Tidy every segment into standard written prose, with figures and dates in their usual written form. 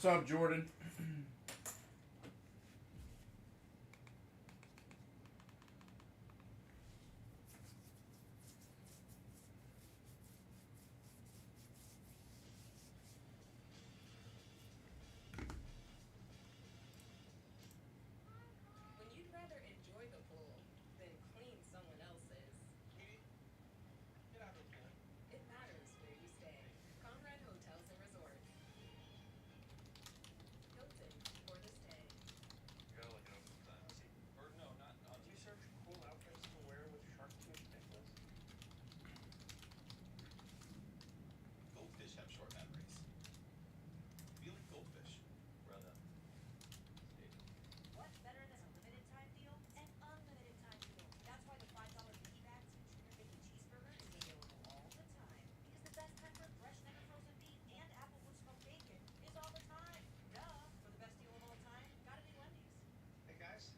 What's up, Jordan? When you'd rather enjoy the pool than clean someone else's, Katie, get out of the pool. it matters where you stay. Conrad Hotels and Resorts. Hilton for the stay. You gotta look it up sometime. See, or no, not. Do you search cool outfits to wear with shark tooth necklace? Goldfish have short batteries. Feel like goldfish. Brother. What's better than a limited time deal? An unlimited time deal. That's why the $5 biggie bags and Junior Bacon Cheeseburger is available all the time. Because the best time for fresh, never frozen beef and applewood smoked bacon is all the time. Duh. For the best deal of all time, gotta be Wendy's. Hey guys,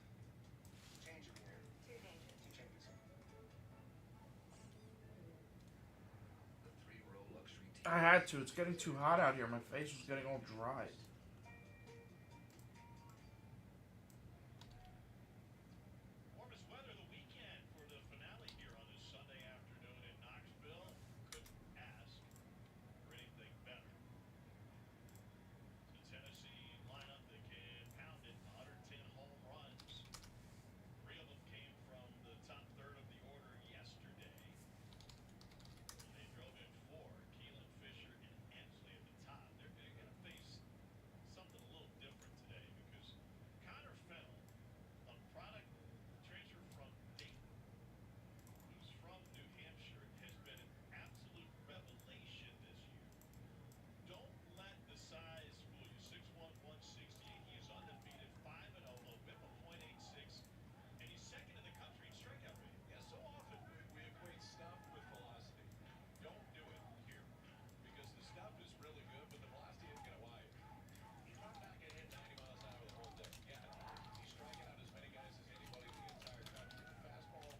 change in here. Two changes. Two changes. The 3-row luxury tea. I had to. It's getting too hot out here. My face was getting all dry. Warmest weather of the weekend for the finale here on this Sunday afternoon in Knoxville. Couldn't ask for anything better. The Tennessee lineup that can pound it, 110 home runs. 3 of them came from the top third of the order yesterday. They drove in 4, Keelan, Fisher, and Hensley at the top. They're going to face something a little different today because Connor Fennell, a product transfer from Dayton, who's from New Hampshire, has been an absolute revelation this year. Don't let the size fool you. 6'1", 168. He is undefeated, 5-0, a whip of .86, and he's second in the country in strikeout rate. Yeah, so often we equate stuff with velocity. Don't do it here because the stuff is really good, but the velocity is going to wire. He's not going to hit 90 miles an hour the whole day. Yeah, he's striking out as many guys as anybody in the entire country. The fastball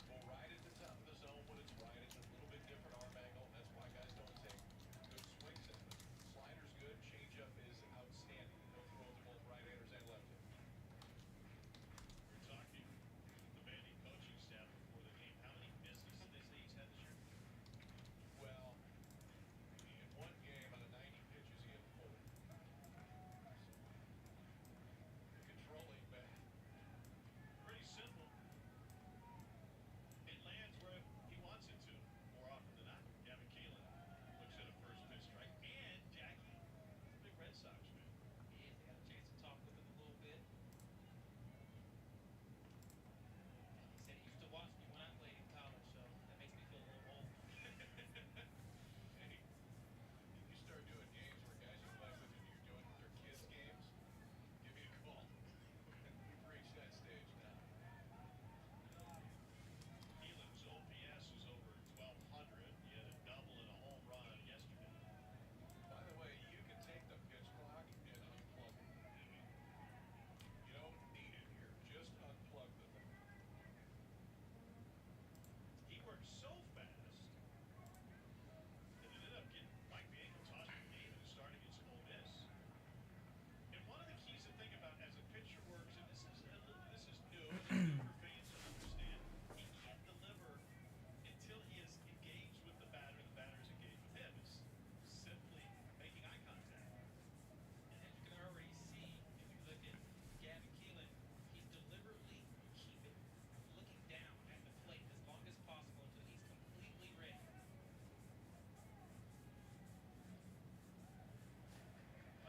will ride at the top of the zone when it's right. It's a little bit different arm angle. That's why guys don't take good swings at it. Slider's good. Changeup is outstanding. He'll throw to both right-handers and left-handers. We're talking the Vandy coaching staff before the game. How many misses did they say he's had this year? Well, in one game out of 90 pitches, he had 4. Controlling bad. Pretty simple. It lands where he wants it to more often than not. Gavin Keelan looks at a first pitch strike. And Jackie, big Red Sox fan. Yeah, I got a chance to talk with him a little bit. He said he used to watch me when I played in college, so that makes me feel a little old. Hey, you start doing games where guys you play with and you're doing their kids' games, give me a call. We've reached that stage now. Keelan's OPS is over 1,200. He had a double and a home run yesterday. By the way, you can take the pitch clock and unplug it. You don't need it here. Just unplug the thing. He worked so fast that it ended up getting Mike Bianco tossed the game in the start against Ole Miss. And one of the keys to think about as a pitcher works, and this is new, this is new for fans to understand, he can't deliver until he is engaged with the batter and the batter is engaged with him. It's simply making eye contact. And as you can already see, if you look at Gavin Keelan, he's deliberately keeping looking down at the plate as long as possible until he's completely ready.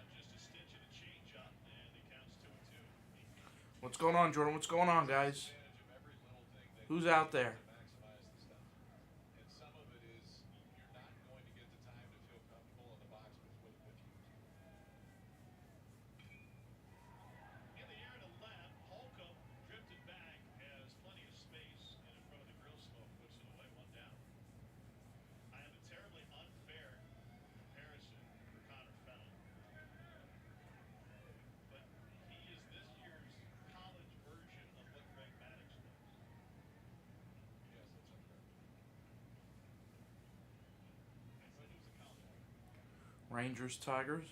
Just a stitch and a change up, and it counts 2-2. What's going on, Jordan? What's going on, guys? Advantage of every little thing they Who's can out do there? to maximize the stuff. And some of it is you're not going to get the time to feel comfortable in the box before the pitch comes. In the air to left, Holcomb drifted back, has plenty of space, and in front of the grill smoke puts it away, 1 down. I have a terribly unfair comparison for Connor Fennell. But he is this year's college version of what Greg Maddux was. Yes, that's unfair. I said he was a college player. Rangers, Tigers.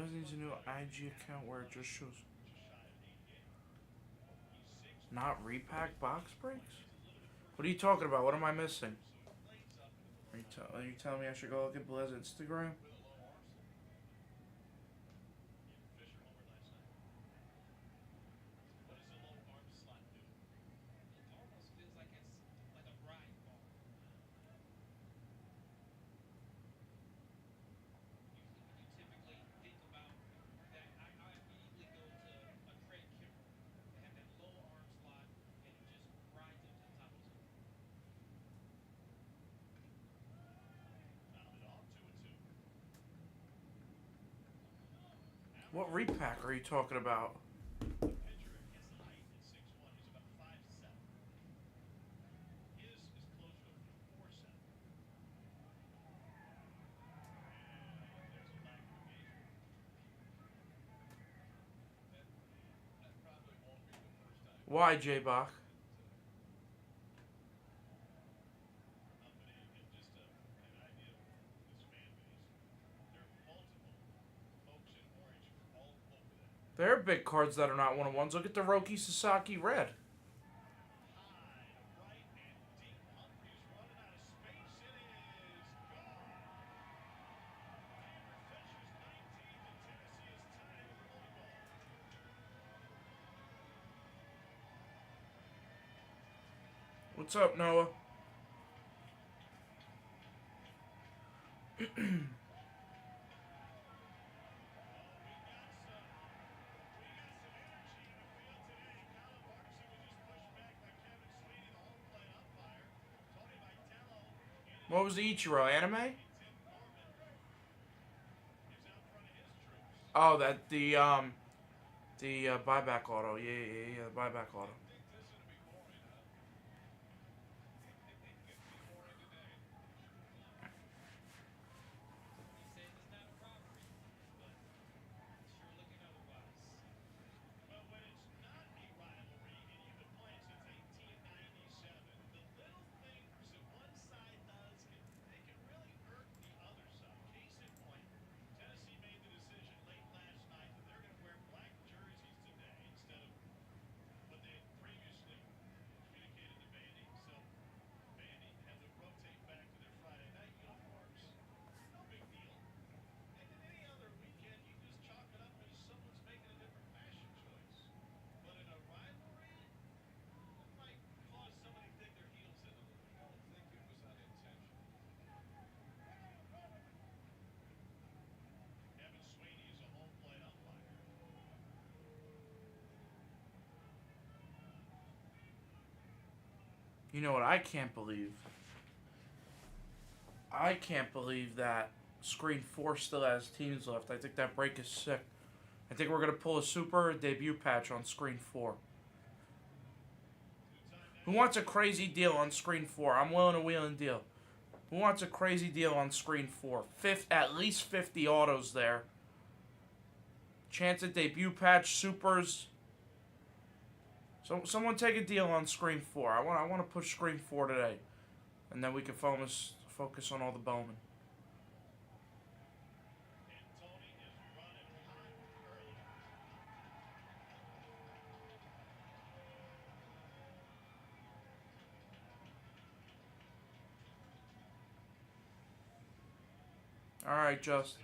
Blez needs a new IG account where it just shows. Not repack box breaks? What are you talking about? What am I missing? Are you telling me I should go look at Blez Instagram? Almost feels like it's like a ride bar. You typically think about that. I immediately go to a Craig Kimbrell. They have that low arm slot, and it just rides up to the top of the scoop. What repack are you talking about? Pitcher his height at 6'1", he's about 5'7". His is closer to 4'7". And there's a lack of engagement. That probably won't be the first time. Why, J-Bach? But and just an idea of this fan base, there are multiple folks in orange all over that. There are big cards that are not one-on-ones. Look at the Roki Sasaki red. High to right and deep. Humphrey's running out of space. It is gone. Hammer Fisher's 19th, and Tennessee is tied with Moneyball. What's up, Noah? What was the Ichiro anime? Oh, that the buyback auto. Yeah, the buyback auto. He's saying it's not a robbery, but it's sure looking otherwise. Well, when it's not a rivalry and you've been playing since 1897, the little things that one side does they can really hurt the other side. Case in point, Tennessee made the decision late last night that they're going to wear black jerseys today instead of what they had previously communicated to Vandy. So Vandy had to rotate back to their Friday night uniforms. No big deal. And in any other weekend, you just chalk it up as someone's making a different fashion choice. But in a rivalry, it might cause somebody to dig their heels in a little bit. I don't think it was unintentional. Kevin Sweeney is a home plate umpire. You know what I can't believe? I can't believe that Screen 4 still has teams left. I think that break is sick. I think we're going to pull a super debut patch on Screen 4. Who wants a crazy deal on Screen 4? I'm willing to wheel and deal. Who wants a crazy deal on Screen 4? At least 50 autos there. Chance at debut patch, supers. So someone take a deal on Screen 4. I want to push Screen 4 today. And then we can focus on all the Bowman. And Tony is running hot early. All right, Justin.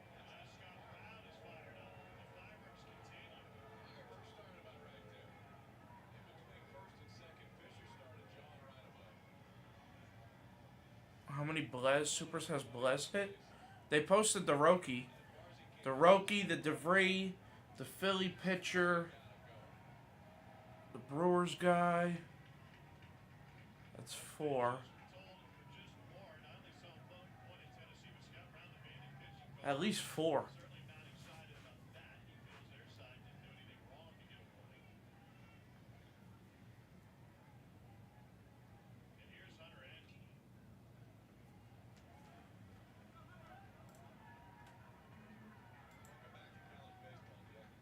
Mascot crowd is fired up. The fireworks continue. Fireworks started about right there. In between first and second, Fisher started jawing right away. How many Blez supers has Blez hit? They posted the Roki. The Roki, the DeVry, the Philly pitcher, the Brewers guy. That's 4. Told for just more. I only saw one in Tennessee with Scott Brown, the Vandy pitching coach. At least 4. Certainly not excited about that. He feels their side didn't do anything wrong to get a warning. And here's Hunter Adkey. Welcome back to college baseball, Jack.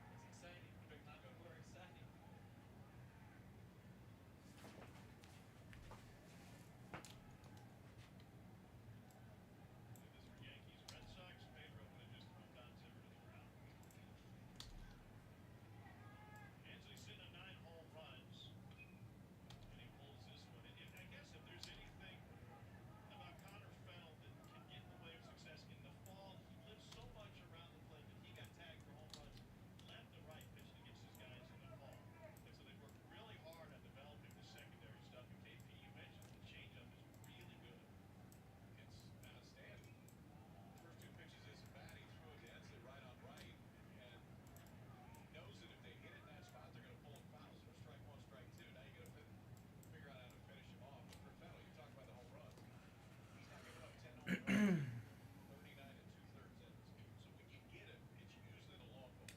It's exciting, but not more exciting.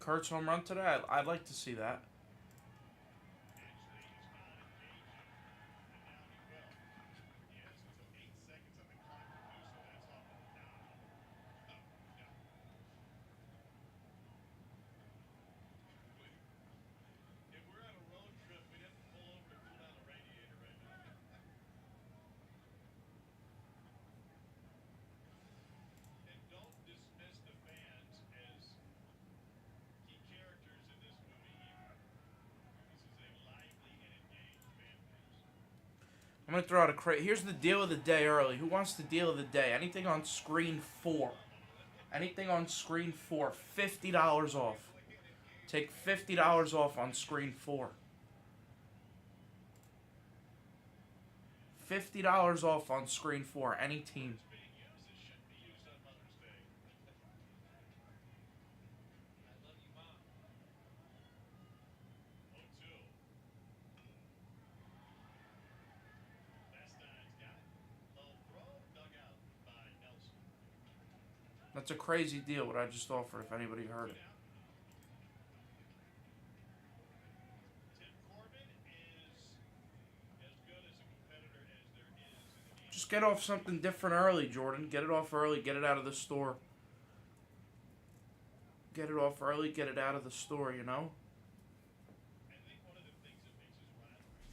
Kurt's home run today? I'd like to see that. Actually, he's not engaging, and now he will. He has until 8 seconds on the clock to do so. That's off of now. Oh, no. If we're on a road trip, we'd have to pull over and cool down the radiator right now. And don't dismiss the fans as key characters in this movie either. This is a lively and engaged fan base. I'm gonna throw out a crate. Here's the deal of the day early. Who wants the deal of the day? Anything on screen 4. Anything on screen 4. $50 off. Take $50 off on screen 4. $50 off on screen 4. Any team. It's being used. It shouldn't be used on Mother's Day. I love you, Mom. 0-2. Lestine's got it. Low throw, dug out by Nelson. That's a crazy deal what I just offered if anybody heard it. Good out. Tim Corbin is as good as a competitor as there is in the game. Just get off something different early, Jordan. Get it off early. Get it out of the store. Get it off early. Get it out of the store, you know? I think one of the things that makes his rivalry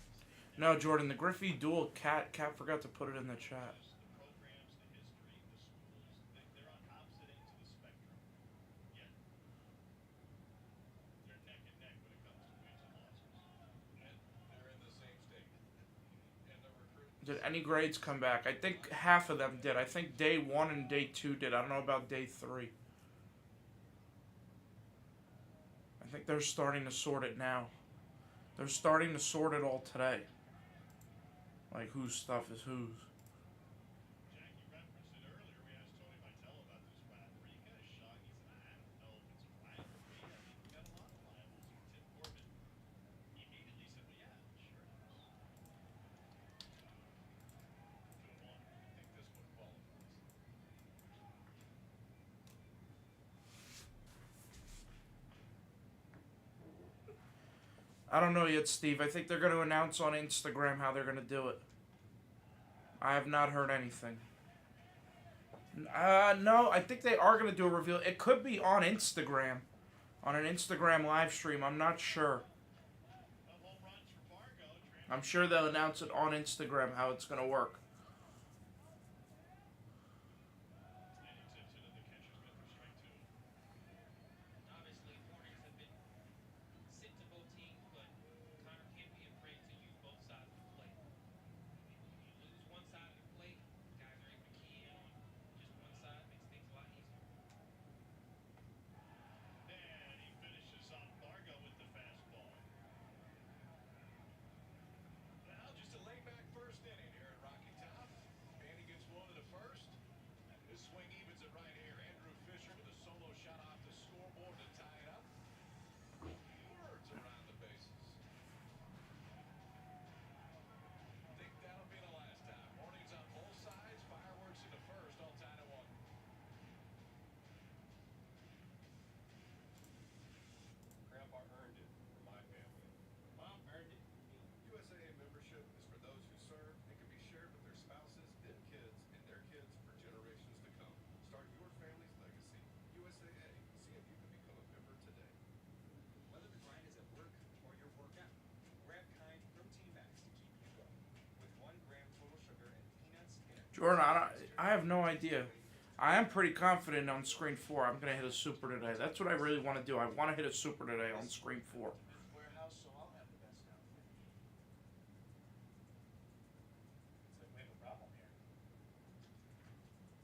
No, Jordan, the Griffey duel, Cat forgot to put it in the chat. is the programs, the history, the schools. They're on opposite ends of the spectrum. Yet they're neck and neck when it comes to wins and losses. And they're in the same state. And they're recruiting. Did any grades come back? I think half of them did. I think day 1 and day 2 did. I don't know about day 3. I think they're starting to sort it now. They're starting to sort it all today. Like whose stuff is whose. Jackie referenced it earlier. We asked Tony Vitello about this rivalry. He kind of shocked. He said, I don't know if it's a rivalry. I think we got a lot of rivals. And Tim Corbin immediately said, well, yeah, sure it is. 2-1. I think this one qualifies. I don't know yet, Steve. I think they're going to announce on Instagram how they're going to do it. I have not heard anything. No, I think they are going to do a reveal. It could be on Instagram. On an Instagram live stream. I'm not sure. No home runs for Fargo. I'm sure they'll announce it on Instagram how it's going to work. Standing tips into the catcher's mitt for strike 2. Obviously, Hornets have been sent to both teams, but Connor can't be afraid to use both sides of the plate. You lose one side of the plate, guys are able to key in on just one side, makes things a lot easier. And he finishes off Fargo with the fastball. Now, just a laid-back first inning here at Rocky Top. Manny gets one to the first. His swing evens it right here. Andrew Fisher with a solo shot off the scoreboard to tie it up. Birds around the bases. Think that'll be the last time. Warnings on both sides. Fireworks in the first. All tied at 1. Grandpa earned it for my family. Mom earned it for me. USAA membership is for those who serve and can be shared with their spouses, then kids, and their kids for generations to come. Start your family's legacy. USAA. See if you can become a member today. Whether the grind is at work or your workout, grab Kind Protein Max to keep you going. With 1 gram total sugar and peanuts in a Jordan, I have no idea. I am pretty confident on screen 4 I'm going to hit a super today. That's what I really want to do. I want to hit a super today on screen 4. Warehouse, so I'll have the best outfit. Looks like we have a problem here.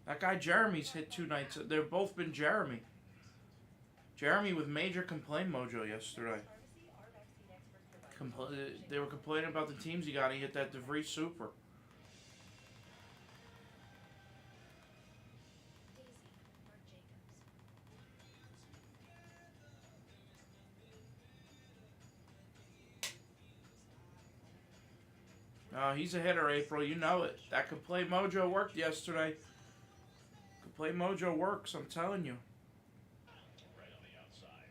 That guy Jeremy's hit 2 nights. They've both been Jeremy. Jeremy with major complaint mojo yesterday. Pharmacy, our vaccine experts provide They were complaining about the teams he got. He hit that DeVries super. Daisy, Mark Jacobs. He's a hitter, April. You know it. That complaint mojo worked yesterday. Complaint mojo works, I'm telling you. Right on the outside.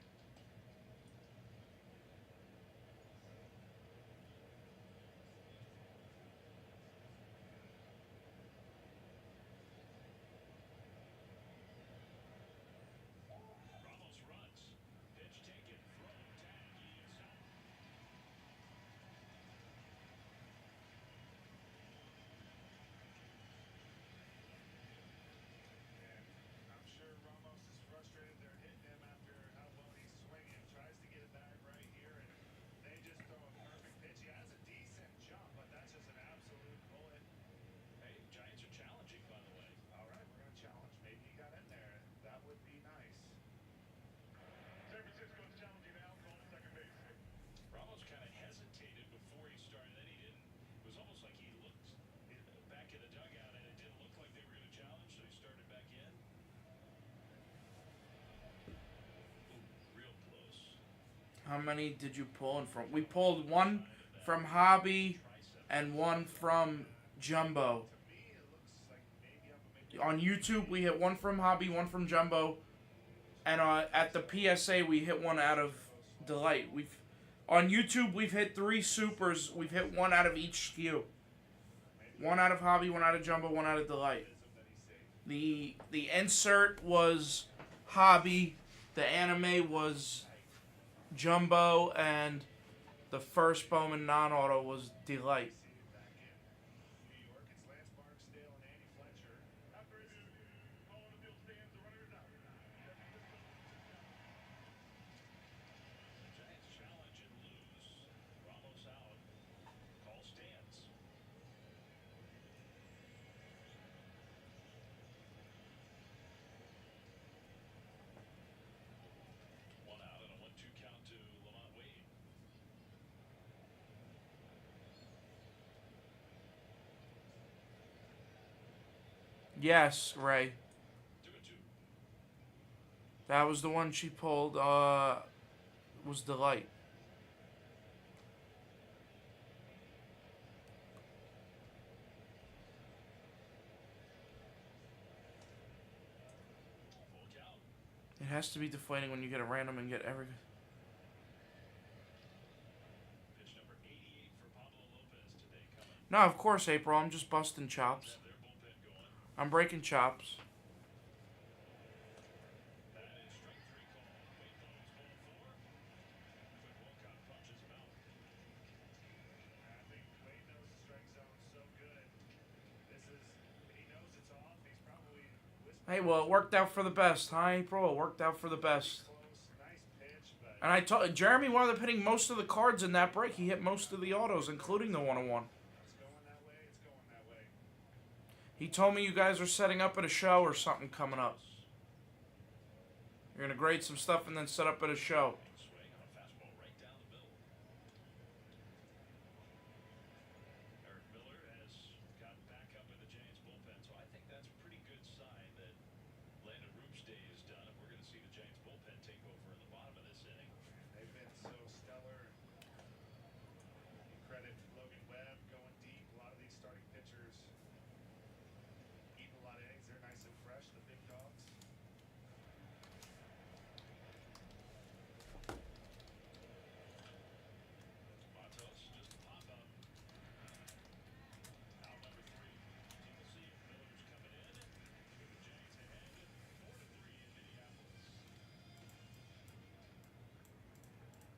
How many did you pull in from? We pulled one from Hobby and one from Jumbo. On YouTube, we hit one from Hobby, one from Jumbo, and at the PSA, we hit one out of Delight. On YouTube, we've hit 3 supers. We've hit one out of each SKU. One out of Hobby, one out of Jumbo, one out of Delight. The insert was Hobby, the anime was Jumbo, and the first Bowman non-auto was Delight. Yes, Ray. That was the one she pulled, was Delight. It has to be deflating when you get a random and get everything. No, of course, April. I'm just busting chops. I'm breaking chops. Hey, well, it worked out for the best, huh, April? It worked out for the best. And I told Jeremy wound up hitting most of the cards in that break. He hit most of the autos, including the 101. He told me you guys are setting up at a show or something coming up. You're going to grade some stuff and then set up at a show.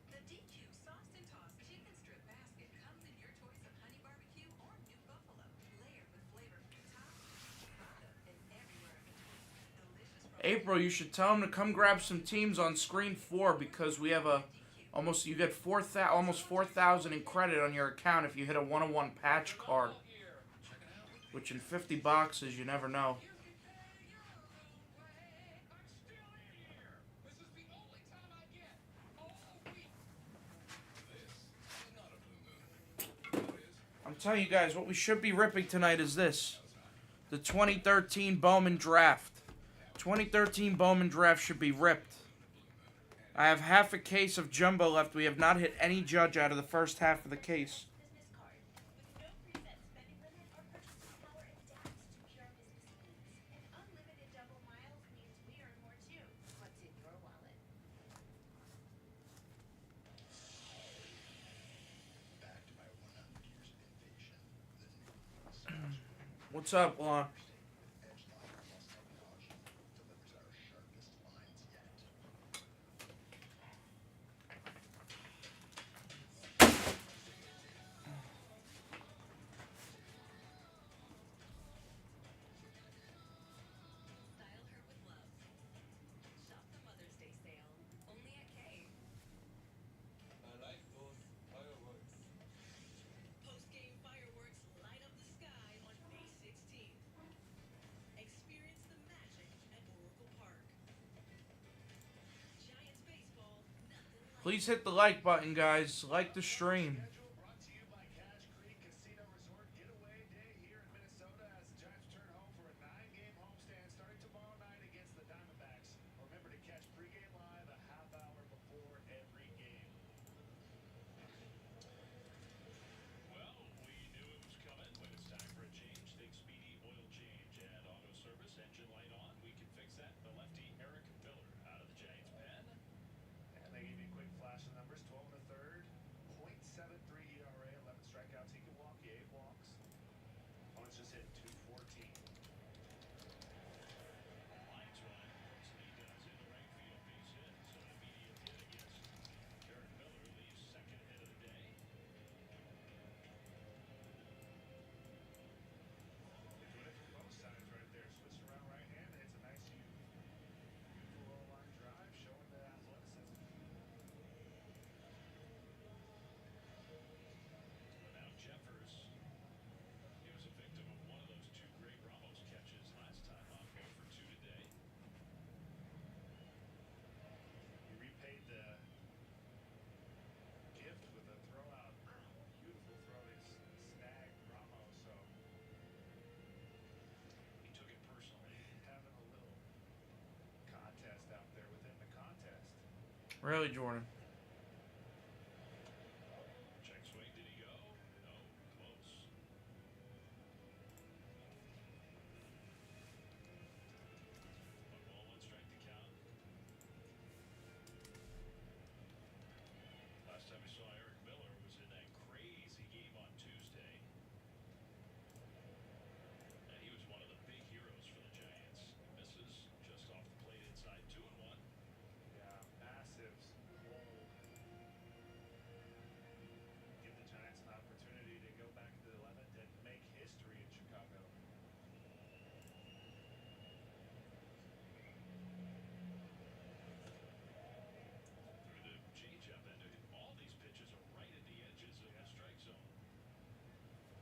The DQ sauced and tossed chicken strip basket comes in your choice of honey barbecue or new buffalo, layered with flavor from the top, bottom, and everywhere in between. Delicious from April, you should tell him to come grab some teams on screen 4 because we have you get almost 4,000 in credit on your account if you hit a 101 patch card, which in 50 boxes you never know. I'm telling you guys, what we should be ripping tonight is this. The 2013 Bowman Draft. 2013 Bowman Draft should be ripped. I have half a case of Jumbo left. We have not hit any judge out of the first half of the case. Business card with no preset spending limit or purchasing power adapts to your business needs. And unlimited double miles means we earn more too. What's in your wallet? Backed by 100 years of innovation, What's up, Lon? Edgeline Plus technology delivers our sharpest lines yet. Style her with love. Shop the Mother's Day sale. Only at K. I like those fireworks. Post-game fireworks light up the sky on May 16th. Experience the magic at Oracle Park. Giants baseball, nothing like Please hit the like button, guys. Like the stream. Schedule brought to you by Cache Creek Casino Resort. Getaway day here in Minnesota as the Giants return home for a 9-game homestand starting tomorrow night against the Diamondbacks. Remember to catch pregame live a half hour before every game. Really, Jordan? Check swing. Did he go? No. Close. One ball, one strike to count. Last time we saw Eric Miller was in that crazy game on Tuesday. And he was one of the big heroes for the Giants. Misses just off the plate inside 2-1. Yeah, massive hole. Give the Giants an opportunity to go back to the 11th and make history in Chicago. Through the changeup, and all these pitches are right at the edges of the strike zone.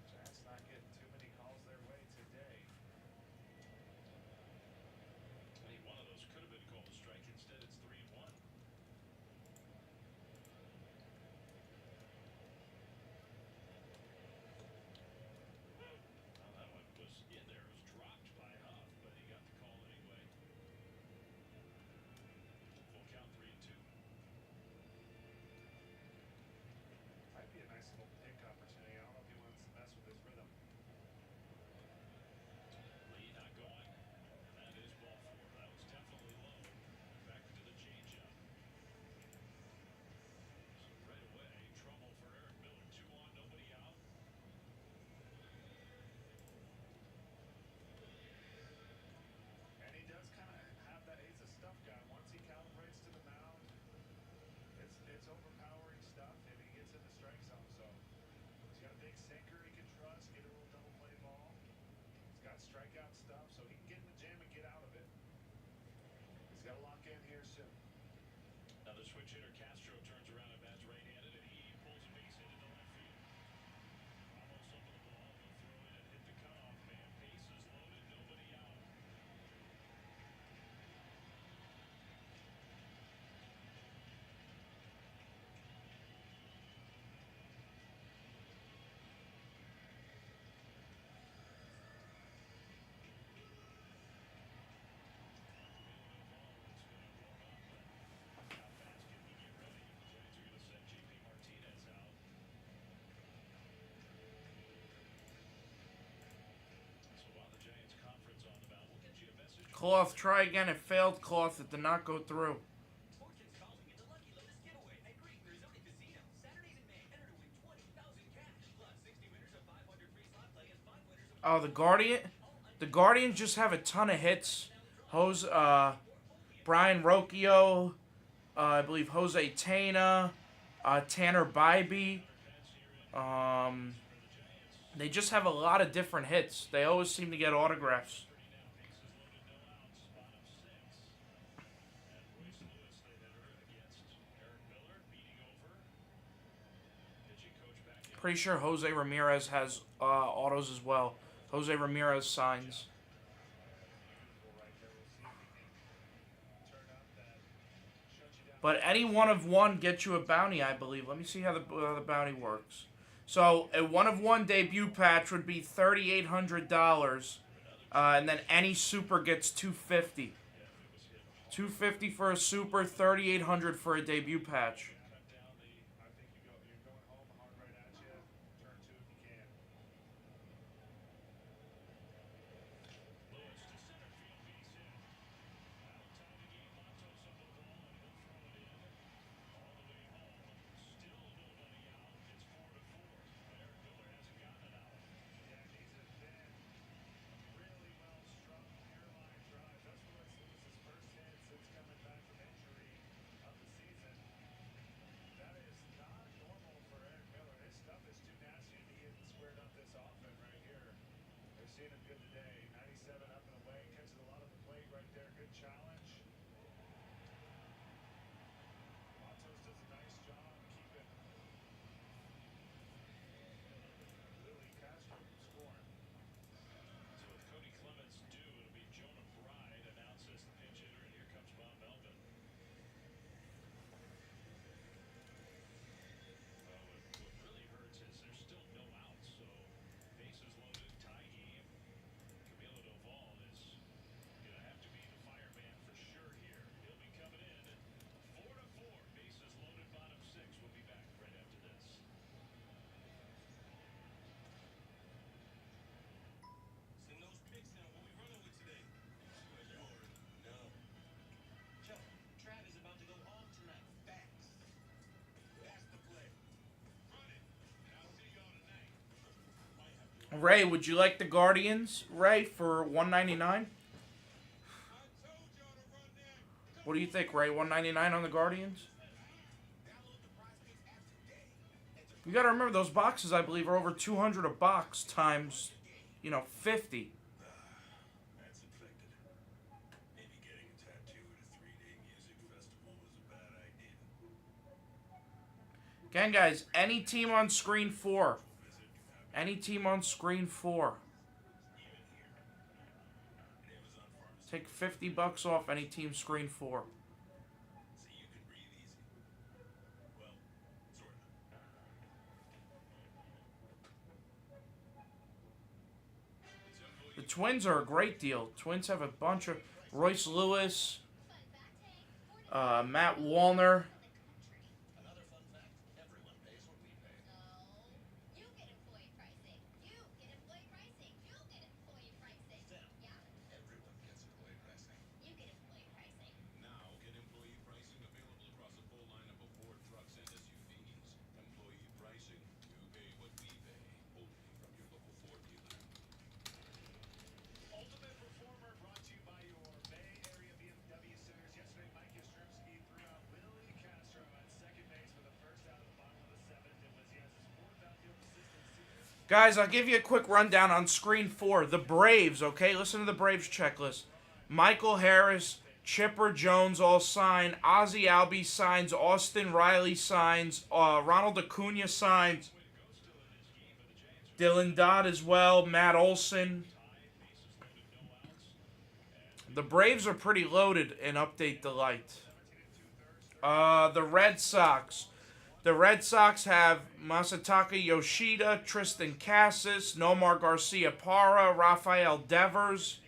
Giants not getting too many calls their way today. Any one of those could have been called a strike. Instead, it's 3-1. Well, that one was in there. It was dropped by Huff, but he got the call anyway. Full count, 3-2. Might be a nice little pick opportunity. I don't know if he wants to mess with his rhythm. Lee not going. And that is ball four. That was definitely low. Back to the changeup. So right away, trouble for Eric Miller. 2 on, nobody out. And he does kind of have that. He's a stuff guy. Once he calibrates to the mound, it's overpowering stuff, and he gets in the strike zone. So he's got a big sinker he can trust. Get a little double play ball. He's got strikeout stuff, so he can get in the jam and get out of it. He's got to lock in here soon. Another switch hitter. Castro turns around and bats right-handed, and he pulls a base hit into left field. Almost over the ball. He'll throw in and hit the cutoff man. Bases loaded, nobody out. Cloth, try again. It failed, Cloth. It did not go through. Fortune's calling in the Lucky Lotus giveaway at Greek Resort Casino. Saturdays in May, enter to win 20,000 cash, plus 60 winners of 500 free slot play and 5 winners of Oh, the Guardian. The Guardians just have a ton of hits. Brian Rocchio, I believe Jose Tena, Tanner Bybee. They just have a lot of different hits. They always seem to get autographs. Pretty sure Jose Ramirez has autos as well. Jose Ramirez signs. But any one of one gets you a bounty, I believe. Let me see how the bounty works. So a one of one debut patch would be $3,800, and then any super gets $250. $250 for a super, $3,800 for a debut patch. I think you're going home hard right at you. Turn two if you can. Lewis to center field, base hit. That'll tie the game. Matos on the ball, and he'll throw it in all the way home. Still nobody out. It's 4-4. Eric Miller hasn't gotten it out. Yeah, these have been really well strung airline drives. That's Royce Lewis's first hit since coming back from injury of the season. That is not normal for Eric Miller. His stuff is too nasty to be getting squared up this often right here. They're seeing him good today. 97 up and away. Catches a lot of the plate right there. Good challenge. Matos does a nice job keeping Lily Castro from scoring. So with Cody Clemens due, it'll be Jonah Bride announced as the pinch hitter, and here comes Bob Melvin. What really hurts is there's still no outs, so bases loaded, tie game. Camilo Doval is going to have to be the fireman for Ray, would you like the Guardians, Ray, for $199? What do you think, Ray? $199 on the Guardians? You got to remember, those boxes, I believe, are over 200 a box times, 50. That's infected. Maybe getting a tattoo at a 3-day music festival was a bad idea. Again, guys, any team on screen 4. Any team on screen 4. Take $50 off any team screen 4. So you can breathe easy. Well, sort of. The Twins are a great deal. Twins have a bunch of Royce Lewis, Matt Wallner. Another fun fact, everyone pays what we pay. You get employee pricing. You get employee pricing. You get employee pricing. Sam, Yeah, Everyone gets employee pricing. you get employee pricing. Now get employee pricing available across a full lineup of Ford trucks and SUVs. Employee pricing. You pay what we pay. Only from your local Ford dealer. Ultimate Performer brought to you by your Bay Area BMW Centers. Yesterday, Mike Yastrzemski threw out Willie Castro at second base for the first out of the bottom of the seventh. It was Yaz's fourth outfield assistant. Guys, I'll give you a quick rundown on screen 4. The Braves, okay? Listen to the Braves checklist. Michael Harris, Chipper Jones all sign. Ozzie Albies signs. Austin Riley signs. Ronald Acuna signs. Dylan Dodd as well. Matt Olson. The Braves are pretty loaded in Update Delight. The Red Sox. The Red Sox have Masataka Yoshida, Tristan Cassis, Nomar Garcia Parra, Rafael Devers.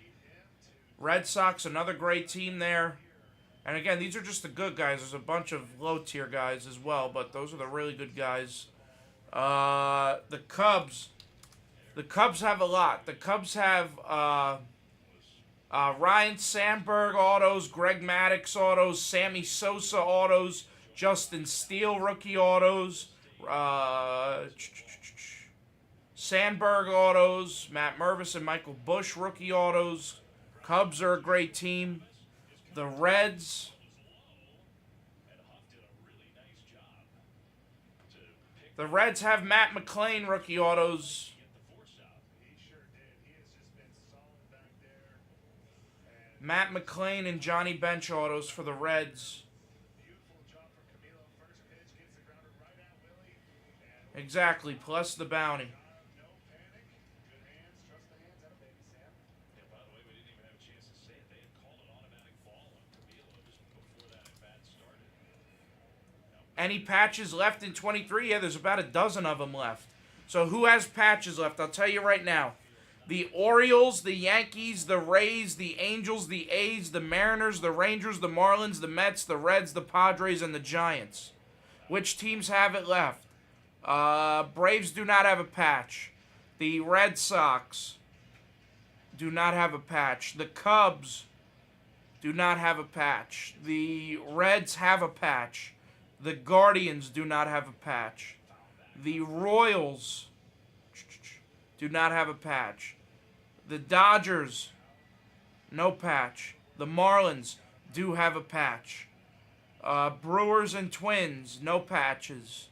Red Sox, another great team there. And again, these are just the good guys. There's a bunch of low-tier guys as well, but those are the really good guys. The Cubs. The Cubs have a lot. The Cubs have Ryan Sandberg autos, Greg Maddux autos, Sammy Sosa autos, Justin Steele rookie autos, Sandberg autos, Matt Mervis and Michael Bush rookie autos. Cubs are a great team. The Reds. The Reds have Matt McClain rookie autos. He sure did. He has just been solid back there. And Matt McClain and Johnny Bench autos for the Reds. beautiful job from Camilo. First pitch gets the grounder right at Willie. And Exactly, plus the bounty. no panic. Good hands. Trust the hands. That baby, Sam. Yeah, by the way, we didn't even have a chance to say it. They had called an automatic ball on Camilo just before that at-bat started. Any patches left in 23? Yeah, there's about a dozen of them left. So who has patches left? I'll tell you right now. The Orioles, the Yankees, the Rays, the Angels, the A's, the Mariners, the Rangers, the Marlins, the Mets, the Reds, the Padres, and the Giants. Which teams have it left? Braves do not have a patch. The Red Sox do not have a patch. The Cubs do not have a patch. The Reds have a patch. The Guardians do not have a patch. The Royals do not have a patch. The Dodgers, no patch. The Marlins do have a patch. Brewers and Twins, no patches.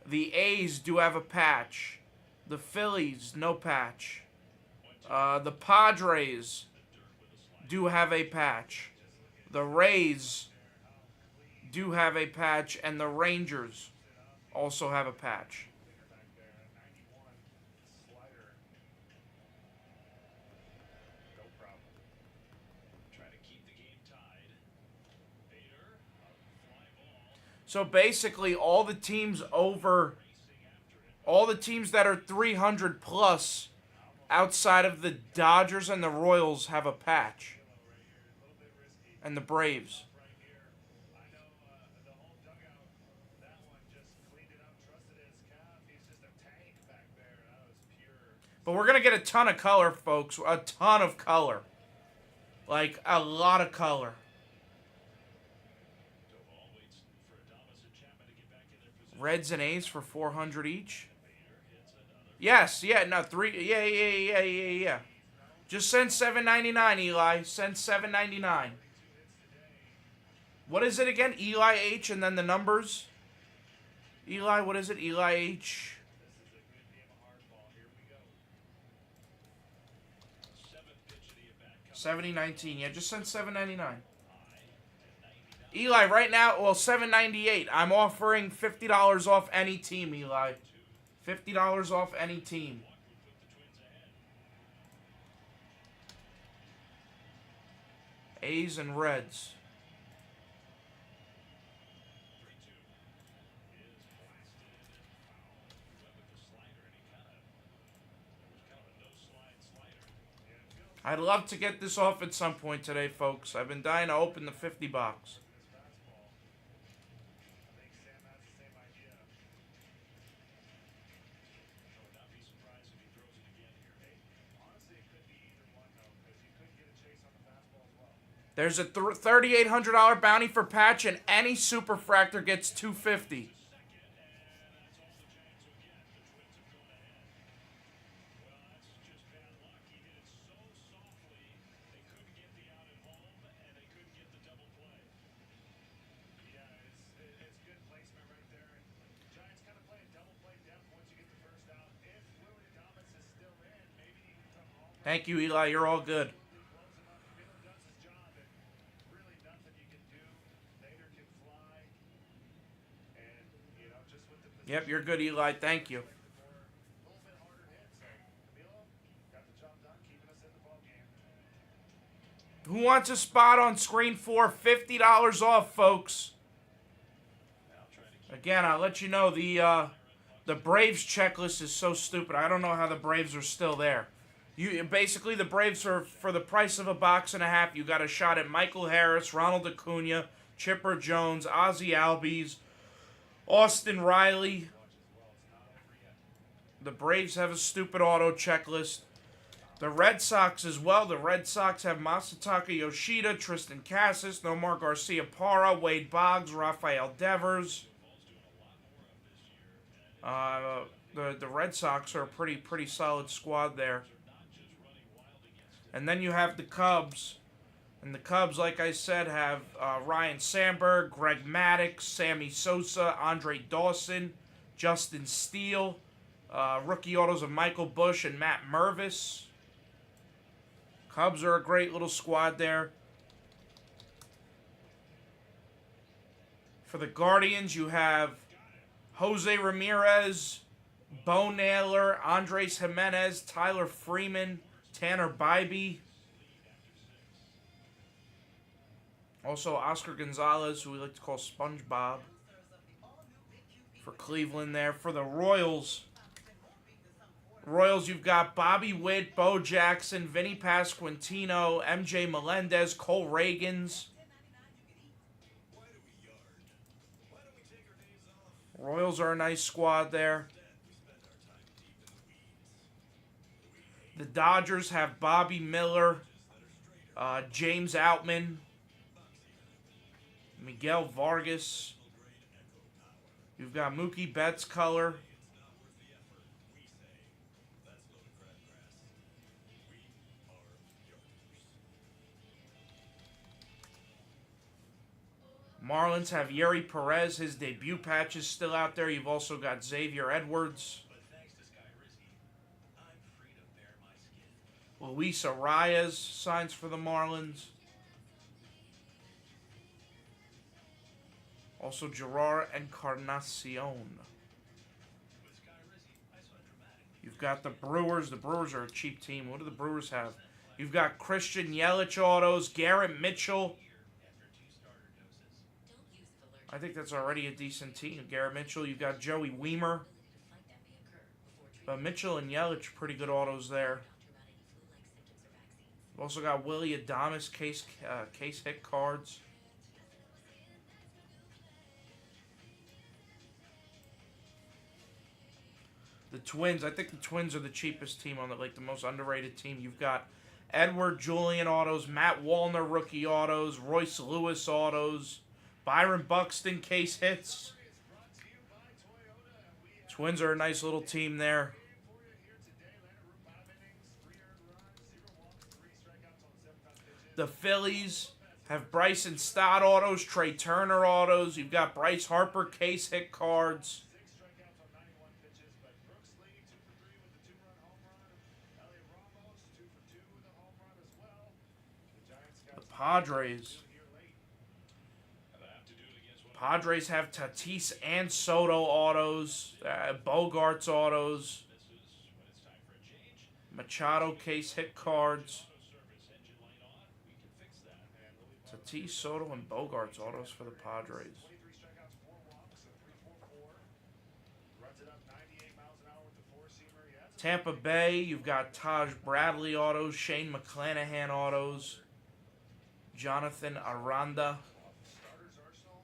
The A's do have a patch. The Phillies, no patch. The Padres do have a patch. The Rays do have a patch, and the Rangers also have a patch. Back there. 91 slider. No problem. Try to keep the game tied. Bader, a fly ball. So basically, all the teams over, all the teams that are 300 plus outside of the Dodgers and the Royals have a patch. And the Braves. Right here. I know the whole dugout. That one just cleaned it up. Trusted his calf. He's just a tank back there. That was pure. But we're going to get a ton of color, folks. A ton of color. Like, a lot of color. Doval waits for Adames and Chapman to get back in their position. Reds and A's for 400 each. Bader hits another. Yes, yeah, no, 3, yeah. Just send $7.99, Eli. Send $7.99. What is it again? Eli H and then the numbers? Eli, what is it? Eli H. This is a good game of hardball. Here we go. Seventh pitch of the at-bat. 70.19. Yeah, just send $7.99. High at 99. Eli, right now, well, $7.98. I'm offering $50 off any team, Eli. $50 off any team. Walk would put the Twins ahead. A's and Reds. 3-2 is blasted and foul. He went with the slider, and it was kind of a no-slide slider. Yeah, it feels I'd love to get this off at some point today, folks. I've been dying to open the 50 box. This fastball. I think Sam has the same idea. I would not be surprised if he throws it again here. Hey, honestly, it could be either one, though, because you could get a chase on the fastball as well. There's a $3,800 bounty for Patch, and any Superfractor gets $250. Second, and that's all the Giants will get. The Twins have gone ahead. Well, that's just bad luck. He did it so softly, they couldn't get the out at home, and they couldn't get the double play. Yeah, it's good placement right there. And Giants kind of play a double play depth once you get the first out. If Willie Adames is still in, maybe he can come home. Thank you, Eli. You're all good. Close him up. Miller does his job, and really nothing you can do. Nader can fly, and just with the Yep, you're good, Eli. Thank you. a little bit harder hit. So Camilo got the job done, keeping us in the ball game. Who wants a spot on screen 4? $50 off, folks. Now trying to keep Again, I'll let you know the Braves checklist is so stupid. I don't know how the Braves are still there. Basically, the Braves are, for the price of a box and a half, you got a shot at Michael Harris, Ronald Acuna, Chipper Jones, Ozzie Albies, Austin Riley. The Braves have a stupid auto checklist. The Red Sox as well. The Red Sox have Masataka Yoshida, Tristan Cassis, Nomar Garcia Parra, Wade Boggs, Rafael Devers. The Red Sox are a pretty solid squad there. And then you have the Cubs. And the Cubs, like I said, have Ryan Sandberg, Greg Maddux, Sammy Sosa, Andre Dawson, Justin Steele, rookie autos of Michael Busch and Matt Mervis. Cubs are a great little squad there. For the Guardians, you have Jose Ramirez, Bo Naylor, Andres Jimenez, Tyler Freeman, Tanner Bybee. Also, Oscar Gonzalez, who we like to call SpongeBob, for Cleveland there. For the Royals, you've got Bobby Witt, Bo Jackson, Vinny Pasquantino, MJ Melendez, Cole Reagans. Royals are a nice squad there. The Dodgers have Bobby Miller, James Outman, Miguel Vargas. You've got Mookie Betts color. Marlins have Yeri Perez. His debut patch is still out there. You've also got Xavier Edwards. Luis Arias signs for the Marlins. Also Gerard Encarnacion. You've got the Brewers. The Brewers are a cheap team. What do the Brewers have? You've got Christian Yelich autos, Garrett Mitchell. I think that's already a decent team. Garrett Mitchell. You've got Joey Weimer. Mitchell and Yelich, pretty good autos there. We've also got Willie Adames case hit cards. The Twins, I think the Twins are the cheapest team on the most underrated team. You've got Edward Julian autos, Matt Wallner rookie autos, Royce Lewis autos, Byron Buxton case hits. Twins are a nice little team there. The Phillies have Bryson Stott autos, Trey Turner autos. You've got Bryce Harper case hit cards. 6 strikeouts on 91 pitches, but Brooks Lee 2 for 3 with the 2-run home run. Elliot Ramos 2 for 2 with a home run as well. The Giants got The Padres. here late. And I have to do it against one of Padres have Tatis and Soto autos, Bogarts autos, misses when it's time for a change. Machado case hit cards. Auto service engine light on. We can fix that. And Louis Tatis, Soto, and Bogarts autos for the Padres. 23 strikeouts, 4 walks, a 3.44. Runs it up 98 miles an hour with the four-seamer. He has a Tampa Bay, you've got Taj Bradley autos, Shane McClanahan autos, Jonathan Aranda. off the starter's arsenal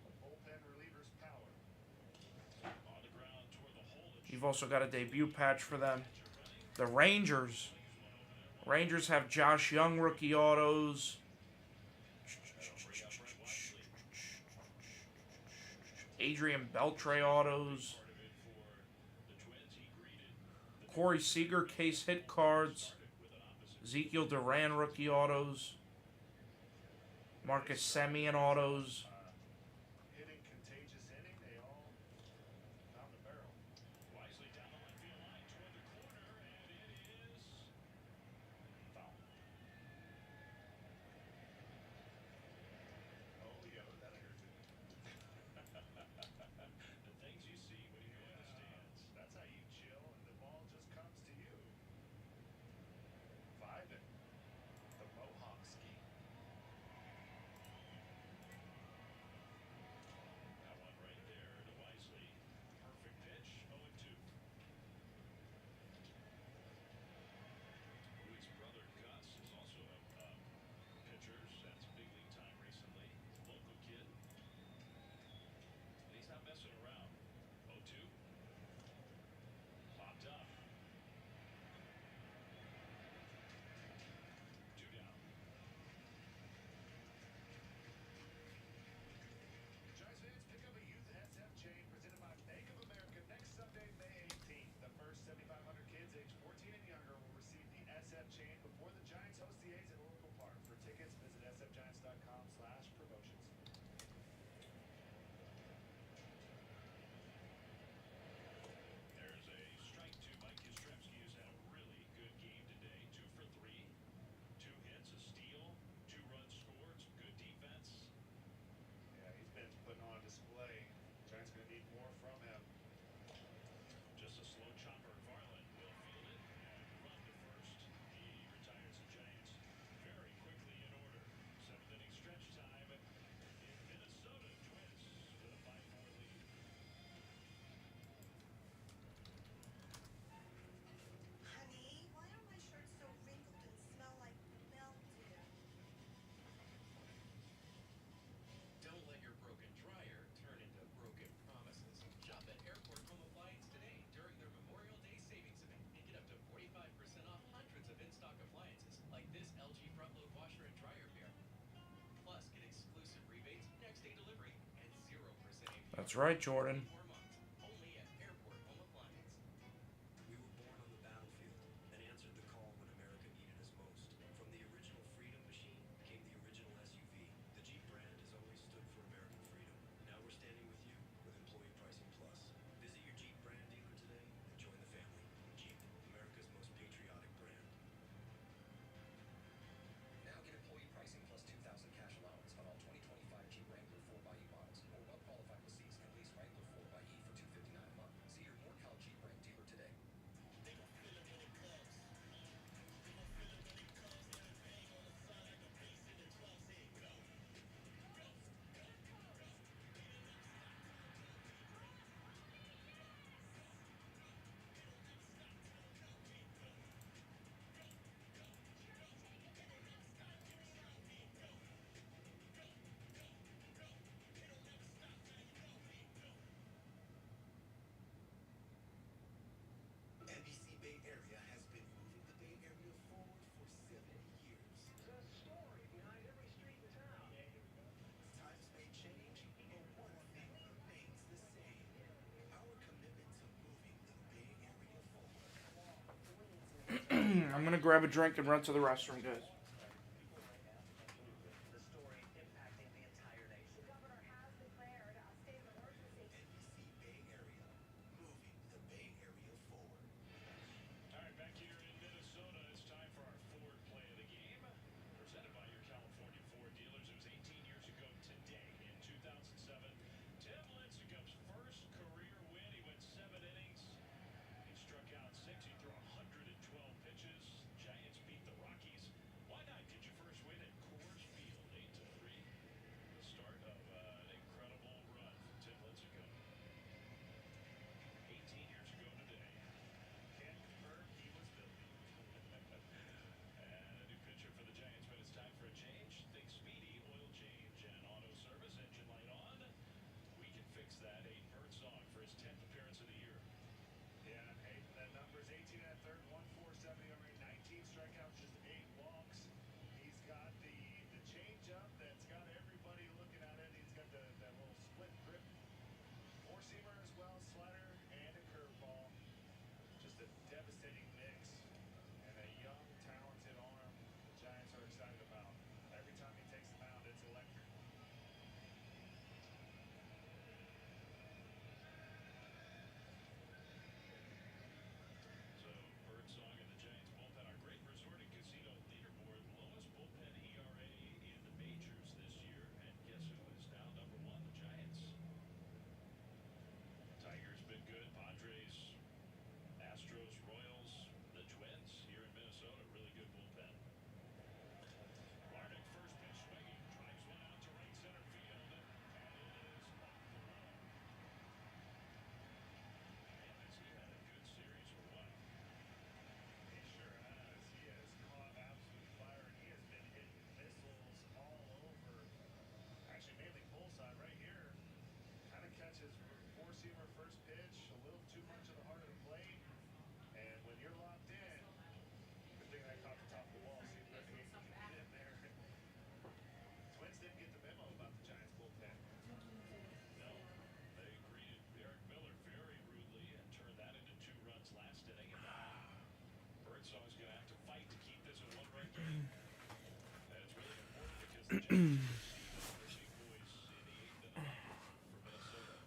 of bullpen relievers power. On the ground toward the hole. You've also got a debut patch for them. The Rangers. Rangers have Josh Young rookie autos. Adrian Beltre autos. Part of it for the Twins. He greeted Corey Seager case hit cards. with an opposite. Ezekiel Duran rookie autos. Marcus Semien autos. Hitting contagious inning. They all found the barrel. Wisely down the left field line toward the corner, and it is foul. Oh, yeah, that hurt too. The things you see when you go in the stands. That's how you chill, and the ball just comes to you. 5 and the Mohawk ski. That one right there to Wisely. Perfect pitch. 0-2. Louis' brother Gus is also a pitcher. That's big league time recently. Local kid. And he's not messing around. 0-2. Popped up. 2 down. Giants fans, pick up a youth SF chain presented by Bank of America next Sunday, May 18th. The first 7,500 kids aged 14 and younger will receive the SF chain before the Giants host the A's at Oracle Park. For tickets, visit sfgiants.com/promotions. There's a strike to Mike Yastrzemski, who's had a really good game today. 2 for 3. 2 hits, a steal, 2 runs scored, some good defense. Yeah, he's been putting on display. Giants going to need more from him. Just a slow chopper. Varland will field it and run to first. He retires the Giants very quickly in order. 7th inning stretch time in Minnesota. Twins with a 5-4 lead. Honey, why are my shirts so wrinkled and smell like mildew? Don't let your broken dryer turn into broken promises. Shop at Airport Home Appliance today during their Memorial Day savings event and get up to 45% off hundreds of in-stock appliances like this LG front-load washer and dryer pair. Plus, get exclusive rebates, next-day delivery, and 0% APR. That's right, Jordan. 4 months. Only at Airport Home Appliance. We were born on the battlefield and answered the call when America needed us most. From the original Freedom Machine came the original SUV. The Jeep brand has always stood for American freedom. Now we're standing with you with Employee Pricing Plus. Visit your Jeep brand dealer today and join the family. Jeep, America's most patriotic brand. Now get employee pricing plus $2,000 cash allowance on all 2025 Jeep Wrangler 4xE models or well-qualified leases and lease Wrangler 4xE for $259 a month. See your NorCal Jeep brand dealer today. NBC Bay Area has been moving the Bay Area forward for 70 years. The story behind every street in town. Times may change, but one thing remains the same. Our commitment to moving the Bay Area forward. I'm gonna grab a drink and run to the restroom, guys.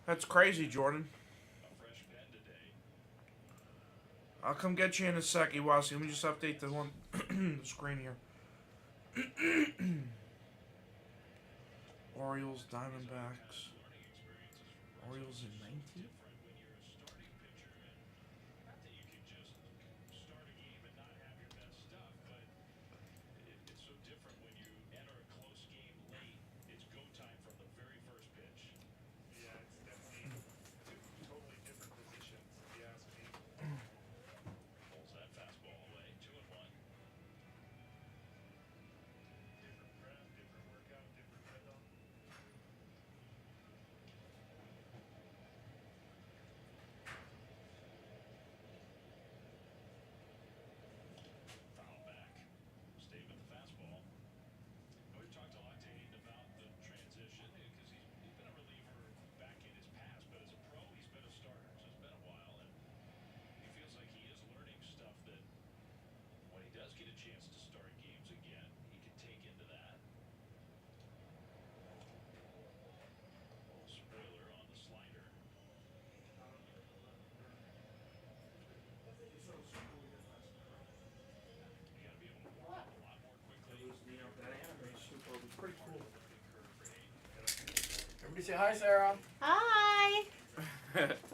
That's crazy, Jordan. I'll come get you in a sec, Iwasi. Let me just update the one screen here. Orioles, Diamondbacks. Orioles in 19? Yeah, it's definitely two totally different positions, if you ask me. Different prep, different workout, different rhythm. Foul back. Stay with the fastball. We've talked a lot to Aiden about the transition because he's been a reliever back in his past, but as a pro, he's been a starter. So it's been a while, and he feels like he is learning stuff that when he does get a chance to start games again, he can take into that. Spoiler on the slider. You got to be able to warm up a lot more quickly. That anime super was pretty cool. Everybody say hi, Sarah. Hi.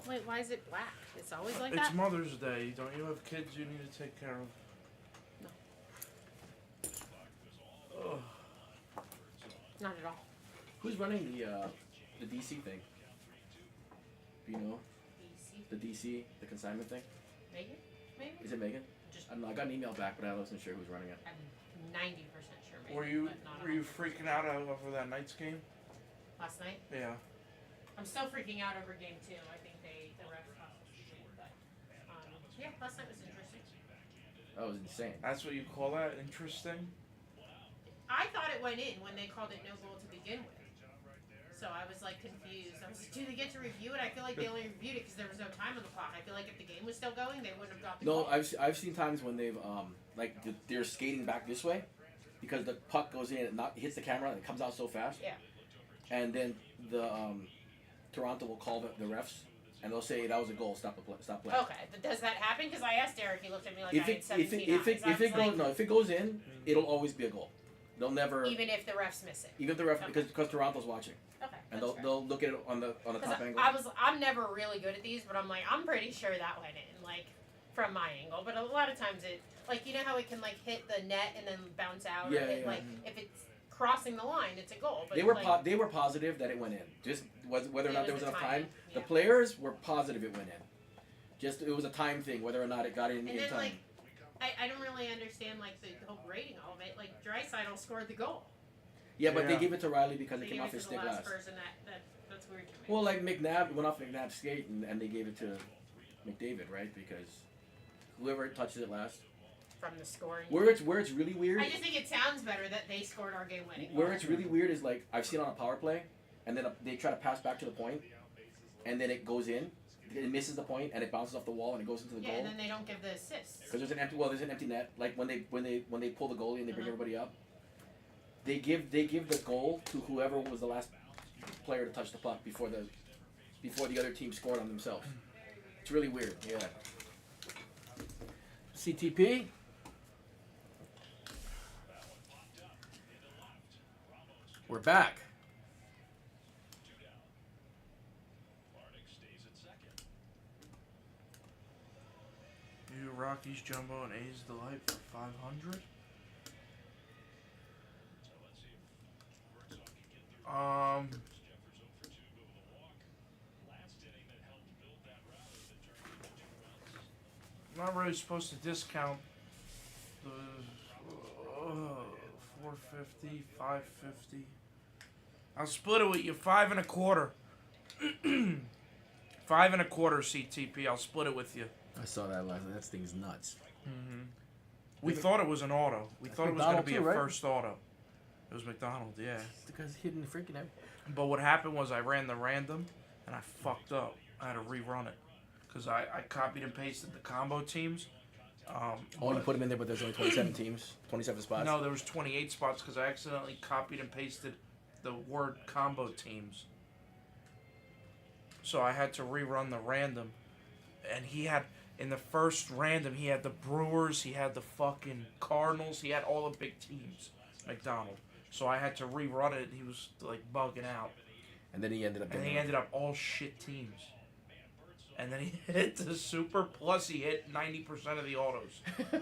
Wait, why is it black? It's always like It's that? Mother's Day. Don't you have kids you need to take care of? No. Ugh. Not at all. Who's running the DC thing? Do you know? DC. The DC, the consignment thing? Megan? Maybe? Is it Megan? Just, I don't know. I got an email back, but I wasn't sure who's running it. I'm 90% sure Megan. Were you but not were you 100%. freaking out over that Knights game? Last night? Yeah. I'm still freaking out over game 2. I think the refs cost us the game, but yeah, last night was interesting. That was insane. That's what you call that? Interesting? I thought it went in when they called it no goal to begin with. So I was like confused. I was like, do they get to review it? I feel like they only reviewed it because there was no time on the clock. I feel like if the game was still going, they wouldn't have got the No, call. I've seen times when they've they're skating back this way because the puck goes in and hits the camera and it comes out so fast. Yeah. And then the Toronto will call the refs and they'll say that was a goal. Stop play. Okay, but does that happen? Because I asked Eric, he looked at me like I had 17 eyes. If it goes in, it'll always be a goal. They'll never Even if the refs miss it. even if the ref Okay. because Toronto's watching Okay. and that's fair. they'll look at it on the top angle. I'm never really good at these, but I'm like, I'm pretty sure that went in, like, from my angle. But a lot of times it, like, you know how it can, like, hit the net and then bounce out? Yeah, or hit, yeah. like, if it's crossing the line, it's a goal. But They were like, they were positive that it went in. Just whether or It not there was was the enough time. timing, The yeah. players were positive it went in. Just it was a time thing, whether or not it got in And then, time. like, I don't really understand, like, the whole grading of it. Like, Draisaitl scored the goal. Yeah, but they Yeah. gave it to Riley because They it came gave off it his to the stick last last. person. That's weird to me. Well, like McNabb went off McNabb's skate and they gave it to McDavid, right? Because whoever touches it last. From the scoring. Where it's really weird. I just think it sounds better that they scored our game winning. Where it's really weird is like I've seen on a power play, and then they try to pass back to the point, and then it goes in, it misses the point, and it bounces off the wall and it goes into the Yeah, goal. and then they don't give the assists. Because there's an empty net. Like when they pull the goalie and they bring Uh-huh. everybody up, they give the goal to whoever was the last player to touch the puck before the other team scored on themselves. It's really weird. Yeah. CTP. We're back. You Rockies Jumbo and A's Delight for 500. I'm not really supposed to discount the 450, 550. I'll split it with you, 5 1/4. 5 1/4 CTP. I'll split it with you. I saw that last night. That thing's nuts. Mm-hmm. We thought it was an auto. We thought it was going to be a McDonald too, right? first auto. It was McDonald, yeah. The guy's hitting the freaking out. But what happened was I ran the random, and I fucked up. I had to rerun it. Because I copied and pasted the combo teams, Oh, you but- put them in there, but there's only 27 teams, 27 spots. No, there was 28 spots because I accidentally copied and pasted the word combo teams. So I had to rerun the random. And he had, in the first random, he had the Brewers, he had the fucking Cardinals, he had all the big teams, McDonald. So I had to rerun it. He was like bugging out. And then he ended up. And he ended up all shit teams. And then he hit the Super, plus he hit 90% of the autos. It's a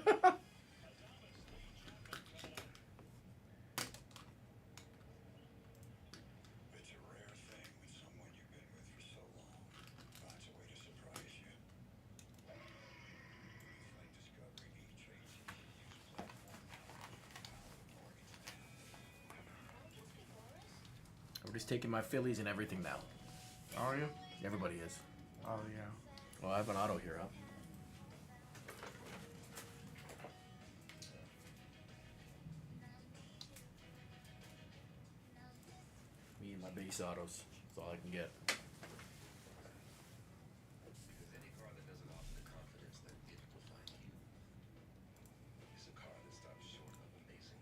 rare thing when someone you've been with for so long finds a way to surprise you. It's like discovering E-Trade's easy-to-use platform now with power of mortgage. Everybody's taking my Phillies and everything now. Are you? Everybody is. Oh, yeah. Well, I have an auto here, huh? Me and my base autos. That's all I can get. Because any car that doesn't offer the confidence that it will find you is a car that stops short of amazing.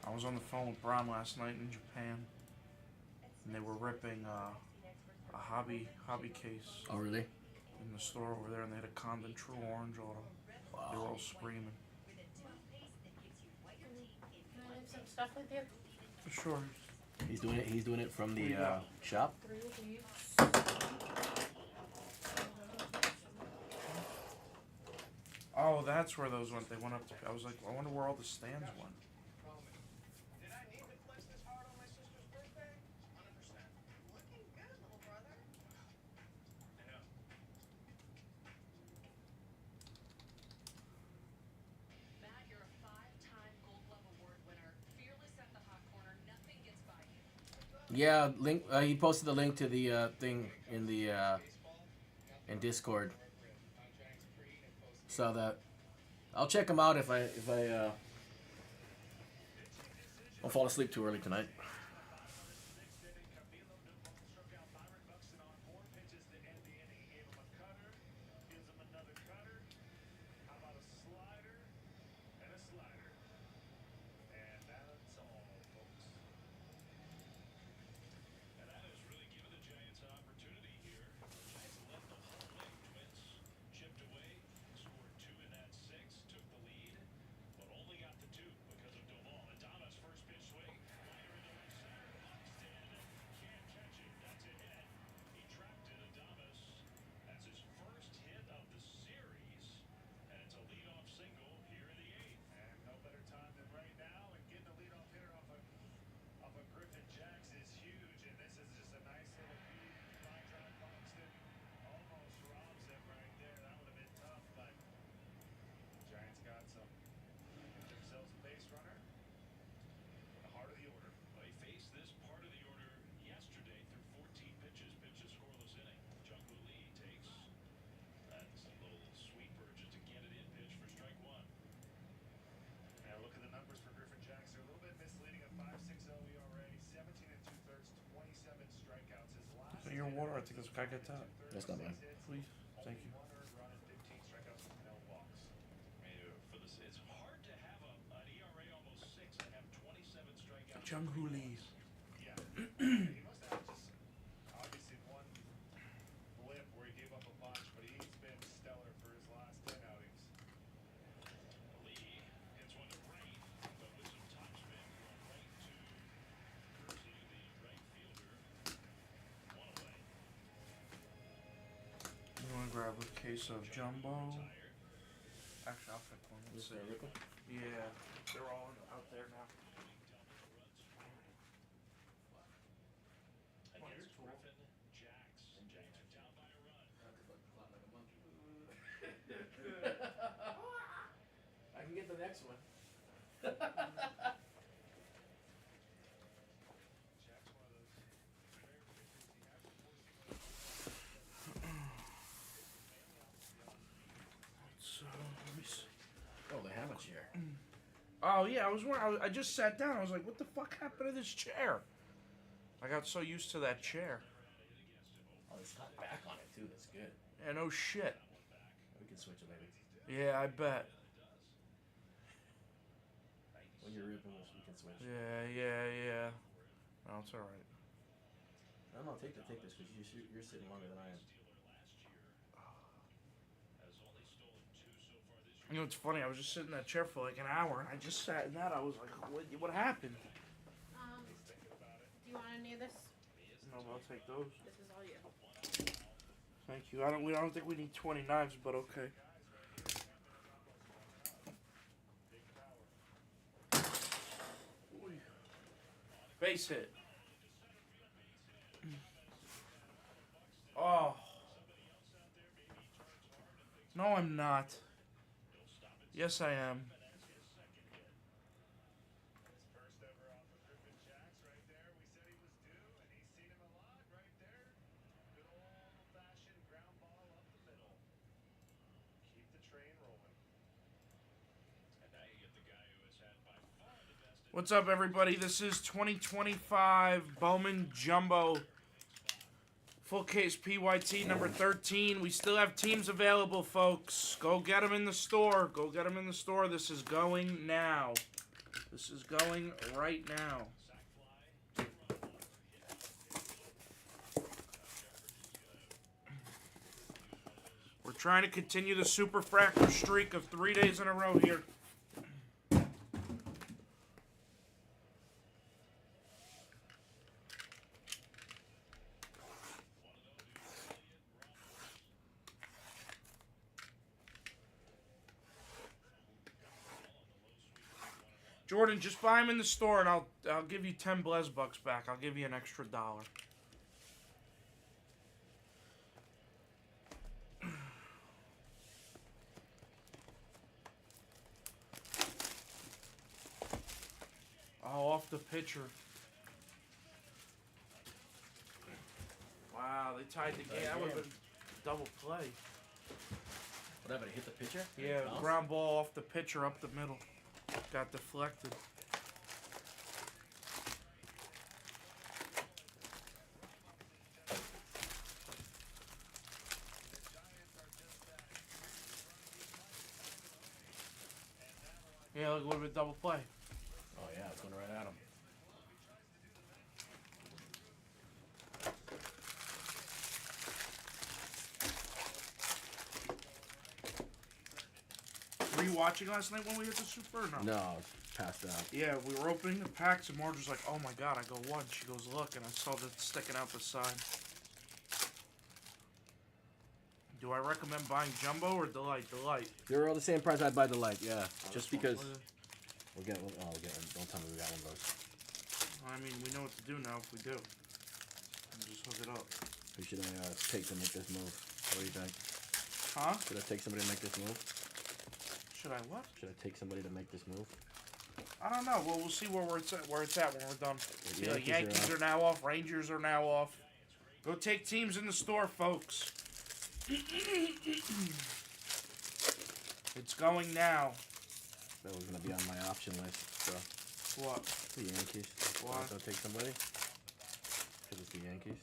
I was on the phone with Brown last night in Japan, and they were ripping a hobby case Oh, really? in the store over there, and they had a Condon True Orange auto. They were all screaming. With a toothpaste that gives you whiter teeth in Can I leave some stuff with you? For sure. He's doing it. He's doing it from the Yeah. shop. 3 of these. Oh, that's where those went. They went up to. I was like, I wonder where all the stands went. Did I need to flex this hard on my sister's birthday? 100%. Looking good, little brother. I know. Matt, you're a 5-time Gold Glove Award winner. Fearless at the hot corner. Nothing gets by you. Yeah, link. He posted the link to the thing in the in Discord. Saw that. I'll check him out if I don't fall asleep too early tonight. And that has really given the Giants an opportunity here. The Giants left them home twins, chipped away, scored 2 in that 6, took the lead, but only got the 2 because of Doval. Adames first pitch swing, liner into right center, Buxton can't catch it. That's a hit. He trapped it. Adames. That's his first hit of the series, and it's a leadoff single here in the 8th. And no better time than right now, and getting a leadoff hitter off of Griffin Jacks is huge, and this is just a nice little beat. Line drive, Buxton almost robs him right there. That would have been tough, but Giants got some. Get themselves a base runner in the heart of the order. Well, he faced this part of the order yesterday through 14 pitches, pitched a scoreless inning. Jung Woo Lee takes that's a little sweeper just to get it in pitch for strike 1. Now look at the numbers for Griffin Jacks. They're a little bit misleading. A 5.60 ERA, 17 2/3, 27 strikeouts. His last. So your water, I think this guy gets out. That's not mine. Please. Thank you. 1 earned run and 15 strikeouts with no walks. I mean, for this, it's hard to have an ERA almost 6 and have 27 strikeouts. Jung Hoo Lee. Yeah. He must have just obviously one blip where he gave up a bunch, but he's been stellar for his last 10 outings. Lee hits one to right, but with some topspin going right to Kersey, the right fielder. 1 away. You want to grab a case of Jumbo? Retired. Actually, I'll pick one. Let's see. Yeah, they're all out there now. Against Griffin Jacks. Giants are down by a run. I can get the next one. Jack's one of those rare pitchers. He has So, let me see. Oh, they have a chair. Oh yeah, I just sat down. I was like, what the fuck happened to this chair? I got so used to that chair. Oh, it's got back on it too. That's good. Yeah, no shit. We can switch it later. Yeah, I bet. When you're ripping, we can switch. Yeah. No, it's alright. No, take this because you're sitting longer than I am. You know, it's funny. I was just sitting in that chair for like an hour, and I just sat in that. I was like, what happened? Do you want any of this? No, I'll take those. This is all you. Thank you. I don't think we need 20 knives, but okay. Base hit. Oh. No, I'm not. Yes, I am. First ever off of Griffin Jacks right there. We said he was due, and he's seen him a lot right there. Good old-fashioned ground ball up the middle. Keep the train rolling. And now you get the guy who has had by far the best. What's up, everybody? This is 2025 Bowman Jumbo. Full case PYT number 13. We still have teams available, folks. Go get them in the store. Go get them in the store. This is going now. This is going right now. We're trying to continue the Superfractor streak of 3 days in a row here. Jordan, just buy them in the store, and I'll give you 10 Blez bucks back. I'll give you an extra $1. Oh, off the pitcher. Wow, they tied the game. That would have been double play. Whatever, hit the pitcher? Yeah, ground ball off the pitcher up the middle. Got deflected. Yeah, look, a little bit double play. Oh yeah, it's going right at him. Were you watching last night when we hit the super or no? No, I was passed out. Yeah, we were opening the packs and Marge was like, oh my god. I go, what? She goes, look, and I saw that sticking out the side. Do I recommend buying Jumbo or Delight? Delight. They're all the same price. I'd buy Delight, yeah. Just because We'll we'll get one. Don't tell me we got one of those. I mean, we know what to do now if we do. Just hook it up. Who should I take to make this move? What do you think? Huh? Should I take somebody to make this move? Should I what? Should I take somebody to make this move? I don't know. Well, we'll see where it's at when we're done. The Yankees are now off. Rangers are now off. Go take teams in the store, folks. It's going now. That was gonna be on my option list. So What? the Yankees. Why? I'll take somebody. Because it's the Yankees.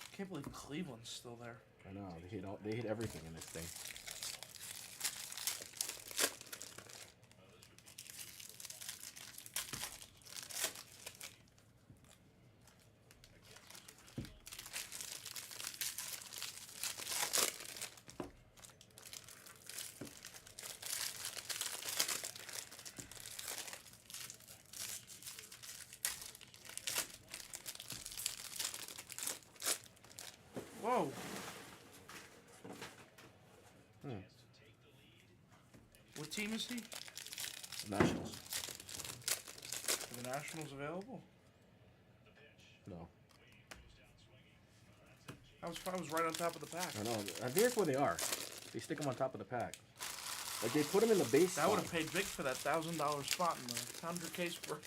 I can't believe Cleveland's still there. I know they hit everything in this thing. Whoa. What team is he? Nationals. Are the Nationals available? No. I was right on top of the pack. I know. Here's where they are. They stick them on top of the pack. Like they put them in the base. That would have paid big for that $1,000 spot in the 100 case for.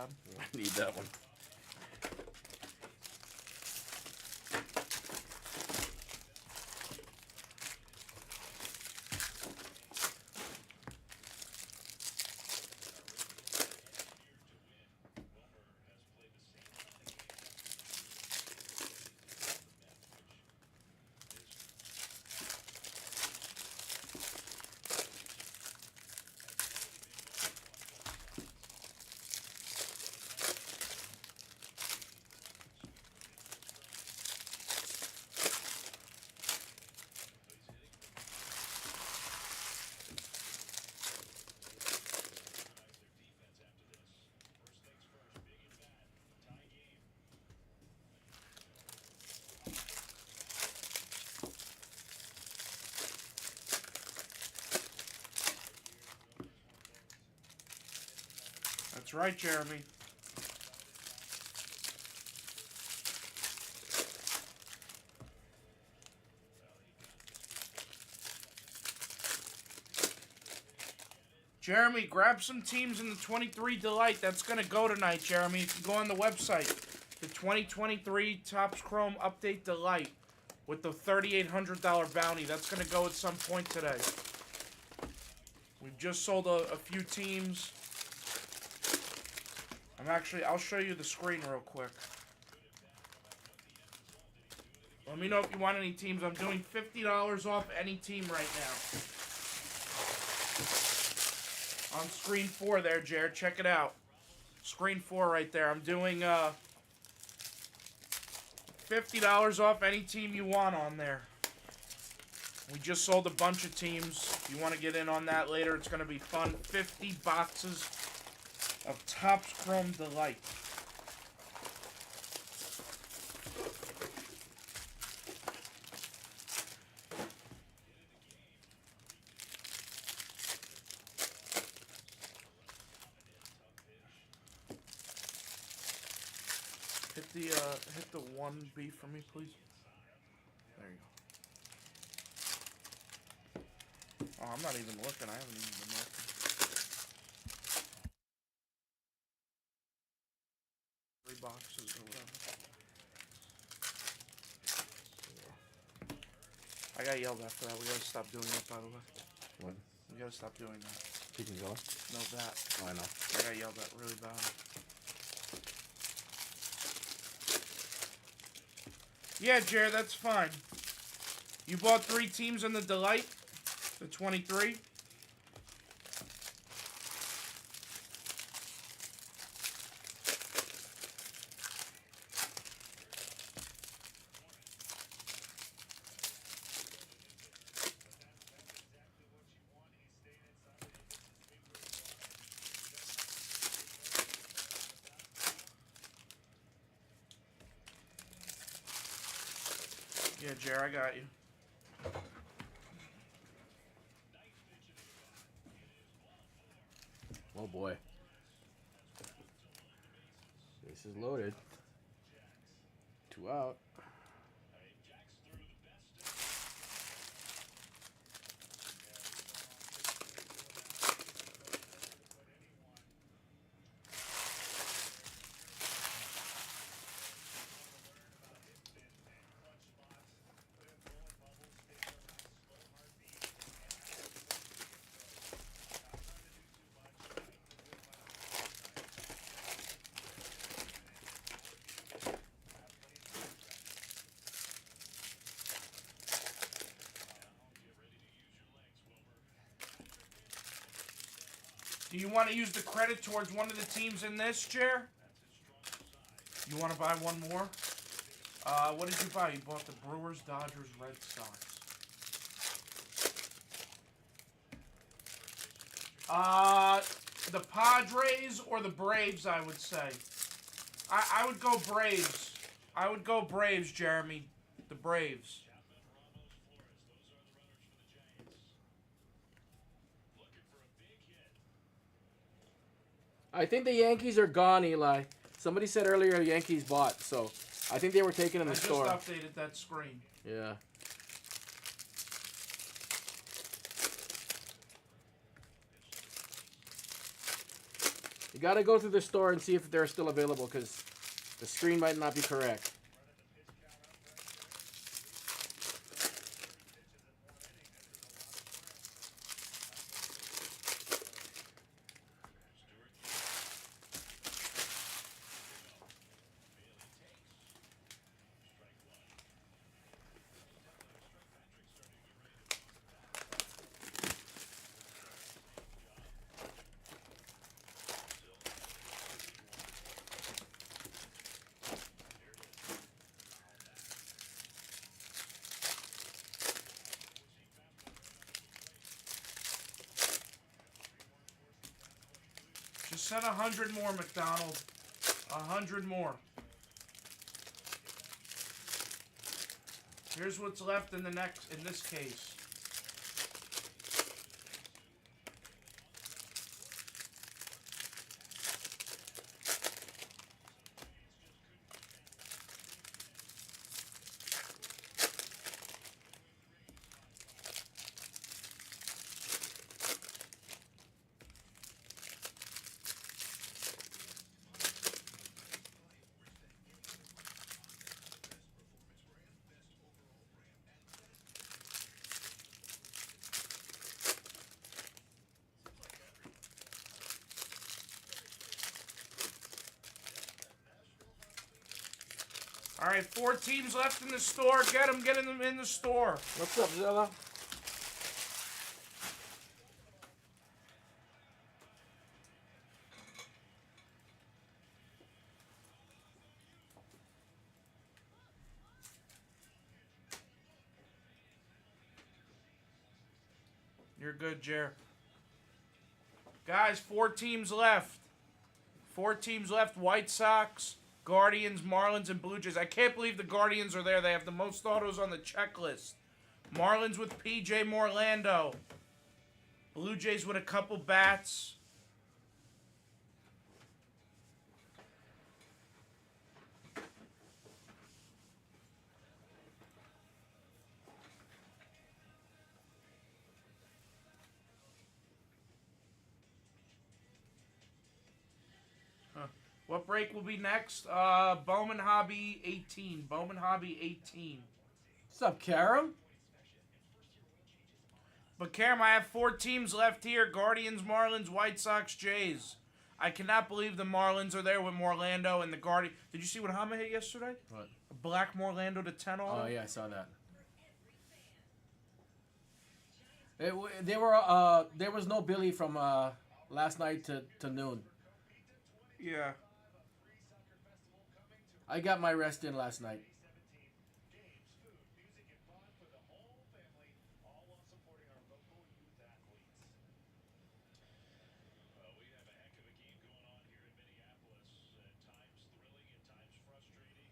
tab. I need that one. That's right, Jeremy. Jeremy, grab some teams in the 23 Delight. That's going to go tonight, Jeremy. You can go on the website. The 2023 Topps Chrome Update Delight with the $3,800 bounty. That's going to go at some point today. We've just sold a few teams. I'll show you the screen real quick. Let me know if you want any teams. I'm doing $50 off any team right now. On screen 4 there, Jared. Check it out. Screen 4 right there. I'm doing $50 off any team you want on there. We just sold a bunch of teams. If you want to get in on that later, it's going to be fun. 50 boxes of Topps Chrome Delight. Hit the 1B for me, please. There you go. Oh, I'm not even looking. I haven't even been looking. Three boxes or whatever. I got yelled at for that. We gotta stop doing that, by the way. What? We gotta stop doing that. Chicken Zilla? No, that. Oh, I know. I got yelled at really bad. Yeah, Jared, that's fine. You bought 3 teams in the Delight? The 23? Yeah, Jer, I got you. Oh boy. This is loaded. 2 out. Do you want to use the credit towards one of the teams in this, Jer? You want to buy one more? What did you buy? You bought the Brewers, Dodgers, Red Sox. The Padres or the Braves, I would say. I would go Braves. I would go Braves, Jeremy. The Braves. I think the Yankees are gone, Eli. Somebody said earlier Yankees bought, so I think they were taken in the store. I just updated that screen. Yeah. You gotta go through the store and see if they're still available because the screen might not be correct. Just send 100 more, McDonald. 100 more. Here's what's left in this case. All right, 4 teams left in the store. Get them in the store. What's up, Zilla? You're good, Jer. Guys, 4 teams left. 4 teams left. White Sox, Guardians, Marlins, and Blue Jays. I can't believe the Guardians are there. They have the most autos on the checklist. Marlins with PJ Morlando. Blue Jays with a couple bats. What break will be next? Bowman Hobby 18. Bowman Hobby 18. What's up, Karam? But Karam, I have 4 teams left here. Guardians, Marlins, White Sox, Jays. I cannot believe the Marlins are there with Morlando and the Guardians. Did you see what Hama hit yesterday? What? A black Morlando to 10 auto. Oh yeah, I saw that. There was no Billy from last night to noon. Yeah. I got my rest in last night. Well, we have a heck of a game going on here in Minneapolis. At times thrilling, at times frustrating. It sort of sums up this road trip for the Giants trying to get a win and go home with a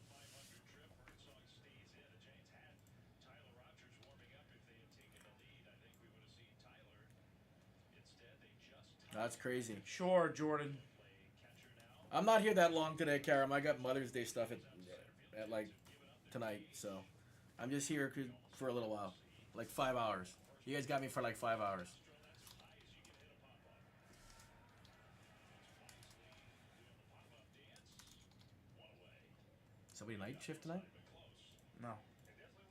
500 trip. Birdsong stays in. The Giants had Tyler Rogers warming up. If they had taken the lead, I think we would have seen Tyler. Instead, they just That's crazy. Sure, Jordan. I'm not here that long today, Karam. I got Mother's Day stuff at like tonight, so I'm just here for a little while, like 5 hours. You guys got me for like 5 hours. Somebody night shift tonight? No.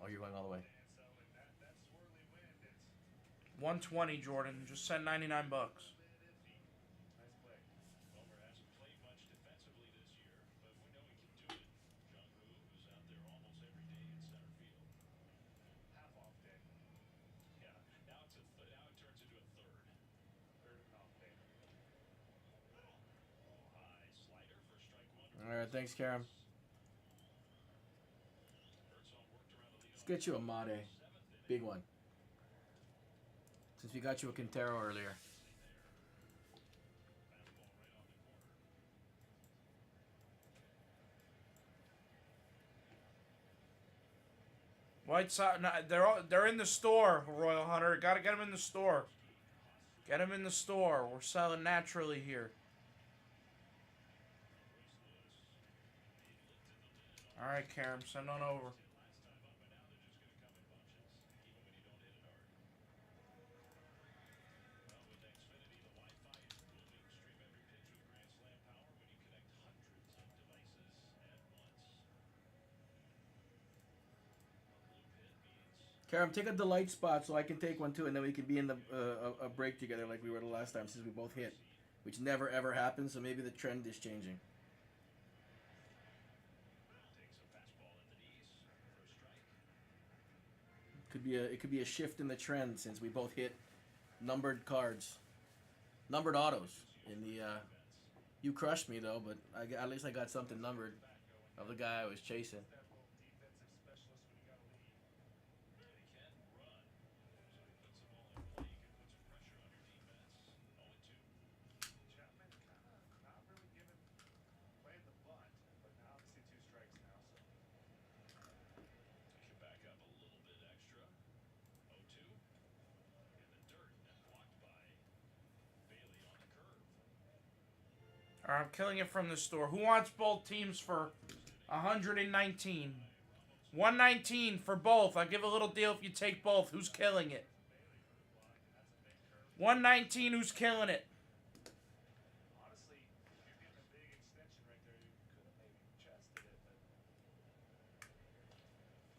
Oh, you're going all the way. 120, Jordan. Just send 99 bucks. Bummer hasn't played much defensively this year, but we know he can do it. Jung-Hoo, who's out there almost every day in center field. Half off day. Yeah, now it turns into a third. Third and off day. High slider for strike 1. All right, thanks, Karam. Birdsong worked around the lead. Let's get you a Made, big one. Since we got you a Quintero earlier. White Sox, no, they're in the store, Royal Hunter. Gotta get them in the store. Get them in the store. We're selling naturally here. All right, Karam, send on over. Karam, take a Delight spot so I can take one too, and then we can be in the a break together like we were the last time since we both hit, which never ever happens. So maybe the trend is changing. Takes a fastball in the knees for a strike. It could be a shift in the trend since we both hit numbered cards, numbered autos in the. You crushed me though, but at least I got something numbered of the guy I was chasing. That little defensive specialist when you got a lead. And he can run. So he puts the ball in play. You can put some pressure on your defense. 0-2. Chapman kind of not really playing the bunt, but now obviously 2 strikes now, so. Push it back up a little bit extra. 0-2. In the dirt and blocked by Bailey on the curve. All right, I'm killing it from the store. Who wants both teams for 119? 119 for both. I'll give a little deal if you take both. Who's killing it? 119, who's killing it? Honestly, if you're getting a big extension right there, you could have maybe chested it, but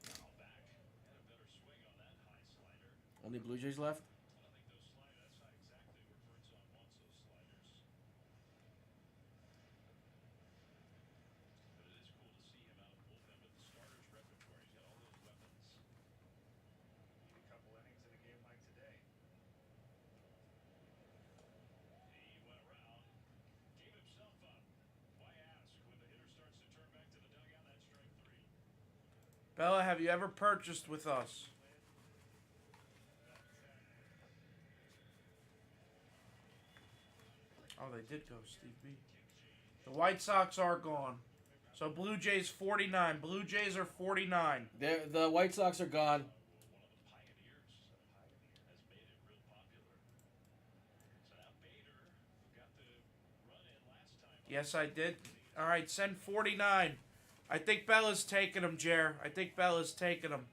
Foul back. Had a better swing on that high slider. Only Blue Jays left. I think those sliders, that's not exactly where Birdsong wants those sliders. But it is cool to see him out of the bullpen with the starters repertoire. He's got all those weapons. need a couple innings in a game like today. He went around, gave himself up. Why ask when the hitter starts to turn back to the dugout? That's strike 3. Bella, have you ever purchased with us? Oh, they did go, Steve B. The White Sox are gone. So Blue Jays 49. Blue Jays are 49. The White Sox are gone. One of the pioneers has made it real popular. So now Bader, who got the run in last time. Yes, I did. All right, send 49. I think Bella's taking him, Jer. I think Bella's taking him.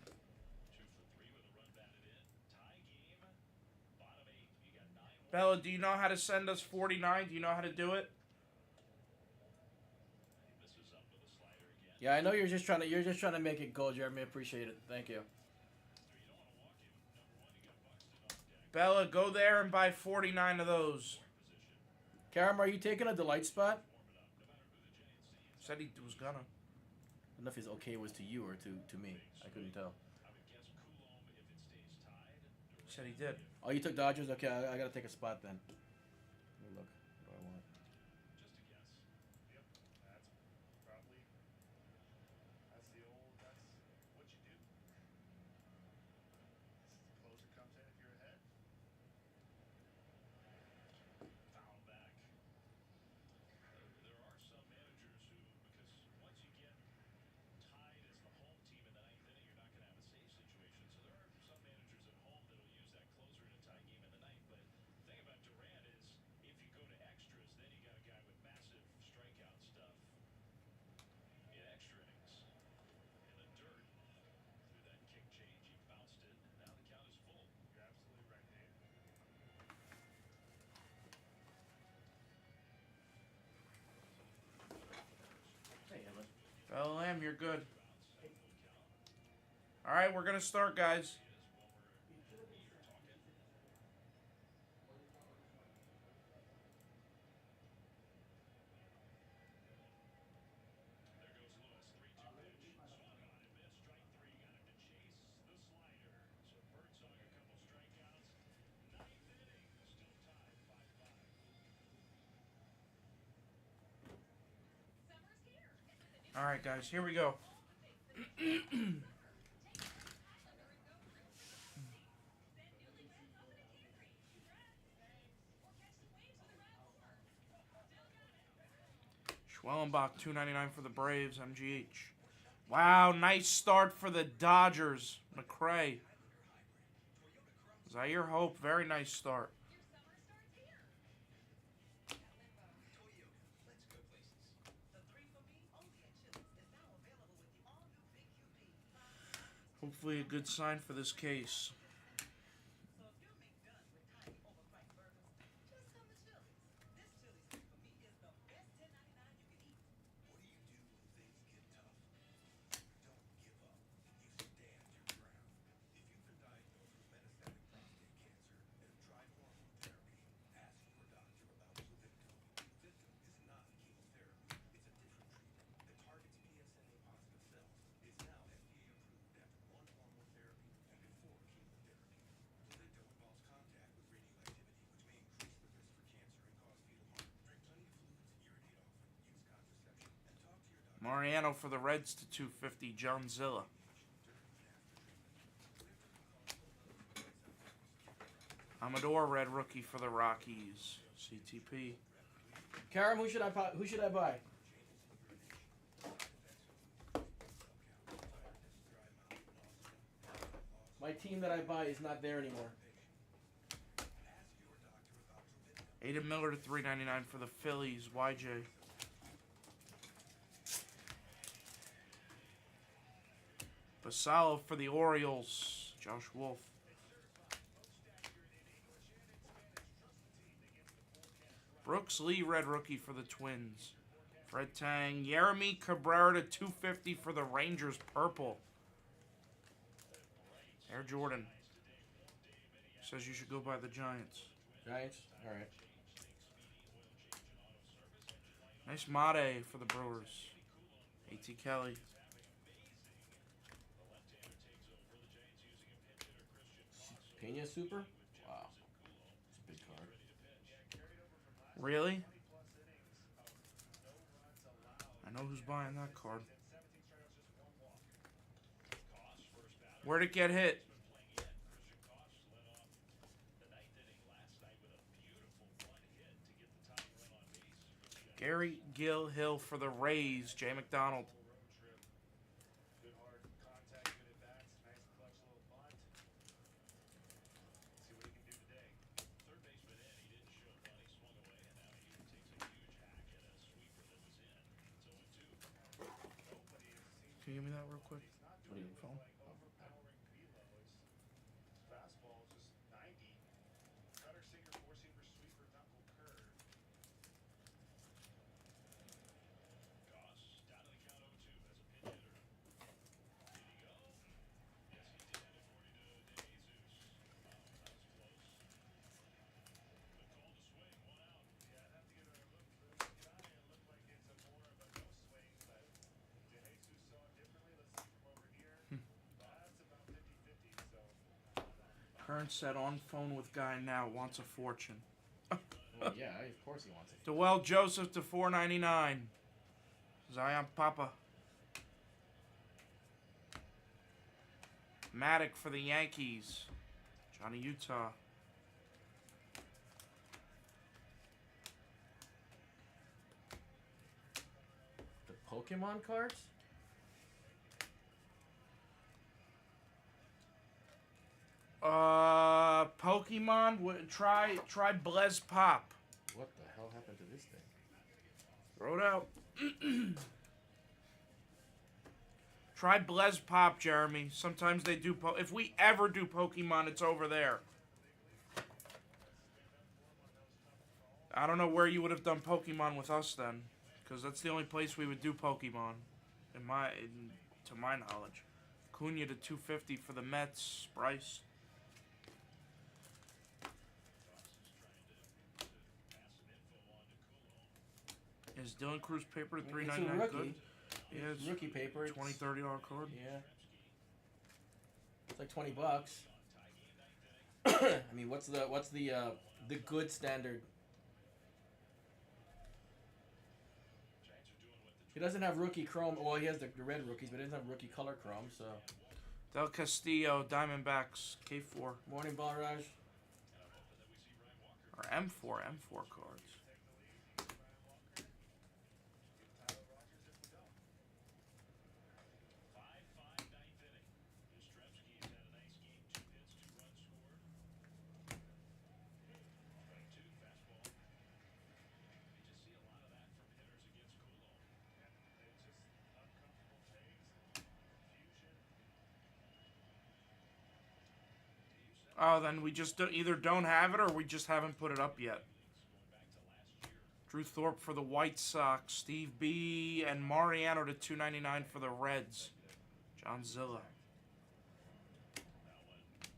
2 for 3 with a run batted in. Tie game. Bottom 8. You got 9. Bella, do you know how to send us 49? Do you know how to do it? He misses up with a slider again. Yeah, I know you're just trying to make it go, Jeremy. Appreciate it. Thank you. So you don't want to walk him. Number 1, you got Buxton on deck. Bella, go there and buy 49 of those. Position. Karam, are you taking a Delight spot? Warm it up. No matter who the Giants see. Said he was gonna. I don't know if his okay was to you or to me. I couldn't tell. I would guess Coulomb if it stays tied. Said he did. Oh, you took Dodgers? Okay, I gotta take a spot then. Let me look. What do I want? Just a guess. Yep, that's probably, that's what you do. Closer comes in if you're ahead. Foul back. There are some managers who, because once you get tied as the home team in the 9th inning, you're not going to have a save situation. So there are some managers at home that will use that closer in a tie game in the 9th. But the thing about Durant is, if you go to extras, then you got a guy with massive strikeout stuff in extra innings. In the dirt, through that kick change, he bounced it, and now the count is full. You're absolutely right, Dave. Bella Lamb, you're good. All right, we're gonna start, guys. There goes Lewis, 3-2 pitch. Swung on and missed. Strike 3. Got him to chase the slider. So Birdsong a couple strikeouts. 9th inning. Still tied 5-5. Summer's here. And with a new All right, guys, here we go. Schwellenbach, $2.99 for the Braves, MGH. Wow, nice start for the Dodgers. McCray. Zaire Hope, very nice start. Your summer starts here. Toyota, let's go places. The 3 for me only at Chili's is now available with the all-new Big QP. Hopefully a good sign for this case. So if you're McDone with tiny overpriced burgers, just come to Chili's. This Chili's 3 for me is the best $10.99 you can eat. What do you do when things get tough? You don't give up. You stand your ground. Mariano for the Reds to 250. John Zilla. Amador, red rookie for the Rockies. CTP. Karam, who should I buy? Who should I buy? My team that I buy is not there anymore. Aiden Miller to 399 for the Phillies. YJ. Basalo for the Orioles. Josh Wolf. Brooks Lee, red rookie for the Twins. Fred Tang. Yeremy Cabrera to 250 for the Rangers. Purple. Air Jordan. Says you should go by the Giants. Giants? Alright. Nice Mate for the Brewers. A.T. Kelly. Pena Super? Wow. It's a big card. Really? I know who's buying that card. Where'd it get hit? Gary Gill Hill for the Rays. Jay McDonald. Good hard contact, good at bats, nice clutch little bunt. See what he can do today. Third baseman in, he didn't show bunt. He swung away, and now he takes a huge hack at a sweeper that was in. It's 0-2. Nobody has seen Can you give me that real quick? he's not What are doing you, phone? like overpowering velo. His fastball is just 90. Cutter, sinker, four-seamer, sweeper, knuckle, curve. Goss down to the count 0-2 as a pinch hitter. Did he go? Yes, he did, according to De Jesus. Wow, that was close. The call to swing, 1 out. Yeah, I'd have to give it a look for this guy. It looked like it's a more of a no swing, but De Jesus saw it differently. Let's see from over here. That's about 50-50, so Kern said on phone with guy now. Wants a fortune. Well, yeah, of course he wants it. Dewell Joseph to 499. Zion Papa. Maddock for the Yankees. Johnny Utah. The Pokemon cards? Pokemon. Try Blez Pop. What the hell happened to this thing? Throw it out. Try Blez Pop, Jeremy. Sometimes they do. If we ever do Pokemon, it's over there. I don't know where you would have done Pokemon with us then, because that's the only place we would do Pokemon, to my knowledge. Cunha to 250 for the Mets. Bryce. Is Dylan Cruz paper to I mean, it's a $3.99 rookie. good? Yeah, It's rookie paper. It's, $20, $30 card. Yeah. It's like $20. I mean, what's the good standard? He doesn't have rookie chrome. Well, he has the red rookies, but he doesn't have rookie color chrome. So. Del Castillo, Diamondbacks, K4 Morning, Balraj. or M4 cards. Oh, then we just either don't have it or we just haven't put it up yet. Drew Thorpe for the White Sox. Steve B. and Mariano to $2.99 for the Reds. John Zilla.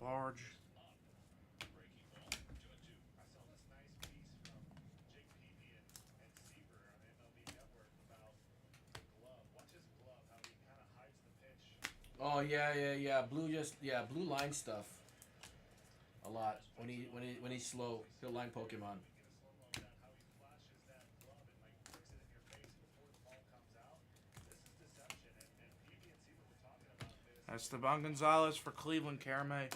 Barge. I saw this nice piece from Jake Peavy and Seaver on MLB Network about the glove. Watch his glove, how he kind of hides the pitch. Oh yeah. Blue line stuff. A lot. When he's slow, he'll line Pokemon. Get a slow-mo of that, how he flashes that glove and like puts it in your face before the ball comes out. This Esteban Gonzalez for Cleveland, Caramay.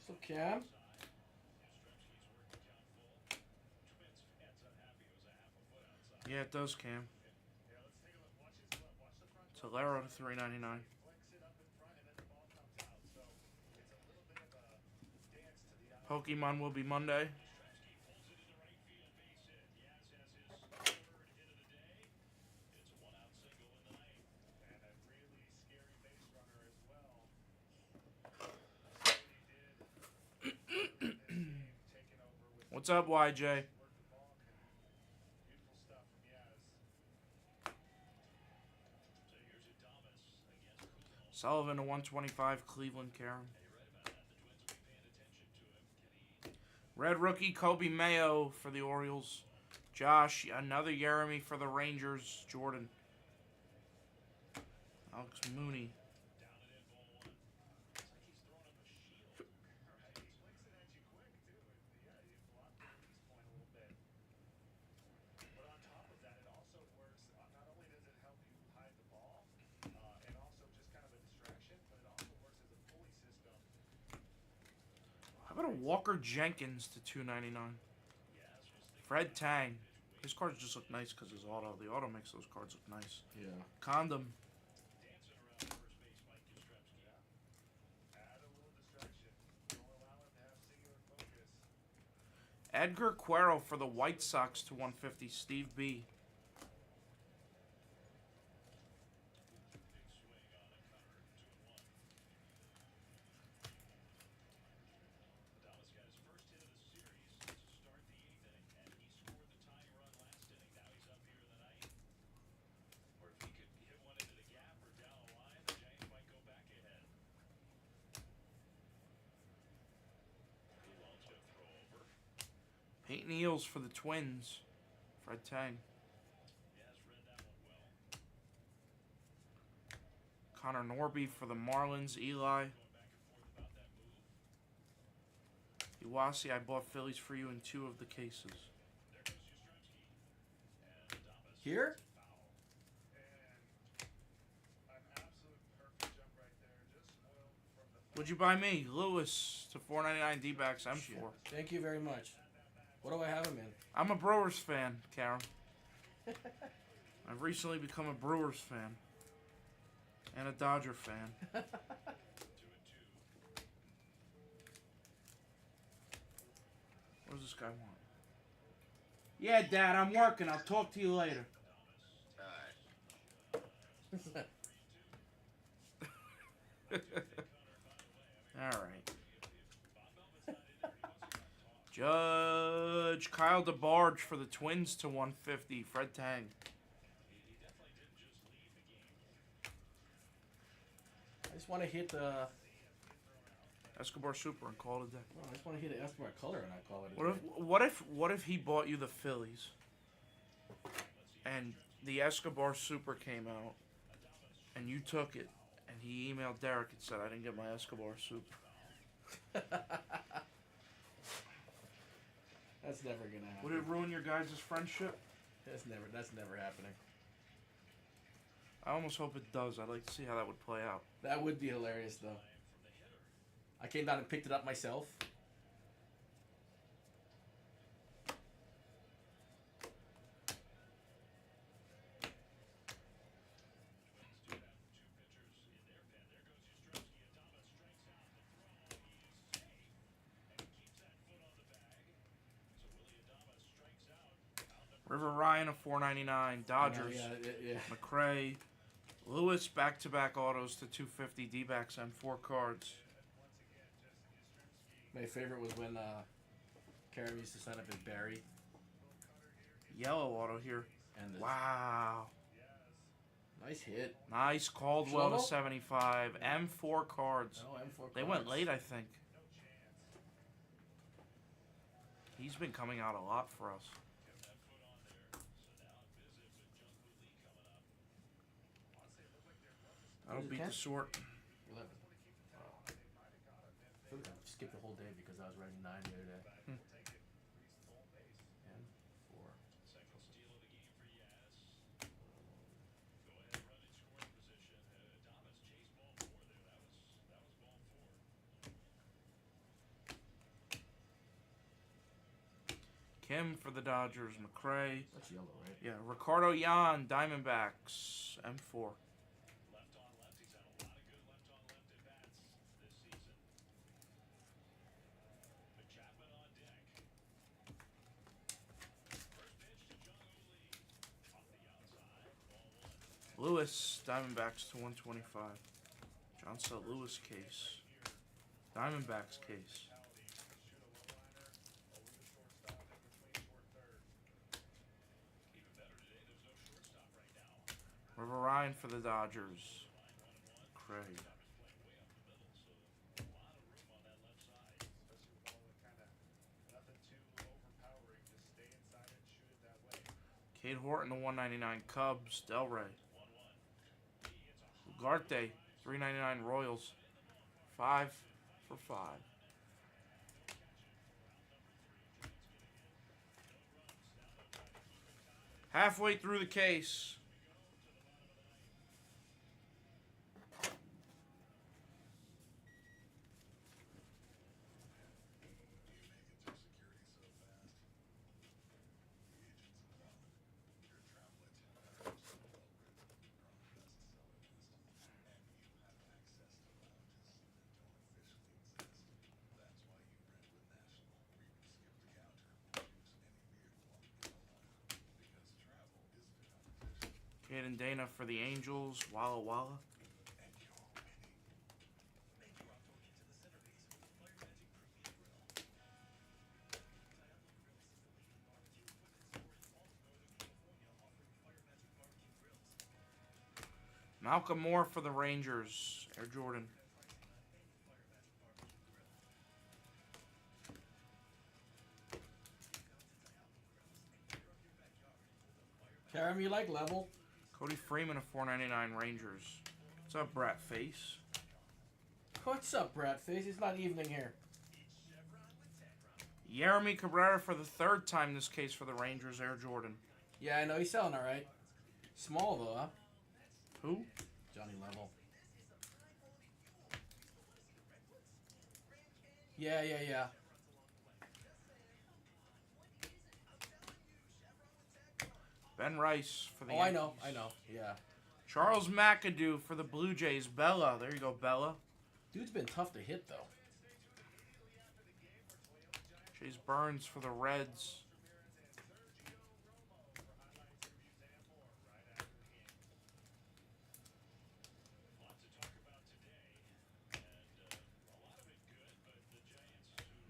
So Cam, Yeah, it does, Cam. Tolero to $3.99. Pokemon will be Monday. What's up, YJ? Sullivan to 125, Cleveland, Karen. Red rookie, Kobe Mayo for the Orioles. Josh, another Jeremy for the Rangers, Jordan. Alex Mooney. How about a Walker Jenkins to $2.99? Fred Tang. His cards just look nice because his auto. The auto makes those cards look nice. yeah. Condom. Edgar Cuero for the White Sox to 150. Steve B. Peyton Eels for the Twins. Fred Tang. Connor Norby for the Marlins. Eli. Iwasi, I bought Phillies for you in 2 of the cases. Here? What'd you buy me? Lewis to $4.99 D-backs M4. Shit. Thank you very much. What do I have him in? I'm a Brewers fan, Karen. I've recently become a Brewers fan. And a Dodger fan. What does this guy want? Yeah, Dad, I'm working. I'll talk to you later. Alright. Judge Kyle DeBarge for the Twins to 150. Fred Tang. I just want to hit the. Escobar Super and call it a day. Oh, I just want to hit the Escobar color and I call it a day. What if he bought you the Phillies and the Escobar Super came out and you took it and he emailed Derek and said I didn't get my Escobar Super? That's never gonna happen. Would it ruin your guys' friendship? That's never happening. I almost hope it does. I'd like to see how that would play out. That would be hilarious though. I came down and picked it up myself. River Ryan of $4.99. Dodgers. Yeah. McRae. Lewis back-to-back autos to $250. D-backs and 4 cards. My favorite was when Karam used to sign up as Barry. Yellow auto here. And Wow. Nice hit. Nice Caldwell to Shlomo? 75. M4 cards. Oh, M4 They went late, I think. He's been coming out a lot for us. That'll beat the sort. 11. Oh. I feel like I skipped the whole day because I was writing 9 the other day. And 4. Kim for the Dodgers. McCray. That's yellow, right? Yeah, Ricardo Yan, Diamondbacks. M4. Left on left, he's had a lot of good left on left at bats this season. But Chapman on deck. First pitch to Jung Woo Lee. Off the outside. Ball 1. Lewis, Diamondbacks to 125. John St. Louis case. Diamondbacks case. Even better today, there's no shortstop right now. River Ryan for the Dodgers. Craig. Chapman's playing way up the middle, so a lot of room on that left side. Especially with all the kind of nothing too overpowering. Just stay inside and shoot it that way. Cade Horton to 199 Cubs. Delray. 1-1. Ugarte, 399 Royals. 5 for 5. Halfway through the case. Caden Dana for the Angels. Walla Walla. Malcolm Moore for the Rangers. Air Jordan. Karam, you like level? Cody Freeman of 499 Rangers. What's up, Brat Face? What's up, Brat Face? It's not evening here. Yeremy Cabrera for the third time this case for the Rangers. Air Jordan. Yeah, I know. He's selling all right. Small, though, huh? Who? Johnny Level. Yeah. Ben Rice for the Oh, I Yankees. know. Yeah. Charles McAdoo for the Blue Jays. Bella. There you go, Bella. Dude's been tough to hit, though. Chase Burns for the Reds.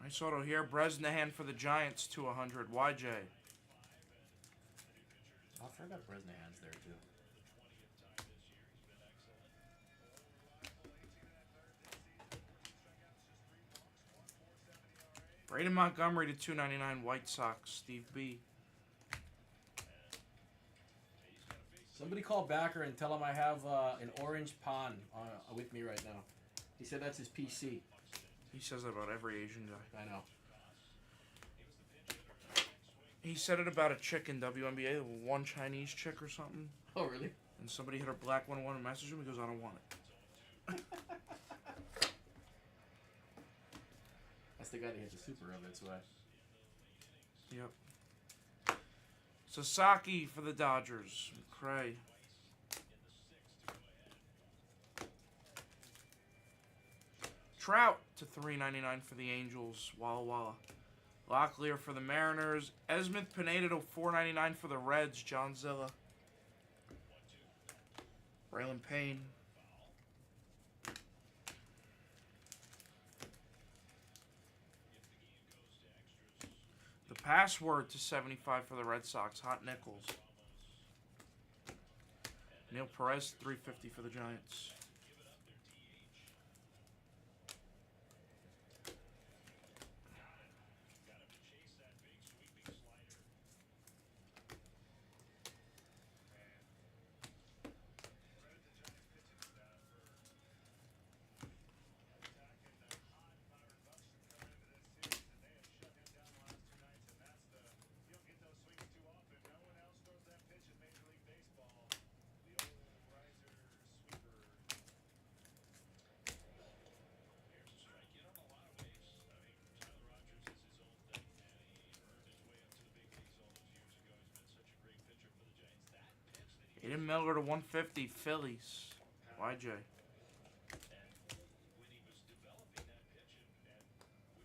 Nice auto here. Bresnahan for the Giants, 200. YJ. I forgot Bresnahan's there, too. Braden Montgomery to 299. White Sox. Steve B. Somebody call Backer and tell him I have an orange pawn with me right now. He said that's his PC. He says that about every Asian guy. I know. He said it about a chick in WNBA, one Chinese chick or something. Oh, really? And somebody hit her black 101 and messaged him. He goes, I don't want it. That's the guy that hit the super of it, that's why. Yep. Sasaki for the Dodgers. McCray. Trout to 399 for the Angels. Walla Walla. Locklear for the Mariners. Esmith Pineda to 499 for the Reds. John Zilla. Braylon Payne. The password to 75 for the Red Sox. Hot Nichols. Neil Perez 350 for the Giants. Aiden Miller to 150, Phillies. YJ. And when he was developing that pitch, and we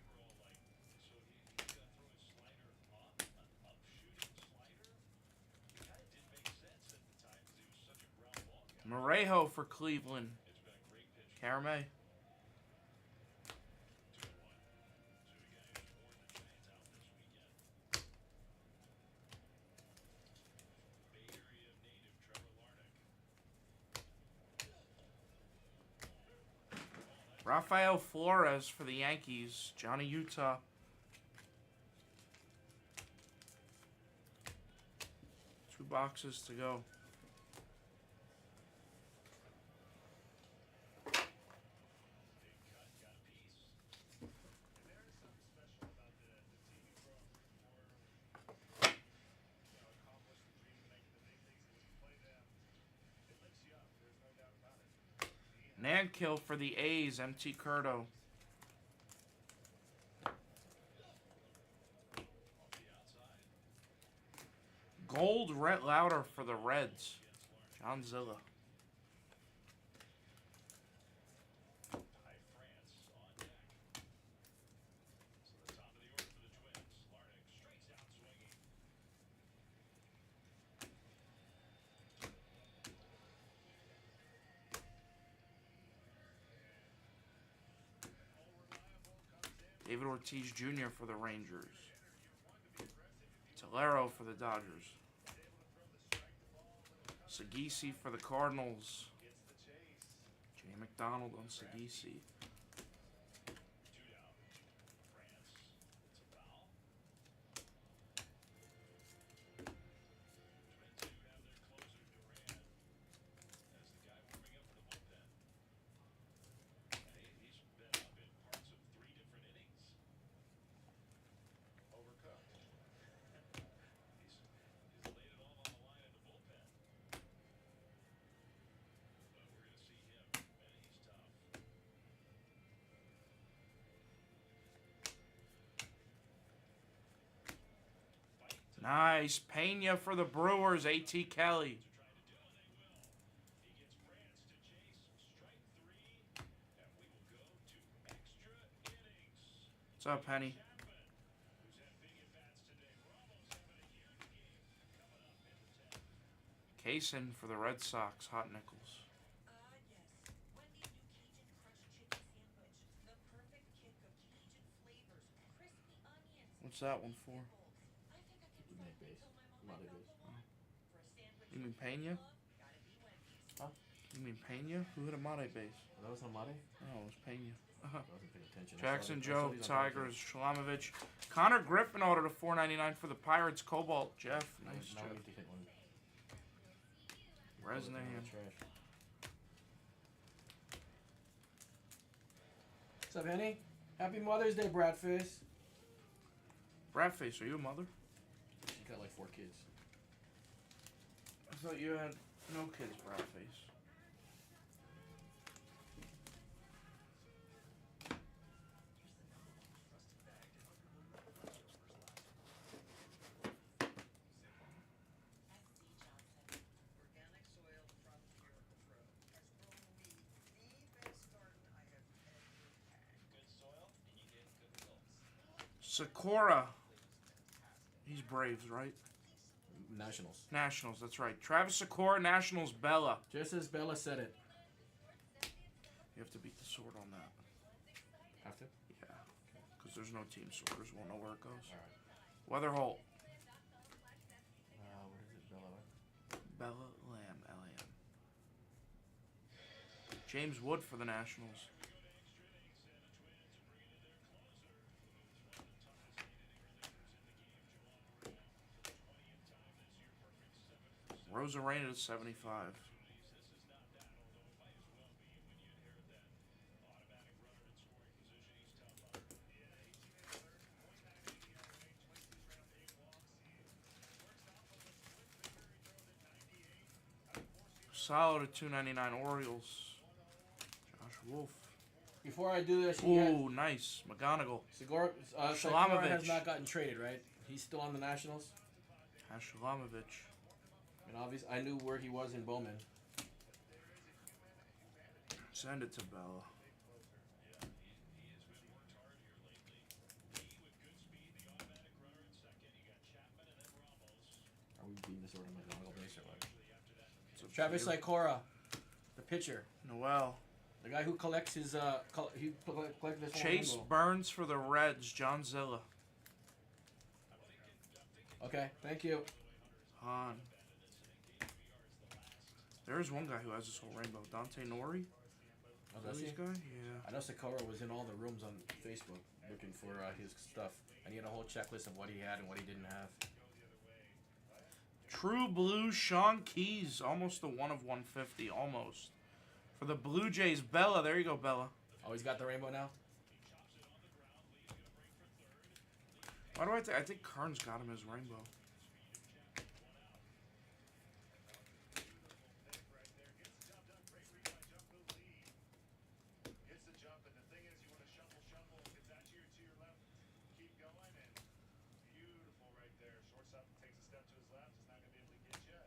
were all like, so he's going to throw his slider up, an up shooting slider? It kind of didn't make sense at the time because he was such a ground ball guy. Morejo for Cleveland. It's been a great pitch. Caramay. 2-1 to a guy who's worn the Giants out this weekend. Bay Area native Trevor Larnach. Rafael Flores for the Yankees. Johnny Utah. Two boxes to go. Big cut, got a piece. And there is something special about the team you grow up rooting for. Accomplish the dream of making the big leagues. And when you play them, it lifts you up. There's no doubt about it. Nankill for the A's. MT Curto. Off the outside. Gold Rhett Lauder for the Reds. John Zilla. High France on deck. So the top of the order for the Twins. Larnach straight down swinging. David Ortiz Jr. for the Rangers. Tolero for the Dodgers. Sagisi for the Cardinals. Jay McDonald on Sagisi. 2 down. France. It's a foul. Twins do have their closer, Duran, as the guy warming up for the bullpen. He's been up in parts of 3 different innings. Overcooked. He's laid it all on the line in the bullpen. But we're going to see him, and he's tough. Fight to Nice. Pena for the Brewers. A.T. Kelly. trying to do, and they will. He gets France to chase strike 3, and we will go to extra innings. What's up, Penny? Chapman, who's had big at-bats today. Ramos having a huge game coming up in the 10th. Kaysen for the Red Sox. Hot Nichols. Yes. Wendy's new Cajun Crunch Chicken Sandwich. The perfect kick of Cajun flavors, crispy onions. What's that one for? I think I can Made finally base. fill my Mother moment base. on the wall. For a sandwich You mean with Pena? love, gotta be Wendy's. Huh? You mean Pena? Who hit a Mate base? That was Hamade? Oh, it was Pena. I wasn't paying attention. Jackson Joe, Tigers, Shalamovich. Connor Griffin order to 499 for the Pirates. Cobalt. Jeff. Nice Now Jeff. we need to hit one. Resnahan. Trash. What's up, Henny? Happy Mother's Day, Bradface. Bradface, are you a mother? She's got like 4 kids. I thought you had no kids, Bradface. S.C. Johnson, organic soil from Miracle-Gro, has grown me the best garden I have ever had. Good soil, and you get good results. Sakura. He's Braves, right? Nationals. Nationals, that's right. Travis Sakura, Nationals, Bella. Just as Bella said it. You have to beat the sword on that. Have to? Yeah. Because there's no team sorters. Won't know where it goes. Alright. Weatherholt. What is it, Bella? Bella Lamb, L.A.M. James Wood for the Nationals. Rosarena to 75. Solid at 299 Orioles. Josh Wolf. Before I do this, he has, Ooh, nice. McGonigal. Segura has Shalamovich. not gotten traded, right? He's still on the Nationals. Hashalamovich. And obviously, I knew where he was in Bowman. Send it to Bella. Yeah, he has been worked hard here lately. He with good speed, the automatic runner at second. You got Chapman and then Ramos. Are we being this order McGonagall base or what? It's up to Travis you. Sikora, the pitcher. Noel. The guy who collects his, he collected his whole Chase rainbow. Burns for the Reds. John Zilla. Okay, thank you. Han. There's one guy who has this whole rainbow. Dante Nori? Oh, does he? This guy? Yeah. I know Sikora was in all the rooms on Facebook looking for his stuff. And he had a whole checklist of what he had and what he didn't have. True Blue Sean Keys. Almost the 1 of 150. Almost. For the Blue Jays, Bella. There you go, Bella. Oh, he's got the rainbow now? Why do I think Kern's got him as rainbow. Gets the jump, and the thing is, you want to shuffle. Gets that to your left. Keep going, and beautiful right there. Shortstop takes a step to his left. He's not going to be able to get you.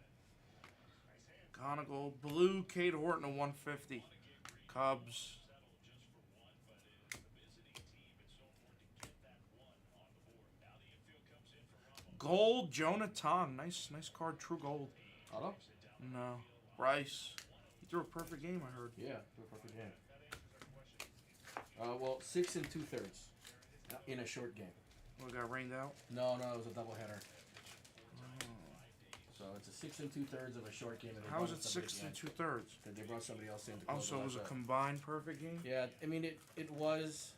Nice hand. Conagle. Blue, Cade Horton, a 150. Cubs. Gold, Jonah Tong. Nice card, true gold. Auto? No. Bryce. He threw a perfect game, I heard. Yeah, threw a perfect game. Well, 6 2/3 in a short game. What, got rained out? No, it was a doubleheader. So it's a 6 2/3 of a short game. And they How is brought it somebody 6 at the end. 2/3? Because they brought somebody else in to Oh, close so it was a up. combined perfect game? Yeah, I mean, it was...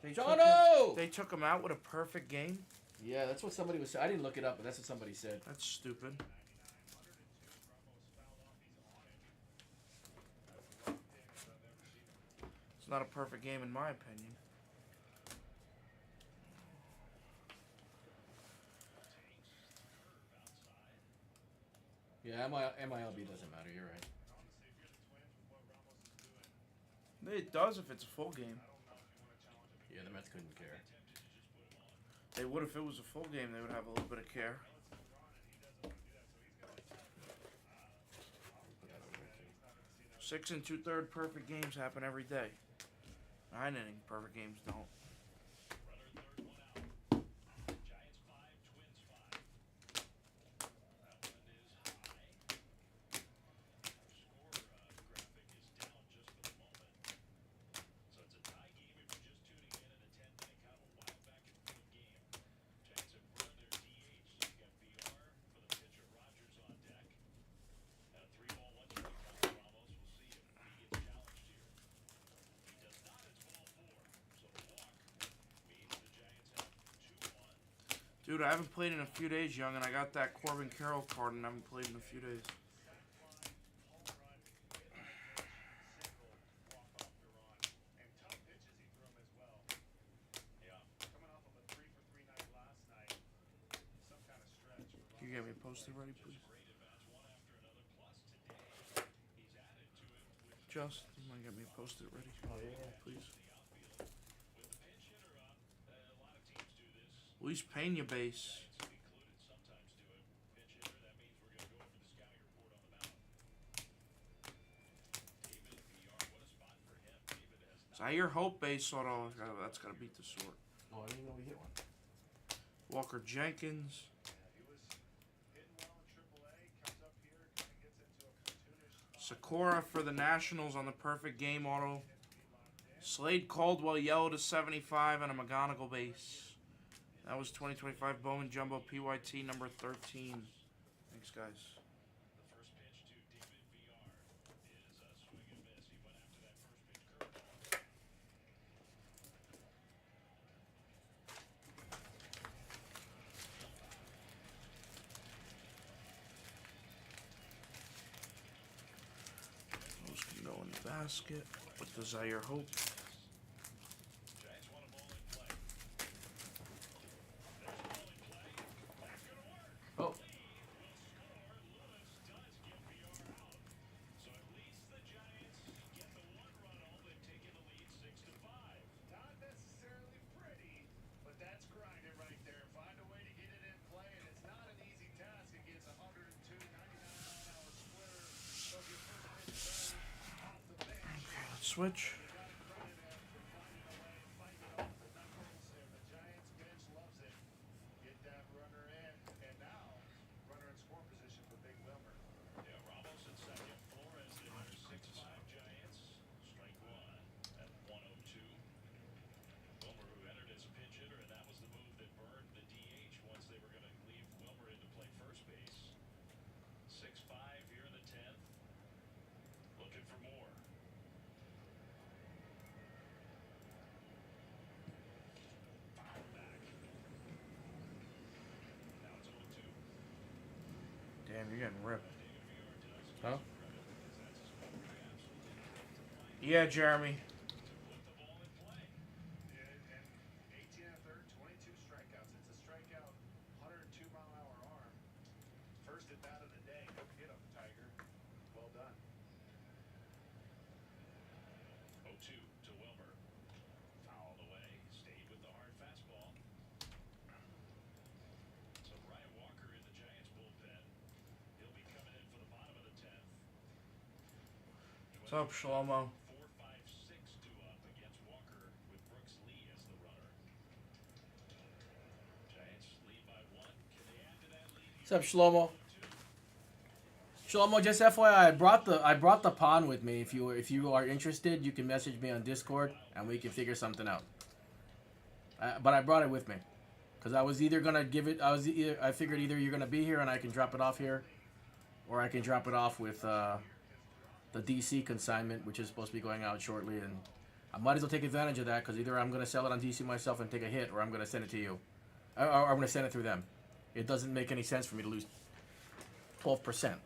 They Jono! They took him out with a perfect game? Yeah, that's what somebody was saying. I didn't look it up, but that's what somebody said. That's stupid. It's not a perfect game in my opinion. Yeah, MILB doesn't matter. You're right. It does if it's a full game. Yeah, the Mets couldn't care. They would if it was a full game. They would have a little bit of care. Put that over there, too. 6 2/3 perfect games happen every day. 9 inning perfect games don't. Dude, I haven't played in a few days, Young, and I got that Corbin Carroll card and I haven't played in a few days. Can you get me posted ready, please? Just, you might get me posted ready. Oh, yeah. Please. Luis Pena base. Zaire Hope base auto. That's got to beat the sort. Oh, I didn't even know we hit one. Walker Jenkins. Sakura for the Nationals on the perfect game auto. Slade Caldwell yellow to 75 and a McGonagall base. That was 2025 Bowman Jumbo PYT number 13. Thanks, guys. Those can go in the basket with the Zaire Hope. Oh. Not necessarily pretty, but that's grinding right there. Find a way to get it in play, and it's not an easy task against 102 Switch. The Giants bench loves it. Get that runner in, and now runner in scoring position for Big Wilmer. Yeah, Ramos at second. Flores in there. 6-5 Giants. Strike one at 102. Wilmer, who entered as a pinch hitter, and that was the move that burned the DH once they were going to leave Wilmer in to play first base. 6-5 here in the 10th. Looking for more. Foul back. Now it's 0-2. Damn, you're getting ripped. Huh? Yeah, Jeremy. Put the ball in play. And 18 and a third, 22 strikeouts. It's a strikeout, 102-mile-an-hour arm. First at bat of the day. Go get him, Tiger. Well done. 0-2 to Wilmer. Fouled away. Stayed with the hard fastball. So Ryan Walker in the Giants bullpen. He'll be coming in for the bottom of the 10th. What's up, Shlomo? 4-5-6 due up against Walker with Brooks Lee as the runner. Giants lead by 1. Can they add to that lead? What's up, Shlomo? Shlomo, just FYI, I brought the pawn with me. If you are interested, you can message me on Discord and we can figure something out. But I brought it with me because I was either gonna give it. I figured either you're gonna be here and I can drop it off here, or I can drop it off with the DC consignment, which is supposed to be going out shortly. And I might as well take advantage of that because either I'm gonna sell it on DC myself and take a hit, or I'm gonna send it to you, or I'm gonna send it through them. It doesn't make any sense for me to lose 12%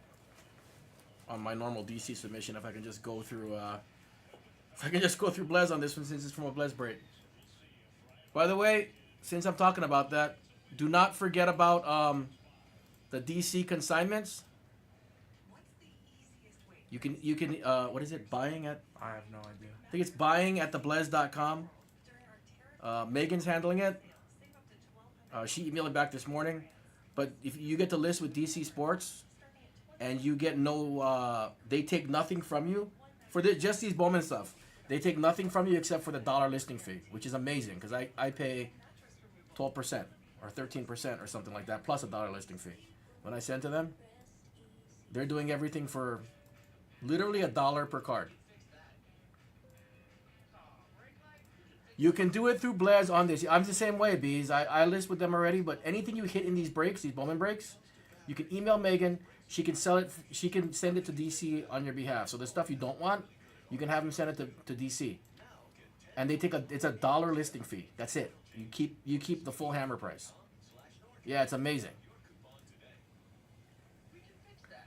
on my normal DC submission if I can just go through Blez on this one since it's from a Blez break. By the way, since I'm talking about that, do not forget about the DC consignments. You can what is it? Buying at, I have no idea. I think it's buying at theblez.com. Megan's handling it. She emailed it back this morning. But if you get the list with DC Sports, and you get no, they take nothing from you for just these Bowman stuff. They take nothing from you except for the dollar listing fee, which is amazing because I pay 12% or 13% or something like that plus a dollar listing fee. When I send to them, they're doing everything for literally $1 per card. You can do it through Blez on this. I'm the same way, Bees. I list with them already, but anything you hit in these breaks, these Bowman breaks, you can email Megan. She can sell it. She can send it to DC on your behalf. So the stuff you don't want, you can have them send it to DC, and it's a $1 listing fee. That's it. You keep the full hammer price. Yeah, it's amazing.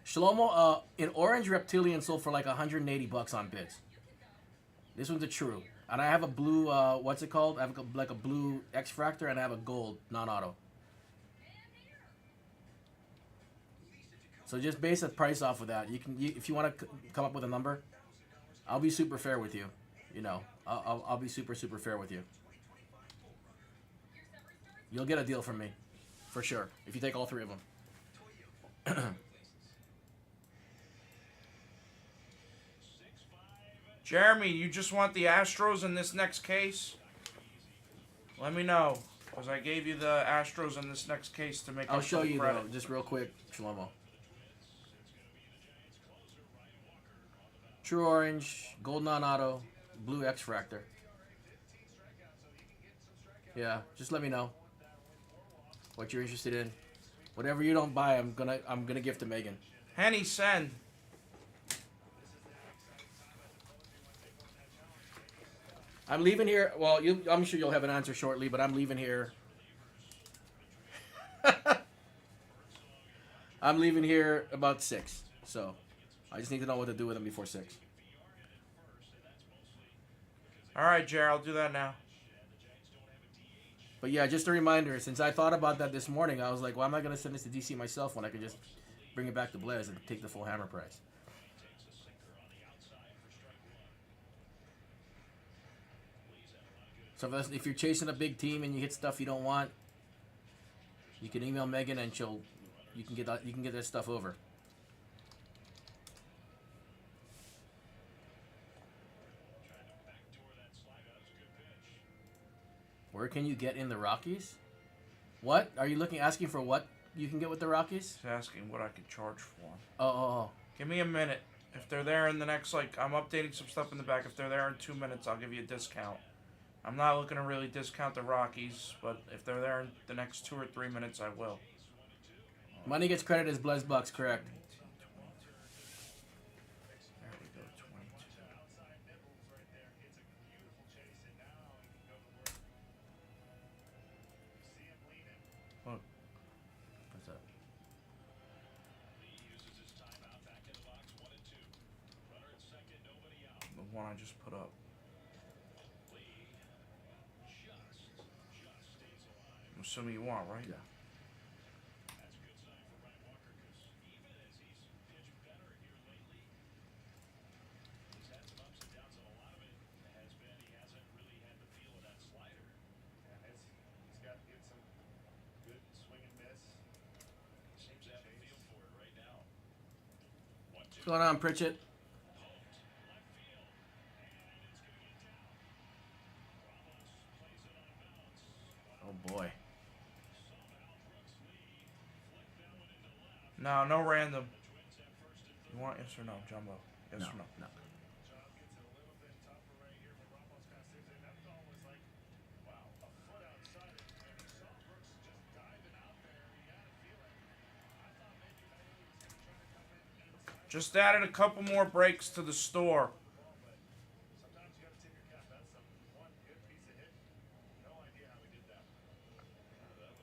Shlomo, in orange Reptilian sold for like $180 on bids. This one's a true, and I have a blue. What's it called? I have like a blue X-Fractor, and I have a gold non-auto. So just base the price off of that. If you want to come up with a number, I'll be super fair with you. You know, I'll be super fair with you. You'll get a deal from me, for sure, if you take all three of them. Jeremy, you just want the Astros in this next case? Let me know, because I gave you the Astros in this next case to make I'll up show for the you credit. though, just real quick, Shlomo. True orange, gold non-auto, blue X-Fractor. Yeah, just let me know what you're interested in. Whatever you don't buy, I'm gonna give to Megan. Henny, send. I'm leaving here. Well, I'm sure you'll have an answer shortly, but I'm leaving here. I'm leaving here about 6. So I just need to know what to do with them before 6. All right, Jer, I'll do that now. But yeah, just a reminder, since I thought about that this morning, I was like, why am I going to send this to DC myself when I can just bring it back to Blez and take the full hammer price? So if you're chasing a big team and you hit stuff you don't want, you can email Megan and you can get that stuff over. Where can you get in the Rockies? What? Are you asking for what you can get with the Rockies? He's asking what I could charge for them. Oh. Give me a minute. If they're there in the next, like, I'm updating some stuff in the back. If they're there in 2 minutes, I'll give you a discount. I'm not looking to really discount the Rockies, but if they're there in the next 2 or 3 minutes, I will. Money gets credited as Blez Bucks, correct. There we go, 22. Outside nibbles right there. It's a beautiful chase, and now he can go to work. You see him leaning. Look, What's up? Lee uses his timeout back in the box, 1 and 2. Runner at second, nobody out. the one I just put up. Lee just stays alive. I'm assuming you want, right? Yeah. That's a good sign for Ryan Walker because even as he's pitched better here lately, he's had some ups and downs, and a lot of it has been he hasn't really had the feel of that slider. Yeah, he's got to get some good swing and miss. Seems to have the feel for it right now. 1-2. What's going on, Pritchett? Poked left field, and it's going to get down. Ramos plays it on bounce. Oh boy. Somehow Brooks Lee flicked that one into left. No random. The Twins have first and third. You want yes or no, Jumbo? Yes or no? No. Job gets a little bit tougher right here, but Ramos kind of stays in. That ball was like, wow, a foot outside it. And he saw Brooks just diving out there. He had a feeling. I thought maybe Bailey was going to try to come in inside Just added a couple more breaks to the store. the ball, but sometimes you got to tip your cap. That's one good piece of hit. No idea how he did that. That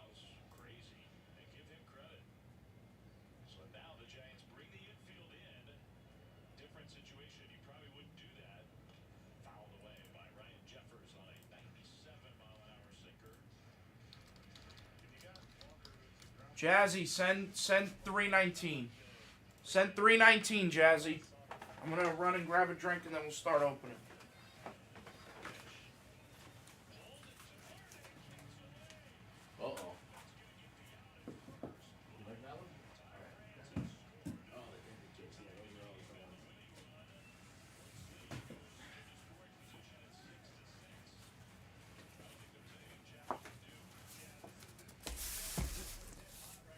was crazy. And give him credit. So now the Giants bring the infield in. Different situation. You probably wouldn't do that. Fouled away by Ryan Jeffers on a 97-mile-an-hour sinker. And you got Walker who's a ground Jazzy, send 319. Send 319, Jazzy. I'm gonna run and grab a drink and then we'll start opening. Uh-oh. You like that one? Alright. Oh, they did the JC. I don't know. right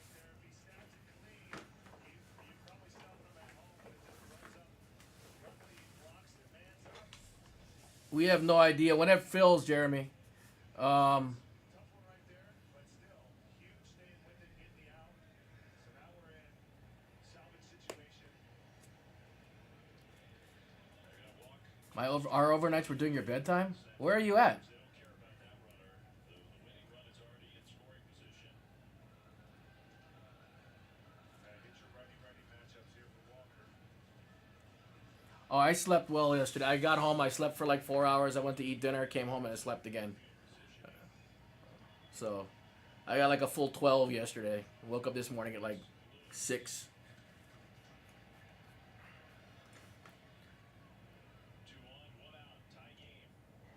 there. If he snaps it clean, you probably stop him at home, but it just runs up. Luckily, he blocks it, man's up. We have no idea. When it fills, Jeremy. Tough one right there, but still, huge staying with it, getting the out. So now we're in salvage situation. Our overnights were doing your bedtime? Where are you at? They don't care about that runner. The winning run is already in scoring position. Get your righty matchups here for Walker. Oh, I slept well yesterday. I got home. I slept for like 4 hours. I went to eat dinner, came home, and I slept again. So, I got like a full 12 yesterday. Woke up this morning at like 6. 2 on, 1 out, tie game.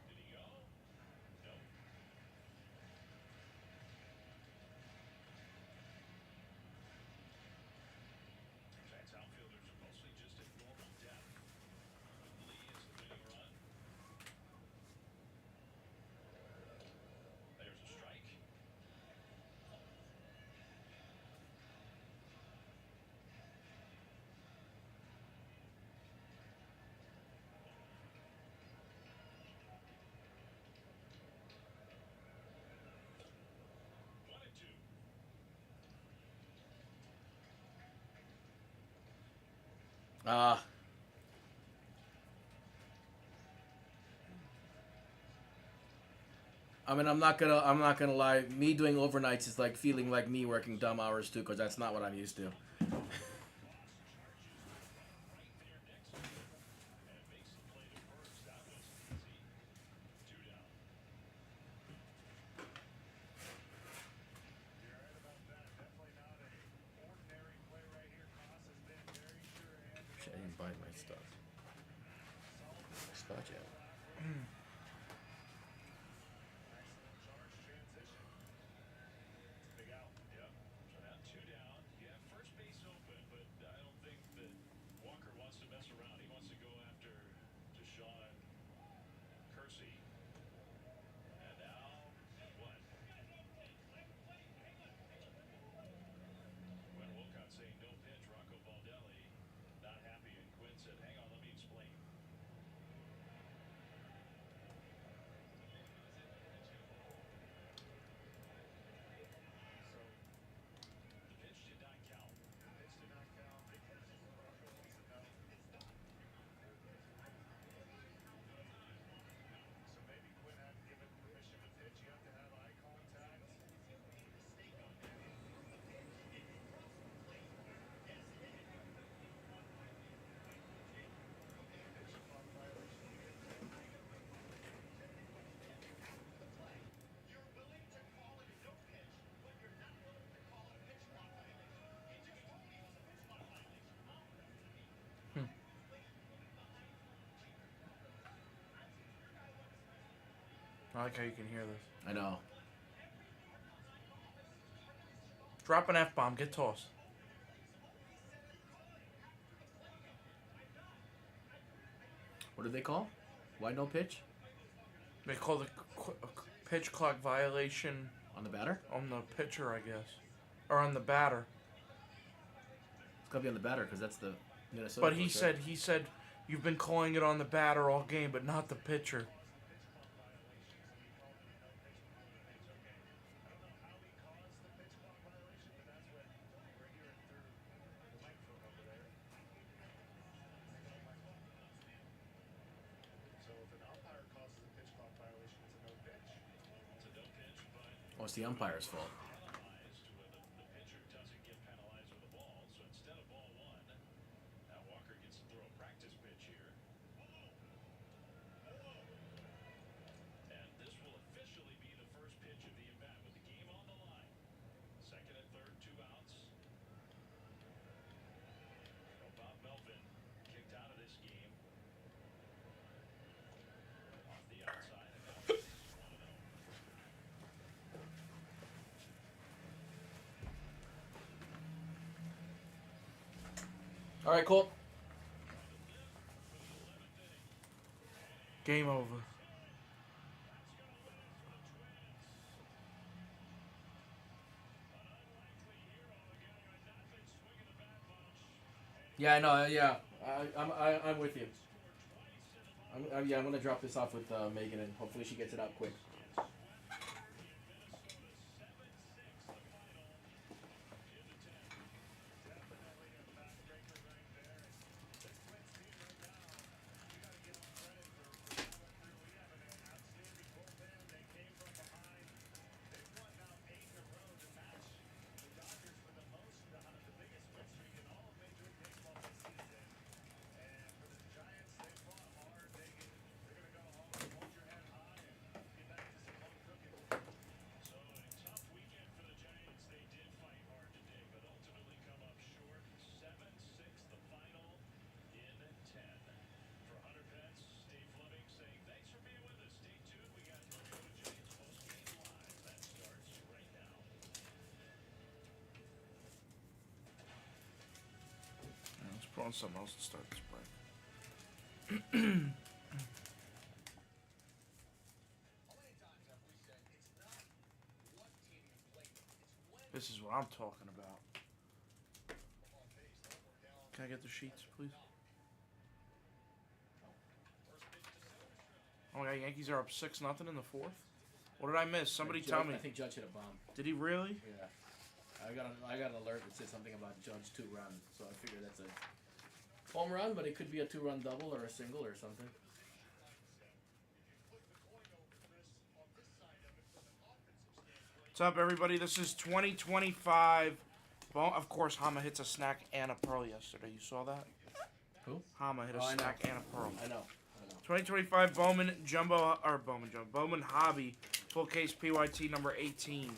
Did he go? Nope. Giants outfielders are mostly just at normal depth. Lee is the winning run. There's a strike. One and two. I mean, I'm not gonna lie. Me doing overnights is like feeling like me working dumb hours too, because that's not what I'm used to. Right there next to him. And makes the play to first. That was easy. 2 down. You're right about that. Definitely not a ordinary play right here. Koss has been very sure-handed. Shit, I didn't buy my stuff. Scotch out. Nice little charge transition. Big out. Yep. So now 2 down. You have first base open, but I don't think that Walker wants to mess around. He wants to go after Deshaun Kersey. And like how you can hear this. I know. Drop an F-bomb. Get tossed. What do they call? Why no pitch? They call the pitch clock violation On the batter? on the pitcher, I guess. Or on the batter. It's gotta be on the batter because that's the Minnesota. But he said, you've been calling it on the batter all game, but not the pitcher. Oh, it's the umpire's fault. The pitcher doesn't get penalized with a ball, so instead of ball one, now Walker gets to throw a practice pitch here. And this will officially be the first pitch of the at-bat with the game on the line. Second and third, 2 outs. Bob Melvin kicked out of this game. Off the outside. And now it's 1-0. All right, Colt. Game over. Yeah, I know. Yeah, I'm with you. I'm gonna drop this off with Megan, and hopefully she gets it out quick. So a tough weekend for the Giants. They did fight hard today, but ultimately come up short. 7-6 the final in 10. For Hunter Pence, Steve Fleming saying thanks for being with us. Stay tuned. We got Toyota Giants post-game live. That starts right now. Let's put on something else to start this break. How many times have we said it's not what team you play with, it's when This is what I'm talking about. on base they'll work down. Can I get the sheets, please? Oh my God, Yankees are up 6-0 in the fourth. What did I miss? Somebody tell me. I think Judge hit a bomb. Did he really? Yeah. I got an alert that said something about Judge 2-run, so I figured that's a home run, but it could be a 2-run double or a single or something. What's up, everybody? This is 2025. Well, of course, Hama hits a snack and a pearl yesterday. You saw that? Who? Hama hit a Oh, I know. snack and a pearl. I know. 2025 Bowman Jumbo, or Bowman Jumbo, Bowman Hobby, full case PYT number 18.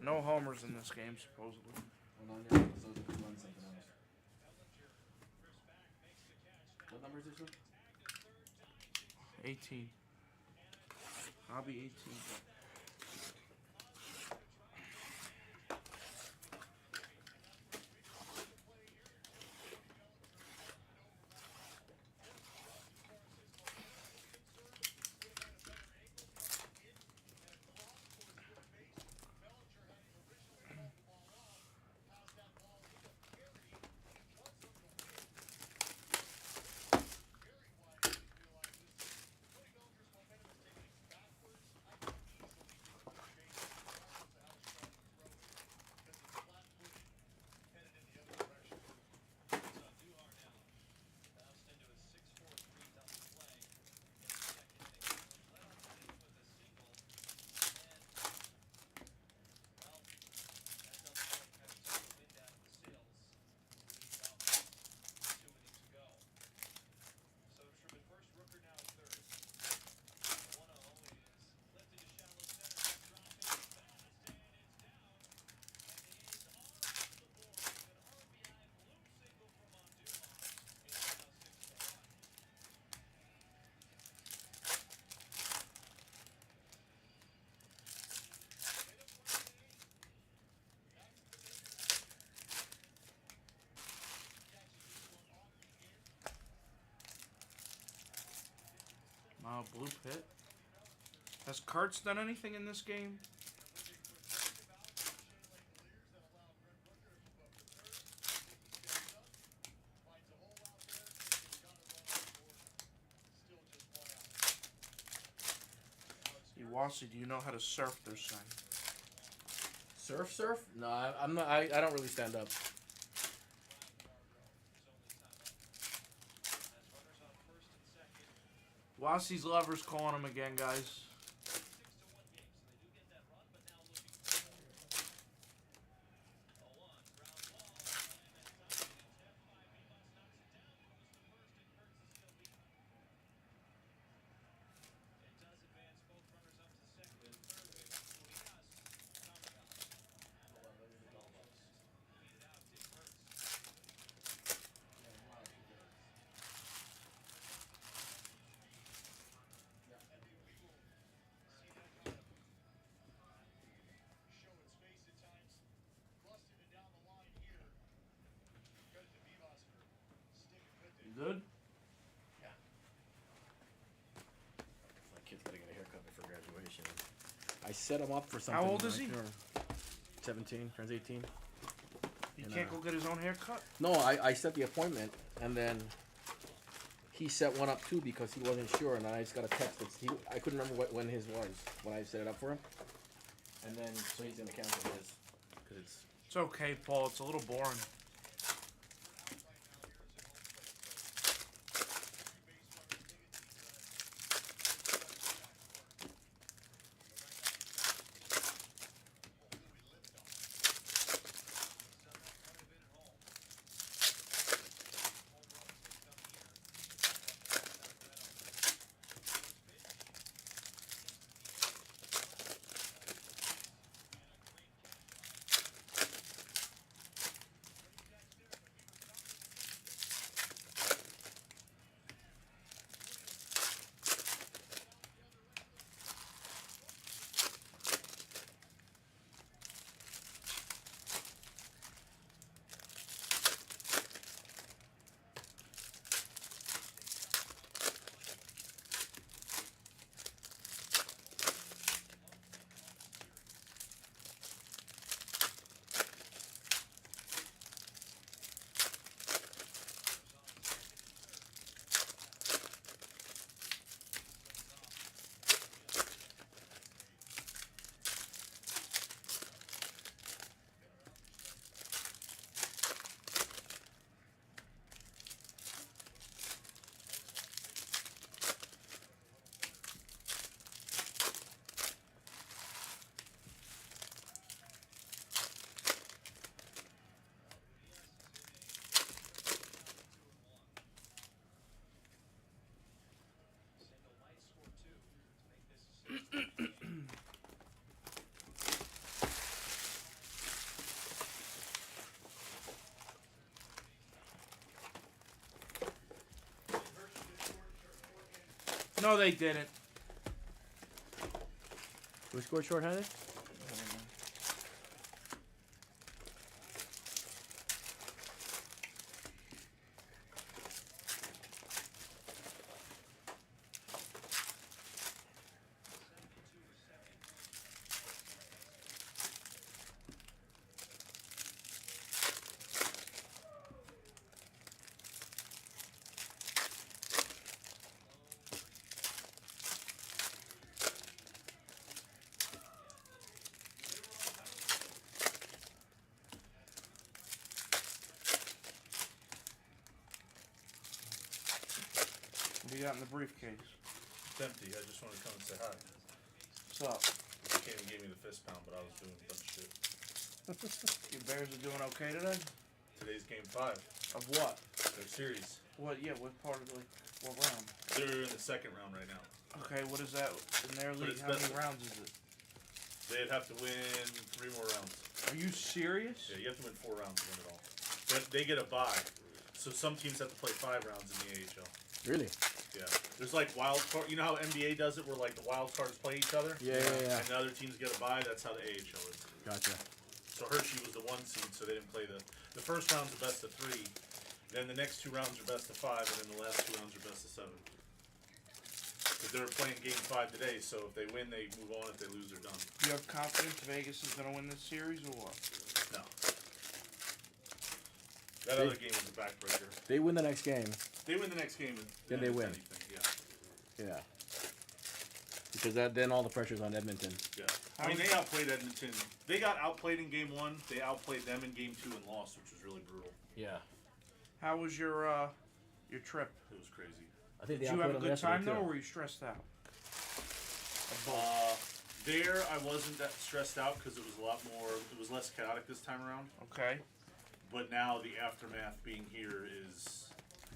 No homers in this game, supposedly. Hold on there, because those could run something else. What number is this one? 18. Hobby 18. Blue Pit. Has Kurtz done anything in this game? Iwasi, do you know how to surf this thing? Surf? No, I'm not. I don't really stand up. Iwasi's lover's calling him again, guys. You good? Yeah. My kid's gotta get a haircut before graduation. I set him up for something. How old is he? 17, turns 18. He can't go get his own haircut? No, I set the appointment, and then he set one up too because he wasn't sure, and I just got a text. I couldn't remember when his was when I set it up for him, and then so he's gonna cancel his because It's okay, Paul. It's a little boring. No, they didn't. Who scored shorthanded? What do you got in the briefcase? It's empty. I just wanted to come and say hi. What's up? You came and gave me the fist pound, but I was doing a bunch of shit. Your Bears are doing okay today? Today's game 5. Of what? Their series. What? Yeah, what part of what round? They're in the second round right now. Okay, what is that in their But league? it's How many best- rounds is it? They'd have to win 3 more rounds. Are you serious? Yeah, you have to win 4 rounds to win it all. But they get a bye. So some teams have to play 5 rounds in the AHL. Really? Yeah. There's like wild card. You know how NBA does it where like the wild cards play each other? Yeah. And the other teams get a bye? That's how the AHL is. Gotcha. So Hershey was the 1 seed, so they didn't play the first round's a best of 3. Then the next 2 rounds are best of 5, and then the last 2 rounds are best of 7. But they're playing Game 5 today, so if they win, they move on. If they lose, they're done. Do you have confidence Vegas is going to win this series or what? No. That other game was a backbreaker. They win the next game. They win the next game, and Then they it's win. Anything. Yeah. Yeah. Because then all the pressure's on Edmonton. Yeah. I mean, they outplayed Edmonton. They got outplayed in Game 1. They outplayed them in Game 2 and lost, which was really brutal. Yeah. How was your trip? It was crazy. I think Did you have a good time though, or were you stressed out? There, I wasn't that stressed out because it was a lot more. It was less chaotic this time around. Okay. But now the aftermath being here is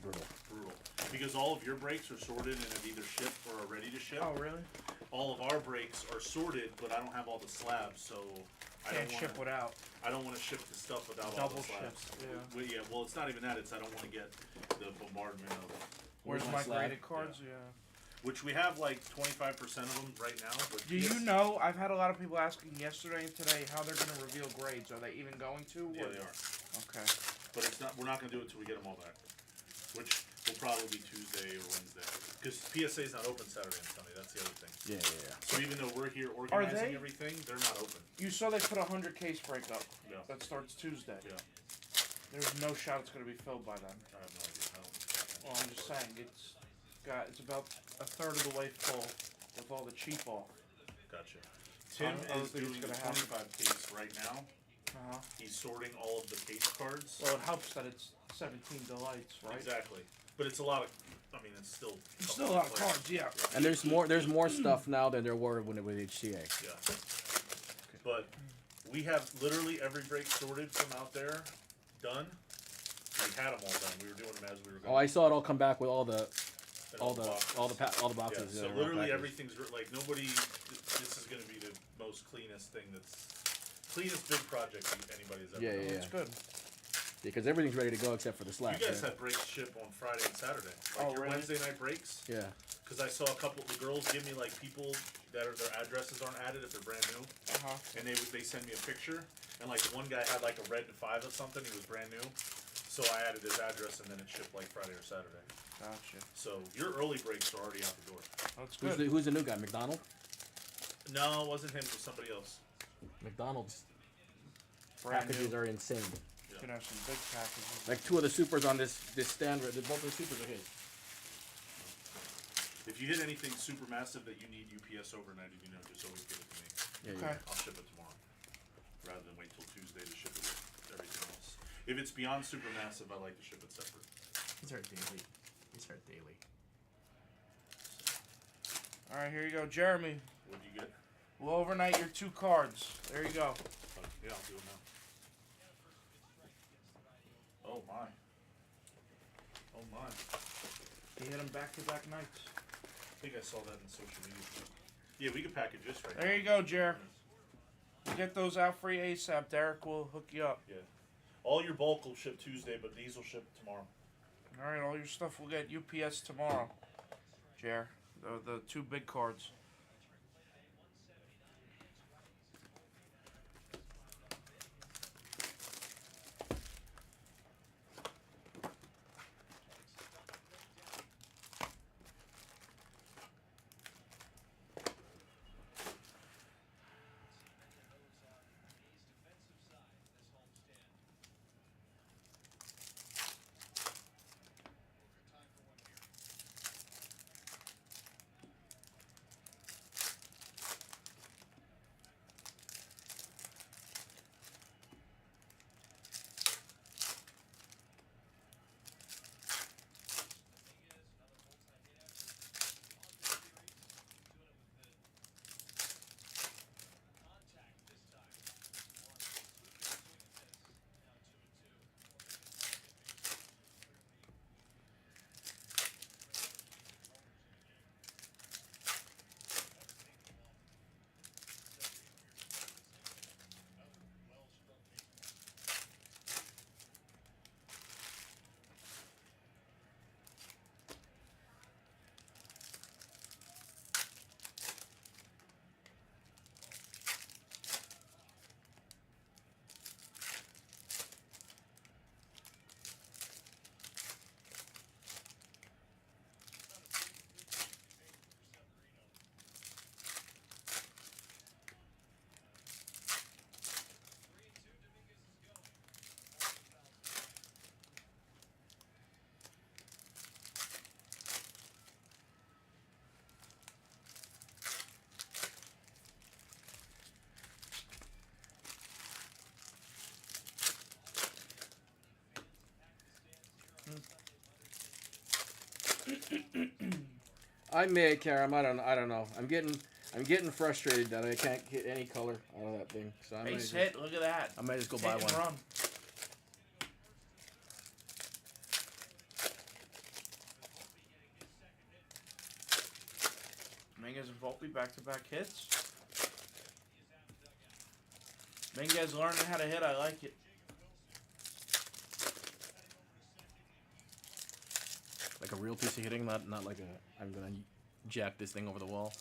brutal. Because all of your breaks are sorted and have either shipped or are ready to ship. Oh, really? All of our breaks are sorted, but I don't have all the slabs, so I Can't don't ship without. I don't want to ship the stuff without all Double the slabs. ship, yeah. Well, it's not even that. It's I don't want to get the bombardment of. Where's my graded cards? Yeah. Which we have like 25% of them right now. But Do you know? I've had a lot of people asking yesterday and today how they're going to reveal grades. Are they even going to? Yeah, they are. Okay. But it's not. We're not going to do it until we get them all back. Which will probably be Tuesday or Wednesday. Because PSA is not open Saturday and Sunday. That's the other thing. Yeah. So even though we're here organizing everything, they're not open. You saw they put a 100 case break up. Yeah. That starts Tuesday. Yeah. There's no shot it's going to be filled by then. I have no idea how. Well, I'm just saying it's about a third of the way full with all the cheap off. Gotcha. Tim I don't is think it's doing the gonna happen. 25 case right now. He's sorting all of the case cards. Well, it helps that it's 17 delights, right? Exactly. But it's a lot of. I mean, it's still. It's still a lot of cards, yeah. And there's more stuff now than there were when it was HCA. Yeah. But we have literally every break sorted from out there, done. We had them all done. We were doing them as we were going. Oh, I saw it all come back with all the Yeah, boxes. so literally everything's like nobody. This is going to be the most cleanest thing. Cleanest big project anybody's ever done. Yeah. It's good. Because everything's ready to go except for the slabs. You guys had breaks ship on Friday and Saturday. Like your really? Wednesday night breaks. Yeah. Because I saw a couple of the girls give me like people that their addresses aren't added if they're brand new, and they send me a picture, and like the one guy had like a red 5 or something. He was brand new, so I added his address and then it shipped like Friday or Saturday. Gotcha. So your early breaks are already out the door. That's good. Who's the new guy? McDonald? No, it wasn't him. It was somebody else. McDonald's Brand packages new. are insane. You can have some big packages. Like 2 of the supers on this stand, both of the supers are his. If you hit anything super massive that you need UPS overnight, just always give it to me. Yeah, Okay. I'll ship it tomorrow, rather than wait till Tuesday to ship it with everything else. If it's beyond super massive, I like to ship it separate. These are daily. All right, here you go, Jeremy. What do you get? We'll overnight your 2 cards. There you go. Yeah, I'll do it now. Oh my. Oh my. You hit them back-to-back nights. I think I saw that in social media. Yeah, we could package this right now. There you go, Jer. Get those out for you ASAP. Derek will hook you up. Yeah. All your bulk will ship Tuesday, but these will ship tomorrow. All right, all your stuff will get UPS tomorrow, Jer. The 2 big cards. I may, Karam. I don't know. I'm getting frustrated that I can't get any color out of that thing. So I might Base just, hit. Look at that. I might just go Hit buy and one. run. Minguez and Volpe back-to-back hits. Minguez learning how to hit. I like it. Like a real piece of hitting, not like a. I'm gonna jack this thing over the wall.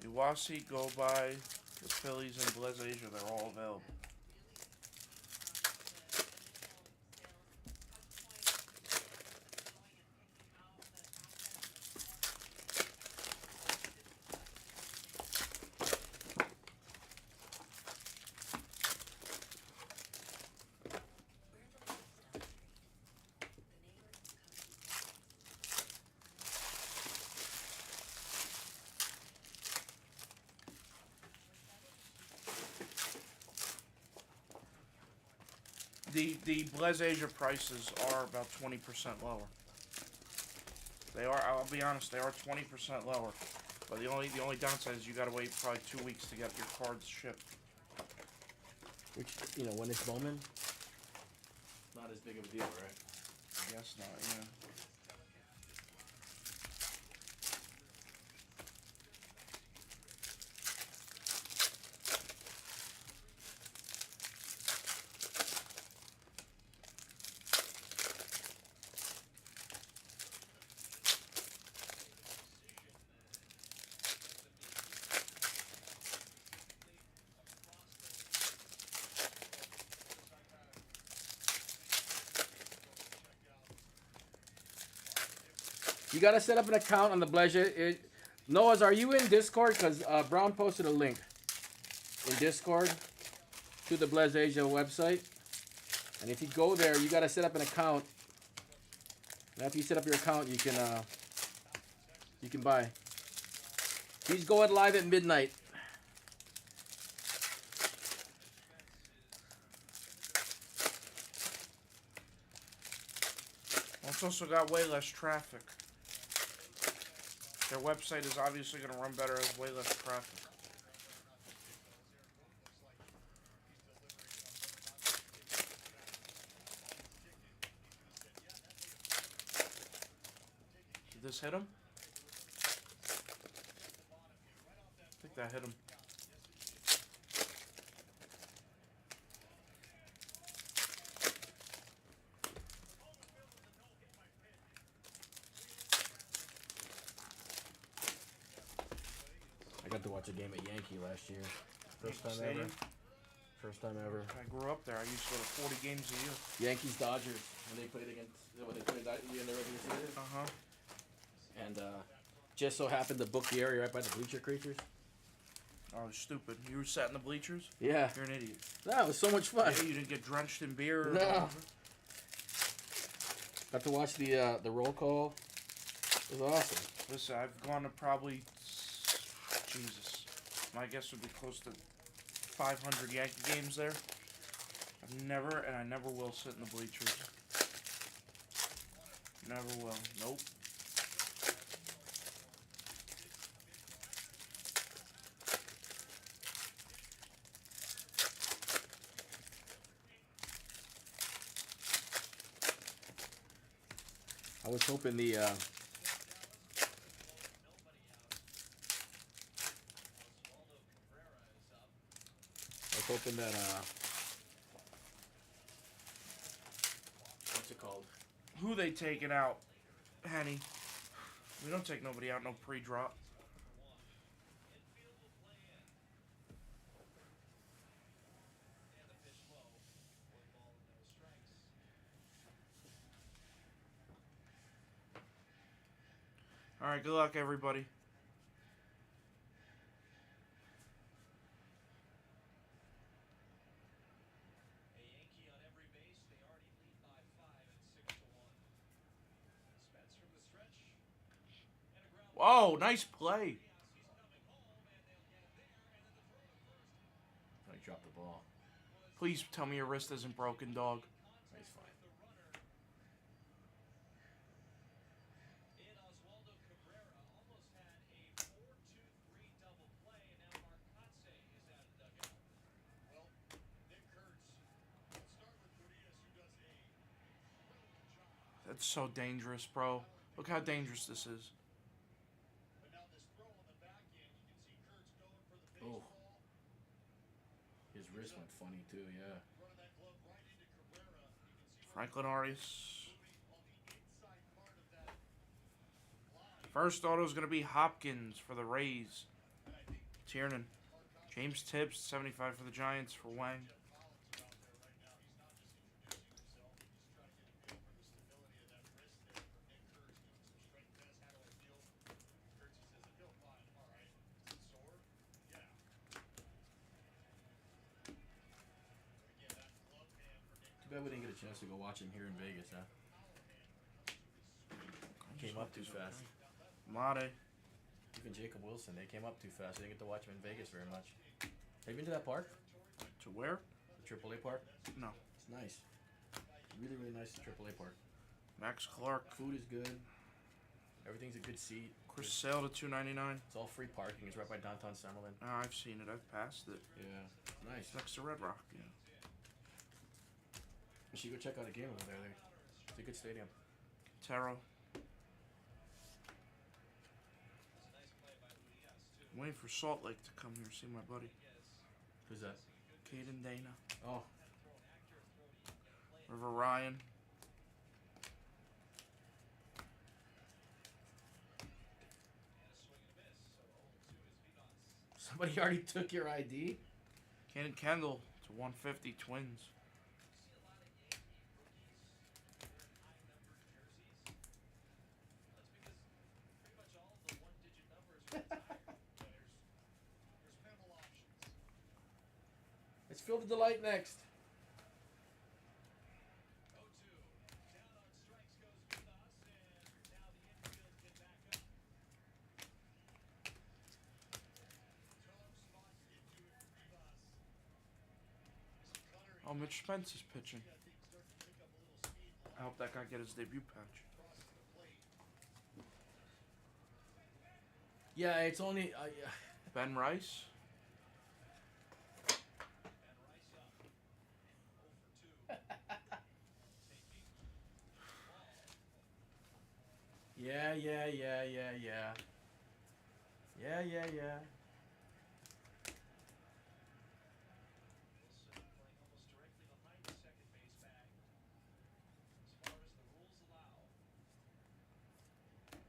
Iwasi, Go By, the Phillies, and Blez Asia, they're all available. The Blez Asia prices are about 20% lower. They are. I'll be honest. They are 20% lower. But the only downside is you gotta wait probably 2 weeks to get your cards shipped. Which, when it's Bowman, not as big of a deal, right? I guess not. Yeah. You gotta set up an account on the Blez. Noah's, are you in Discord? Because Brown posted a link in Discord to the Blez Asia website. And if you go there, you gotta set up an account. And after you set up your account, you can buy. He's going live at midnight. Well, it's also got way less traffic. Their website is obviously going to run better as way less traffic. Did this hit him? I think that hit him. I got to watch a game at Yankee last year. First time Stadium? ever. First time ever. I grew up there. I used to go to 40 games a year. Yankees Dodgers when they played in the regular season. Uh-huh. And just so happened to book the area right by the bleacher creatures. Oh, stupid. You were sat in the bleachers? Yeah. You're an idiot. That was so much fun. Yeah, you didn't get drenched in beer? Or No. Got to watch the roll call. It was awesome. Listen, I've gone to probably, Jesus, my guess would be close to 500 Yankee games there. I've never, and I never will, sit in the bleachers. Never will. Nope. I was hoping the that what's it called? Who they taking out, Henny? We don't take nobody out, no pre-drop. All right, good luck, everybody. Oh, nice play. I dropped the ball. Please tell me your wrist isn't broken, dog. He's fine. In Oswaldo Cabrera almost had a 4-2-3 double play, and now Marcotte is out of the dugout. Well, Nick Kurtz. Let's start with Urias, who does a incredible job. That's so dangerous, bro. Look how dangerous this is. But now this throw on the back end, you can see Kurtz going for the Oh. baseball. His wrist went funny too, yeah. Running that glove right into Cabrera. You can see Franklin Arias. moving on the inside part of that line. First auto is going to be Hopkins for the Rays. And I think Tiernan. James Tibbs, 75 for the Giants for Wang. Jeff Collins are out there right now. He's not just introducing himself, he's trying to get a feel for the stability of that wrist there from Nick Kurtz doing some strength tests. How do I feel? Kurtz says, I feel fine. All right. Is it sore? Yeah. Again, that glove hand for Nick Too bad we didn't get a chance to go watch him here in Vegas, huh? Came up too fast. Mate. Even Jacob Wilson, they came up too fast. I didn't get to watch him in Vegas very much. Have you been to that park? To where? The AAA park? No. It's nice. Really, really nice AAA park. Max Clark. Food is good. Everything's a good seat. Chris Sale to $2.99. It's all free parking. It's right by downtown Summerlin. I've seen it. I've passed it. Yeah. It's nice. It's next to Red Rock. Yeah. You should go check out a game over there. It's a good stadium. Taro. I'm waiting for Salt Lake to come here, see my buddy. Who's that? Caden Dana. Oh. River Ryan. Somebody already took your ID? Cannon Kendall to 150 Twins. Let's fill the Delight next. Oh, Mitch Spence is pitching. I hope that guy get his debut patch. Yeah, it's only... Ben Rice. Yeah.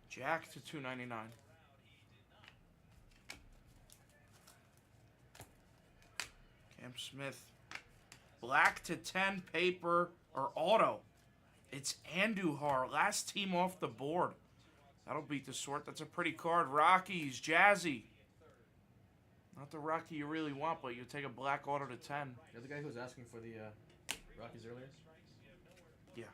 Jack to $2.99. Cam Smith. Black to 10 paper or auto. It's Andujar, last team off the board. That'll beat the sort. That's a pretty card. Rockies, Jazzy. Not the Rocky you really want, but you take a black auto to 10. You're the guy who was asking for the Rockies earlier? Yeah.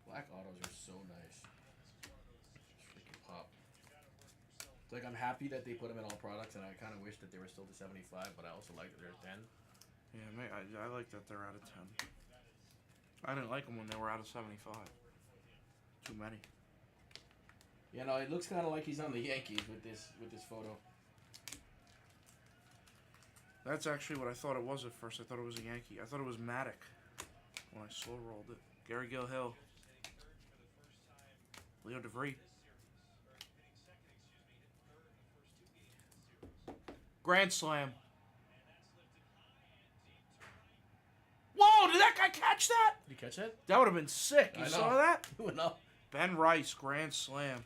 Black autos are so nice. Freaking pop. It's like I'm happy that they put them in all products, and I kind of wish that they were still to 75, but I also like that they're 10. Yeah, I like that they're out of 10. I didn't like them when they were out of 75. Too many. You know, it looks kind of like he's on the Yankees with this photo. That's actually what I thought it was at first. I thought it was a Yankee. I thought it was Matic when I slow rolled it. Gary Gilhill. Leo DeVry. Grand Slam. Whoa, did that guy catch that? Did you catch it? That would have been sick. You I saw know. that? Who would know? Ben Rice, Grand Slam.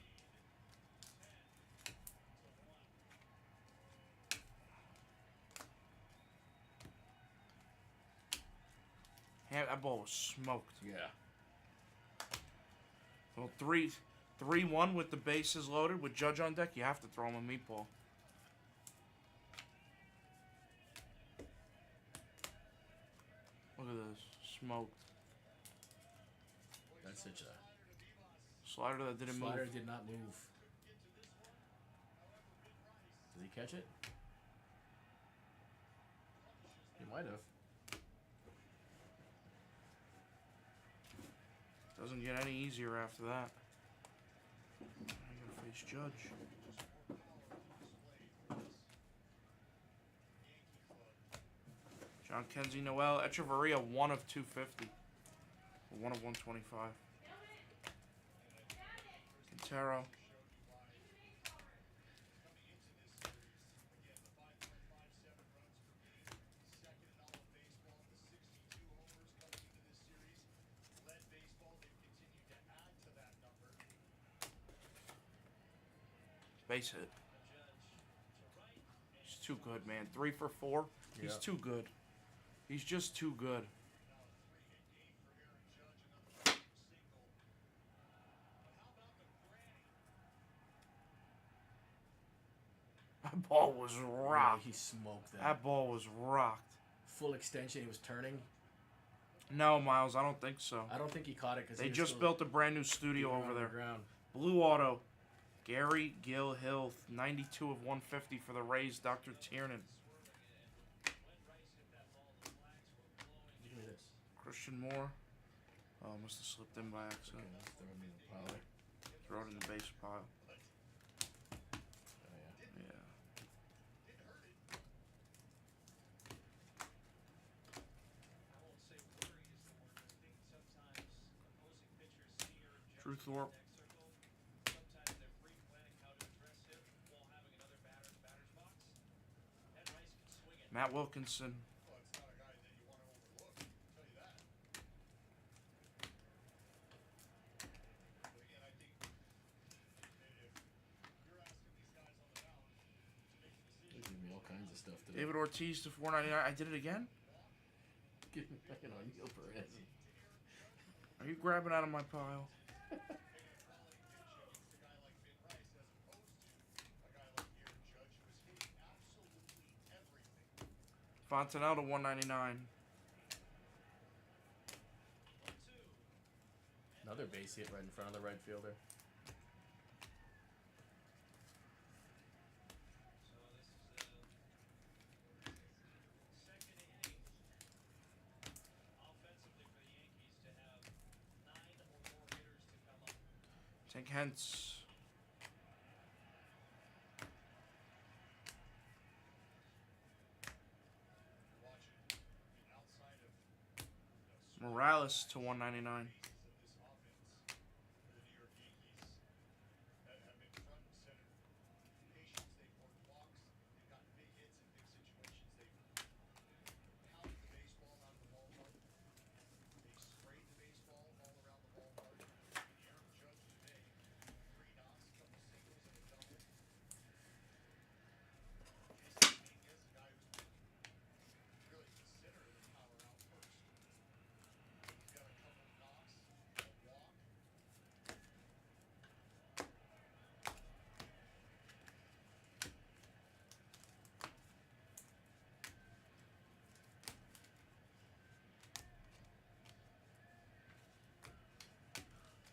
Yeah, that ball was smoked. Yeah. Well, 3-1 with the bases loaded with Judge on deck. You have to throw him a meatball. Look at this. Smoked. That's such a Slider that didn't Slider move. did not move. Did he catch it? He might have. Doesn't get any easier after that. I gotta face Judge. John Kenzie Noel, Echeverria, 1 of 250. 1 of 125. Quintero. Base hit. He's too good, man. 3 for 4. He's too good. He's just too good. That ball was rocked. Yeah, he smoked that. That ball was rocked. Full extension. He was turning. No, Miles, I don't think so. I don't think he caught it because they just built a brand new studio over there. Ground. Blue auto. Gary Gill Hill, 92 of 150 for the Rays. Dr. Tiernan. Give me this. Christian Moore. Oh, must have slipped in by accident. Okay, let's throw him in the pile. Throw it in the base pile. Oh, yeah. Yeah. Drew Thorpe. Matt Wilkinson. They give me all kinds of stuff today. David Ortiz to 499. I did it again? Give me fucking O'Neal Perez. Are you grabbing out of my pile? Fontanelle to 199. Another base hit right in front of the right fielder. Tank Hentz. Morales to 199.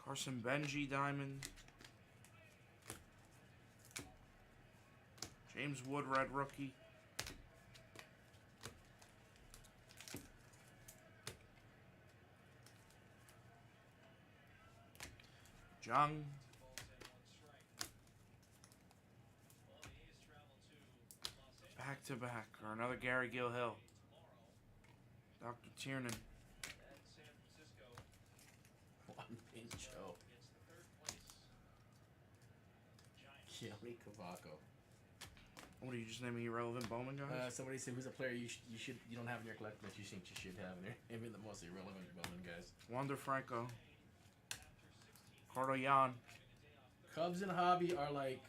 Carson Benji Diamond. James Wood Red Rookie. Jung. Back to back. Or another Gary Gill Hill. Dr. Tiernan. Show. Keone Cavaco. What are you just naming irrelevant Bowman guys? Somebody said who's a player you don't have in your collection that you think you should have in there. Maybe the most irrelevant Bowman guys. Wander Franco. Cardo Yan. Cubs and Hobby are like.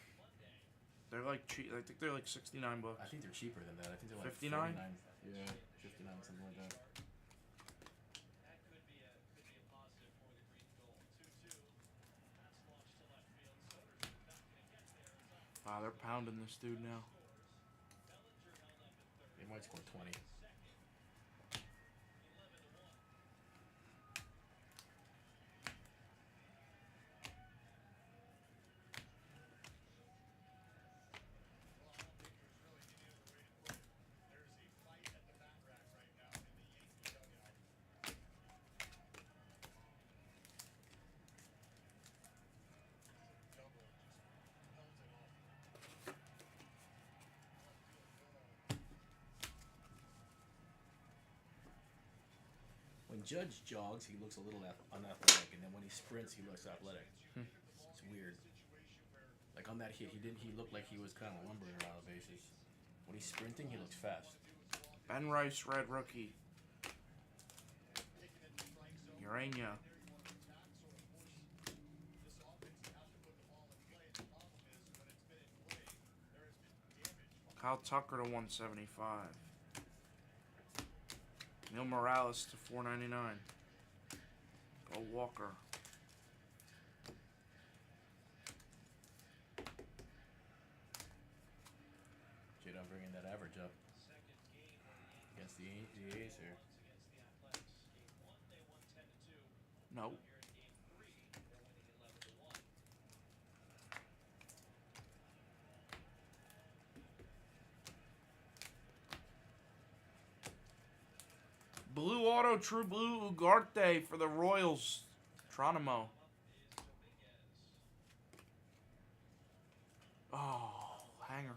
They're like cheap. I think they're like $69. I think they're cheaper than that. I think they're like 59? 49. Yeah, 59, something like that. Wow, they're pounding this dude now. They might score 20. Judge jogs, he looks a little unathletic, and then when he sprints, he looks athletic. It's weird. Like on that hit, he looked like he was kind of lumbering around the bases. When he's sprinting, he looks fast. Ben Rice, red rookie. Urania. Kyle Tucker to 175. Neil Morales to 499. Go Walker. J-Dub bringing that average up against the A's here. No. Blue auto, true blue Ugarte for the Royals. Tronimo. Oh, hanger.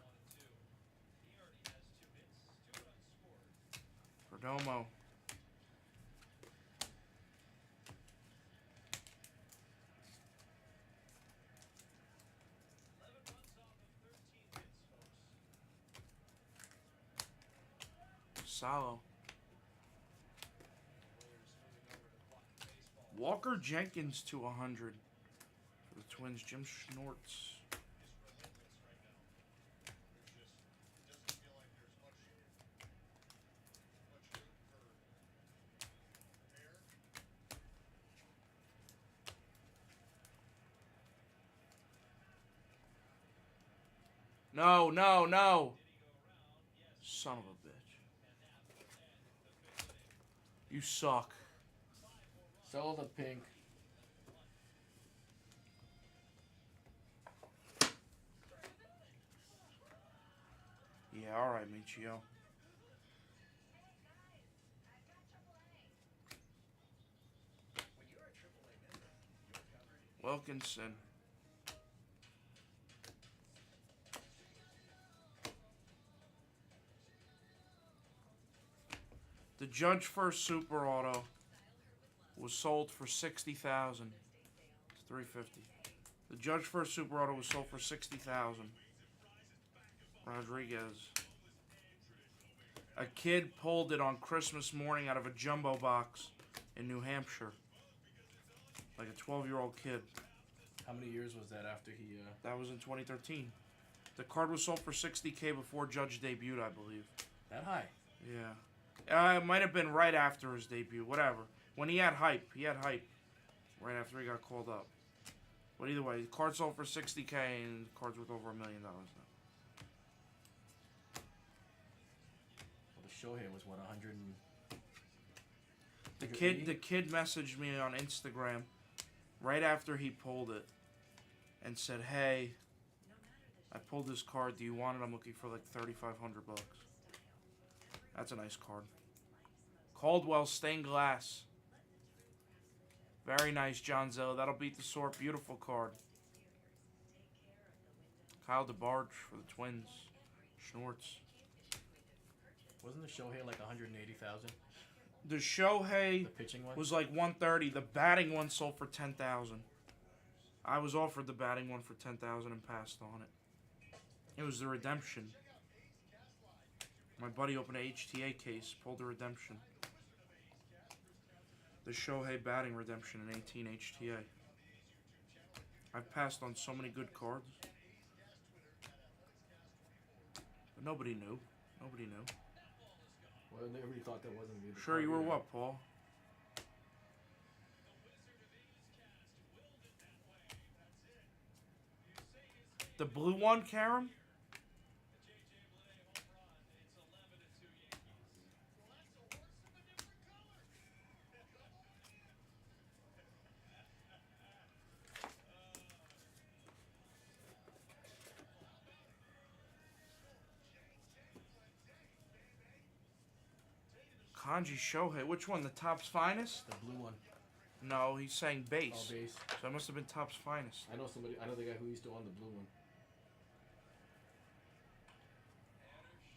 Perdomo. Salo. Walker Jenkins to 100 for the Twins. Jim Schnortz. No, no, no. Son of a bitch. You suck. Sell the pink. Yeah, all right, Michio. Wilkinson. The Judge First Super Auto was sold for $60,000. It's $350. The Judge First Super Auto was sold for $60,000. Rodriguez. A kid pulled it on Christmas morning out of a jumbo box in New Hampshire. Like a 12-year-old kid. How many years was that after he... That was in 2013. The card was sold for $60K before Judge debuted, I believe. That high? Yeah. It might have been right after his debut. Whatever. When he had hype. He had hype. Right after he got called up. But either way, the card sold for $60K and the card's worth over $1 million now. Well, the show here was what, 100 and... The kid messaged me on Instagram right after he pulled it and said, "Hey, I pulled this card. Do you want it? I'm looking for like $3,500 bucks." That's a nice card. Caldwell stained glass. Very nice, John Zell. That'll beat the sort. Beautiful card. Kyle DeBarge for the Twins. Schnortz. Wasn't the show here like 180,000? The Shohei The pitching one? was like 130. The batting one sold for 10,000. I was offered the batting one for 10,000 and passed on it. It was the redemption. My buddy opened an HTA case, pulled the redemption. The Shohei batting redemption in 18 HTA. I've passed on so many good cards. But nobody knew. Nobody knew. Well, everybody thought that wasn't me. Sure, you were what, Paul? The blue one, Karen? Kanji Shohei. Which one? The Topps Finest? The blue one. No, he's saying base. Oh, base. So it must have been Topps Finest. I know somebody. I know the guy who used to own the blue one.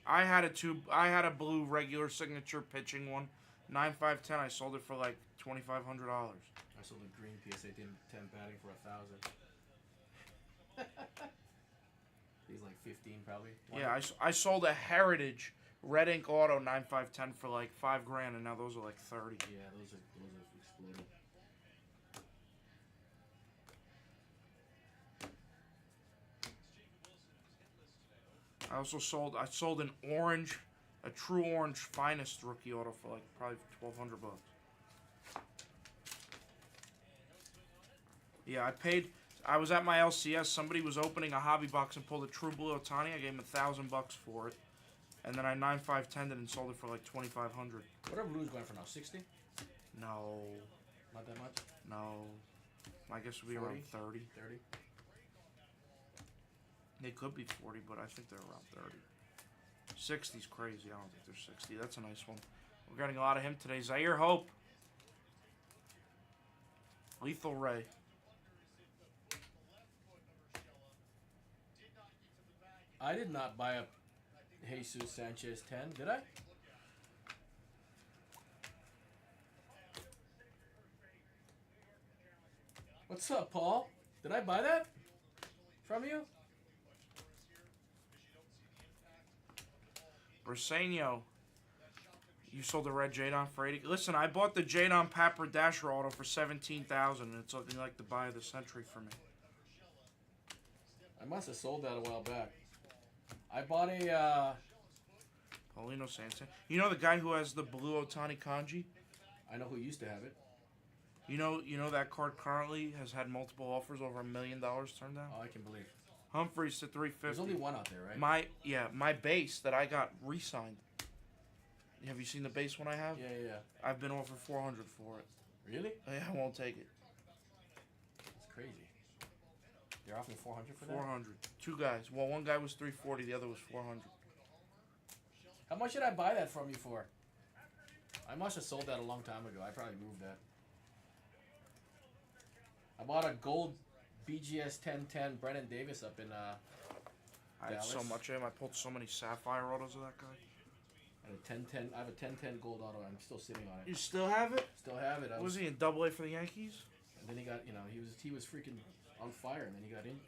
I had a blue regular signature pitching one 9.510. I sold it for like $2,500. I sold a green PSA 10 padding for $1,000. He's like 15 probably. Yeah, I sold a Heritage Red Ink Auto 9.510 for like $5,000, and now those are like 30. Yeah, those have exploded. I sold an orange, a true orange finest rookie auto for like probably $1,200. Yeah, I was at my LCS. Somebody was opening a hobby box and pulled a true blue Otani. I gave him $1,000 for it, and then I 9.510 it and sold it for like $2,500. What are blues going for now? 60? No, Not that much. no. My guess would be 40? around 30. 30. They could be 40, but I think they're around 30. 60's crazy. I don't think they're 60. That's a nice one. We're getting a lot of him today. Zaire Hope. Lethal Ray. I did not buy a Jesus Sanchez 10, did I? What's up, Paul? Did I buy that from you? Briseño. You sold the red Jadon for 80. Listen, I bought the Jadon Papper Dasher auto for 17,000, and it's looking like the buy of the century for me. I must have sold that a while back. I bought a. Paulino Sanson. You know the guy who has the blue Otani Kanji? I know who used to have it. You know that card currently has had multiple offers over $1 million turned down. Oh, I can believe. Humphreys to 350. There's only one out there, right? My base that I got re-signed. Have you seen the base one I have? Yeah. I've been offered $400 for it. Really? Yeah, I won't take it. That's crazy. They're offering $400 for that? 400. Two guys. Well, one guy was 340. The other was 400. How much did I buy that from you for? I must have sold that a long time ago. I probably moved that. I bought a gold BGS 1010 Brennan Davis up in I had so much of him. I pulled so many sapphire autos of that guy. And a 1010. I have a 1010 gold auto. I'm still sitting on it. You still have it? Still have it. Was he in Double A for the Yankees? And then he got, he was freaking on fire, and then he got in.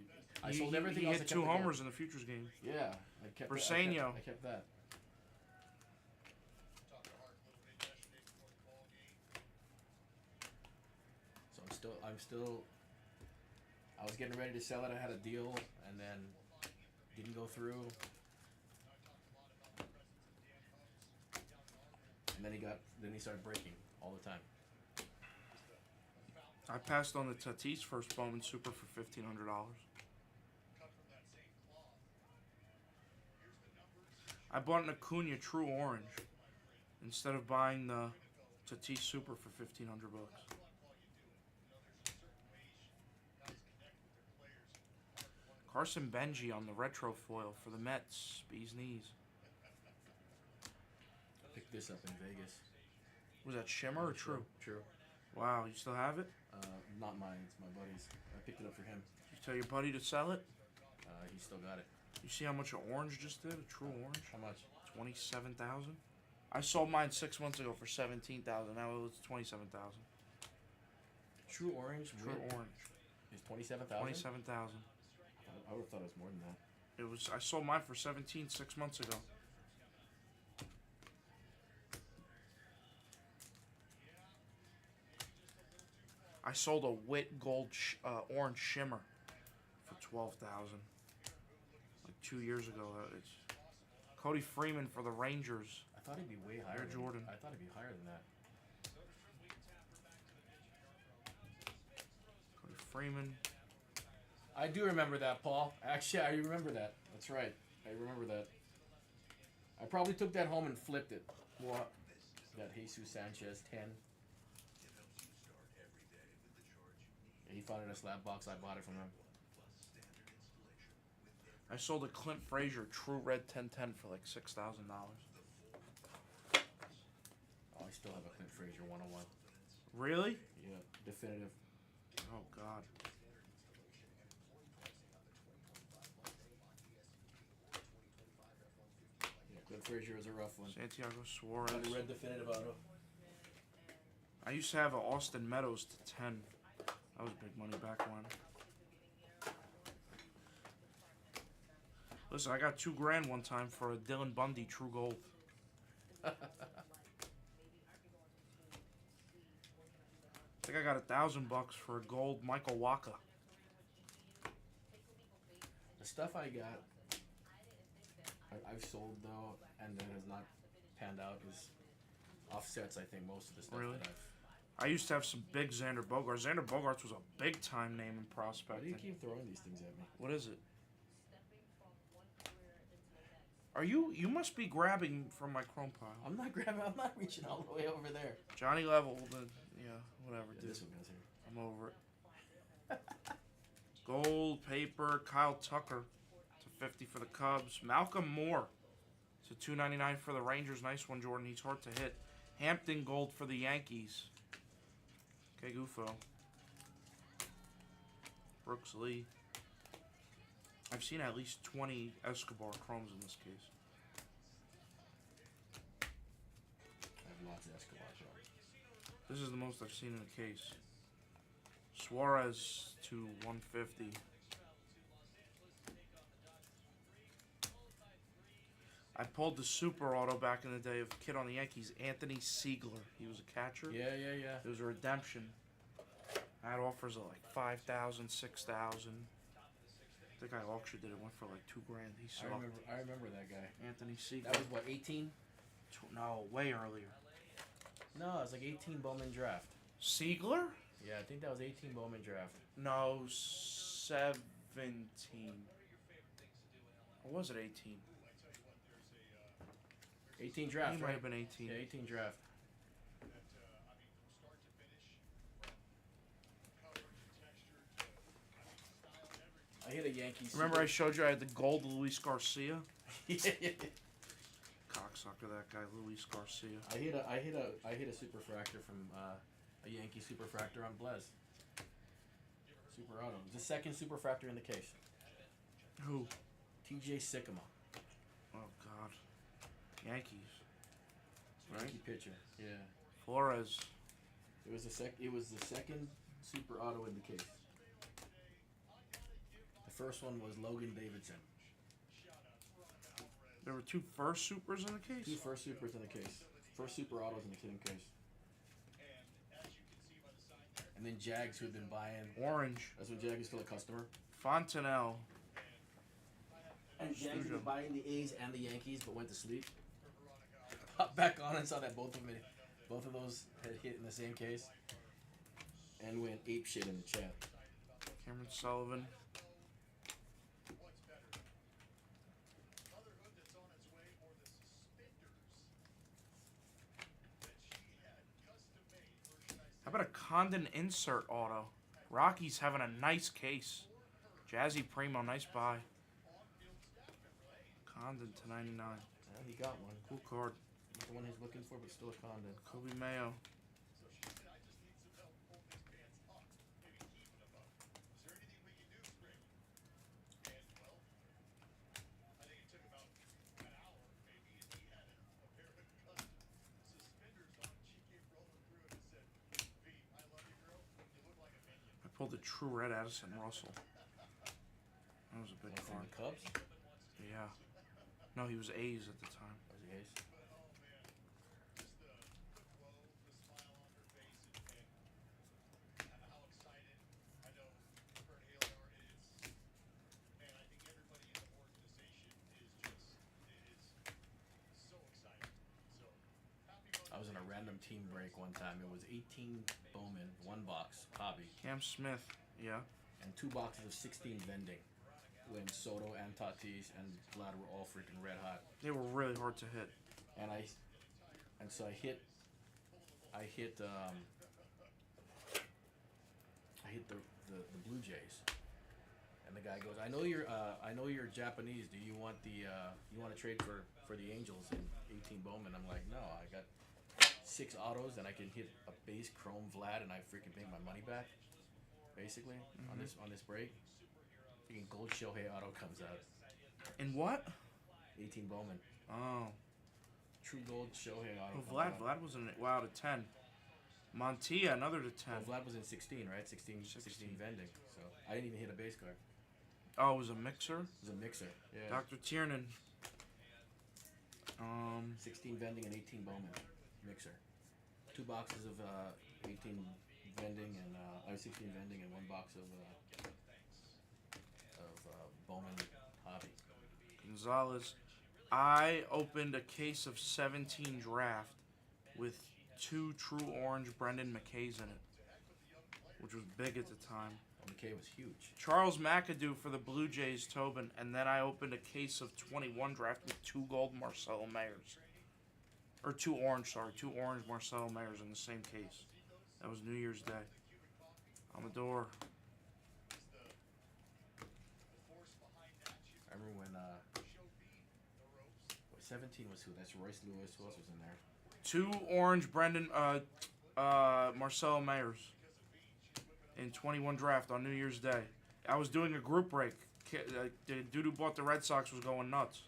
I sold everything he else. hit 2 homers in the futures game. Yeah, I kept Briseño. I kept that. So I'm still. I was getting ready to sell it. I had a deal, and then didn't go through. And then he started breaking all the time. I passed on the Tatis first Bowman Super for $1,500. I bought an Acuna True Orange instead of buying the Tatis Super for $1,500. Carson Benji on the retro foil for the Mets. Bee's knees. I picked this up in Vegas. Was that Shimmer or True? True. Wow, you still have it? Not mine. It's my buddy's. I picked it up for him. Did you tell your buddy to sell it? He still got it. You see how much an orange just did? A true orange? How much? 27,000. I sold mine 6 months ago for 17,000. Now it's 27,000. True orange. True orange. Is 27,000. 27,000. I would have thought it was more than that. It was. I sold mine for 17 6 months ago. I sold a Wit Gold Orange Shimmer for 12,000. Like 2 years ago. It's Cody Freeman for the Rangers. I thought he'd be way higher. Air Jordan. I thought he'd be higher than that. Cody Freeman. I do remember that, Paul. Actually, I remember that. That's right. I remember that. I probably took that home and flipped it. What? That Jesus Sanchez 10. He found it in a slab box. I bought it from him. I sold a Clint Frazier True Red 1010 for like $6,000. Oh, I still have a Clint Frazier 101. Really? Yeah, definitive. Oh God. Yeah, Clint Frazier was a rough one. Santiago Suarez. Got a red definitive auto. I used to have an Austin Meadows to 10. That was big money back when. Listen, I got $2,000 one time for a Dylan Bundy True Gold. I think I got $1,000 for a gold Michael Waka. The stuff I got, I've sold though, and then has not panned out is offsets. I think most of the stuff Really? that I used to have some big Xander Bogaerts. Xander Bogaerts was a big time name in Why do prospecting. you keep throwing these things at me? What is it? Are you must be grabbing from my chrome pile. I'm not grabbing. I'm not reaching all the way over there. Johnny Level, whatever, Yeah, dude. this one goes here. I'm over it. Gold, paper, Kyle Tucker to 50 for the Cubs. Malcolm Moore to 299 for the Rangers. Nice one, Jordan. He's hard to hit. Hampton Gold for the Yankees. Okay, Gufo. Brooks Lee. I've seen at least 20 Escobar chromes in this case. I have lots of Escobar shots. This is the most I've seen in a case. Suarez to 150. I pulled the super auto back in the day of a kid on the Yankees, Anthony Siegler. He was a catcher. Yeah. It was a redemption. I had offers of like 5,000, 6,000. I think I auctioned it. It went for like $2,000. He sucked. I remember that guy. Anthony Siegler. That was what, 18? No, way earlier. No, it was like 18 Bowman Draft. Siegler? Yeah, I think that was 18 Bowman Draft. No, 17. Or was it 18? 18 Draft, He might right? have been 18. Yeah, 18 Draft. I hit a Yankees. Remember I showed you I had the gold Luis Garcia? Yeah. Cocksucker, that guy, Luis Garcia. I hit a Superfractor from a Yankee Superfractor on Blez. Super Auto. The second Superfractor in the case. Who? TJ Sycamore. Oh, God. Yankees. Right? Yankee pitcher. Yeah. Flores. It was the second Super Auto in the case. The first one was Logan Davidson. There were two first supers in the case? Two first supers in the case. First Super Autos in the same case. And then Jags, who had been buying. Orange. That's when Jags was still a customer. Fontenelle. And Jags had been buying the A's and the Yankees, but went to sleep. Popped back on and saw that both of those had hit in the same case. And went ape shit in the chat. Cameron Sullivan. How about a Condon insert auto? Rockies having a nice case. Jazzy Primo, nice buy. Condon to 99. Yeah, he got one. Cool card. Not the one he's looking for, but still a Condon. Kobe Mayo. Pulled the true red Addison Russell. That was a big From card. the Cubs? Yeah. No, he was A's at the time. Was he A's? I was in a random team break one time. It was 18 Bowman, one box, Hobby, Cam Smith. Yeah. and 2 boxes of 16 vending. When Soto and Tatis and Vlad were all freaking red hot. They were really hard to hit. And so I hit the Blue Jays. And the guy goes, I know you're Japanese. Do you want you want to trade for the Angels in 18 Bowman? I'm like, no, I got 6 autos and I can hit a base chrome Vlad and I freaking make my money back. Basically, on this break. Freaking gold Shohei auto comes out. In what? 18 Bowman. Oh. True gold Shohei auto. Well, Vlad was an wow to 10. Montilla, another to 10. Well, Vlad was in 16, right? 16 vending. So I didn't even hit a base card. Oh, it was a mixer? It was a mixer. Yeah. Dr. Tiernan. 16 vending and 18 Bowman mixer. 2 boxes of 18 vending and 16 vending and 1 box of Bowman Hobby. Gonzalez. I opened a case of 17 draft with 2 true orange Brendan McKays in it, which was big at the time. McKay was huge. Charles McAdoo for the Blue Jays, Tobin, and then I opened a case of 21 draft with 2 gold Marcelo Mayers. Or 2 orange Marcelo Mayers in the same case. That was New Year's Day. On the door. I remember when 17 was who? That's Royce Lewis. Who else was in there? 2 orange Brendan Marcelo Mayers in 21 draft on New Year's Day. I was doing a group break. The dude who bought the Red Sox was going nuts.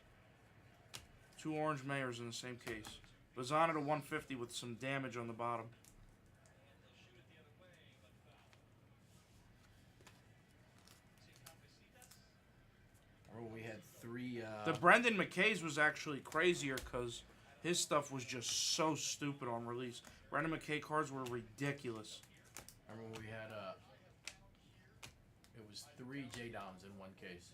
2 orange Mayers in the same case. Bazana to 150 with some damage on the bottom. I remember we had 3... The Brendan McKays was actually crazier because his stuff was just so stupid on release. Brendan McKay cards were ridiculous. I remember we had it was 3 J-Doms in one case.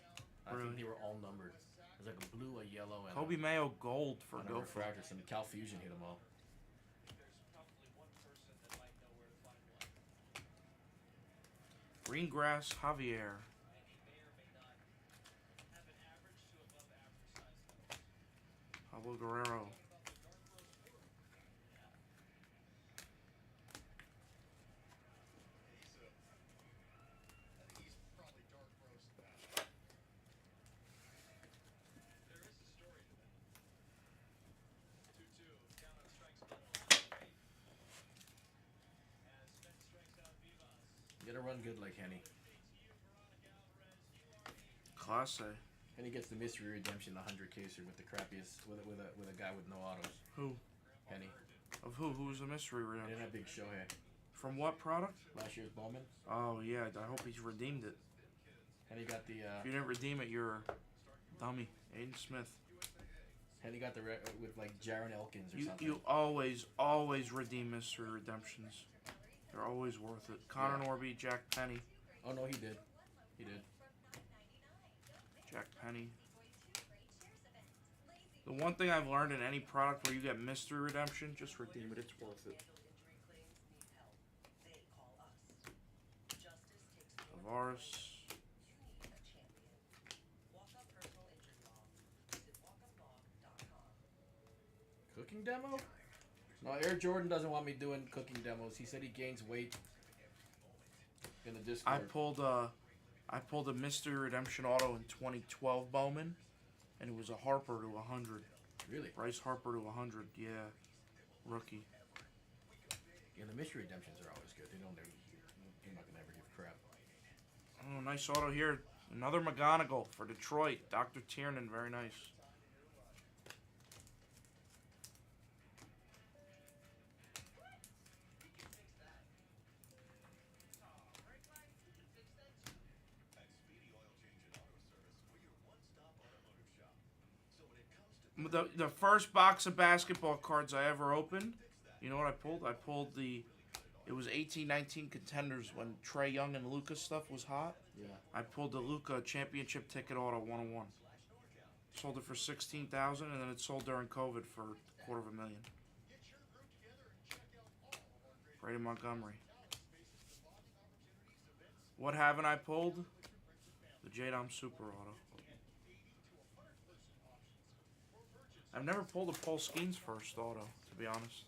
I think they were all numbered. It was like a blue, a yellow, and Kobe Mayo gold for a Gopher. Superfractor. And Cal Fusion hit them all. Greengrass Javier. Pablo Guerrero. You gotta run good like Henny. Class A. Henny gets the mystery redemption 100 caser with the crappiest with a guy with no autos. Who? Henny. Of who? Who was the mystery He redemption? didn't have big Shohei. From what product? Last year's Bowman. Oh yeah, I hope he's redeemed it. Henny got the. If you didn't redeem it, you're a dummy. Aiden Smith. Henny got the with like Jaron Elkins or something. You always redeem mystery redemptions. They're always worth it. Connor Norby, Jack Penny. Oh no, he did. He did. Jack Penny. The one thing I've learned in any product where you get mystery redemption, just redeem it. It's worth it. Tavares. Cooking demo? No, Air Jordan doesn't want me doing cooking demos. He said he gains weight in the Discord. I pulled a mystery redemption auto in 2012 Bowman, and it was a Harper to 100. Really? Bryce Harper to 100. Yeah, rookie. Yeah, the mystery redemptions are always good. They don't ever, you're not gonna ever give crap. Oh, nice auto here. Another McGonigal for Detroit. Dr. Tiernan, very nice. The first box of basketball cards I ever opened, you know what I pulled? I pulled it was 18-19 contenders when Trae Young and Luka stuff was hot. Yeah. I pulled the Luka championship ticket auto 101. Sold it for $16,000, and then it sold during COVID for $250,000. Brady Montgomery. What haven't I pulled? The J-Dom Super Auto. I've never pulled a Paul Skeens first auto, to be honest.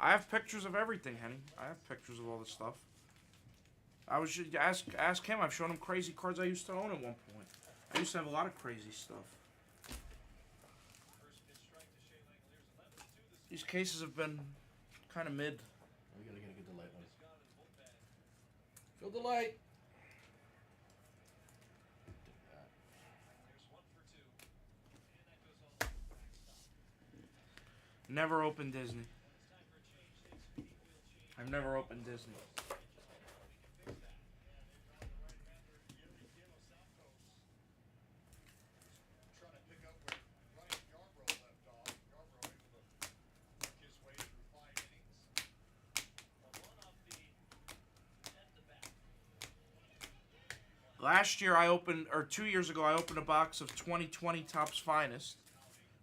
I have pictures of everything, Henny. I have pictures of all this stuff. I was just ask him. I've shown him crazy cards I used to own at one point. I used to have a lot of crazy stuff. These cases have been kind of mid. We gotta get a good Delight one. Phil Delight. Never opened Disney. I I've never opened Disney. Trying to pick up where Ryan Yarbrough left off. Yarbrough able to work his way through 5 innings. Last year I opened, or 2 years ago, I opened a box of 2020 Topps Finest.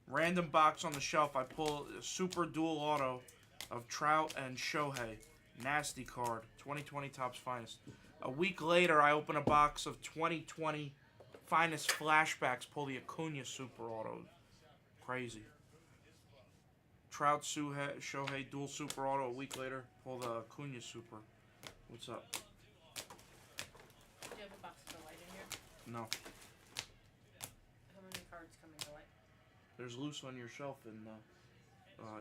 Random box on the shelf. I pull a super dual auto of Trout and Shohei. Nasty card. 2020 Topps Finest. A week later, I open a box of 2020 Finest Flashbacks. Pull the Acuna super auto. Crazy. Trout, Shohei, dual super auto. A week later, pull the Acuna super. What's up? Do you have a box of Delight in here? No. How many cards come in Delight? There's loose on your shelf in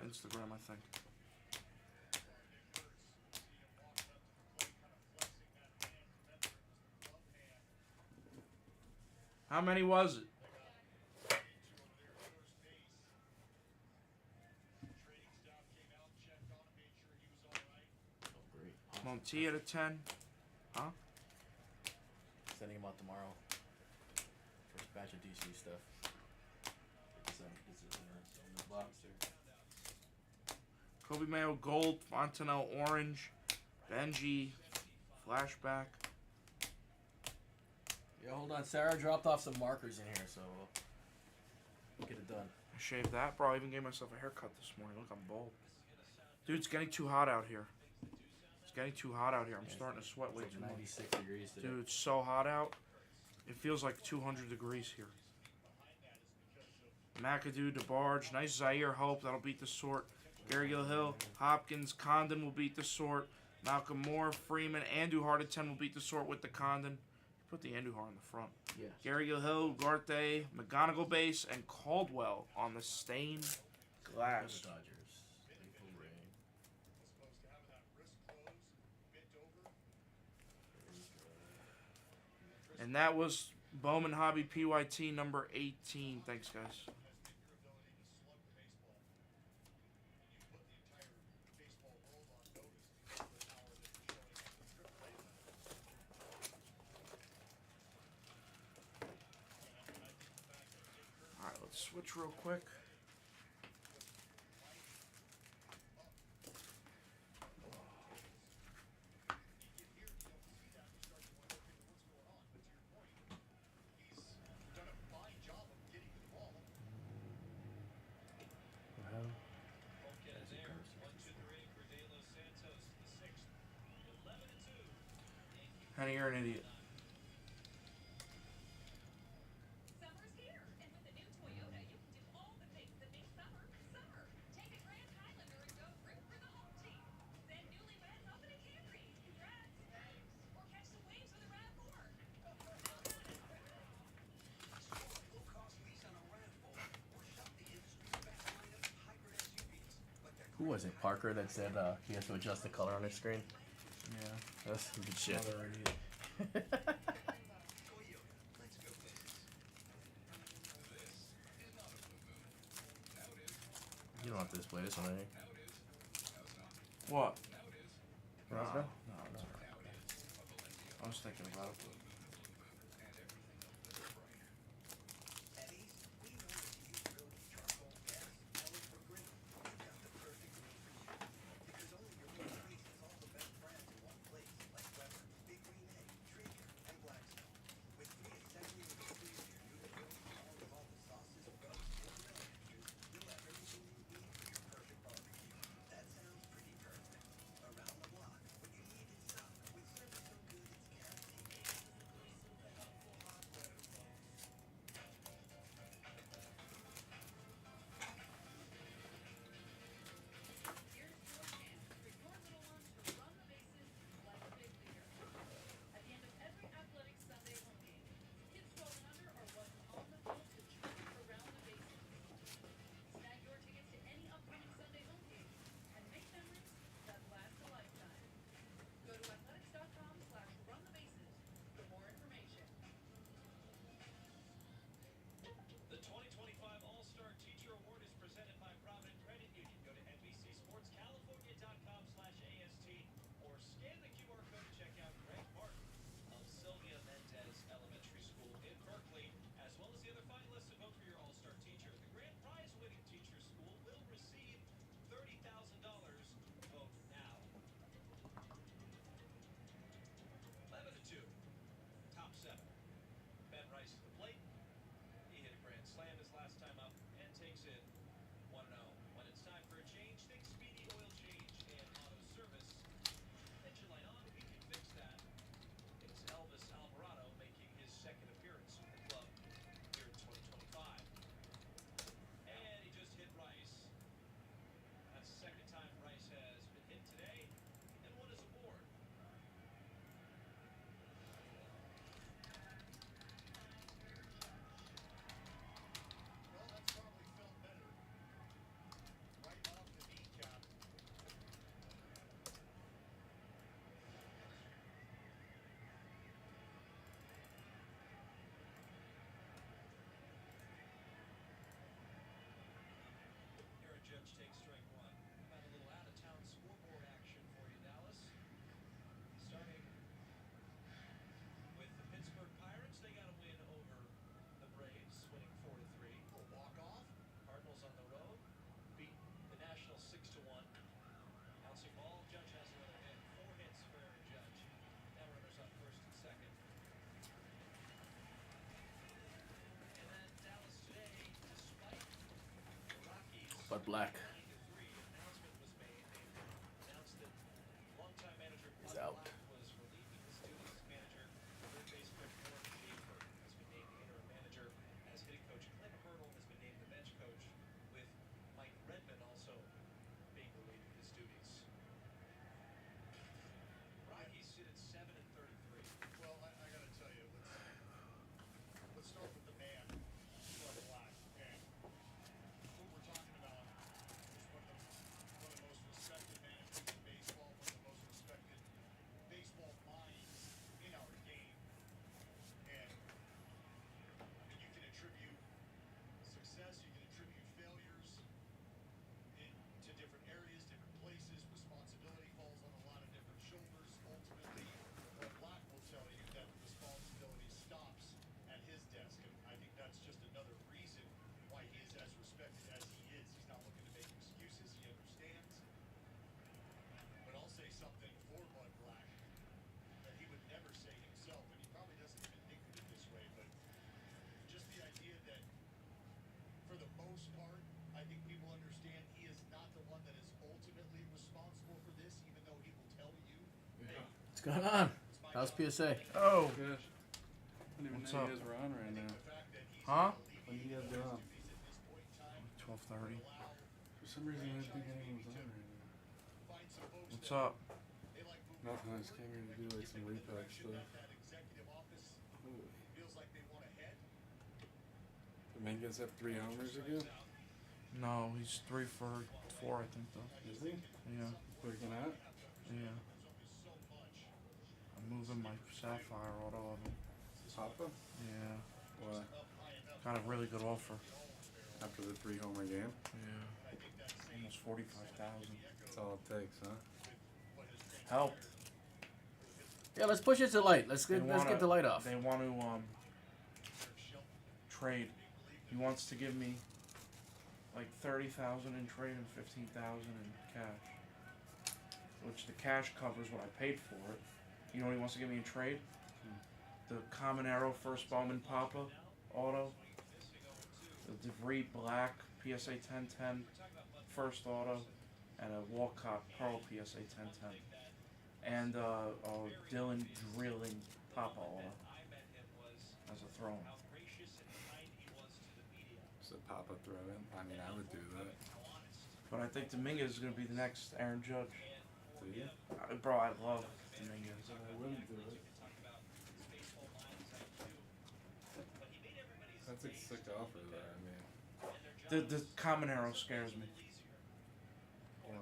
Instagram, I think. How many was it? Monty at a 10. Huh? Sending him out tomorrow. First batch of DC stuff. It's in the box there. Kobe Mayo Gold, Fontenelle Orange, Benji, Flashback. Yeah, hold on. Sarah dropped off some markers in here, so we'll get it done. I shaved that, bro. I even gave myself a haircut this morning. Look, I'm bald. Dude, it's getting too hot out here. It's getting too hot out here. I'm starting to sweat way It's too like much. 96 degrees today. Dude, it's so hot out. It feels like 200 degrees here. McAdoo, DeBarge, nice Zaire Hope. That'll beat the sort. Gary Hill, Hopkins, Condon will beat the sort. Malcolm Moore, Freeman, Andujar to 10 will beat the sort with the Condon. Put the Andujar in the front. Yeah. Gary Hill, Ugarte, McGonigal base, and Caldwell on the stained glass. Dodgers. April Rain. And that was Bowman Hobby PYT number 18. Thanks, guys. Alright, let's switch real quick. Honey, you're an idiot. Summer's here, and with the new Toyota, you can do all the things that make summer, summer. Take a Grand Highlander and go root for the home team. Send newlyweds off in a Camry. Congrats. Or catch the waves with a RAV4. Low cost lease on a RAV4 or shop the industry's best lineup of hybrid SUVs. Like the Who was it? Parker that said he has to adjust the color on his screen? Yeah. That's some good shit. Toyota. Let's go places. This is not a blue moon. Now it is. You don't have to display this one, I think. Now it is. Now it's not. What? Now it is. No, Roscoe? no, no. Now it is. A Valencia. I was thinking about it. Blue moon, and everything a little brighter. At Ace, we know that you use really charcoal, gas, pellet, or grill. We've got the perfect grill for you. Because only your big Ace has all the best brands in one place, like Weber, Big Green Egg, Traeger, and Blackstone. With free accessories and delivery to your new grill, along with all the sauces, rubs, and grill extras, you'll have everything you need for your perfect barbecue. That sounds pretty perfect. Around the block, what you need in stock, with service so good it's guaranteed. Blood Black. Announcement was made. They announced that longtime manager He's Blood out. Black was relieving his duties. Manager, third base coach Warren Schaefer has been named the interim manager. As hitting coach Clint Hurdle has been named the bench coach, with Mike Redmond also being relieved of his duties. Rockies sit at 7-33. Well, I gotta tell you, let's start with the man, Blood Black, and who we're talking about is one of the most respected managers in baseball, one of the most respected baseball minds in our game, and you can attribute success, you can attribute failures to different areas, different places. Responsibility falls on a lot of different shoulders. Ultimately, Blood Black will tell you that the responsibility stops at his desk, and I think that's just another reason why he is as respected as he is. He's not looking to make excuses. He understands. But I'll say something for Blood Black that he would never say himself, and he probably doesn't even think of it this way, but just the idea that for the most part, I think people understand he is not the one that is ultimately responsible for this, even though he will tell you, hey, What's going on? it's my How's job. PSA? Oh, Good. I didn't even What's know up? you guys were on right now. The fact that he's Huh? When you guys get on? at this point in time 12:30. allow For some reason, I didn't think anyone was on right now. find some folks What's that up? they like moving Nothing. I just forward, came here to do like some get the repack direction stuff. that executive office Ooh. feels like they want to head. Dominguez have 3 homers ago? No, he's 3 for 4, I think though. Is he? Yeah, Breaking out? yeah. I'm moving my Sapphire auto of him. Papa? Yeah, Why? got a really good offer. After the 3 homer game? Yeah, almost 45,000. That's all it takes, huh? Helped. Yeah, let's push it to light. Let's get the light off. They want to trade. He wants to give me like 30,000 in trade and 15,000 in cash, which the cash covers what I paid for it. You know what he wants to give me in trade? The Common Arrow First Bowman Papa auto, the DeVries Black PSA 1010 First auto, and a Walcott Pearl PSA 1010, and a Dylan Drilling Papa auto as a throw-in. So Papa throw in? I mean, I would do that. But I think Dominguez is going to be the next Aaron Judge. Do you? Bro, I love Dominguez. I wouldn't do it. That's a sick offer there, I mean. The Common Arrow scares me. Why?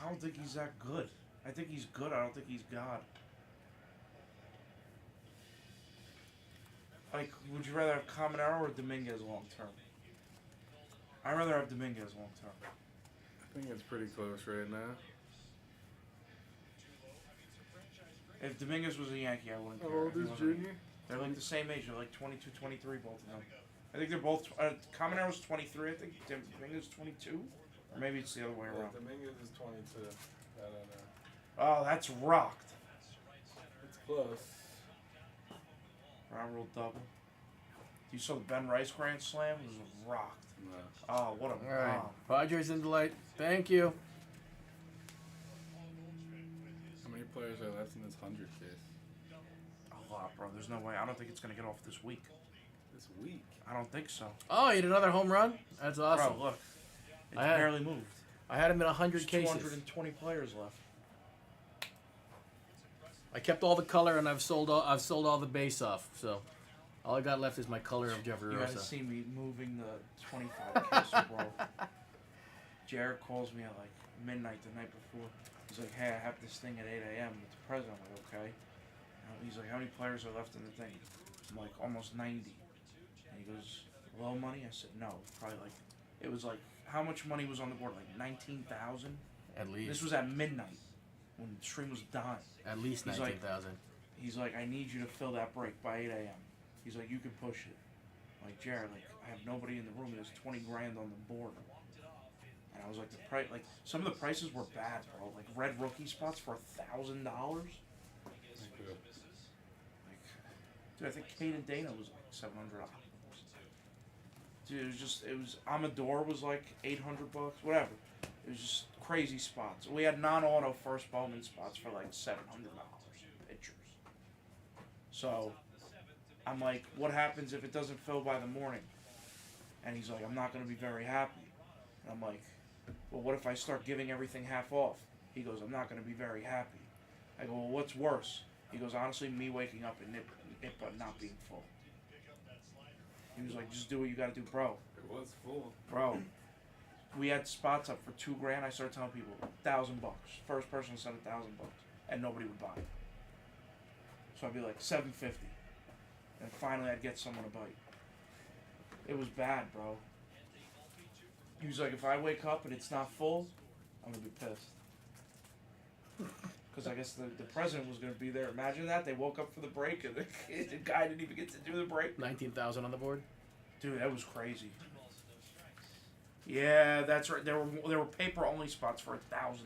I don't think he's that good. I think he's good. I don't think he's God. Like, would you rather have Common Arrow or Dominguez long term? I'd rather have Dominguez long term. I think it's pretty close right now. If Dominguez was a Yankee, I wouldn't How care. old If he is wasn't. Junior? They're like the same age. They're like 22, 23, both of them. I think they're both. Common Arrow's 23. I think Dominguez is 22, or maybe it's the other way around. Dominguez is 22. I don't know. Oh, that's rocked. It's close. Round rule double. You saw the Ben Rice Grand Slam? It was rocked. No. Oh, what a All right, bomb. Padres in Delight. Thank you. How many players are left in this 100 case? A lot, bro. There's no way. I don't think it's going to get off this week. This week? I don't think so. Oh, you had another home run? That's awesome. Bro, look. It I had- barely moved. I had him in 100 There's cases. 220 players left. I kept all the color and I've sold all the base off. So all I got left is my color of Jeffrey You Rosa. gotta see me moving the 25 cases, bro. Jared calls me at like midnight the night before. He's like, hey, I have this thing at 8 a.m. with the president. I'm like, okay. And he's like, how many players are left in the thing? I'm like, almost 90. And he goes, low money? I said, no. Probably like, it was like, how much money was on the board? Like 19,000? At least. This was at midnight when the stream was dying. At least He's like- 19,000. He's like, I need you to fill that break by 8 a.m. He's like, you can push it. I'm like, Jared, like, I have nobody in the room. There's 20 grand on the board. And I was like, the price, like, some of the prices were bad, bro. Like, red rookie spots for $1,000. Like, dude, I think Kate and Dana was like $700. Dude, it was Amador was like $800, whatever. It was just crazy spots. We had non-auto first Bowman spots for like $700 pitchers. So I'm like, what happens if it doesn't fill by the morning? And he's like, I'm not going to be very happy. And I'm like, well, what if I start giving everything half off? He goes, I'm not going to be very happy. I go, well, what's worse? He goes, honestly, me waking up and IPA not being full. He was like, just do what you got to do, bro. It was full. Bro, we had spots up for $2,000. I started telling people, $1,000. First person said $1,000, and nobody would buy it. So I'd be like, $750. And finally, I'd get someone to bite. It was bad, bro. He was like, if I wake up and it's not full, I'm gonna be pissed. Because I guess the president was gonna be there. Imagine that. They woke up for the break and the guy didn't even get to do the break. 19,000 on the board. Dude, that was crazy. Yeah, that's right. There were paper only spots for $1,000.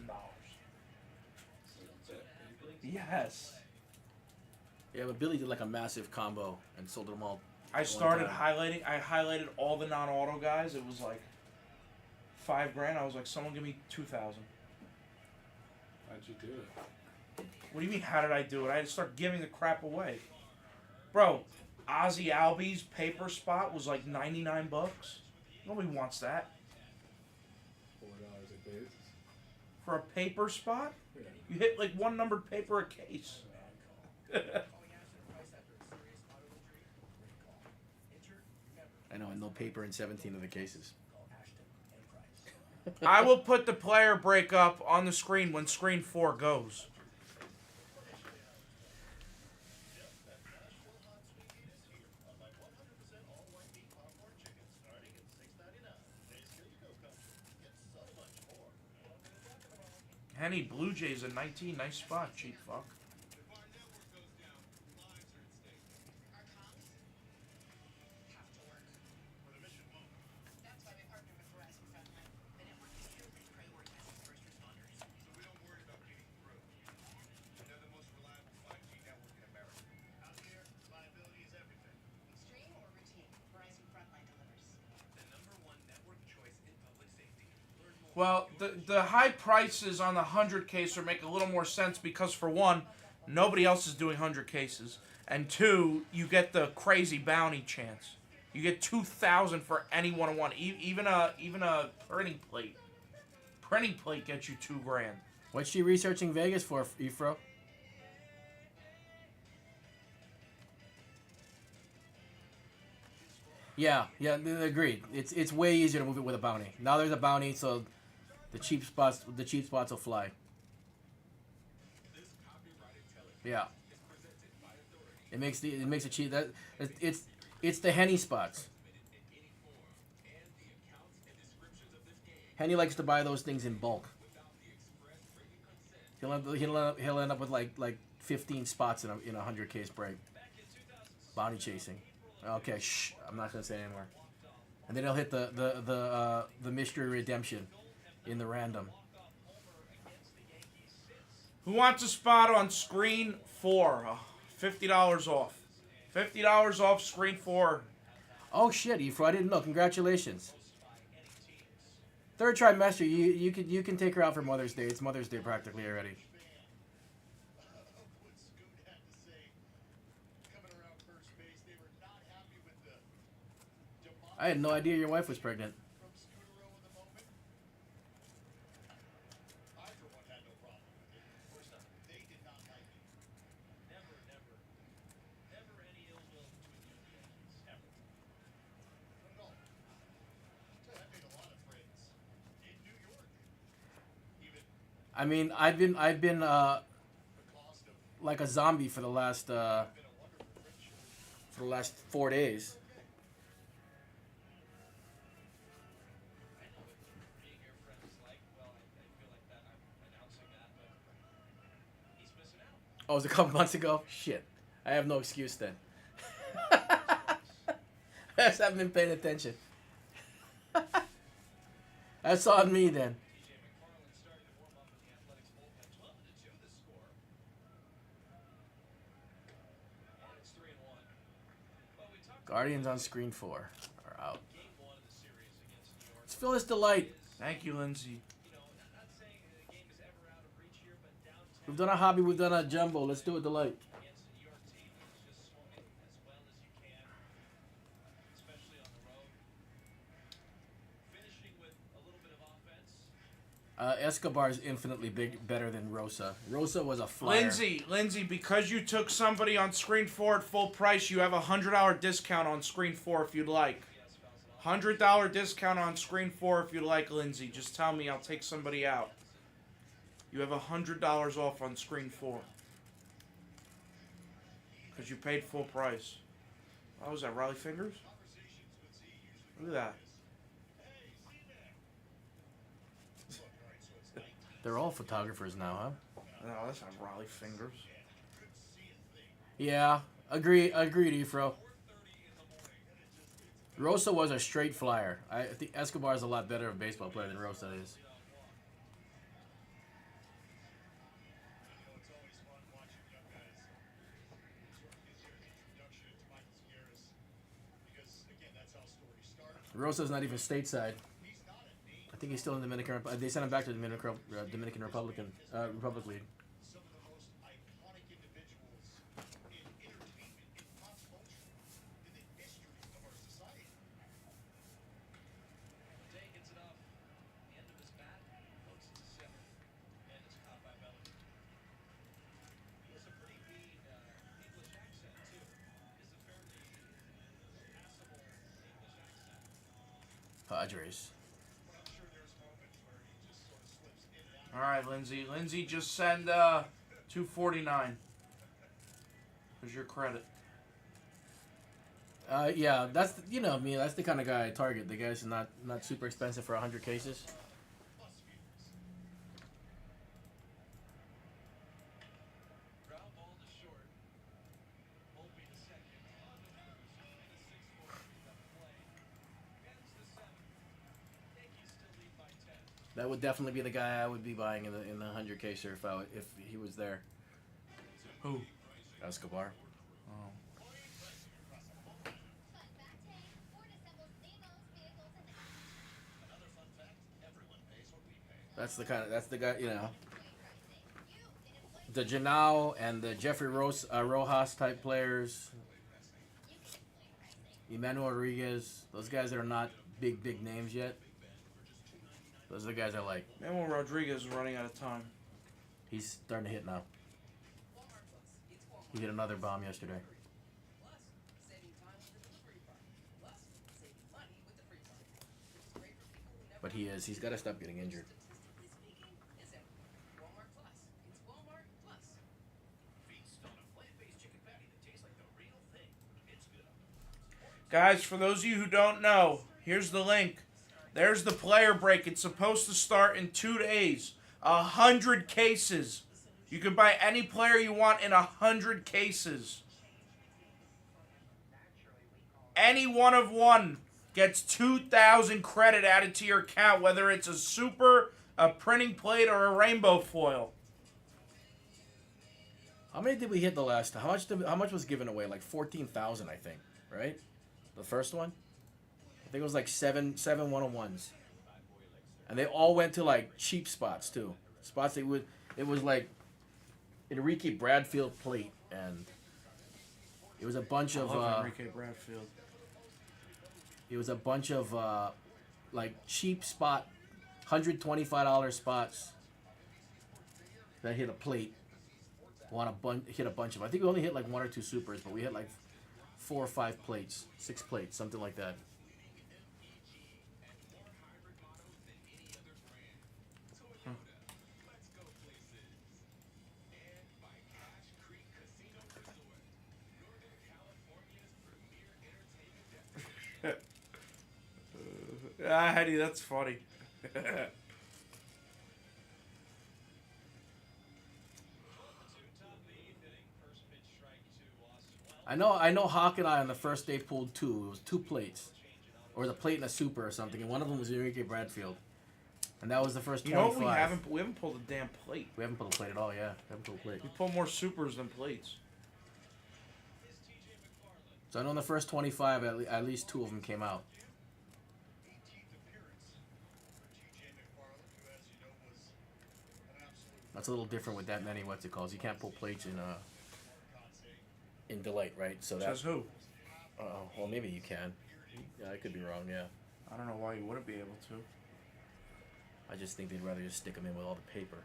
Yes. Yeah, but Billy did like a massive combo and sold them all. I started highlighting. I highlighted all the non-auto guys. It was like $5,000. I was like, someone give me 2,000. How'd you do it? What do you mean? How did I do it? I had to start giving the crap away, bro. Ozzy Albies paper spot was like $99. Nobody wants that. $4 a case. For a paper spot? Yeah. You hit like one numbered paper a case. I know, and no paper in 17 of the cases. I will put the player break up on the screen when screen 4 goes. Henny Blue Jays at 19. Nice spot, cheap fuck. If our network goes down, lives are at stake. Our comms have to work. For the mission moment. That's why we partner with Verizon Frontline. The network is carefully prioritizing first responders. So we don't worry about getting through. They're the most reliable 5G network in America. Out here, reliability is everything. Extreme or routine, Verizon Frontline delivers. The #1 network choice in public safety. Learn more. Well, the high prices on the 100 caser make a little more sense because, for one, nobody else is doing 100 cases, and two, you get the crazy bounty chance. You get 2,000 for any one-on-one, even a printing plate. Printing plate gets you $2,000. What's she researching Vegas for, Efro? Yeah, agreed. It's way easier to move it with a bounty. Now there's a bounty, so the cheap spots will fly. Yeah. It makes it cheap. It's the Henny spots. Henny likes to buy those things in bulk. He'll end up with like 15 spots in a 100 case break. Bounty chasing. Okay, shh. I'm not gonna say anymore. And then he'll hit the mystery redemption in the random. Who wants a spot on screen 4? $50 off. $50 off screen 4. Oh shit, Efro, I didn't know. Congratulations. Third trimester, you can take her out for Mother's Day. It's Mother's Day practically already. What Scoot had to say coming around first base, they were not happy with the I had no idea your wife was pregnant. from Scooter in the moment. I, for one, had no problem with it. Of course not. They did not like it. Never any ill will between you and the Yankees. Ever. Not at all. I made a lot of friends in New York. Even I mean, I've been the cost of like a zombie for the last been a wonderful friendship. 4 days. I know what being your friend is like. Well, I feel like that I'm announcing that, but he's missing out. Oh, it was a couple months ago? Shit. I have no excuse then. I just haven't been paying attention. That's on me then. TJ McFarland started to warm up in the Athletics bullpen. 12-2 the score. And it's 3-1. Well, we talked Guardians on screen 4 are out. Game 1 fill this Delight. Thank you, Lindsay. Not saying the game is ever out of reach here, but downtown We've done a Hobby, we've done a Jumbo. Let's do a Delight. against the New York team who's just swung it as well as you can, especially on the road. Finishing with a little bit of offense. Escobar is infinitely better than Rosa. Rosa was a flyer. Lindsay, because you took somebody on screen 4 at full price, you have a $100 discount on screen 4 if you'd like. $100 discount on screen 4 if you'd like, Lindsay. Just tell me, I'll take somebody out. You have $100 off on screen 4. Because you paid full price. Oh, was that Riley Fingers? Look at that. They're all photographers now, huh? No, that's not Riley Fingers. Yeah, agreed, Efro. Rosa was a straight flyer. I think Escobar is a lot better of a baseball player than Rosa is. It's always fun watching young guys sort of get their introduction to Michael Sierras because, again, that's how stories start. Rosa's not even stateside. He's not a name. I think he's still in Dominican. They sent him back to the Dominican Republic League. Some of the most iconic individuals in entertainment, in pop culture, in the history of our society. Day gets it off the end of his bat, floats to center, and it's caught by Bellamy. He has a pretty mean English accent, too. He has a fairly passable English accent. Padres. But I'm sure there's moments where he just sort of slips in and out. All right, Lindsay. Lindsay, just send $249. Here's your credit. Yeah, that's you know me. That's the kind of guy I target. The guys not super expensive for 100 cases. Ground ball to short. Volpe to second. On to first. And a 6-4 play. Ends the 7th. Yankees still lead by 10. That would definitely be the guy I would be buying in the 100 caser if he was there. Who? Escobar. Oh. Fun fact, hey, Ford assembles Nemo's vehicles and Another fun fact, everyone pays what we pay. That's the guy, you know. employee pricing. You get employee The Janao and the Jeffrey Rojas type players. Emmanuel Rodriguez. Those guys that are not big names yet. Those are the guys I like. Manuel Rodriguez is running out of time. He's starting to hit now. He hit another bomb yesterday. Plus, saving time with the delivery part. Plus, saving money with the free part. It's great for people who never But he's got to stop getting injured. statistically speaking, is everything. Walmart Plus. It's Walmart Plus. Feast on a plant-based chicken patty that tastes like the real thing. It's good. Guys, for those of you who don't know, here's the link. There's the player break. It's supposed to start in 2 days. 100 cases. You can buy any player you want in 100 cases. Any one of one gets 2,000 credit added to your account, whether it's a super, a printing plate, or a rainbow foil. How many did we hit the last time? How much was given away? Like 14,000, I think. Right? The first one? I think it was like seven 101s. And they all went to like cheap spots too. Spots that it was like Enrique Bradfield plate, and it was a bunch of Enrique Bradfield. it was a bunch of like cheap spot, $125 spots that hit a plate. Hit a bunch of. I think we only hit like 1 or 2 supers, but we hit like 4 or 5 plates, 6 plates, something like that. Ah, Hetty, that's funny. I know Hawk and I on the first day pulled 2. It was 2 plates. Or the plate and a super or something, and one of them was Enrique Bradfield. And that was the first 25. You know what we haven't pulled a damn plate. We haven't pulled a plate at all, yeah. We haven't pulled a plate. We pulled more supers than plates. So I know in the first 25, at least 2 of them came out. That's a little different with that many what's it called. You can't pull plates in Delight, right? So that's Says who? well, maybe you can. Yeah, I could be wrong. Yeah, I don't know why you wouldn't be able to. I just think they'd rather just stick them in with all the paper.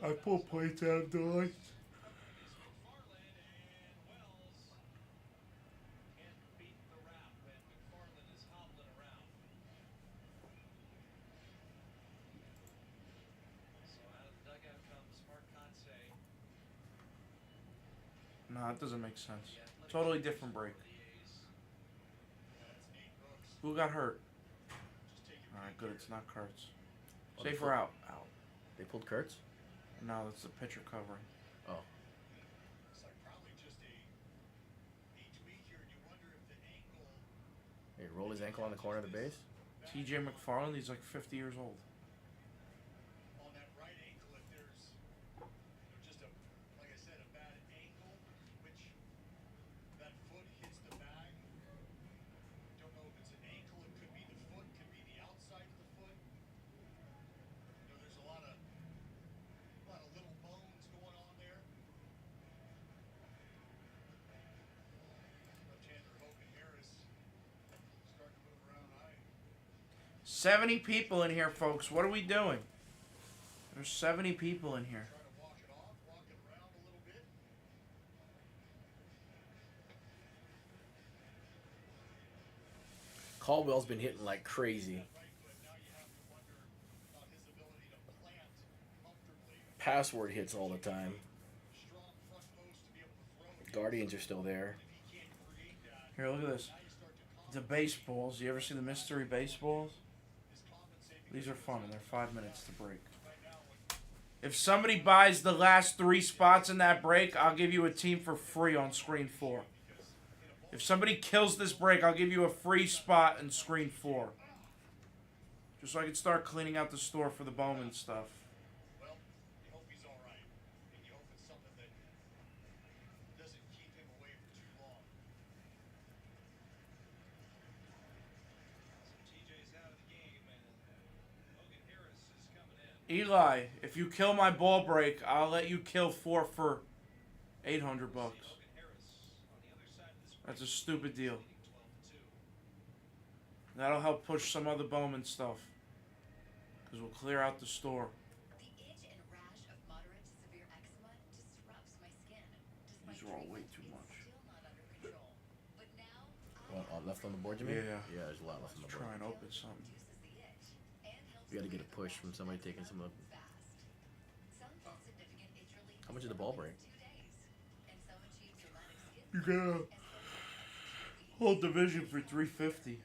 I pull plates out of Delight. No, it doesn't make sense. Totally different break. Who got hurt? Alright, good. It's not Kurtz. Safe or out? Out. They pulled Kurtz? No, that's the pitcher covering. Oh. Hey, roll his ankle on the corner of the base? TJ McFarland, he's like 50 years old. On that right ankle, if there's just a, like I said, a bad ankle, which that foot hits the bag. Don't know if it's an ankle, it could be the foot, could be the outside of the foot. There's a lot of little bones going on there. Left-hander Hogan Harris starting to move around high. 70 people in here, folks. What are we doing? There's 70 people in here. Trying to walk it off, walk it around a little bit. Caldwell's been hitting like crazy. Password hits all the time. Guardians are still there. Here, look at this. The baseballs. You ever see the mystery baseballs? These are fun, and they're 5 minutes to break. If somebody buys the last 3 spots in that break, I'll give you a team for free on screen 4. If somebody kills this break, I'll give you a free spot in screen 4. Just so I can start cleaning out the store for the Bowman stuff. Well, you hope he's all right, and you hope it's something that doesn't keep him away for too long. TJ's out of the game, and Hogan Harris is coming in. Eli, if you kill my ball break, I'll let you kill 4 for $800. That's a stupid deal. That'll help push some other Bowman stuff. Because we'll clear out the store. The itch and rash of moderate to severe eczema disrupts my skin. These are all way too much. Still not under control. But now What, left on the board, you mean? Yeah. Yeah, there's a lot left on the board. Try and open something. reduces the itch and helps You gotta get a push from somebody taking some of the... fast. Some get significant itch relief How much did the ball break? in 2 days, and some achieve dramatic skin You get a whole division for $350.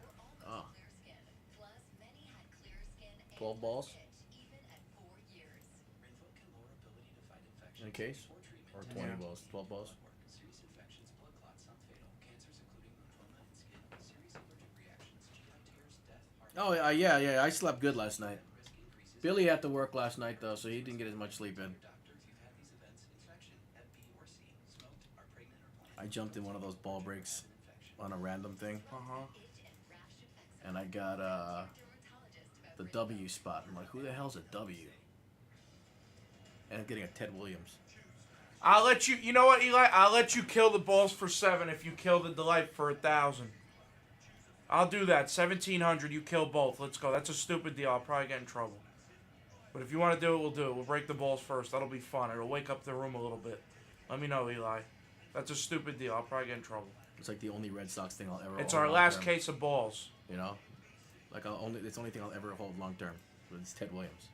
Oh. clear skin. Plus, many had clear skin and 12 balls? itch even at 4 years. Rinvoq can lower ability to fight infections. In a case? Poor treatment Or tends 20 Yeah. balls? 12 balls? blood work. Serious infections, blood clots, some fatal. Cancers including lymphoma and skin. Serious allergic reactions, GI tears, death, heart Oh, yeah. I slept good last night. risk increases. Billy had to work last night, though, so he didn't get as much sleep in. Doctor, if you've had these events, infection, Hep B or C, smoked, are pregnant or planning. I jumped in one of those ball breaks on a random thing, Uh-huh. Itch and rash of eczema. and I got Dermatologist about the W spot. I'm like, who the hell's a W? And I'm getting a Ted Williams. I'll let you... You know what, Eli? I'll let you kill the balls for 7 if you kill the Delight for 1,000. I'll do that. 1,700, you kill both. Let's go. That's a stupid deal. I'll probably get in trouble. But if you want to do it, we'll do it. We'll break the balls first. That'll be fun. It'll wake up the room a little bit. Let me know, Eli. That's a stupid deal. I'll probably get in trouble. It's like the only Red Sox thing I'll ever It's hold our long last term, case of balls. You know? Like, it's the only thing I'll ever hold long term. It's Ted Williams.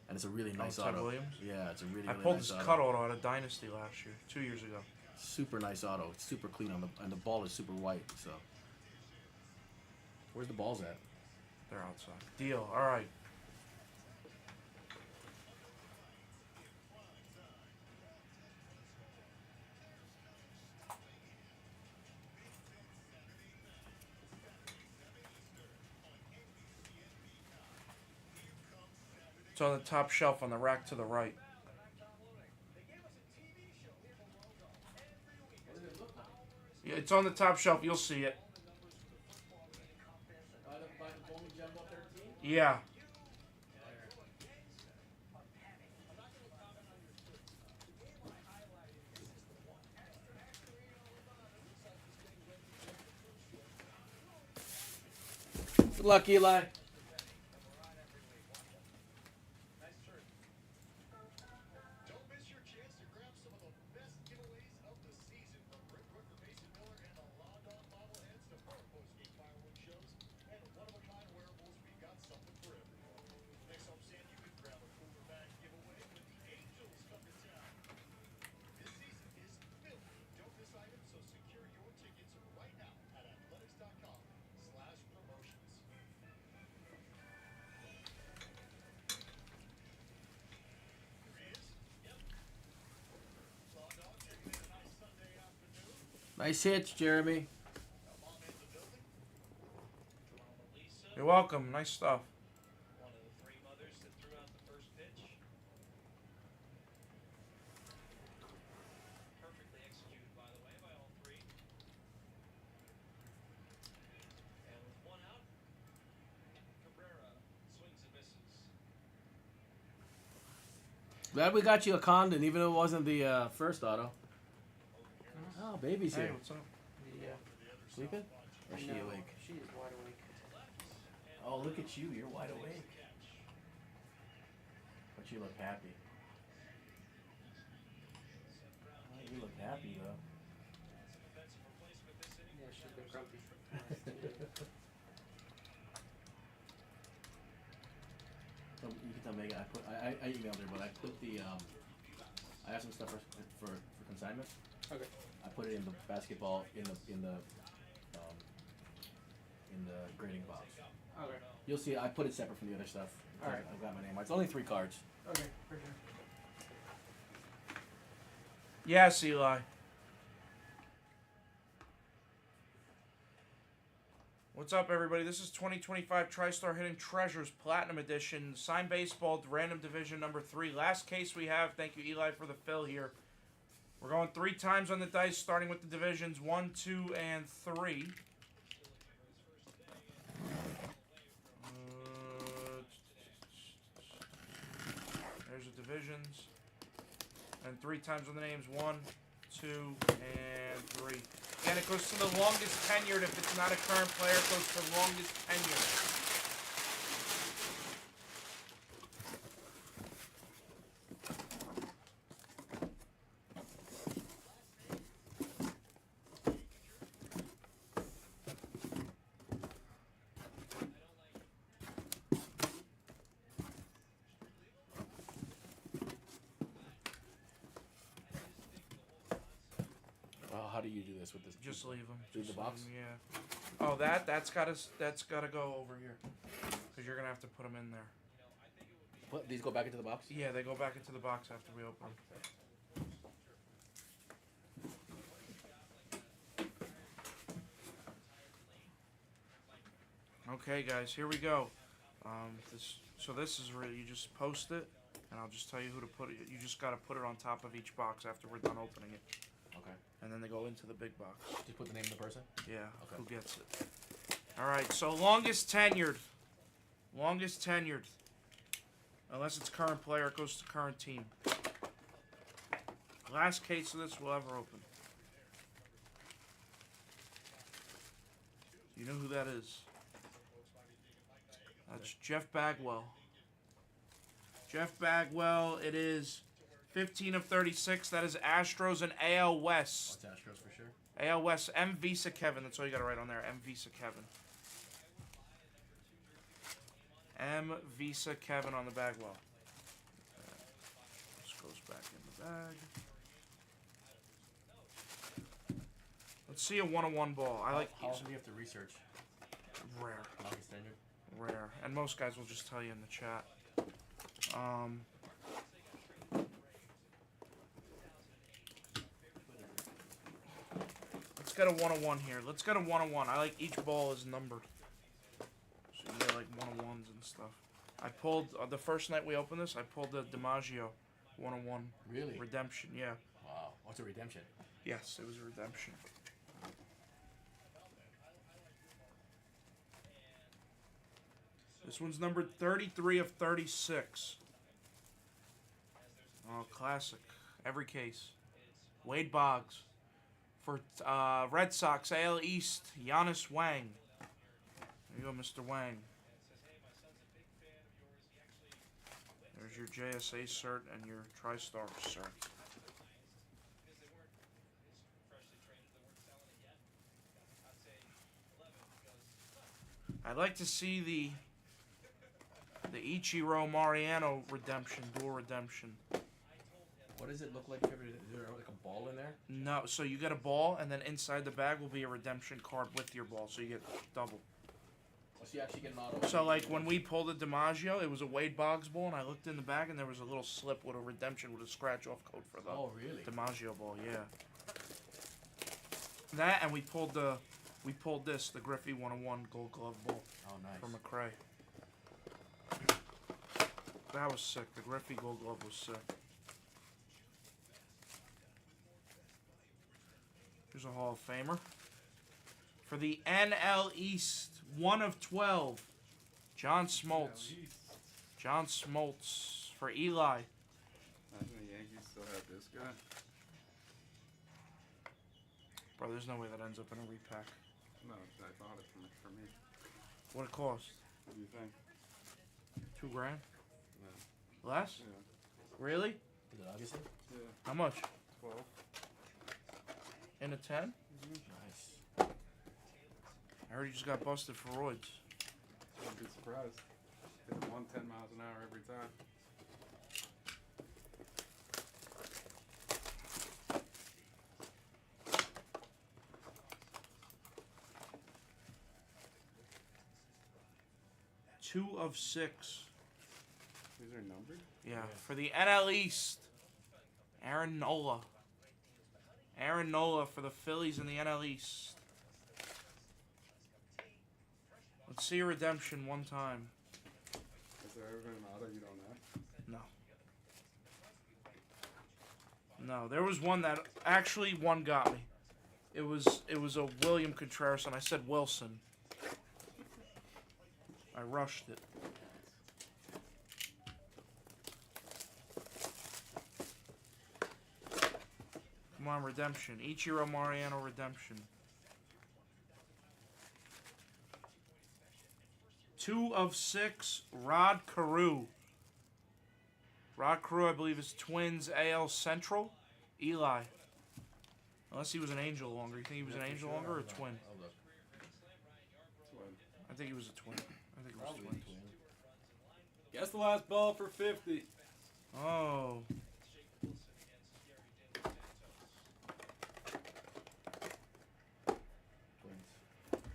And it's a really nice Ted auto. Williams? Yeah, it's a really, I really pulled nice this auto. cut auto at a Dynasty last year, 2 years ago. Super nice auto. It's super clean on and the ball is super white, so. Where's the balls at? They're outside. Deal. All right. It's on the top shelf on the rack to the right. Yeah, it's on the top shelf. You'll see it. By the Bowman Jumbo 13? Yeah. Good luck, Eli. Don't miss your chance to grab some of the best giveaways of the season, from Rick Rooker, Mason Miller, and the Law Dog bobbleheads to fun post-game fireworks shows and one-of-a-kind wearables. We've got something for everyone. Next home stand, you can grab a cooler bag giveaway when the Angels come to town. This season is filled with don't-miss items, so secure your tickets right now at athletics.com/promotions. Here he is. Yep. Law Dog checking in a nice Sunday afternoon. Nice hits, Jeremy. Mom in the building. Lisa, You're welcome. Nice stuff. one of the three mothers that threw out the first pitch. Perfectly executed, by the way, by all three. And with one out, Cabrera swings and misses. Glad we got you a Condon, even though it wasn't the first auto. Oh, baby's Hey, here. what's up? Yeah. Sleeping? Or is she No, awake? She is wide awake. Oh, look at you. You're wide awake. But you look happy. Oh, you look happy, though. Defensive replacement this inning. Yeah, she's been grumpy. So you can tell Megan, I emailed her, but I put the, I have some stuff for consignment. Okay. I put it in the basketball, in the grading box. Okay. You'll see, I put it separate from the other stuff. Alright. I've got my name on it. It's only 3 cards. Okay, for sure. Yes, Eli. What's up, everybody? This is 2025 Tristar Hidden Treasures Platinum Edition. Signed Baseball, Random Division number 3. Last case we have. Thank you, Eli, for the fill here. We're going 3 times on the dice, starting with the divisions 1, 2, and 3. There's the divisions. And 3 times on the names 1, 2, and 3. And it goes to the longest tenured. If it's not a current player, it goes to longest tenured. Oh, how do you do this with this? Just leave them. Leave the box? Yeah. Oh, that's gotta go over here, because you're gonna have to put them in there. What, these go back into the box? Yeah, they go back into the box after we open them. Okay, guys, here we go. This is really, you just post it, and I'll just tell you who to put it. You just gotta put it on top of each box after we're done opening it. Okay. And then they go into the big box. Just put the name of the person? Yeah, Okay. who gets it. Alright, so longest tenured. Longest tenured. Unless it's current player, it goes to current team. Last case of this we'll ever open. You know who that is? That's Jeff Bagwell. Jeff Bagwell, it is 15 of 36. That is Astros and AL West. That's Astros for sure. AL West, M Visa Kevin. That's all you got to write on there. M Visa Kevin. M Visa Kevin on the Bagwell. This goes back in the bag. Let's see a 1-on-1 ball. I like How these. often do you have to research? Rare. Longest tenured? Rare. And most guys will just tell you in the chat. Let's get a 1-on-1 here. Let's get a 1-on-1. I like each ball is numbered. So you get like 1-on-1s and stuff. I pulled, the first night we opened this, I pulled the DiMaggio 1-on-1. Really? Redemption, yeah. Wow. What's a redemption? Yes, it was a redemption. This one's numbered 33 of 36. Oh, classic. Every case. Wade Boggs. For Red Sox, AL East, Giannis Wang. There you go, Mr. Wang. There's your JSA cert and your TriStar cert. I'd like to see the Ichiro Mariano redemption, dual redemption. What does it look like? Is there like a ball in there? No, so you get a ball, and then inside the bag will be a redemption card with your ball, so you get double. So you actually get an auto. So like when we pulled the DiMaggio, it was a Wade Boggs ball, and I looked in the bag, and there was a little slip with a redemption with a scratch-off code for the really? DiMaggio ball. Yeah. That, and we pulled this, the Griffey 101 Gold Glove ball. Oh, nice. From McRae. That was sick. The Griffey Gold Glove was sick. Here's a Hall of Famer. For the NL East, 1 of 12, John Smoltz. John Smoltz for Eli. Imagine the Yankees still have this guy. Bro, there's no way that ends up in a repack. No, I thought it for me. What it cost? What do you think? $2 grand? No. Less? Yeah. Really? Is it obviously? Yeah. How much? 12. In a 10? Nice. I heard you just got busted for roids. I'd be surprised. Hit him 110 miles an hour every time. Two of 6. These are numbered? Yeah. For the NL East, Aaron Nola. Aaron Nola for the Phillies in the NL East. Let's see a redemption one time. Has there ever been an auto you don't have? No. No, there was one that actually one got me. It was a William Contreras, and I said Wilson. I rushed it. Come on, redemption. Ichiro Mariano redemption. 2 of 6, Rod Carew. Rod Carew, I believe, is Twins AL Central. Eli. Unless he was an Angel longer. You think he was an Angel longer or a Twin? I think he was a Twin. I think it was Twins. Guess the last ball for 50. Oh.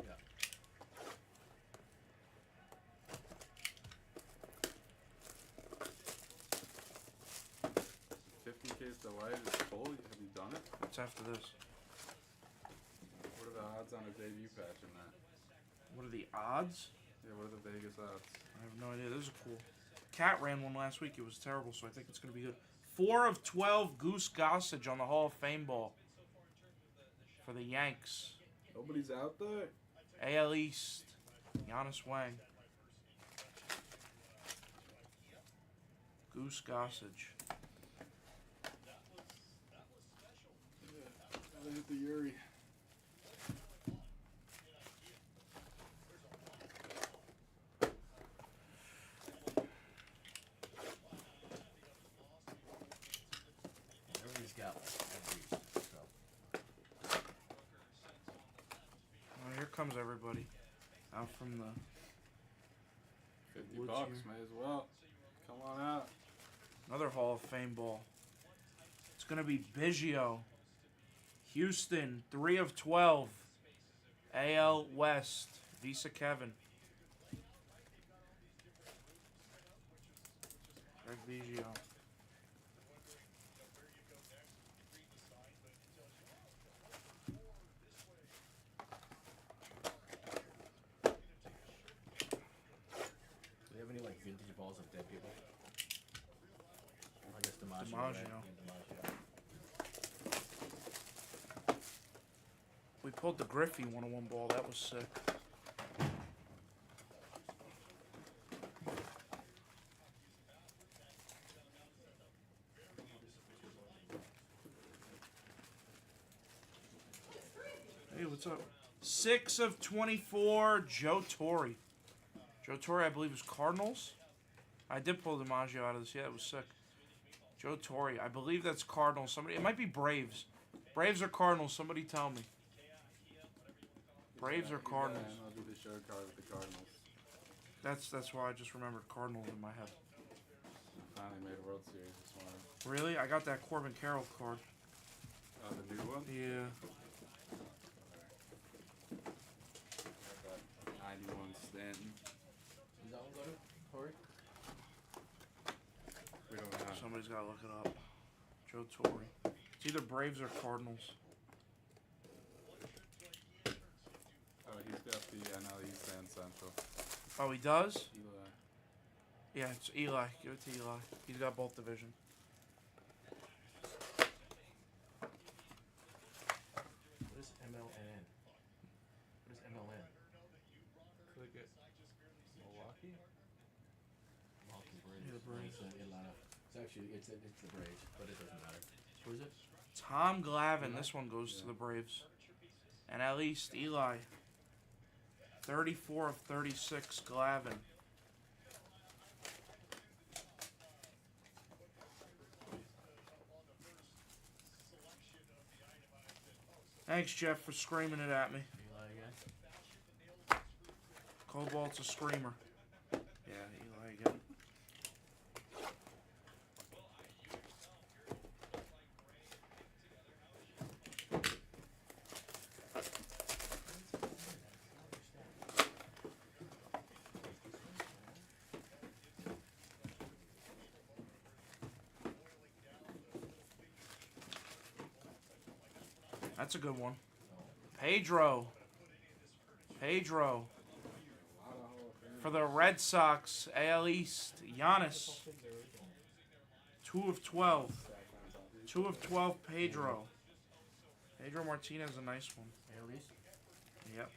Yeah. 50K's Delight is full. Have you done it? What's after this? What are the odds on a debut patch in that? What are the odds? Yeah, what are the Vegas odds? I have no idea. Those are cool. Cat ran one last week. It was terrible, so I think it's going to be good. 4 of 12, Goose Gossage on the Hall of Fame ball for the Yanks. Nobody's out there. AL East, Giannis Wang. Goose Gossage. Gotta hit the Yuri. Everybody's got one. So. Well, here comes everybody. Out from the 50 woods bucks, here. may as well. Come on out. Another Hall of Fame ball. It's going to be Biggio. Houston, 3 of 12. AL West, Visa Kevin. Greg Biggio. Do they have any like vintage balls of dead people? I guess DiMaggio. DiMaggio. Right? Yeah, DiMaggio. We pulled the Griffey 101 ball. That was sick. Hey, what's up? 6 of 24, Joe Torre. Joe Torre, I believe, is Cardinals. I did pull DiMaggio out of this. Yeah, it was sick. Joe Torre, I believe that's Cardinals. Somebody, it might be Braves. Braves or Cardinals? Somebody tell me. Braves or Cardinals? Yeah, I'll do the show card with the Cardinals. That's why I just remembered Cardinals in my head. Finally made a World Series this morning. Really? I got that Corbin Carroll card. Oh, the new one? Yeah. Got that 91 Stanton. Is that one go to Torre? We don't know. Somebody's got to look it up. Joe Torre. It's either Braves or Cardinals. Oh, he's got the NL East and Central. Oh, he does? Eli. Yeah, it's Eli. Give it to Eli. He's got both division. What is MLN? What is MLN? Click it. Milwaukee? Milwaukee Braves. Yeah, the Braves. It's Atlanta. It's actually it's the Braves, but it doesn't matter. Who is it? Tom Glavine. This one goes to the Braves. And at least Eli. 34 of 36, Glavine. Thanks, Jeff, for screaming it at me. Eli again. Cobalt's a screamer. Yeah, Eli again. That's a good one. Pedro. For the Red Sox, AL East, Giannis. 2 of 12. 2 of 12, Pedro. Pedro Martinez, a nice one. AL East? Yep.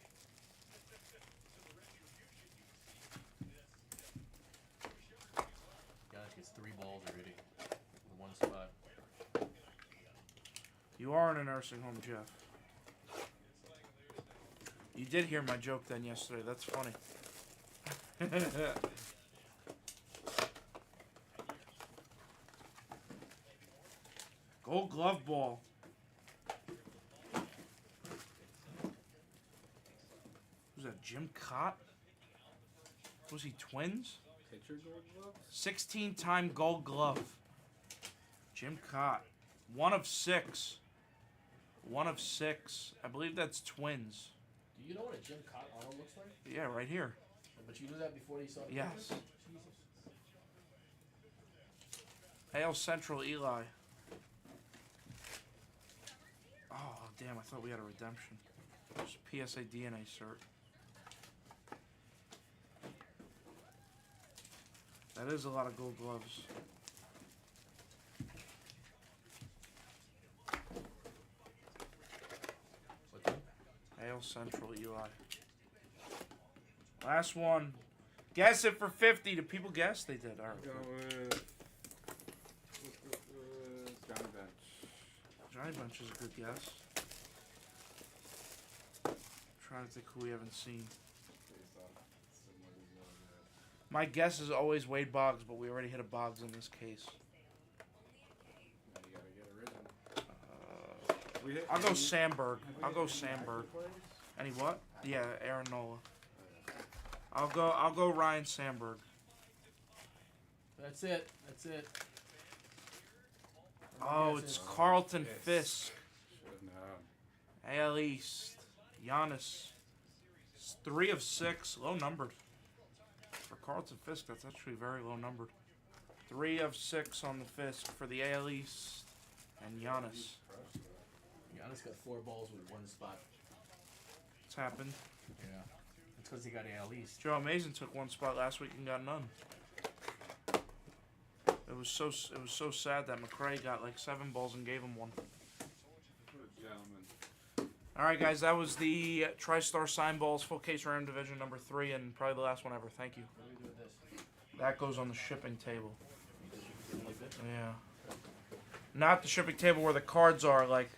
Giannis gets 3 balls already. With 1 spot. You are in a nursing home, Jeff. You did hear my joke then yesterday. That's funny. Gold glove ball. Who's that, Jim Cott? Was he twins? Pitcher gold gloves? 16-time gold glove. Jim Cott. 1 of 6. 1 of 6. I believe that's twins. Do you know what a Jim Cott auto looks like? Yeah, right here. But you knew that before you saw the Yes. picture? Jesus. AL Central, Eli. Oh, damn, I thought we had a redemption. Just PSA DNA cert. That is a lot of gold gloves. What's that? AL Central, Eli. Last one. Guess it for 50. Did people guess? They did. All right. Go with Johnny Bench. Johnny Bunch is a good guess. Trying to think who we haven't seen. Based off similar to the other. My guess is always Wade Boggs, but we already hit a Boggs in this case. Now you gotta get original. We hit I'll go any- Sandberg. have we I'll hit go any Sandberg. active players? Any what? Yeah, Aaron Nola. I'll go Ryan Sandberg. That's it. That's it. Oh, it's Carlton Fisk. Should've known. AL East. Giannis. It's 3 of 6. Low numbered. For Carlton Fisk, that's actually very low numbered. 3 of 6 on the Fisk for the AL East. And Giannis. Giannis got 4 balls with 1 spot. It's happened. Yeah. That's because he got AL East. Joe Mason took 1 spot last week and got none. It was so sad that McRae got like 7 balls and gave him 1. What a gentleman. All right, guys, that was the Tristar sign balls full case random division number 3 and probably the last one ever. Thank you. What do we do with this? That goes on the shipping table. You just do it like this? Yeah. Not the shipping table where the cards are, like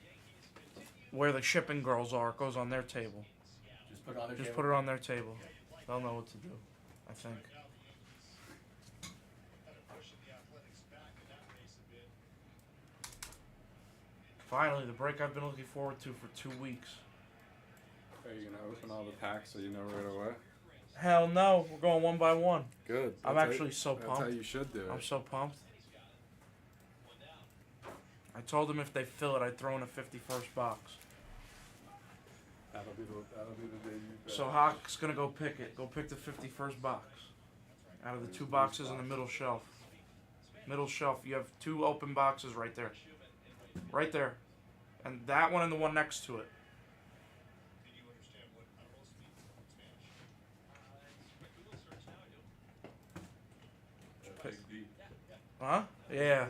where the shipping girls are. It goes on their table. Put it on their Just table. put it on their table. They'll know what to do, I think. Finally, the break I've been looking forward to for 2 weeks. Are you gonna open all the packs so you know right away? Hell no, we're going one by one. Good. I'm That's actually how, so That's pumped. how you should do it. I'm so pumped. I told them if they fill it, I'd throw in a 51st box. That'll be the day you. So Hawk's gonna go pick it. Go pick the 51st box out of the 2 boxes in the middle shelf. Middle shelf. You have 2 open boxes right there. Right there, and that one and the one next to it. Huh? Yeah.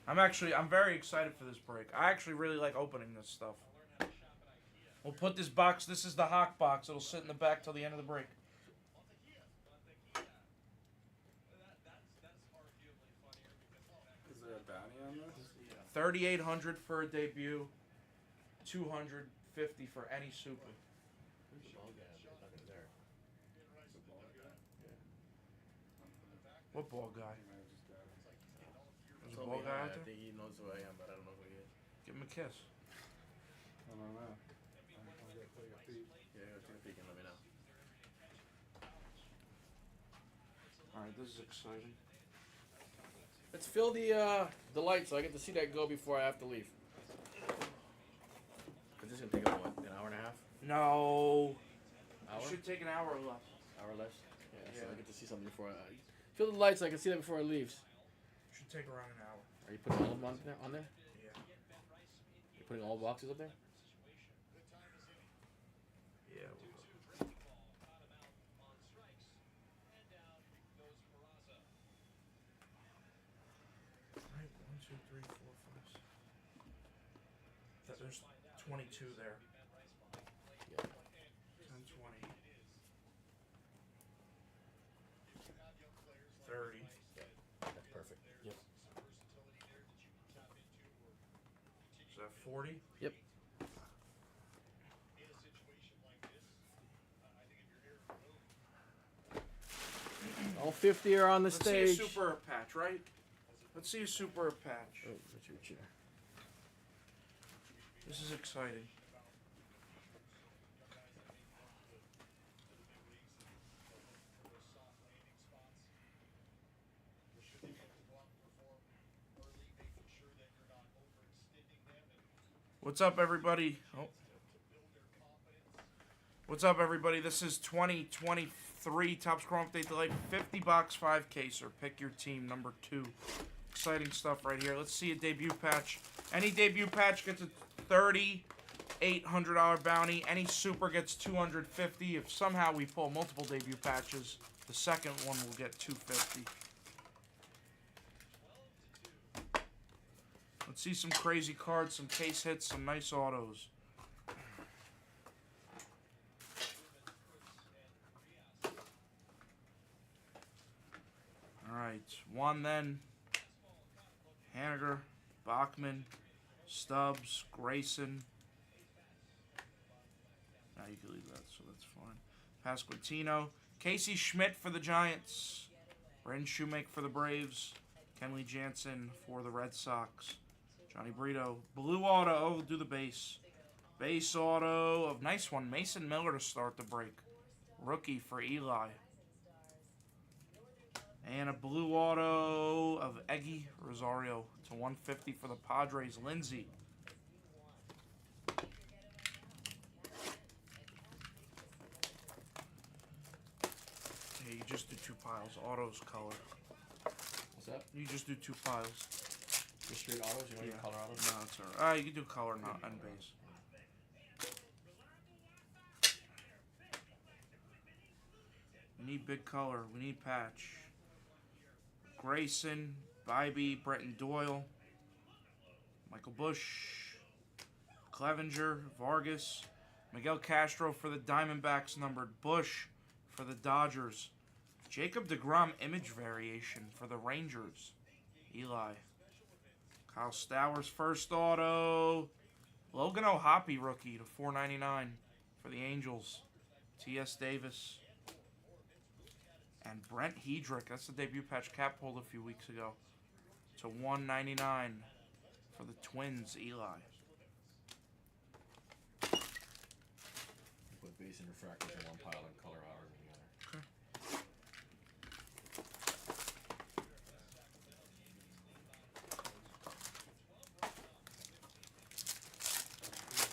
I'm very excited for this break. I actually really like opening this stuff. We'll put this box, this is the Hawk box. It'll sit in the back till the end of the break. Is there a bounty on this? 3,800 for a debut. 250 for any super. What ball guy? There's a ball guy out I there? think he knows who I am, but I don't know who he is. Give him a kiss. I don't know. I'll go take a peek. Yeah, go take a peek and let me know. Alright, this is exciting. Let's fill the light so I get to see that go before I have to leave. Cause this is gonna take what, an hour and a half? No. Hour? It should take an hour or less. Hour less? Yeah, so Yeah. I get to see something before I fill the light so I can see that before I leave. Should take around an hour. Are you putting all of them on there? Yeah. You're putting all the boxes up there? Yeah. Alright, 1, 2, 3, 4, 5, 6. There's 22 there. Yeah. 10, 20. 30. That's perfect. Yep. Is that 40? Yep. All 50 are on the Let's stage. see a super patch, right? Let's see a super patch. Oh, that's your chair. This is exciting. What's up, everybody? Oh. What's up, everybody? This is 2023 Topps Chrome Update Delight 50-box 5-caser. Pick your team, number 2. Exciting stuff right here. Let's see a debut patch. Any debut patch gets a $3,800 bounty. Any super gets $250. If somehow we pull multiple debut patches, the second one will get $250. Let's see some crazy cards, some case hits, some nice autos. Alright, one then. Haniger, Bachman, Stubbs, Grayson. Now you can leave that, so that's fine. Pasquantino, Casey Schmidt for the Giants. Bren Shoemake for the Braves. Kenley Jansen for the Red Sox. Johnny Brito. Blue auto. Oh, do the base. Base auto of nice one. Mason Miller to start the break. Rookie for Eli. And a blue auto of Eggy Rosario to 150 for the Padres. Lindsey. Yeah, you just do 2 piles. Autos color. What's that? You just do 2 piles. Just straight autos? You don't Yeah. even color autos? No, it's alright. You can do color not and base. We need big color. We need patch. Grayson, Bybee, Bretton Doyle, Michael Bush, Clevenger, Vargas, Miguel Castro for the Diamondbacks, numbered Bush for the Dodgers, Jacob deGrom image variation for the Rangers, Eli, Kyle Stowers first auto, Logan O'Hoppy rookie to 499 for the Angels. T.S. Davis. And Brent Hedrick. That's the debut patch Cap pulled a few weeks ago. To 199 for the Twins, Eli. Put base and refractors in one pile and color hours in the other. Okay.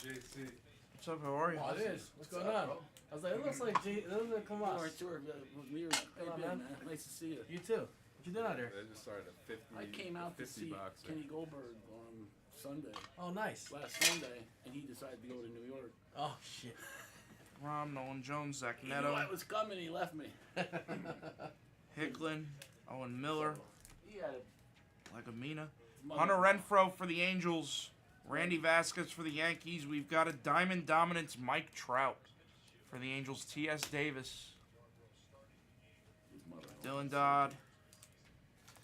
JC. What's up? How are you? Oh, it is. What's going on? I was like, it looks like G. It looks like come on. Sure. Hey, on, man. man. Nice to see you. You too. What you doing out there? They just started a 50. I came out to 50 see boxer. Kenny Goldberg on Sunday, Oh, nice. last Sunday, and he decided to go to New York. Oh shit. Rom, Nolan Jones, Zach He knew Neto, I was coming. He left me. Hicklin, Owen Miller, He had Legumina. a Hunter Renfroe for the Angels. Randy Vasquez for the Yankees. We've got a Diamond Dominance Mike Trout for the Angels. T.S. Davis. Dylan Dodd.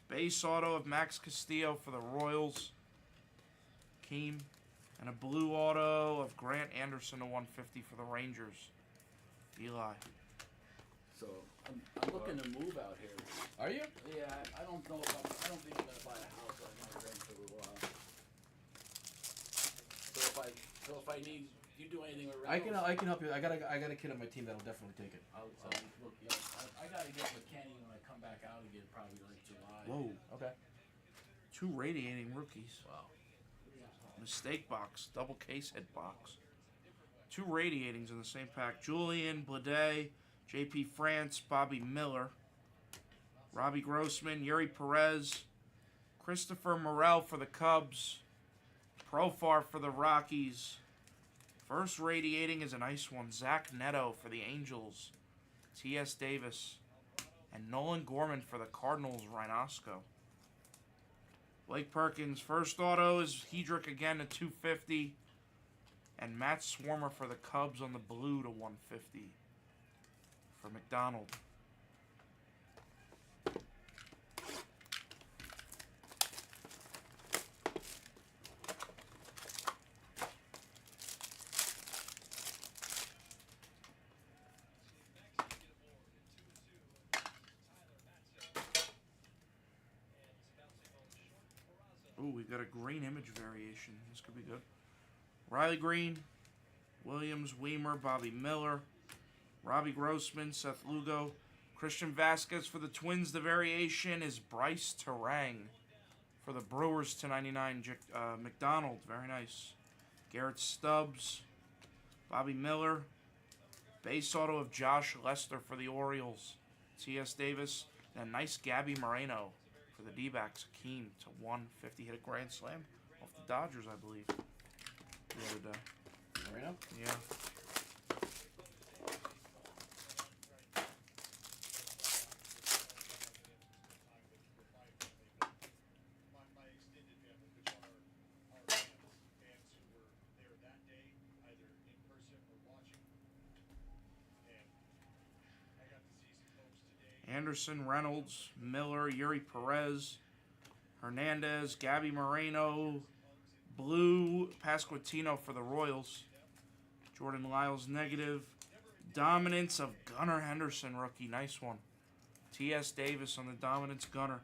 Base auto of Max Castillo for the Royals. Keem. And a blue auto of Grant Anderson to 150 for the Rangers. Eli. So I'm looking to move out here. Are you? Yeah, I don't know if I don't think I'm gonna buy a house. I might rent for a while. So if I need you do anything with rentals, I can help you. I got a kid on my team that'll definitely take it. I'll look. Yeah, I gotta get with Kenny when I come back out again, probably like July. Whoa. Okay. 2 radiating rookies. Wow. Mistake box. Double case hit box. 2 radiatings in the same pack. Julian Blade, JP France, Bobby Miller, Robbie Grossman, Yuri Perez, Christopher Morel for the Cubs, Profar for the Rockies. First radiating is a nice one. Zach Neto for the Angels, T.S. Davis, and Nolan Gorman for the Cardinals, Rhinosco. Blake Perkins, first auto is Hedrick again to 250. And Matt Swarmer for the Cubs on the blue to 150 for McDonald. Ooh, we've got a green image variation. This could be good. Riley Green, Williams, Weimer, Bobby Miller, Robbie Grossman, Seth Lugo, Christian Vasquez for the Twins. The variation is Bryce Terang for the Brewers to 99. McDonald, very nice. Garrett Stubbs, Bobby Miller, base auto of Josh Lester for the Orioles. T.S. Davis, and a nice Gabby Moreno for the D-backs. Akeem to 150. Hit a grand slam off the Dodgers, I believe, the other day. Moreno? Yeah. My extended family, which are our fans who were there that day, either in person or watching. And I got to see some folks today. Anderson, Reynolds, Miller, Yuri Perez, Hernandez, Gabby Moreno, Blue, Pasquantino for the Royals. Jordan Lyles negative. Dominance of Gunnar Henderson, rookie. Nice one. T.S. Davis on the dominance gunner.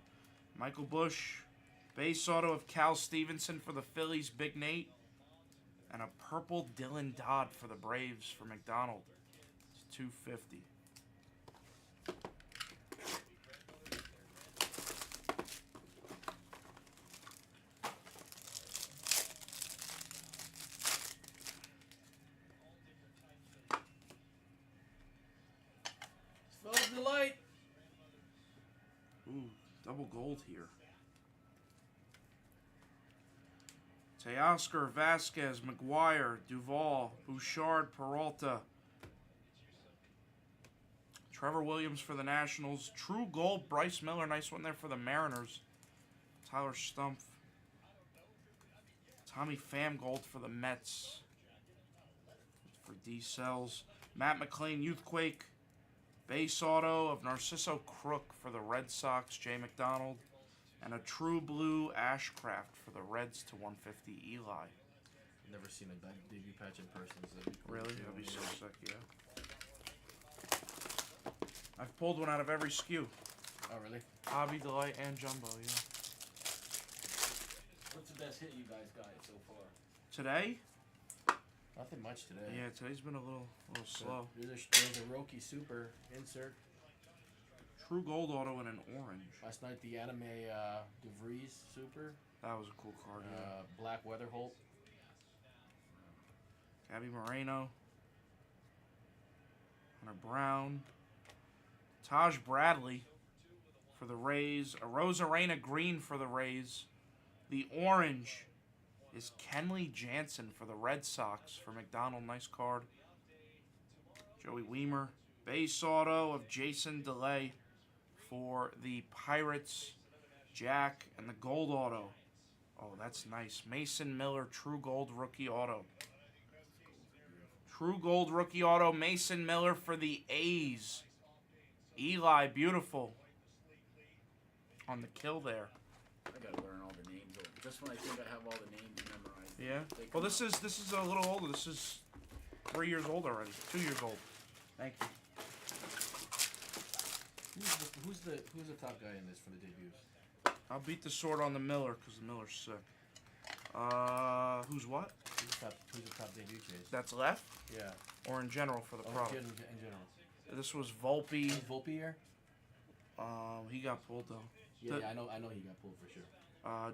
Michael Bush. Base auto of Cal Stevenson for the Phillies, Big Nate. And a purple Dylan Dodd for the Braves for McDonald. It's 250. Bowman Delight. Ooh, double gold here. Teoscar, Vasquez, McGuire, Duvall, Bouchard, Peralta. Trevor Williams for the Nationals. True gold, Bryce Miller. Nice one there for the Mariners. Tyler Stumpf. Tommy Pham gold for the Mets. For D-Cells. Matt McClain, Youthquake. Base auto of Narciso Crook for the Red Sox, Jay McDonald. And a true blue Ashcraft for the Reds to 150, Eli. Never seen a debut patch in person. So that'd be cool Really? too. That'd be so sick, yeah. I've pulled one out of every SKU. Oh, really? Hobby, Delight, and Jumbo, yeah. What's the best hit you guys got so far? Today? Nothing much today. Yeah, today's been a little slow. There's a Roki Super insert. True Gold Auto in an orange. Last night, the Anime DeVries Super. That was a cool card, yeah. Black Weatherholt. Gabby Moreno. Hunter Brown. Taj Bradley for the Rays. A Rosarena green for the Rays. The orange is Kenley Jansen for the Red Sox for McDonald. Nice card. Joey Weimer. Base auto of Jason DeLay for the Pirates. Jack. And the gold auto. Oh, that's nice. Mason Miller, True Gold Rookie Auto. True Gold Rookie Auto, Mason Miller for the A's. Eli, beautiful. On the kill there. I gotta learn all the names. Just when I think I have all the names memorized. Yeah. they Well, come this out. is a little older. This is 3 years old already. 2 years old. Thank you. Who's the top guy in this for the debuts? I'll beat the sword on the Miller because the Miller's sick. Who's what? Who's the top debut chase? That's left? Yeah. Or in general for the pro? In general. This was Volpe. Is Volpe here? He got pulled though. Yeah, I know he got pulled for sure.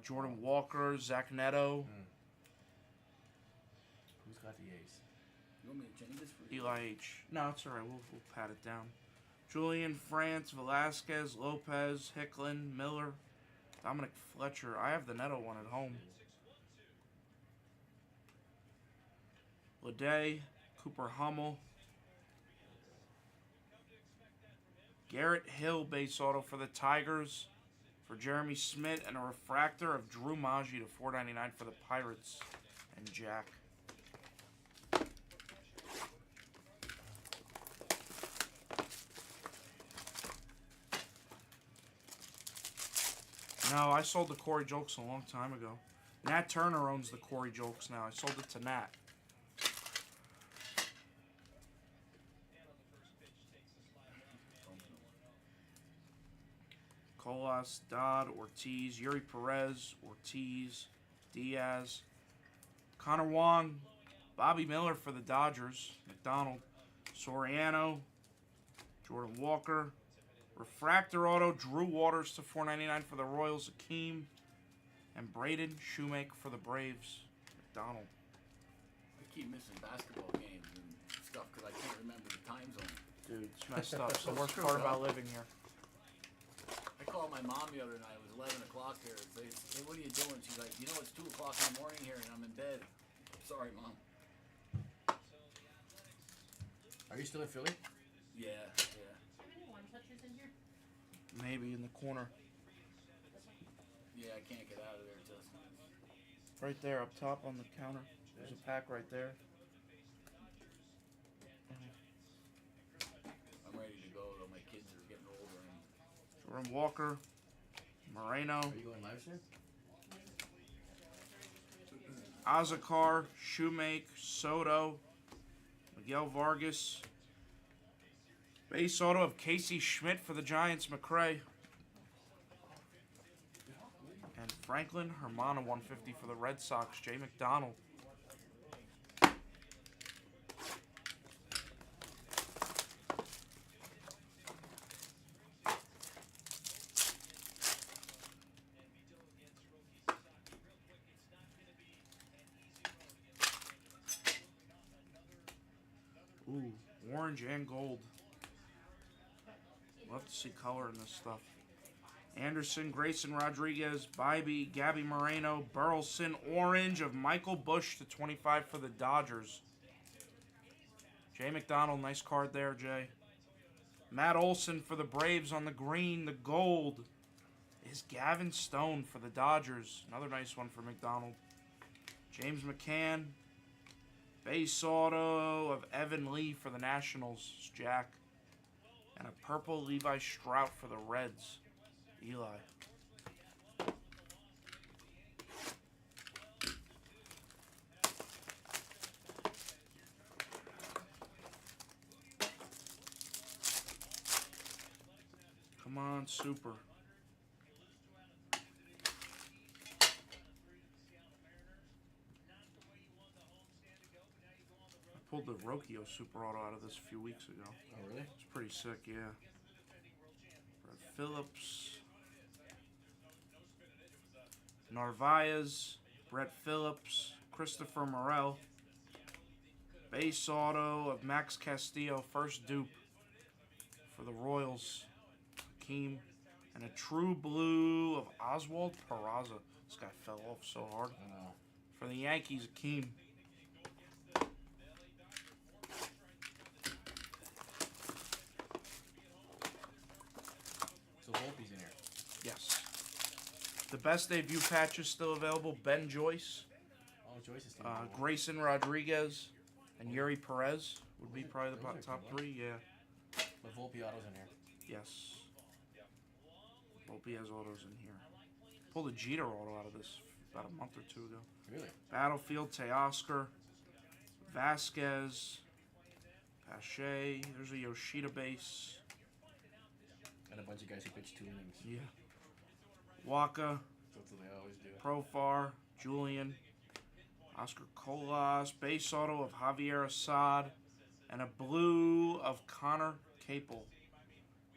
Jordan Walker, Zach Neto. Who's got the ace? You want me to change this for you? Eli H. No, it's alright. We'll pat it down. Julian France, Velasquez, Lopez, Hicklin, Miller, Dominic Fletcher. I have the Neto one at home. Leday, Cooper Hummel. Garrett Hill base auto for the Tigers. For Jeremy Smith, and a refractor of Drew Maggi to $4.99 for the Pirates and Jack. No, I sold the Corey Jokes a long time ago. Nat Turner owns the Corey Jokes now. I sold it to Nat. Colas, Dodd, Ortiz, Yuri Perez, Ortiz, Diaz, Connor Wong, Bobby Miller for the Dodgers, McDonald, Soriano, Jordan Walker, refractor auto, Drew Waters to $4.99 for the Royals, Akeem, and Braden Shoemake for the Braves, McDonald. I keep missing basketball games and stuff because I can't remember the time zone. Dude, it's messed up. It's the worst part about living here. I called my mom the other night. It was 11 o'clock here. And say, hey, what are you doing? She's like, you know, it's 2 o'clock in the morning here and I'm in bed. Sorry, Mom. Are you still in Philly? Yeah. Do you have any one touches in here? Maybe in the corner. Yeah, I can't get out of there, Justin. Right there, up top on the counter. There's a pack right there. I'm ready to go, though. My kids are getting older. And Jordan Walker, Moreno, Are you going live soon? Azakar, Shoemake, Soto, Miguel Vargas. Base auto of Casey Schmidt for the Giants, McRae. And Franklin Hermana 150 for the Red Sox, Jay McDonald. Ooh, orange and gold. Love to see color in this stuff. Anderson, Grayson Rodriguez, Bybee, Gabby Moreno, Burleson, orange of Michael Bush to 25 for the Dodgers. Jay McDonald, nice card there, Jay. Matt Olson for the Braves on the green. The gold is Gavin Stone for the Dodgers. Another nice one for McDonald. James McCann. Base auto of Evan Lee for the Nationals, Jack. And a purple Levi Strout for the Reds, Eli. Come on, super. I pulled the Rocchio Super Auto out of this a few weeks ago. Oh, really? It's pretty sick, yeah. Brett Phillips. Narvaez. Brett Phillips. Christopher Morel. Base auto of Max Castillo. First dupe for the Royals. Hakeem. And a true blue of Oswald Peraza. This guy fell off so hard. I know. For the Yankees, Hakeem. So Volpe's in here. Yes. The best debut patch is still available. Ben Joyce. Oh, Joyce is still available. Grayson Rodriguez. And Yuri Perez would be probably the top three. Yeah. But Volpe auto's in here. Yes. Volpe has autos in here. Pulled a Jeter auto out of this about a month or two ago. Really? Battlefield, Teoscar, Vasquez, Pache. There's a Yoshida base. And a bunch of guys who pitch 2 innings. Yeah. Waka, That's what they always do. Profar, Julian, Oscar Colas, base auto of Javier Assad, and a blue of Connor Capel.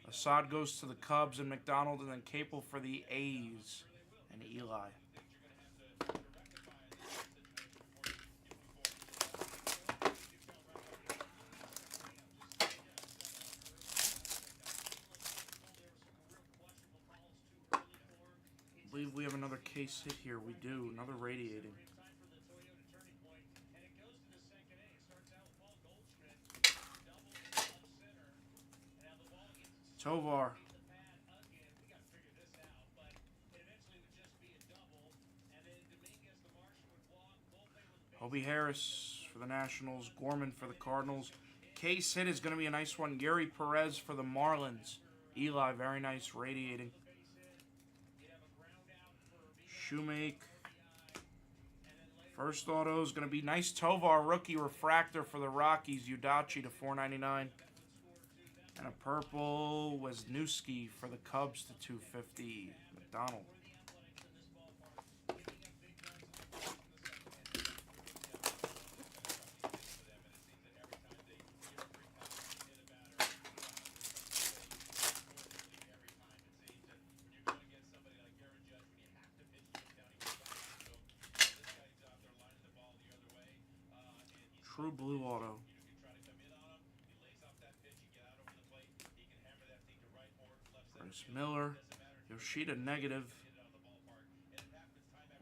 Assad goes to the Cubs and McDonald, and then Capel for the A's and Eli. I believe we have another case hit here. We do. Another radiating. Tovar. Hobie Harris for the Nationals. Gorman for the Cardinals. Case hit is going to be a nice one. Yuri Perez for the Marlins. Eli, very nice, radiating. Shoemake. First auto is going to be nice Tovar rookie refractor for the Rockies. Udachi to $4.99. And a purple Wisniewski for the Cubs to $2.50. McDonald. True blue auto. Bryce Miller. Yoshida negative.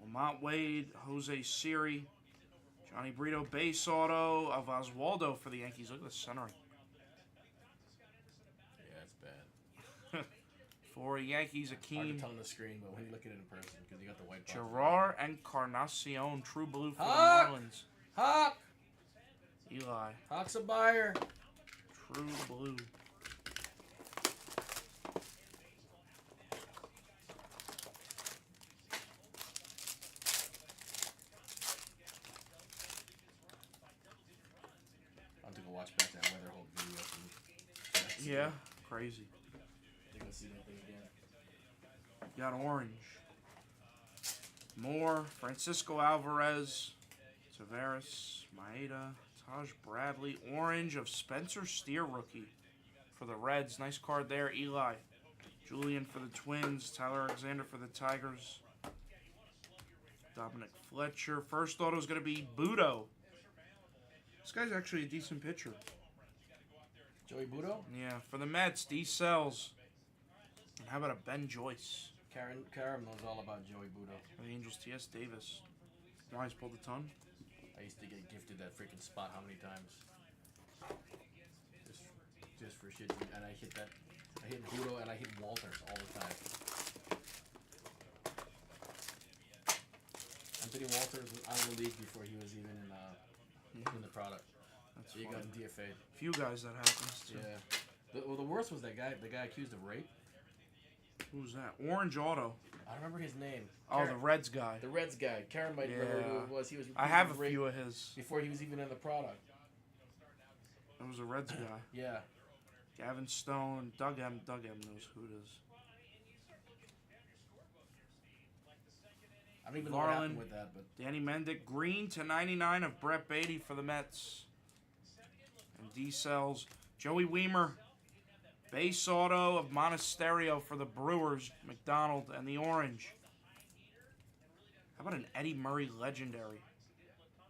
Lamont Wade. Jose Siri. Johnny Brito base auto of Oswaldo for the Yankees. Look at the centering. Yeah, it's bad. For Yankees, Hard to Akeem. tell on the screen, but when you look at it in person, because you got the white box. Gerard Encarnacion. True blue for Hawk! the Marlins. Hawk! Eli. Hawk's a buyer. True blue. I'm to go watch back that weather hold video. Yeah, crazy. You're gonna see that thing again. Got orange. Moore, Francisco Alvarez, Tavares, Maeda, Taj Bradley, orange of Spencer Steer rookie for the Reds. Nice card there. Eli. Julian for the Twins. Tyler Alexander for the Tigers. Dominic Fletcher. First auto is going to be Budo. This guy's actually a decent pitcher. Joey Budo? Yeah, for the Mets, D. Sells. And how about a Ben Joyce? Karen knows all about Joey Budo. For the Angels, T.S. Davis. Wise pulled a ton. I used to get gifted that freaking spot how many times? Just for shit. And I hit that. I hit Budo and I hit Walters all the time. Anthony Walters was out of the league before he was even in the product. That's So he got funny. DFA'd. Few guys that happens to. Yeah. The worst was the guy accused of rape. Who's that? Orange Auto. I don't remember his name. Oh, the Reds guy. The Reds guy. Karen might remember who it was. He was. I accused have of a rape few of his. before he was even in the product. It was a Reds guy. Yeah. Gavin Stone, Doug M knows who it is. I don't even know what happened Garland, with that, but Danny Mendick, green /99 of Brett Beatty for the Mets. And D-Cells, Joey Weimer, base auto of Monasterio for the Brewers, McDonald, and the orange. How about an Eddie Murray legendary?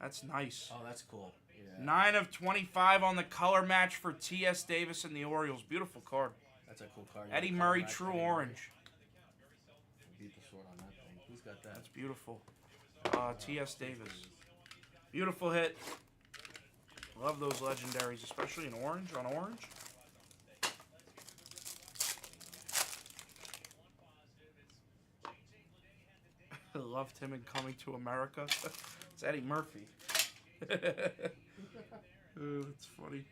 That's nice. oh, that's cool. Yeah, 9 of 25 on the color match for T.S. Davis and the Orioles. Beautiful card. that's a cool card. Eddie Yeah, Murray, color match, true Eddie Murray. orange. Beat the sword on that thing. Who's got that? That's beautiful. T.S. Davis. Beautiful hit. Love those legendaries, especially in orange on orange. I loved him in Coming to America. It's Eddie Murphy. Oh, it's funny.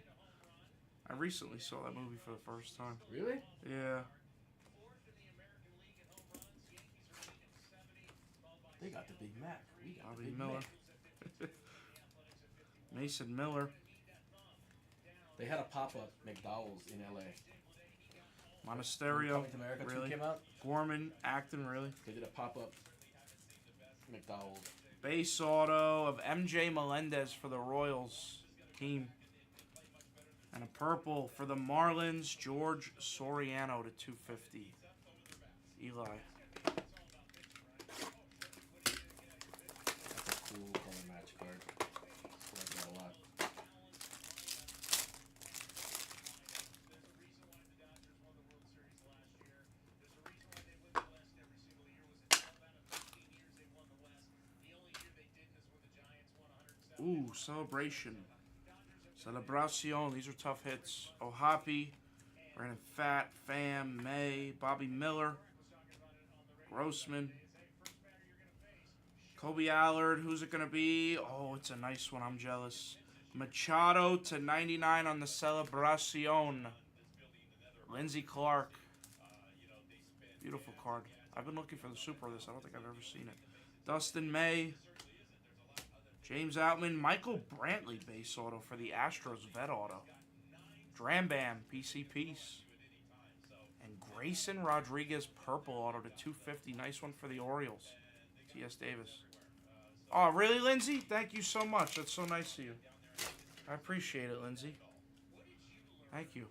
I recently saw that movie for the first time. Really? Yeah. They got the Big Mac. We got Bobby the Big Miller. Mac. Mason Miller. They had a pop-up McDowell's in L.A. Monasterio. Coming to America 2 Really? came out. Gorman. Acton, really? They did a pop-up McDowell's. Base auto of MJ Melendez for the Royals team. And a purple for the Marlins, George Soriano /250. Eli. That's a cool color match card. I like that a lot. Ooh, Celebration. Celebracion. These are tough hits. Ohapi, Brandon Fat, Pham, May, Bobby Miller, Grossman, Kobe Allard. Who's it going to be? Oh, it's a nice one. I'm jealous. Machado /99 on the Celebracion. Lindsey Clark. Beautiful card. I've been looking for the super of this. I don't think I've ever seen it. Dustin May. James Outman, Michael Brantley base auto for the Astros vet auto. Drambam, PC Piece. And Grayson Rodriguez purple auto /250. Nice one for the Orioles. T.S. Davis. Oh, really, Lindsay? Thank you so much. That's so nice of you. I appreciate it, Lindsay. Thank you.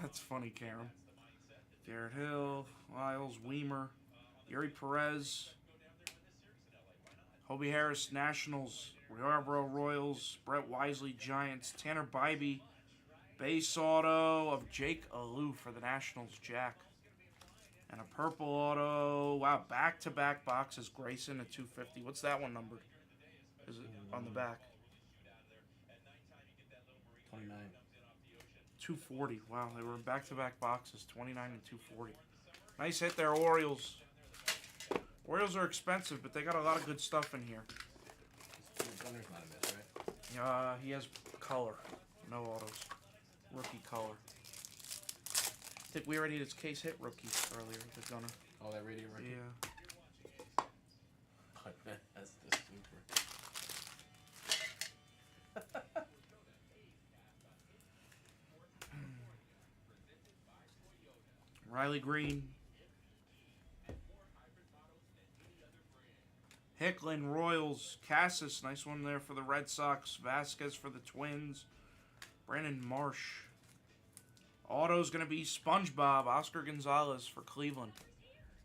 That's funny, Karen. Garrett Hill, Lyles, Weimer, Yuri Perez, Hobie Harris, Nationals, Yarborough Royals, Brett Wisely, Giants, Tanner Bybee, base auto of Jake Alou for the Nationals, Jack. And a purple auto, wow, back-to-back boxes, Grayson /250. What's that one numbered? Is it on the back? 29. 240. Wow, they were in back-to-back boxes, 29 and 240. Nice hit there, Orioles. Orioles are expensive, but they got a lot of good stuff in here. Gunner's not a miss, right? He has color, no autos. Rookie color. I think we already did his case hit rookie earlier, the Gunner. Oh, that radio rookie? Yeah. That's the super. Riley Green. Hicklin, Royals. Cassis, nice one there for the Red Sox. Vasquez for the Twins. Brandon Marsh. Auto's going to be SpongeBob. Oscar Gonzalez for Cleveland.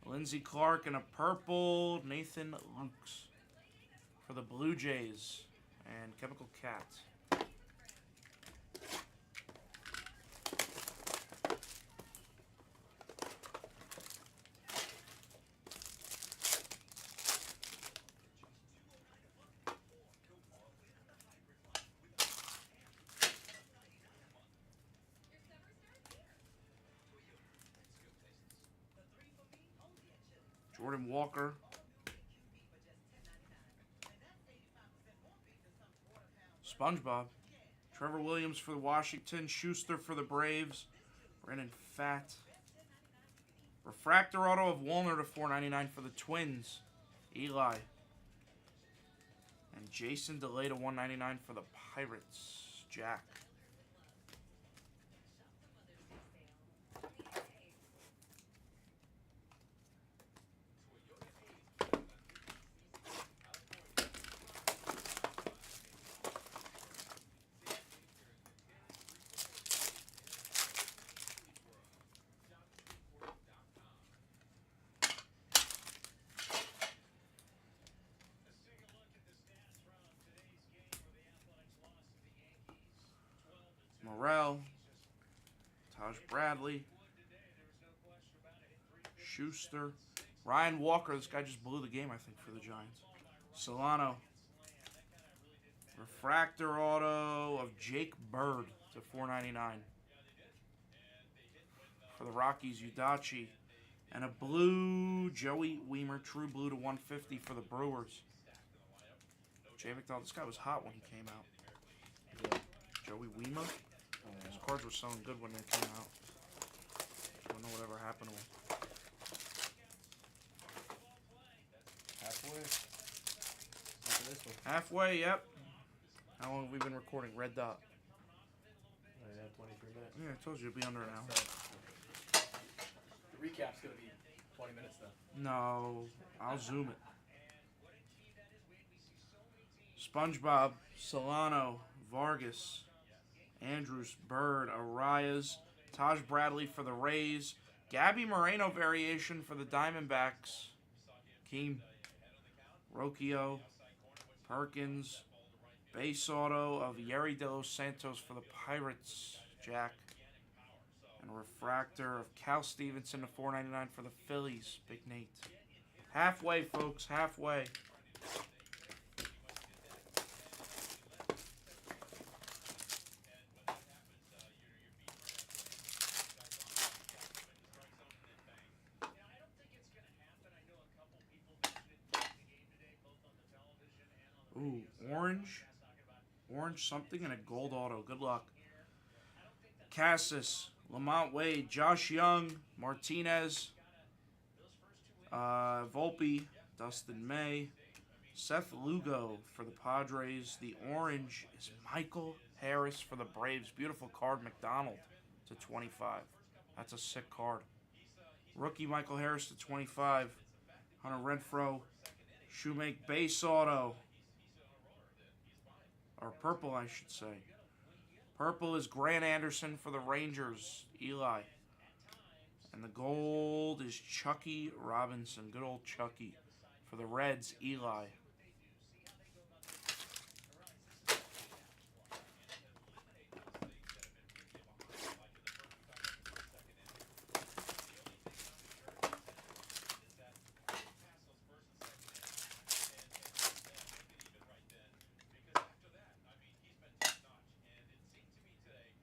Lindsey Clark and a purple. Nathan Lukes for the Blue Jays. And Chemical Cat. Jordan Walker. SpongeBob. Trevor Williams for the Washington. Schuster for the Braves. Brandon Fat. Refractor auto of Walner to 499 for the Twins. Eli. And Jason Delay to 199 for the Pirates. Jack. Morrell, Taj Bradley, Schuster, Ryan Walker. This guy just blew the game, I think, for the Giants. Solano. Refractor auto of Jake Bird to 499. For the Rockies, Udachi. And a blue Joey Weimer, true blue to 150 for the Brewers. Jay McDonald, this guy was hot when he came out. Joey Weimer? His cards were selling good when they came out. Don't know whatever happened to him. Halfway. After this one. Halfway, yep. How long have we been recording? Red dot. Yeah, 23 minutes. Yeah, I told you it'd be under an hour. The recap's gonna be 20 minutes though. No, I'll zoom it. SpongeBob, Solano, Vargas, Andrews, Bird, Arias, Taj Bradley for the Rays, Gabby Moreno variation for the Diamondbacks, Keem, Rocchio, Perkins, base auto of Yerry De Los Santos for the Pirates, Jack, and refractor of Cal Stevenson to 499 for the Phillies, Big Nate. Halfway, folks, halfway. Ooh, orange something, and a gold auto. Good luck. Cassis, Lamont Wade, Josh Young, Martinez, Volpe, Dustin May, Seth Lugo for the Padres. The orange is Michael Harris for the Braves. Beautiful card, McDonald to 25. That's a sick card. Rookie Michael Harris to 25. Hunter Renfroe, Shoemake base auto. Or purple, I should say. Purple is Grant Anderson for the Rangers, Eli. And the gold is Chucky Robinson, good old Chucky. For the Reds, Eli.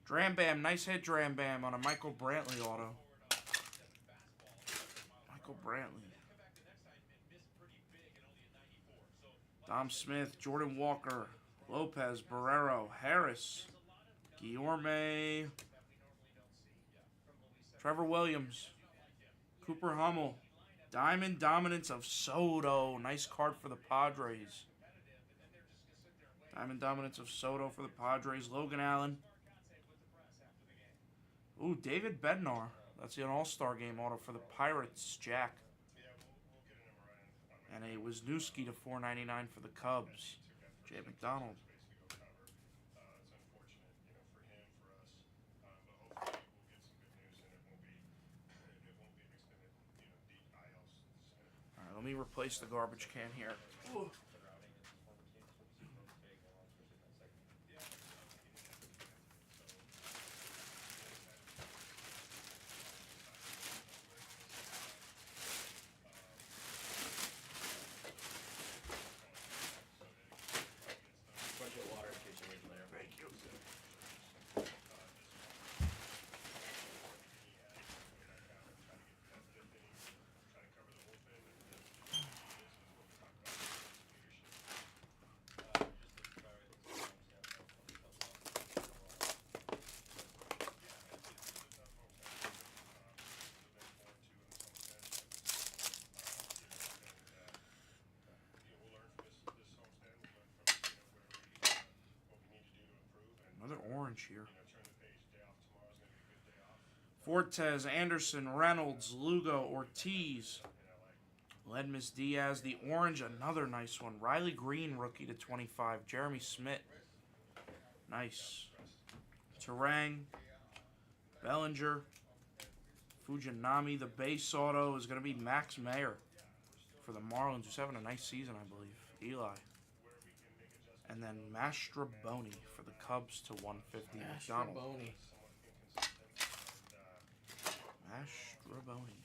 Dram Bam, nice hit Dram Bam on a Michael Brantley auto. Michael Brantley. Dom Smith, Jordan Walker, Lopez, Barrero, Harris, Guillorme, Trevor Williams, Cooper Hummel, Diamond Dominance of Soto. Nice card for the Padres. Diamond Dominance of Soto for the Padres. Logan Allen. Ooh, David Bednar. That's an all-star game auto for the Pirates, Jack. And a Wisniewski to 499 for the Cubs, Jay McDonald. All right, let me replace the garbage can here. Ooh. orange here. Fortes, Anderson, Reynolds, Lugo, Ortiz, Ledmus Diaz, the orange, another nice one. Riley Green, rookie to 25. Jeremy Smith, nice. Terang, Bellinger, Fujinami. The base auto is going to be Max Mayer for the Marlins, who's having a nice season, I believe. Eli. And then Mastroboni for the Cubs to 150. McDonald. Mastroboni.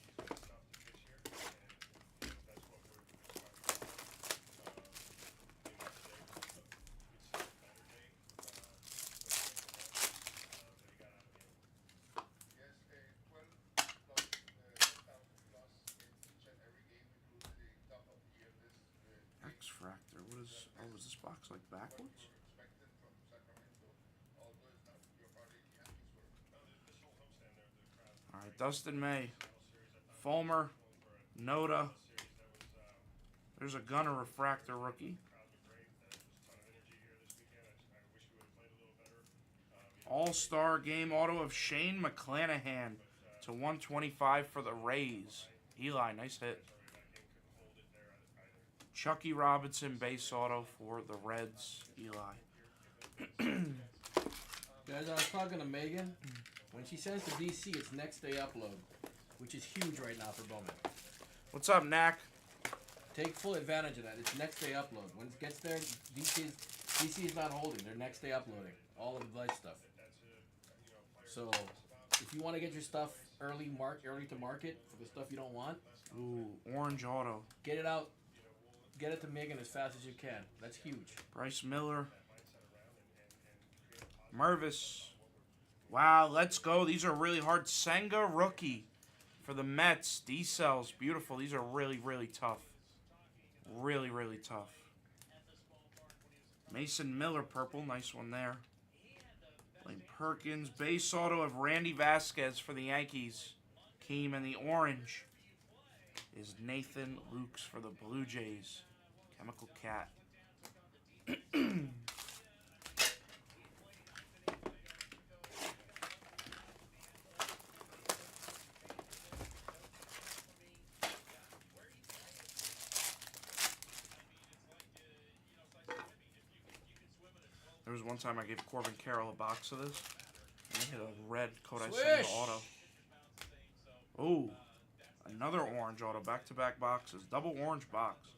X-Fractor. What is... Oh, is this box like backwards? Alright, Dustin May. Fulmer. Noda. There's a Gunner Refractor rookie. All-Star Game auto of Shane McClanahan to 125 for the Rays. Eli, nice hit. Chucky Robinson base auto for the Reds. Eli. Guys, I was talking to Megan. When she sends to DC, it's next day upload, which is huge right now for Bowman. What's up, Knack? Take full advantage of that. It's next day upload. When it gets there, DC is not holding. They're next day uploading all of the Blez stuff. So if you want to get your stuff early to market for the stuff you don't want, ooh, orange auto. Get it out. Get it to Megan as fast as you can. That's huge. Bryce Miller. Mervis. Wow, let's go. These are really hard. Senga rookie for the Mets. D-Cells. Beautiful. These are really, really tough. Really, really tough. Mason Miller purple. Nice one there. Blaine Perkins. Base auto of Randy Vasquez for the Yankees. Keem, and the orange is Nathan Lukes for the Blue Jays. Chemical Cat. There was one time I gave Corbin Carroll a box of this, and he hit a red Kodai Senga auto. Oh, another orange auto, back-to-back boxes, double orange box.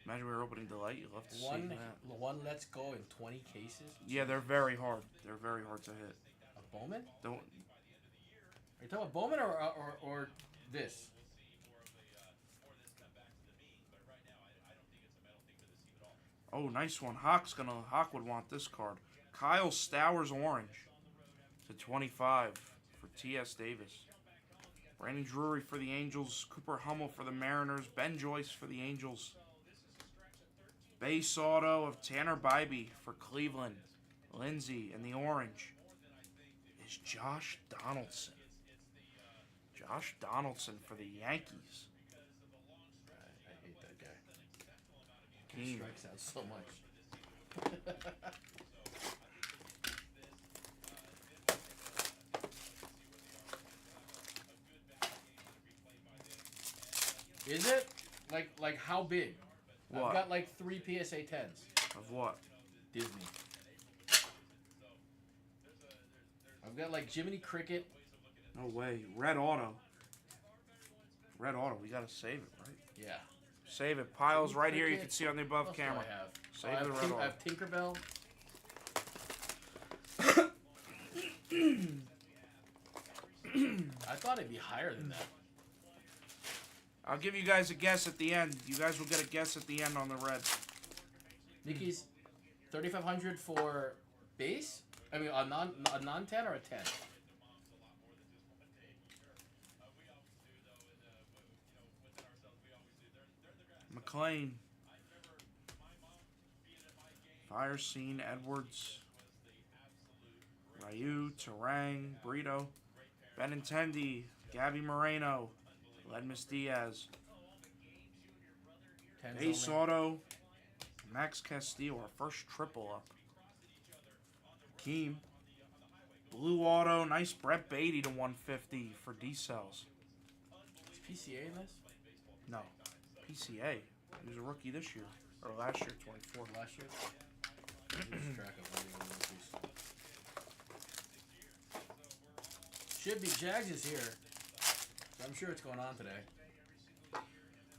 Imagine we were opening Delight. You'd love to see that. One Let's Go in 20 cases. Yeah, they're very hard. They're very hard to hit. A Bowman? Don't. Are you talking about Bowman or this? Oh, nice one. Hawk would want this card. Kyle Stowers orange to 25 for T.S. Davis. Brandon Drury for the Angels. Cooper Hummel for the Mariners. Ben Joyce for the Angels. Base auto of Tanner Bybee for Cleveland. Lindsey, and the orange is Josh Donaldson. Josh Donaldson for the Yankees. I hate that guy. He strikes out so much. Is it? Like how big? What? I've got like 3 PSA 10s. Of what? Disney. I've got like Jiminy Cricket. No way. Red auto. Red auto. We gotta save it, right? Yeah. Save it. Piles right here. You can see on the above What else do camera. I have? Save the red auto. I have Tinkerbell. I thought it'd be higher than that. I'll give you guys a guess at the end. You guys will get a guess at the end on the red. Nikki's 3,500 for base. I mean, a non-10 or a 10. McLean. Fire Scene, Edwards. Ryu, Terang, Brito. Benintendi, Gabby Moreno. Ledmus Diaz. Base auto. Max Castillo, our first triple up. Keem. Blue auto, nice Brett Beatty to 150 for D-Cells. Is PCA in this? No, PCA. He was a rookie this year, or last year, 24. Last year? Lose track of all the rookies. Should be Jags is here. So I'm sure it's going on today.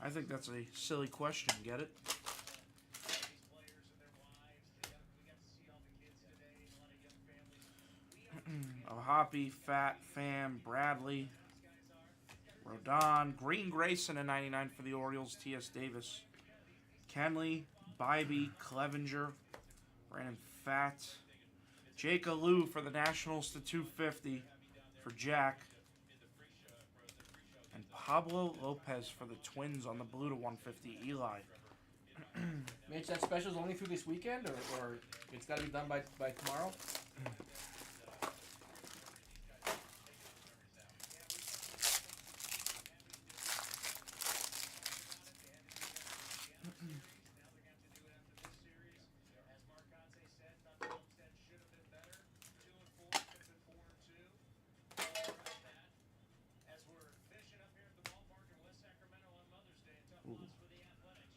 I think that's a silly question. Get it? Hobby, Fat, Fam, Bradley, Rodon, Green Grayson a 99 for the Orioles, T.S. Davis, Kenley, Bybee, Clevenger, Brandon Fat, Jake Alou for the Nationals to 250 for Jack, and Pablo Lopez for the Twins on the blue to 150, Eli. Mitch, that special's only through this weekend, or it's got to be done by tomorrow?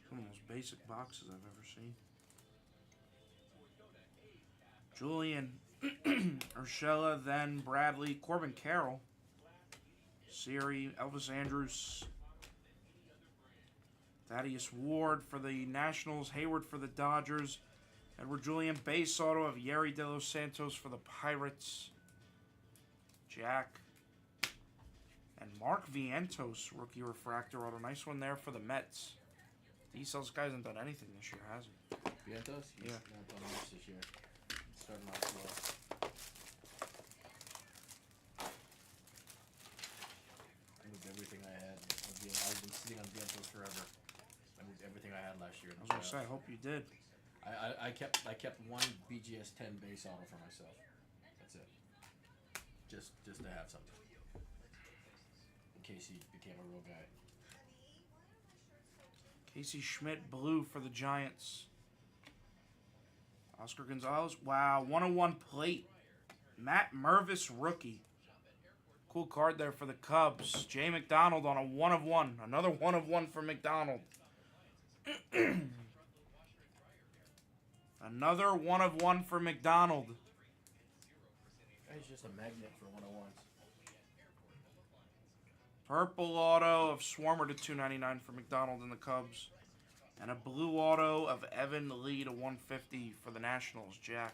Some of the most basic boxes I've ever seen. Julian, Urshela, then Bradley, Corbin Carroll, Siri, Elvis Andrews, Thaddeus Ward for the Nationals, Hayward for the Dodgers, Edward Julian, base auto of Yeri De Los Santos for the Pirates, Jack, and Mark Vientos, rookie refractor auto. Nice one there for the Mets. D-Cells guy hasn't done anything this year, has he? Vientos? He's Yeah. not done much this year. He's starting off slow. I moved everything I had. I've been sitting on Vientos forever. I moved everything I had last year. I was gonna say, I hope you did. I kept one BGS 10 base auto for myself. That's it. Just to have something. In case he became a real guy. Casey Schmidt, blue for the Giants. Oscar Gonzalez. Wow, 101 plate. Matt Mervis, rookie. Cool card there for the Cubs. Jay McDonald on a 1-of-1. Another 1-of-1 for McDonald. Another 1-of-1 for McDonald. He's just a magnet for 101s. Purple auto of Swarmer to 299 for McDonald and the Cubs. And a blue auto of Evan Lee to 150 for the Nationals, Jack.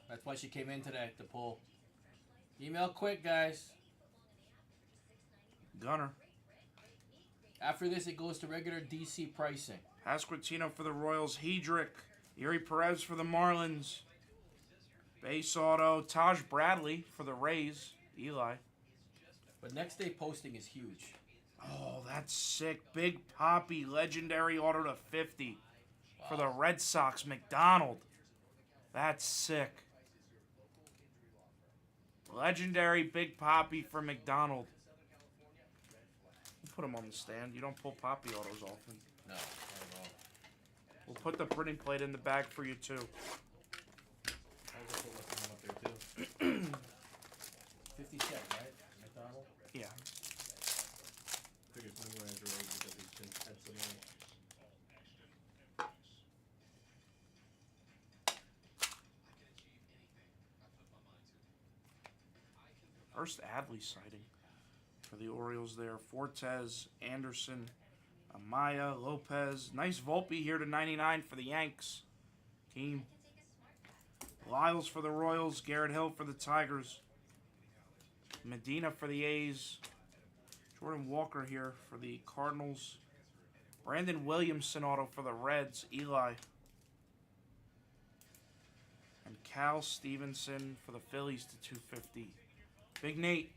That's why she came in today, to pull. Email quick, guys. Gunner. After this, it goes to regular DC pricing. Pasquantino for the Royals, Hedrick. Yuri Perez for the Marlins. Base auto, Taj Bradley for the Rays, Eli. But next day posting is huge. Oh, that's sick. Big Poppy, legendary auto to 50 for the Red Sox, McDonald. That's sick. Legendary Big Poppy for McDonald. We'll put him on the stand. You don't pull Poppy autos often. No, not at all. We'll put the printing plate in the bag for you, too. I was also looking up there, too. 50 cent, right? McDonald? Yeah. Figured Blue Range already because he's been had so many. First Adley sighting for the Orioles there. Fortes, Anderson, Amaya, Lopez. Nice Volpe here to 99 for the Yanks. Team. Lyles for the Royals. Garrett Hill for the Tigers. Medina for the A's. Jordan Walker here for the Cardinals. Brandon Williamson auto for the Reds. Eli. And Cal Stevenson for the Phillies to 250. Big Nate.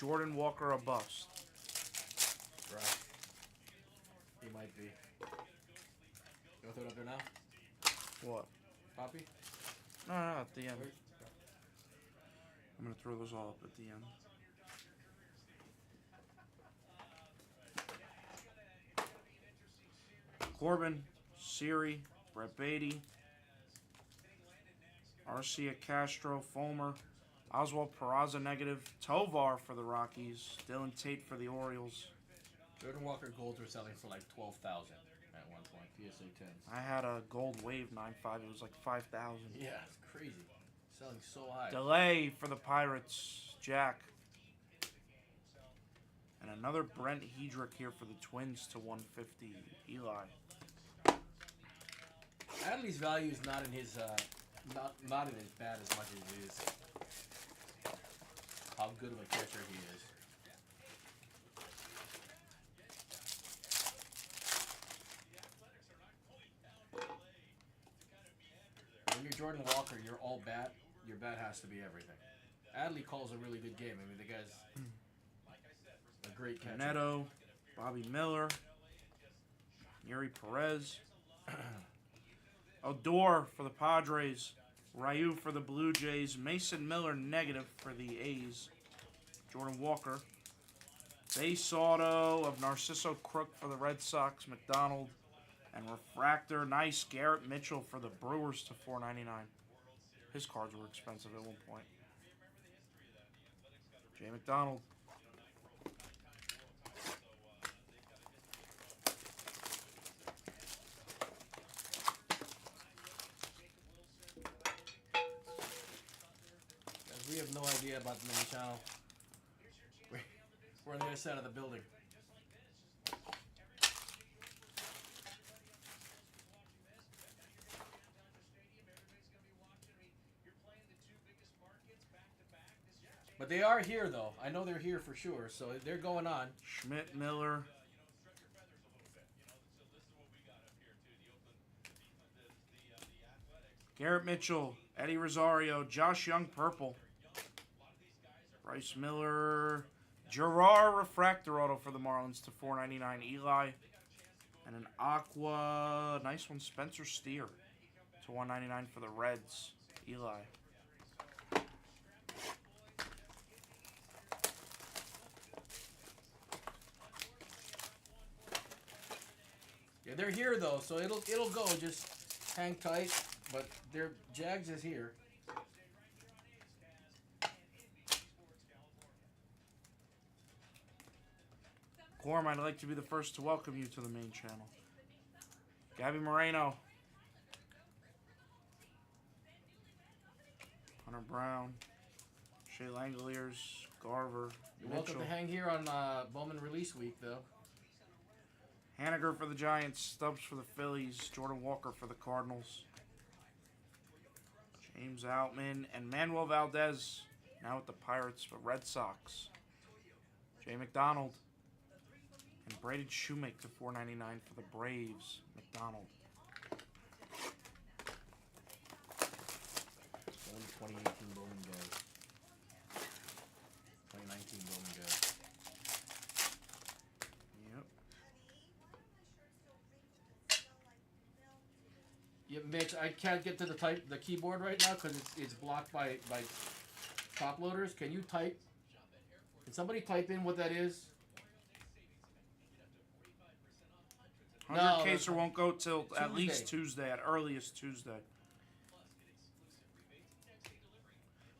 Jordan Walker a bust? Right. He might be. You want to throw it up there now? What? Poppy? No, no, at the end. Wait. I'm gonna throw those all up at the end. Corbin, Siri, Brett Beatty, Arcia Castro, Fulmer, Oswald Peraza negative, Tovar for the Rockies, Dylan Tate for the Orioles. Jordan Walker golds were selling for like 12,000 at one point. PSA 10s. I had a gold wave 9.5. It was like 5,000. Yeah, it's crazy. Selling so high. Delay for the Pirates, Jack. And another Brent Hedrick here for the Twins to 150, Eli. Adley's value is not in his not in his bat as much as it is how good of a catcher he is. When you're Jordan Walker, you're all bat. Your bat has to be everything. Adley calls a really good game. I mean, the guy's a great catcher. Neto, Bobby Miller, Yuri Perez, Odor for the Padres, Ryu for the Blue Jays, Mason Miller negative for the A's, Jordan Walker, base auto of Narciso Crook for the Red Sox, McDonald, and refractor, nice Garrett Mitchell for the Brewers to $4.99. His cards were expensive at one point. Jay McDonald. We have no idea about the main channel. We're on the other side of the building. But they are here, though. I know they're here for sure, so they're going on. Schmidt, Miller. Garrett Mitchell, Eddie Rosario, Josh Young, purple. Bryce Miller, Gerard refractor auto for the Marlins to $4.99. Eli, and an aqua, nice one, Spencer Steer to $1.99 for the Reds. Eli. Yeah, they're here though, so it'll go. Just hang tight. But their Jags is here. Gorm, I'd like to be the first to welcome you to the main channel. Gabby Moreno. Hunter Brown. Shea Langoliers. Garver. You're Mitchell. welcome to hang here on Bowman release week, though. Haniger for the Giants. Stubbs for the Phillies. Jordan Walker for the Cardinals. James Outman and Manuel Valdez now with the Pirates for Red Sox. Jay McDonald and Braden Shoemake to $4.99 for the Braves. McDonald. Only 2018 Bowman guys. 2019 Bowman guys. Yep. Yeah, Mitch, I can't get to the keyboard right now because it's blocked by top loaders. Can you type? Can somebody type in what that is? 100 caser won't go till Tuesday. at least Tuesday, at earliest Tuesday.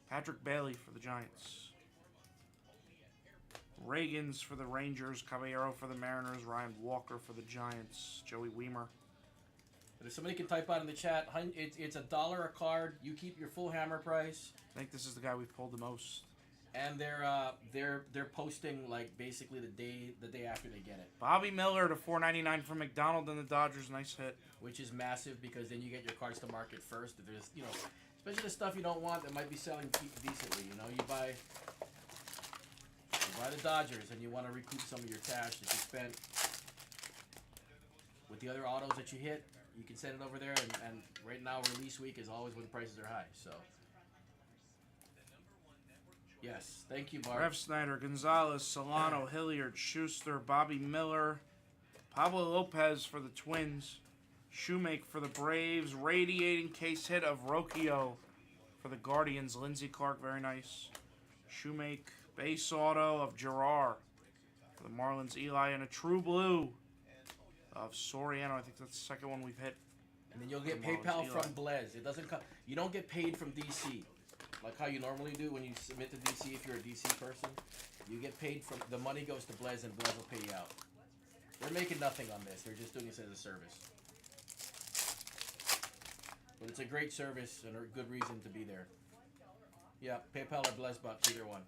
Patrick Bailey for the Giants. Reagans for the Rangers. Caballero for the Mariners. Ryan Walker for the Giants. Joey Weimer. But if somebody can type out in the chat, it's $1 a card. You keep your full hammer price. I think this is the guy we've pulled the most. And they're posting like basically the day after they get it. Bobby Miller to $4.99 from McDonald and the Dodgers. Nice hit. Which is massive because then you get your cards to market first. If there's, especially the stuff you don't want that might be selling decently. You buy the Dodgers and you want to recoup some of your cash that you spent with the other autos that you hit. You can send it over there, and right now release week is always when prices are high. So Yes. Thank you, Bart. Rev Snyder, Gonzalez, Solano, Hilliard, Schuster, Bobby Miller, Pablo Lopez for the Twins, Shoemake for the Braves, radiating case hit of Rocchio for the Guardians, Lindsey Clark, very nice. Shoemake, base auto of Gerard for the Marlins, Eli, and a true blue of Soriano. I think that's the second one we've hit. And then you'll get Marlins, PayPal Eli. from Blez. It doesn't come. You don't get paid from DC, like how you normally do when you submit to DC. If you're a DC person, you get paid from the money goes to Blez, and Blez will pay you out. They're making nothing on this. They're just doing this as a service. But it's a great service and a good reason to be there. Yeah, PayPal or Blez Bucks, either one.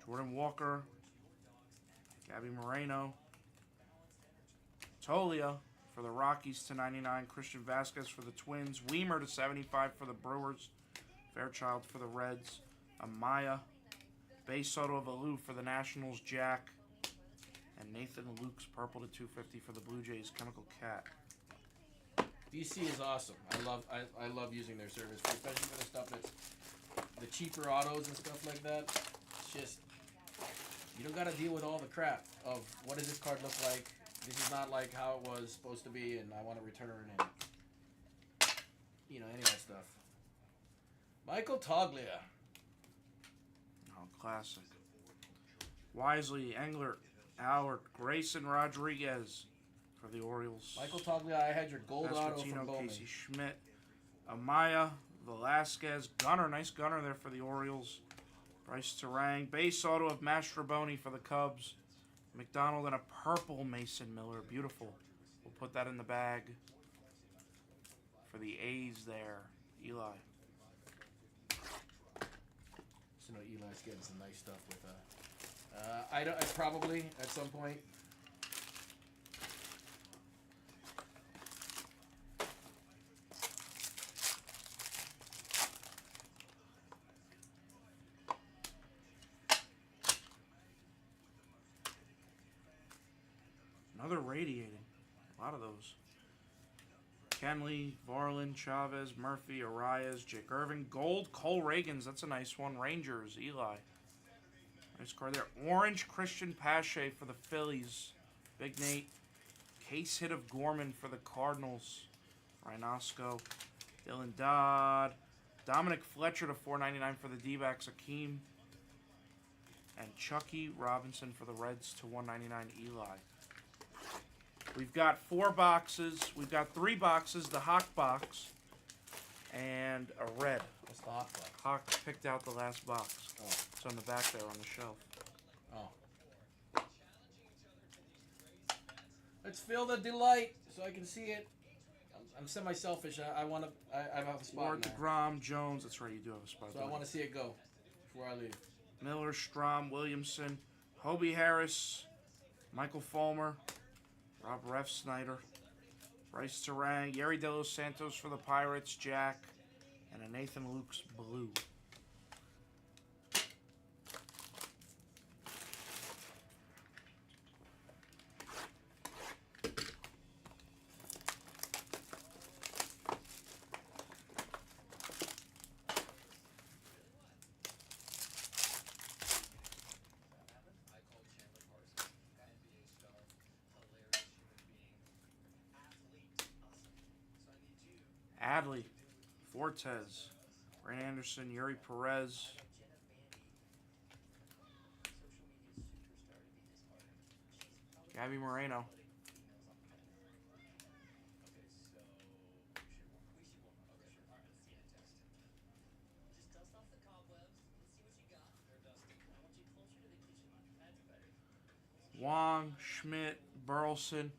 Jordan Walker, Gabby Moreno, Tolia for the Rockies to 99, Christian Vasquez for the Twins, Weimer to 75 for the Brewers, Fairchild for the Reds, Amaya, base auto of Alou for the Nationals, Jack, and Nathan Luke's purple to 250 for the Blue Jays, Chemical Cat. DC is awesome. I love using their service, especially for the stuff that's the cheaper autos and stuff like that. It's just you don't got to deal with all the crap of what does this card look like. This is not like how it was supposed to be, and I want to return and any of that stuff. Michael Toglia. Oh, classic. Wisely, Engler, Howard, Grayson Rodriguez for the Orioles. Michael Toglia, I had your gold auto from Bowman. Casey Schmidt, Amaya, Velasquez, Gunner, nice Gunner there for the Orioles. Bryce Terang, base auto of Mastroboni for the Cubs. McDonald and a purple Mason Miller, beautiful. We'll put that in the bag for the A's there. Eli. So no, Eli's getting some nice stuff with I probably at some point. Another radiating. A lot of those. Kenley, Varlin, Chavez, Murphy, Arias, Jake Irvin. Gold, Cole Reagans. That's a nice one. Rangers, Eli. Nice card there. Orange, Christian Pache for the Phillies. Big Nate. Case hit of Gorman for the Cardinals. Rhinosco. Dylan Dodd. Dominic Fletcher to 499 for the D-backs. Akeem. And Chucky Robinson for the Reds to 199 Eli. We've got 4 boxes. We've got 3 boxes. The Hawk box. And a red. What's the Hawk box? Hawk picked out the last box. Oh. It's on the back there on the shelf. Oh. Let's fill the Delight so I can see it. I'm semi-selfish. I want to. I have a spot Ward, in there. DeGrom, Jones. That's right. You do have a spot. So I want to see it go before I leave. Miller, Strom, Williamson, Hobie Harris, Michael Fulmer, Rob Ref Snyder, Bryce Terang, Yerry De Los Santos for the Pirates, Jack, and a Nathan Luke's blue. Adley, Fortes, Ray Anderson, Yuri Perez, Gabby Moreno. Wong, Schmidt, Burleson,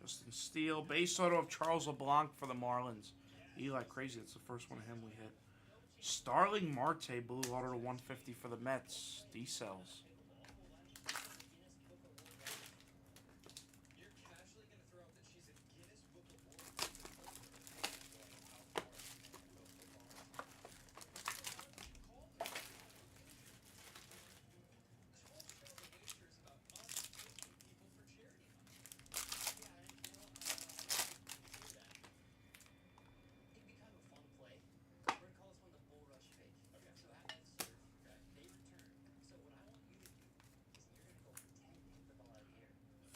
Justin Steele, base auto of Charles LeBlanc for the Marlins. Eli, crazy, that's the first one of him we hit. Starling Marte, blue auto to 150 for the Mets. D-Cells.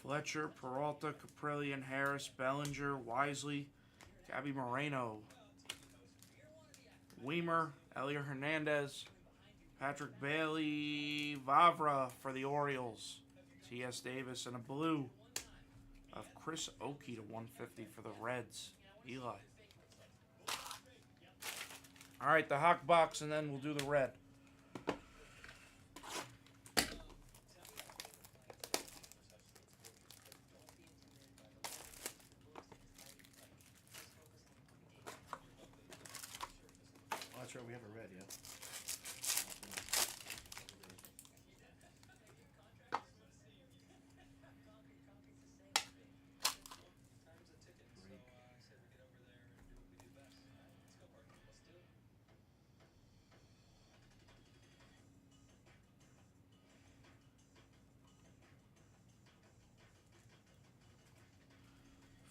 Fletcher, Peralta, Caprillion, Harris, Bellinger, Wisely, Gabby Moreno, Weimer, Elier Hernandez, Patrick Bailey, Vavra for the Orioles, T.S. Davis, and a blue of Chris Oakey to 150 for the Reds, Eli. All right, the Hawk box, and then we'll do the red. I'm not sure we have a red yet.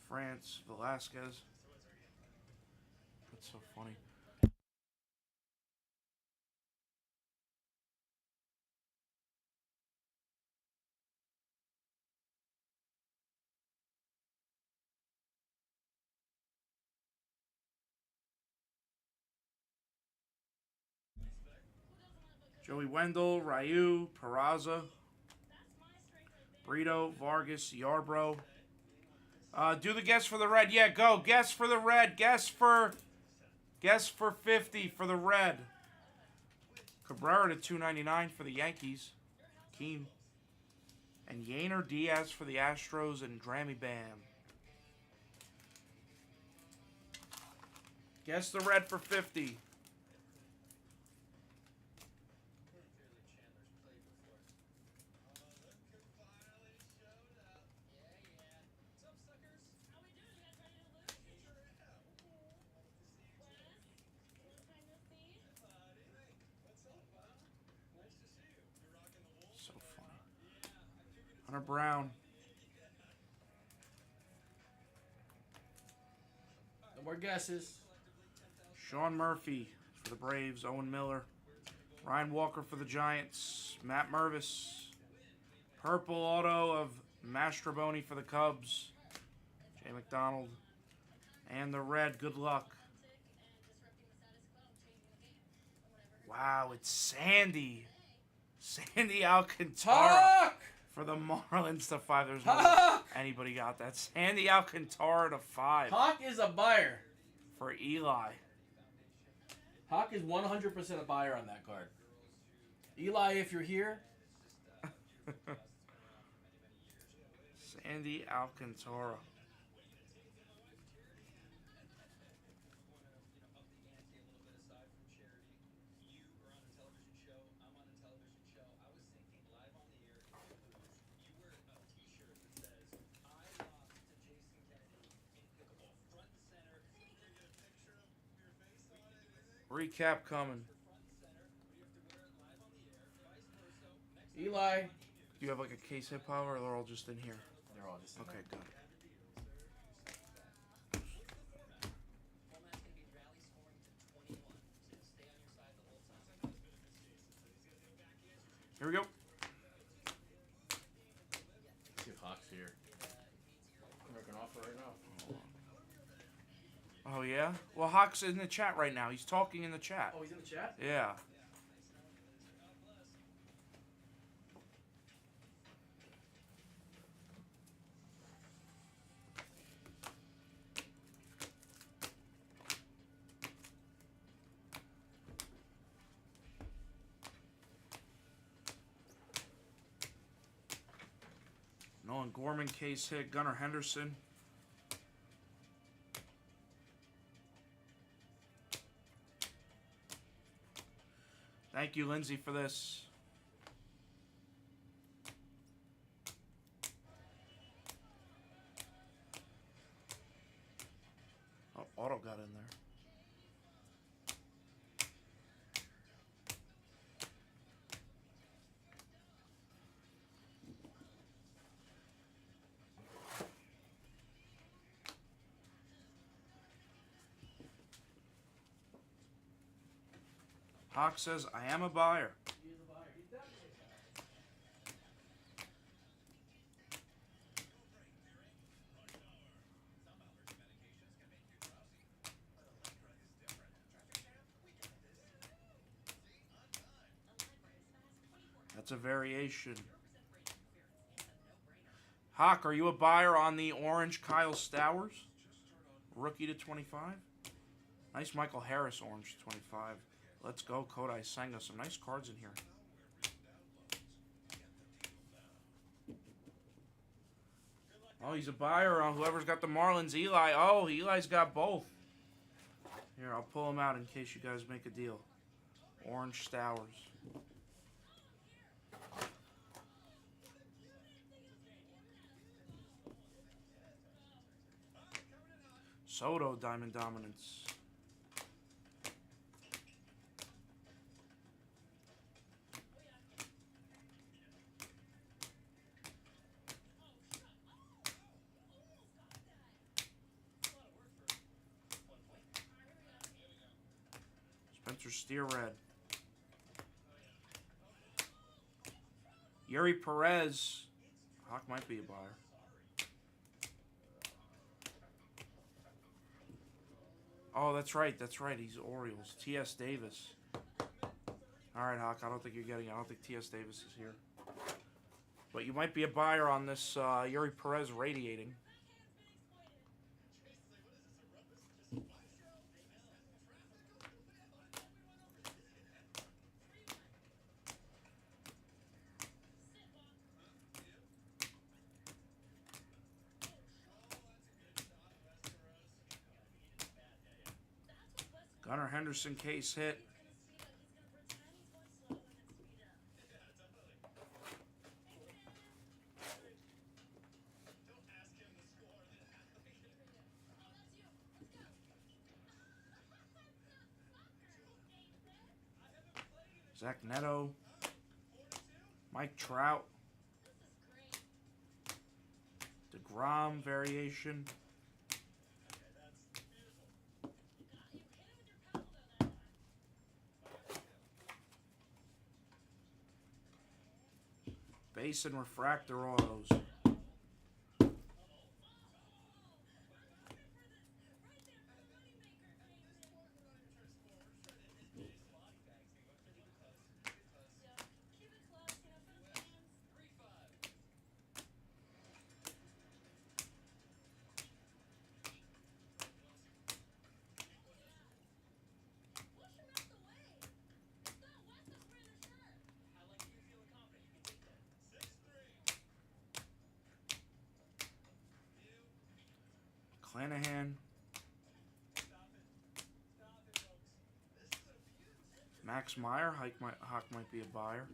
France, Velasquez. That's so funny. Joey Wendell, Ryu, Peraza, Brito, Vargas, Yarbrough. Do the guess for the red. Yeah, go. Guess for the red. Guess for 50 for the red. Cabrera to $2.99 for the Yankees. Keem. And Yainer Diaz for the Astros and Drammy Bam. Guess the red for 50. So funny. Hunter Brown. No more guesses. Sean Murphy for the Braves. Owen Miller. Ryan Walker for the Giants. Matt Mervis. Purple auto of Mastroboni for the Cubs. Jay McDonald. And the red. Good luck. Wow, it's Sandy. Sandy Alcantara Hawk! for the Marlins to 5. There's Hawk! no anybody got that. Sandy Alcantara to 5 Hawk is a buyer. for Eli. Hawk is 100% a buyer on that card. Eli, if you're here, Sandy Alcantara. Recap coming. Eli. Do you have like a case hit power or they're all just in here? They're all just in Okay, good. Here we go. See if Hawk's here. I'm making an offer right now. Oh, yeah? Well, Hawk's in the chat right now. He's talking in the chat. Oh, he's in the chat? Yeah. Nolan Gorman case hit. Gunnar Henderson. Thank you, Lindsay, for this. Oh, Auto got in there. Hawk says, I am a buyer. That's a variation. Hawk, are you a buyer on the orange Kyle Stowers? Rookie to 25. Nice Michael Harris orange to 25. Let's go, Kodai Senga. Some nice cards in here. Oh, he's a buyer on whoever's got the Marlins. Eli. Oh, Eli's got both. Here, I'll pull them out in case you guys make a deal. Orange Stowers. Soto Diamond Dominance. Spencer Steer Red. Yuri Perez. Hawk might be a buyer. Oh, that's right. That's right. He's Orioles. T.S. Davis. All right, Hawk. I don't think you're getting it. I don't think T.S. Davis is here. But you might be a buyer on this Yuri Perez radiating. Gunnar Henderson case hit. Zach Neto. Mike Trout. DeGrom variation. Base and refractor autos. Clanahan. Max Meyer. Hawk might be a buyer.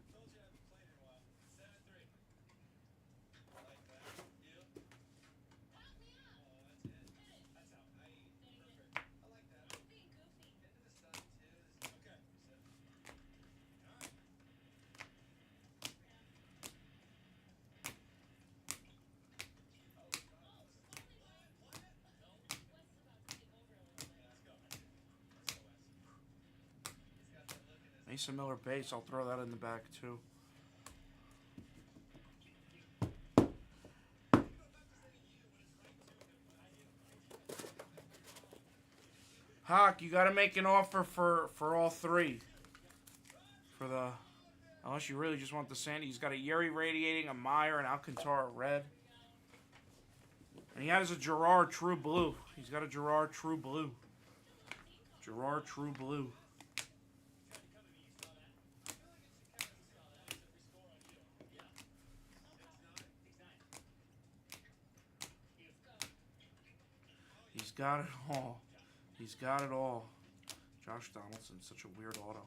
Mason Miller base, I'll throw that in the back too. Hawk, you gotta make an offer for all three. Unless you really just want the Sandy. He's got a Yuri radiating, a Meyer, an Alcantara red. And he has a Gerard True Blue. He's got a Gerard True Blue. Gerard True Blue. He's got it all. He's got it all. Josh Donaldson, such a weird auto.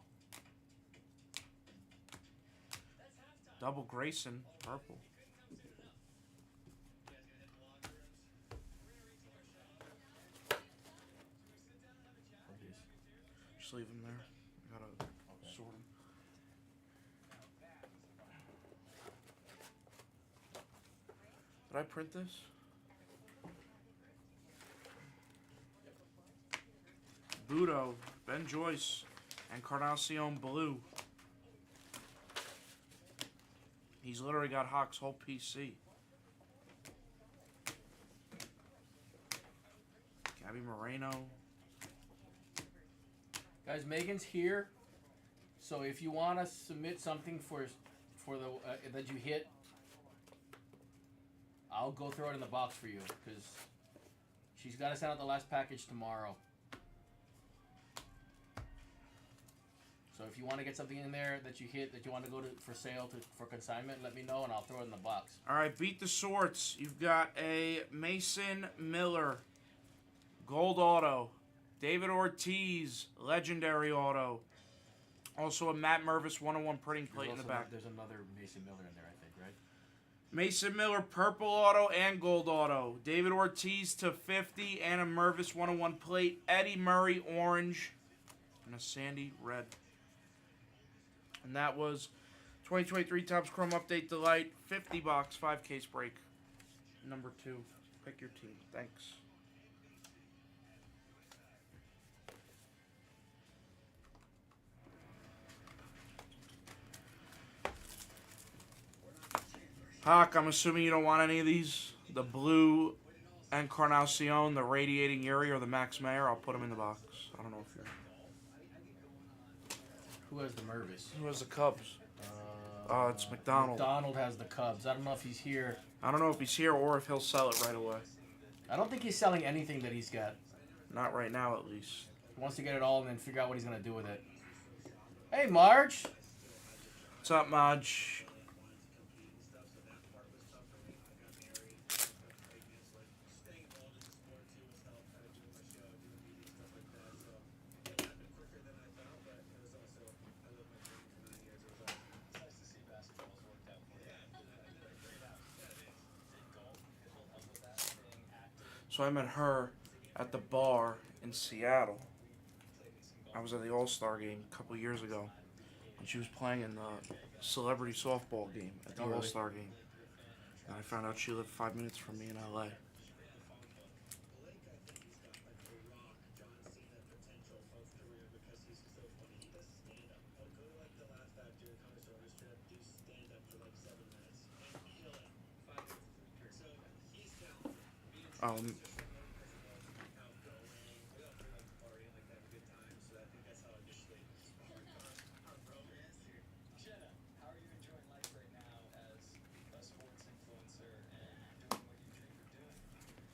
Double Grayson, purple. Just leave him there. I gotta sort him. Did I print this? Budo, Ben Joyce, and Carnacion Blue. He's literally got Hawk's whole PC. Gabby Moreno. Guys, Megan's here. So if you want to submit something for the that you hit, I'll go throw it in the box for you because she's got to send out the last package tomorrow. So if you want to get something in there that you hit that you want to go to for sale for consignment, let me know and I'll throw it in the box. All right, beat the sorts. You've got a Mason Miller gold auto, David Ortiz legendary auto, also a Matt Mervis 101 printing plate in the back. There's another Mason Miller in there, I think, right? Mason Miller purple auto and gold auto, David Ortiz to 50 and a Mervis 101 plate, Eddie Murray orange, and a Sandy red. And that was 2023 Topps Chrome Update Delight, 50 box, 5 case break. Number 2. Pick your team. Thanks. Hawk, I'm assuming you don't want any of these. The blue Encarnacion, the Radiating Yuri, or the Max Mayer. I'll put them in the box. I don't know if you're... Who has the Mervis? Who has the Cubs? Oh, it's McDonald. McDonald has the Cubs. I don't know if he's here. I don't know if he's here or if he'll sell it right away. I don't think he's selling anything that he's got. Not right now, at least. He wants to get it all and then figure out what he's going to do with it. Hey, Marge. What's up, Marge? So I met her at the bar in Seattle. I was at the All-Star game a couple years ago. And she was playing in the celebrity softball game at the All-Star game. And I found out she lived 5 minutes from me in LA.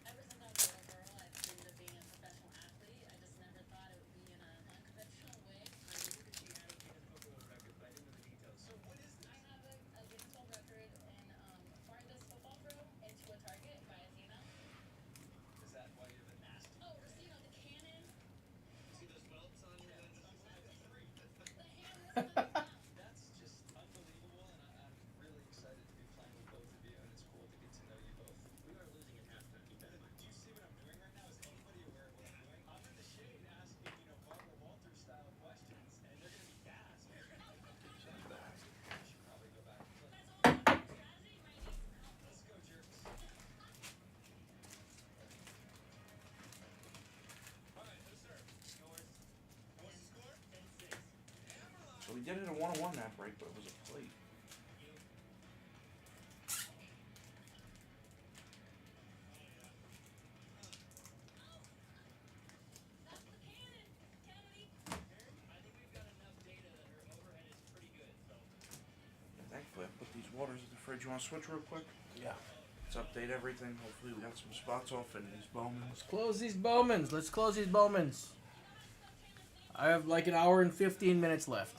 Ever since I was a little girl, I've dreamed of being a professional athlete. I just never thought it would be in an unconventional way. I have a Guinness World Record in farthest football throw into a target by a Zena. Is that why you're the nasty? Oh, or you know, the cannon. See those welts on your head? The hand missing on the top. That's just unbelievable, and I'm really excited to be playing with both of you, and it's cool to get to know you both. We are losing at halftime. Keep that in mind. Do you see what I'm doing right now? Is anybody aware of what I'm doing? I'm in the shade asking, Barbara Walters style questions, and they're going to be gassed. I should probably go back and play. That's all about strategy. You might need some help. Let's go, jerks. All right, no sir. Scores. What's the score? 10-6. So we did it a 1-on-1 that break, but it was a plate. That's the cannon. Kennedy. I think we've got enough data that her overhead is pretty good, so. Thankfully, I put these waters in the fridge. You want to switch real quick? Yeah. Let's update everything. Hopefully we got some spots off in these Bowmans. Let's close these Bowmans. Let's close these Bowmans. I have like an hour and 15 minutes left.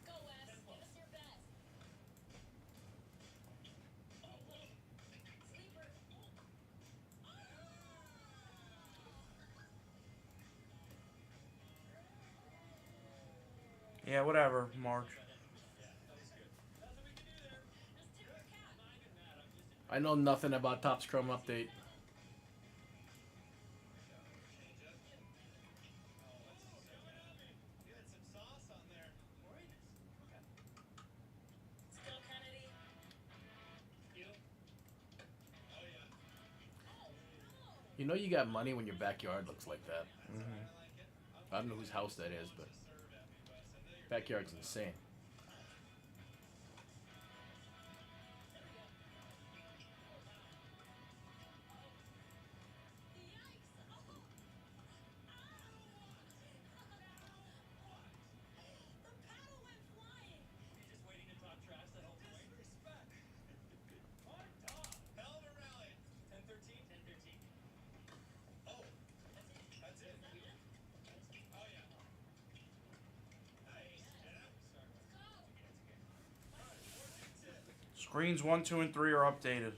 Go, Wes. Give us your best. Sleeper. Yeah, whatever, Marge. I know nothing about Topps Chrome Update. Still Kennedy. You know you got money when your backyard looks like that. I don't know whose house that is, but backyard's insane. Screens 1, 2, and 3 are updated.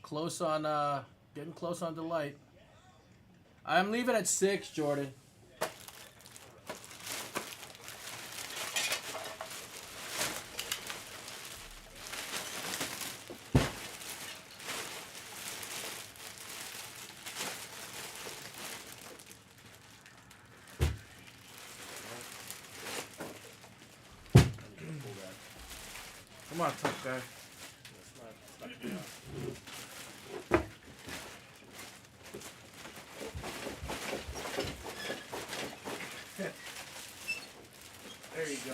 Close on, getting close on Delight. I'm leaving at 6, Jordan. Come on, tough guy. There you go.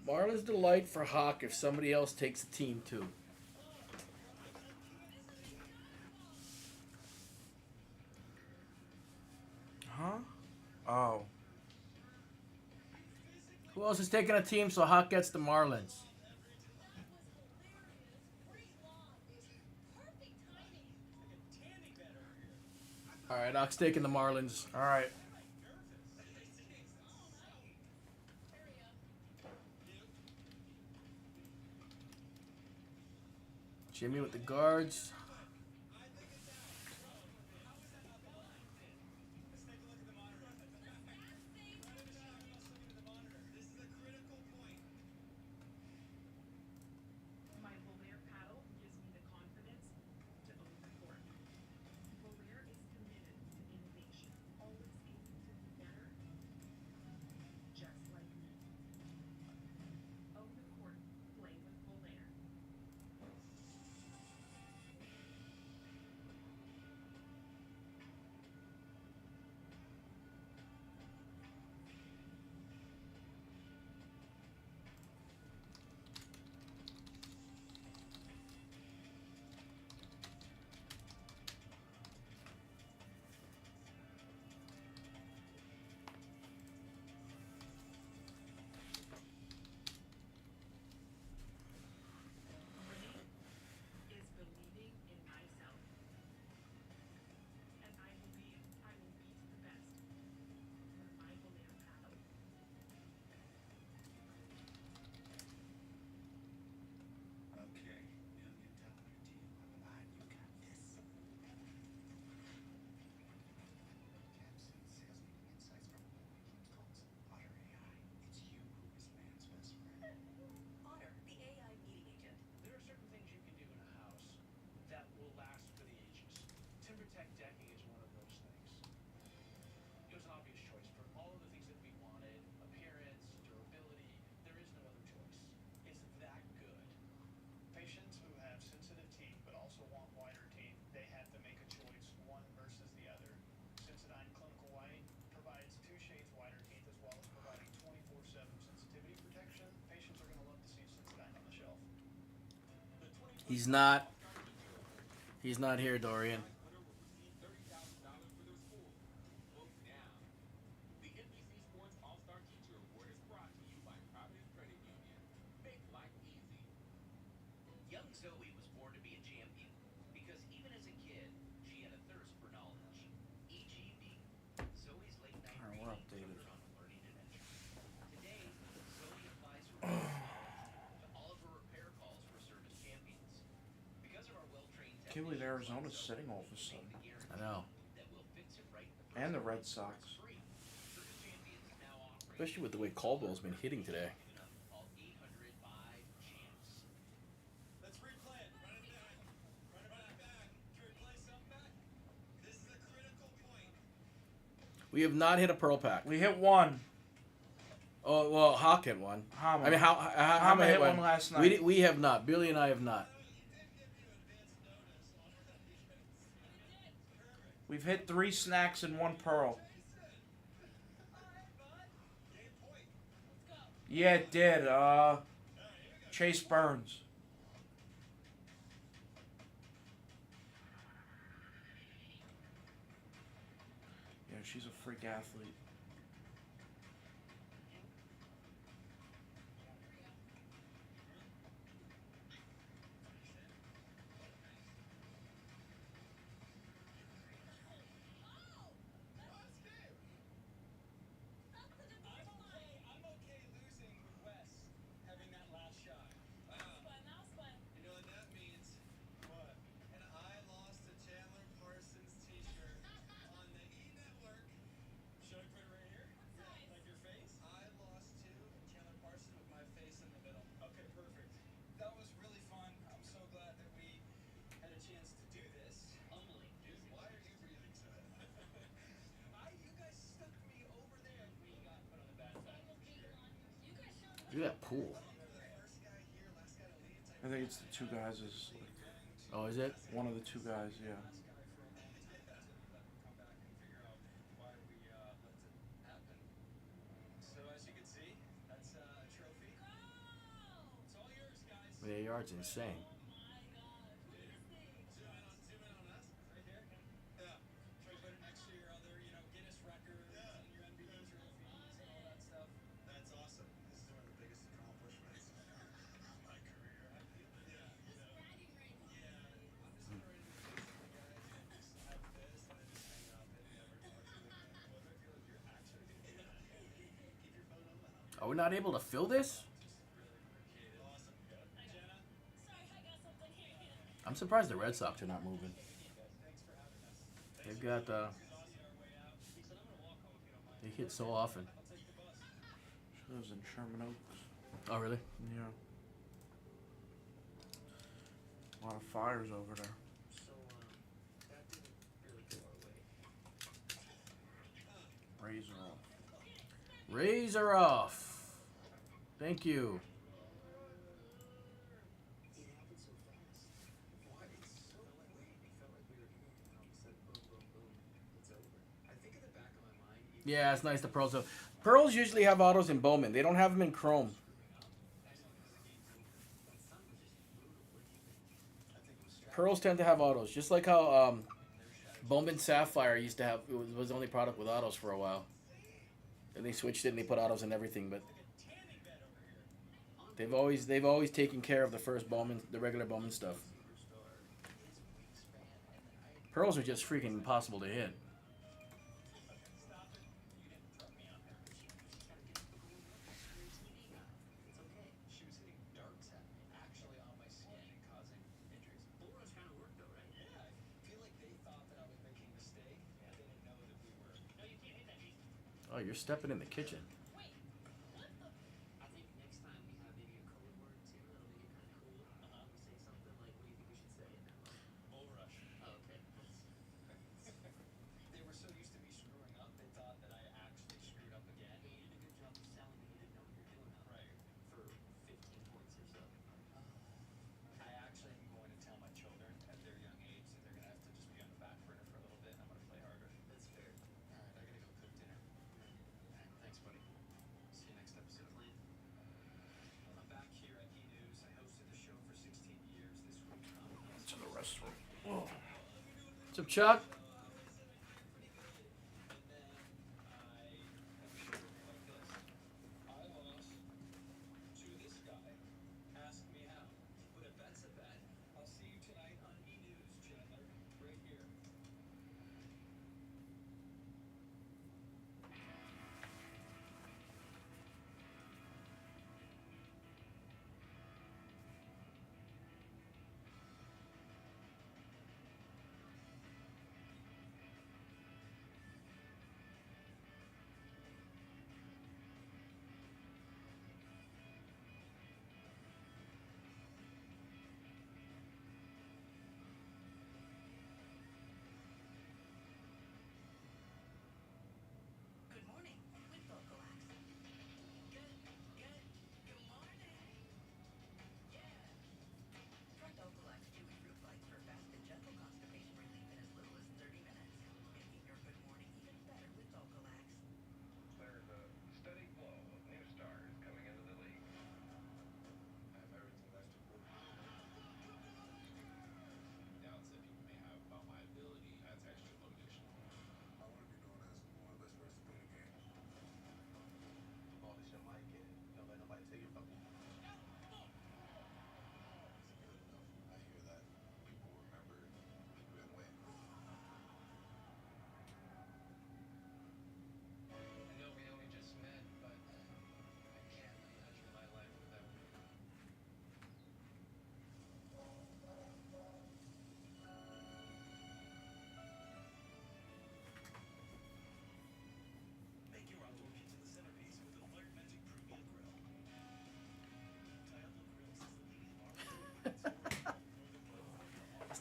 Marlins Delight for Hawk if somebody else takes a team too. Huh? Oh. Who else is taking a team so Hawk gets the Marlins? Alright, Hawk's taking the Marlins. Alright. Jimmy with the guards. My Bowler paddle gives me the confidence to own the court. Bowler is committed to innovation, always aiming to be better, just like me. Own the court, play with Bowler. Winning is believing in myself. And I believe I will beat the best with my Bowler paddle. Okay, $1 million deal. You got this. Capson sales meeting insights from Bowman calls Otter AI. It's you who is man's best friend. Otter, the AI meeting agent. There are certain things you can do in a house that will last for the ages. TimberTech decking is one of those things. It was an obvious choice for all of the things that we wanted: appearance, durability. There is no other choice. It's that good. Patients who have sensitive teeth but also want whiter teeth, they have to make a choice, one versus the other. Sensodyne Clinical White provides 2 shades whiter teeth as well as providing 24/7 sensitivity protection. Patients are going to love to see Sensodyne on the shelf. He's not. He's not here, Dorian. updated. Today, Zoe applies her to all of her repair calls for service champions. Because of our well-trained Can't believe technicians, Arizona's Zoe sitting all of a can sudden. make the I guarantee know. that we'll fix it right the And the first Red time Sox. for free. Service Champions is now offering Especially with the way Caldwell's been hitting today. call 800-5-CHAMPS. Let's replay it. Run it back. Run it back. Can we play something back? This is a critical point. We have not hit a pearl pack. We hit one. Oh well, Hawk hit one. Hama. I mean, how Hama hit one last night. We have not. Billy and I have not. We've hit 3 snacks and 1 pearl. Yeah, it did. Chase Burns. Yeah, she's a freak athlete. I'm okay losing with Wes having that last shot. Wow. You know what that means? What? And I lost to Chandler Parsons t-shirt on the E-Network. Should I put it right here? Like your face? I lost to Chandler Parsons with my face in the middle. Okay, perfect. That was really fun. I'm so glad that we had a chance to do this. Humbling. Dude, why are you breathing so heavy? You guys stuck me over there. We got put on the bad side for sure. Look at that pool. I think it's the 2 guys. Is Oh, is it? one of the 2 guys. Yeah. So as you can see, that's a trophy. It's all yours, guys. Yeah, yard's insane. Zoom in on us, right here. Yeah. Try to put it next to your other, Guinness records and your NBA trophies and all that stuff. That's awesome. This is one of the biggest accomplishments of my career. I feel it. Yeah. I'm just getting ready to face you guys. Just have this and then just hang up and never talk to you again. What if I feel like you're actually gonna do that? Keep your phone on loud. Are we not able to fill this? Awesome. Jenna, I'm surprised the Red Sox are not moving. thanks for having us. They've got This is our way out. He said, I'm gonna walk home if you don't mind. they hit so often. I'll take the bus. She lives in Sherman Oaks. Oh really? Yeah. A lot of fires over there. So, that didn't really go our way. Razor off. Razor off. Thank you. It happened so fast. Why? It's so late. It felt like we were in, and all of a sudden, boom, boom, boom, it's over. I think in the back of my mind, even Yeah, it's nice the pearls. Pearls usually have autos in Bowman. They don't have them in Chrome. that sun was just brutal. What do you think? I think it was strategy. Pearls tend to have autos, just like how Bowman Sapphire used to have. It was the only product with autos for a while. Then they switched it and they put autos in everything. But they've always taken care of the first Bowman, the regular Bowman stuff. Pearls are just freaking impossible to hit. It's okay. She was hitting darts at me, actually on my skin and causing injuries. Bull rush kind of worked though, right? Yeah, I feel like they thought that I was making a mistake. They didn't know that we were. No, you can't hit that piece. Oh, you're stepping in the kitchen. I think next time we have maybe a code word too. That'll make it kind of cool. We say something like, "What do you think we should say?" in that moment. Bull rush. Oh, okay. They were so used to me screwing up, they thought that I actually screwed up again. Hey, you did a good job of selling me. You didn't know what you're doing out Right. for 15 points or so. I actually am going to tell my children at their young age that they're going to have to just be on the back burner for a little bit and I'm going to play harder. That's fair. All right, I got to go cook dinner. Thanks, buddy. See you next episode. Plan. I'm back here at E-News. I hosted the show for 16 years. This week, To the restaurant. What's up, Chuck? and then I have a show like this. I lost to this guy. Ask me how. But if that's a bet, I'll see you tonight on E-News, Chandler, right here.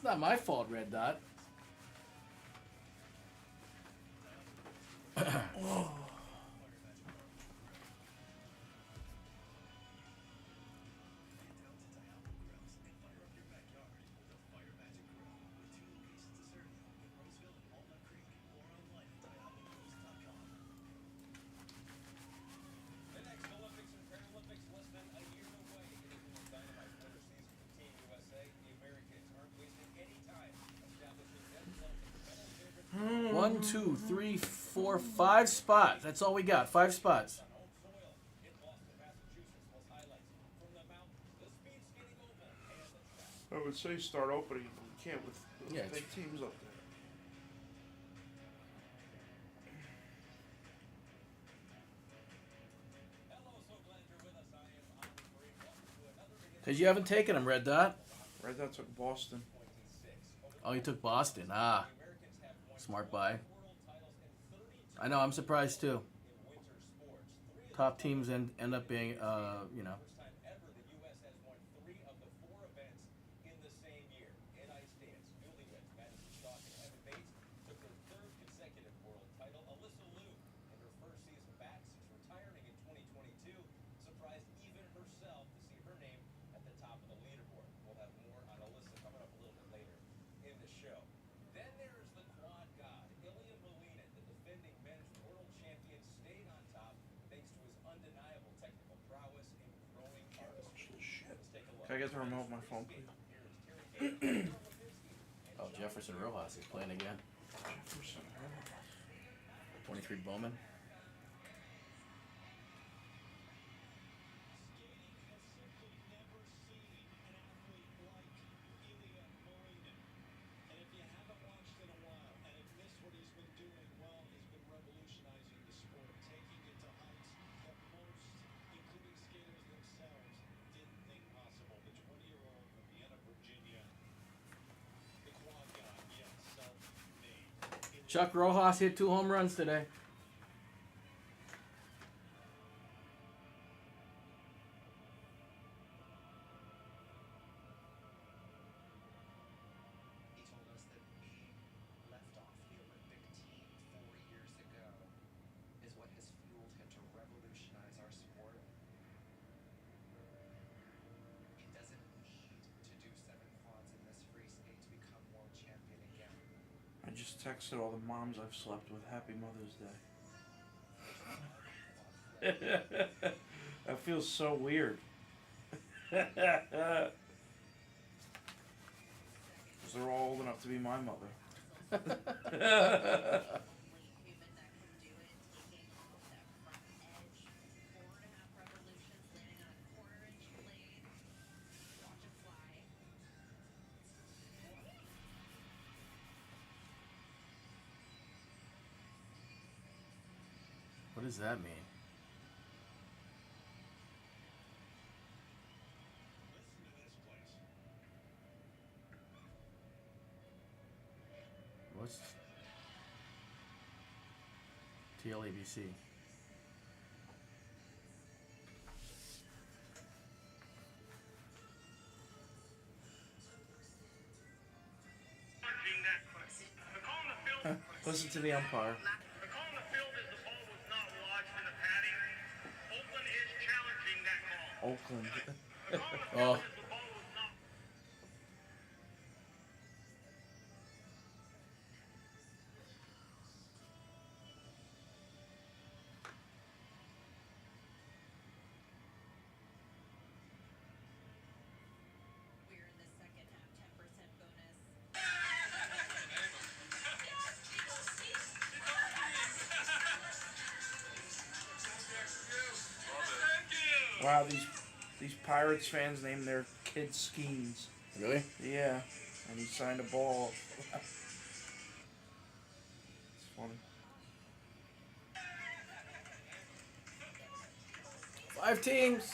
It's not my fault, Red Dot. The next Olympics and Paralympics less than a year away. It is the Dynamite winter season for Team USA. The Americans aren't wasting any time establishing themselves as medal favorites. 1, 2, 3, 4, 5 spots. That's all we got. 5 spots. On home soil in Boston, Massachusetts, plus highlights from the mountains, the speed skating oval, and the track. I would say start opening, but we can't with Yeah, big teams up there. Hello, so glad you're with us. I am Omni Marine. Welcome to another edition Because you haven't taken him, Red Dot. Red Dot took Boston. 26. Oh, you took Boston. Ah, The Americans have won smart 12 buy. world titles and 32 I know. I'm surprised too. in winter sports. Three of Top teams end up being, you know. First time ever the U.S. has won 3 of the 4 events in the same year. In ice dance, newlyweds Madison Stock and Evan Bates took their 3rd consecutive world title. Alyssa Liu, in her first season back since retiring in 2022, surprised even herself to see her name at the top of the leaderboard. We'll have more on Alyssa coming up a little bit later in the show. Then there's the quad god, Ilya Molina, the defending men's world champion, stayed on top thanks to his undeniable technical prowess and growing artistry. Let's take a look. Can I get the remote of my phone, please? Here is Terry Gates, Oh, Jefferson Rojas is playing again. Jefferson. 23 Bowman. Chuck Rojas hit 2 home runs today. He told us that being left off the Olympic team 4 years ago is what has fueled him to revolutionize our sport. He doesn't need to do 7 quads in this free skate to become world champion again. I just texted all the moms I've slept with Happy Mother's Day. That feels so weird. Because they're all old enough to be my mother. Human that can do it, taking off that front edge, 4.5 revolutions, landing on a 1/4-inch blade. Watch it fly. What does that mean? What's TLABC? Listen to the umpire. The call on the field is the ball was not lodged in the padding. Oakland is challenging that call. Oakland. The call on the Oh. field is the ball was not. We're in the second half, 10% bonus. Wow, these Pirates fans named their kids Skeens. Really? Yeah, and he signed a ball. It's funny. 5 teams.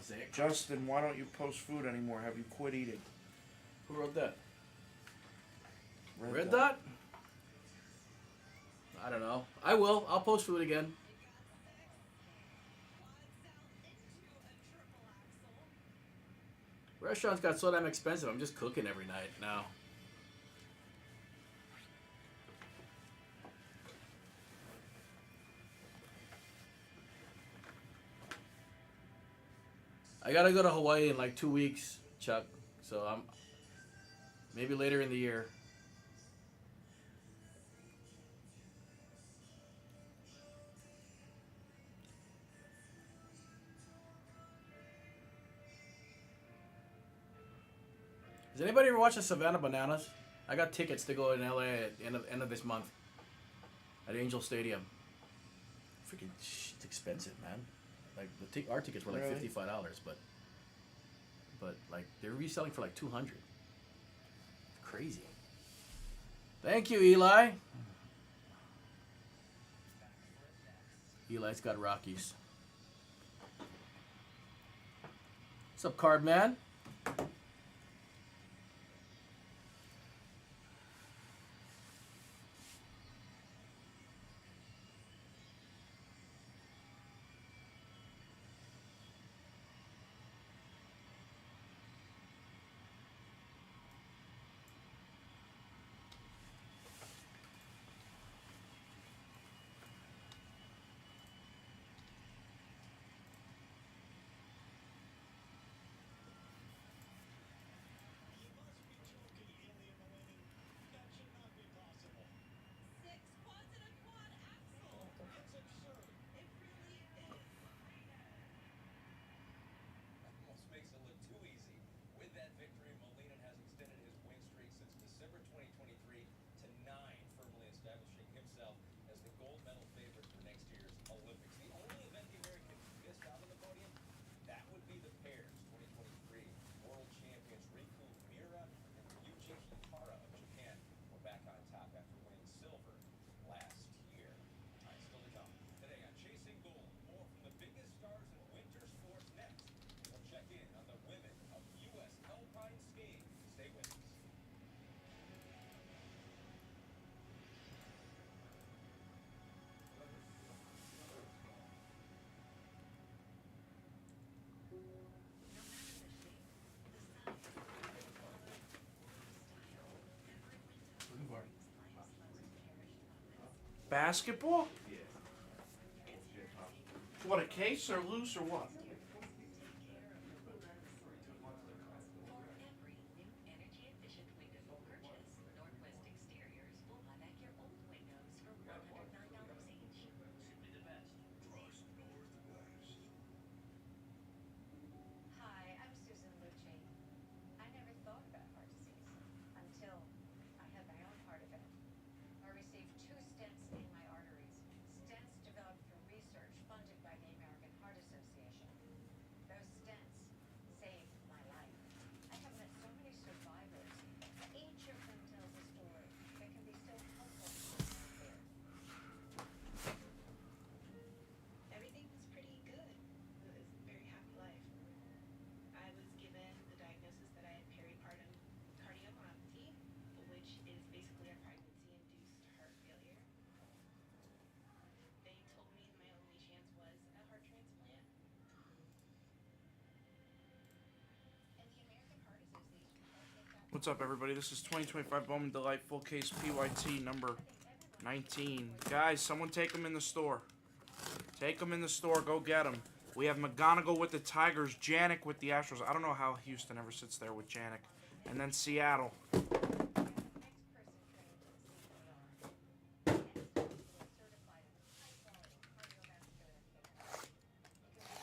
say it. Justin, why don't you post food anymore? Have you quit eating? Who wrote that? Red Dot? I don't know. I will. I'll post food again. Restaurants got so damn expensive. I'm just cooking every night now. I gotta go to Hawaii in like 2 weeks, Chuck. So I'm maybe later in the year. Does anybody ever watch the Savannah Bananas? I got tickets to go in LA at end of this month at Angel Stadium. Freaking, it's expensive, man. Like our tickets were like Really? $55, but like they're reselling for like $200. Crazy. Thank you, Eli. Eli's got Rockies. What's up, Card Man? Almost makes it look too easy. With that victory, Molina has extended his win streak since December 2023 to 9, firmly establishing himself as the gold medal favorite for next year's Olympics. The only event the Americans missed out on the podium, that would be the pairs. 2023 world champions Riku Miura and Ryuji Hihara of Japan were back on top after winning silver last year. All right, still to come. Today on Chasing Gold, more from the biggest stars in winter sports next. We'll check in on the women of U.S. alpine skiing. Stay with us. Basketball? What, a case or loose or what? Hi, I'm Susan Lucci. I never thought about heart disease until I had my own heart event. I received 2 stents in my arteries. Stents developed through research funded by the American Heart Association. Those stents saved my life. I have met so many survivors. Each of them tells a story that can be so helpful to someone out there. Everything was pretty good. It was a very happy life. I was given the diagnosis that I had peripartum cardiomyopathy, which is basically a pregnancy-induced heart failure. They told me my only chance was a heart transplant. And the American Heart Association helped make that What's up, everybody? This is 2025 Bowman Delight full case PYT number 19. Guys, someone take them in the store. Take them in the store. Go get them. We have McGonigal with the Tigers, Janik with the Astros. I don't know how Houston ever sits there with Janik. And then Seattle. next person trained to the CPR. And still is certified in high-quality cardiovascular care.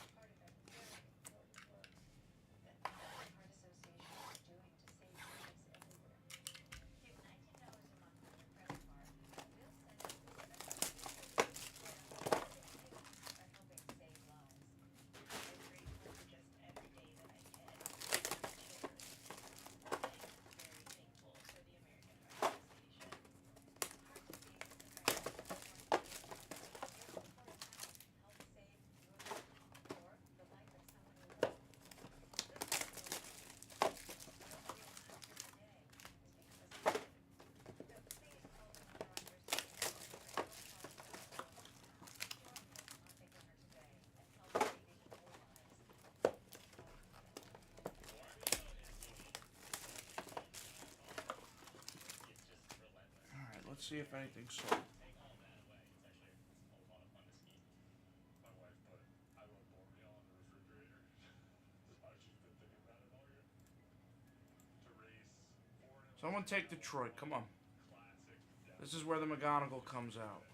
Because it's part of a very important work that the American Heart Association is doing to save lives everywhere. Give $19 a month on your credit card, and we'll send you $750 by helping save lives. I'm grateful for just every day that I get. My children. I am very thankful. see if anything's sold. My wife put, I wrote L'Oreal on the refrigerator. She's been thinking about it all year. To race Someone take Detroit. Come on. classic. This is where the McGonagall comes out.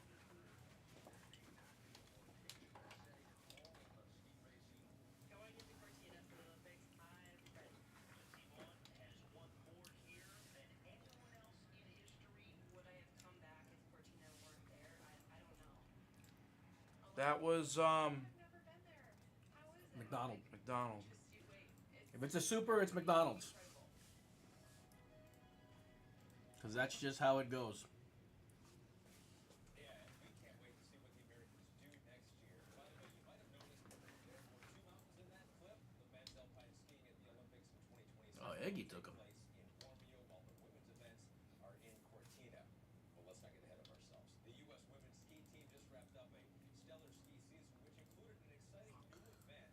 Going into Cortina for the Olympics, I'm ready. has won more here than anyone else in history. Would I have come back if Cortina weren't there? I don't know. That was I've never been there. How is it? McDonald. McDonald. Just you wait. If it's a super, it's McDonald's. incredible. Because that's just how it goes. Yeah, and we can't wait to see what the Americans do next year. By the way, you might have noticed there were two mountains in that clip. The men's alpine skiing at the Olympics in 2026. Oh, Eggy took 'em. Place in Bormio, while the women's events are in Cortina. Well, let's not get ahead of ourselves. The U.S. women's ski team just wrapped up a stellar ski season, which included an exciting new event.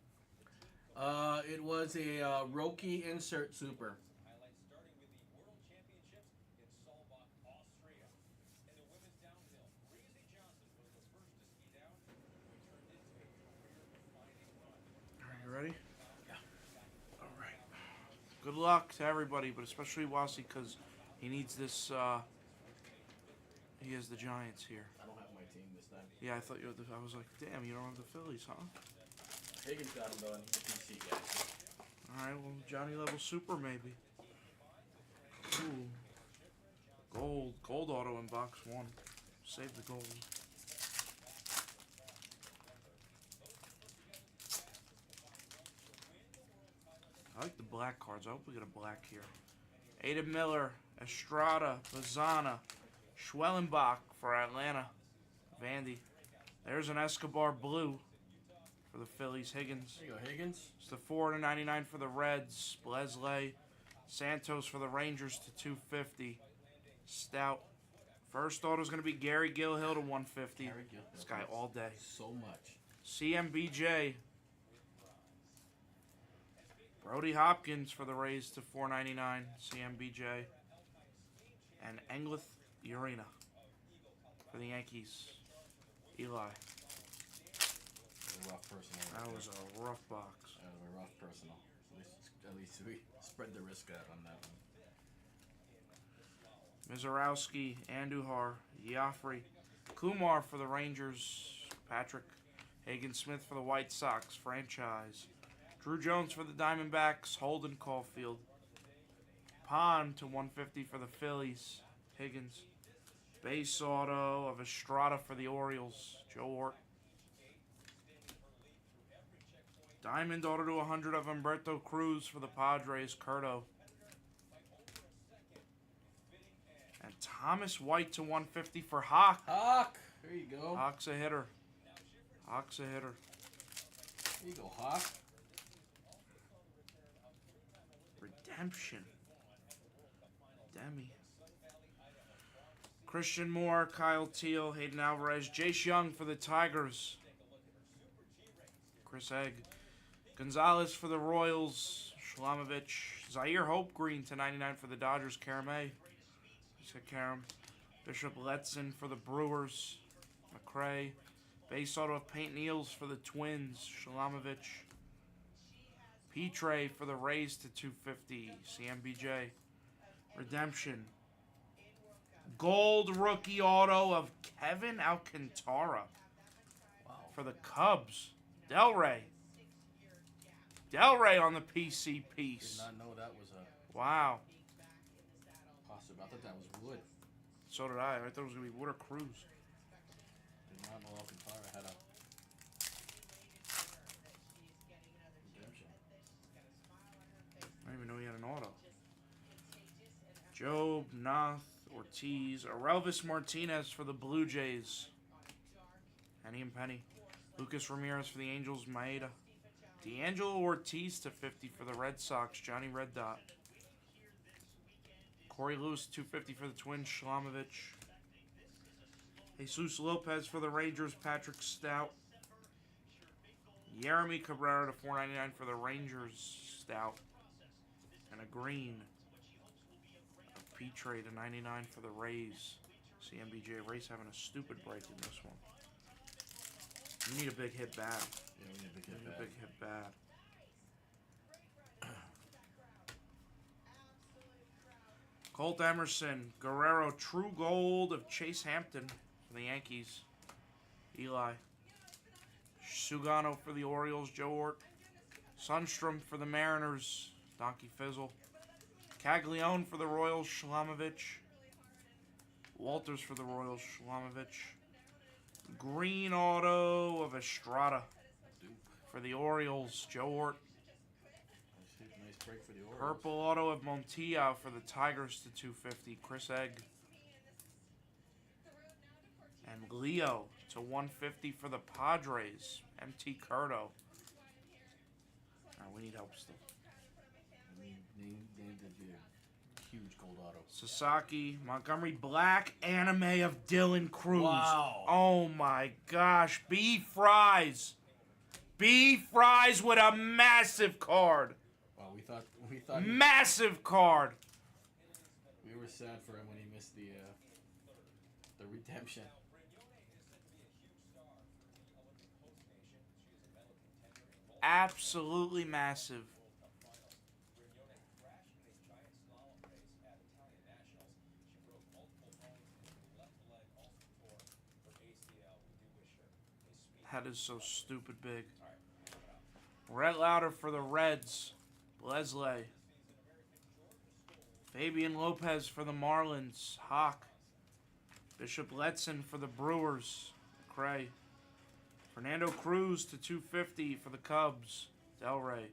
The team It was a Roki insert super. some highlights starting with the World Championships in Saalbach, Austria. In the women's downhill, Breezy Johnson was the first to ski down, which turned into a career-defining run. Are you ready? Yeah. All right. Good luck to everybody, but especially Wasi because he needs this. He has the Giants here. I don't have my team this time. Yeah, I thought you had the. I was like, damn, you don't have the Phillies, huh? Higgins got him though, and he's a PC guy. All right, well, Johnny level super maybe. Ooh. Gold auto in box 1. Save the gold. I like the black cards. I hope we get a black here. Ada Miller, Estrada, Bazana, Schwellenbach for Atlanta. Vandy. There's an Escobar blue for the Phillies. Higgins. There you go, Higgins. It's the 4/99 for the Reds. Blez Santos for the Rangers to 250. Stout. First auto is going to be Gary Gilhill to 150. Gary Gill. This guy all day. So much. CMBJ. Brody Hopkins for the Rays to 499. CMBJ. And Engleth Urena for the Yankees. Eli. A rough personal. That was a rough box. That was a rough personal. At least we spread the risk out on that one. Mizorowski, Andujar, Yafri, Kumar for the Rangers, Patrick, Hagen Smith for the White Sox, franchise, Drew Jones for the Diamondbacks, Holden Caulfield, Pond to 150 for the Phillies, Higgins, base auto of Estrada for the Orioles, Joe Ort, diamond auto to 100 of Humberto Cruz for the Padres, Curto. And Thomas White to 150 for Hawk. Hawk! There you go. Hawk's a hitter. Hawk's a hitter. There you go, Hawk. Redemption. Demi. Christian Moore, Kyle Teal, Hayden Alvarez, Jace Young for the Tigers. Chris Egg. Gonzalez for the Royals. Shlomovich. Zaire Hope Green to 99 for the Dodgers. Karamay. Karam. Bishop Letson for the Brewers. McCray. Base auto of Paint Neals for the Twins. Shlomovich. Petre for the Rays to 250. CMBJ. Redemption. Gold rookie auto of Kevin Alcantara for the Cubs. Delray. Delray on the PC piece. Did not know that was a Wow. possible. I thought that was wood. So did I. I thought it was going to be Wood or Cruz. Did not know Alcantara had a redemption. I didn't even know he had an auto. Job, Noth, Ortiz, Orelvis Martinez for the Blue Jays. Henny and Penny. Lucas Ramirez for the Angels, Maeda. D'Angelo Ortiz to 50 for the Red Sox, Johnny Red Dot. Corey Lewis, 250 for the Twins, Shlomovich. Jesus Lopez for the Rangers, Patrick Stout. Jeremy Cabrera to 499 for the Rangers, Stout. And a green. Petre to 99 for the Rays, CMBJ Race having a stupid break in this one. We need a big hit bad. Yeah, we need a big hit We need bad. a big hit bad. Colt Emerson, Guerrero, True Gold of Chase Hampton for the Yankees. Eli. Sugano for the Orioles, Joe Ort. Sundstrom for the Mariners, Donkey Fizzle. Caglione for the Royals, Shlomovich. Walters for the Royals, Shlomovich. Green auto of Estrada for the Orioles, Joe Ort. Nice break for the Orioles. Purple auto of Montilla for the Tigers to 250, Chris Egg. And Leo to 150 for the Padres, MT Curto. We need help still. They did a huge gold auto. Sasaki, Montgomery Black, anime of Dylan Cruz. Wow. Oh my gosh. B Fries. B Fries with a massive card. Wow, we thought Massive card. we were sad for him when he missed the redemption. Absolutely massive. That is so stupid big. Rhett Lauder for the Reds. Blesley. Fabian Lopez for the Marlins. Hawk. Bishop Letson for the Brewers. Cray. Fernando Cruz to 250 for the Cubs. Delray.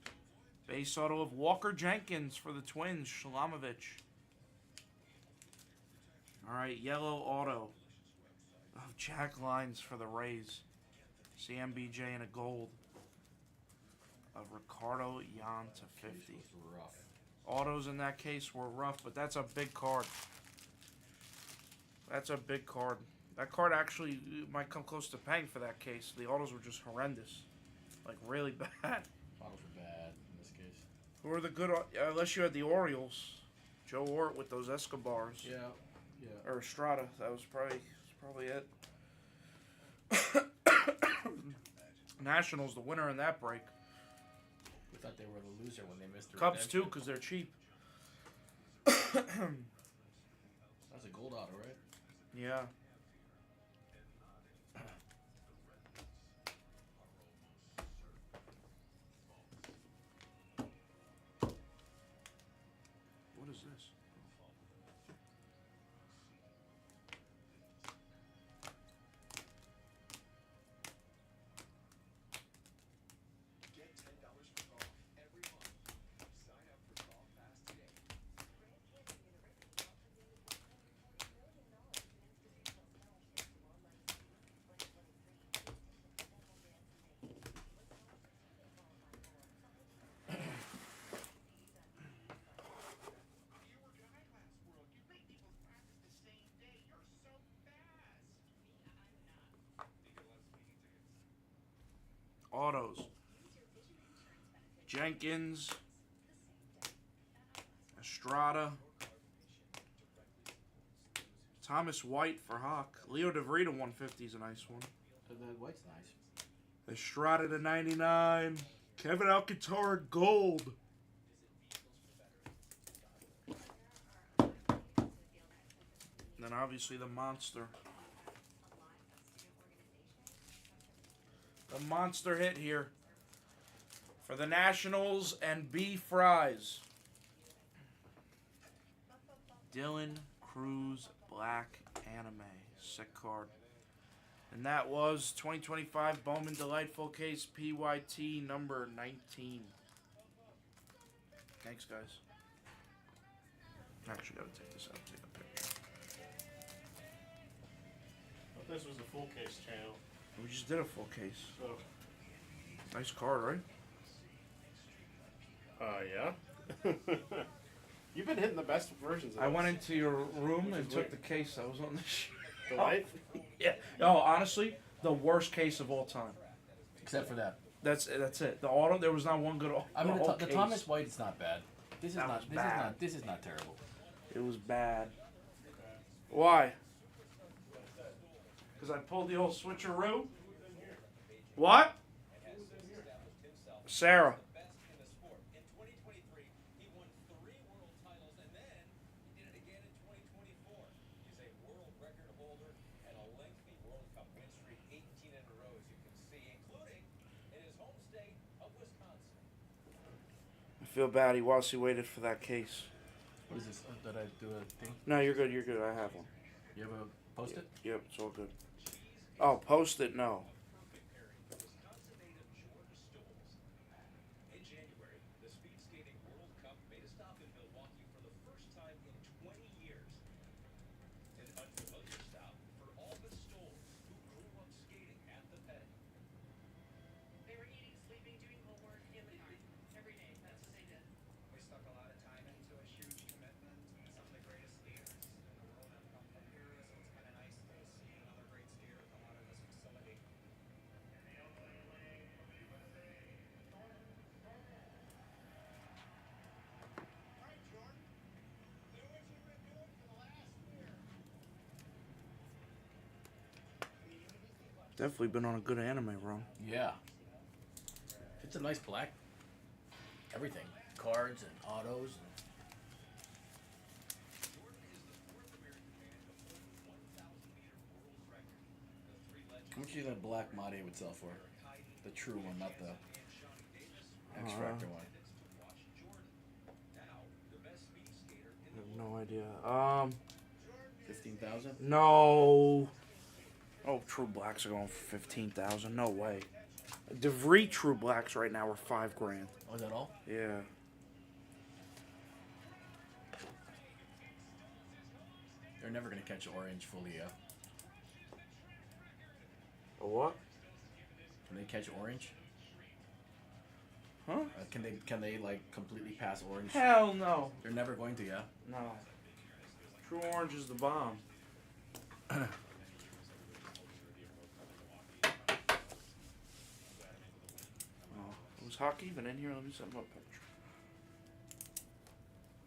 Base auto of Walker Jenkins for the Twins. Shlomovich. Alright, yellow auto of Jack Lines for the Rays. CMBJ in a gold of Ricardo Yan to 50. Rough. Autos in that case were rough, but that's a big card. That's a big card. That card actually might come close to paying for that case. The autos were just horrendous. Like, really bad. Autos were bad in this case. Who are the good... unless you had the Orioles. Joe Ort with those Escobars. Yeah. Or Estrada. That was probably it. Nationals, the winner in that break. We thought they were the loser when they missed the Cubs, redemption. too, because they're cheap. That's a gold auto, right? Yeah. What is this? Get $10 for golf every month. Sign up for Golf Pass today. You were guy last world. You make people's practice the same day. You're so fast. You get a lot of speeding tickets. Autos. Jenkins. Estrada. Thomas White for Hawk. Leo DeVrita 150 is a nice one. The white's nice. Estrada to 99. Kevin Alcantara gold. And then obviously the monster. The monster hit here for the Nationals and B Fries. Dylan Cruz Black Anime. Sick card. And that was 2025 Bowman Delight Full Case PYT number 19. Thanks, guys. I actually got to take this out and take a picture. But this was the full case channel. We just did a full case. So, Nice card, right? Yeah. You've been hitting the best versions of I those. went into your room Which and is took weird. the case that was on the shelf. Delight? Yeah. No, honestly, the worst case of all time. Except for that. That's it. The auto, there was not one good auto. I mean, whole the case. Thomas White is not bad. This is That was bad. This is not terrible. It was bad. Why? Because I pulled the old switcheroo. What? Sarah. The best in the sport. In 2023, he won 3 world titles, and then he did it again in 2024. He's a world record holder and a lengthy World Cup win streak, 18 in a row, as you can see, including in his home state of Wisconsin. I feel bad. He waited for that case. What is this? Did I do a thing? No, you're good. You're good. I have one. You have a post-it? Yep, it's all good. Oh, post-it? No. In January, the Speed Skating World Cup made a stop in Milwaukee for the first time in 20 years. An unfamiliar stop for all the Stoles who grew up skating at the Penny. They were eating, sleeping, doing homework in the car every day. That's what they did. We stuck a lot of time into a huge commitment. Some of the greatest skaters in the world have come from here, so it's kind of nice to see another great skater come out of this facility. Definitely been on a good anime run. Yeah. It's a nice black. Everything. Cards and autos. How much do you think a black Mate would sell for? The true one, not the X-Fractor one. I have no idea. 15,000? No. Oh, True Blacks are going for 15,000. No way. DeVry True Blacks right now are $5,000. Oh, is that all? Yeah. They're never gonna catch orange fully, yeah. A what? Can they catch orange? Huh? Can they like completely pass orange? Hell no. They're never going to, yeah. No. True Orange is the bomb. Was Hawk even in here? Let me send him a picture.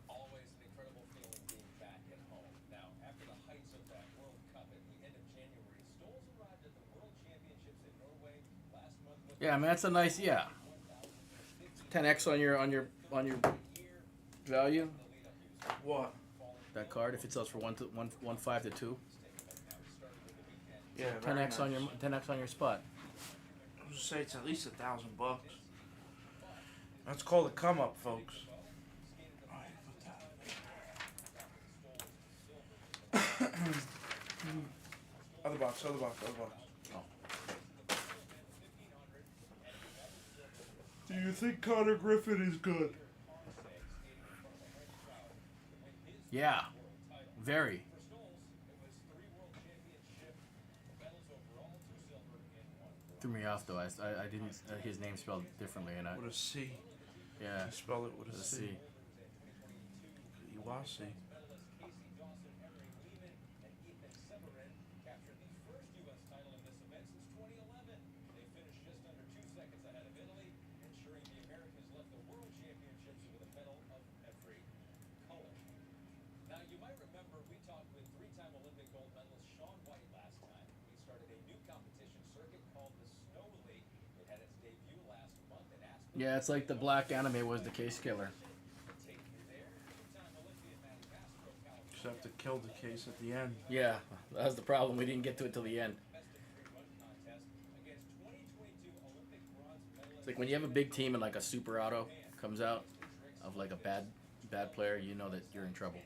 Always an incredible feeling being back at home. Now, after the heights of that World Cup at the end of January, Stoles arrived at the World Championships in Norway last month. Yeah, I mean that's a nice 10x on your value. What? That card, if it sells for 1 5 to 2. Yeah. 10x on your 10x on your spot. I was say it's at least $1,000. That's called a come up, folks. Other box. Oh. Do you think Connor Griffin is good? Yeah, very. Threw me off though. I didn't. His name spelled differently, and I. With a C. Yeah. You spell it with a C. C. Iwasi. Now, you might remember we talked with 3-time Olympic gold medalist Shaun White last time. He started a new competition circuit called the Snow League. It had its debut last month in Aspen. Yeah, it's like the black anime was the case killer. Just have to kill the case at the end. Yeah, that was the problem. We didn't get to it till the end. It's like when you have a big team and like a super auto comes out of like a bad player, you know that you're in trouble.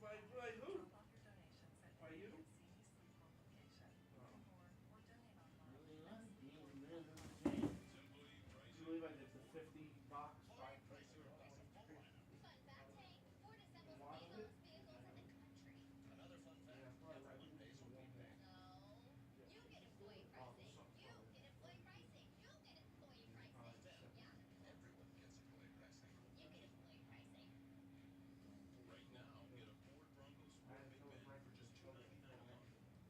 By who? Drop off your donations at By you? any CDC location. Oh. For more or donate online. You believe I did the 50 box, 5 Fun fact, Hank, Ford assembles Model it? vehicles in the country. Another fun fact, Yeah, probably. I everyone think pays it's a what we 1 pay. No. You get employee Oh, pricing. something You probably. get employee pricing. You get employee pricing. Yeah? Everyone gets employee pricing. You get employee pricing. Right now, get a Ford Bronco Sport Big Bend for just $299 a month.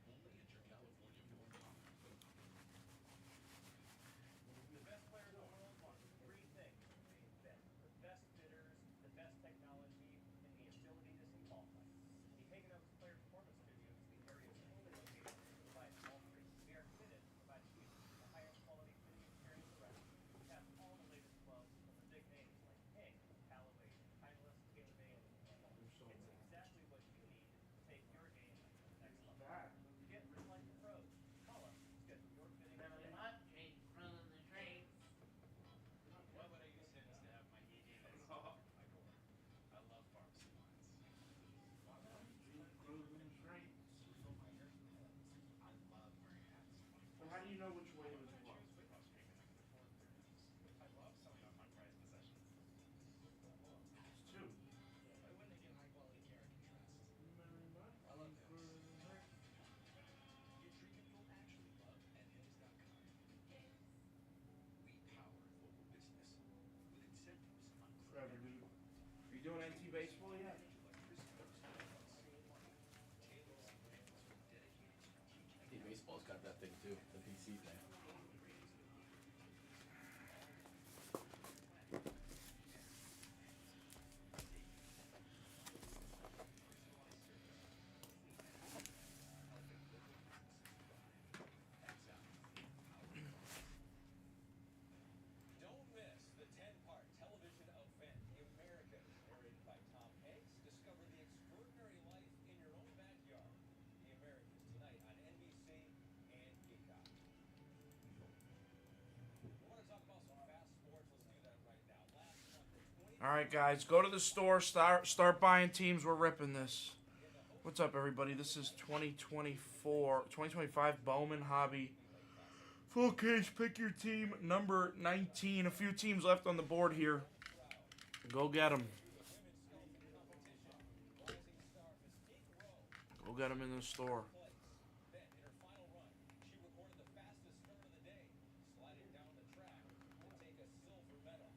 Only at your California Ford dealer. The best players in the world want three things from being fit. The best fitters, the best technology, and the ability to see ball flights. Hageno's Player Performance Studio is the area's only location to provide all three. We are committed to providing you the highest quality fitting experience around. We have all the latest gloves from the big names like Ping, Callaway, Titleist, TaylorMade, and more. It's exactly what you need to take your game to the next level. That. Get fit like the pros. Call us. Schedule your fitting today. Why would I use Hims to have my E game at Oh. my door? I love pharmacy lines. I love wearing hats. Well, how do you know which way it was I blown? choose weight loss treatments at the Ford clearances. I love selling off my prized possessions. It's 2. Why wouldn't they get high quality care I can trust? I love Hims. Get treatment you'll actually love at Hims.com. We power local business with incentives on Forever, dude. Are you doing NT baseball yet? I think baseball's got that thing too, the PC thing. Don't miss the 10-part television event, The Americans, narrated by Tom Hanks. Discover the extraordinary life in your own backyard. The Americans tonight on NBC and Peacock. We want to talk about some fast sports. Let's do that right now. Last month, the 20 All right, guys, go to the store. Start buying teams. We're ripping this. What's up, everybody? This is 2025 Bowman Hobby. Full cage, pick your team. Number 19. A few teams left on the board here. Go get them. Go get them in the store. Then, in her final run, she recorded the fastest start of the day, sliding down the track to take a silver medal.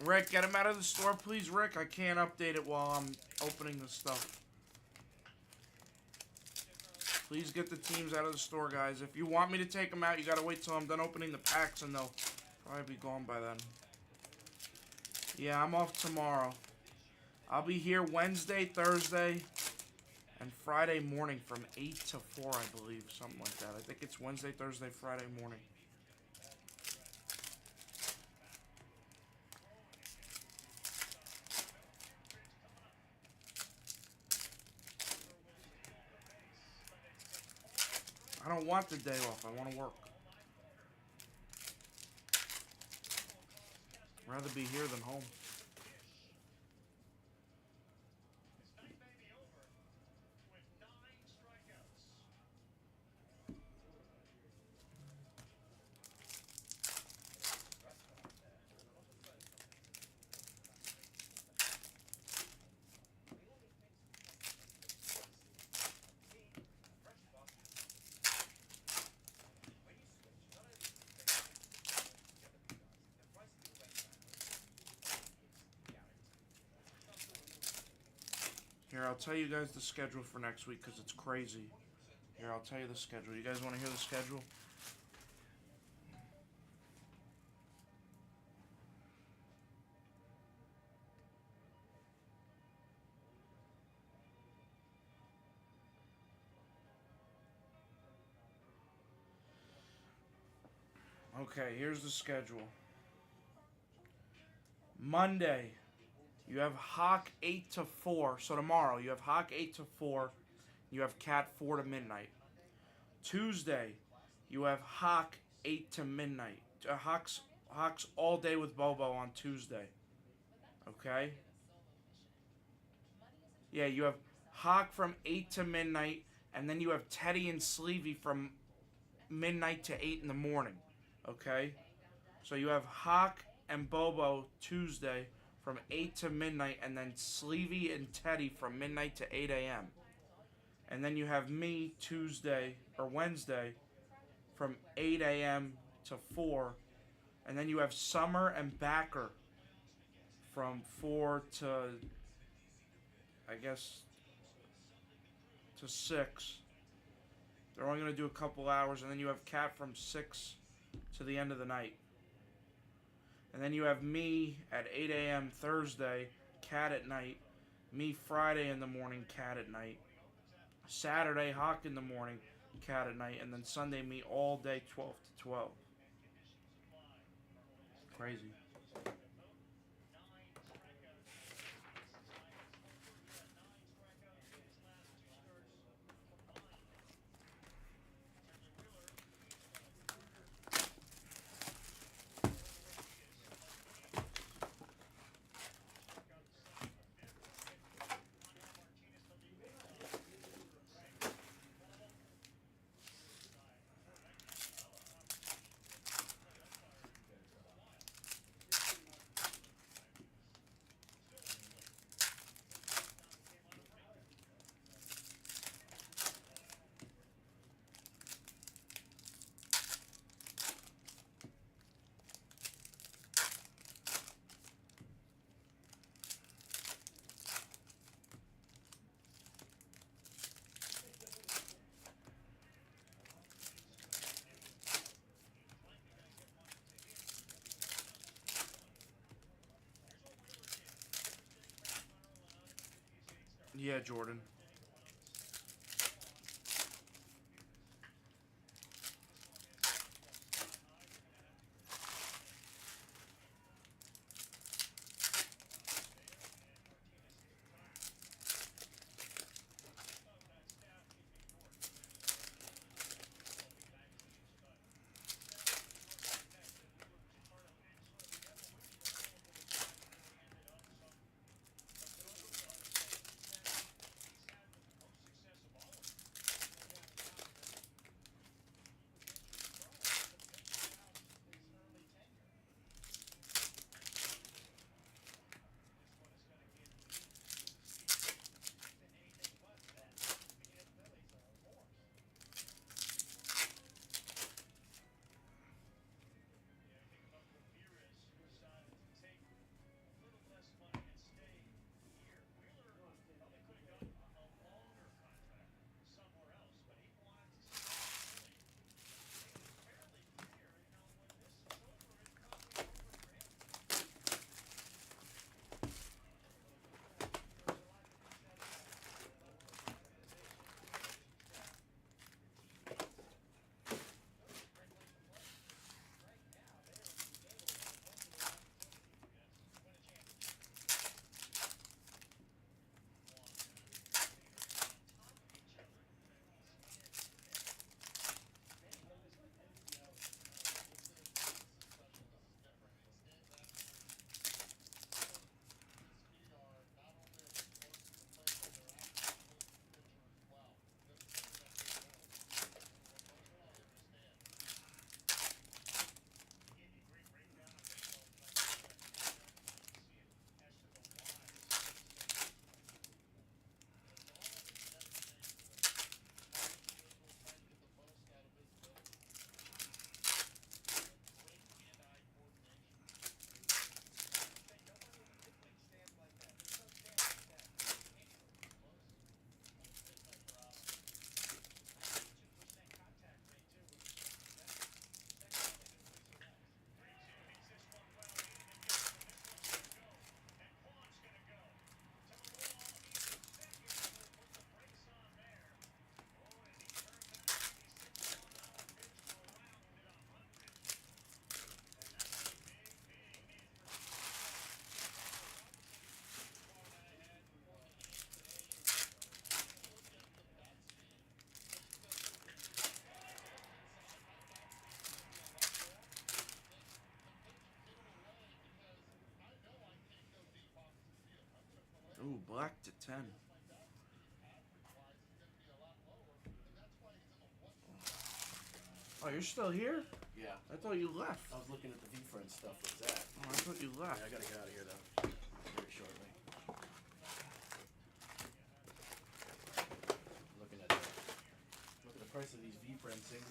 Rick, get him out of the store, please, Rick. I can't update it while I'm opening the stuff. Please get the teams out of the store, guys. If you want me to take them out, you gotta wait till I'm done opening the packs, and they'll probably be gone by then. Yeah, I'm off tomorrow. I'll be here Wednesday, Thursday, and Friday morning from 8 to 4, I believe. Something like that. I think it's Wednesday, Thursday, Friday morning. I don't want the day off. I want to work. I'd rather be here than home. Here, I'll tell you guys the schedule for next week because it's crazy. Here, I'll tell you the schedule. You guys want to hear the schedule? Okay, here's the schedule. Monday, you have Hawk 8 to 4. So tomorrow, you have Hawk 8 to 4. You have Cat 4 to midnight. Tuesday, you have Hawk 8 to midnight. Hawks all day with Bobo on Tuesday. Okay? Yeah, you have Hawk from 8 to midnight, and then you have Teddy and Sleevey from midnight to 8 in the morning. Okay? So you have Hawk and Bobo Tuesday from 8 to midnight, and then Sleevey and Teddy from midnight to 8 a.m. And then you have me Tuesday or Wednesday from 8 a.m. to 4. And then you have Summer and Backer from 4 to, I guess, to 6. They're only going to do a couple hours. And then you have Cat from 6 to the end of the night. And then you have me at 8 a.m. Thursday, Cat at night. Me Friday in the morning, Cat at night. Saturday, Hawk in the morning, Cat at night. And then Sunday, me all day, 12 to 12. Crazy. Yeah, Jordan. Black to 10. Oh, you're still here? Yeah. I thought you left. I was looking at the V-Friend stuff with Zach. Oh, I thought you left. Yeah, I gotta get out of here though. Very shortly. Looking at the price of these V-Friend singles.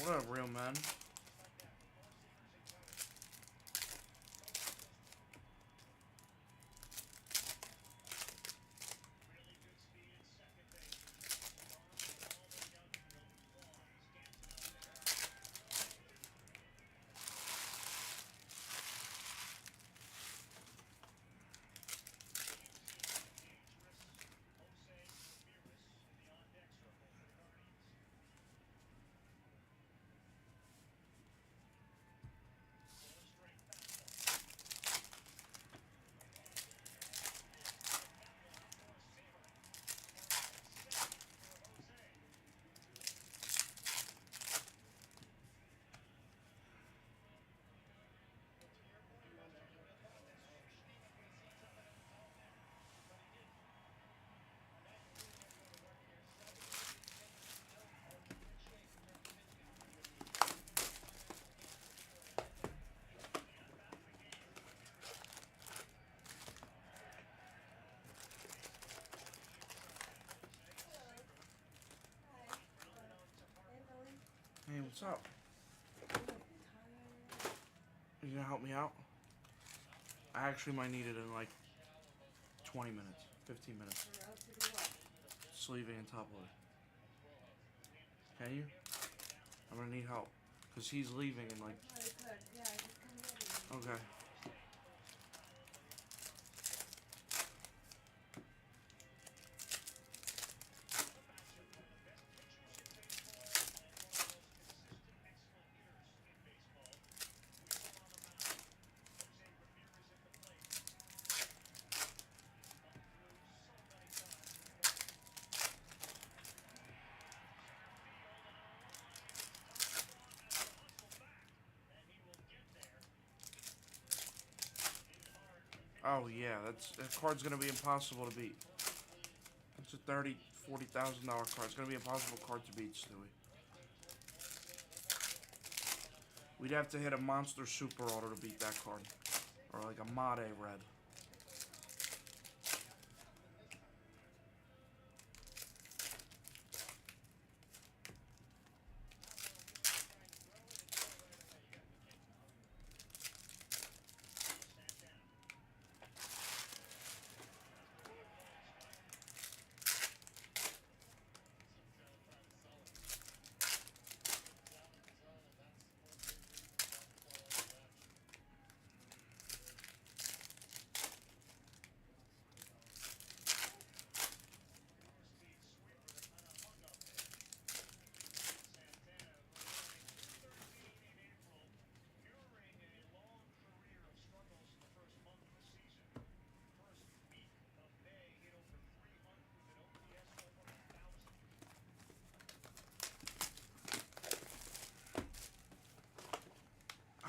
What up, real man? Hey, what's up? You gonna help me out? I actually might need it in like 20 minutes, 15 minutes. Sleeving and top loading. Can you? I'm gonna need help. Because he's leaving in like... Okay. Oh yeah, that card's gonna be impossible to beat. It's a $40,000 card. It's gonna be an impossible card to beat, Stewie. We'd have to hit a monster super auto to beat that card, or like a Made red.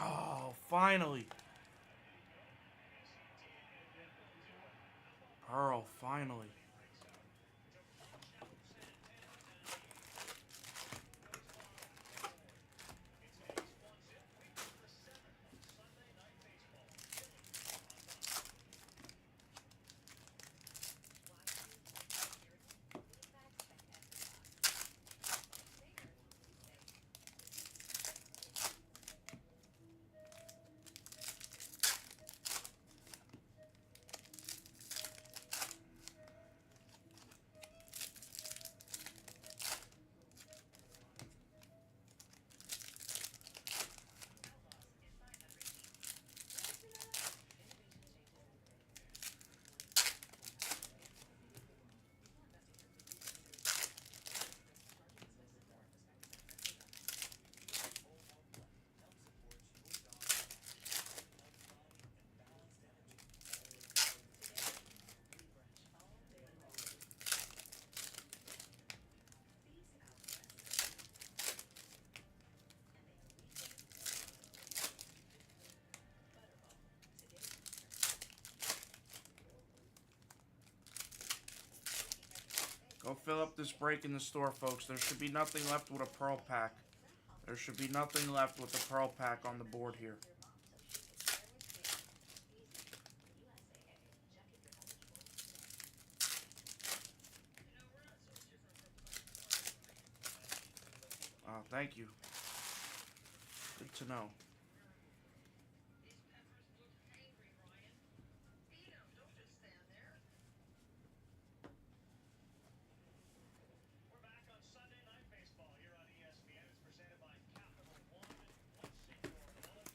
Oh, finally. Pearl, finally. Go fill up this break in the store, folks. There should be nothing left with a pearl pack. There should be nothing left with the pearl pack on the board here. Thank you. Good to know. These peppers look hangry, Ryan. Eat 'em, don't just stand there. We're back on Sunday Night Baseball here on ESPN. It's presented by Capital One. One single bullet.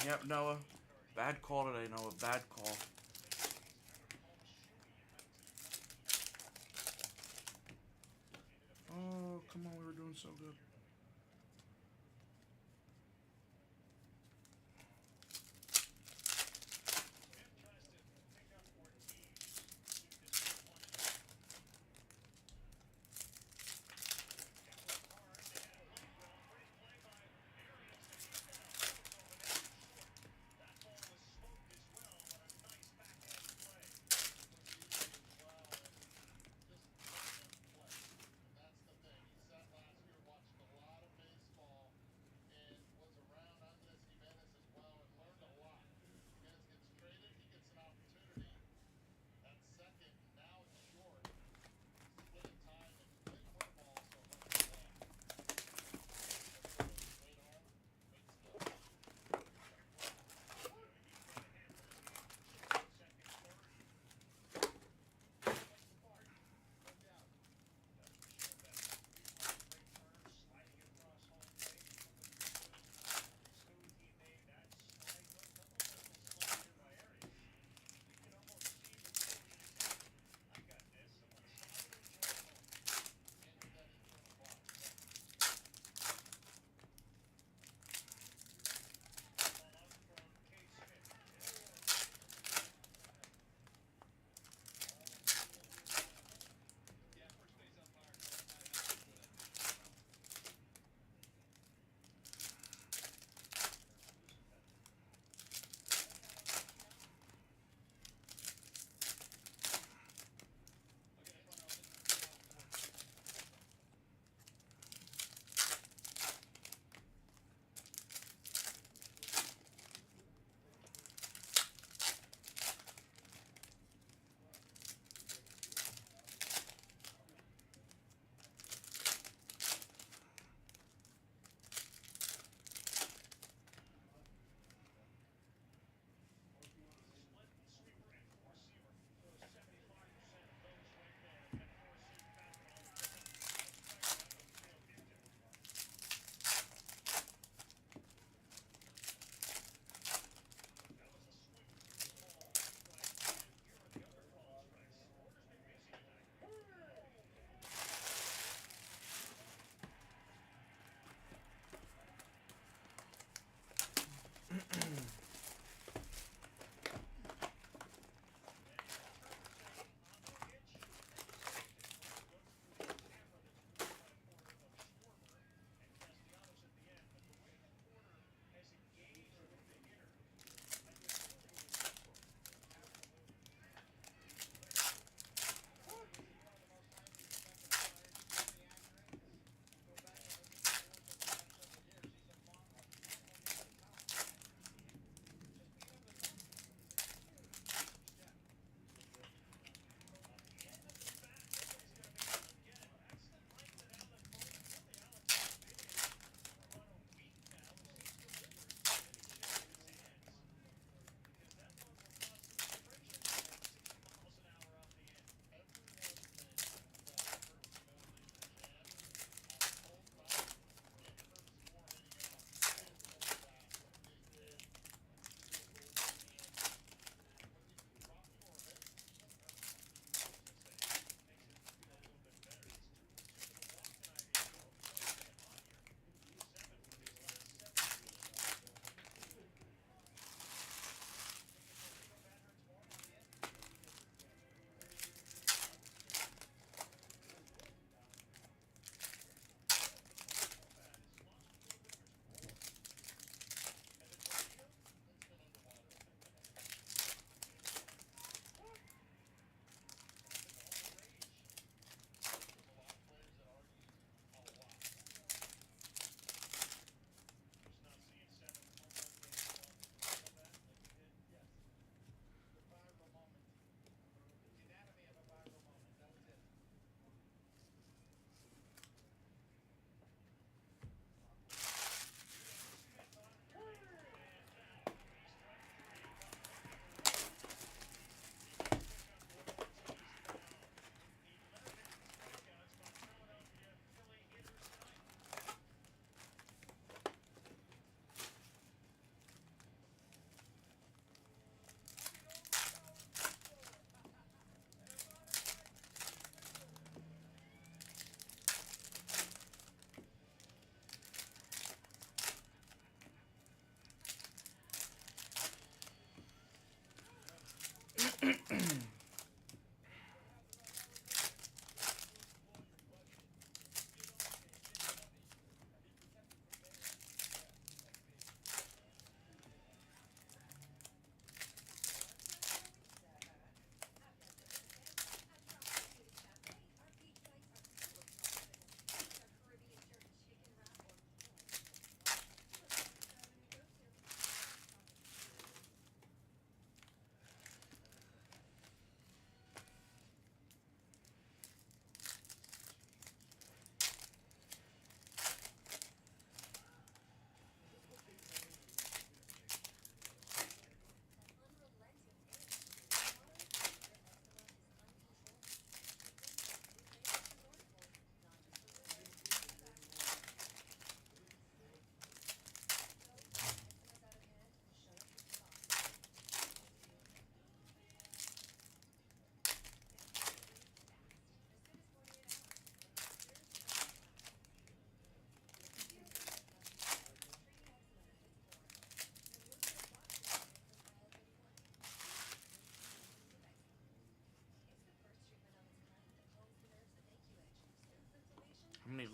Yep, Noah. Bad call today, Noah. Bad call. Oh, come on. We were doing so good.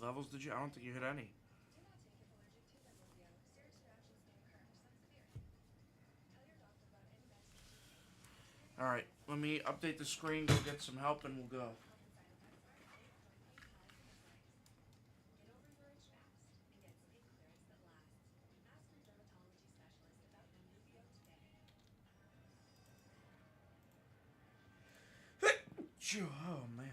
levels did you? I don't think you hit any. Do not take if allergic to Benvolio. Serious reactions may occur. Some severe. Tell your doctor about any medicines you take. All right, let me update the screen. Go get some help, and we'll go. Get over your itch fast and get skin clearance that lasts. Ask your dermatology specialist about Benvolio today. Oh man.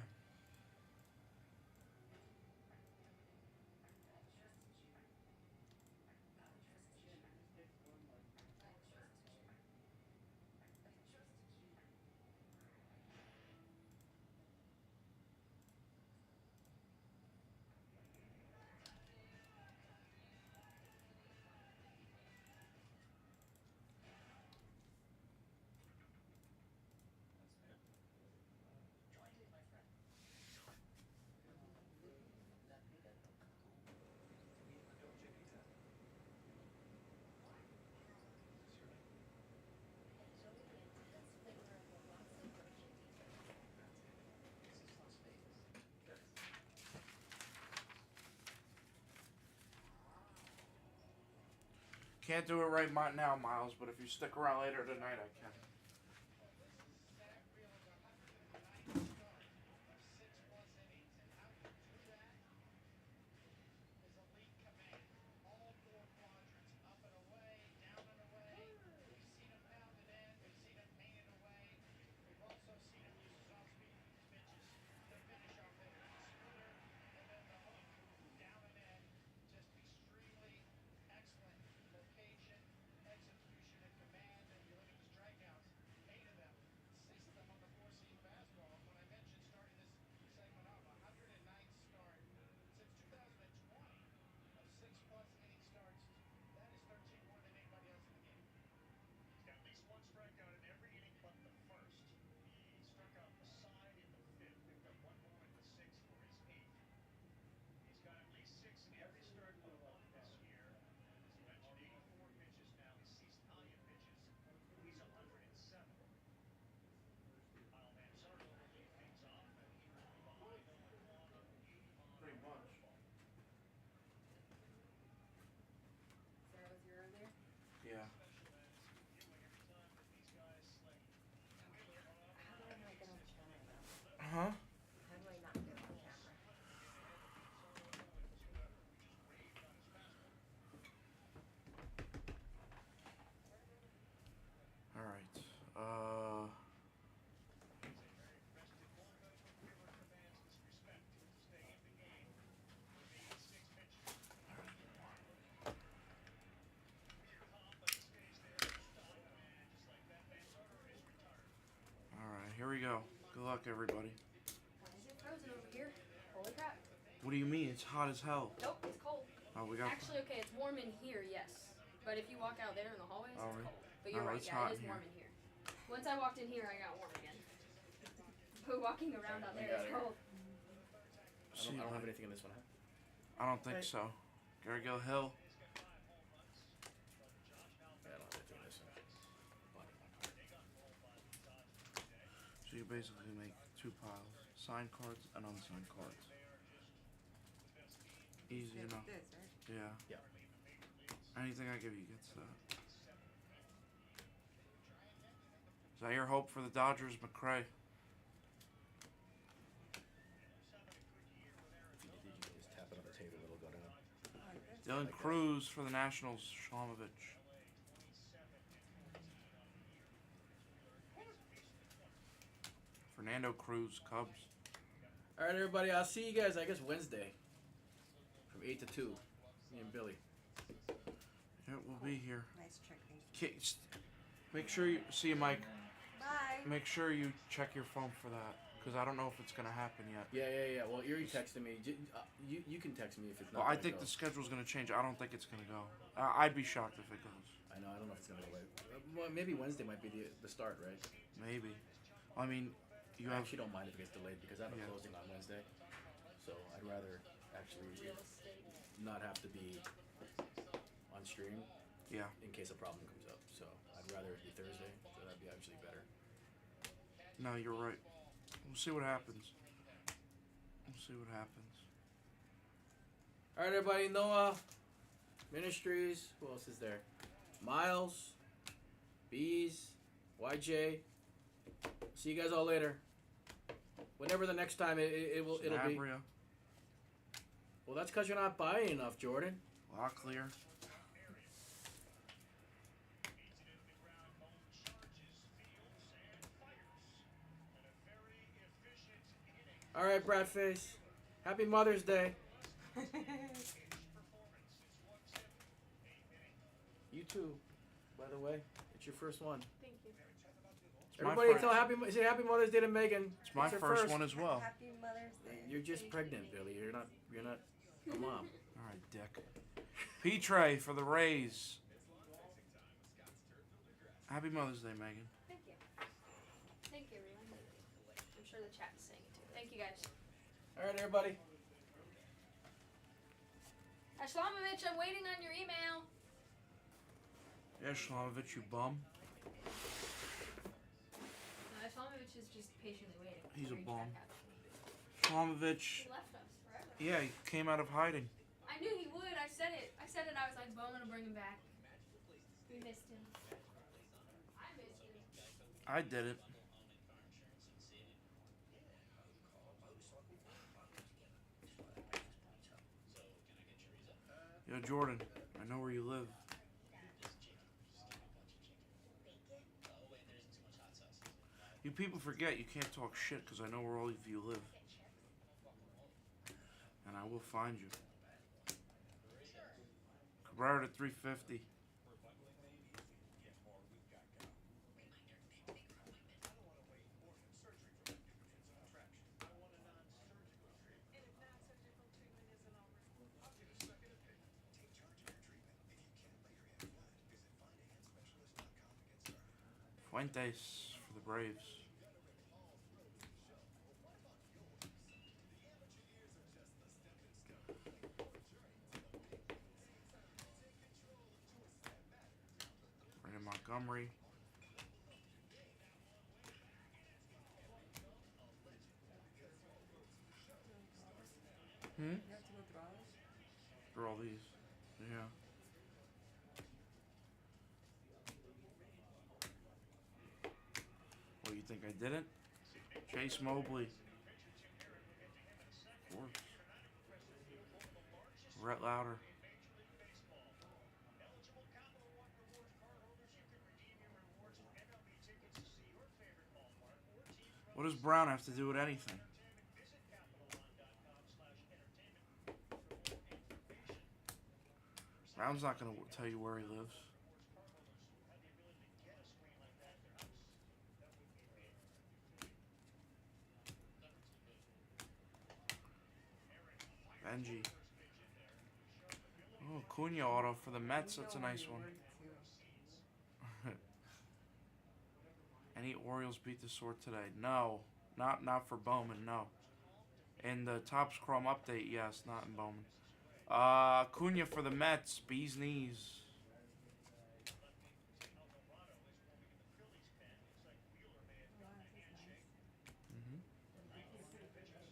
Can't do it right now, Miles, but if you stick around later tonight, I can. He's got at least one strikeout in every inning but the first. He struck out the side in the fifth, picked up one more in the sixth for his eighth. He's got at least 6 in every start but one this year. As you mentioned, 84 pitches now. His season high in pitches. He's 107. Kyle Manzardo will lead things off, and he will be behind 0-1 on 80-mile Pretty much. Sarah, was your in there? Yeah. Huh? How do I not get on camera? All right. All right, here we go. Good luck, everybody. Why is it frozen over here? Holy crap. What do you mean? It's hot as hell. Nope, it's cold. Oh, we got. Actually, okay, it's warm in here, yes. But if you walk out there in the hallways, Oh, it's really? cold. But you're Oh, right, it's yeah, hot it is in warm here. in here. Once I walked in here, I got warm again. But walking around out we there got is it. cold. See, I don't have like- anything in this one, huh? I don't think so. Gargill Hill. Yeah, I don't have anything in this one. So you basically make 2 piles: signed cards and unsigned cards. Easy enough. Yeah. Yeah. Anything I give you gets that. Is that your hope for the Dodgers, McCray? You can just tap it on the table, it'll go down. Dylan Like that. Cruz for the Nationals. Shlomovich. Fernando Cruz, Cubs. All right, everybody. I'll see you guys, I guess, Wednesday. From 8 to 2. Me and Billy. Yeah, we'll be here. Nice trick, thank you. Make sure you see Mike. Bye. Make sure you check your phone for that, because I don't know if it's gonna happen yet. Yeah. Well, Erie texted me. You can text me if it's not. Well, I gonna think go. the schedule's gonna change. I don't think it's gonna go. I'd be shocked if it goes. I know. I don't know if it's gonna go away. Well, maybe Wednesday might be the start, right? Maybe. I mean, you I have. actually don't mind if it gets delayed because I have a Yeah. closing on Wednesday, so I'd rather actually not have to be on stream. Yeah. In case a problem comes up, so I'd rather it be Thursday. So that'd be actually better. No, you're right. We'll see what happens. We'll see what happens. All right, everybody. Noah Ministries. Who else is there? Miles, Bees, YJ. See you guys all later. Whenever the next time it'll be. Sanabria. Well, that's because you're not buying enough, Jordan. Locklear. All right, Bradface. Happy Mother's Day. You too, by the way. It's your first one. Thank you. It's my Everybody first. say Happy Mother's Day to Megan. It's my her first one as well. Happy Mother's Day. You're just pregnant, Billy. You're not a mom. All right, Dick. P-Tray for the Rays. Happy Mother's Day, Megan. Thank you. Thank you, everyone. I'm sure the chat is saying it too. Thank you, guys. All right, everybody. Ashlamovich, I'm waiting on your email. Yeah, Shlomovich, you bum. Ashlamovich is just patiently waiting. He's a Reach bum. back out. Shlomovich. He left us forever. Yeah, he came out of hiding. I knew he would. I said it. I was like, Bowman will bring him back. We missed him. I missed him. I did it. Yo, Jordan, I know where you live. You people forget you can't talk shit because I know where all of you live. And I will find you. Cabrera to 350. Fuentes for the Braves. Brandon Montgomery. For all these. Yeah. What, you think I didn't? Chase Mobley. Of course. Rhett Louder. What does Brown have to do with anything? Brown's not going to tell you where he lives. Benji. Oh, Cunha auto for the Mets. That's a nice one. Any Orioles beat the Sword today? No. Not for Bowman, no. In the Topps Chrome update, yes, not in Bowman. Cunha for the Mets. Bee's knees.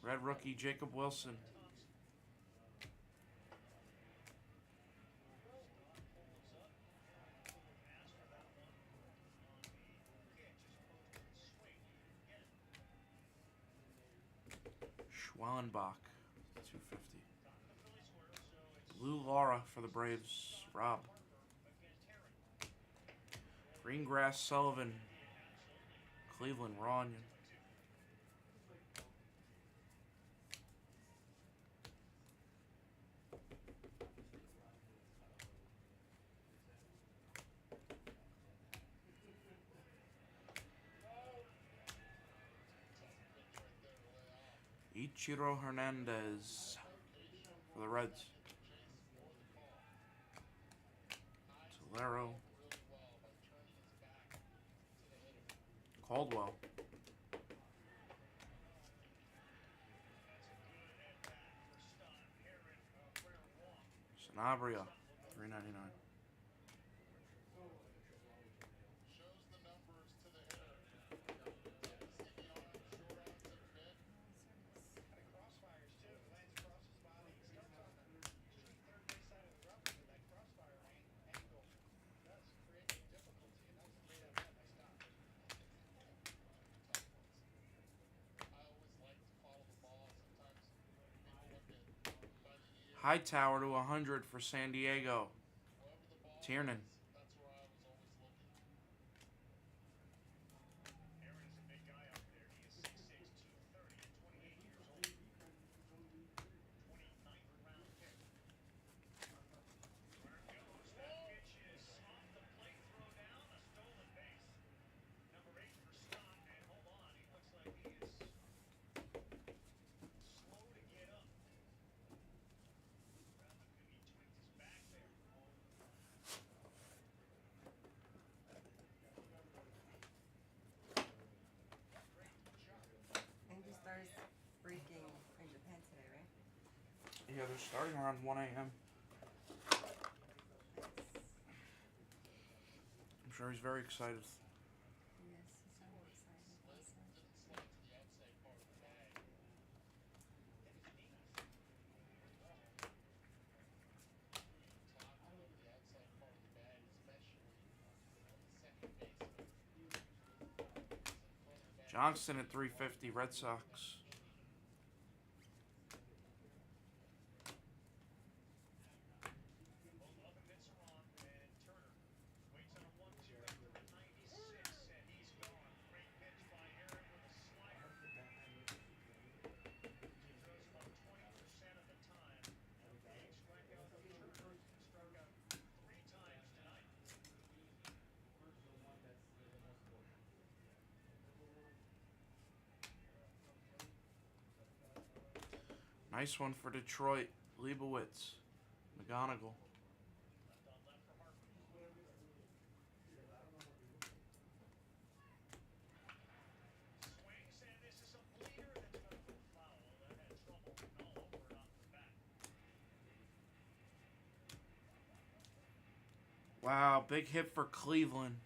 Red rookie Jacob Wilson. Schwellenbach, 250. Lou Lara for the Braves, Rob. Greengrass Sullivan, Cleveland, Ron. Ichiro Hernandez for the Reds. Tolero. Caldwell. Sanabria, $3.99. Hightower to 100 for San Diego. Tiernan. That's where I was always looking. Aaron is a big guy up there. He is 6'6", 230 at 28 years old. 29th round pick. Runner goes. That pitch is off the plate. Throw down. A stolen base. Number 8 for Scott. And hold on. He looks like he is slow to get up. He tweaked his back there. Andy starts breaking in Japan today, right? Yeah, they're starting around 1 a.m. I'm sure he's very excited. Yes, he sounded excited. Didn't slide to the outside part of the bag. Top of the outside part of the bag, especially on the second baseman. Johnston at 350, Red Sox. Both up and mitts are on, and Turner waits on a 1-2 after a 96, and he's gone. Great pitch by Aaron with a slider. He throws about 20% of the time. Big strikeout from Turner. Struck out 3 times tonight. Nice one for Detroit. Leibowitz. McGonigal. Left on left for Harper. Swings, and this is a bleeder that's going to go foul. That had trouble all over it off the bat. Wow, big hit for Cleveland.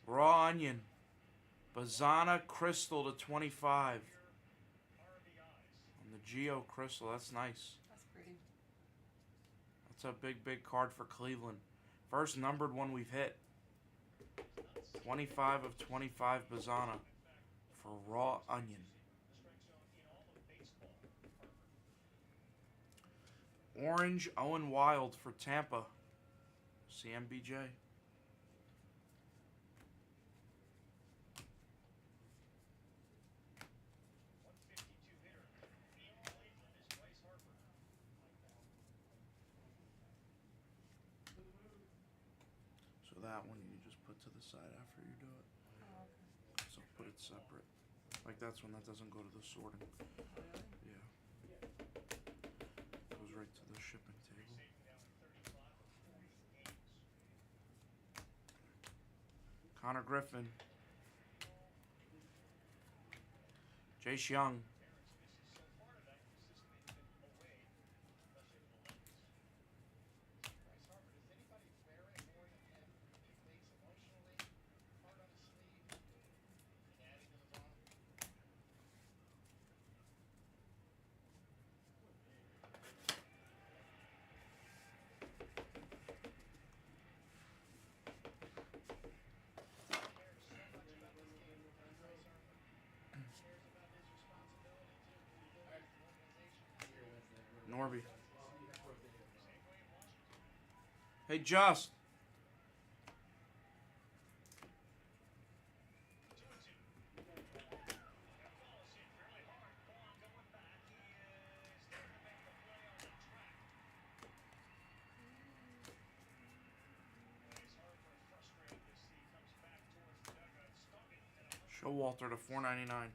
Raw onion. Bazana Crystal to 25. On the Geo Crystal, that's nice. That's pretty. That's a big, big card for Cleveland. First numbered one we've hit. 25 of 25 Bazana for Raw Onion. Orange Owen Wild for Tampa. CMBJ. So that one you just put to the side after you do it. Oh, okay. So put it separate. Like that's one that doesn't go to the sorting. Really? Yeah. Goes right to the shipping table. Connor Griffin. Jace Young. Norby. Hey, Just. Showalter to 499.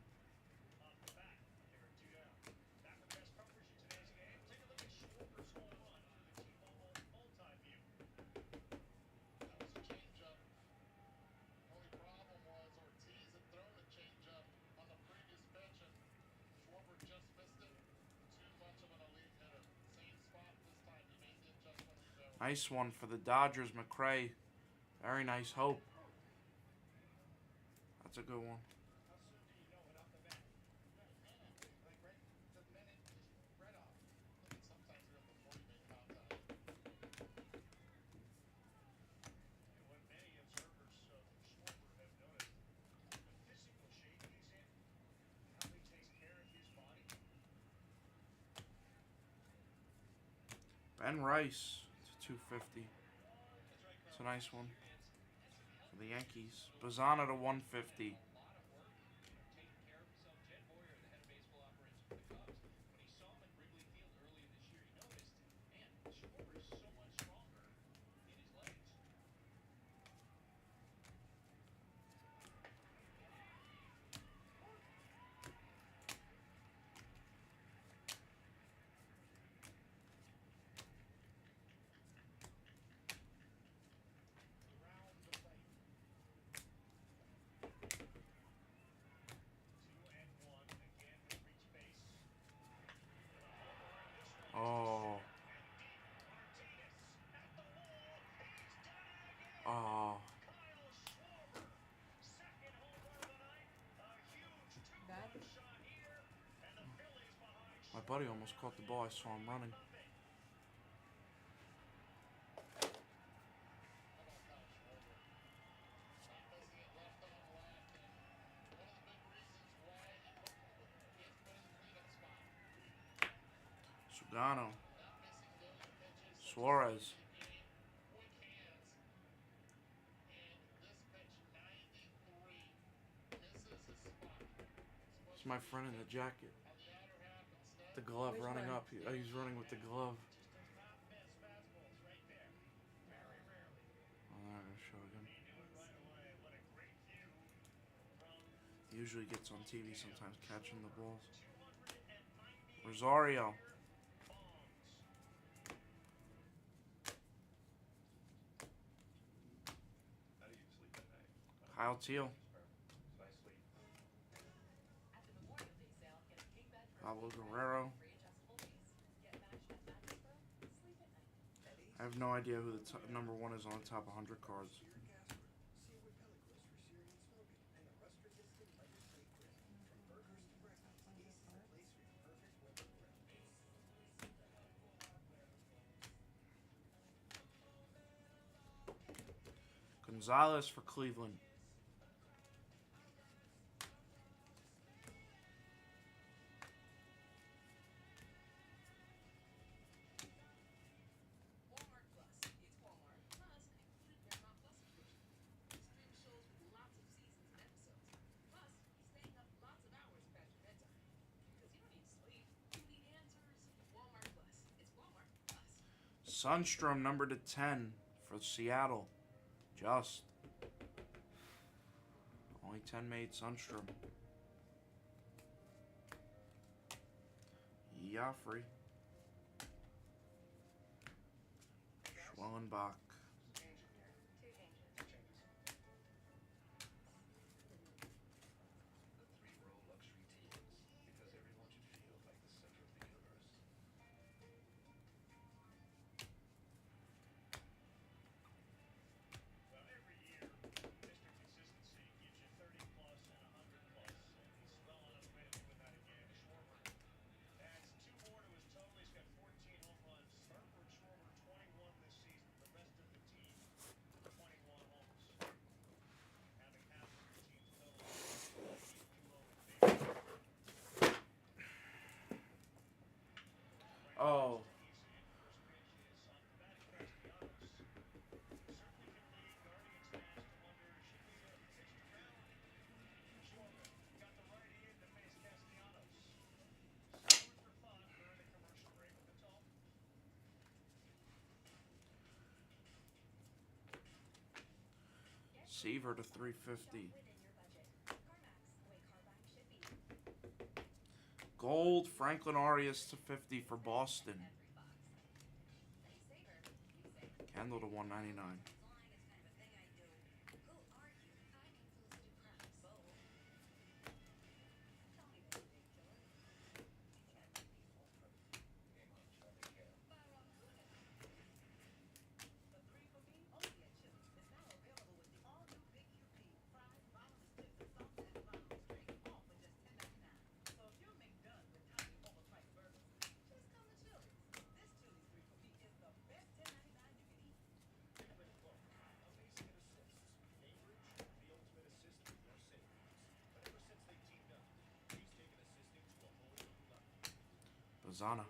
Nice one for the Dodgers, McRae. Very nice. Hope. That's a good one. Ben Rice to 250. It's a nice one for the Yankees. Bazana to 150. Taking care of himself. Jed Boyer, the head of baseball operations for the Cubs, when he saw him at Wrigley Field earlier this year, he noticed, man, Schwarber is so much stronger in his legs. Oh. Oh. My buddy almost caught the ball. I saw him running. Sugano. Suarez. It's my friend in the jacket. The glove Which running one? up. He's running with the glove. I'm not gonna show it him. He usually gets on TV sometimes catching the balls. Rosario. How do you sleep at night? Kyle Teal. So I sleep. At the Memorial Day sale, get a king bed for Pablo a free Guerrero. free adjustable base. Get matched at Mattress Pro. Sleep at night. I have no idea who the number one is on the top 100 cards. Gonzalez for Cleveland. Walmart Plus. It's Walmart Plus included Paramount Plus subscription. Stream shows with lots of seasons and episodes. Plus, he's staying up lots of hours past your bedtime. Because you don't need sleep. You need answers. Walmart Plus. It's Walmart Plus. Sundstrom number to 10 for Seattle. Just. Only 10 made Sundstrom. Joffrey. Schwellenbach. The 3-row luxury teams, because everyone should feel like the center of the universe. Well, every year, Mr. Consistency gives you 30 plus and 100 plus, and he's well on his way to doing that again. Schwarber adds 2 more to his total. He's got 14 home runs. Herbert Schwarber 21 this season. The rest of the team 21 homers. Having half of your team's total. Oh. Seaver to 350. Gold, Franklin Arias to 50 for Boston. Kendall to 199. Bazana.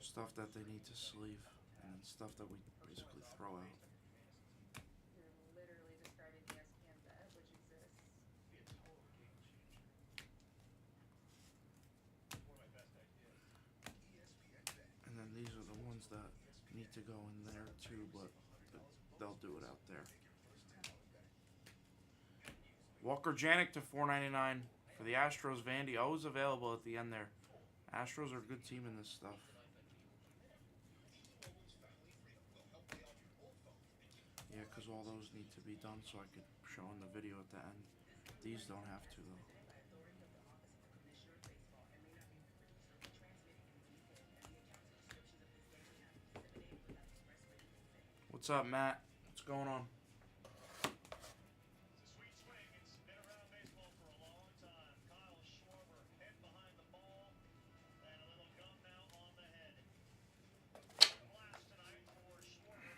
Stuff that they need to sleeve, and then stuff that we basically throw out. You're literally describing the ESPN bet, which exists. Be a total game changer. One of my best ideas. ESPN Bet. And then these are the ones that need to go in there too, but they'll do it out there. Walker Janik to $4.99 for the Astros. Vandy always available at the end there. Astros are a good team in this stuff. Yeah, because all those need to be done so I could show in the video at the end. These don't have to though. What's up, Matt? What's going on? It's a sweet swing. It's been around baseball for a long time. Kyle Schwarber, head behind the ball, and a little gum now on the head. Blast tonight for Schwarber.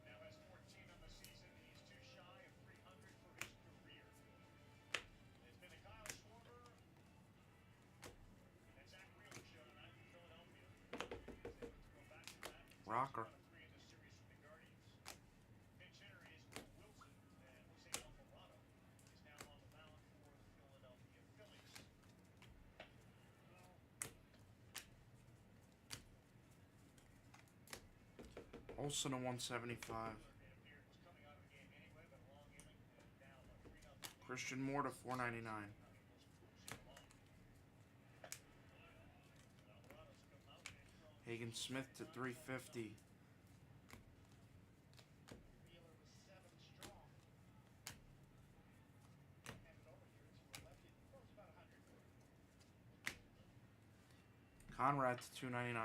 Now has 14 on the season. He's too shy of 300 for his career. It's been a Kyle Schwarber and Zach Wheeler show tonight in Philadelphia. He's able to go back to back. Rocker. Olsen a 175. Christian Moore to $4.99. Hagen Smith to $3.50. Conrad to $2.99.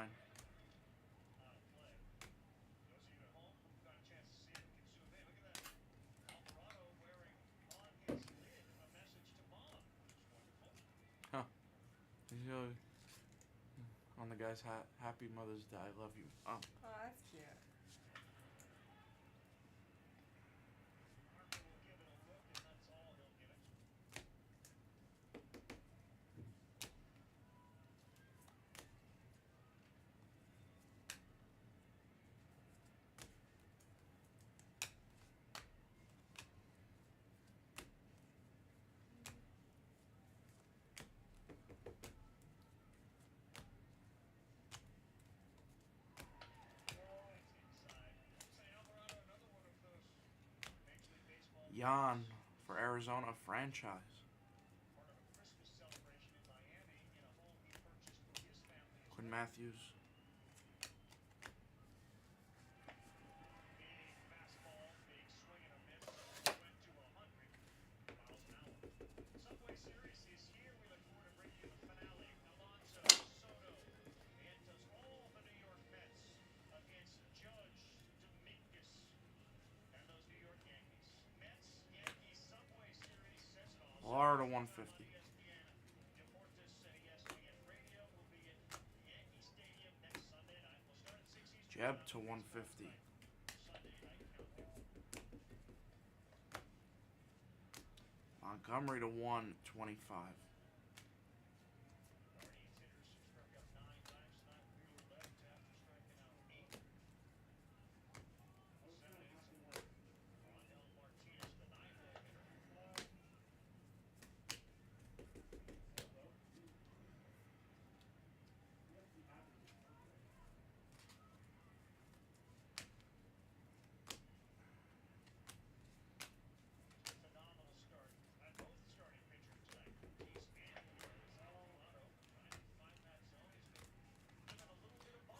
Huh. On the guy's hat. Happy Mother's Day. I love you. Oh, that's cute. Jan for Arizona franchise. Quinn Matthews. Florida 150. Jeb to 150. Montgomery to 125.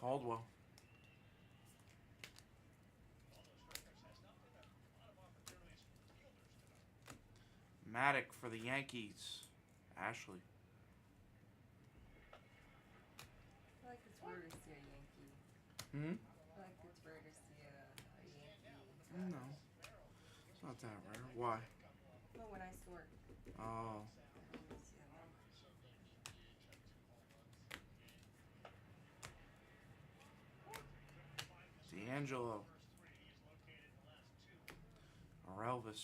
Caldwell. Maddock for the Yankees. Ashley. I feel like it's rare to see a Yankee. Hmm? I feel like it's rare to see a Yankee. No. It's not that rare. Why? But when I sort, Oh. I don't see them. D'Angelo. Or Elvis.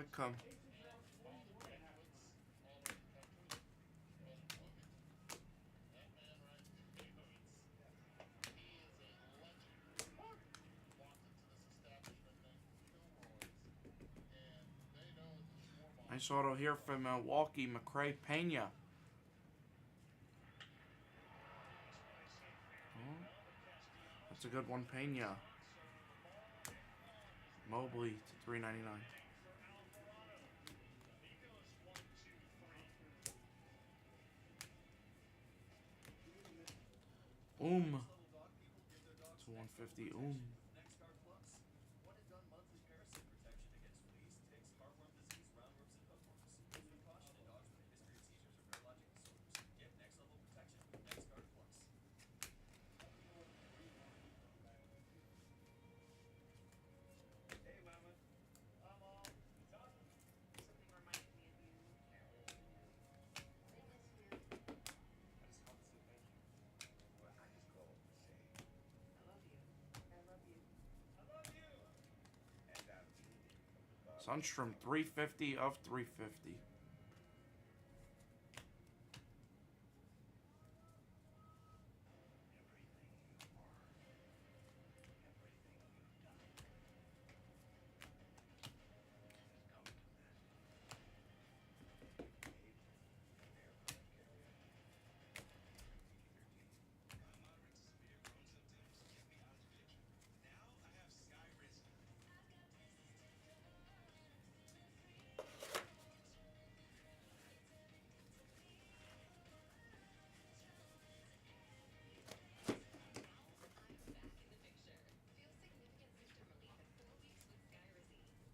Whitcomb. Nice auto here from Milwaukee, McCray Pena. Oh, that's a good one, Pena. Mobley to $3.99. To 150. NexGard Plus. One and done monthly parasite protection against fleas, ticks, heartworm disease, roundworms, and hookworms. Used with caution in dogs with a history of seizures or neurologic disorders. Get next level protection with NexGard Plus. Hey, Mama. I'm all talking. Something reminded me of you, Carol. I miss you. I just called to say thank you. Well, I just called to say, I love you. I love you. I love you. and I mean it from the bottom. Sundstrom 350 of 350. Everything you are, everything you've done, has come to this. You made an aircraft carrier. PG-13. My moderate to severe Crohn's symptoms kept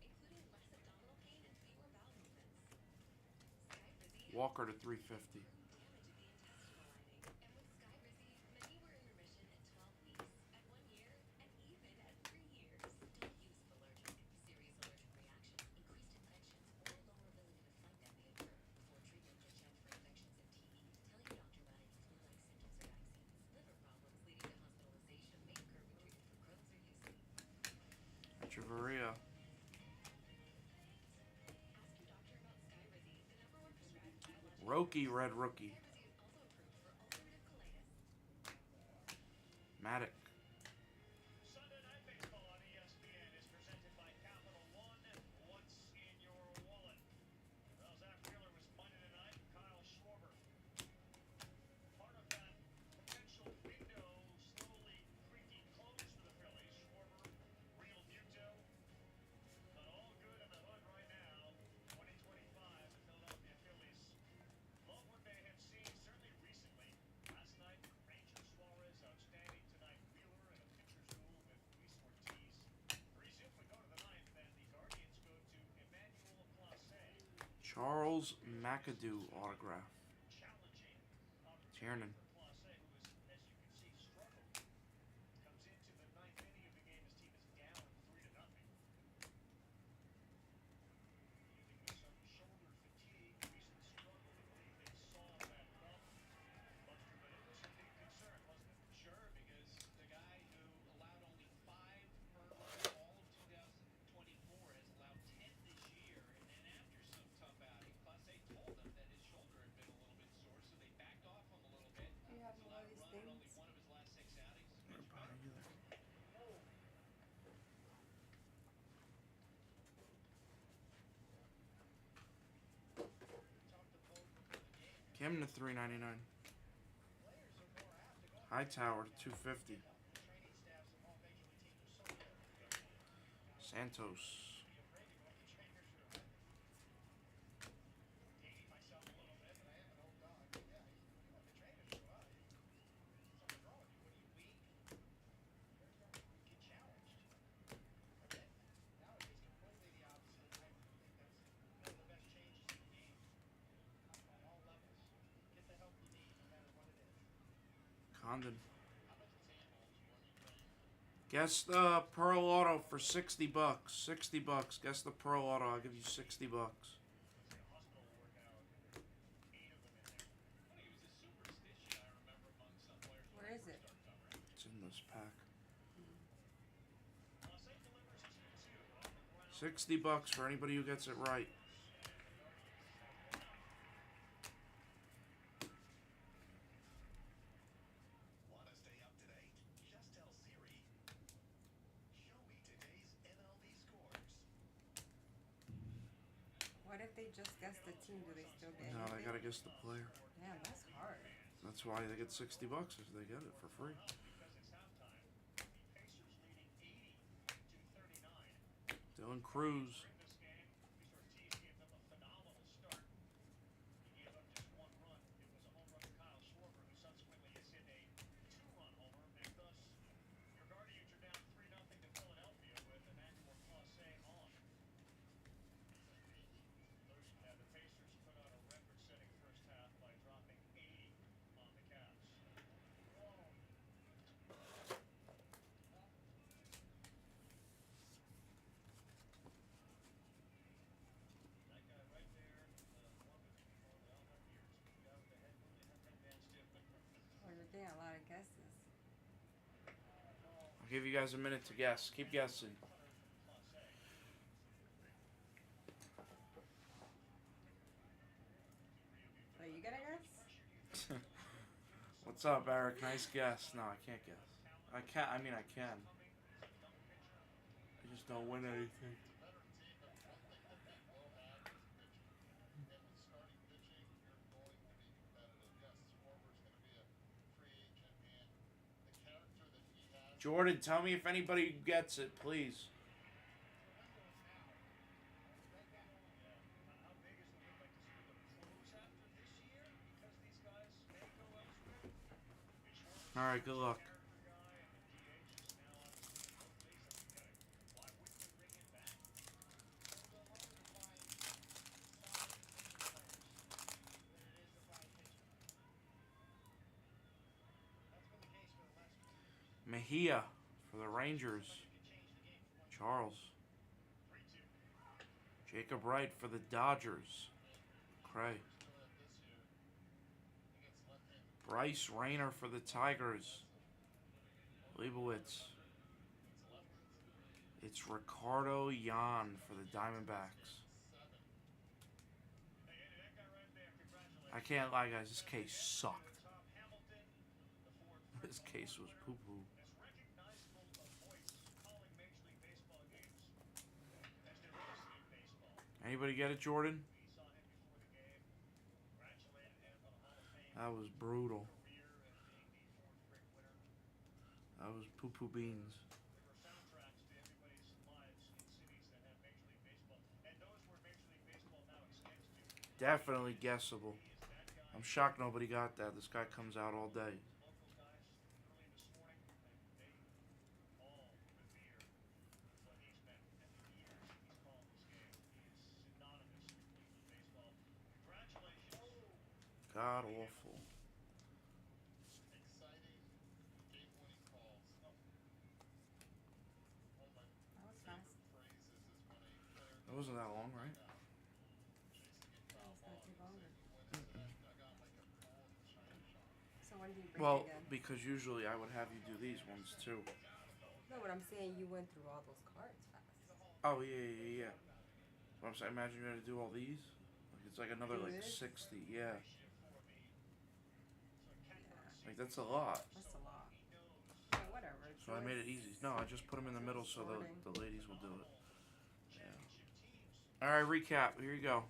me out of the picture. Now I have Skyrizi. Walker to 350. Echeverria. Roki, red rookie. Maddox. Sunday Night Baseball on ESPN is presented by Capital One. What's in your wallet? Well, Zach Wheeler was Monday tonight. Kyle Schwarber. Part of that potential window slowly creaking close for the Phillies. Schwarber, Real Muto. But all good in the hood right now. 2025, the Philadelphia Phillies. Love what they have seen, certainly recently. Last night, Ranger Suarez outstanding. Tonight, Wheeler and a pitcher's duel with Luis Ortiz. 3-0 we go to the ninth, and the Guardians go to Emmanuel Clase. Charles McAdoo autograph. Challenging Tiernan. for Clase, who is, as you can see, struggled. Comes into the ninth inning of the game. His team is down 3-0. Dealing with some shoulder fatigue, recent struggle. They saw that up. Buster, but it was a big concern, wasn't it? Sure, because the guy who allowed only 5 earned all of 2024 has allowed 10 this year. And then after some tough outing, Clase told them that his shoulder had been a little bit sore, so they backed off him a little bit. You have He's all allowed a these run in only things. one of his last 6 outings. Right behind you there. Kim to 399. Hightower to 250. Santos. Dating myself a little bit, but I am an old dog. Yeah, you want the trainers show up. Something's wrong with you. What are you, weak? Get challenged. Okay. Now it is completely the opposite. I think that's one of the best changes in the game on all levels. Get the help you need, no matter what it is. Condon. Guess the Pearl Auto for $60. $60. Guess the Pearl Auto. I'll give you $60. Hospital workout. 8 of them in there. Funny, it was a superstition I remember among some players. when Where I is first it? started covering. It's in this pack. Clase delivers 2-2 on the ground. $60 for anybody who gets it right. Want to stay up to date? Just tell Siri, show me today's MLB scores. What if they just guess the team? Do they still get No, they anything? gotta guess the player. Damn, that's hard. That's why they get $60 if they get it for free. Dylan Cruz. Oh, you're getting a lot of guesses. I'll give you guys a minute to guess. Keep guessing. So you gotta guess? What's up, Eric? Nice guess. No, I can't guess. I can't. I mean, I can. I just don't win anything. Jordan, tell me if anybody gets it, please. All right, good luck. Mejia for the Rangers. Charles. Jacob Wright for the Dodgers. Cray. Bryce Rayner for the Tigers. Leibowitz. It's Ricardo Yan for the Diamondbacks. I can't lie, guys. This case sucked. This case was poo-poo. Anybody get it, Jordan? That was brutal. That was poo-poo beans. Definitely guessable. I'm shocked nobody got that. This guy comes out all day. God awful. That was fast. It wasn't that long, right? Oh, it's gonna take longer. So when do you break Well, again? because usually I would have you do these ones too. No, but I'm saying you went through all those cards fast. Oh, yeah. So I'm saying, imagine you had to do all these. Like, it's like another, like, 60. Yeah. Like, that's a lot. That's a lot. Yeah, whatever. It's So I made it always easy. No, I just put them in the middle so sorting. the ladies will do it. Yeah. All right, recap. Here you go.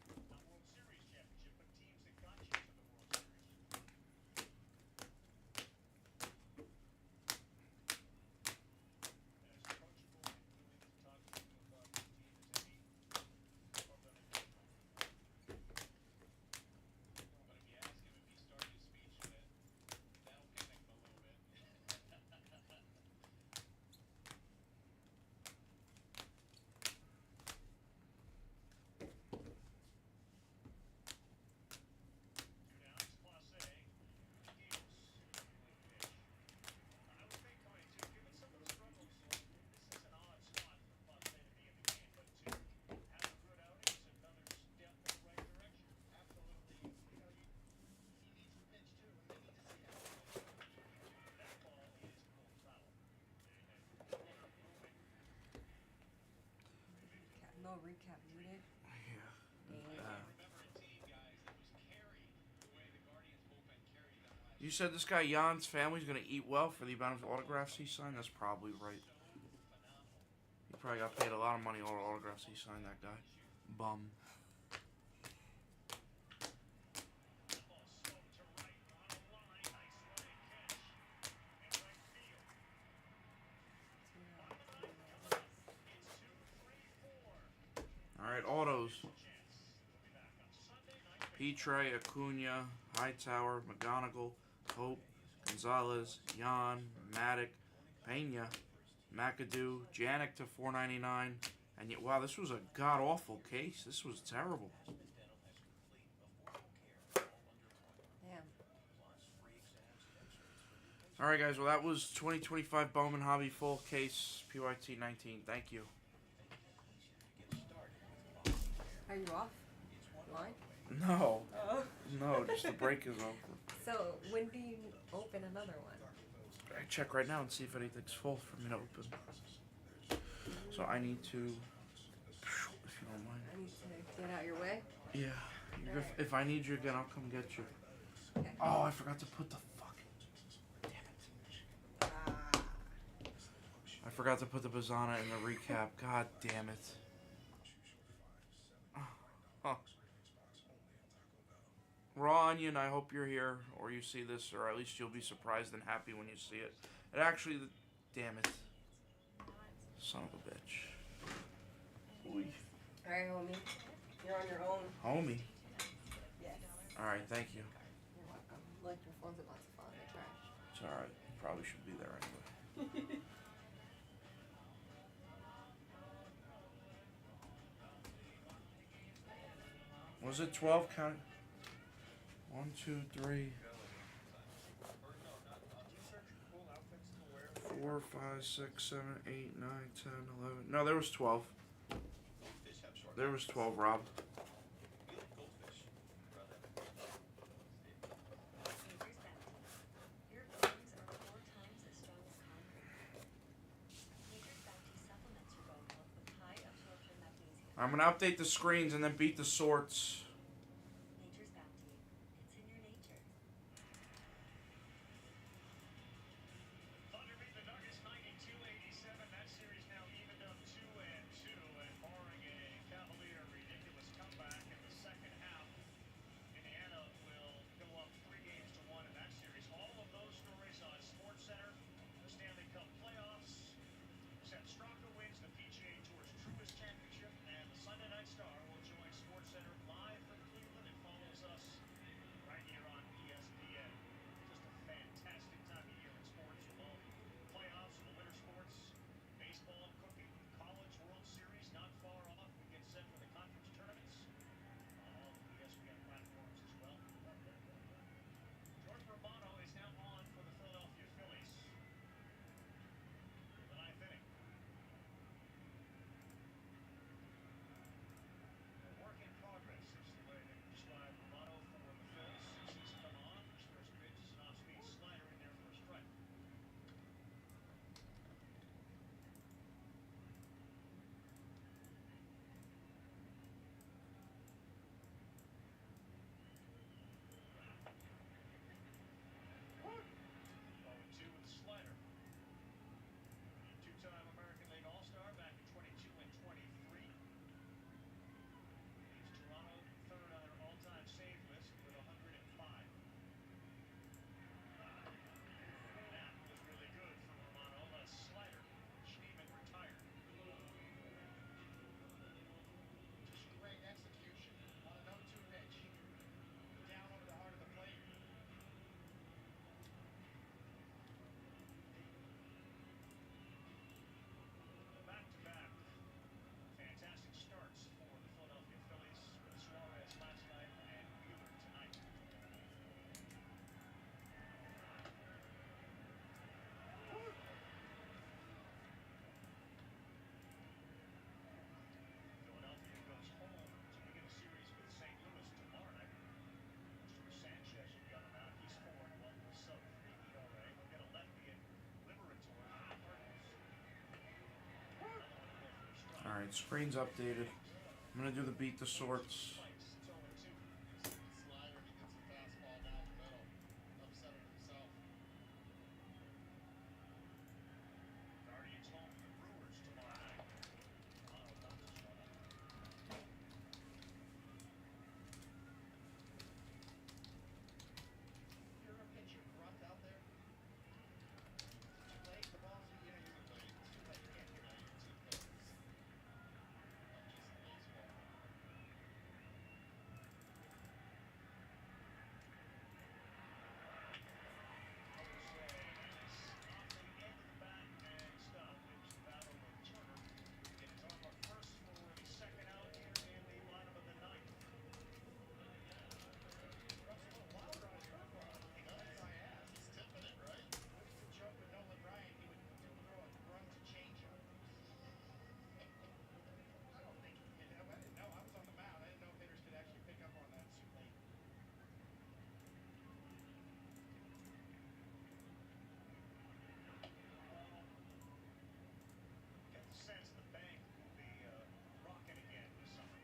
recap needed. You said this guy Jan's family's gonna eat well for the amount of autographs he signed? That's probably right. He probably got paid a lot of money on autographs he signed, that guy. Bum. Alright, autos. Petre, Acuna, Hightower, McGonigal, Hope, Gonzalez, Jan, Maddock, Pena, McAdoo, Janik to 499. And yet, wow, this was a god-awful case. This was terrible. Damn. Alright, guys, well, that was 2025 Bowman Hobby full case PYT 19. Thank you. Are you off? Line? No. Oh. No, just the break is over. So, when do you open another one? I check right now and see if anything's full for me to open. So I need to, if you don't mind. I need to get out your way? Yeah. Right. If I need you again, I'll come get you. Okay. Oh, I forgot to put the fucking... Damn it. I forgot to put the Bazana in the recap. God damn it. Huh. Raw Onion, I hope you're here, or you see this, or at least you'll be surprised and happy when you see it. It actually, damn it. Son of a bitch. Oy. Alright, homie. You're on your own. Homie. Yes. Alright, thank you. You're welcome. Look, your phone's about to fall in the trash. It's alright. Probably should be there anyway. Was it 12 count? 1, 2, 3, 4, 5, 6, 7, 8, 9, 10, 11. No, there was 12. There was 12, Rob. Your bones are 4 times as strong as concrete. Nature's Bounty supplements your bone health with high absorption magnesium. I'm gonna update the screens and then beat the sorts. Nature's Bounty. It's in your nature. Thunder beat the Nuggets 92-87. That series now evened up 2-2, and barring a Cavalier ridiculous comeback in the second half, Indiana will go up 3-1 in that series. All of those stories on SportsCenter. The Stanley Cup playoffs. Seth Straka wins the PGA Tour's truest championship, and the Sunday Night Star will join SportsCenter live from Cleveland. It follows us right here on ESPN. Just a fantastic time of year in sports with all the playoffs and the winter sports, baseball cooking, college World Series not far off. We get set for the conference tournaments on all the ESPN platforms as well. Jordan Romano is now on for the Philadelphia Phillies. The ninth inning. A work in progress is the way they describe Romano for the Phillies since he's come on. His first pitch is an off-speed slider in there for a strike. Ball with 2 with a slider. The two-time American League All-Star back in 22 and 23. Leads Toronto third on their all-time save list with 105. That was really good for Romano. A slider. Schneemann retired. Just great execution on a 0-2 pitch. Down over the heart of the plate. Back-to-back fantastic starts for the Philadelphia Phillies with Suarez last night and Wheeler tonight. Philadelphia goes home to begin a series with St. Louis tomorrow night. Mr. Sanchez will be on the mound. He's 4-1 with sub-3 ERA. He'll get a lefty at Liberatore for the Cardinals. Alright, screen's updated. I'm gonna do the beat the sorts. Guardians home to the Brewers tomorrow night. Toronto wants to shut up. You're a pitcher grunt out there. Too late. The ball's you know you too late. It's too late. You can't hear it. You're too close. I'm just baseball. Get the sense the bank will be rocking again this summer.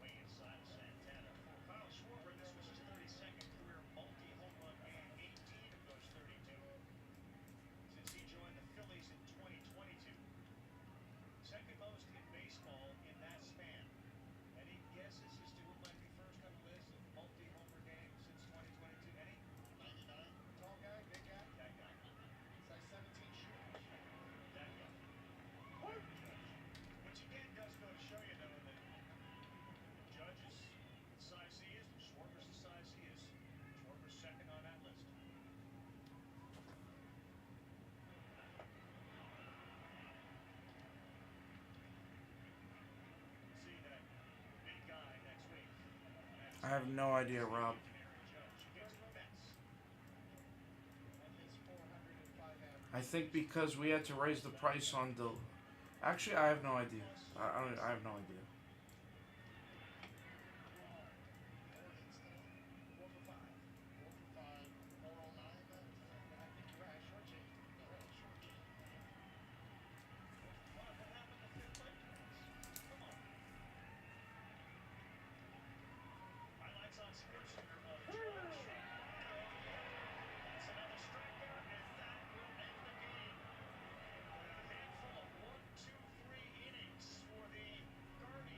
Way inside of Santana. For Kyle Schwarber, this was his 32nd career multi-home run game, 18 of those 32 since he joined the Phillies in 2022. Second most in baseball in that span. Any guesses as to who might be first on the list of multi-homer games since 2022? Any? 99. Tall guy, big guy? That guy. Size 17 shooters? That guy. Which again does go to show you, though, that Judge is the size he is, and Schwarber's the size he is. Schwarber's second on that list. See that big guy next week. I have no idea, Rob. I think because we had to raise the price on the. Actually, I have no idea. I have no idea. Highlights on SportsCenter of George. That's another strikeout, and that will end the game. A handful of 1, 2, 3 innings for the Guardians.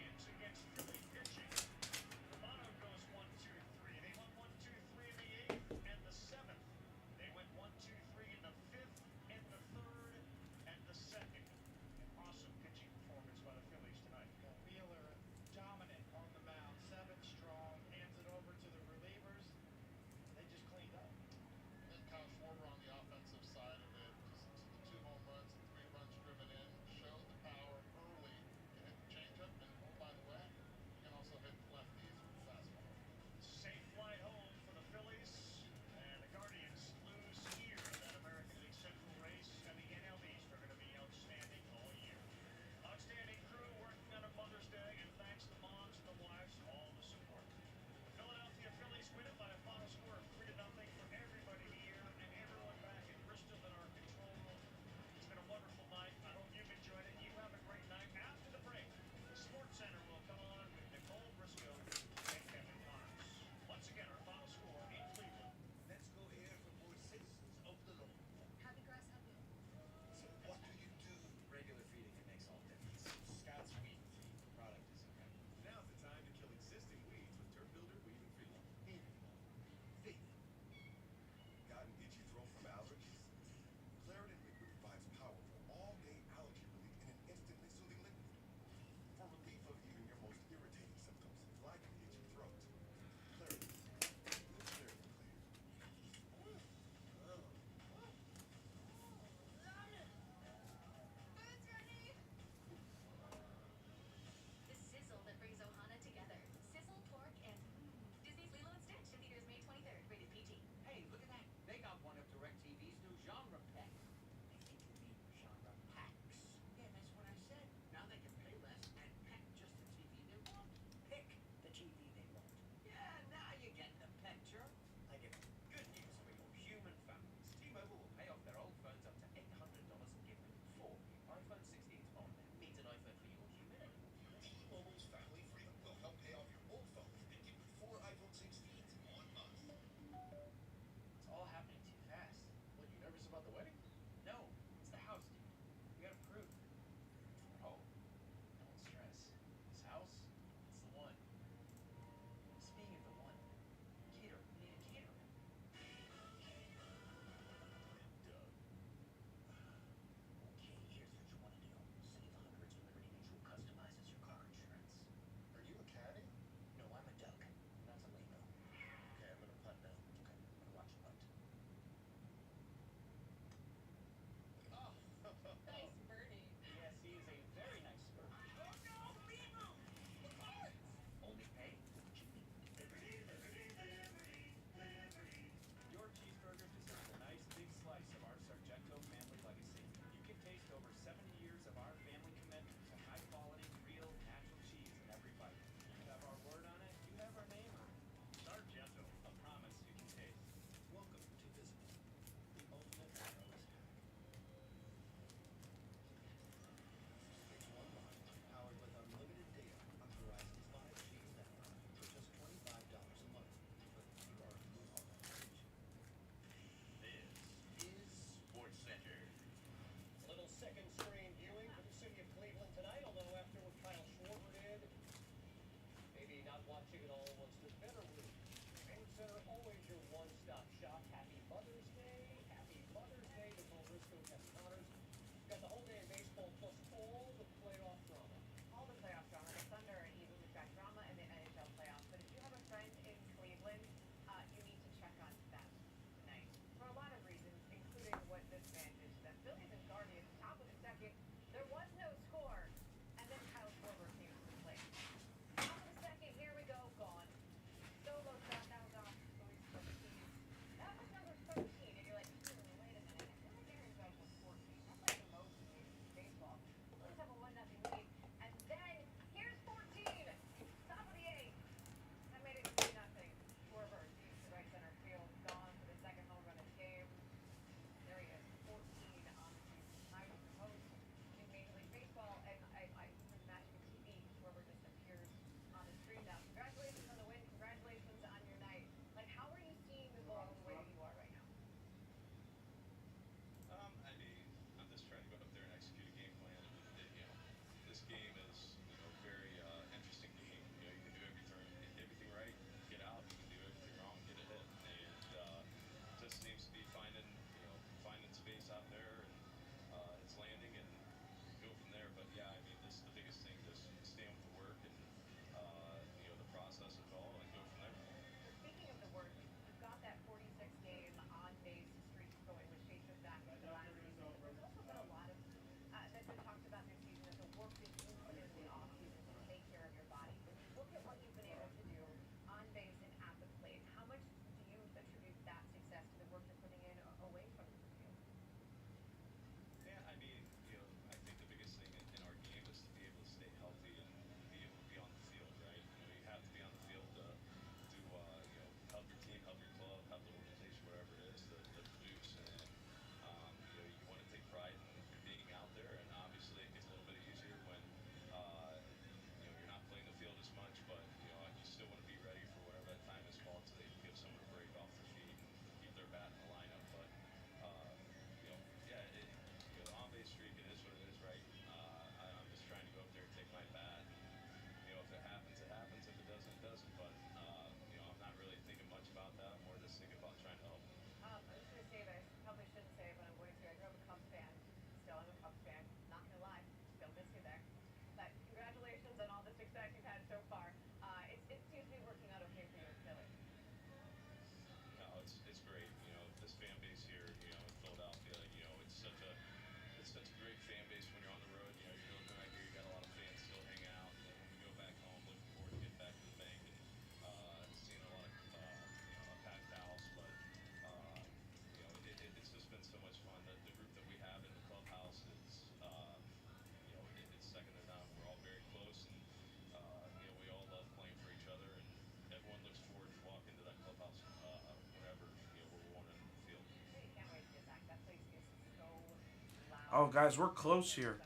Oh, guys, we're close here.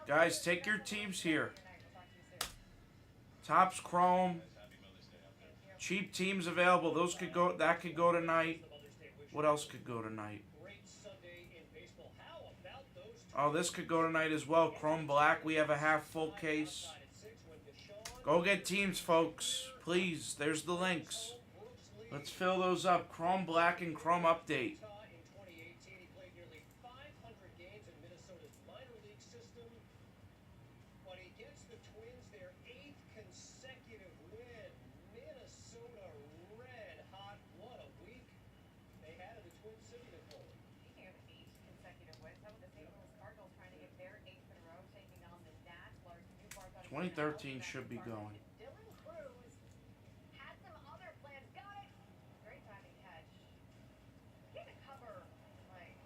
Guys, take your teams here. Topps Chrome. Cheap teams available. Those could go. That could go tonight. What else could go tonight? Oh, this could go tonight as well. Chrome Black. We have a half full case. Go get teams, folks. Please. There's the links. Let's fill those up. Chrome Black and Chrome Update. Speaking of 8 consecutive wins, how about the St. Louis Cardinals trying to get their 8th in a row, taking on the Nats? Large new Bart on 2013 should be going. Dylan Cruz had some other plans. Got it. Great timing catch. He had to cover like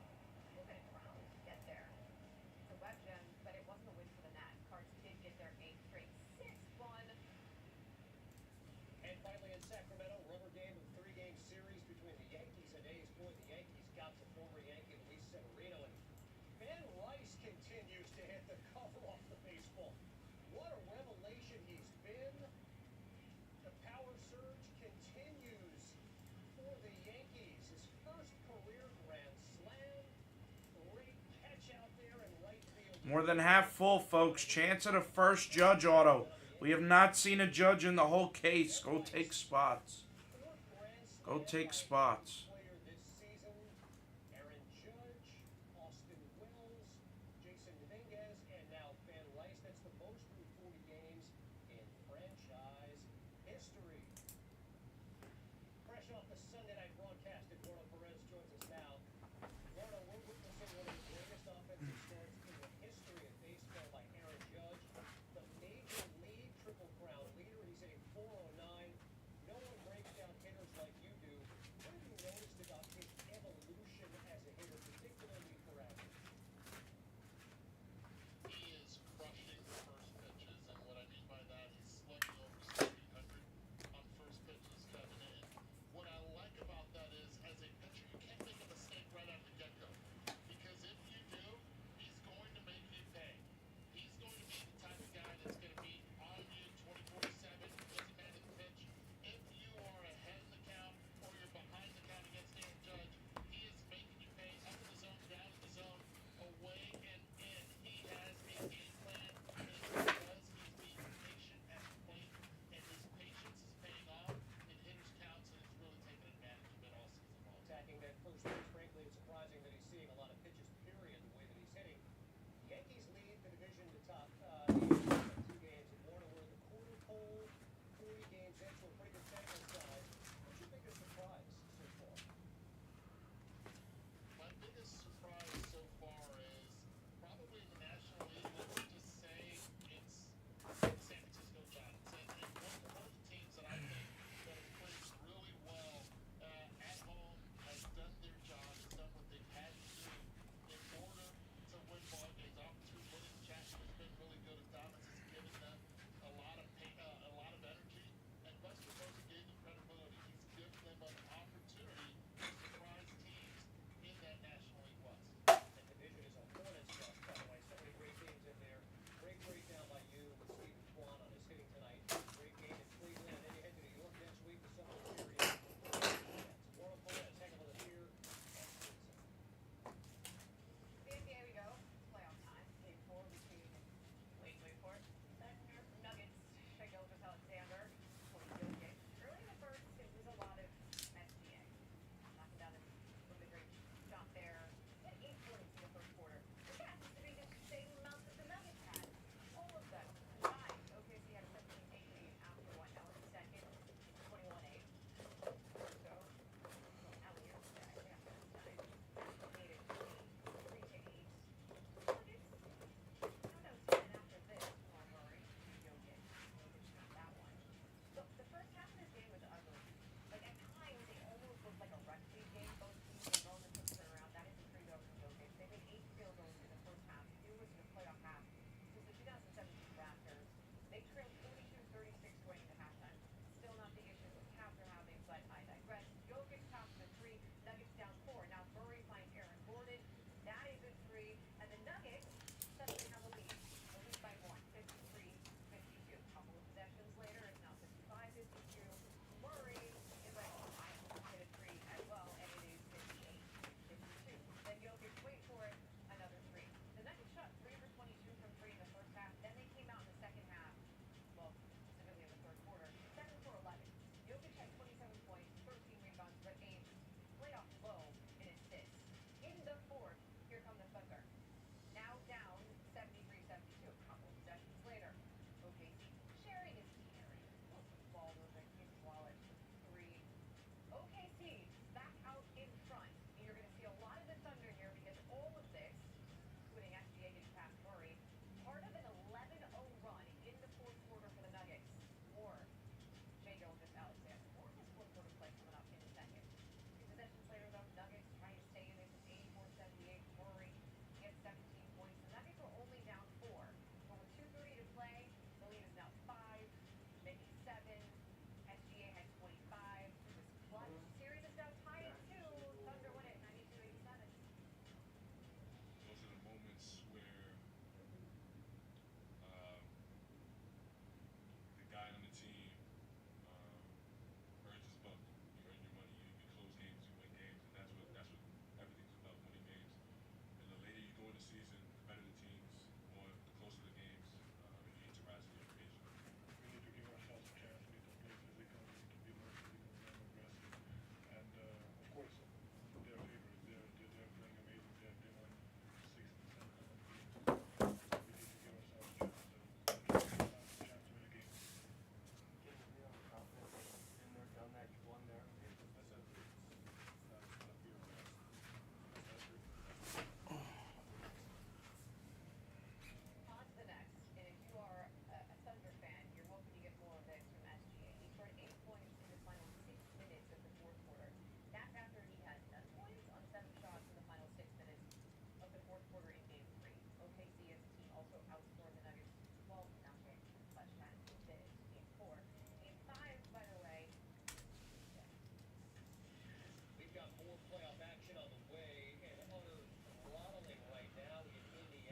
2 minutes around to get there. It's a web gem, but it wasn't a win for the Nats. Cards did get their 8th straight 6-1. And finally in Sacramento, rubber game of 3-game series between the Yankees and A's. Boy, the Yankees got the former Yankee Luis Severino, and Ben Rice continues to hit the cover off the baseball. What a revelation he's been. The power surge continues for the Yankees. His first career grand slam. Great catch out there in right field. More than half full, folks. Chance at a first Judge auto. We have not seen a Judge in the whole case. Go take spots. Go take spots. Player this season, Aaron Judge, Austin Wells, Jason Dominguez, and now Ben Rice. That's the most through 40 games in franchise history. Fresh off the Sunday night broadcast, Eduardo Perez joins us now. Eduardo, we're witnessing one of the greatest offensive starts in the history of baseball by Aaron Judge, the Major League Triple Crown leader. He's hitting .409. No one breaks down hitters like you do. What have you noticed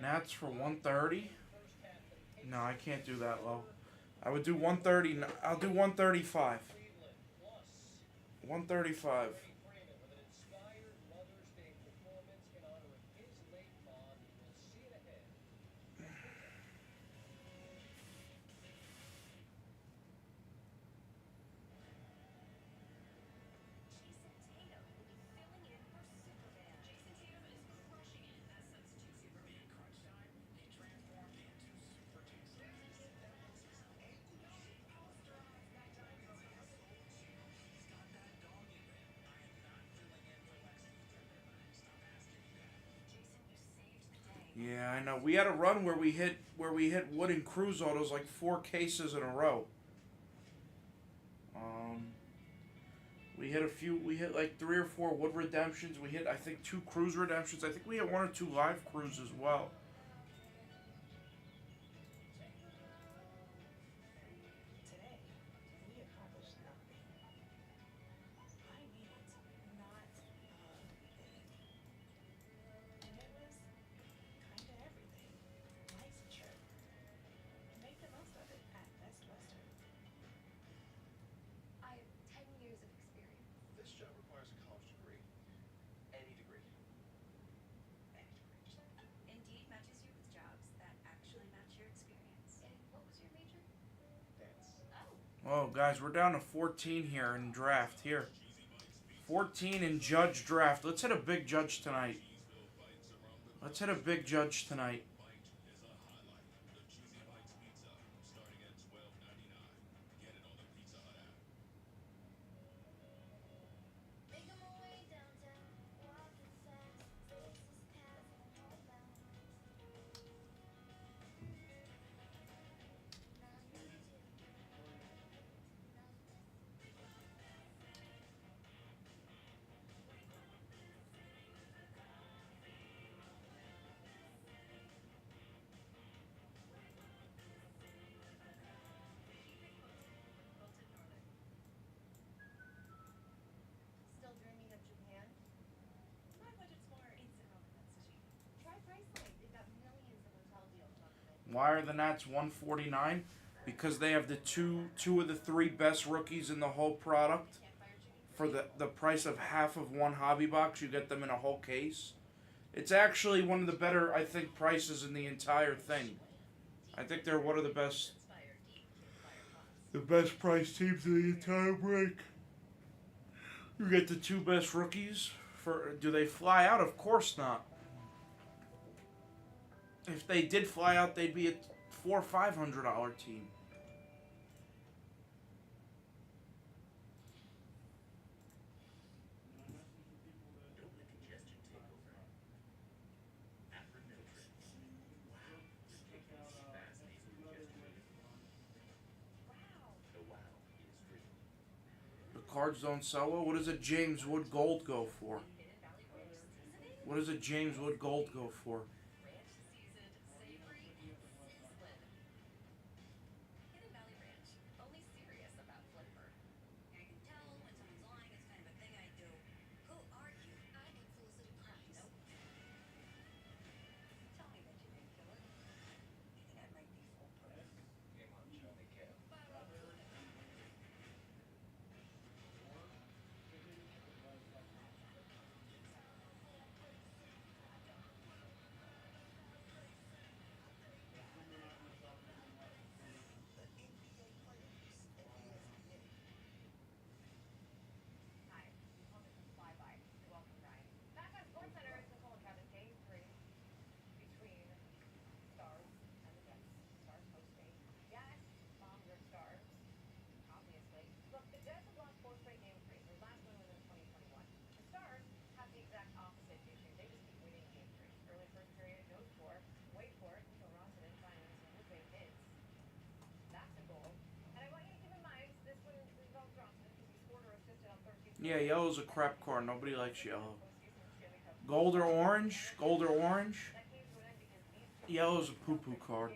Nats for 130. No, I can't do that low. I would do 130. I'll do 135. 135. Jason Tatum will be filling in for Superman. Jason Tatum is crushing it as substitute Superman. Crunch time, he transformed into Super Jason. He's got that dog in him. I am not filling in for Lex Luthor. Stop asking me that. Jason, you saved the day. Yeah, I know. We had a run where we hit Wood and Cruz autos like 4 cases in a row. We hit a few. We hit like 3 or 4 Wood redemptions. We hit, I think, 2 Cruz redemptions. I think we hit 1 or 2 live Cruz as well. Today, we accomplished nothing. I needed not big. And it was kinda everything. Licensure. Make the most of it at Best Western. I have 10 years of experience. This job requires a college degree. Any degree. Any degree. Just Indeed matches you with jobs that actually match your experience. And what was your major? dance. Oh. Oh, guys, we're down to 14 here in draft. Here, 14 in judge draft. Let's hit a big judge tonight. Let's hit a big judge tonight. Making my way downtown, walking fast, faces passing homebound. Now I need you. Still dreaming of Japan? My budget's more instant ramen than sushi. Try Priceline. They've got millions of hotel deals on the menu. Why are the Nats 149? Because they have the two of the 3 best rookies in the whole product. For the price of half of one hobby box, you get them in a whole case. It's actually one of the better, I think, prices in the entire thing. I think they're one of the best price teams in the entire break. You get the 2 best rookies. Do they fly out? Of course not. If they did fly out, they'd be a $400 or $500 team. Don't let congestion take over. Afrin Mildred. Wow. Ridiculous fast nasal congestion. The wow is real. The cards don't sell well. What does a James Wood Gold go for? What does a James Wood Gold go for? Ranch seasoned, savory, sizzling. Hidden Valley Ranch, only serious about flavor. I can tell when someone's lying. It's kind of a thing I do. Who are you? I am Felicity Price. Nope. Tell me that you didn't kill her. You think I might be foolproof? Game on, Charlie Cab. Hi, I'll just flyby. You're welcome, Ryan. Back on SportsCenter, it's Nicole and Kevin. Game 3 between Stars and the Jets. Stars hosting. Yes, moms are Stars. Obviously. Look, the Jets have lost 4 straight game 3s. Their last win was in 2021. The Stars have the exact opposite issue. They just keep winning game 3s. Early first period, no score. Wait for it until Rossinen finally some big hits. That's a goal. And I want you to keep in mind, this one involves Rossinen because he scored or assisted on 13. Yeah, yellow's a crap card. Nobody likes yellow. Gold or orange? Gold or orange? Yellow's a poo-poo card.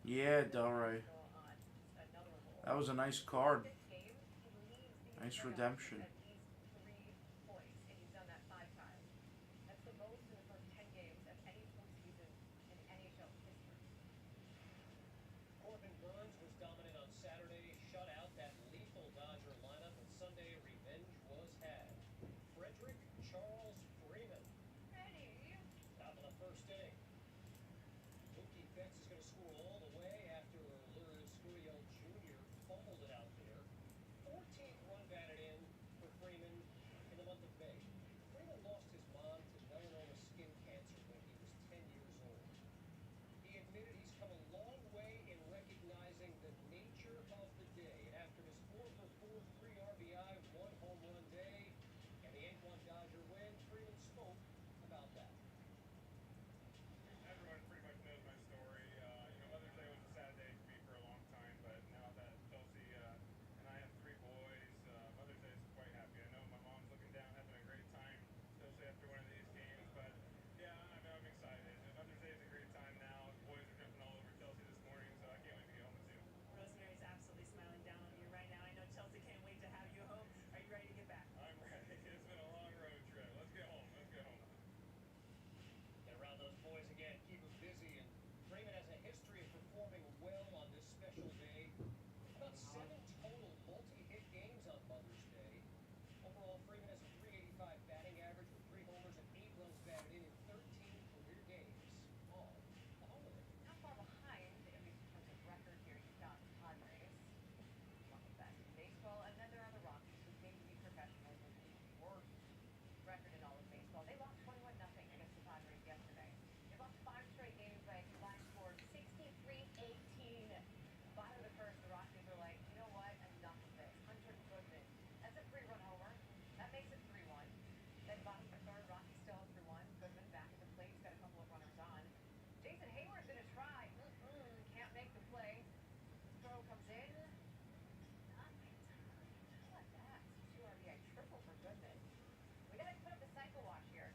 Yeah, Delray. That was a nice card. Nice redemption. At least 3 points, and he's done that 5 times. That's the most in the first 10 games of any postseason in NHL history. Corbin Burns was dominant on Saturday, shut out that lethal Dodger lineup, and Sunday revenge was had. Frederick Charles Freeman. Ready? Top of the first inning. Mookie Betts is going to score all the way after Lourdes Gurriel Jr. fumbled it out there. 14th run batted in for Freeman in the month of May. Freeman lost his mom to melanoma skin cancer when he was 10 years old. He admitted he's come a long way in recognizing the nature of the day. And after his 4-for-4, 3 RBI, 1 home run day, and the 8-1 Dodger win, Freeman spoke about that. Everyone pretty much knows my story. Mother's Day was a sad day for me for a long time, but now that Chelsea and I have 3 boys, Mother's Day is quite happy. I know my mom's looking down, having a great time, especially after one of these games. But yeah, I'm excited. Mother's Day is a great time now. The boys are jumping all over Chelsea this morning, so I can't wait to get home soon. Rosemary's absolutely smiling down on you right now. I know Chelsea can't wait to have you home. Are you ready to get back? I'm ready. It's been a long road trip. Let's get home. Let's get home. Get around those boys again, keep them busy, and Freeman has a history of performing well on this special day. About 7 total multi-hit games on Mother's Day. Overall, Freeman has a .385 batting average with 3 homers and 8 runs batted in 13 career games on the holiday. Not far behind, at least in terms of record here, you've got the Padres, one of the best in baseball, and then there are the Rockies, who seem to be professionals with the worst record in all of baseball. They lost 21-0 against the Padres yesterday. They lost 5 straight games by a combined score of 63-18. Bottom of the first, the Rockies are like, you know what, enough of this. Hunter Goodman, that's a 3-run homer. That makes it 3-1. Then bottom of the third, Rockies still have 3-1. Goodman back at the plate, he's got a couple of runners on. Jason Hayward's gonna try. Can't make the play. Throw comes in. Not in time. How about that? 2 RBI triple for Goodman. We gotta put up a cycle watch here.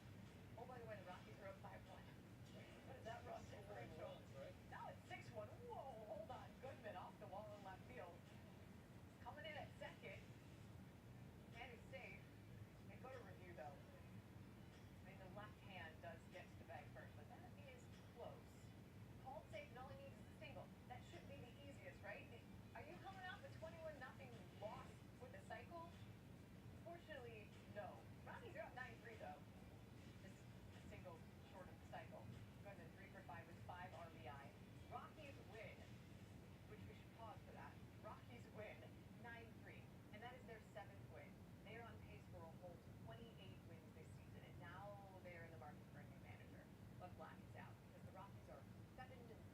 Oh, by the way, the Rockies are up 5-1. What is that, Russ? Differential. Runs, right? Now it's 6-1. Whoa, hold on. Goodman off the wall in left field. Coming in at second. And he's safe. They go to review, though. I mean, the left hand does get to the bag first, but that is close. Called safe, and all he needs is a single. That should be the easiest, right? Are you coming off a 21-0 loss with a cycle? Fortunately, no. Rockies are up 9-3, though. Just a single short of the cycle. Goodman 3 for 5 with 5 RBI. Rockies win, which we should pause for that. Rockies win 9-3, and that is their 7th win. They are on pace for a whole 28 wins this season, and now they are in the market for a new manager. But Black is out because the Rockies are 7-33.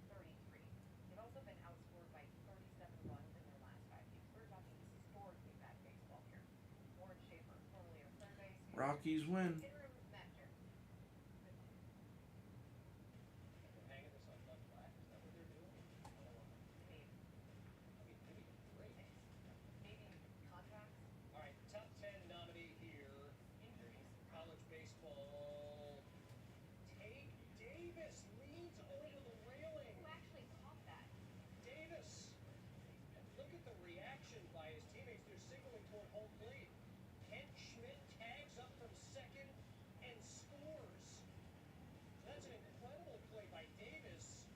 They've also been outscored by 37 runs in their last 5 games. We're talking historically bad baseball here. Warren Schaefer, formerly of third base, Rockies win. interim manager. They're hanging this on Bud Black. Is that what they're doing? I don't know. Maybe. Maybe great. Maybe contracts. All right, top 10 nominee here. Injuries. College baseball. Tate Davis leans over the railing. Who actually caught that? Davis. And look at the reaction by his teammates. They're signaling toward home plate. Kent Schmidt tags up from second and scores. So that's an incredible play by Davis,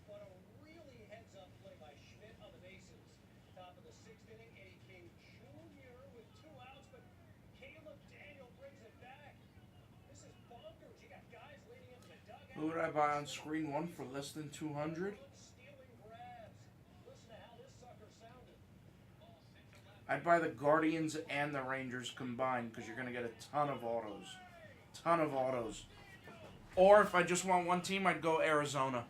but a really heads-up play by Schmidt on the bases. Top of the 6th inning, Eddie King Jr. with 2 outs, but Caleb Daniel brings it back. This is bonkers. You got guys leading into the dugout. Who would I buy on screen 1 for less than 200? Stealing grabs. Listen to how this sucker sounded. I'd buy the Guardians and the Rangers combined because you're going to get a ton of autos. Ton of autos. Or if I just want one team, I'd go Arizona.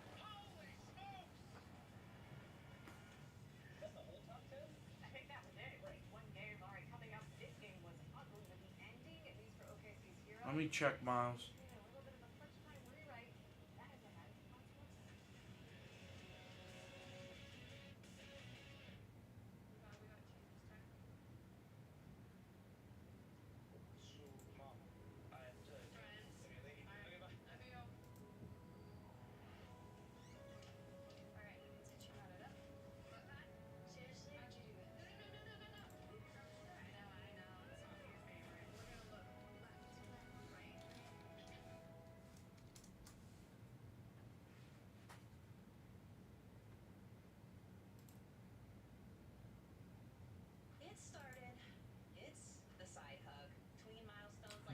That's the whole top 10? I think that was it. It was one game. All right, coming up, this game was ugly, but the ending, at least for OKC's hero, Let me check, Miles. a little bit of a first-time rewrite. That is ahead. On sports. Alright,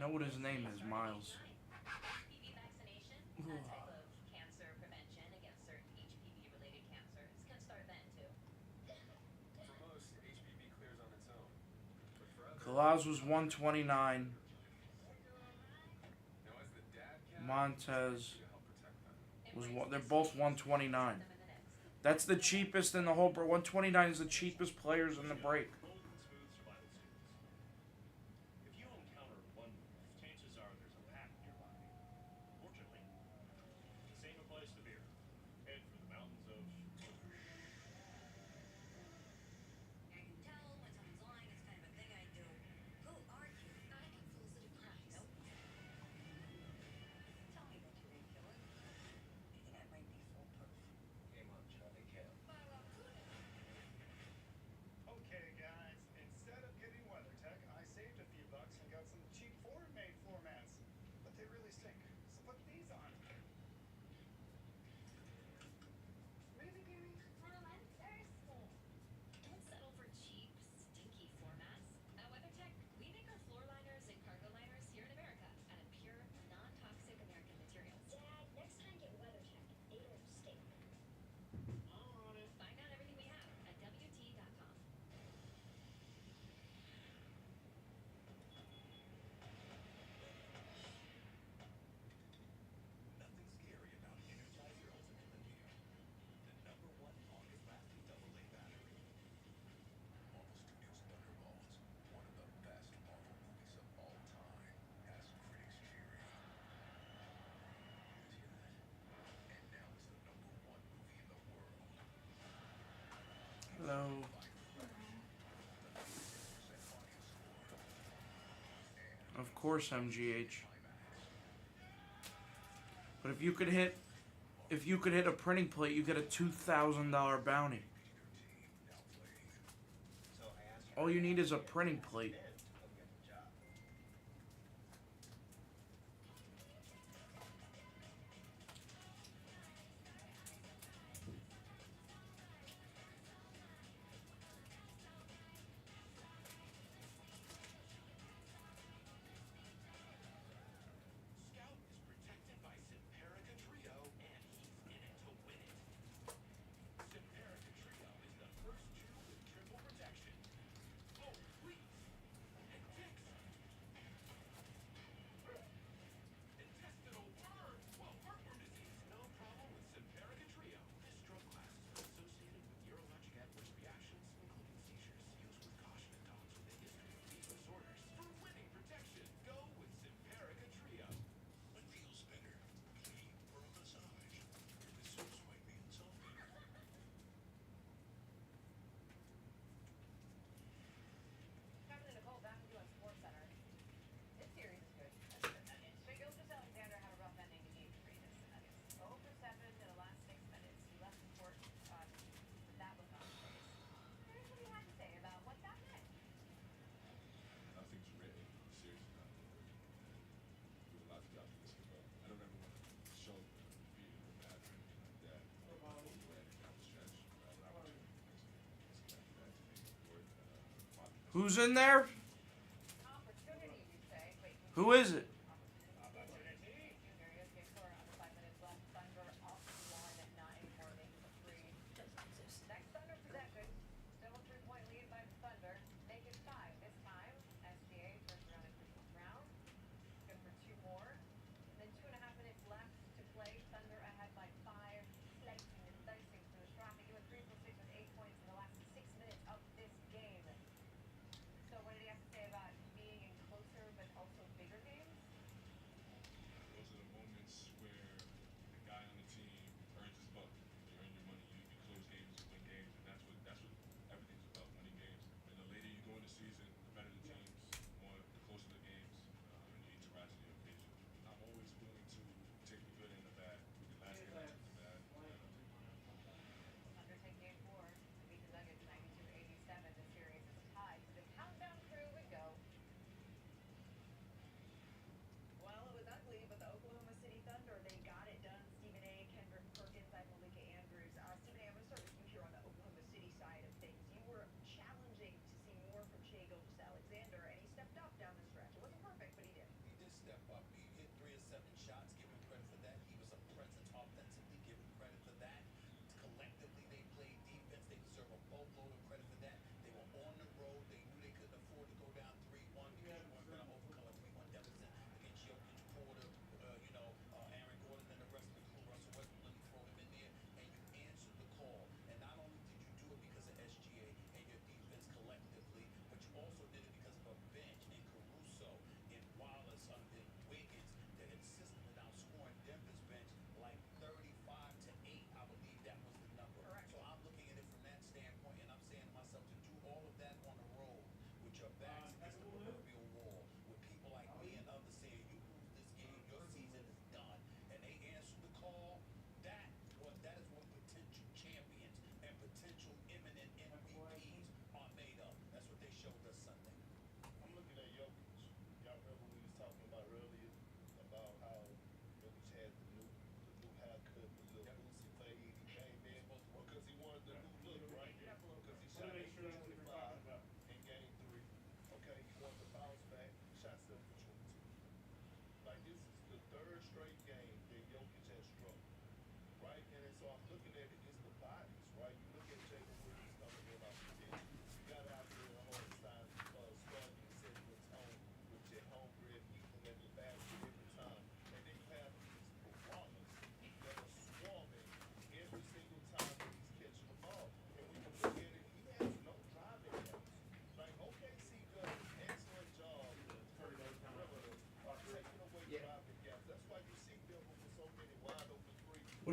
know what his name is, Miles. HPV vaccination, a type of cancer prevention against certain HPV-related cancers, can start then too. For most, HPV clears on its own. But for others, Kalaz was 129. now as the dad cat, Montez to help protect them. was one. They're both 129. That's the cheapest in the whole. 129 is the cheapest players in the break. Bold and smooth survival suits. If you encounter one wolf, chances are there's a pack nearby. Fortunately, the same applies to beer. Head for the mountains of I can tell when someone's lying. It's kind of a thing I do. Who are you? I can fool city crimes. Nope. Tell me that you ain't killing. You think I might be foolproof? Game on, Charlie Cam. Okay, guys, instead of getting WeatherTech, I saved a few bucks and got some cheap foreign-made floor mats. But they really stink, so put these on. Really, Gary? I'm thirsty. Don't settle for cheap, stinky floor mats. At WeatherTech, we make our floor liners and cargo liners here in America out of pure, non-toxic American materials. Dad, next time get WeatherTech. They don't stink. on it. Find out everything we have at WT.com. Nothing scary about Energizer Ultimate Linear. The #1 longest lasting AA battery. Marvel Studios' Thunderbolts, one of the best Marvel movies of all time, has critics cheering. Did you hear that? And now it's the #1 movie in the world. Hello. Of course, MGH. But if you could hit a printing plate, you get a $2,000 bounty. So I asked All you need is a printing plate. Ben to come get the job. Scout is protected by Simparica Trio, and he's in it to win it. Simparica Trio is the first chew with triple protection. Oh, please! And ticks! Intestinal worm! Well, heartworm disease, no problem with Simparica Trio. This drug class is associated with urologic adverse reactions, including seizures. Used with caution in dogs with a history of these disorders. For winning protection, go with Simparica Trio. What feels better, clean or a massage? This suits might be insulting. Captain and Nicole back with you on Sports Center. This series is good. Straight Gilchrist Alexander had a rough ending to game 3 this August. 0 for 7 in the last 6 minutes. He left the court, but that was not the case. Here's what he had to say about what that meant. Nothing's written. The series is not over. There's a lot to be optimistic about. I don't ever want to show defeated or bad or anything like that. Before we land down the stretch, an opportunity next game. After that, to make it worth positive. Who's in there? Opportunity, you say. Wait, Who is it? opportunity. Here he is, game score under 5 minutes left. Thunder up 1, not anymore, making it 3. Next Thunder possession. Still a 3-point lead by the Thunder. Make it 5. This time, SGA first round and Christmas round. Good for 2 more. And then 2.5 minutes left to play. Thunder ahead by 5. Slicing and dicing through the traffic. He went 3 for 6 with 8 points in the last 6 minutes of this game. So what did he have to say about being in closer but also bigger games?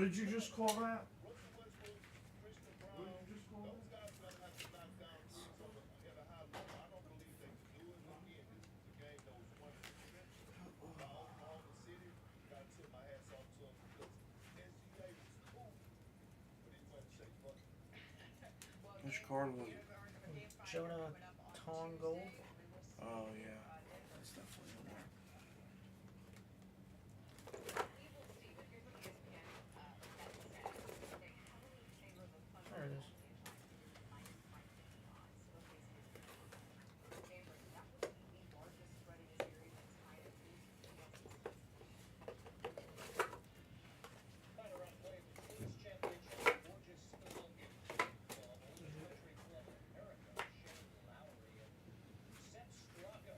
What did you just call that? Russell Westbrook, Tristar What Brown, did you just call those that? guys gotta have to knock down threes at a high level. I don't believe they can do it. Again, this is a game that was won in stretches by Oklahoma City. Gotta tip my hats off to them because SGA was cool, but he went to say fuck it. Which card was it? Jonah Tongold. Oh yeah, that's definitely in there. There it is. Final round play for the Kings Championship. Gorgeous Olympic Club, Old Country Club of America. Shane Lowry and Seth Straka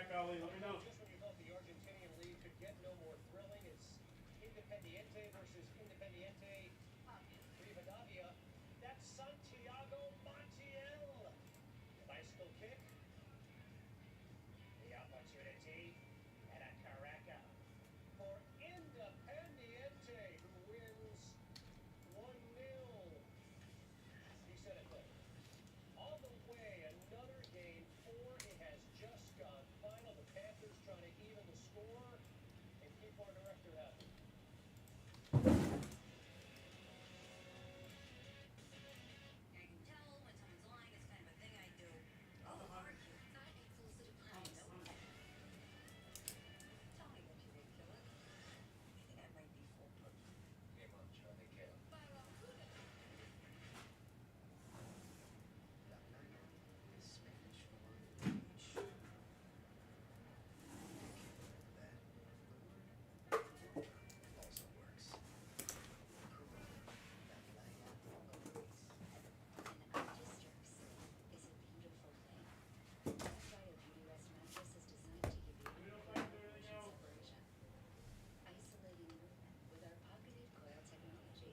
back, Ali. Let me know. Just when you thought the Argentinian league could get no more thrilling, it's Independiente versus Independiente Rivadavia. That's Santiago Montiel. The bicycle kick. The opportunity. And a Caraca for Independiente, who wins 1-0. He said it later. On the way, another game 4. It has just gone final. The Panthers trying to even the score and keep our director happy. I can tell when someone's lying. It's kind of a thing I do. Who are you? I ain't fools to the price. Tell me that you didn't kill it. I think I might be foolproof. Game on, Charlie Gale. Barracuda. La nana is Spanish for rich. That also works. An Artister's is a beautiful thing. That's why a Beauty Rest mattress is designed to give you motion separation. Isolating movement with our pocketed coil technology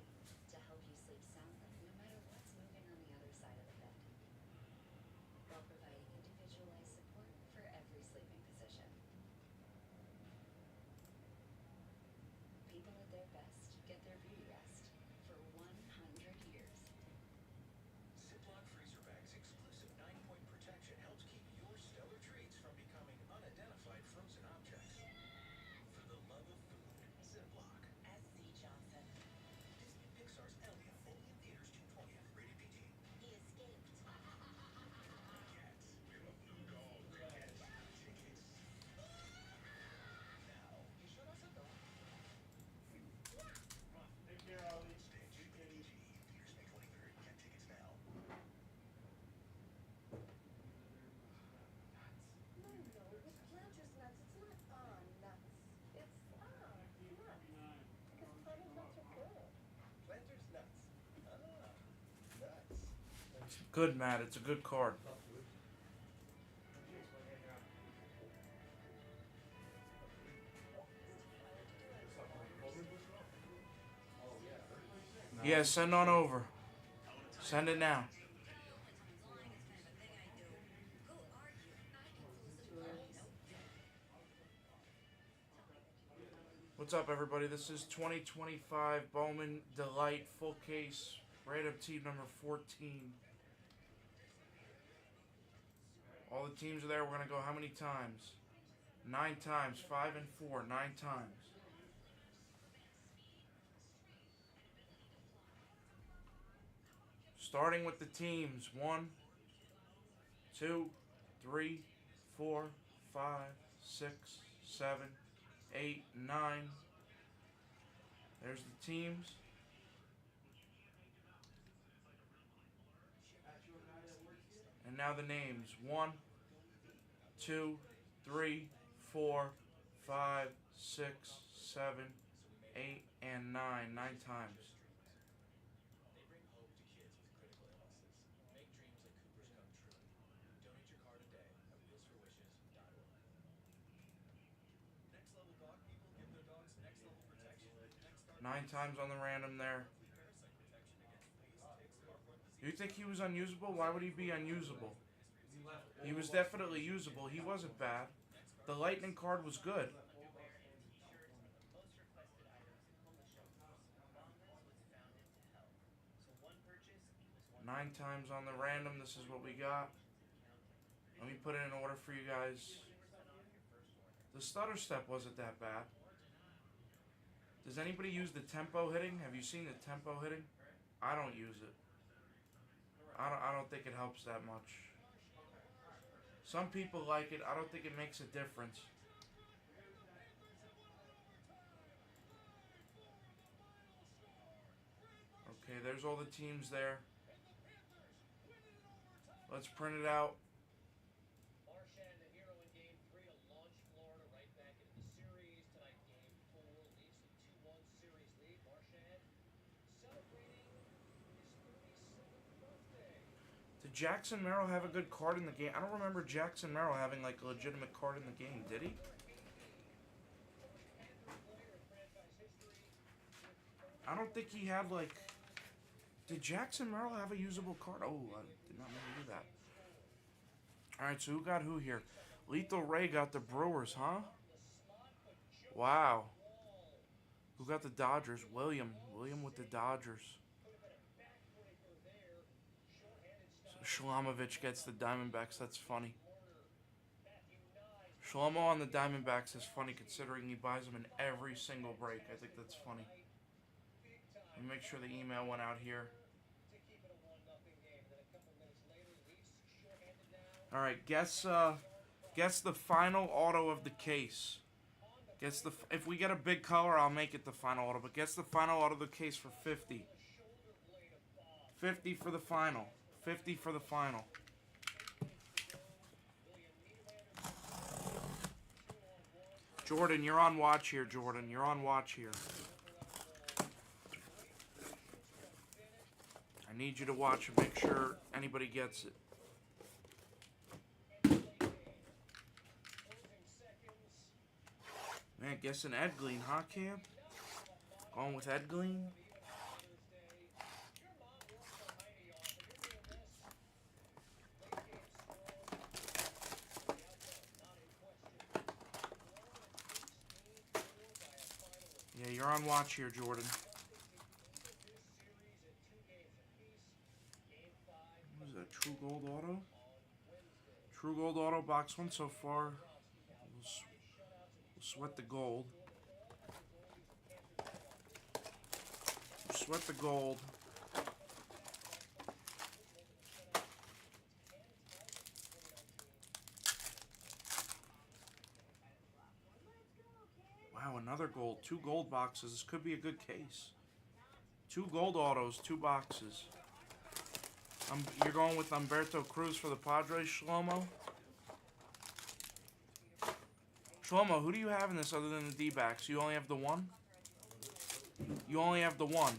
to help you sleep soundly no matter what's moving on the other side of the bed. While providing individualized support for every sleeping position. People at their best get their beauty rest for 100 years. Ziploc freezer bags exclusive 9-point protection helps keep your stellar treats from becoming unidentified frozen objects. For the love of food, Ziploc. S.C. Johnson. Disney Pixar's Elliot, only in theaters June 20th, rated PG. He escaped. Cats. We have a blue dog. Tickets. Now, you shut us a dog. Take care, Ali. Stage rated PG. Theaters May 23rd. Get tickets now. No, with Planters nuts, it's not on nuts. It's nuts. Because Planters nuts are good. Planters nuts. Nuts. Good, Matt. It's a good card. Yeah, send on over. Send it now. What's up, everybody? This is 2025 Bowman Delight full case, random team number 14. All the teams are there. We're going to go how many times? 9 times. 5 and 4. 9 times. Starting with the teams. 1, 2, 3, 4, 5, 6, 7, 8, 9. There's the teams. And now the names. 1, 2, 3, 4, 5, 6, 7, 8, and 9. 9 times. They bring hope to kids with critical illnesses. Make dreams like Cooper's come true. Donate your car today at wheelsforwishes.org. Next level dog people give their dogs next level protection. Next Star 9 times on the random there. parasite protection against fleas, ticks, heartworm disease. You think he was unusable? Why would he be unusable? He was definitely usable. He wasn't bad. The lightning card was good. Underwear and t-shirts are the most requested items in home shelters. Bombas was founded to help. So one purchase equals one. 9 times on the random. This is what we got. Let me put it in order for you guys. The stutter step wasn't that bad. Does anybody use the tempo hitting? Have you seen the tempo hitting? I don't use it. I don't think it helps that much. Some people like it. I don't think it makes a difference. Okay, there's all the teams there. Let's print it out. Marchand, the hero in Game 3 to launch Florida right back into the series. Tonight, Game 4 leads the 2-1 series lead. Marchand celebrating his 37th birthday. Did Did Jackson Merrill have a good card in the game? I don't remember Jackson Merrill having like a legitimate card in the game. Did he? I don't think he had like... Did Jackson Merrill have a usable card? Oh, I did not mean to do that. Alright, so who got who here? Lethal Ray got the Brewers, huh? Wow. Who got the Dodgers? William. William with the Dodgers. So Shlomovich gets the Diamondbacks. That's funny. Shlomo on the Diamondbacks is funny considering he buys them in every single break. I think that's funny. Let me make sure the email went out here. Alright, guess the final auto of the case. If we get a big color, I'll make it the final auto. But guess the final auto of the case for 50. 50 for the final. 50 for the final. Jordan, you're on watch here, Jordan. You're on watch here. I need you to watch and make sure anybody gets it. Man, guessing Edgleen, huh, Cam? Going with Edgleen? Yeah, you're on watch here, Jordan. What is that, True Gold Auto? True Gold Auto, box 1 so far. We'll sweat the gold. Sweat the gold. Wow, another gold. 2 gold boxes. This could be a good case. 2 gold autos, 2 boxes. You're going with Humberto Cruz for the Padres, Shlomo? Shlomo, who do you have in this other than the D-backs? You only have the one? You only have the one.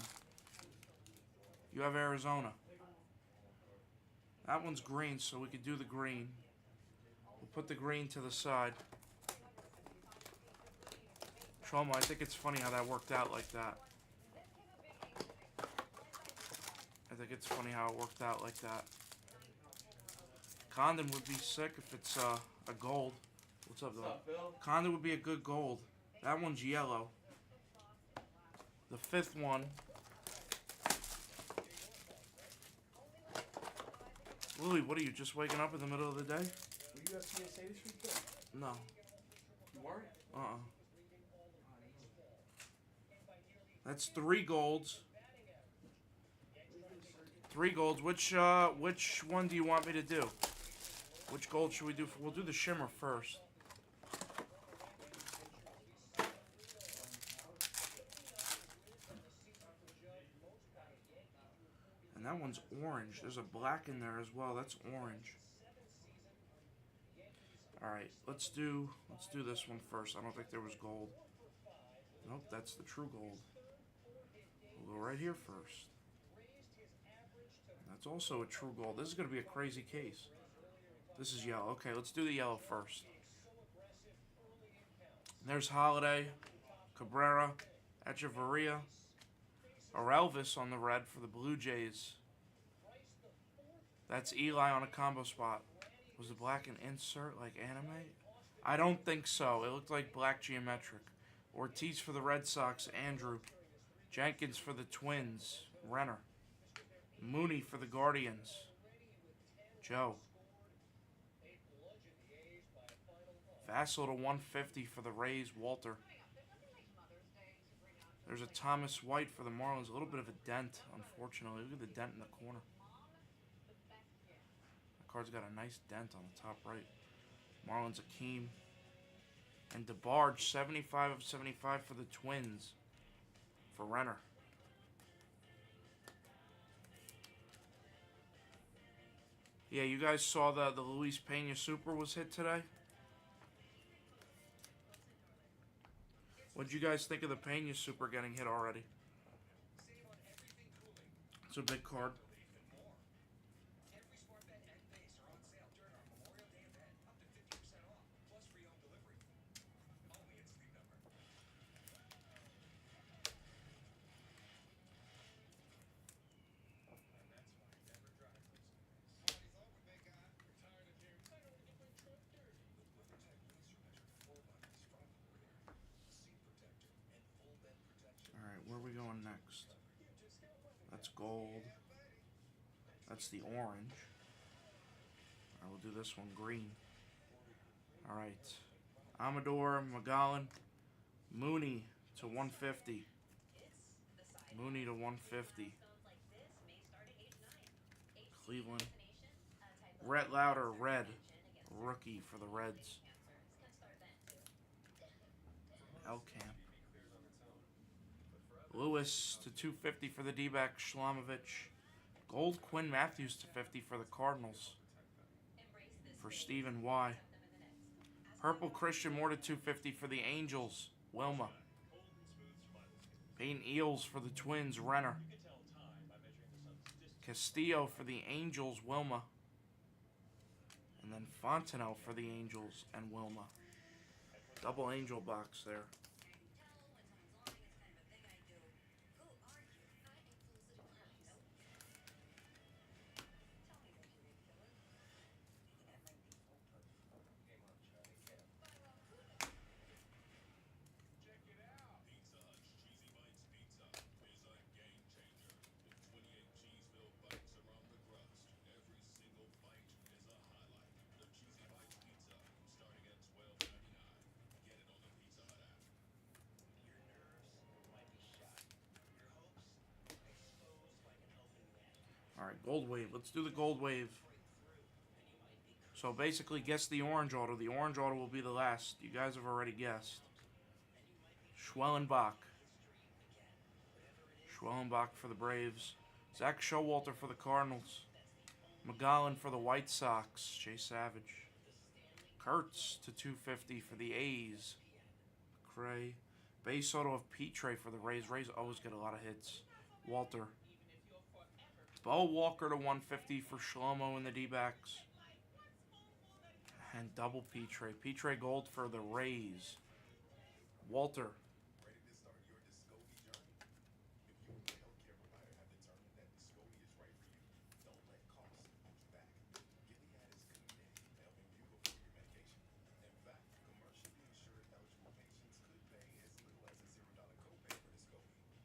You have Arizona. That one's green, so we could do the green. We'll put the green to the side. Shlomo, I think it's funny how that worked out like that. I think it's funny how it worked out like that. Condon would be sick if it's a gold. What's up, though? Condon would be a good gold. That one's yellow. The 5th one. Louie, what are you, just waking up in the middle of the day? Were you at CSA this weekend? No. You weren't? That's 3 golds. 3 golds. Which one do you want me to do? Which gold should we do? We'll do the shimmer first. And that one's orange. There's a black in there as well. That's orange. Alright, let's do this one first. I don't think there was gold. Nope, that's the true gold. We'll go right here first. That's also a true gold. This is going to be a crazy case. This is yellow. Okay, let's do the yellow first. There's Holiday, Cabrera, Echeverria, Elvis on the red for the Blue Jays. That's Eli on a combo spot. Was the black an insert like anime? I don't think so. It looked like black geometric. Ortiz for the Red Sox, Andrew. Jenkins for the Twins, Renner. Mooney for the Guardians, Joe. Vassal to 150 for the Rays, Walter. There's a Thomas White for the Marlins. A little bit of a dent, unfortunately. Look at the dent in the corner. The card's got a nice dent on the top right. Marlins Akeem. And DeBarge, 75 of 75 for the Twins. For Renner. Yeah, you guys saw the Luis Pena Super was hit today? What'd you guys think of the Pena Super getting hit already? It's a big card. gold. That's the orange. I will do this one green. All right. Amador, Magallan, Mooney to 150. Mooney to 150. Cleveland. Rhett Lauder, red. Rookie for the Reds. Elkamp. Lewis to 250 for the D-back, Shlomovich. Gold Quinn Matthews to 50 for the Cardinals. For Stephen Y. Purple Christian Moore to 250 for the Angels, Wilma. Peyton Eels for the Twins, Renner. Castillo for the Angels, Wilma. And then Fontenelle for the Angels and Wilma. Double Angel box there. Check it out. Pizza Hut's Cheesy Bites Pizza is a game changer. With 28 cheese-filled bites around the crust. Every single bite is a highlight. The Cheesy Bites Pizza, starting at $12.99. Get it on the Pizza Hut app. Your nerves might be shot. Your hopes exposed like an open net. All right, Gold Wave. Let's do the Gold Wave. So basically, guess the orange auto. The orange auto will be the last. You guys have already guessed. Schwellenbach. Schwellenbach for the Braves. Zach Showalter for the Cardinals. Magallan for the White Sox. Jay Savage. Kurtz to 250 for the A's. Cray. Base auto of Petre for the Rays. Rays always get a lot of hits. Walter. Bo Walker to 150 for Shlomo and the D-backs. And double Petre. Petre gold for the Rays. Walter. Ready to start your Discovery journey? If you and your healthcare provider have determined that Discovery is right for you, don't let costs hold you back. Gilead is committed to helping you afford your medication. In fact, commercially insured eligible patients could pay as little as a $0 copay for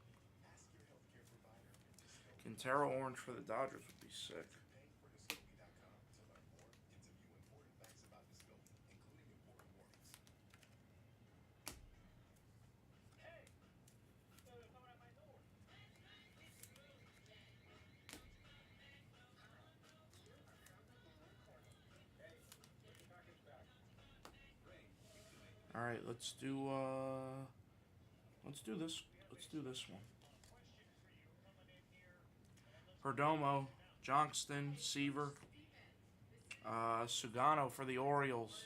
Discovery. Ask your healthcare provider if Discovery Quintero orange for the Dodgers would be sick. pay for Discovery.com to learn more and to view important facts about Discovery, including important warnings. All right, let's do this. Let's do this one. Perdomo, Johnston, Seaver, Sugano for the Orioles.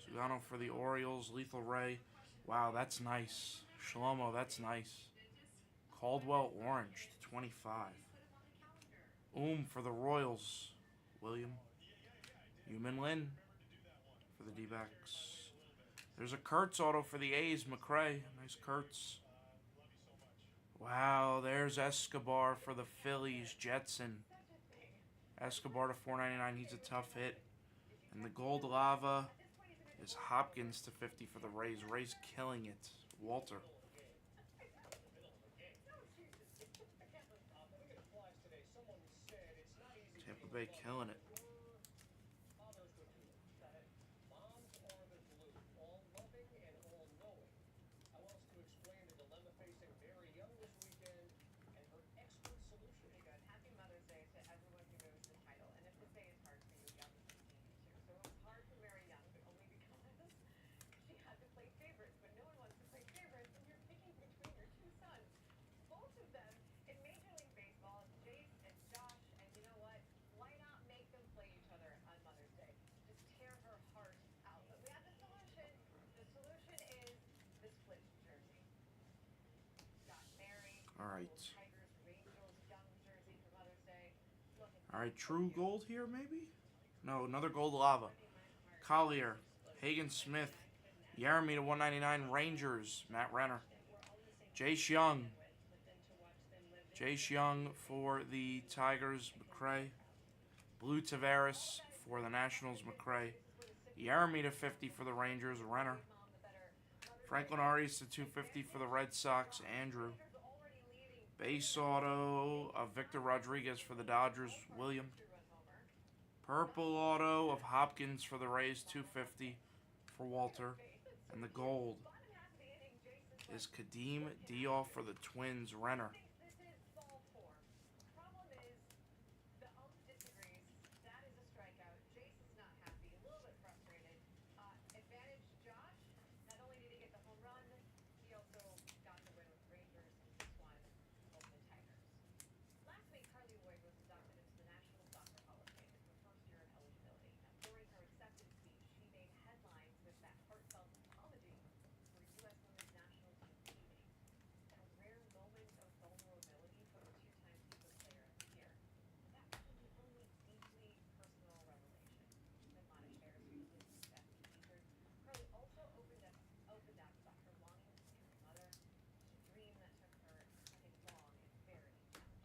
Sugano for the Orioles, Lethal Ray. Wow, that's nice. Shlomo, that's nice. Caldwell orange to 25. For the Royals, William. Human Lin for the D-backs. There's a Kurtz auto for the A's, McCray. Nice Kurtz. Wow, there's Escobar for the Phillies, Jetson. Escobar to 499, he's a tough hit. And the gold lava is Hopkins to 50 for the Rays. Rays killing it. Walter. Tampa Bay killing it. All right, true gold here, maybe? No, another gold lava. Collier, Hagen Smith, Jeremy to 199, Rangers, Matt Renner. Jace Young. Jace Young for the Tigers, McCray. Blue Tavares for the Nationals, McCray. Jeremy to 50 for the Rangers, Renner. Franklin Arias to 250 for the Red Sox, Andrew. Base auto of Victor Rodriguez for the Dodgers, William. Purple auto of Hopkins for the Rays, 250 for Walter. And the gold is Kadeem Diol for the Twins, Renner. This is ball four. Problem is, the ump disagrees. That is a strikeout. Jace is not happy, a little bit frustrated. Advantage Josh. Not only did he get the home run, he also got the win with the Rangers. He just won over the Tigers. Last week, Carly Lloyd was inducted into the National Soccer Hall of Fame. It's her first year in eligibility. Now, during her acceptance speech, she made headlines with that heartfelt apology for U.S. Women's National Team teammates. A rare moment of vulnerability from a two-time FIFA Player of the Year. But that wasn't the only deeply personal revelation. Admonished Harris recently confessed to be injured. Carly also opened up about her longing to become a mother. A dream that took her, I think, long and very challenging.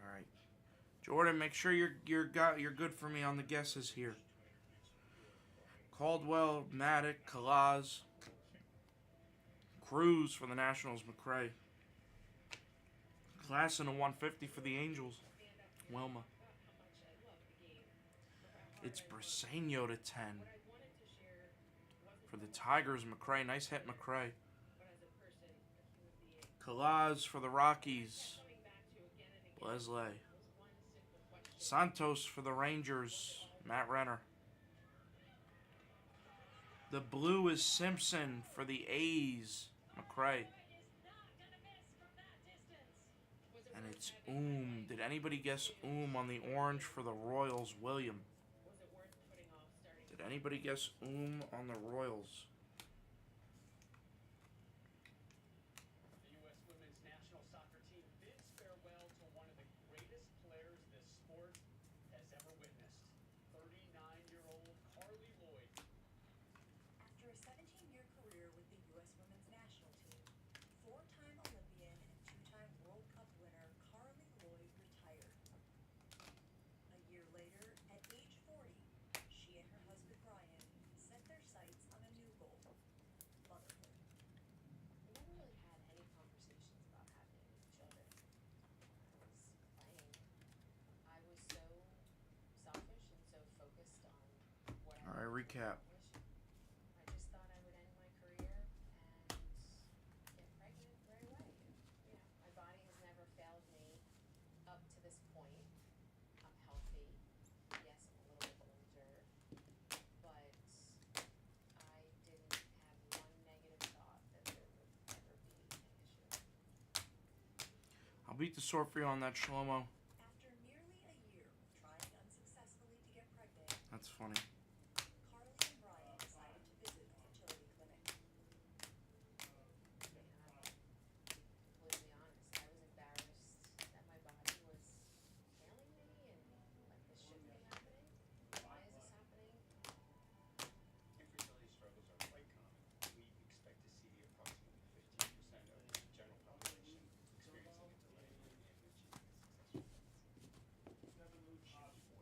All right, Jordan, make sure you're good for me on the guesses here. Caldwell, Maddock, Kalaz, Cruz for the Nationals, McRae. Class in a 150 for the Angels, Wilma. It's Briseño to 10 for the Tigers, McRae. Nice hit, McRae. Kalaz for the Rockies, Blesley. Santos for the Rangers, Matt Renner. The blue is Simpson for the A's, McRae. And it's Did anybody guess on the orange for the Royals, William? Did anybody guess on the Royals? The U.S. Women's National Soccer Team bids farewell to one of the greatest players this sport has ever witnessed. 39-year-old Carly Lloyd. After a 17-year career with the U.S. Women's National Team, four-time Olympian and two-time World Cup winner Carly Lloyd retired. A year later, at age 40, she and her husband Brian set their sights on a new goal, motherhood. We never really had any conversations about having children. I was playing. I was so selfish and so focused on what I All right, recap. I just thought I would end my career and get pregnant right away. You know, my body has never failed me up to this point. I'm healthy. Yes, I'm a little bit older, but I didn't have one negative thought that there would ever be an issue. I'll beat the sore for you on that, Shlomo. After nearly a year of trying unsuccessfully to get pregnant, That's funny. Carly and Brian decided to visit a fertility clinic. Completely honest, I was embarrassed that my body was failing me and like this shouldn't be happening. Why is this happening? Infertility struggles are quite common. We expect to see approximately 15% of the general population experiencing a delay in achieving a successful pregnancy. She was 40 years of age,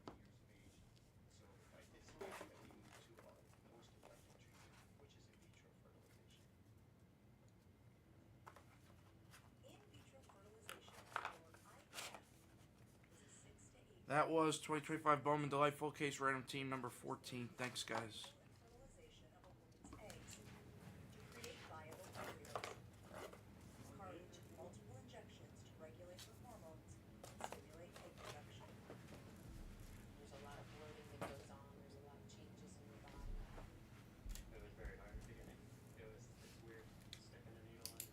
so I anticipate that we move to our most effective treatment, which is in vitro fertilization. In vitro fertilization, or IVF, is a 6 to 8 That was 2025 Bowman Delight full case random team number 14. Thanks, guys. fertilization of a woman's eggs to create viable embryos. Carly took multiple injections to regulate her hormones and stimulate egg production. There's a lot of bloating that goes on. There's a lot of changes in your body. It was very hard at the beginning. It's weird sticking a needle in.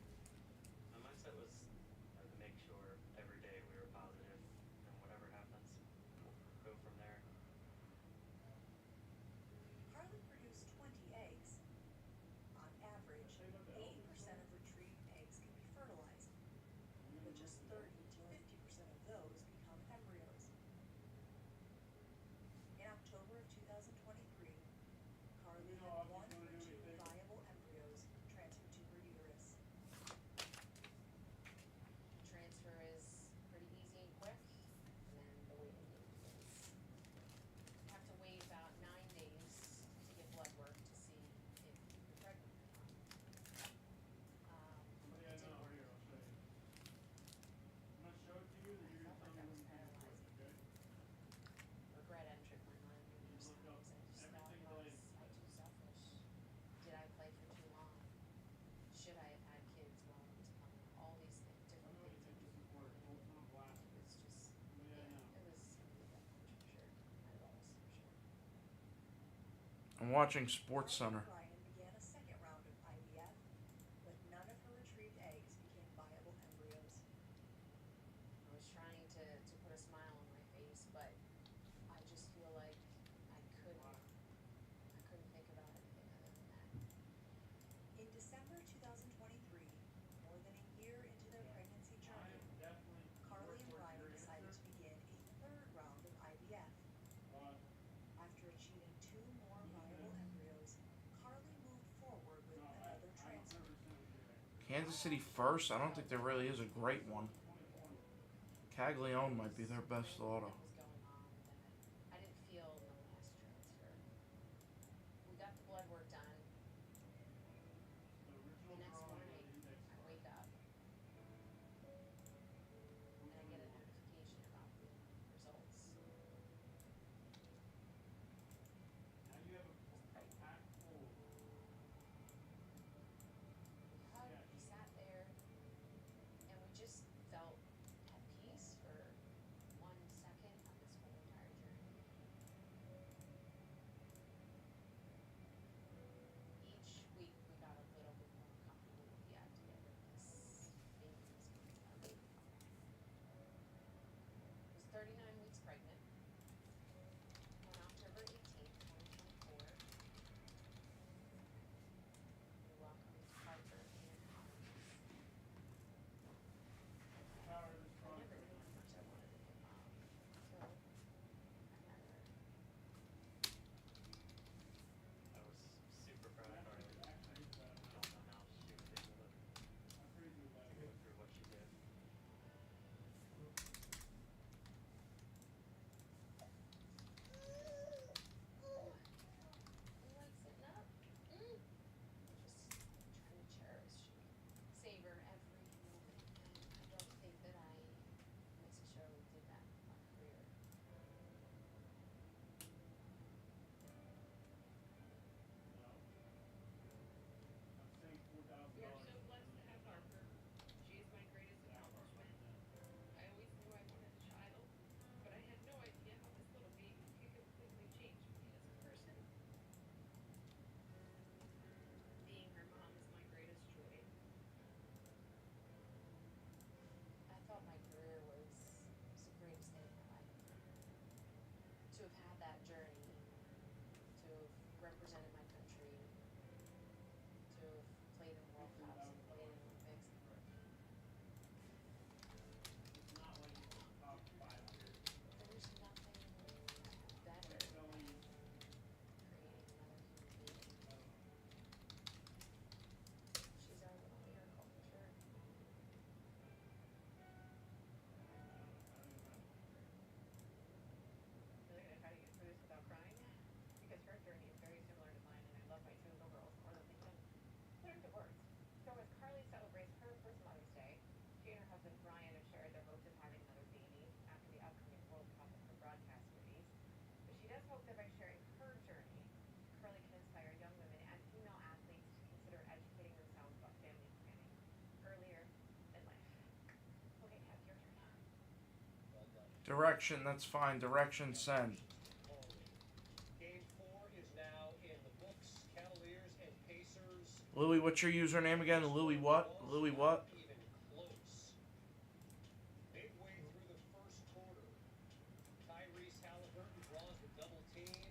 My mindset was to make sure every day we were positive and whatever happens, we'll go from there. Carly I'm watching Sports Center. Ryan began a second round of IVF, but none of her retrieved eggs became viable embryos. I was trying to put a smile on my face, but I just feel like I couldn't think about anything other than that. In December 2023, more than a year into their pregnancy journey, Carly and Ryan decided to begin a third round of IVF. After achieving 2 more viable embryos, Carly moved forward with another transfer. Kansas City first? I don't think there really is a great one. Caglione might be their best auto. Was going on that I didn't feel in the last transfer. We got the blood work done. The next morning, I wake up and I get a notification about the results. We hugged, we sat there, and we just felt at peace for 1 second of this whole entire journey. Each week we got a little bit more comfortable with the idea that this baby was going to come. I was 39 weeks pregnant. On October 18th, 2024, we welcomed Parker and Collins. I never knew how much I wanted to be a mom until I met her. I was super proud of Carly. I don't know how she was able to go through what she did. I'm like sitting up. Just trying to cherish, savor every moment. And I don't think that I necessarily did that with my career. We are so blessed to have Parker. She is my greatest accomplishment. I always knew I wanted a child, but I had no idea how this little baby could completely change me as a person. Being her mom is my greatest joy. I thought my career was the greatest day of my life. To have had that journey, to have represented my country, to have played in World Cups and played in Olympics. There's nothing better than creating another human being. She's our little miracle for sure. Really gonna try to get through this without crying, because her journey is very similar to mine, and I love my two little girls more than they can put into words. So as Carly celebrates her first Mother's Day, she and her husband Brian have shared their hopes of having another baby after the upcoming World Cup and her broadcast duties. But she does hope that by sharing her journey, Carly can inspire young women and female athletes to consider educating themselves about family planning earlier in life. Okay, Kev, your turn. Direction, that's fine. Direction, send. Game 4 is now in the books. Cavaliers and Pacers. Louis, what's your username again? Louis what? Louis what? Even close. Midway through the first quarter, Tyrese Halliburton draws the double team.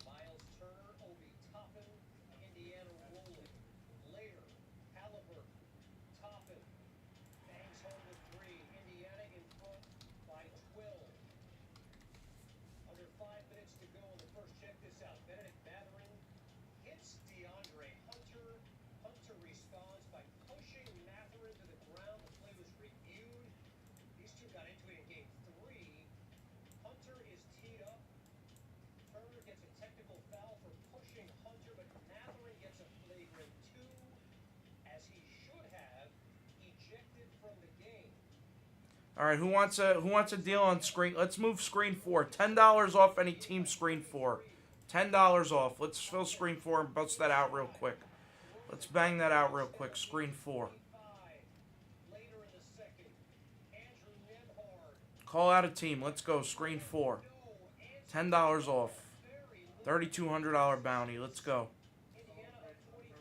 Miles Turner, Obi Toppin, Indiana rolling. Later, Halliburton, Toppin, bangs home the 3. Indiana in front by 12. Under 5 minutes to go in the first. Check this out. Benedict Mathurin hits DeAndre Hunter. Hunter responds by pushing Mathurin to the ground. The play was reviewed. These two got into it in game 3. Hunter is teed up. Turner gets a technical foul for pushing Hunter, but Mathurin gets a flagrant 2, as he should have ejected from the game. All right, who wants a deal on screen? Let's move screen 4. $10 off any team screen 4. $10 off. Let's fill screen 4 and bust that out real quick. Let's bang that out real quick. Screen 4. Later in the second, Andrew Nembhard. Call out a team. Let's go. Screen 4. $10 off. Very $3,200 bounty. Let's go. Indiana up 24.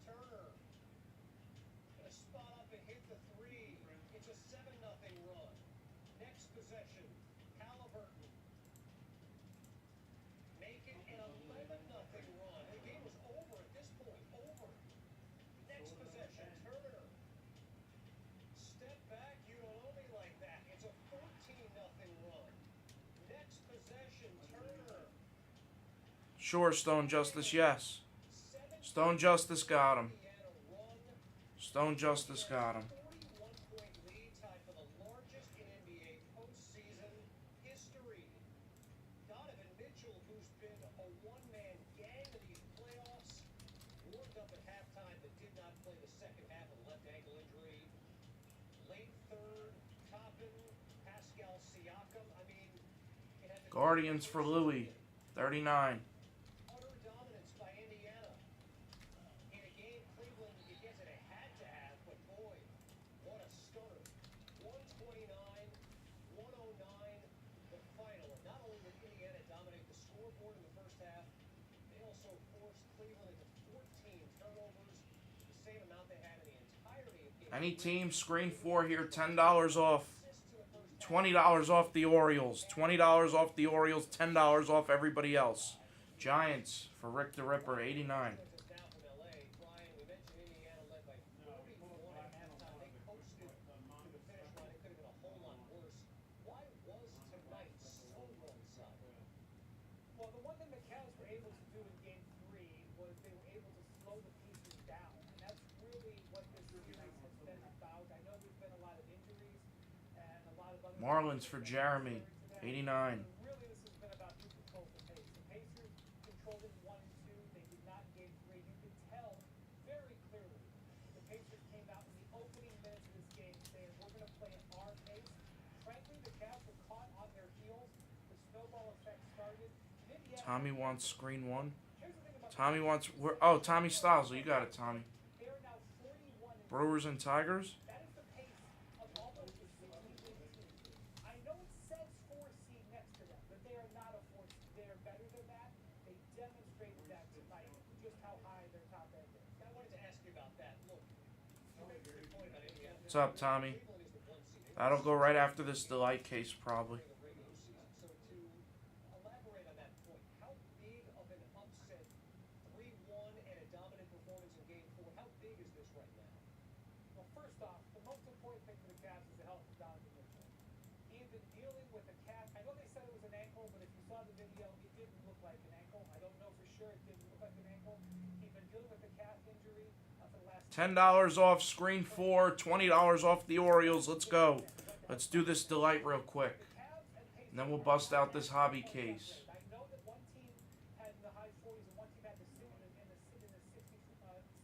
Turner gonna spot up and hit the three. It's a 7-0 run. Next possession, Halliburton. Make it an 11-0 run. The game was over at this point. Over. Next possession, Turner. Step back, you don't owe me like that. It's a 14-0 run. Next possession, Turner. Sure, Stone Justice, yes. Stone Justice got him. Stone Justice got him. 41-point lead, tied for the largest in NBA postseason history. Donovan Mitchell, who's been a one-man gang in these playoffs, warmed up at halftime but did not play the second half with a left ankle injury. Late third, Toppin, Pascal Siakam. I mean, it had to Guardians for Louis. 39. utter dominance by Indiana. In a game Cleveland, you guess it had to have, but boy, what a stunner. 129, 109, the final. And not only did Indiana dominate the scoreboard in the first half, they also forced Cleveland into 14 turnovers, the same amount they had in the entirety of game. Any team, screen 4 here, $10 off. $20 off the Orioles. $20 off the Orioles, $10 off everybody else. Giants for Rick the Ripper, 89. Now from LA, Brian, we mentioned Indiana led by 41 at halftime. They coasted to the finish line. It could have been a whole lot worse. Why was tonight so one-sided? Well, the one thing the Cavs were able to do in Game 3 was they were able to slow the Pacers down, and that's really what this series has been about. I know there's been a lot of injuries and a lot of other Marlins for Jeremy, 89. Really, this has been about who controls the pace. The Pacers controlled it 1 and 2. They did not in Game 3. You could tell very clearly the Pacers came out in the opening minutes of this game saying, we're going to play at our pace. Frankly, the Cavs were caught on their heels. The snowball effect started. Indiana, Tommy wants screen 1. here's the thing about Tommy wants... Oh, Tommy Styles. You got it, Tommy. they are now 41 and Brewers and Tigers. that is the pace of almost a 60-win team. I know it says 4 seed next to them, but they are not a 4 seed. They are better than that. They demonstrated that tonight, just how high their top end is. I wanted to ask you about that. Look, you make a good point about Indiana. What's up, Tommy? Cleveland is the 1 seed. That'll go right after this Delight case, probably. The regular season. So to elaborate on that point, how big of an upset, 3-1 and a dominant performance in Game 4, how big is this right now? Well, first off, the most important thing for the Cavs is the health of Donovan Mitchell. He had been dealing with a calf. I know they said it was an ankle, but if you saw the video, it didn't look like an ankle. I don't know for sure it didn't look like an ankle. He'd been dealing with a calf injury for the last $10 off screen 4, $20 off the Orioles. Let's go. Let's do this Delight real quick. And then we'll bust out this hobby case. I know that one team had in the high 40s and one team had the 60s,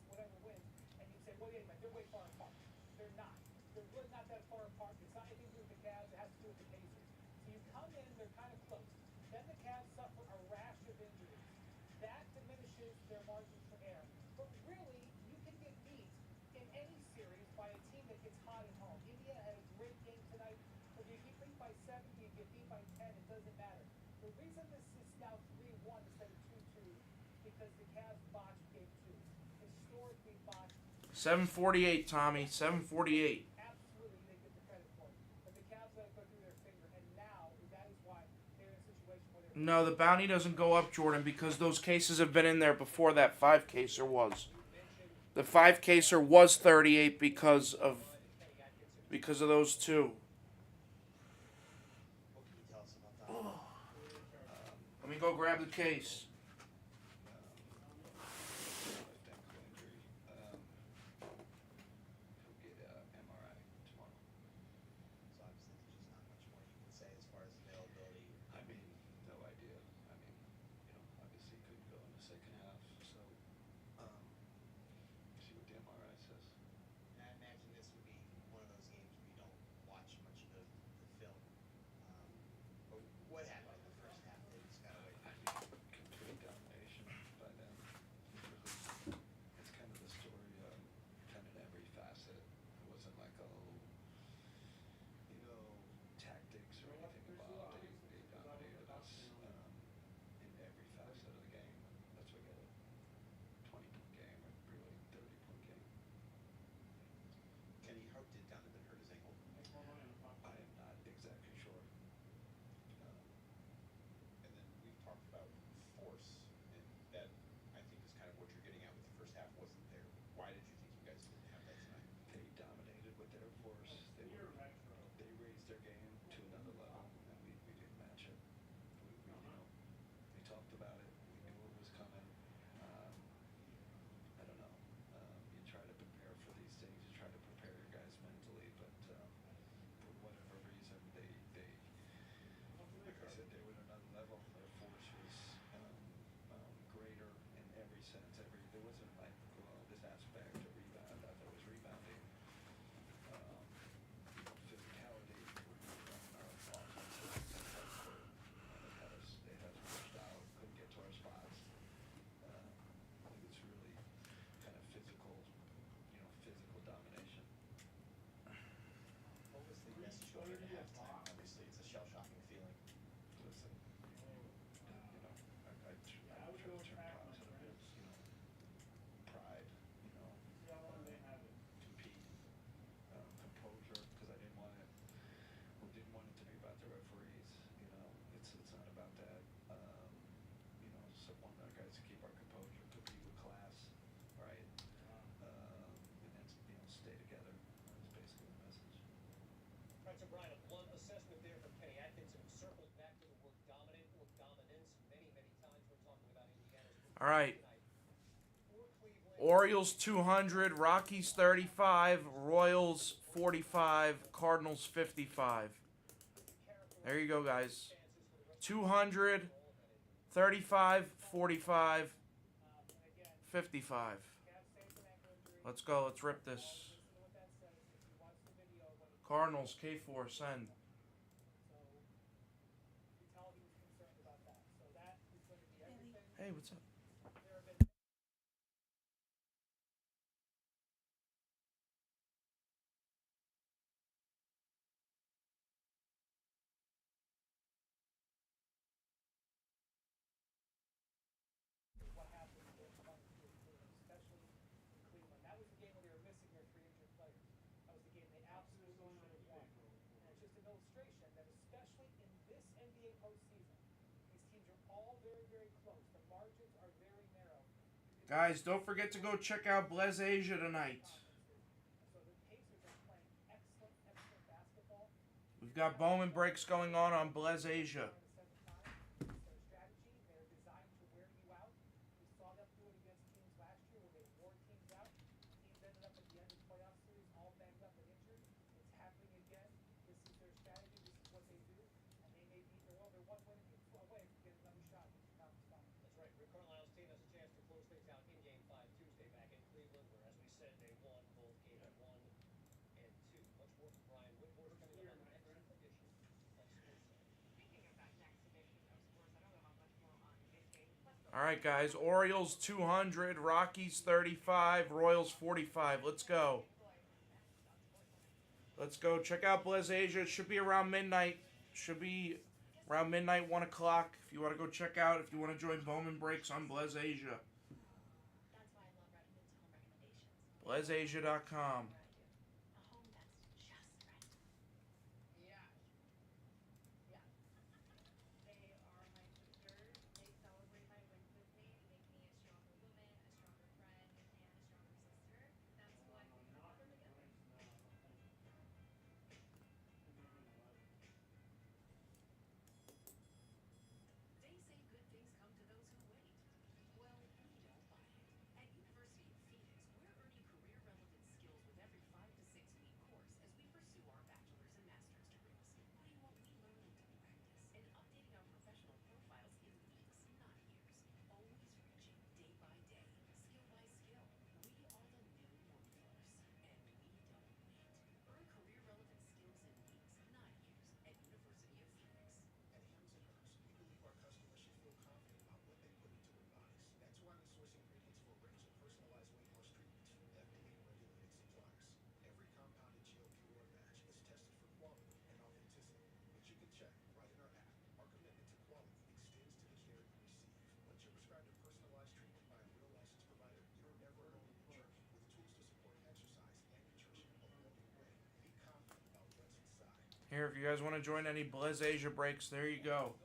whatever wins, and you'd say, well, yeah, they're way far apart. They're not. They're really not that far apart. It's not anything to do with the Cavs. It has to do with the Pacers. So you come in, they're kind of close. Then the Cavs suffer a rash of injuries. That diminishes their margin for error. But really, you can get beat in any series by a team that gets hot at home. India had a great game tonight. Whether you get beat by 7, you get beat by 10, it doesn't matter. The reason this is now 3-1 instead of 2-2 because the Cavs botched Game 2. Historically botched. 748, Tommy. 748. Absolutely, they get the credit for it. But the Cavs let it go through their finger, and now that is why they're in a situation where they're. No, the bounty doesn't go up, Jordan, because those cases have been in there before that 5-caser was. The 5-caser was 38 because of those two. Let me go grab the case. Left ankle injury. He'll get MRI tomorrow. So obviously there's just not much more you can say as far as availability. I mean, no idea. I mean, obviously couldn't go in the second half. So, see what the MRI says. And I imagine this would be one of those games where you don't watch much of the film. But what happened in the first half? They just got away from it. shell-shocking feeling. Listen, you know, I would try go to with turn track, my positive friend. as, pride, See how long they have it. compete, composure, because I didn't want it to be about the referees. It's not about that. So one of our guys to keep our composure, compete with class, right? And then stay together. That's basically the message. All right, so Brian, a blunt assessment there from Kenny Atkinson, who circled back to the word dominant or dominance many, many times when talking about Indiana's All right. tonight. For Cleveland, Orioles 200, Rockies 35, Royals 45, Cardinals 55. There you go, guys. 200, 35, 45, 55. Let's go. Let's rip this. Cardinals K4 send. So you could tell he was concerned about that. So that is going to be everything. Hey, what's up? There have been what happened with especially in Cleveland. That was the game where they were missing their three injured players. That was the game they absolutely should have won. And it's just an illustration that especially in this NBA postseason, these teams are all very, very close. The margins are very narrow. Guys, don't forget to go check out Blez Asia tonight. So the Pacers are playing excellent, excellent basketball. We've got Bowman breaks going on Blez Asia. It's their strategy. They're designed to wear you out. We saw them do it against teams last year where they wore teams out. Teams ended up at the end of the playoff series all banged up and injured. It's happening again. This is their strategy. This is what they do. And they may be they're one win away from getting another shot at the conference final. That's right. Rick Carlisle's team has a chance to close things out in Game 5 Tuesday back in Cleveland, where, as we said, they won both Game 1 and 2. Much more from Brian Whitmore coming up on the next edition of Sports Center. Speaking of that next edition of sports, I don't have much more on this game. Let's go. All right, guys. Orioles 200, Rockies 35, Royals 45. Let's go. Let's go. Check out Blez Asia. It should be around midnight. Should be around midnight, 1 o'clock. If you want to go check out, if you want to join Bowman Breaks on Blez Asia. That's why I love home recommendations. BlezAsia.com. A home that's just right. Yeah. Yeah. They are my sisters. They celebrate my wins with me. They make me a stronger woman, a stronger friend, and a stronger sister. That's why we have them together. They say good things come to those who wait. Well, we don't buy it. At University of Phoenix, we're earning career-relevant skills with every 5 to 6 week course as we pursue our bachelor's and master's degrees. Putting what we learn into practice and updating our professional profiles in weeks, not years. Always reaching day by day, skill by skill. We are the new workforce, and we don't wait. Earn career-relevant skills in weeks, not years, at University of Phoenix. At Hims & Hers, we believe our customers should feel confident about what they put into their bodies. That's why we source ingredients for a range of personalized weight loss treatments from FDA-regulated suppliers. Every compounded GLP-1 batch is tested for quality and authenticity, which you can check right in our app. Our commitment to quality extends to the care you receive. Once you're prescribed a personalized treatment by a real licensed provider, you're never alone in your journey. With tools to support exercise and nutrition along the way, be confident about what's inside. Here, if you guys want to join any Blez Asia breaks, there you go.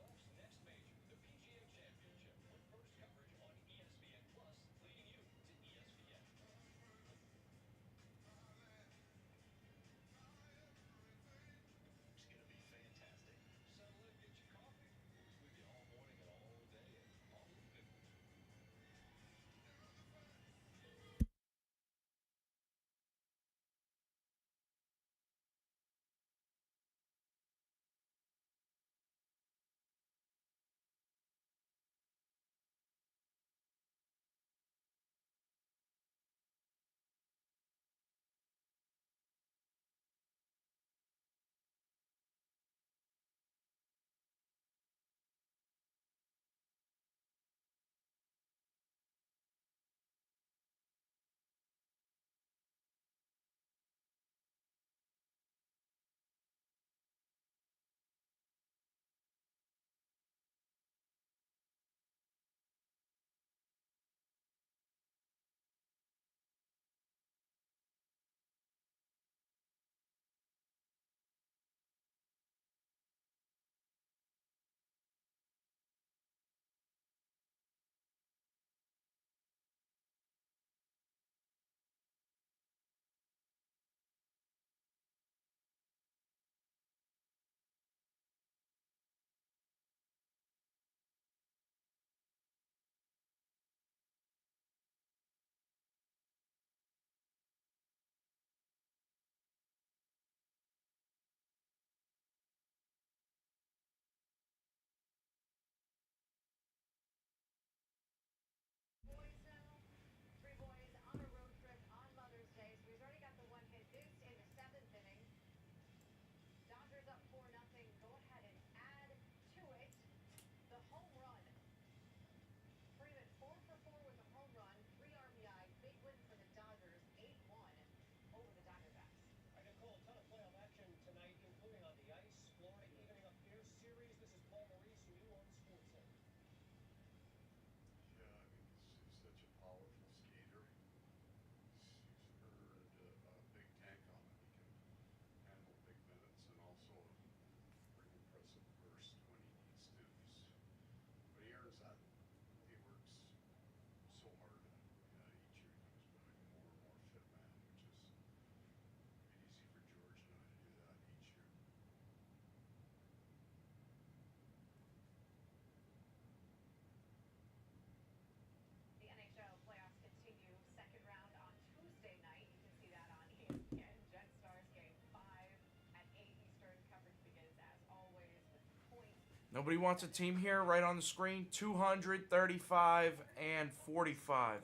Nobody wants a team here, right on the screen. 235 and 45.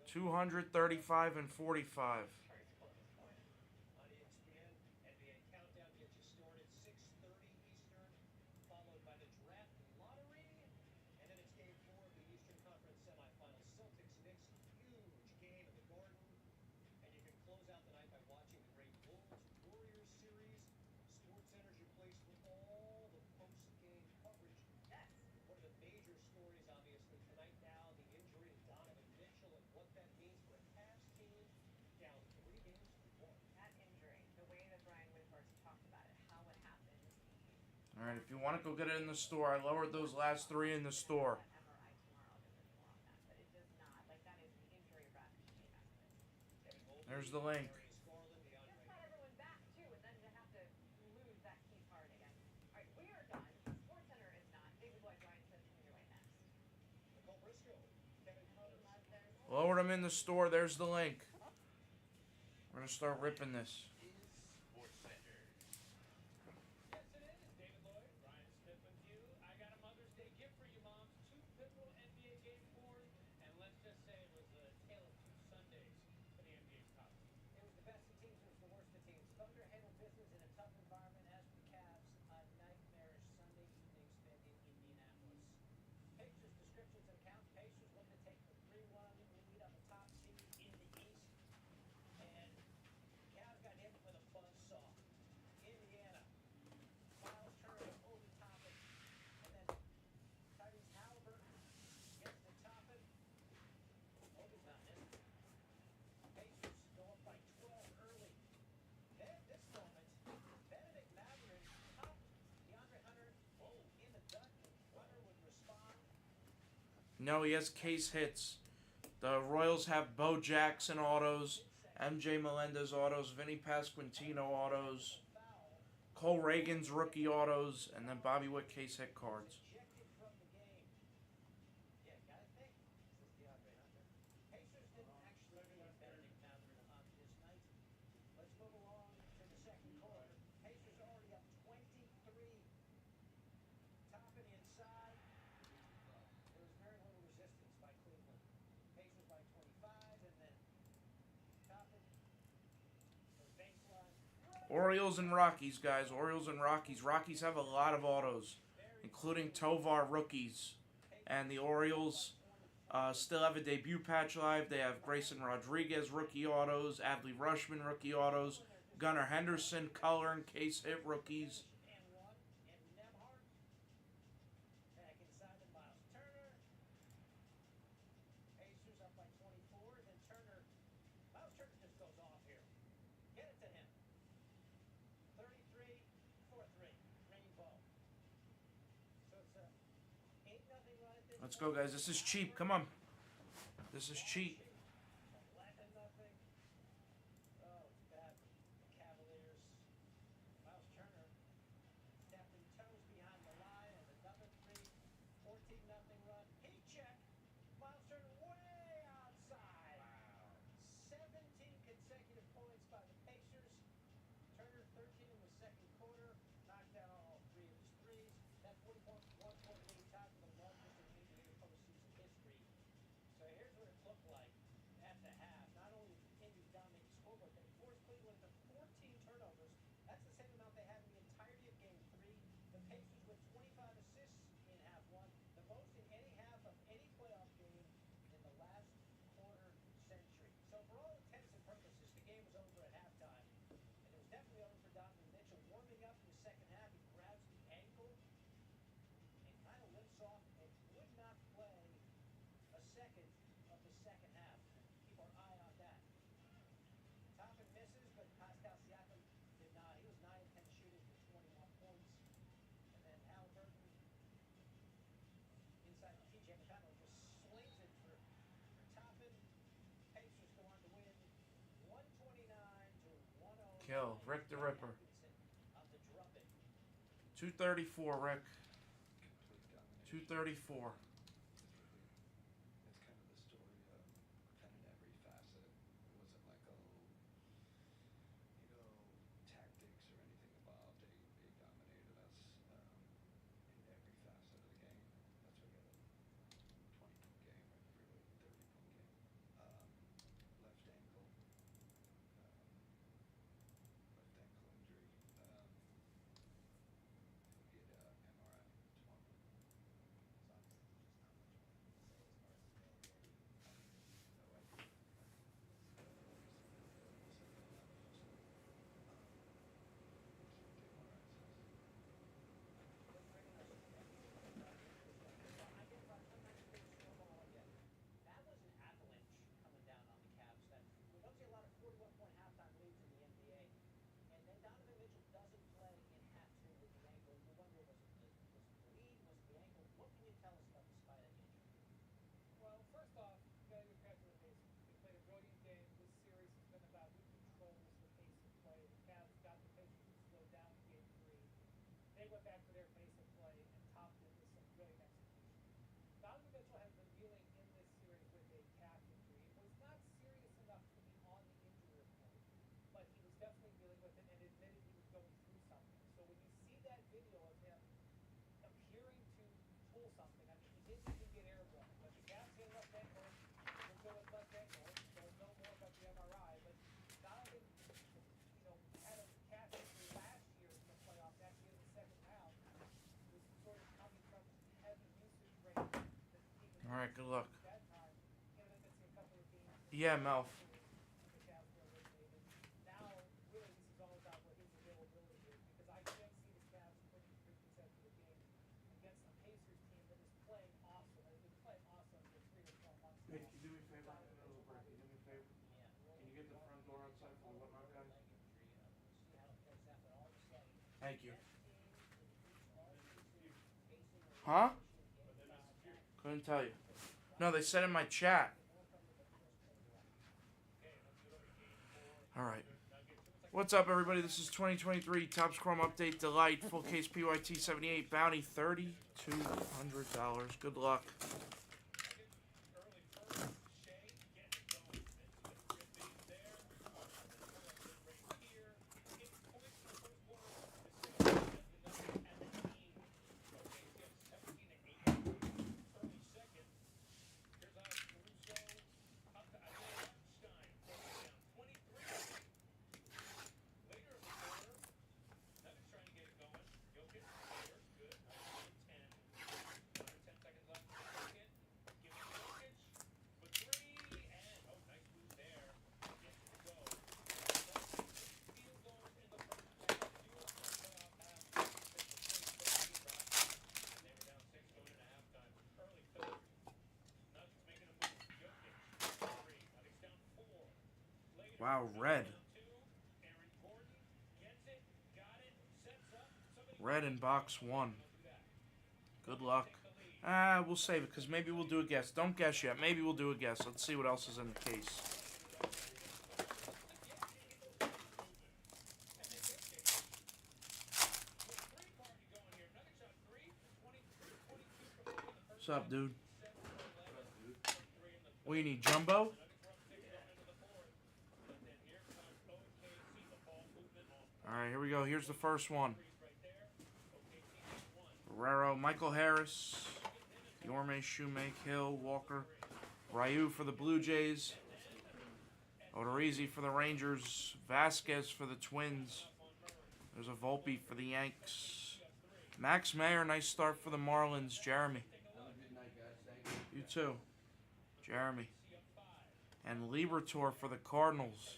235 and 45. On ESPN, NBA Countdown gets you started 6:30 Eastern, followed by the draft lottery, and then it's game 4 of the Eastern Conference semifinals. Celtics-Knicks, huge game in the Garden, and you can close out the night by watching the great Bulls-Warriors series. SportsCenter's your place for all the post-game coverage. Yes. One of the major stories, obviously, tonight now, the injury to Donovan Mitchell and what that means for a Cavs team down 3 games to 1. That injury, the way that Brian Windhorst talked about it, how it happened, All right, if you want to go get it in the store, I lowered those last 3 in the store. that MRI tomorrow, I'll get more on that, but it does not, like, that is the injury recognition estimate. There's the link. Just got everyone back, too, and then to have to lose that Keith Harding. All right, we are done. SportsCenter is not. David Lloyd, Brian Smith coming your way next. Nicole Briscoe, Kevin Connors. Lowered them in the store. There's the link. We're going to start ripping this. Yes, it is. David Lloyd, Brian Smith with you. I got a Mother's Day gift for you, moms. 2 pivotal NBA game 4s, and let's just say it was a tale of 2 Sundays for the NBA's top team. It was the best of teams, it was the worst of teams. Thunder handled business in a tough environment, as for the Cavs, a nightmarish Sunday evening spent in Indianapolis. Pacers descriptions and accounts. Pacers looking to take the 3-1 lead on the top seed in the East, and Cavs got hit with a buzzsaw. Indiana. Miles Turner to Obi Toppin, and then Tyrese Halliburton gets to Toppin. Obi's not missing. Pacers go up by 12 early. Then at this moment, Benedict Mathurin topped DeAndre Hunter in the duck, and Hunter would respond. No, he has case hits. The Royals have Bo Jackson autos, MJ Melendez autos, Vinny Pasquantino autos, Cole Reagan's rookie autos, and then Bobby Witt case hit cards. Ejected from the game. Yeah, gotta think, says DeAndre Hunter. Pacers didn't actually need Benedict Mathurin on this night. Let's move along to the second quarter. Pacers already up 23. Toppin inside. There was very little resistance by Cleveland. Pacers by 25, and then Toppin for the baseline. Orioles and Rockies, guys. Orioles and Rockies. Rockies have a lot of autos, including Tovar rookies. And the Orioles still have a debut patch live. They have Grayson Rodriguez rookie autos, Adley Rushman rookie autos, Gunnar Henderson color and case hit rookies. And one, and Nemhart. Back inside to Miles Turner. Pacers up by 24, and then Turner. Miles Turner just goes off here. Get it to him. 33, 4-3. Rainbow. So it's a 8-0 run at this Let's go, guys. This is cheap. Come on. This is cheap. 11-0. Oh, it's bad for the Cavaliers. Miles Turner stepping toes behind the line, and another 14-0 run. Heat check. Miles Turner way outside. 17 consecutive points by the Pacers. Turner 13 in the second quarter. Knocked down all 3 of his threes. That 41-point lead tied for the longest in NBA postseason history. So here's what it looked like at the half. Not only did Indy dominate the scoreboard, they forced Cleveland to 14 turnovers. That's the same amount they had in the entirety of Game 3. The Pacers with 25 assists in half 1, the most in any half of any playoff game in the last quarter century. So for all intents and purposes, the game was over at halftime. And it was definitely over for Donovan Mitchell. Warming up in the second half, he grabs the ankle and kind of limps off and would not play a second of the second half. Keep our eye on that. Toppin misses, but Pascal Siakam did not. He was 9 of 10 shooting for 21 points. And then Halliburton inside to TJ McConnell just slings it for Toppin. Pacers go on to win 129 to 109. Kill. Rick the Ripper. On the drubbing. 234, Rick. 234. It's kind of the story of kind of every facet. It wasn't like, tactics or anything involved. They dominated us. went back to their pace of play and topped it with some brilliant execution. Donovan Mitchell has been dealing in this series with a calf injury. It was not serious enough to be on the injury report, but he was definitely dealing with it and admitted he was going through something. So when you see that video of him appearing to pull something, I mean, he didn't even get airborne, but the calf hit left ankle. We'll go with left ankle. Don't know more about the MRI, but Donovan, had a calf injury last year in the playoffs, actually in the second round. He was sort of coming from heavy usage rate that he All right, good luck. that time. He ended up missing a couple of games. Yeah, Melf. When the calves were eliminated. Now, really, this is all about what his availability is, because I can't see the Cavs putting 3 consecutive games against a Pacers team that is playing awesome. Has been playing awesome for 3 or 4 months now. Hey, can you do me a favor? In the middle of the break, can you do me a favor? Can you get the front door outside for the whatnot guys? Thank you. Huh? Couldn't tell you. No, they said in my chat. All right. What's up, everybody? This is 2023 Topps Chrome Update Delight. Full case PYT 78 bounty $3,200. Good luck. Wow, red. Red in box 1. Good luck. We'll save it because maybe we'll do a guess. Don't guess yet. Maybe we'll do a guess. Let's see what else is in the case. What's up, dude? What do you need, Jumbo? Alright, here we go. Here's the first one. Guerrero, Michael Harris, Yorme, Shoemake, Hill, Walker, Ryu for the Blue Jays, Odorizzi for the Rangers, Vasquez for the Twins. There's a Volpe for the Yanks. Max Mayer, nice start for the Marlins. Jeremy. You too. Jeremy. And Liberatore for the Cardinals.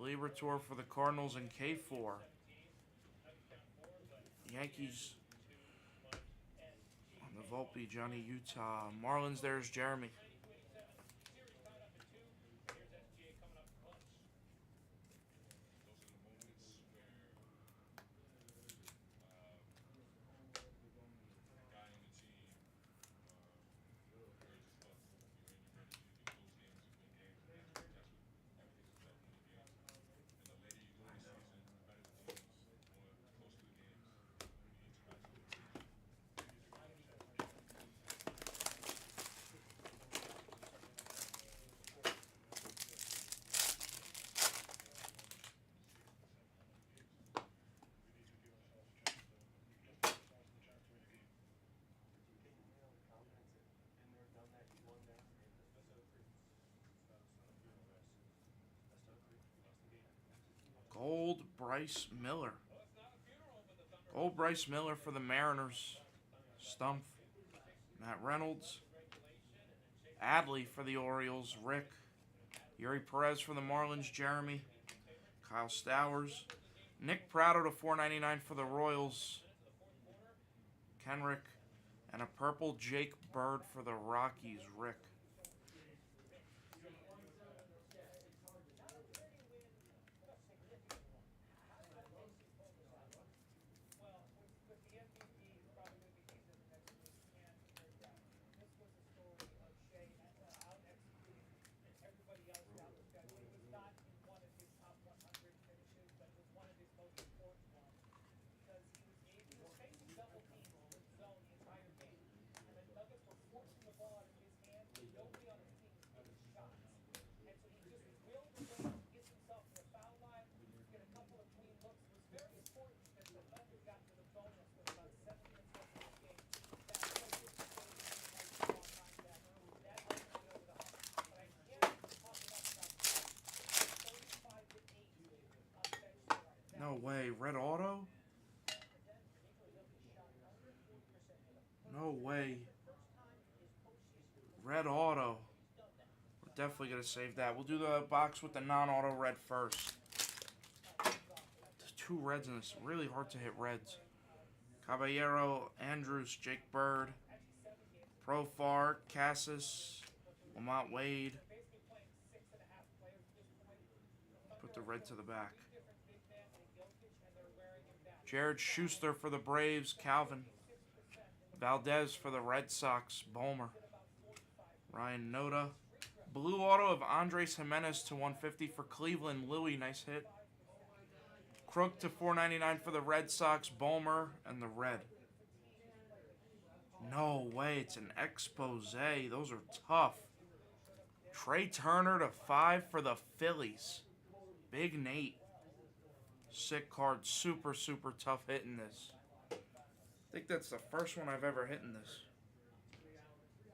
Liberatore for the Cardinals and K4. Yankees on the Volpe, Johnny Utah. Marlins, there's Jeremy. Gold Bryce Miller. Gold Bryce Miller for the Mariners. Stumpf. Matt Reynolds. Adley for the Orioles. Rick. Yuri Perez for the Marlins. Jeremy. Kyle Stowers. Nick Pratto to $4.99 for the Royals. Kenrick. And a purple Jake Bird for the Rockies. Rick. No way. Red auto? No way. Red auto. We're definitely going to save that. We'll do the box with the non-auto red first. There's 2 reds in this. Really hard to hit reds. Caballero, Andrews, Jake Bird, Profar, Cassis, Lamont Wade. Put the red to the back. Jared Schuster for the Braves, Calvin. Valdez for the Red Sox, Bulmer. Ryan Noda. Blue auto of Andres Jimenez to 150 for Cleveland, Louis, nice hit. Crook to 499 for the Red Sox, Bulmer, and the red. No way, it's an expose. Those are tough. Trey Turner to 5 for the Phillies. Big Nate. Sick card. Super, super tough hit in this. I think that's the first one I've ever hit in this.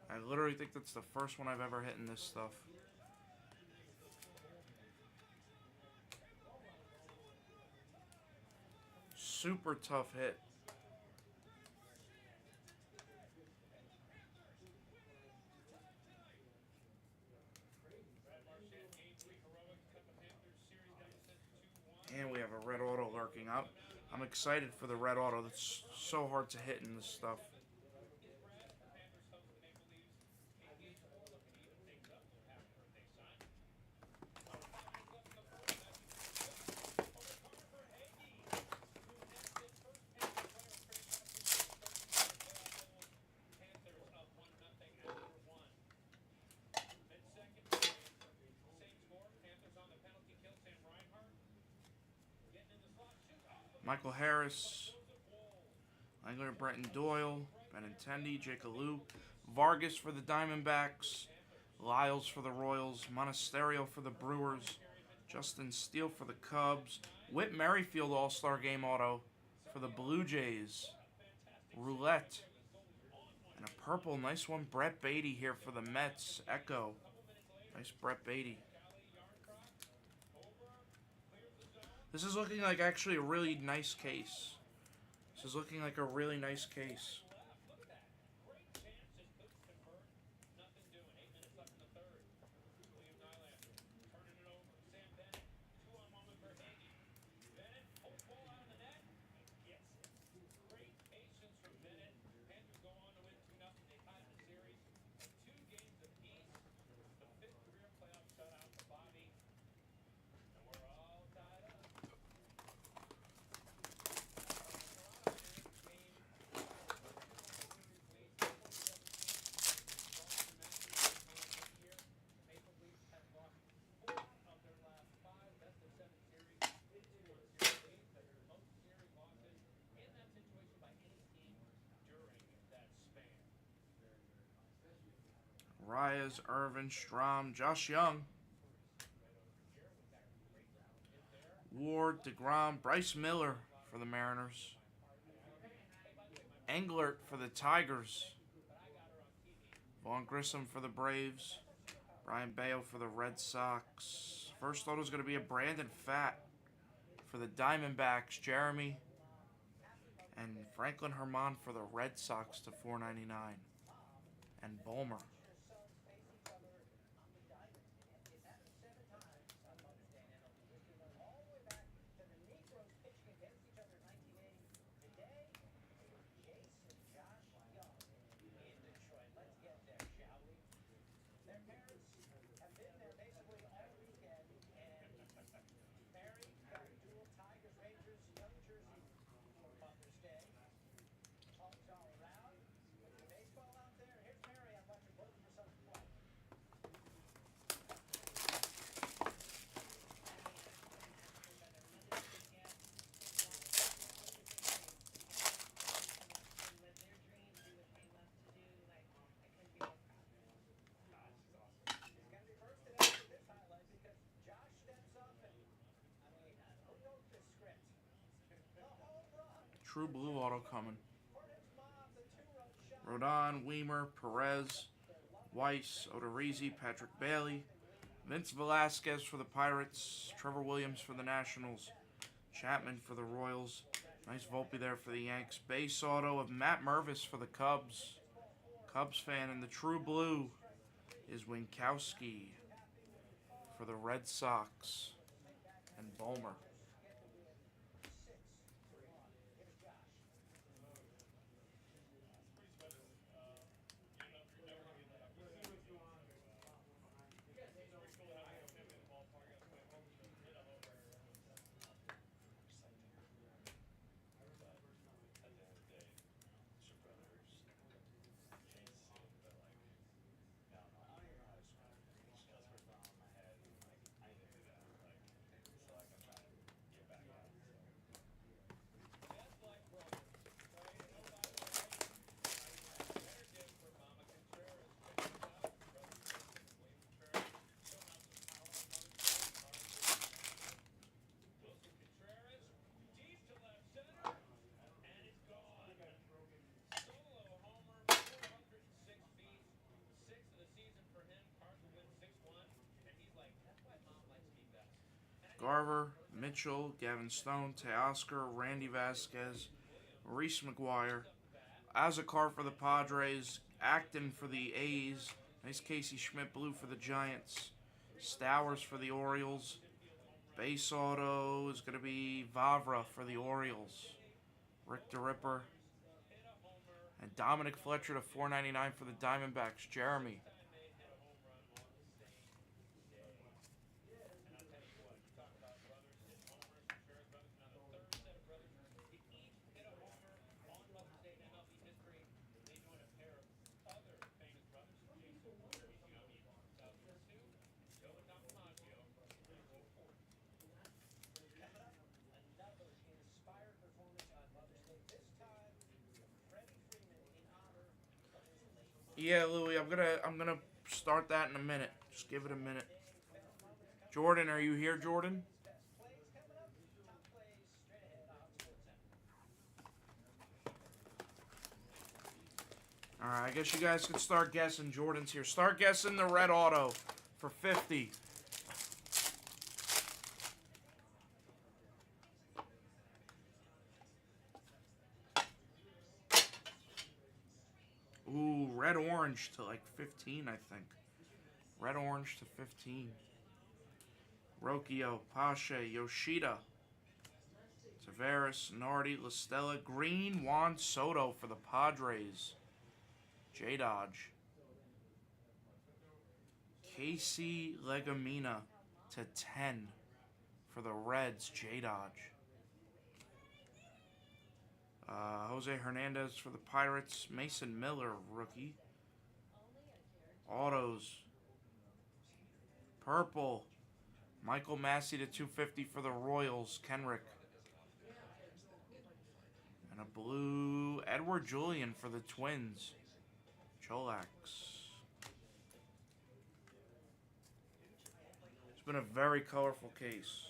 I literally think that's the first one I've ever hit in this stuff. Super tough hit. And we have a red auto lurking up. I'm excited for the red auto. That's so hard to hit in this stuff. Michael Harris, Angler Brenton Doyle, Benintendi, Jake Alou, Vargas for the Diamondbacks, Lyles for the Royals, Monasterio for the Brewers, Justin Steele for the Cubs, Whit Merrifield All-Star Game Auto for the Blue Jays, Roulette, and a purple, nice one, Brett Beatty here for the Mets, Echo, nice Brett Beatty. This is looking like actually a really nice case. This is looking like a really nice case. Reyes, Irvin, Strom, Josh Young, Ward, DeGrom, Bryce Miller for the Mariners, Englert for the Tigers, Vaughn Grissom for the Braves, Brian Bayo for the Red Sox. First auto is going to be a Brandon Pfaadt for the Diamondbacks, Jeremy, and Franklin Herman for the Red Sox to 499, and Bulmer. True blue auto coming. Rodon, Weimer, Perez, Weiss, Odorizzi, Patrick Bailey, Vince Velasquez for the Pirates, Trevor Williams for the Nationals, Chapman for the Royals. Nice Volpe there for the Yanks. Base auto of Matt Mervis for the Cubs. Cubs fan. And the true blue is Winkowski for the Red Sox. And Bulmer. Garver, Mitchell, Gavin Stone, Teoscar, Randy Vasquez, Maurice McGuire, Azakar for the Padres, Acton for the A's, nice Casey Schmidt blue for the Giants, Stowers for the Orioles, base auto is going to be Vavra for the Orioles, Rick DeRipper, and Dominic Fletcher to $4.99 for the Diamondbacks, Jeremy. Yeah, Louie, I'm gonna start that in a minute. Just give it a minute. Jordan, are you here, Jordan? Alright, I guess you guys can start guessing. Jordan's here. Start guessing the red auto for 50. Ooh, red orange to like 15, I think. Red orange to 15. Rocchio, Pache, Yoshida, Tavares, Nardi, La Stella, green, Juan Soto for the Padres. J Dodge. Casey Legumina to 10 for the Reds. J Dodge. Jose Hernandez for the Pirates. Mason Miller, rookie. Autos. Purple. Michael Massey to 250 for the Royals. Kenrick. And a blue Edward Julian for the Twins. Cholax. It's been a very colorful case.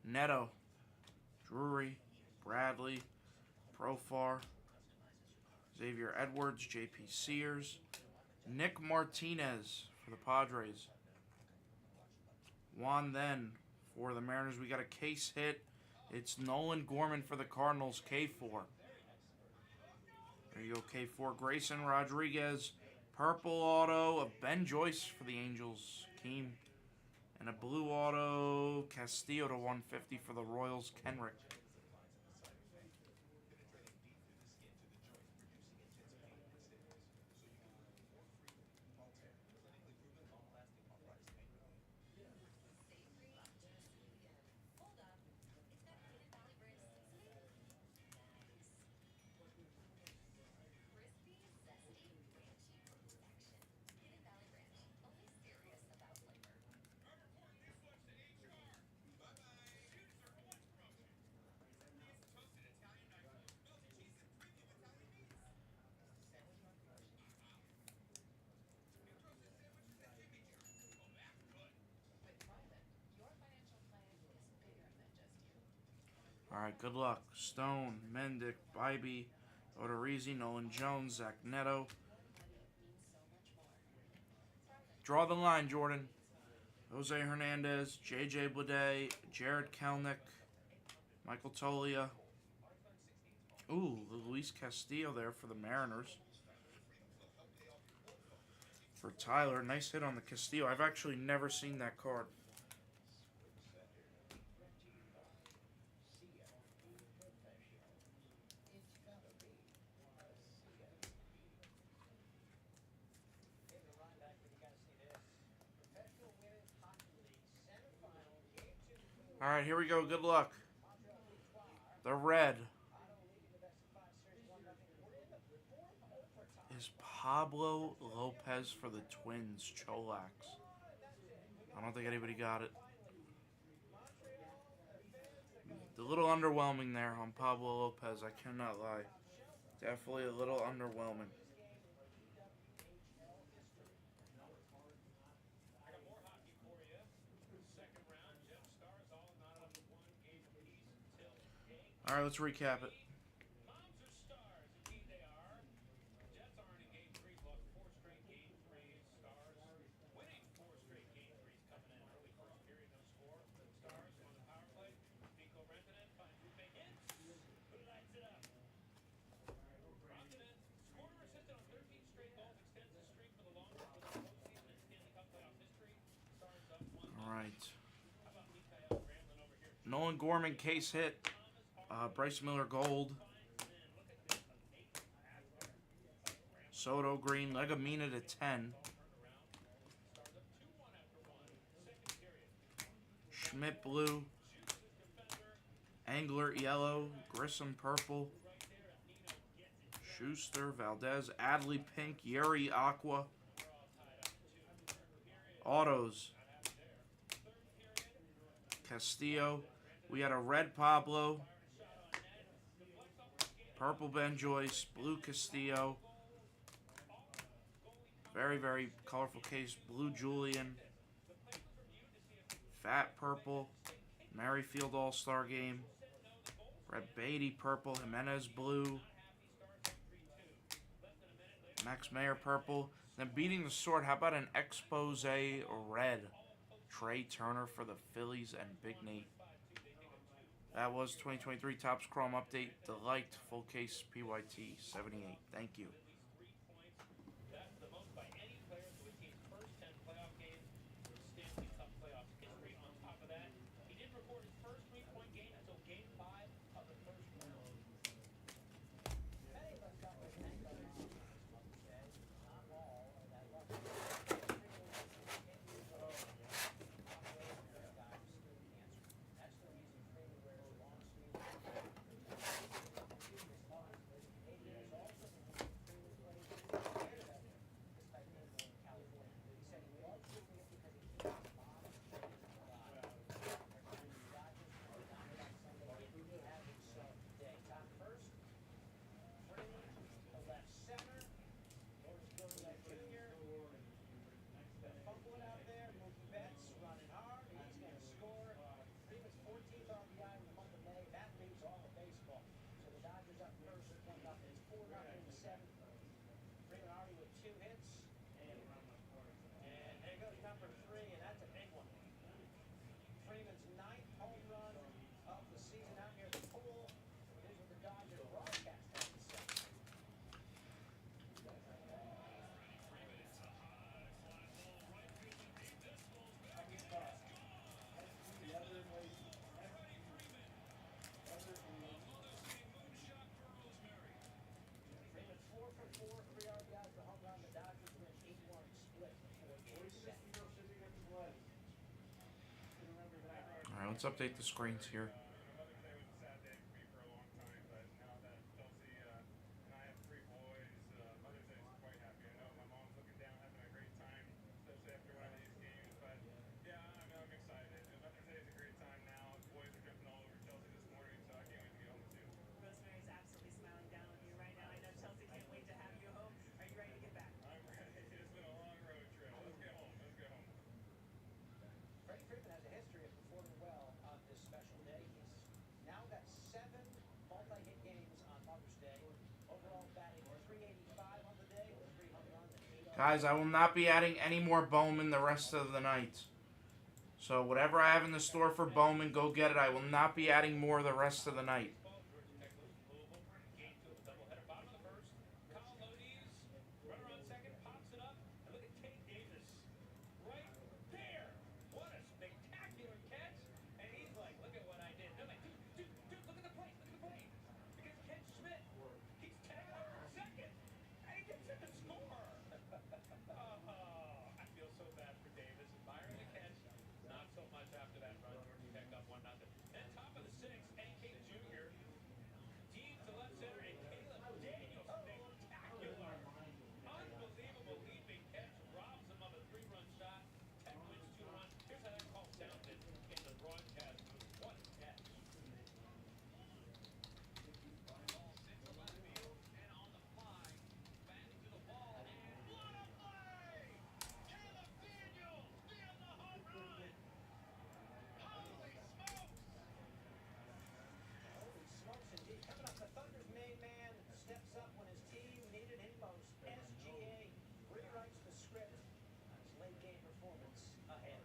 Neto, Drury, Bradley, Profar, Xavier Edwards, J.P. Sears, Nick Martinez for the Padres. Juan then for the Mariners. We got a case hit. It's Nolan Gorman for the Cardinals, K4. There you go, K4. Grayson Rodriguez, purple auto of Ben Joyce for the Angels, Keem. And a blue auto, Castillo to 150 for the Royals, Kenrick. Alright, good luck. Stone, Mendick, Bybee, Odorizzi, Nolan Jones, Zach Neto. Draw the line, Jordan. Jose Hernandez, J.J. Bleday, Jared Kelnick, Michael Tolia. Ooh, Luis Castillo there for the Mariners. For Tyler, nice hit on the Castillo. I've actually never seen that card. Alright, here we go. Good luck. The red is Pablo Lopez for the Twins, Cholax. I don't think anybody got it. A little underwhelming there on Pablo Lopez, I cannot lie. Definitely a little underwhelming. Alright, let's recap it. Alright. Nolan Gorman case hit. Bryce Miller gold. Soto green. Legumina to 10. Schmidt blue. Angler yellow. Grissom purple. Schuster, Valdez, Adley pink. Yuri aqua. Autos. Castillo. We had a red Pablo. Purple Ben Joyce. Blue Castillo. Very, very colorful case. Blue Julian. Fat purple. Merrifield All-Star Game. Red Beatty purple. Jimenez blue. Max Mayer purple. Then beating the sort, how about an expose red? Trey Turner for the Phillies and Big Nate. That was 2023 Topps Chrome Update. Delight full case PYT 78. Thank you. Alright, let's update the screens here. Rosemary's absolutely smiling down on you right now. I know Chelsea can't wait to have you home. Are you ready to get back? I'm ready. It's been a long road trip. Let's get home. Let's get home. Freddie Freeman has a history of performing well on this special day. Guys, I will not be adding any more Bowman the rest of the night. So whatever I have in the store for Bowman, go get it. I will not be adding more the rest of the night. Game 2 of a doubleheader. Bottom of the first. Kyle Lodies, runner on second, pops it up, and look at Tate Davis right there. What a spectacular catch! And he's like, "Look at what I did." They're like, "Dude, look at the plate, look at the plate." Because Ken Schmidt, he's tagged over second, and he gets him to score. Oh, I feel so bad for Davis. Admiring the catch, not so much after that run. Georgia Tech up 1-0. Then top of the sixth, AK Jr. Deep to left center, and Caleb Daniels, spectacular. Unbelievable leaping catch, robs him of a 3-run shot. Tech wins 2-1. Here's how that call sounded in the broadcast booth. What a catch. Ball sits to left field, and on the fly, back to the wall, and what a play! Caleb Daniels via the home run. Holy smokes! Holy smokes indeed. Coming up, the Thunder's main man steps up when his team needed him most. SGA rewrites the script on his late game performance ahead.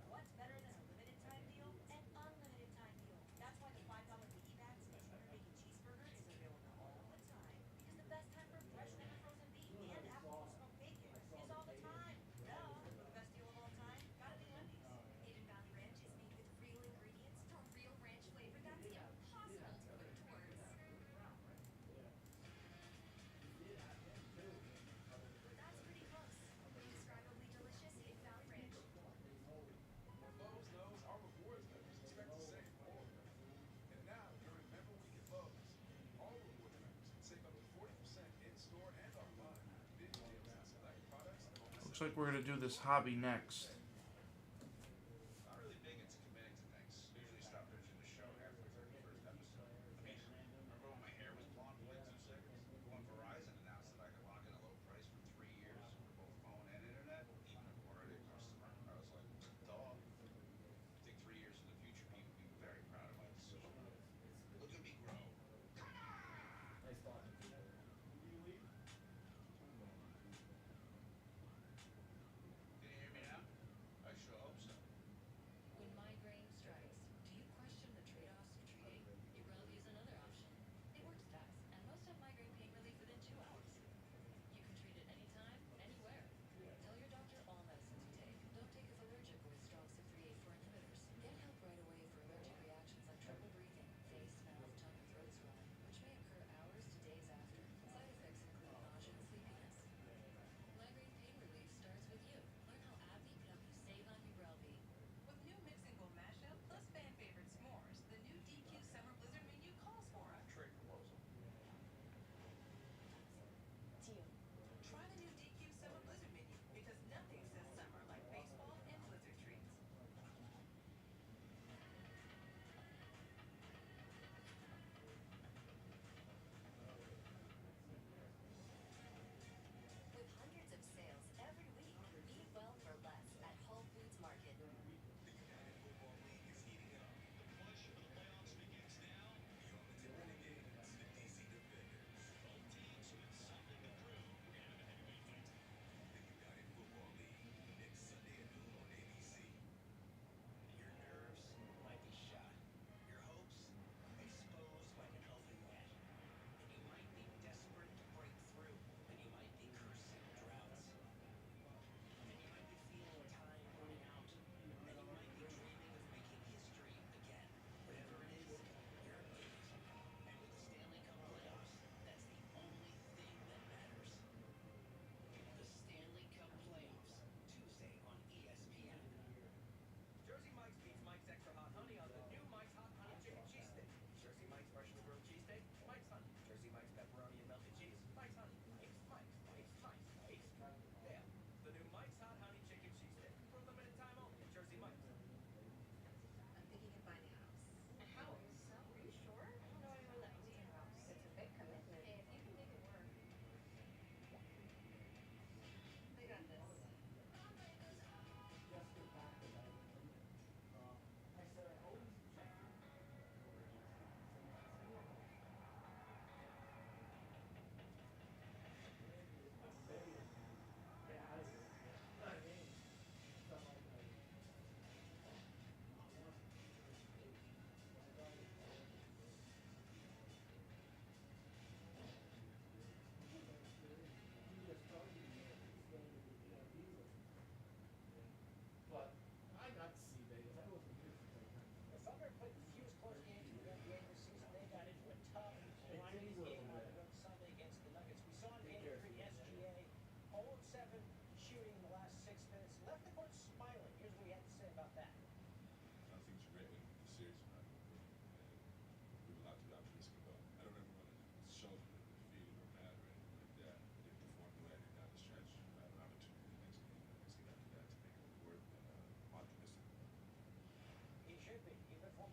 What's better than a limited time deal? An unlimited time deal. That's why the $5 piggybacks and Junior Bacon Cheeseburger is available all the time. Because the best time for fresh, never frozen beef and apple smoked bacon is all the time. Duh. The best deal of all time? Gotta be Wendy's. Hidden Valley Ranch is made with real ingredients for real ranch flavor that's impossible to put into words. That's pretty close. Indescribably delicious Hidden Valley Ranch. Lowe's knows our rewards members expect to save more. And now, during Member Week at Lowe's, all rewards members can save up to 40% in-store and online. Big deals on select products. Looks like we're going to do this hobby next. Not really big into committing to things. Usually stop pitching the show halfway through the first episode. I mean, remember when my hair was blonde within 2 seconds? When Verizon announced that I could lock in a low price for 3 years for both phone and internet, even if I'm already a customer, I was like, duh. I think 3 years in the future, people will be very proud of my decision. Look at me grow. Can you hear me now?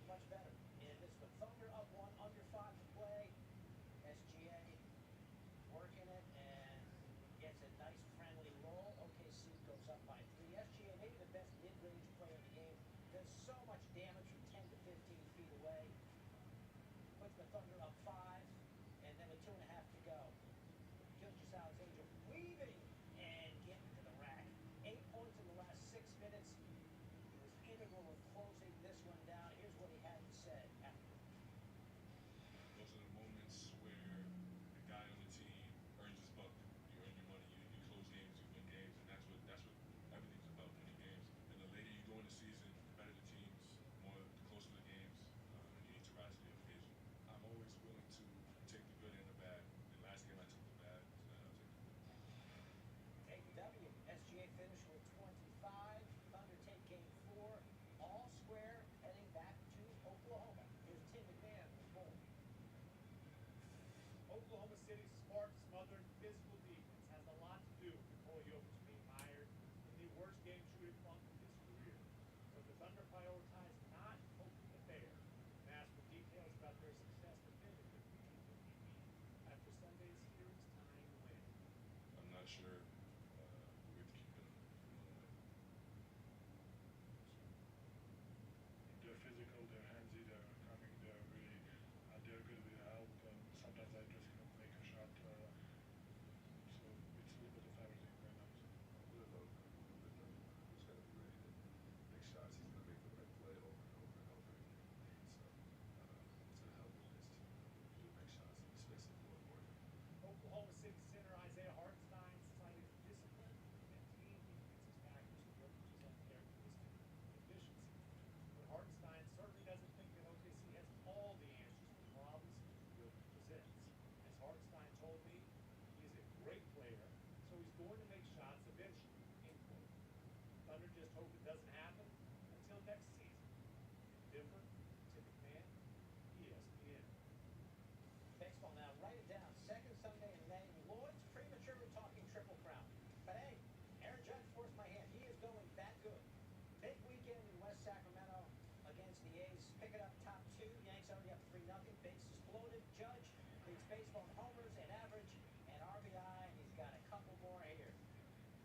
much better. And it's the Thunder up 1, under 5 to play. SGA working it and gets a nice friendly roll. OKC goes up by 3. SGA, maybe the best mid-range player in the game. Does so much damage from 10 to 15 feet away. Puts the Thunder up 5, and then with 2.5 to go. Gilgeous Alexander weaving and getting to the rack. 8 points in the last 6 minutes. He was integral in closing this one down. Here's what he had to say after. Those are the moments where the guy on the team earns his buck. You earn your money. You close games, you win games, and that's what everything's about, winning games. And the later you go in the season, the better the teams, the closer the games, you need to rise to the occasion. I'm always willing to take the good and the bad. And last game I took the bad, so now I'll take the good. Take the W. SGA finished with 25. Thunder take game 4. All square heading back to Oklahoma. Here's Tim McMahon with Bowman. Oklahoma City's smart, smothered, physical defense has a lot to do with Nikola Jokic being mired in the worst game shooting slump of his career. But the Thunder prioritize not poking the bear and ask for details about their success defending the weekend. After Sunday's series-tying win. I'm not sure. We have to keep it. They're physical, they're handsy, they're coming, they're really, they're good with help. Sometimes I just cannot make a shot. So it's a little bit of everything right now. He's got to be ready to make shots. He's going to make the right play over and over and over again. So it's going to help with his team to make shots and space the floor for him. Oklahoma City center Isaiah Hartenstein cited discipline and team defensive factors in Jokic's uncharacteristic efficiency. But Hartenstein certainly doesn't think that OKC has all the answers to the problems Jokic presents. As Hartenstein told me, he is a great player, so he's going to make shots eventually. End quote. Thunder just hope it doesn't happen until next season. Denver, Tim McMahon, ESPN. Baseball now, write it down. Second Sunday in May. Lloyd's prematurely talking Triple Crown. But hey, Aaron Judge forced my hand. He is going that good. Big weekend in West Sacramento against the A's. Pick it up top 2. Yanks already up 3-0. Bases loaded. Judge leads baseball in homers and average and RBI, and he's got a couple more here.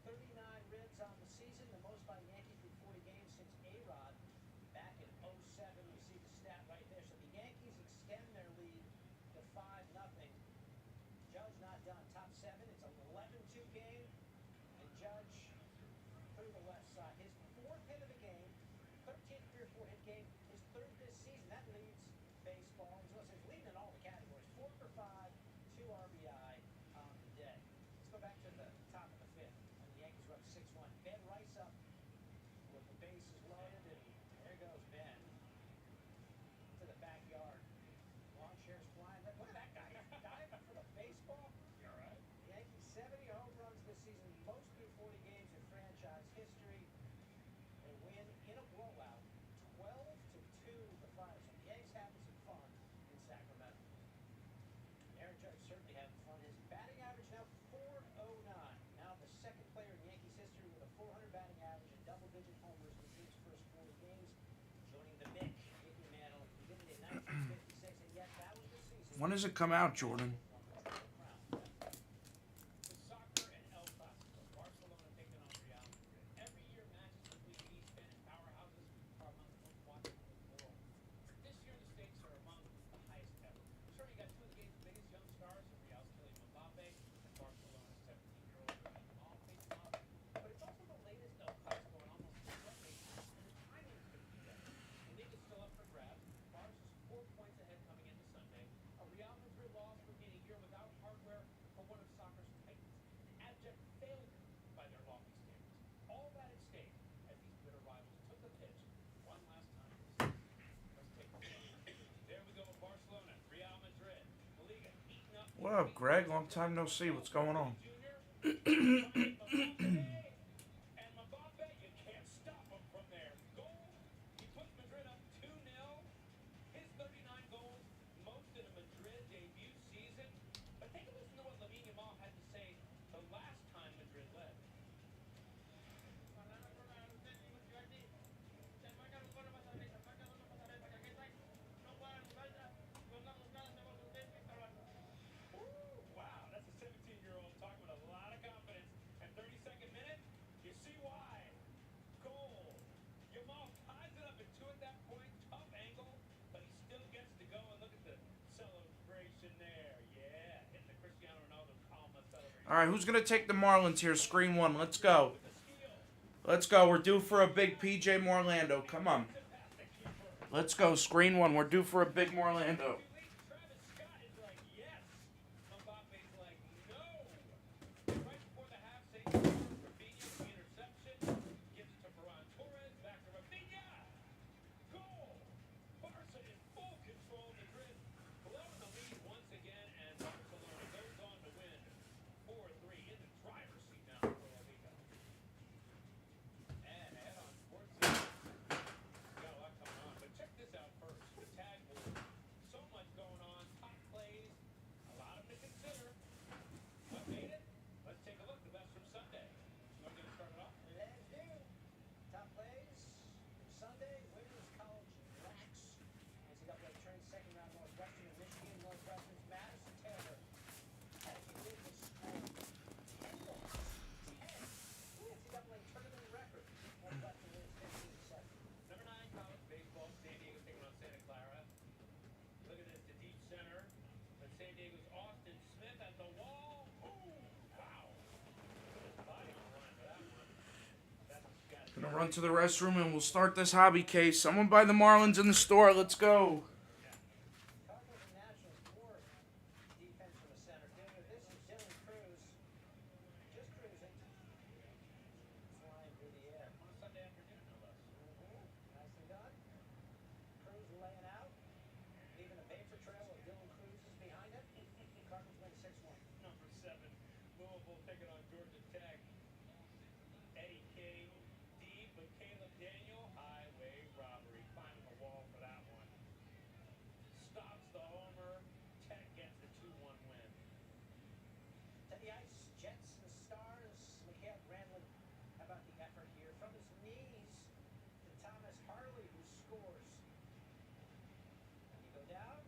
39 ribs on the season, the most by Yankees through 40 games since A-Rod back in '07. You see the stat right there. So the Yankees extend their lead to 5-0. Judge not done. Top 7. It's an 11-2 game. And Judge through the left side. His 4th hit of the game. 13th career 4-hit game. His 3rd this season. That leads baseball. He's leading in all the categories. 4 for 5. 2 RBI on the day. Let's go back to the top of the 5th. And the Yankees were up 6-1. Ben Rice up with the bases loaded. And there goes Ben to the backyard. Lawn chairs flying. Look at that guy. He's diving for the baseball. You all right? Yankees 70 home runs this season, most through 40 games in franchise history. They win in a blowout, 12-2 the Flyers. So the Yankees having some fun in Sacramento. Aaron Judge certainly having fun. His batting average now .409. Now the second player in Yankees history with a .400 batting average and double-digit homers in his first 40 games. Joining the Mick, Mickey Mantle, who did it in 1956, and yet that was the season. When does it come out, Jordan? The soccer and El Clasico. Barcelona taking on Real Madrid. Every year matches between these Spanish powerhouses are among the most watched in the world. This year the stakes are among the highest ever. Sure, you got two of the game's biggest young stars, Real's Kylian Mbappe and Barcelona's 17-year-old Lamine Yamal facing off. But it's also the latest El Clasico in almost 2 decades, and the timing couldn't be better. The league is still up for grabs. Barca's 4 points ahead coming into Sunday. A Real Madrid loss would mean a year without hardware for one of soccer's titans. An abject failure by their lofty standards. All that at stake as these bitter rivals took the pitch one last time this season. Let's take a look. There we go, Barcelona, Real Madrid. La Liga eating up. What up, Greg? Long time no see. What's going on? And Mbappe, you can't stop him from there. Goal. He puts Madrid up 2-0. His 39 goals, most in a Madrid debut season. But take a listen to what Lamine Yamal had to say the last time Madrid led. All right, who's going to take the Marlins here? Screen one. Let's go. Let's go. We're due for a big PJ Morlando. Come on. Let's go. Screen one. We're due for a big Morlando. Travis Scott is like, yes. Mbappe's like, no. Right before the half, St. Rafinha, the interception. Gives it to Ferran Torres. Back to Rafinha. Goal. Barca in full control. Madrid blowing the lead once again. And Barcelona goes on to win 4-3 in the driver's seat now for La Liga. And ahead on Sports Center. Got a lot coming on, but check this out first. The tag board. So much going on. Top plays. A lot of them to consider. What made it? Let's take a look. The best from Sunday. You want to get it started off? Let's do. Top plays from Sunday. Women's college blacks. NCAA tournament second round Northwestern and Michigan. Northwestern's Madison Taylor. As you did this score 10 goals. 10. NCAA tournament record. Northwestern wins 15-7. Number 9, college baseball. San Diego taking on Santa Clara. Look at this, the deep center. But San Diego's Austin Smith at the wall. Ooh, wow. Put his body on the line for that one. That's what you got to do. Gonna run to the restroom and we'll start this hobby case. Someone buy the Marlins in the store. Let's go. Cardinals and Nationals war defense from the center. This is Dylan Cruz. Just cruising. Flying through the air. On a Sunday afternoon, no less. Nicely done. Cruz laying out. Leaving a vapor trail of Dylan Cruz's behind him. Cardinals win 6-1. Number 7, Louisville taking on Georgia Tech. Eddie King, deep, but Caleb Daniel, highway robbery, climbing the wall for that one. Stops the homer. Tech gets the 2-1 win. To the ice, Jets and Stars. Mikhail Granlund. How about the effort here? From his knees to Thomas Harley, who scores. You go down,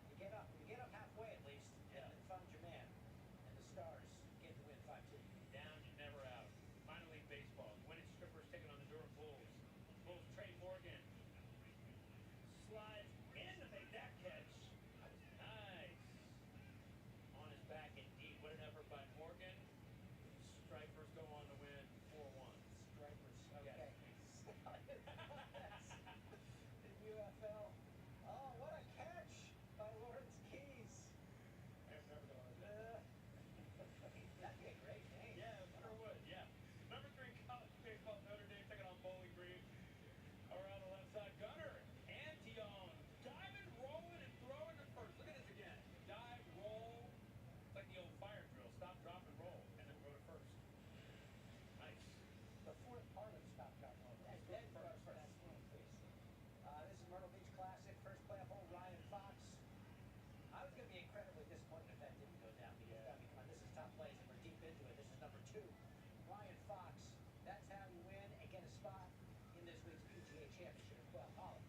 you get up. You get up halfway at least, and then found your man. And the Stars get the win 5-2. Down, never out. Minor league baseball. Winning strippers taking on the Durham Bulls. Bulls Trey Morgan. Slides in to make that catch. That was nice. On his back and deep. What an effort by Morgan. Stripers go on to win 4-1. Stripers, okay. Yes. In UFL. Oh, what a catch by Lawrence Keys. I've never done it. That'd be a great name. Yeah, sure would. Yeah. Number 3, college baseball. Notre Dame taking on Bowling Green. Around the left side, Gunner. Antion. Diving, rolling, and throwing to first. Look at this again. Dive, roll. It's like the old fire drill. Stop, drop, and roll. And then go to first. Nice. The fourth part of Stop Drop Roll. That's dead first. That's one, please. This is Myrtle Beach Classic. First playoff hole, Ryan Fox. I was going to be incredibly disappointed if that didn't go down because I mean, come on, this is top plays and we're deep into it. This is number 2. Ryan Fox. That's how you win and get a spot in this week's PGA Championship at Quail Hollow.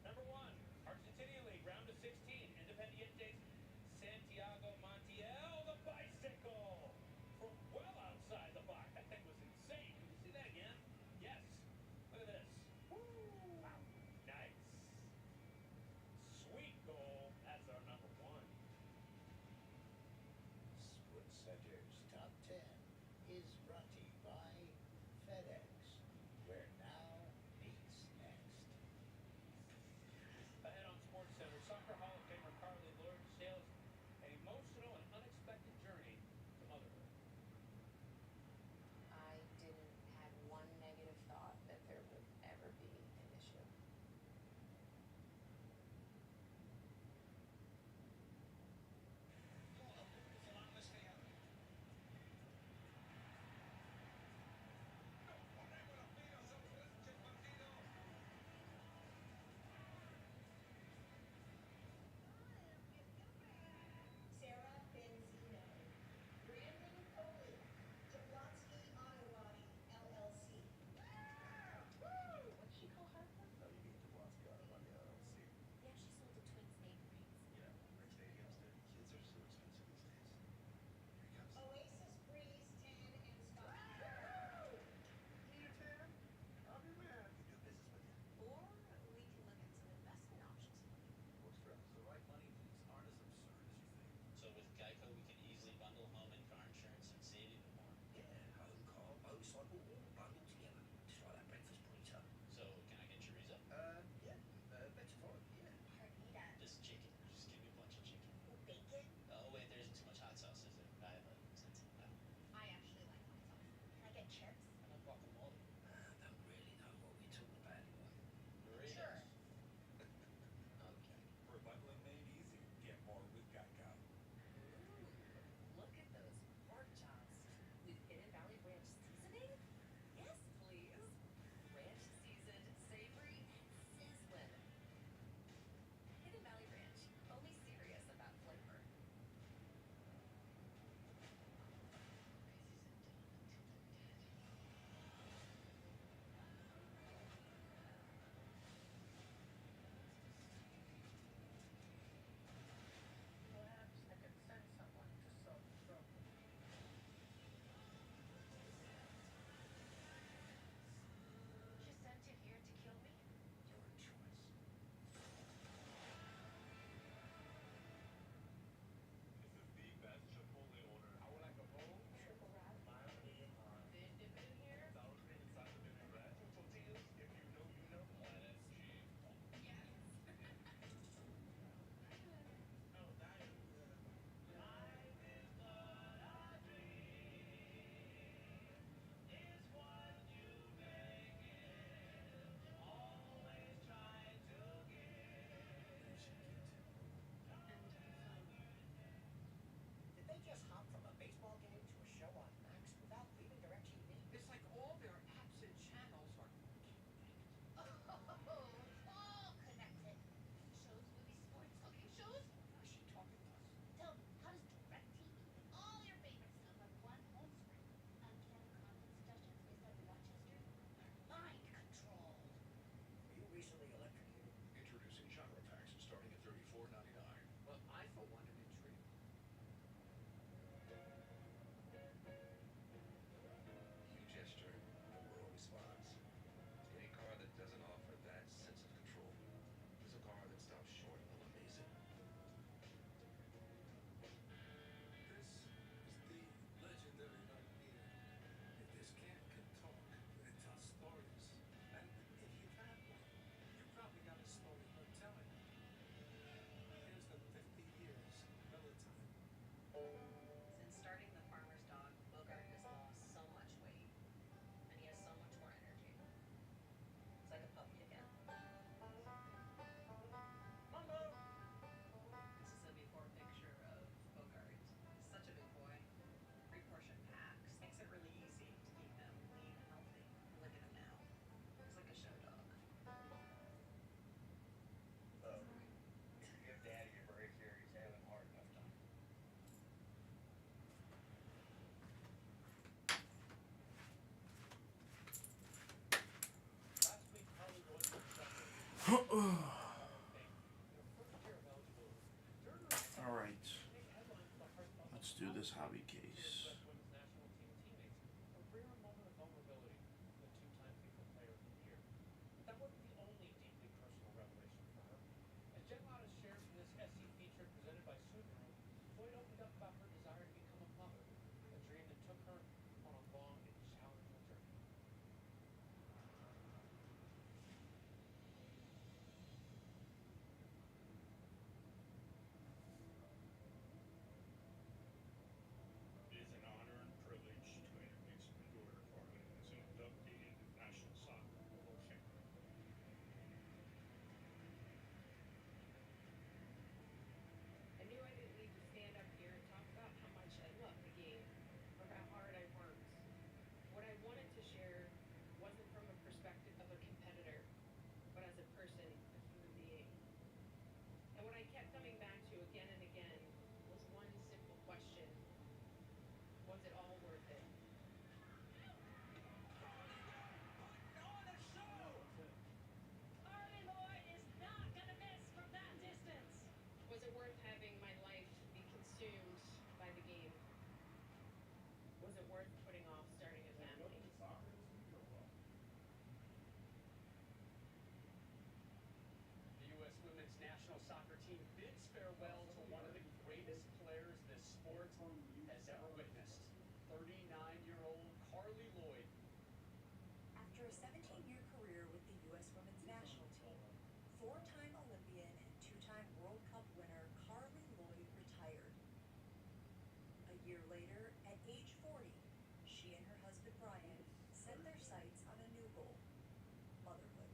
Number 1, Argentinian League, round of 16. Independiente Santiago Montiel, the bicycle. From well outside the box. That thing was insane. Can you see that again? Yes. Look at this. Woo! Wow. Nice. Sweet goal. That's our number 1. SportsCenter's top 10 is All right. Let's do this hobby case. U.S. women's national team teammates. A rare moment of vulnerability from the two-time FIFA Player of the Year. But that wasn't the only deeply personal revelation for her. As Jen Lotta shared from this SC feature presented by Subaru, Floyd opened up about her desire to become a mother, a dream that took her on a long and challenging journey. It is an honor and privilege to introduce my daughter Carly as an inductee into the National Soccer Hall of Fame. I knew I didn't need to stand up here and talk about how much I love the game or how hard I worked. What I wanted to share wasn't from a perspective of a competitor, but as a person, a human being. And what I kept coming back to again and again was one simple question. Was it all worth it? Carly Lloyd is not gonna miss from that distance. Was it worth having my life be consumed by the game? Was it worth putting off starting a family? The U.S. women's national soccer team bids farewell to one of the greatest players this sport has ever witnessed. 39-year-old Carly Lloyd. After a 17-year career with the U.S. women's national team, four-time Olympian and two-time World Cup winner Carly Lloyd retired. A year later, at age 40, she and her husband Brian set their sights on a new goal: motherhood.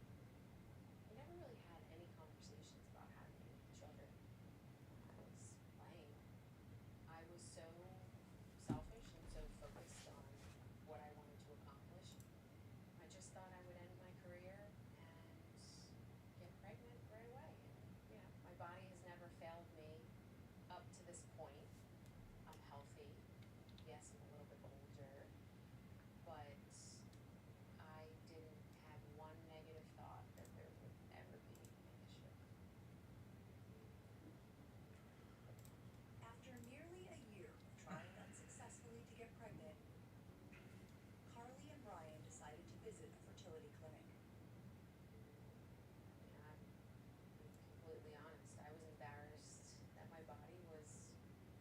We never really had any conversations about having children when I was playing. I was so selfish and so focused on what I wanted to accomplish. I just thought I would end my career and get pregnant right away. And, my body has never failed me up to this point. I'm healthy. Yes, I'm a little bit older, but I didn't have one negative thought that there would ever be an issue. After nearly a year of trying unsuccessfully to get pregnant, Carly and Brian decided to visit a fertility clinic. I'm completely honest. I was embarrassed that my body was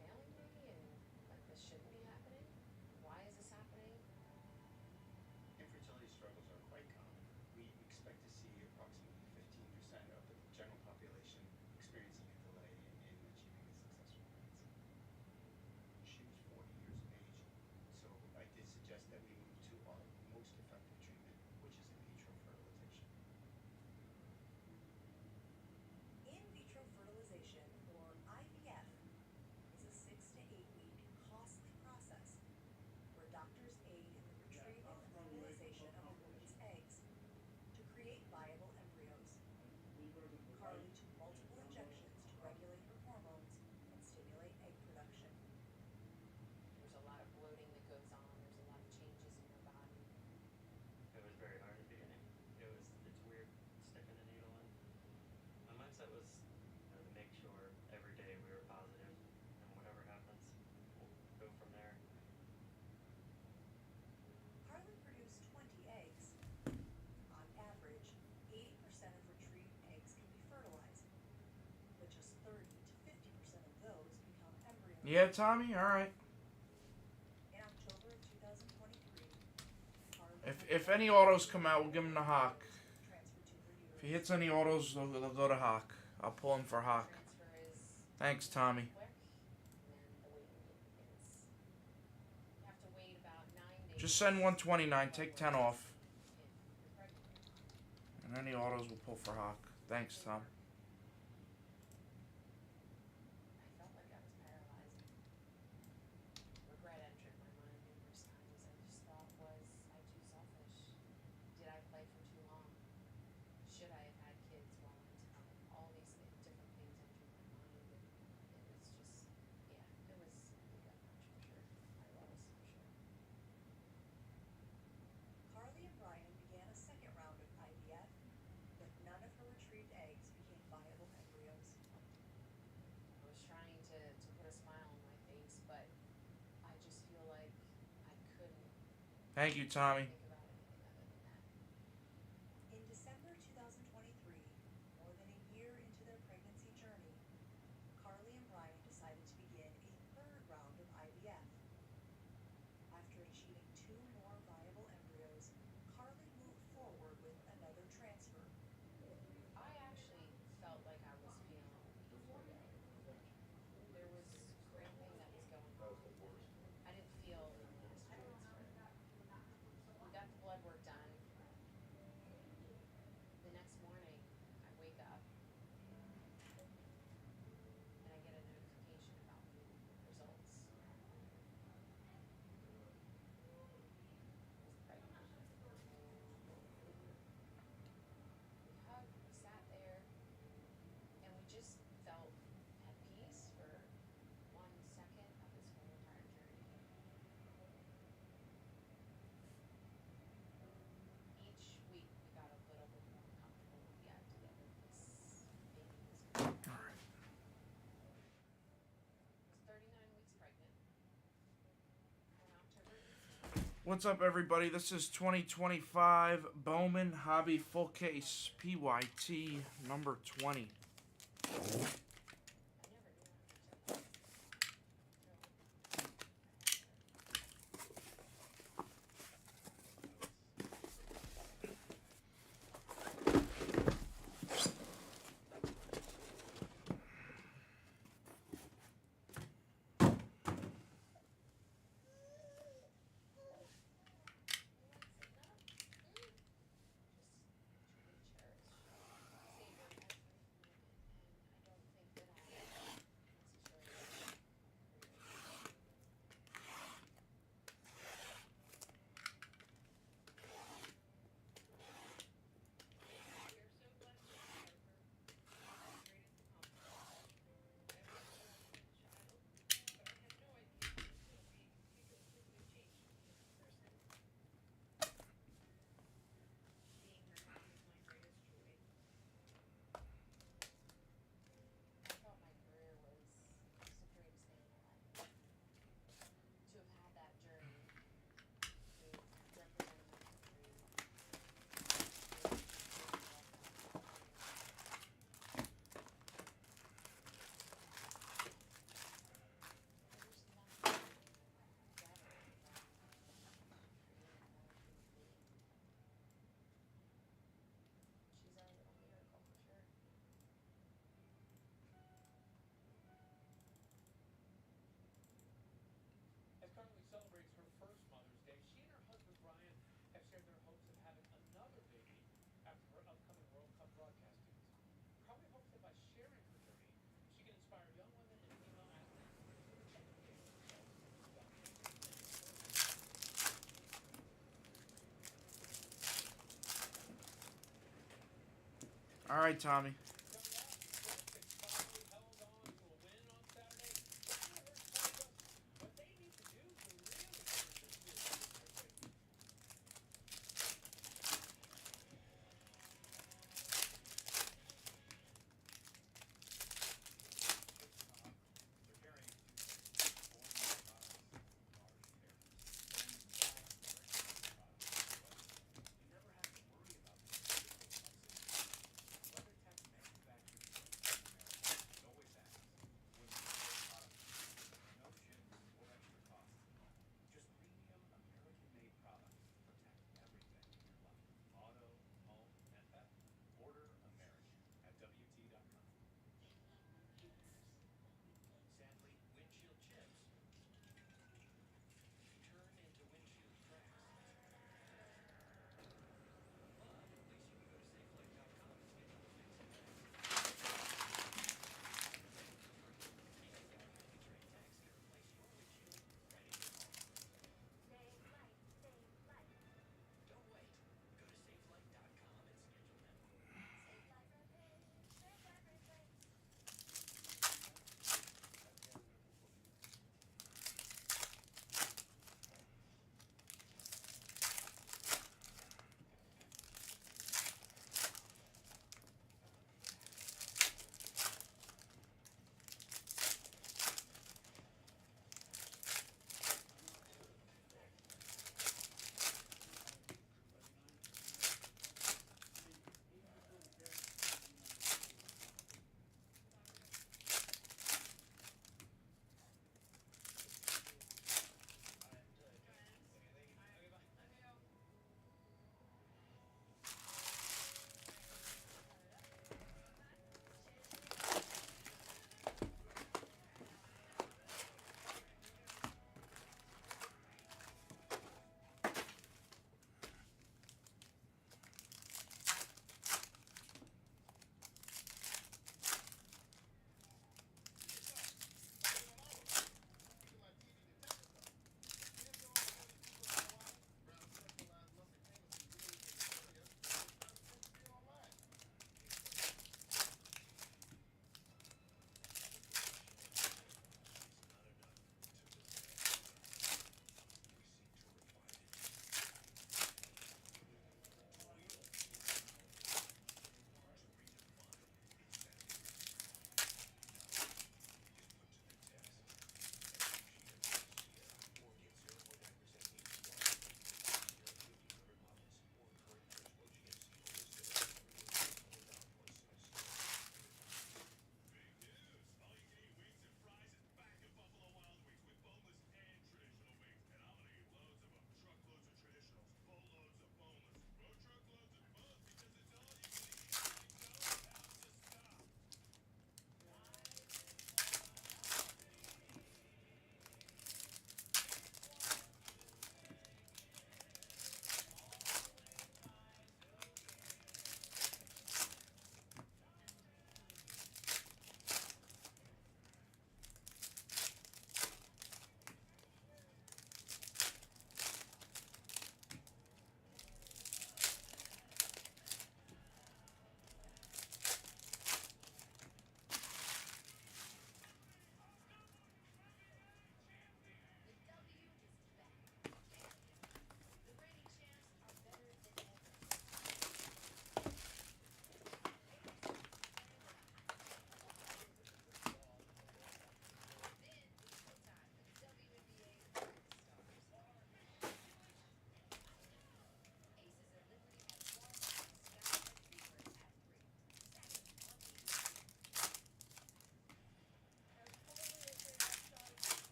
failing me and like this shouldn't be happening. Why is this happening? Infertility struggles are quite common. We expect to see approximately 15% of the general population experiencing a delay in achieving a successful pregnancy. She was 40 years of age, so I did suggest that we move to our most effective treatment, which is in vitro fertilization. In vitro fertilization, or IVF, is a 6 to 8 week costly process where doctors aid in the retrieval and fertilization of a woman's eggs to create viable embryos. Carly took multiple injections to regulate her hormones and stimulate egg production. There's a lot of bloating that goes on. There's a lot of changes in your body. It was very hard at the beginning. It's weird sticking a needle in. My mindset was to make sure every day we were positive, and whatever happens, we'll go from there. Carly produced 20 eggs. On average, 80% of retrieved eggs can be fertilized, but just 30 to 50% of those become embryos. Yeah, Tommy? Alright. In October of 2023, Carly If any autos come out, we'll give him the Hawk. transferred to her If he hits any autos, they'll go to Hawk. I'll pull him for Hawk. Transfer is Thanks, Tommy. quick, and then the waiting is you have to wait about 9 days. Just send 129, take 10 off. If you're pregnant or not. And any autos will pull for Hawk. Thanks, Tom. I felt like I was paralyzed. Regret entered my mind numerous times. I just thought, was I too selfish? Did I play for too long? Should I have had kids while in town? All these different things entered my mind, and it was just, it was a gut punch for sure. I was for sure. Carly and Brian began a second round of IVF, but none of her retrieved eggs trying to put a smile on my face, but I just feel like I couldn't Thank you, Tommy. think about anything other than that. In December 2023, more than a year into their pregnancy journey, Carly and Brian decided to begin a third round of IVF. After achieving 2 more viable embryos, Carly moved forward with another transfer. I actually felt like I was feeling euphoria. There was cramping that was going on. I didn't feel the needed transfer. We got the blood work done. The next morning, I wake up and I get a notification about results. I was pregnant. We hugged, we sat there, and we just felt at peace for 1 second of this whole entire journey. Each week we got a little bit more comfortable with the idea that this baby was coming. I was 39 weeks pregnant on October 18th. What's up, everybody? This is 2025 Bowman Hobby Full Case PYT number 20. I never knew how to I thought my career was just the greatest day of my life. To have had that journey, to represent my country, there's nothing better than creating another human being. She's our little miracle for sure. As Carly celebrates her first Mother's Day, she and her husband Brian have shared their hopes of having another baby after her upcoming World Cup broadcast duties. Carly hopes that by sharing her journey, she can inspire young women and female athletes to educate themselves about All right, Tommy. Coming up, Chris and Carly held on to a win on Saturday. Brian and her tells us what they need to do to really turn this series in their favor. They're carrying two kids, 4 year products, large pairs. But you never have to worry about the physical toxicity. WeatherTech Max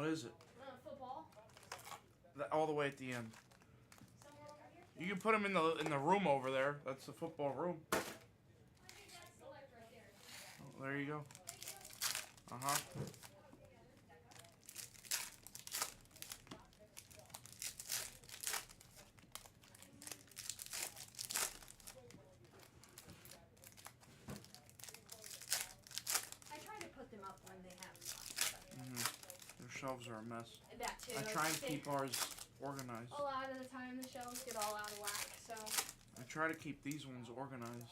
is it? Football. All the way at the end. Somewhere over here. You can put them in the room over there. That's the football room. I think that's select right there. Oh, there you go. Uh-huh. I try to put them up when they have them. Their shelves are a mess. That too. I try and They- keep ours organized. A lot of the time the shelves get all out of whack, so I try to keep these ones organized.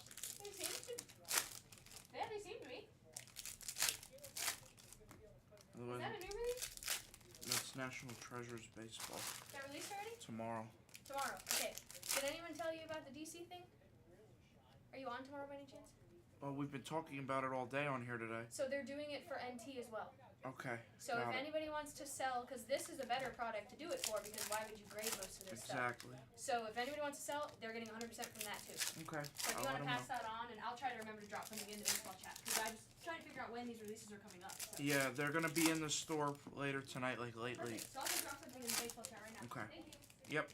they seem to. Yeah, they seem to be. Is Otherwise, that a new release? that's National Treasures Baseball. Is that released already? Tomorrow. Tomorrow. Okay. Did anyone tell you about the DC thing? Are you on tomorrow by any chance? Well, we've been talking about it all day on here today. So they're doing it for NT as well. Okay. So if got it. anybody wants to sell, because this is a better product to do it for, because why would you grade most of this Exactly. stuff? So if anybody wants to sell, they're getting 100% from that too. Okay. So if you want to pass that on, and I'll try to remember to drop something in the baseball chat, because I'm just trying to figure out when these releases are coming up. So. Yeah, they're gonna be in the store later tonight, like late. Perfect. So I'll just drop something in the baseball chat right now. Okay. Thank you. Yep.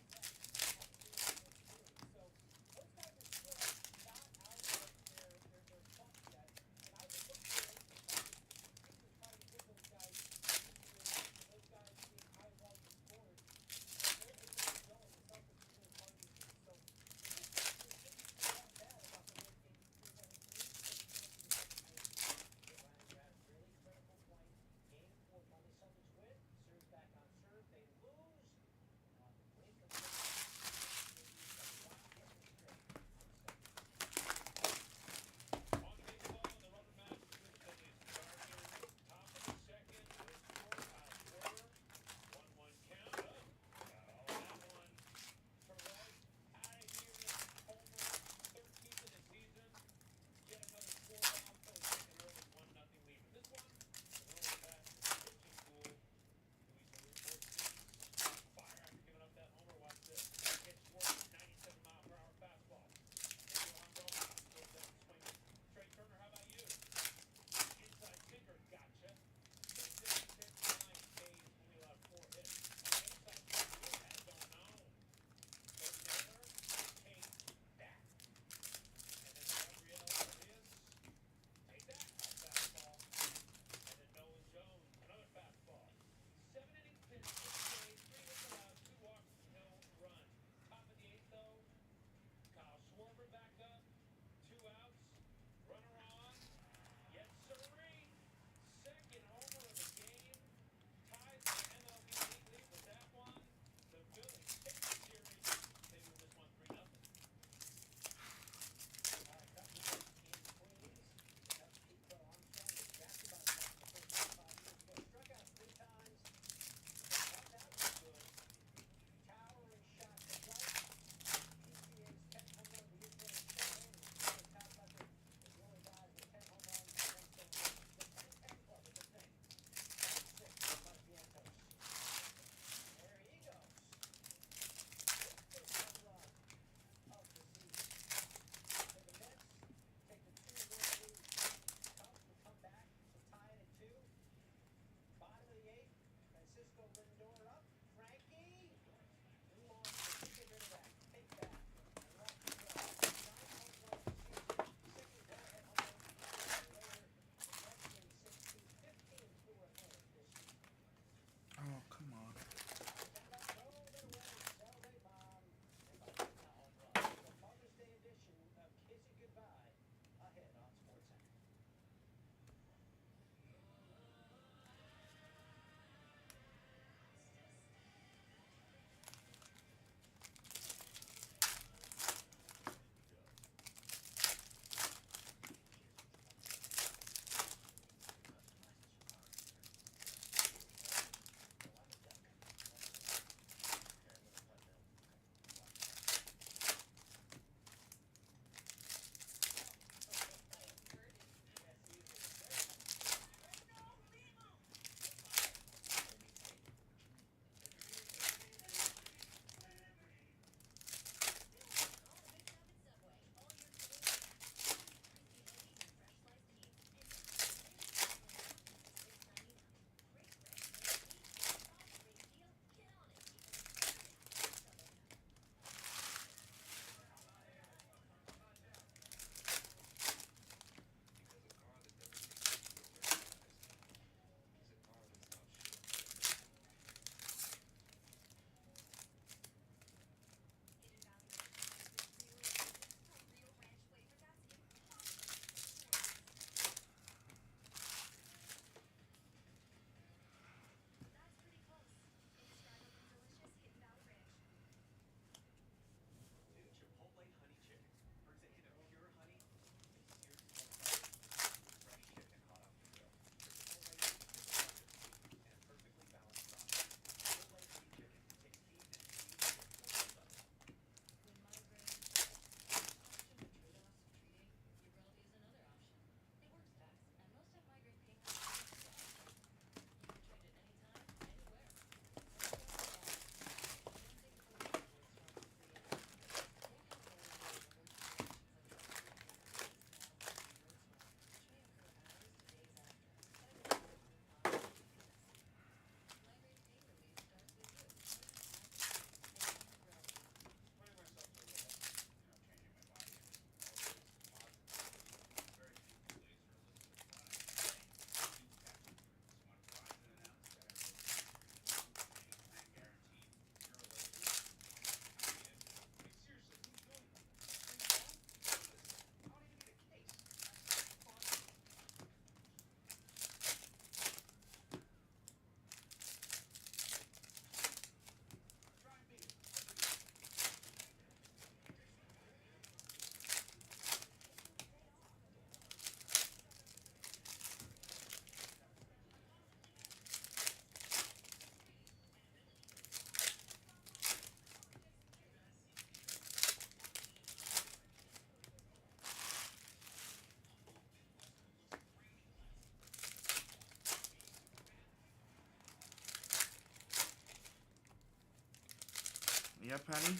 Yeah, Penny?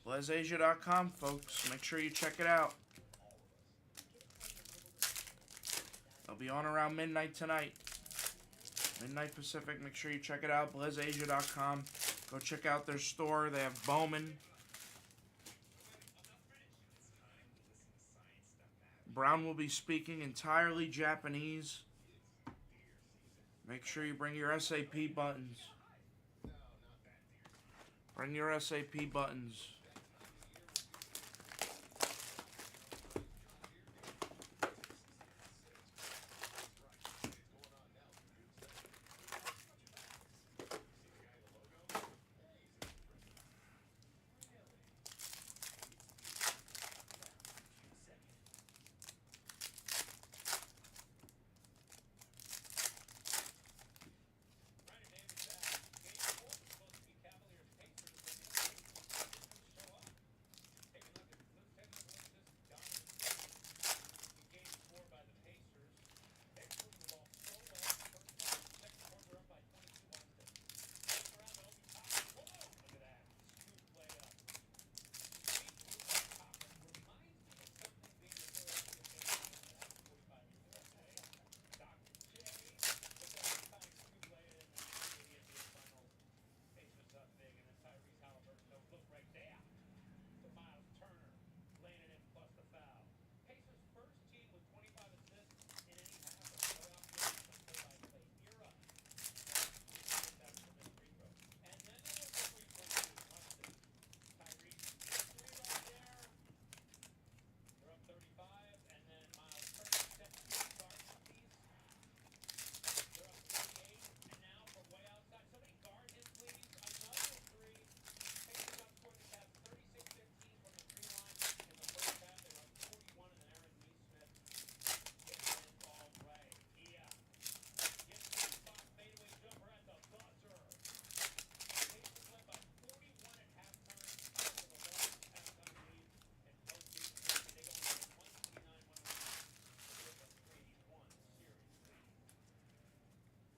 BlezAsia.com, folks. Make sure you check it out. I'll be on around midnight tonight. Midnight Pacific. Make sure you check it out. BlezAsia.com. Go check out their store. They have Bowman. Brown will be speaking entirely Japanese. Make sure you bring your SAP buttons. Bring your SAP buttons.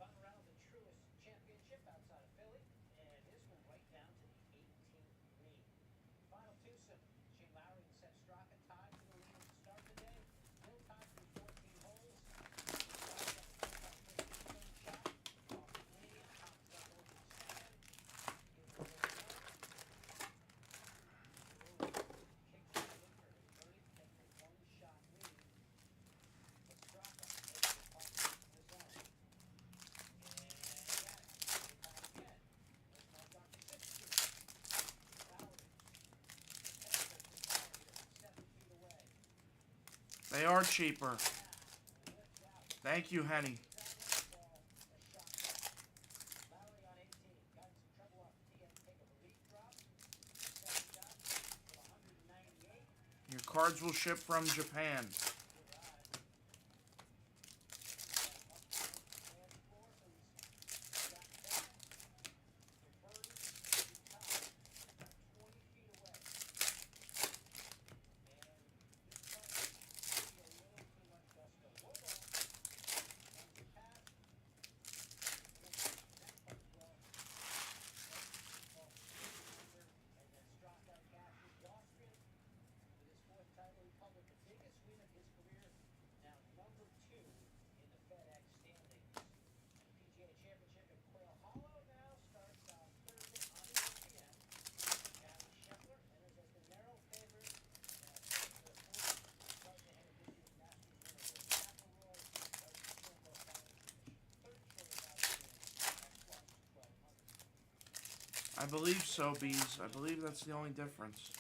Final round of the Truist Championship outside of Philly, and this one right down to the 18th green. Final twosome, Shane Lowry and Seth Straka tied for the lead to start the day. Still tied through 14 holes. They are cheaper. Thank you, Henny. Your cards will ship from Japan. I believe so, Bees. I believe that's the only difference.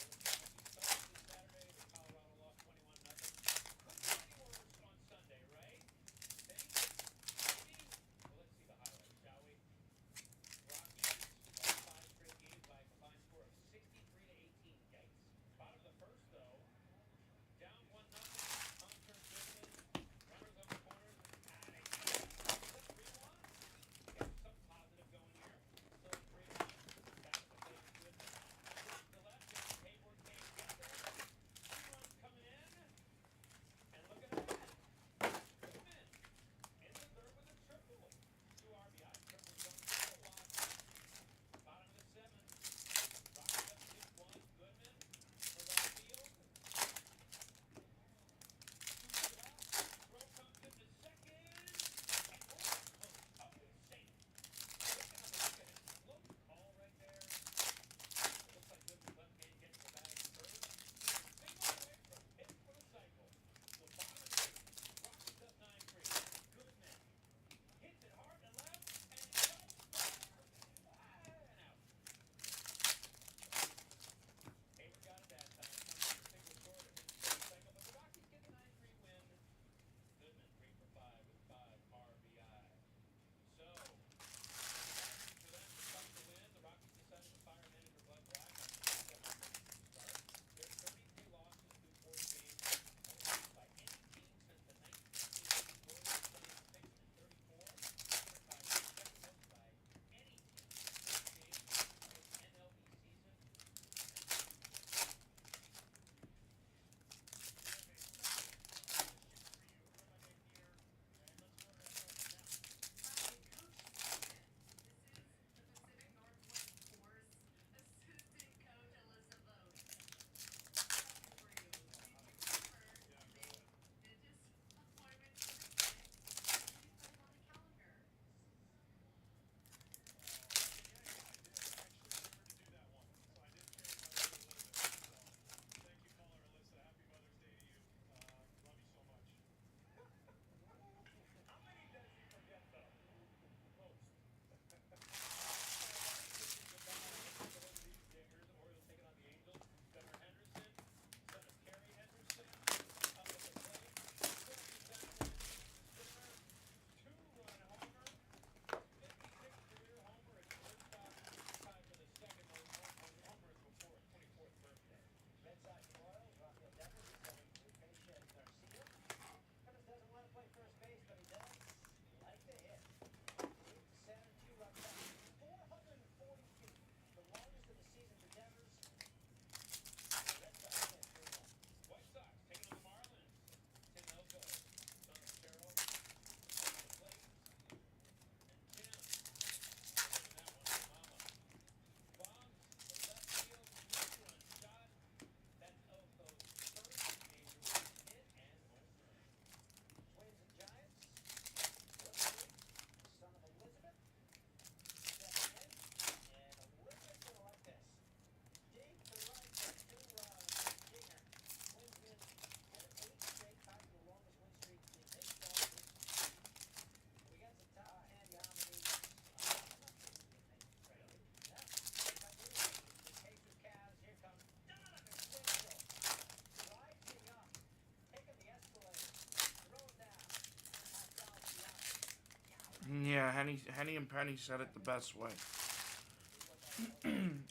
Yeah, Henny and Penny said it the best way.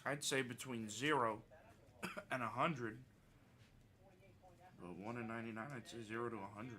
I'd say between 0 and 100. But 1 in 99, I'd say 0 to 100.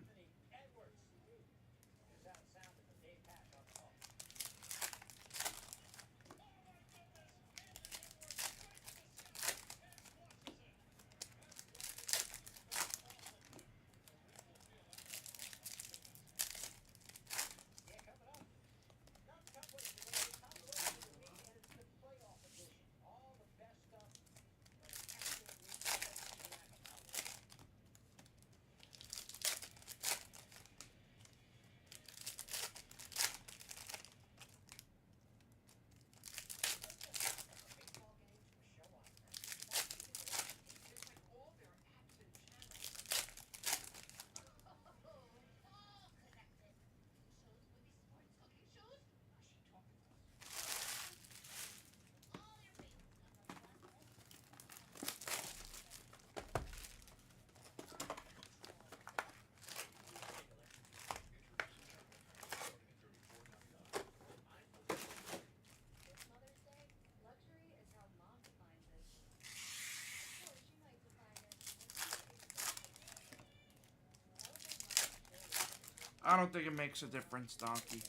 This Mother's Day, luxury is how mom defines it. Of course, she might define it I don't think it makes a difference, Donkey.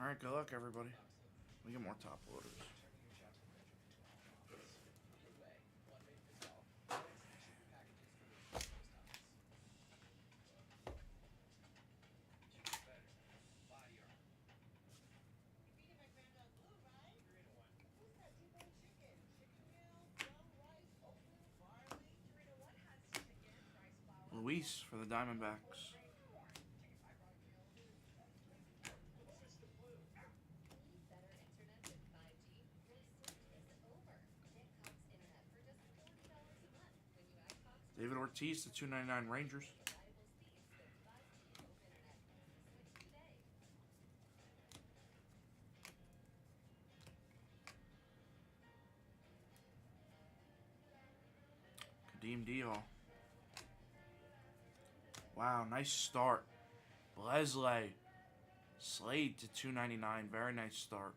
Alright, good luck, everybody. We get more top loaders. Luis for the Diamondbacks. David Ortiz, the $2.99 Rangers. Kadeem Dial. Wow, nice start. Blez Slade to $2.99. Very nice start.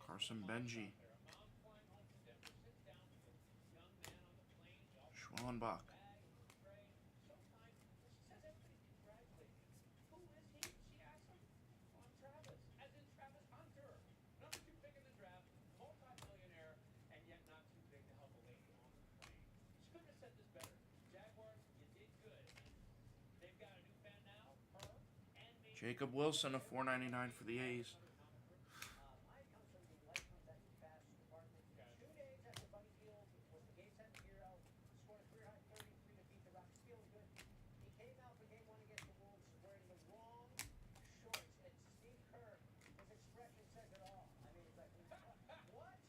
Carson Benji. Schwellenbach. Jacob Wilson, a $4.99 for the A's. Mine comes from the light comes at you fast department. 2 days after Buddy Hield was the game 7 hero, scored a career high 33 to beat the Rocks, feeling good. He came out for game 1 against the Wolves wearing the wrong shorts, and Steve Kerr, his expression says it all. I mean, it's like, what?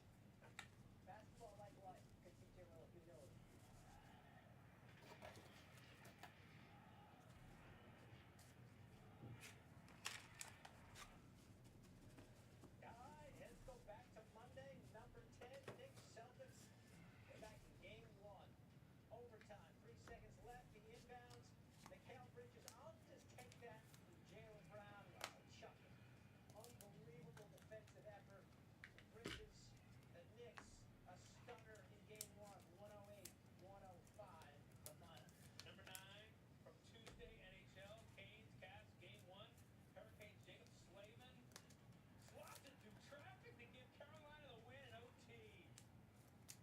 Basketball like life could teach you a little humility. All right, let's go back to Monday, number 10, Knicks Celtics. We're back in game 1. Overtime, 3 seconds left, the inbounds. Mikal Bridges, I'll just take that from Jaylen Brown. Chuck it. Unbelievable defensive effort. Bridges, the Knicks, a stunner in game 1, 108-105 the minor. Number 9 from Tuesday NHL, Canes, Cavs, game 1. Hurricanes, Jacob Slavin slots it through traffic to give Carolina the win in OT.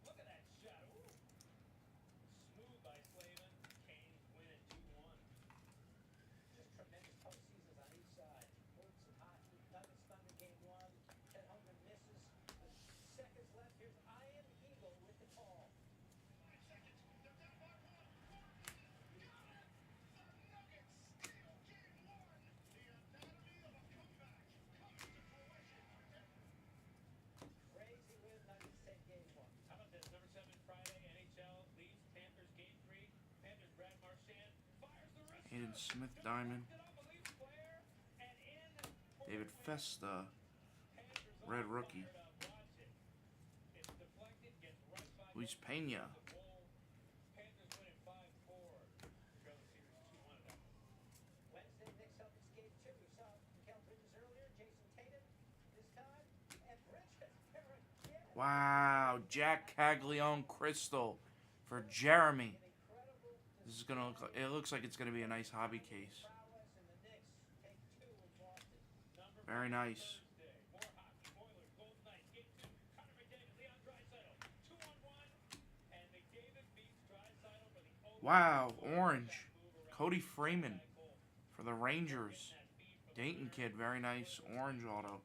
Look at that shot. Ooh. Smooth by Slavin. Canes win it 2-1. Just tremendous postseasons on each side. Woods and hockey, Nuggets Thunder game 1. Ted Holmgren misses. The seconds left. Here's Ian Eagle with the call. 5 seconds. They're down by 1. Got it. The Nuggets steal game 1. The anatomy of a comeback comes to fruition. Crazy win. Nuggets take game 1. How about this? Number 7 Friday, NHL, Leafs, Panthers, game 3. Panthers, Brad Marchand fires the wrist. Hayden Smith diamond. Deflected off a Leafs player and in for David the win. Festa, Panthers red all rookie. fired up. Watch it. It's deflected, gets right by Luis goal. Pena. The goal. Panthers win it 5-4. Trail the series 2-1 at that point. Wednesday, Knicks Celtics game 2. We saw Mikal Bridges earlier. Jason Tatum this time. And Bridges there again. Wow, Jack Caglione Crystal for Jeremy. An incredible This is gonna look. It looks like it's gonna be a nice hobby case. prowess, and the Knicks take 2 in Boston. Number Very 5 nice. Thursday. More hockey. Oilers, Golden Knights, game 2. Connor McDavid, Leon Draisaitl, 2-on-1, and McDavid beats Draisaitl for the over. Wow, orange. Cody Freeman for the Rangers. Dayton kid, very nice orange auto.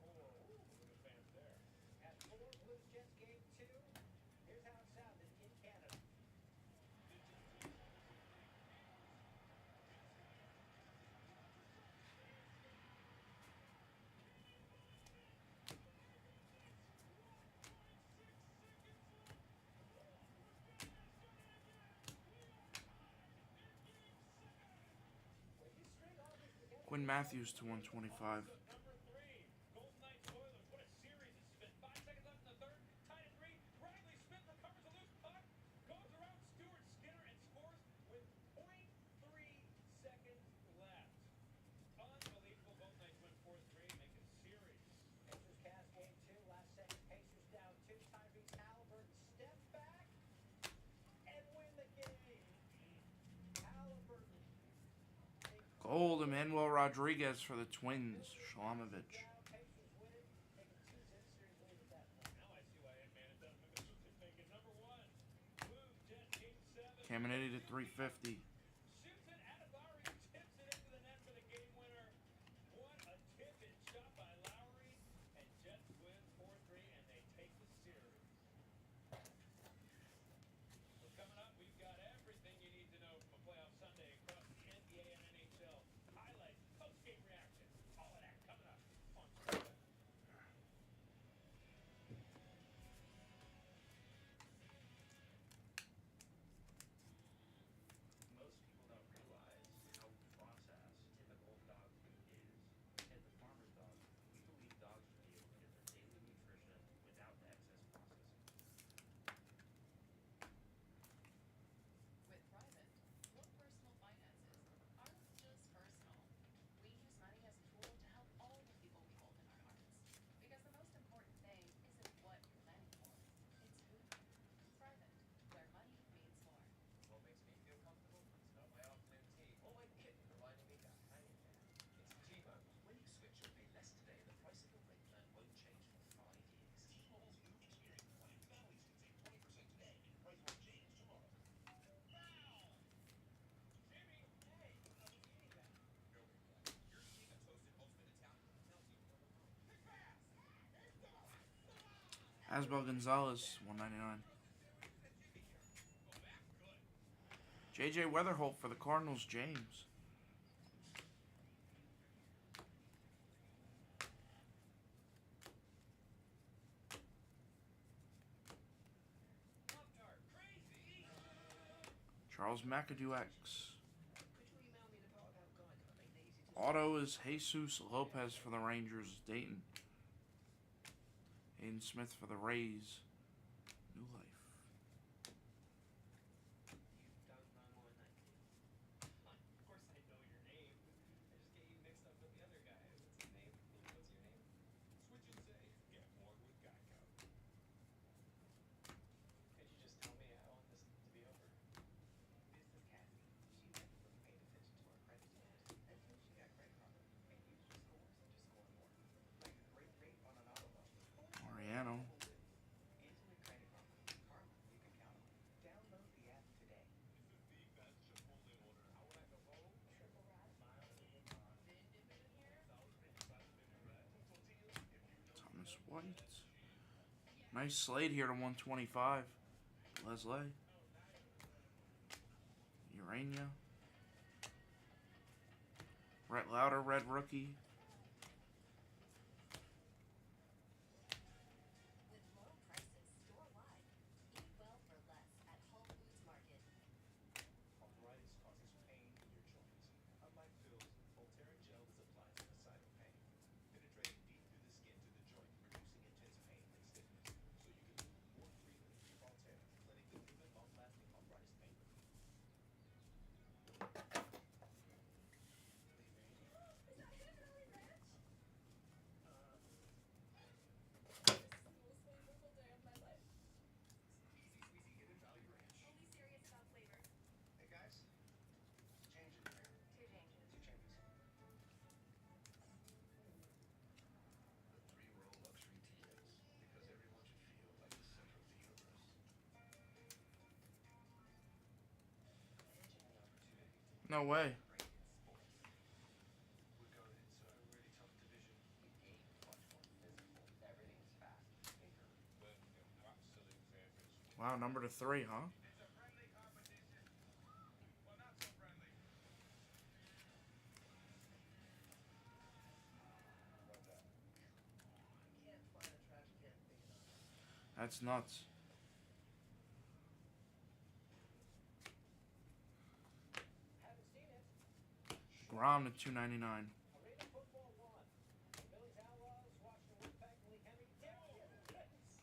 At 4 Blues Jets game 2. Here's how it sounded in Canada. When you string all these together, Quinn Matthews to 125. Number 3, Golden Knights Oilers. What a series it's been. 5 seconds left in the third. Tied at 3. Riley Smith recovers a loose puck. Goes around Stuart Skinner and scores with 0.3 seconds left. Unbelievable. Golden Knights win 4-3. Make it series. Pacers Cavs game 2, last second. Pacers down 2. Tyrese Halliburton step back and win the game. Halliburton. Gold, Emmanuel Rodriguez for the Twins. Shlomovich. Pacers win it. Take a 2-zip series lead at that point. Now I see why Ed Manadon could make it. Number 1, Blues Jets game 7. Caminiti to 350. Shoots it out of Lowry, tips it into the net for the game winner. What a tip-in shot by Lowry, and Jets win 4-3, and they take the series. So coming up, we've got everything you need to know from a playoff Sunday across the NBA and NHL. Highlights, post-game reaction, all of that coming up on Sports. Asbel Gonzalez, 199. J.J. Weatherholt for the Cardinals, James. Charles McAdoo X. Auto is Jesus Lopez for the Rangers, Dayton. Aiden Smith for the Rays, New Life. Of course I know your name. I just get you mixed up with the other guy. What's his name? What's your name? Switch and save. Get more with Geico. Could you just tell me I want this to be over? This is Cassie. She never really paid attention to her credit scores until she got credit karma and used her scores to score more. Like a great rate on an auto loan. Mariano. Instant credit karma. Karma you can count on. Download the app today. This is the best Chipotle order. I would like a bowl. Triple wrap. Thomas White. Nice slate here to 125. Leslie. Urania. Brett Lauder, red rookie. With low prices store-wide, eat well for less at Whole Foods Market. Arthritis causes pain in your joints. Unlike pills, Voltaren gel is applied to the site of pain, penetrating deep through the skin to the joint, reducing intense pain and stiffness, so you can move more freely. Voltaren, clinically proven long-lasting arthritis pain relief. Easy squeezy hidden Valley Ranch. Only serious about flavor. Hey guys, change in here. Two changes. Two changes. The 3-row luxury TX, because everyone should feel like the center of the universe. Imagine the opportunity to No way. break in sports. We're going into a really tough division. The game is much more physical. Everything's fast, bigger. Birmingham, absolute favourites. Wow, number to 3, huh? It's a friendly competition. Well, not so friendly. Run that. Can't find a trash can big enough. That's nuts. Haven't seen it. Grom to 299. Arena Football 1. Billy's Outlaws, Washington Winnipeg, Malik Henry. There he is. There he is.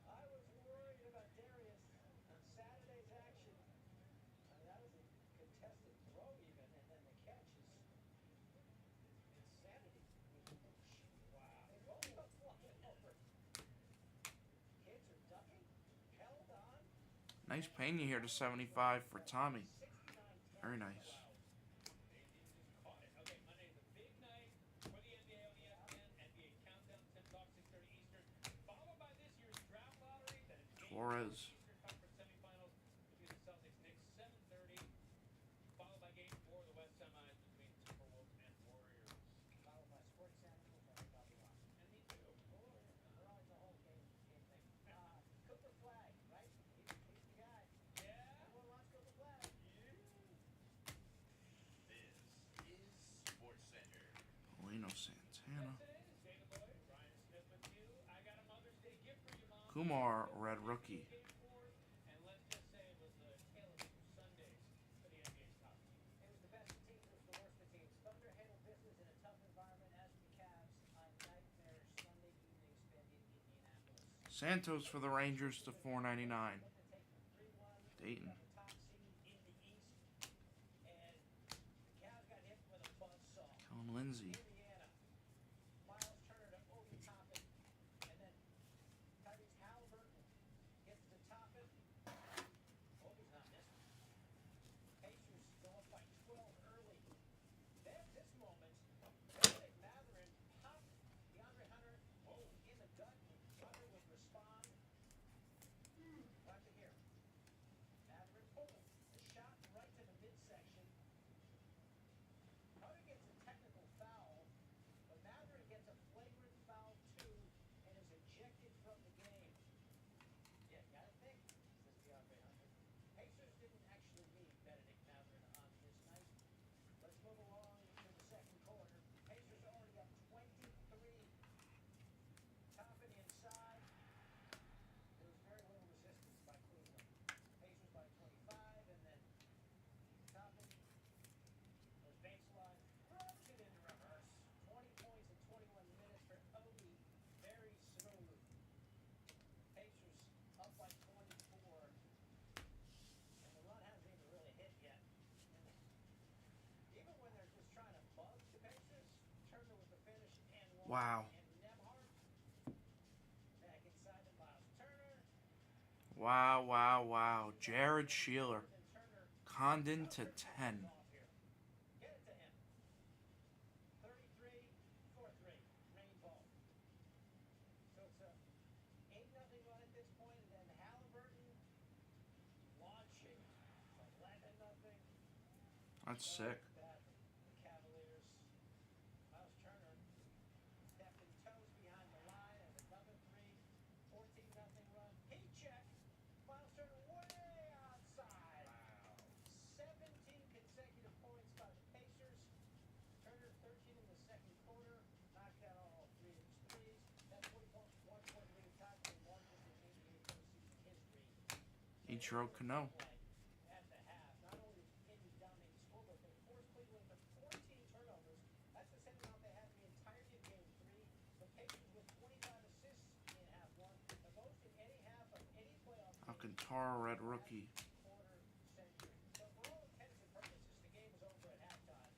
I was worried about Darius on Saturday's action. That was a contested throw even, and then the catch is insanity. Wow. They both come flying over. Kids are ducking, held on. Nice Pena here to 75 for Tommy. Very nice. Caught it. Okay, Monday is a big night for the NBA on ESPN. NBA Countdown, 10 o'clock, 6:30 Eastern. Followed by this year's draft lottery. That is Torres. Eastern Conference semifinals between the Celtics, Knicks, 7:30. Followed by game 4 of the West semis between Timberwolves and Warriors. Followed by Sports Center, Bobby Rock. And me too. They're always a whole game thing. Cooper Flag, right? He's the guy. Yeah. Everyone wants Cooper Flag. This is Sports Center. Paulino Santana. Yes, it is. Dana Boyd, Ryan Smith with you. I got a Mother's Day gift for you, Mom. Kumar, red rookie. Game 4, and let's just say it was a tale of 2 Sundays for the NBA's top team. It was the best of teams, it was the worst of teams. Thunder handled business in a tough environment, as did the Cavs. A nightmare Sunday evening spent in Indianapolis. Santos for the Rangers to 499. Looking to take the 3-1 Dayton. from the top seed in the East. And the Cavs got hit with a buzzsaw. Kellen Lindsay. Indiana. Miles Turner to Obi Toppin. And then Tyrese Halliburton gets to Toppin. Obi's not missing. Pacers go up by 12 early. Then at this moment, Bennedict Mathurin popped DeAndre Hunter in the gut. Hunter would respond. Watch it here. Mathurin, a shot right to the midsection. Hunter gets a technical foul Wow. Back inside to Miles Turner. Wow, wow, wow. Jared Sheeler. Condon to 10. Get it to him. 33, 4-3. Rain ball. So it's a 8-0 run at this point, and then Halliburton launching 11-0. That's sick. The Cavaliers. Miles Turner stepping toes behind the line and another three. 14-0 run. Heat check. Miles Turner way outside. Wow. 17 consecutive points by the Pacers. Turner 13 in the second quarter. Knocked out all three of his threes. That 41-point lead tied for the largest in NBA postseason history. Ichiro Kano. At the half, not only did Indy dominate the score, but they forced Cleveland to 14 turnovers. That's the same amount they had in the entirety of Game 3. The Pacers with 25 assists in half one, the most in any half of any playoff game. Alcantara, red rookie. Quarter century. So for all intents and purposes, the game was over at halftime.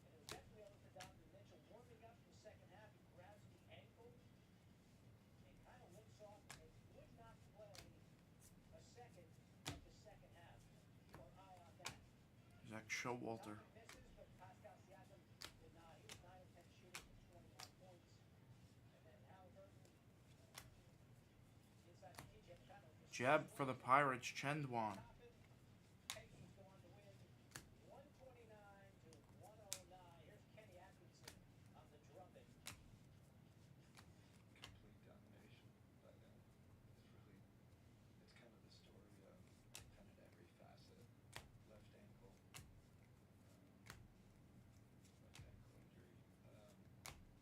And it was definitely over for Donovan Mitchell. Warming up in the second half, he grabs the ankle and kind of limps off and would not play a second of the second half. Keep our eye on that. Zach Showalter. Misses, but Pascal Siakam did not. He was 9 of 10 shooting for 21 points. And then Halliburton inside the DJ kind of Jeb for the Pirates, Chendwan. Pacers go on to win 129 to 109. Here's Kenny Atkinson on the trumpet. Complete domination by them. It's kind of the story of kind of every facet. Left ankle injury. Get MRI tomorrow. No idea. I mean,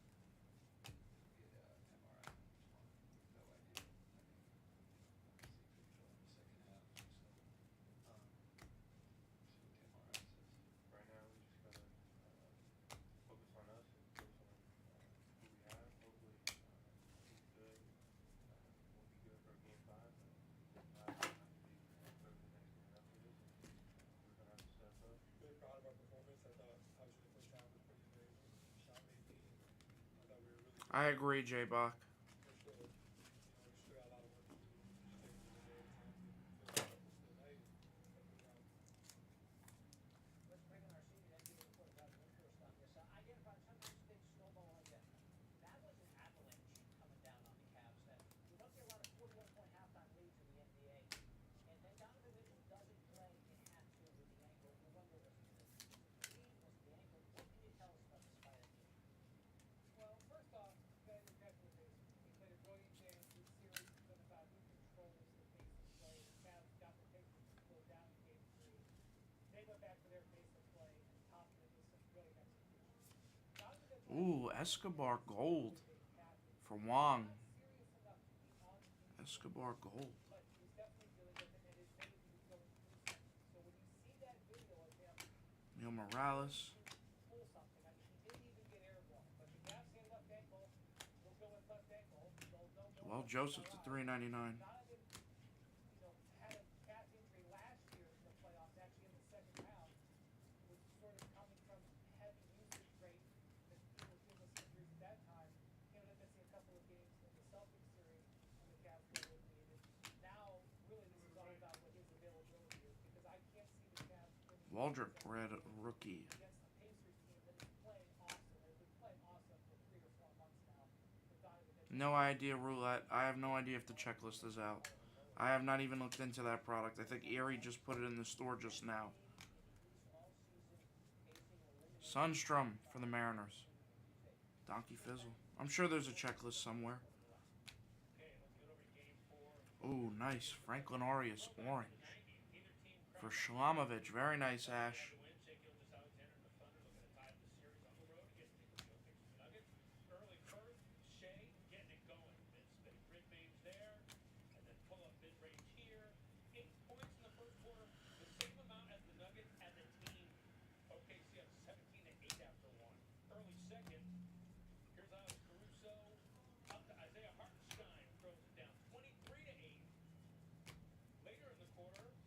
obviously could go in the second half. So, see what the MRI says. Right now, we just gotta focus on us and focus on who we have. Hopefully, he's good. We'll be good for Game 5. Game 5 is going to be whoever the next game after this. We're going to have to step up. Really proud of our performance. I thought obviously the first half was pretty amazing. Shot 18. I thought we were really good. I agree, J Bach. For sure. We still got a lot of work to do. Just taking it a day at a time to finish up the night and get out. Let's bring in our senior NBA reporter, Doug Windhurst, on this. Identified sometimes things snowball like that. That was an avalanche coming down on the Cavs. That we don't see a lot of 41-point halftime leads in the NBA. And then Donovan Mitchell doesn't play in half two with the ankle. No wonder it was the knee, was the ankle. What can you tell us about this fight? Well, first off, Ben is definitely amazing. He played a brilliant game. This series has been about who controls the pace of play. The Cavs got the Pacers to slow down in Game 3. They went back to their pace of play and topped it with some brilliant execution. Donovan Mitchell Ooh, Escobar gold for Wong. serious enough to be on the team, Escobar gold. but he's definitely dealing with it, and admitted he was going through something. So when you see that video of him Neil Morales. pull something, I mean, he didn't even get airborne, but the Cavs say left ankle, we'll go with left ankle. Well, Joseph to 399. Donovan, had a calf injury last year in the playoffs, actually in the second round, was sort of coming from heavy usage rate that he was dealing with injuries at that time. He ended up missing a couple of games in the Celtics series when the Cavs were eliminated. Now, really, this is all about what his availability is, because I can't see the Cavs winning Waldrop, red rookie. against a Pacers team that is playing awesome. They've been playing awesome for 3 or 4 months now. With Donovan Mitchell. No idea, Roulette. I have no idea if the checklist is out. I have not even looked into that product. I think Erie just put it in the store just now. Sundstrom for the Mariners. Donkey Fizzle. I'm sure there's a checklist somewhere. Ooh, nice. Franklin Arias, orange. For Shlomovich. Very nice, Ash. Early first, Shea getting it going. Mid-spin grid range there, and then pull up mid-range here. 8 points in the first quarter, the same amount as the Nuggets as a team. OKC up 17-8 after one. Early second, here's Alex Caruso up to Isaiah Hartenstein, throws it down 23-8. Later in the quarter,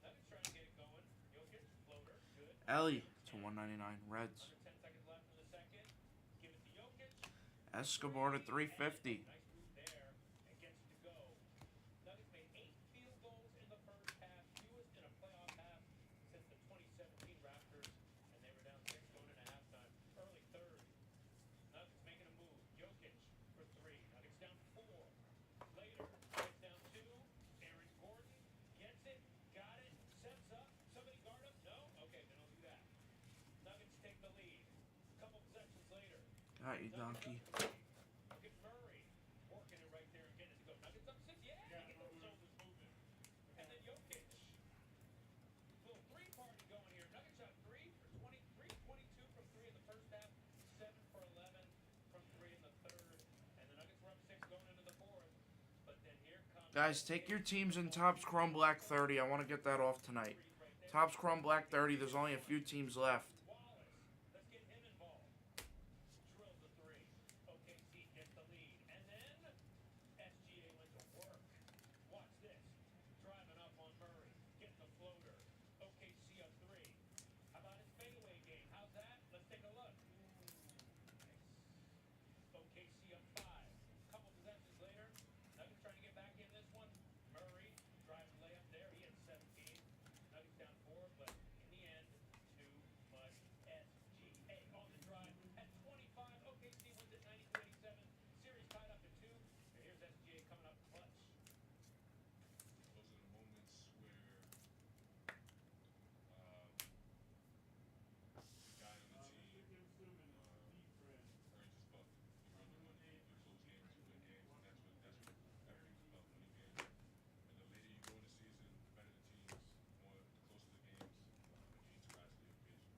Nuggets trying to get it going. Jokic floater, good. Ellie to 199. Reds. Under 10 seconds left in the second. Give it to Jokic. Escobar to 350. Nice move there and gets it to go. Nuggets made 8 field goals in the first half, fewest in a playoff half since the 2017 Raptors, and they were down 6 going into halftime. Early third, Nuggets making a move. Jokic for 3. Nuggets down 4. Later, Nuggets down 2. Aaron Gordon gets it, got it, sets up. Somebody guard him? No? Okay, then I'll do that. Nuggets take the lead. A couple possessions later. Got you, donkey. Look at Murray working it right there and getting it to go. Nuggets up 6. Yeah, get those shoulders moving. And then Jokic. Little 3-party going here. Nuggets shot 3 for 23, 22 from 3 in the first half, 7 for 11 from 3 in the third. And the Nuggets were up 6 going into the fourth. But then here comes... Guys, take your teams in Topps Chrome Black 30. I want to get that off tonight. Topps Chrome Black 30, there's only a few teams left. Let's get him involved. Drills the 3. OKC gets the lead. And then SGA went to work. Watch this. Driving up on Murray. Getting the floater. OKC up 3. How about his fadeaway game? How's that? Let's take a look. Nice. OKC up 5. Couple possessions later. Nuggets trying to get back in this one. Murray driving layup there. He had 17. Nuggets down 4, but in the end, too much SGA on the drive at 25. OKC wins at 92-87. Series tied up at 2. And here's SGA coming up clutch. Those are the moments where the guy on the team earns his buck. You earn the money, you close games, you win games, and that's what everything's about, winning games. And the later you go in the season, the better the teams, the closer the games, you need to rise to the occasion.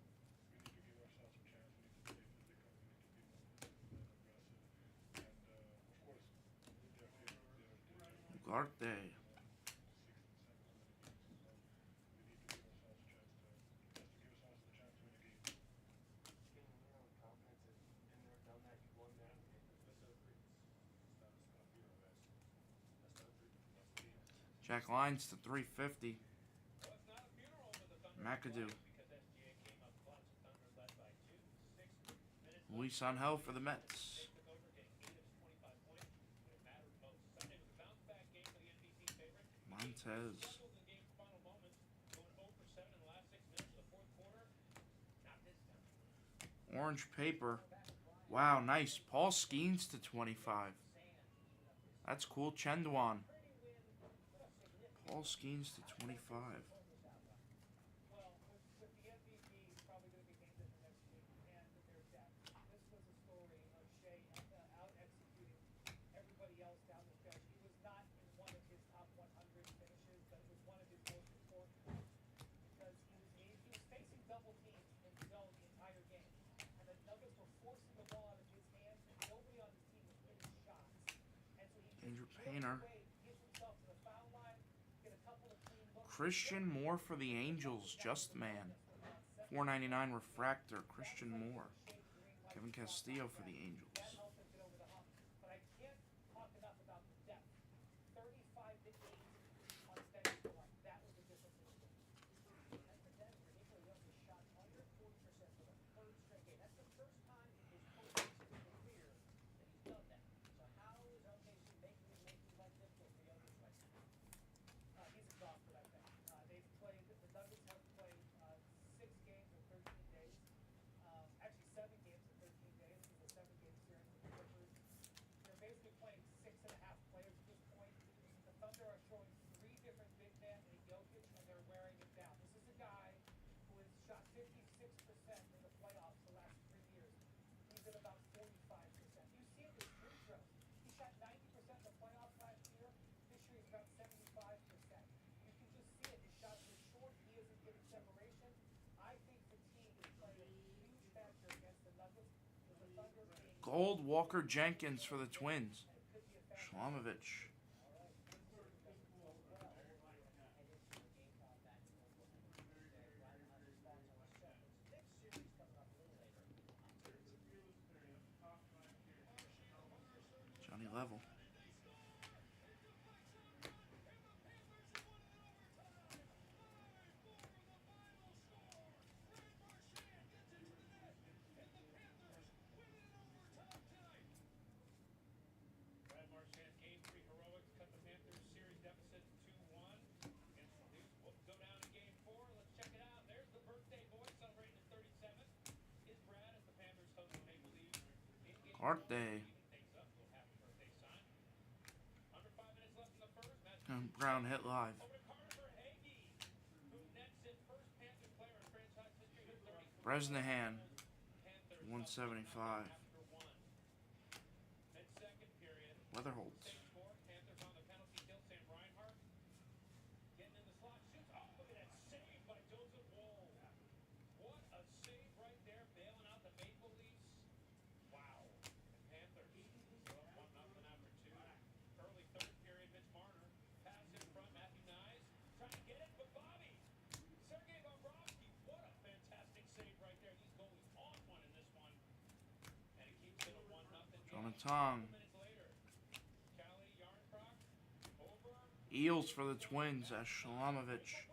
We need to give ourselves a chance. We need to stay physical. We need to be more aggressive. And of course, Ugarte. Jack Lyons to 350. McAdoo. Luis Angel for the Mets. Montez. Orange paper. Wow, nice. Paul Skeens to 25. That's cool. Chendwan. Paul Skeens to 25. Well, with the MVP, probably going to be named in the next week, and with their depth. This was a story of Shea out-executing everybody else down the stretch. He was not in one of his top 100 finishes, but it was one of his most important ones because he was facing double teams in the zone the entire game. And the Nuggets were forcing the ball out of his hands, and nobody on his team was hitting shots. And so he Andrew just Painter. gets himself to the foul line, get a couple of clean looks. Christian Moore for the Angels. Just man. 499 refractor. Christian Moore. Kevin Castillo for the Angels. That helped him get over the hump. But I can't talk enough about the depth. 35-8 on steady score. That was the difference in the game. And for Denver, Nikola Jokic shot under 40% for the third straight game. That's the first time in his postseason career that he's done that. So how is OKC making life difficult for Jokic right now? He's exhausted, I think. They've played, the Nuggets have played 6 games in 13 days. Actually 7 games in 13 days. This is a 7-game series with the Clippers. They're basically playing 6.5 players at this point. The Thunder are showing 3 different big men in Jokic, and they're wearing him down. This is a guy who has shot 56% in the playoffs the last 3 years. He's at about 45%. You see it with free throws. He shot 90% in the playoffs last year. This year he's about 75%. You can just see it. His shots are short. He isn't getting separation. I think fatigue is playing a huge factor against the Nuggets. With the Thunder being Gold Walker Jenkins for the Twins. Shlomovich. Johnny Level. Art Day. And Brown hit live. Bresnahan, 175. Weatherholt. Getting in the slot, shoots. Oh, look at that save by Joseph Wool. What a save right there, bailing out the Maple Leafs. Wow. And Panthers still up 1-0 after 2. Early third period, Mitch Marner. Pass in front, Matthew Nyes. Trying to get it, but Bobby. Sergei Bobrovsky. What a fantastic save right there. These goalies on one in this one. And it keeps it a 1-0 game. Jonathan. Eels for the Twins as Shalamovich.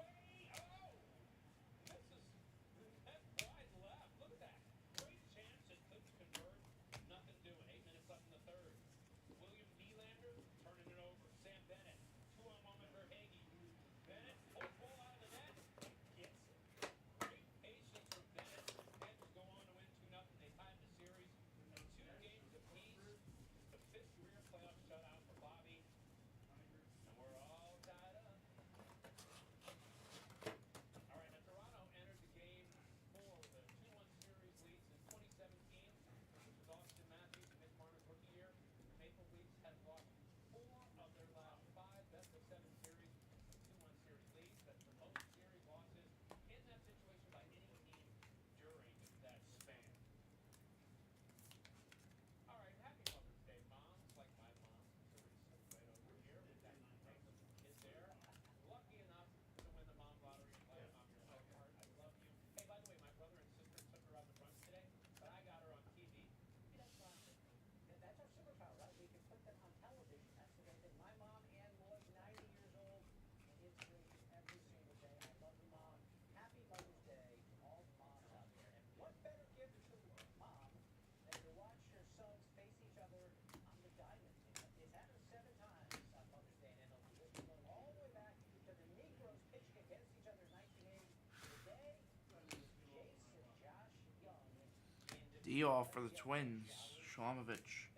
Diol for the Twins, Shalamovich.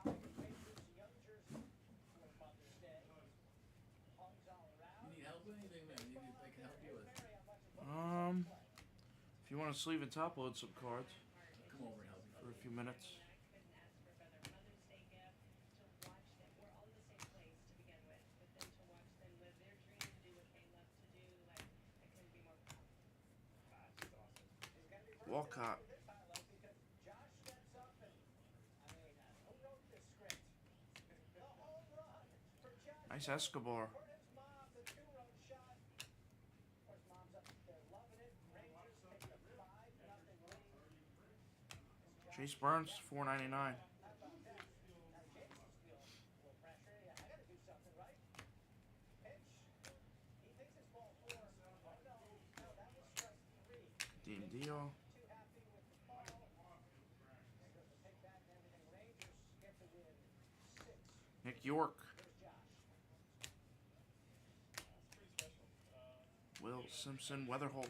You need help with anything, man? I can help you with. If you want to sleeve and top load some cards, Come over and help you for a few minutes. Walcott. Nice Escobar. Chase Burns, $4.99. Dean Dio. Nick York. Will Simpson, Weatherholt.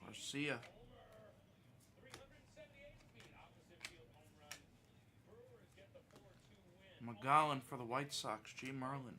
Garcia. McGowan for the White Sox, G. Merlin.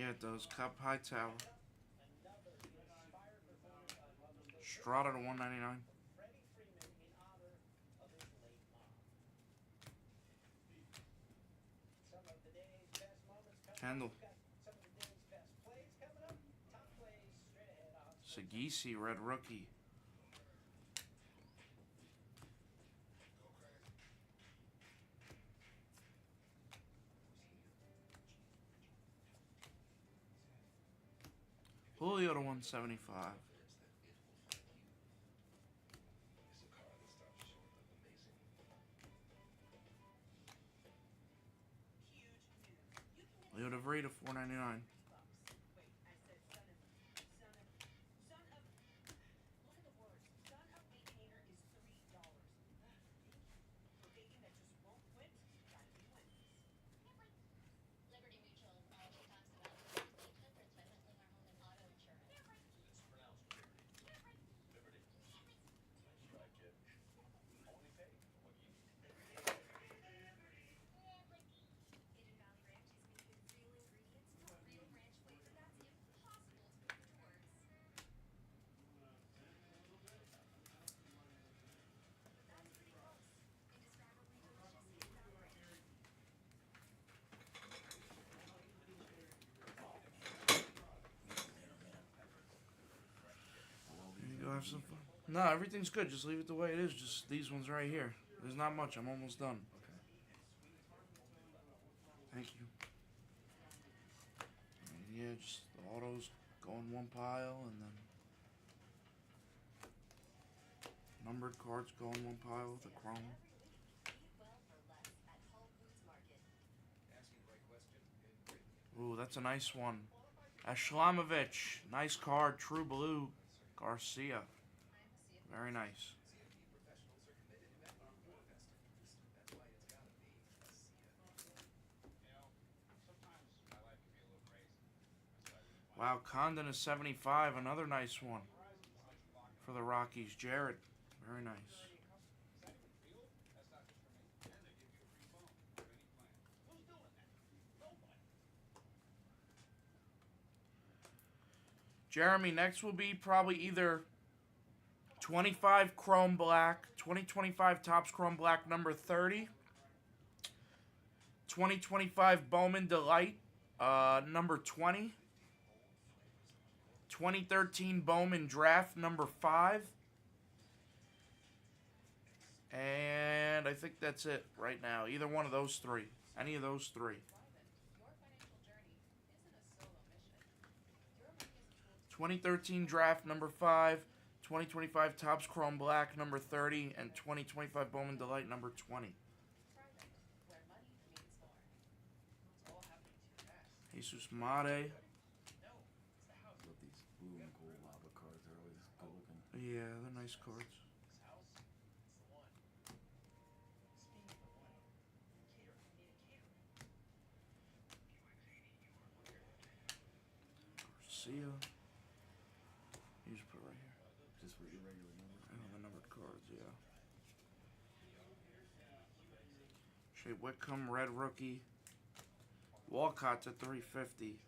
Yeah, it does. Cup Hightower. Another inspired performance by Mother's Day. Strata to 199. Freddie Freeman in honor of his late mom. Some of the day's best moments coming Kendall. up. We've got some of the day's best plays coming up. Top plays straight ahead on Sagisi, red rookie. Julio to 175. Leo DeVry to 499. Wait, I said son of, look at the words. Son of Baconator is $3. Thank you. For bacon that just won't quit, gotta be Wendy's. Liberty Mutual always talks about the 800s by bundling our home and auto insurance. It's pronounced Liberty. Liberty. Nice try, kid. Only pay for what you need. Hidden Valley Ranch is made with real ingredients for real ranch flavor that's impossible to put into words. But that's pretty close. Indescribably delicious Hidden Valley Ranch. There you go, have some fun. No, everything's good. Just leave it the way it is. Just these ones right here. There's not much. I'm almost done. Okay. Thank you. And yeah, just the autos go in one pile, and then numbered cards go in one pile with the chrome. Eat well for less at Whole Foods Market. Asking the right question and bringing it. Ooh, that's a nice one. Ashlamovich. Nice card. True Blue. Garcia. Very nice. CFP professionals are committed to making you more vested. That's why it's gotta be a CFP. You know, sometimes my life can be a little crazy. That's why I really want Wow, Condon is 75. Another nice one for the Rockies. Jarrett. Very nice. Is that even real? That's not just for me. And they give you a free phone for any plan. Who's doing that? Nobody. Jeremy, next will be probably either 25 Chrome Black, 2025 Topps Chrome Black number 30, 2025 Bowman Delight number 20, 2013 Bowman Draft number 5, and I think that's it right now. Either one of those three. Any of those three. Your financial journey isn't a solo mission. Your money is a tool to 2013 Draft number 5, 2025 Topps Chrome Black number 30, and 2025 Bowman Delight number 20. private, where money means more. It's all happening too fast. Jesus Mate. No, it's the house. Love these blue and gold lava cards. They're always good looking. Yeah, they're nice cards. This house, it's the one. Speaking of the one, cater. I need a caterer. Garcia. You just put it right here. Just for irregular numbers. I know the numbered cards, yeah. Shea Whitcomb, red rookie. Walcott to 350.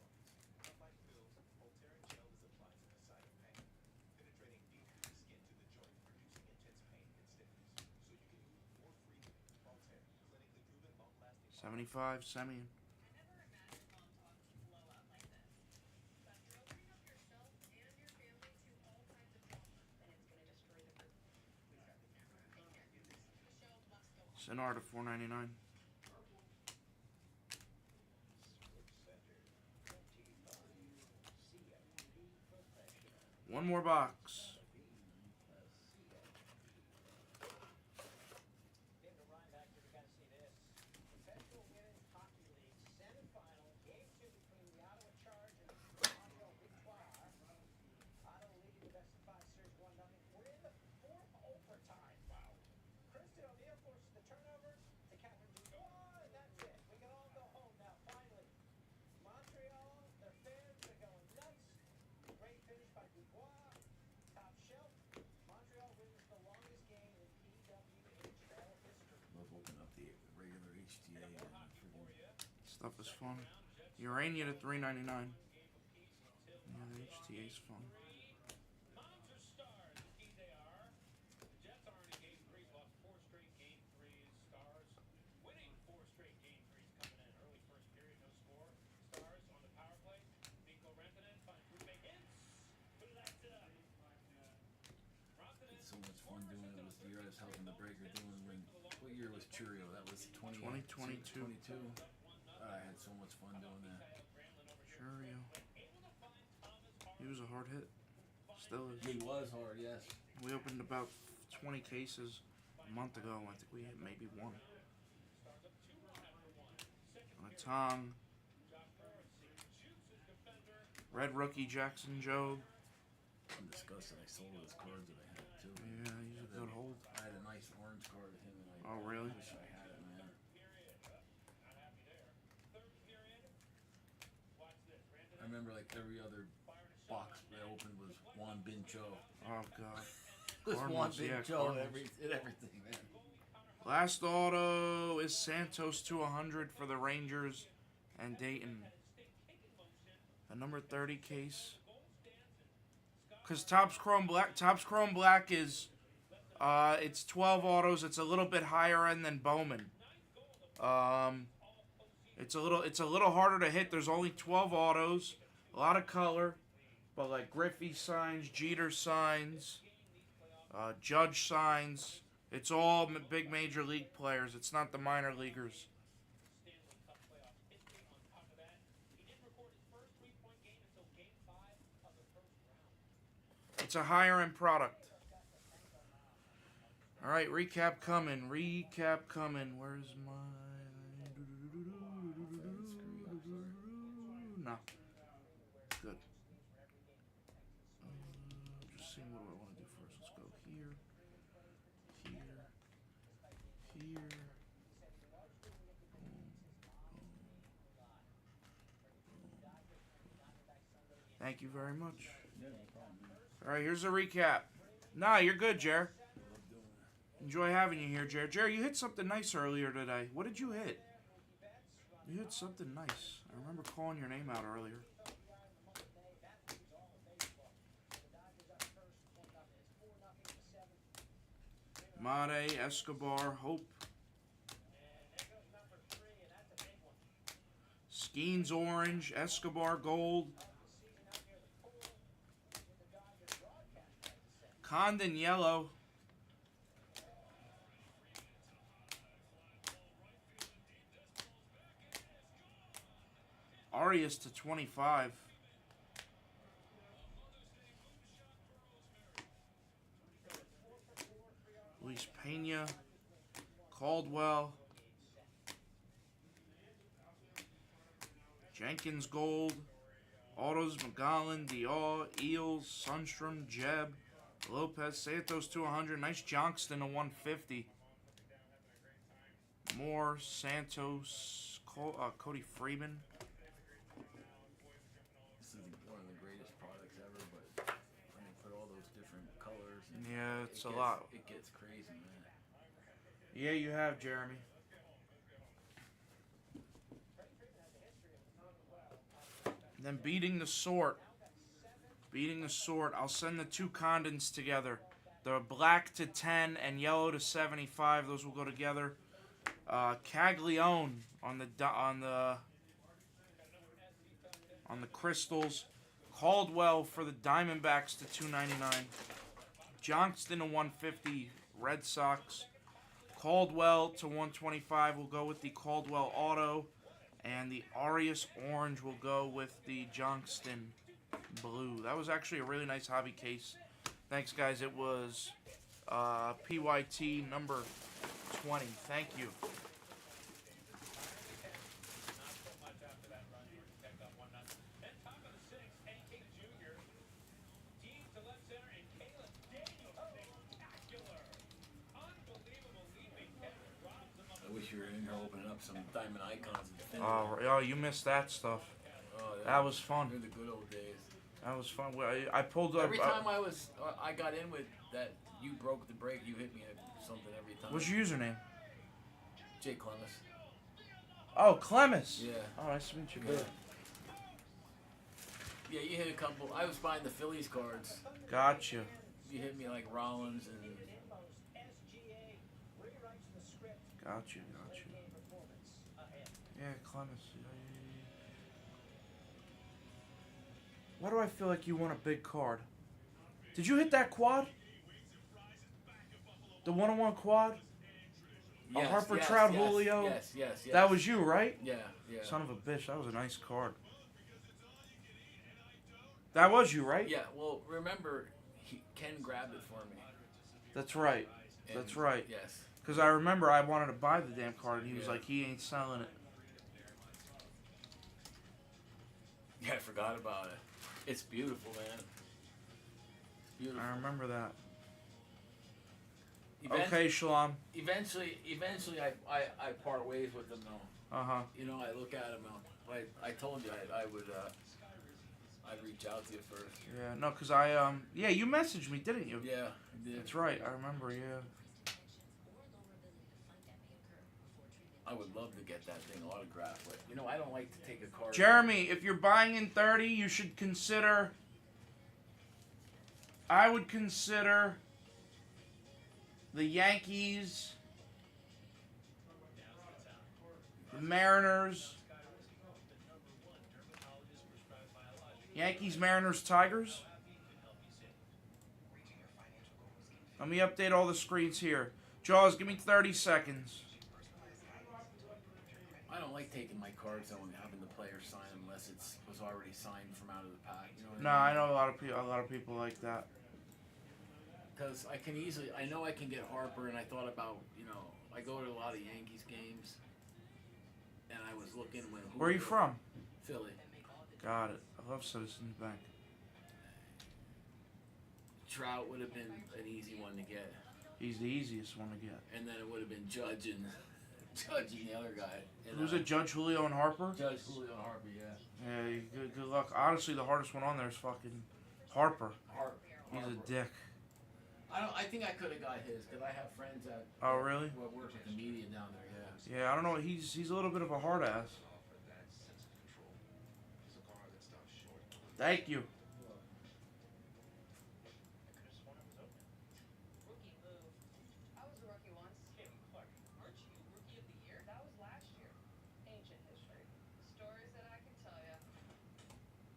Unlike pills, Voltaren gel is applied to the site of pain, penetrating deep through the skin to the joint, reducing intense pain and stiffness, so you can move more freely. Voltaren, clinically proven, long-lasting. 75, Semyon. I never imagined mom talk would blow up like this. But you're opening up yourself and your family to all kinds of drama, and it's gonna destroy the group. Please grab the camera. I can't do this. The show must go on. Sinar to 499. One more box. Into Rhinebecker, we gotta see this. Professional Women's Hockey League semifinal, game 2 between the Ottawa Charge and Montreal Victoire. Ottawa leading the best of 5 series 1-0. We're in the 4th overtime. Wow. Kristen O'Neill forces the turnover to Catherine Dubois, and that's it. We can all go home now, finally. Montreal, their fans are going nuts. Great finish by Dubois. Top shelf. Montreal wins the longest game in PWHL history. Love opening up the regular HTA and freaking Stuff is fun. Urania to 399. HTA's fun. Monster Stars, indeed they are. The Jets are in a game 3, lost 4 straight game 3s. Stars winning 4 straight game 3s coming in. Early first period, no score. Stars on the power play. Nico Rantanen finds Rupe Hintz. Bless up. It's so much fun doing it with the year I was helping the breaker doing when. What year was Churio? That was 2022. 22. I had so much fun doing that. Churio. He was a hard hit. Still is. He was hard, yes. We opened about 20 cases a month ago. I think we hit maybe one. Latong. Red rookie Jackson Jobe. I'm disgusted. I sold those cards that I had too. Yeah, he's a good hold. I had a nice orange card of him, and I really? wish I had it, man. I remember like every other box I opened was Juan Bincho. Oh god. It was Juan Cardinals, yeah, Bincho and Cardinals. everything, man. Last auto is Santos to 100 for the Rangers and Dayton. A number 30 case. Because Topps Chrome Black is it's 12 autos. It's a little bit higher end than Bowman. It's a little harder to hit. There's only 12 autos, a lot of color, but like Griffey signs, Jeter signs, Judge signs. It's all big major league players. It's not the minor leaguers. It's a higher end product. All right, recap coming. Recap coming. Where's my... No. Good. Just seeing what do I want to do first. Let's go here. Here. Here. Thank you very much. Yeah, no problem, man. All right, here's a recap. Nah, you're good, Jer. Enjoy having you here, Jer. Jer, you hit something nice earlier today. What did you hit? You hit something nice. I remember calling your name out earlier. Made, Escobar, Hope. Skeens orange, Escobar gold. Condon yellow. Arias to 25. Luis Pena. Caldwell. Jenkins gold. Autos McGowan, Dior, Eels, Sundstrom, Jeb, Lopez, Santos to 100. Nice Johnston to 150. Moore, Santos, Cody Freeman. This is one of the greatest products ever, but when they put all those different colors, and Yeah, it's a lot. It gets crazy, man. Yeah, you have, Jeremy. Then beating the sort. Beating the sort. I'll send the two Condons together. The black to 10 and yellow to 75. Those will go together. Caglione on the crystals. Caldwell for the Diamondbacks to 299. Johnston to 150. Red Sox. Caldwell to 125 will go with the Caldwell Auto. And the Arias Orange will go with the Johnston Blue. That was actually a really nice hobby case. Thanks, guys. It was PYT number 20. Thank you. I wish you were in here opening up some diamond icons. And Oh, you missed that stuff. Oh, That was fun. They're the good old days. That was fun. I pulled up. Every time I got in with that, you broke the break. You hit me at something every time. What's your username? Jay Clemens. Oh, Clemens. Yeah. Oh, nice to meet you, Yeah. man. Yeah, you hit a couple. I was buying the Phillies cards. Gotcha. You hit me like Rollins and. SGA rewrites the script. Gotcha. Late game performance ahead. Yeah, Clemens. Why do I feel like you want a big card? Did you hit that quad? The 1-on-1 quad? Yes, Harper yes, Trout, yes, Julio? Yes, yes, yes. That was you, right? Yeah, yeah. Son of a bitch, that was a nice card. That was you, right? Yeah, well, remember, Ken grabbed it for me. That's right. And That's right. Yes. Because I remember I wanted to buy the damn card, and he was like, he ain't selling it. Yeah, I forgot about it. It's beautiful, man. Beautiful. I remember that. Okay, Shalom. Eventually, I part ways with them though. Uh-huh. You know, I look at them. I told you I'd reach out to you first. Yeah, no, because yeah, you messaged me, didn't you? Yeah, I did. That's right, I remember, yeah. I would love to get that thing autographed, but you know, I don't like to take a card. Jeremy, if you're buying in 30, you should consider. I would consider the Yankees, the Mariners, Yankees, Mariners, Tigers. Let me update all the screens here. Jaws, give me 30 seconds. I don't like taking my cards out and having the player sign them unless it was already signed from out of the pack. You know what I mean? know a lot of people like that. Because I can easily, I know I can get Harper, and I thought about, you know, I go to a lot of Yankees games, and I was looking when. Where are you from? Philly. Got it. I love Citizens Bank. Trout would have been an easy one to get. He's the easiest one to get. And then it would have been Judge and the other guy. And, Who's it, Judge, Julio, and Harper? Judge, Julio, and Harper, yeah. Yeah, good luck. Honestly, the hardest one on there is fucking Harper. He's Harper. a dick. I think I could have got his because I have friends that. Oh, really? Who work with the media down there. Yeah. Yeah, I don't know. He's a little bit of a hard ass. Thank you. Rookie move. I was a rookie once. Aren't you rookie of the year? That was last year. Ancient history. Stories that I can tell you.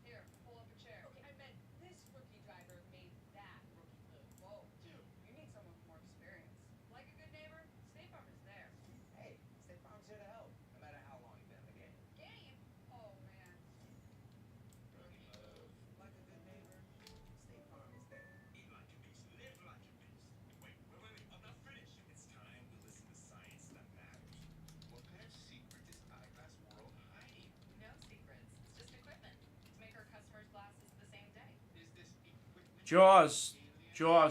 Here, pull up a chair. Okay, I meant this rookie driver made that rookie move. Whoa, dude, you need someone with more experience. Like a good neighbor, State Farm is there. Hey, State Farm's here to help, no matter how long you've been in the game. Game? Oh man. Rookie move. Like a good neighbor, State Farm is there. Eat like a beast, live like a beast. Wait, I'm not finished. It's time we listen to science that matters. What kind of secret is Eyeglass World hiding? No secrets. It's just equipment to make our customers' glasses the same day. Is this equipment? Jaws,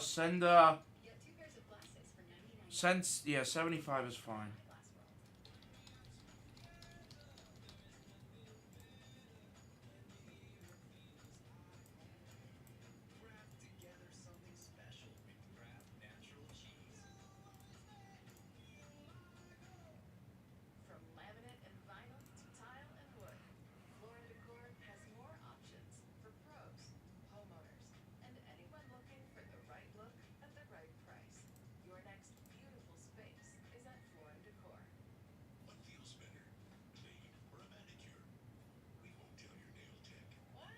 send Get 2 pairs of glasses for $99. yeah, 75 is fine. Craft together something special with Kraft Natural Cheese. From laminate and vinyl to tile and wood, Floor & Decor has more options for pros, homeowners, and anyone looking for the right look at the right price. Your next beautiful space is at Floor & Decor. What feels better, a bathe or a manicure? We won't tell your nail tech. What?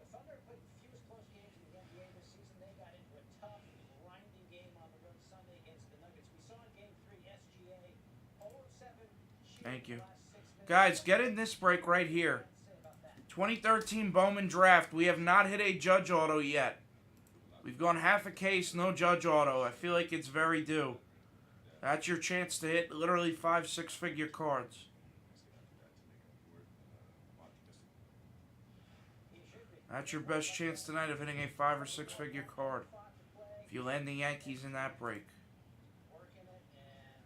The Thunder played fewest close games in the NBA this season. They got into a tough, grinding game on the road Sunday against the Nuggets. We saw in Game 3, SGA 0-7. Thank you. Guys, get in this break right here. 2013 Bowman Draft. We have not hit a Judge Auto yet. We've gone half a case, no Judge Auto. I feel like it's very due. That's your chance to hit literally 5 6-figure cards. That's your best chance tonight of hitting a 5 or 6-figure card. If you land the Yankees in that break. Working it and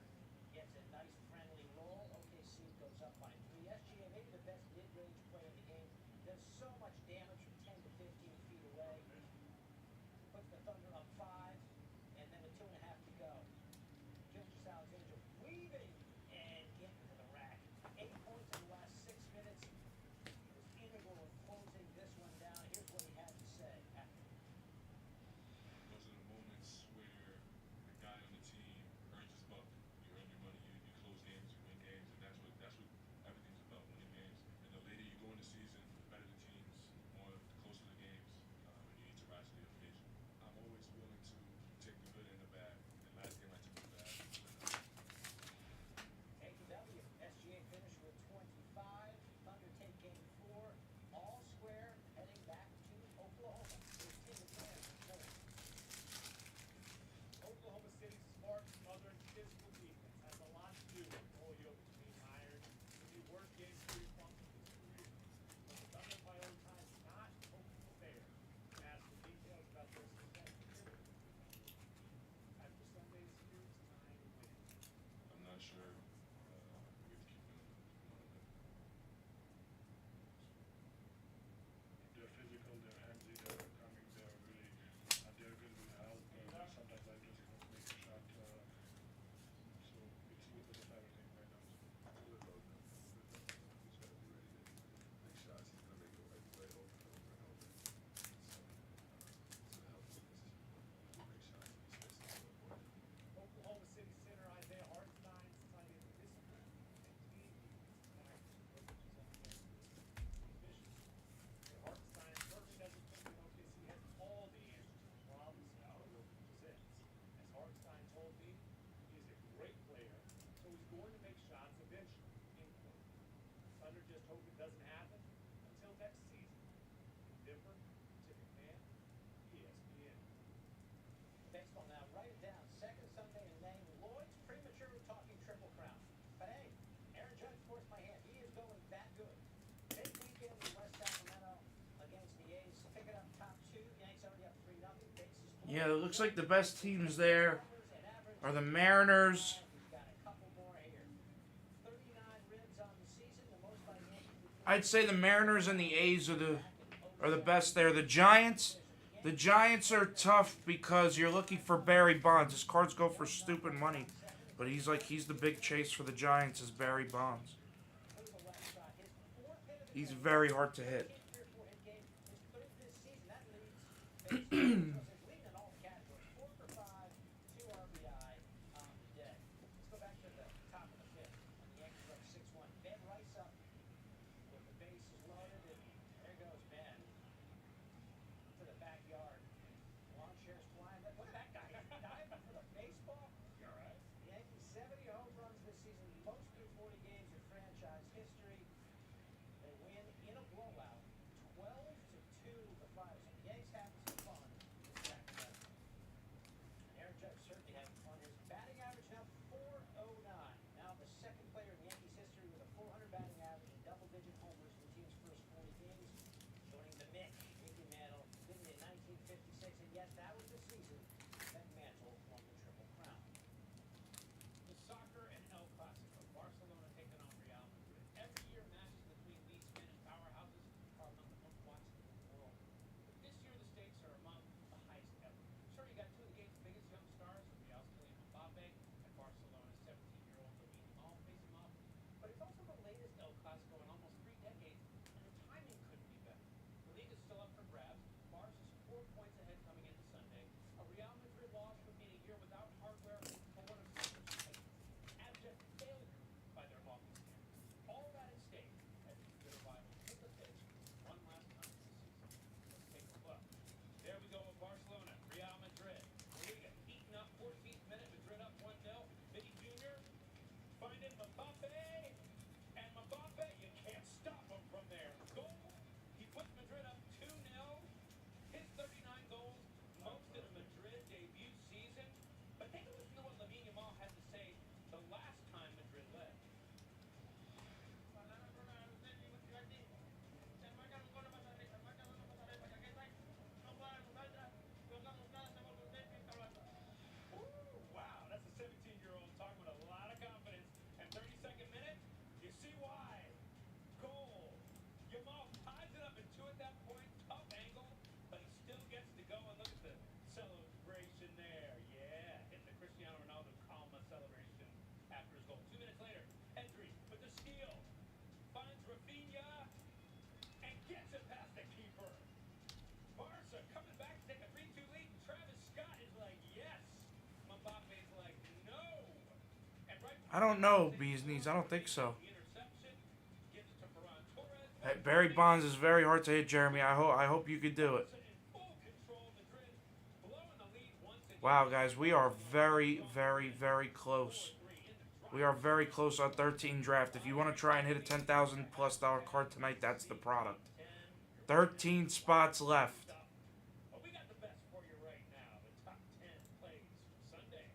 gets a nice friendly roll. OKC goes up by 3. SGA maybe the best mid-range player in the game. Does so much damage from 10 to 15 feet away. Puts the Thunder up 5, and then with 2.5 to go. Gilgeous Alexander weaving and getting to the rack. 8 points Yeah, it looks like the best teams there are the Mariners. I'd say the Mariners and the A's are the best there. The Giants are tough because you're looking for Barry Bonds. His cards go for stupid money, but he's the big chase for the Giants is Barry Bonds. He's very hard to hit. Look at that guy. He's diving for the baseball. You all right? Yankees 70 home runs this season, most through 40 games in franchise history. They win in a blowout, 12-2 the Flyers. And the Yanks having some fun in Sacramento. And Aaron Judge certainly having fun. His batting average now .409. Now the second player in Yankees history with a .400 batting average and double-digit homers in the team's first 40 games. Joining the Mickey Mantle, did it in 1956, and yes, that was the season that Mantle won the Triple Crown. The soccer and El Clasico. Barcelona taking on Real Madrid. Every year, matches between these Spanish powerhouses are among the most watched in the world. But this year, the stakes are among the highest ever. Sure, you got two of the game's biggest young stars, Real's Kylian Mbappe and Barcelona's 17-year-old Lamine Yamal facing off. But it's also the latest El Clasico in almost 3 decades, and the timing couldn't be better. The league is still up for grabs. Barca is 4 points ahead coming into Sunday. A Real Madrid loss would mean a year without hardware for one of soccer's titans. Abject failure by their lofty standards. All that at stake as these bitter rivals hit the pitch one last time this season. Let's take a look. There we go with Barcelona, Real Madrid. La Liga heating up, 14th minute, Madrid up 1-0. Vinny Jr. finding Mbappe, and Mbappe, you can't stop him from there. Goal. He puts Madrid up 2-0. His 39 goals, most in a Madrid debut season. But take a listen to what Lamine Yamal had to say the last time Madrid led. Ooh, wow, that's a 17-year-old talking with a lot of confidence. And 32nd minute, you see why. Goal. Yamal ties it up at 2 at that point. Tough angle, but he still gets to go. And look at the celebration there. Yeah, hit the Cristiano Ronaldo calma celebration after his goal. 2 minutes later, Pedri with the steal. Finds Rafinha and gets it past the keeper. Barca coming back to take a 3-2 lead. And Travis Scott is like, yes. Mbappe's like, no. And right I don't know, Bees Knees. I don't think so. the interception gives it to Ferran Torres. Hey, Barry Bonds is very hard to hit, Jeremy. I hope you could do it. In full control, Madrid blowing the lead once again. Wow, guys, we are very, very, very close. We are very close on 13 draft. If you want to try and hit a $10,000+ card tonight, that's the product. 13 spots left. Well, we got the best for you right now. The top 10 plays for Sunday.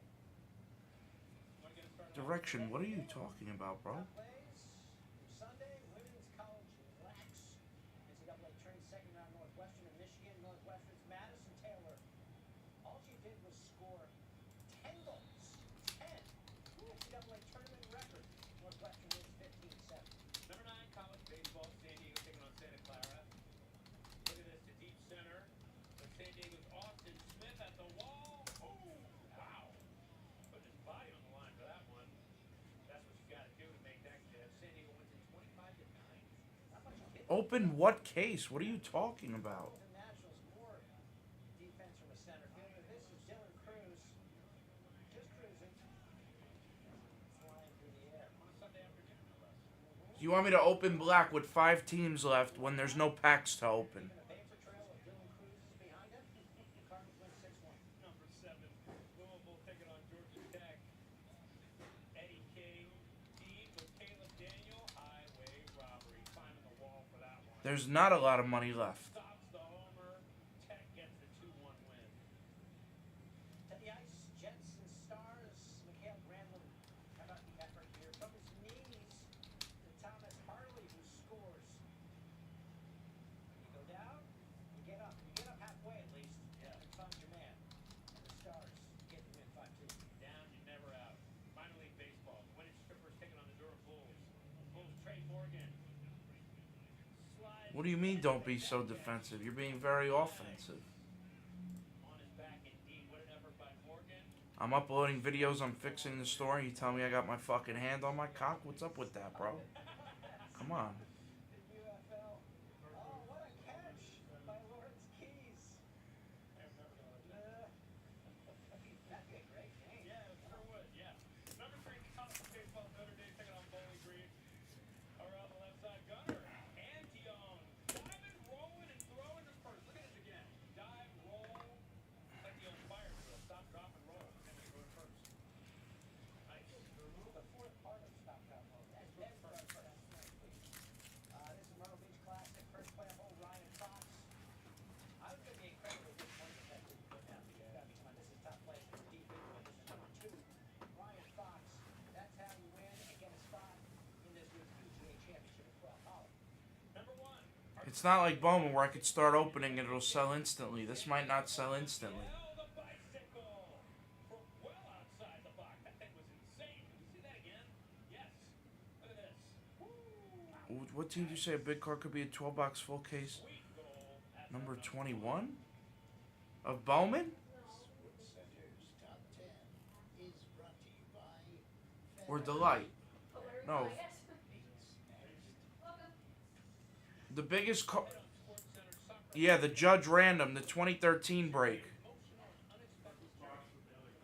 Wanna get it started off? Direction, what are you talking about, bro? Plays Sunday, women's college lax. NCAA trained second round Northwestern and Michigan. Northwestern's Madison Taylor. All she did was score 10 goals. 10. NCAA tournament record. Northwestern wins 15-7. Number 9, college baseball. San Diego taking on Santa Clara. Look at this, to deep center. But San Diego's Austin Smith at the wall. Oh, wow. Putting his body on the line for that one. That's what you got to do to make that catch. San Diego wins it 25-9. Not much hit. Open what case? What are you talking about? The Nationals more defense from a center fielder. This is Dylan Cruz. Just cruising. Flying through the air. On a Sunday afternoon, no less. Do you want me to open black with 5 teams left when there's no packs to open? A paper trail of Dylan Cruz is behind him. Cardinals win 6-1. Number 7, Louisville taking on Georgia Tech. Eddie King, deep with Caleb Daniel. Highway robbery, climbing the wall for that one. There's not a lot of money left. Stops the homer. Tech gets the 2-1 win. To the ice, Jets and Stars. Mikhail Granlund. How about the effort here? From his knees to Thomas Harley, who scores. You go down, you get up. You get up halfway at least. Yeah. And find your man. What do you mean don't be so defensive? You're being very offensive. On his back indeed. What an effort by Morgan. I'm uploading videos, I'm fixing the store, and you tell me I got my fucking hand on my cock? What's up with that, bro? Come on. The UFL. Oh, what a catch by Lawrence Keys. I'm never gonna let that That'd be a great game. Yeah, it sure would. Yeah. Number 3 college baseball Notre Dame taking on Bowling Green. Around the left side, Gunner. Antion. Diving, rolling, and throwing to first. Look at this again. Dive, roll. Like the old fire drill. Stop, drop, and roll. And then go to first. Nice. The fourth part of Stop, Drop, Roll. That's first. This is Myrtle Beach Classic. First play of hole, Ryan Fox. I was going to be incredibly disappointed that didn't go down because, I mean, come on, this is top play. This is deep into it. This is number 2. Ryan Fox. That's how you win and get a spot in this year's PGA Championship at 12 Holly. Number 1. It's not like Bowman where I could start opening and it'll sell instantly. This might not sell instantly. The bicycle. From well outside the box. That thing was insane. Can we see that again? Yes. Look at this. Woo. What team do you say a big car could be a 12-box full case? Sweet goal. That's Number enough. 21? Of Bowman? Center's Top 10 is brought to you by Or Delight? No. The biggest car... Yeah, the Judge Random, the 2013 break.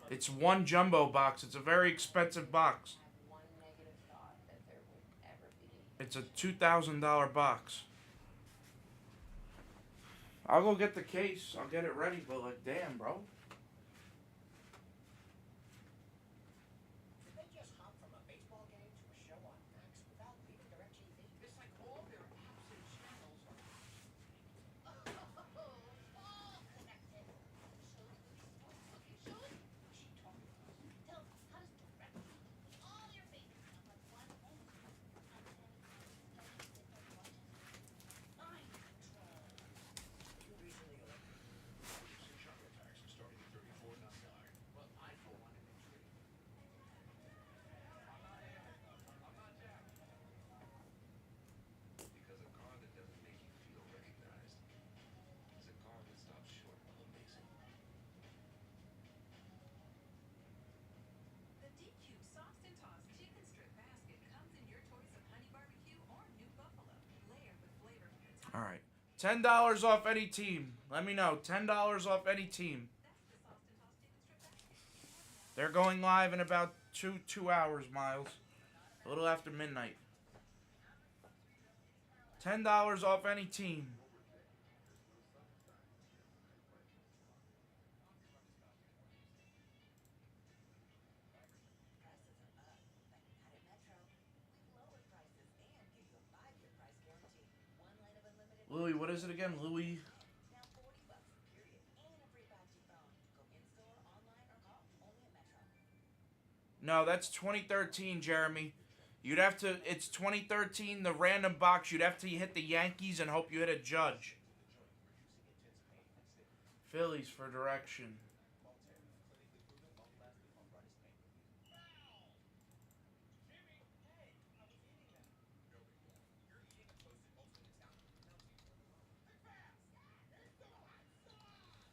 It's one jumbo box. It's a very expensive box. One negative thought that there would ever be. It's a $2,000 box. I'll go get the case. I'll get it ready, but like, damn, bro. Did they just hop from a baseball game to a show on Max without leaving DirecTV? It's like all their apps and channels are... all connected. Shows with sports looking shows. What's she talking about? Tell me, how does DirecTV put all your favorites stuff on one home screen? Mind control. You recently elected 46 sugar taxes starting at $34.99. Well, I for one am intrigued. Because a car that doesn't make you feel recognized is a car that stops short of amazing. The DQ Sauced and Tossed Chicken Strip Basket comes in your choice of honey barbecue or new buffalo, layered with flavor from the top. All right. $10 off any team. Let me know. $10 off any team. That's the Sauced and Tossed Chicken Strip Basket. They're going live in about two hours, Miles. A little after midnight. $10 off any team. Prices are up, but not at Metro. We've lowered prices and give you a 5-year price guarantee. One line of unlimited... Louis, what is it again? Louis? Now $40, period. And a free 5G phone. Go in-store, online, or call. Only at Metro. No, that's 2013, Jeremy. You'd have to... It's 2013, the random box. You'd have to hit the Yankees and hope you hit a Judge. Phillies for direction.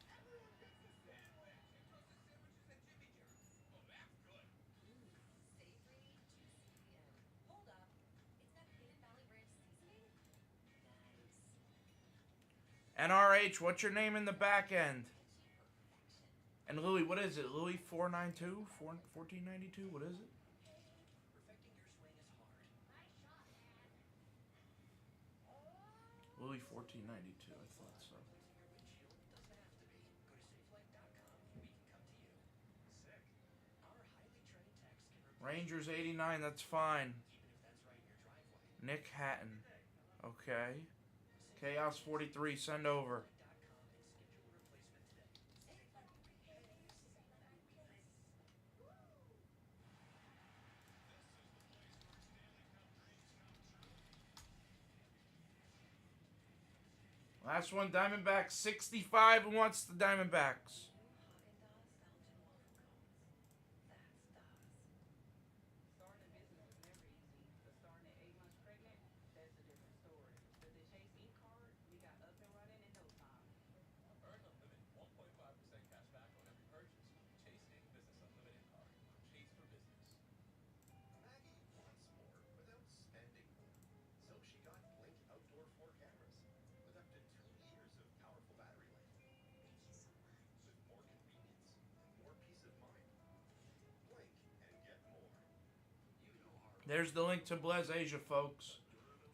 Savory, juicy, and... Hold up. It's that Hidden Valley Ranch seasoning? Nice. NRH, what's your name in the back end? And Louis, what is it? Louis 492? 1492? What is it? Perfecting your swing is hard. Nice shot, man. Louis 1492, I thought so. Replacing your windshield doesn't have to be. Go to safelight.com and we can come to you. Sick. Our highly trained techs can replace Rangers 89, that's fine. even if that's right in your driveway. Nick Hatton. Okay. Chaos 43, send over. .com and schedule a replacement today. Last one, Diamondbacks 65. Who wants the Diamondbacks? Starting a business is never easy, but starting at 8 months pregnant, that's a different story. But the Chase Ink card There's the link to Blez Asia, folks.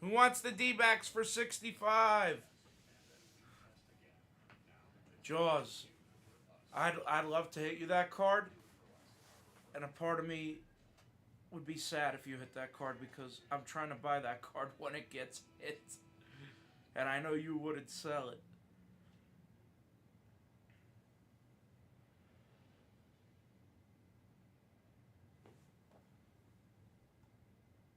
Who wants the D-backs for 65? Jaws. I'd love to hit you that card. And a part of me would be sad if you hit that card because I'm trying to buy that card when it gets hit. And I know you wouldn't sell it.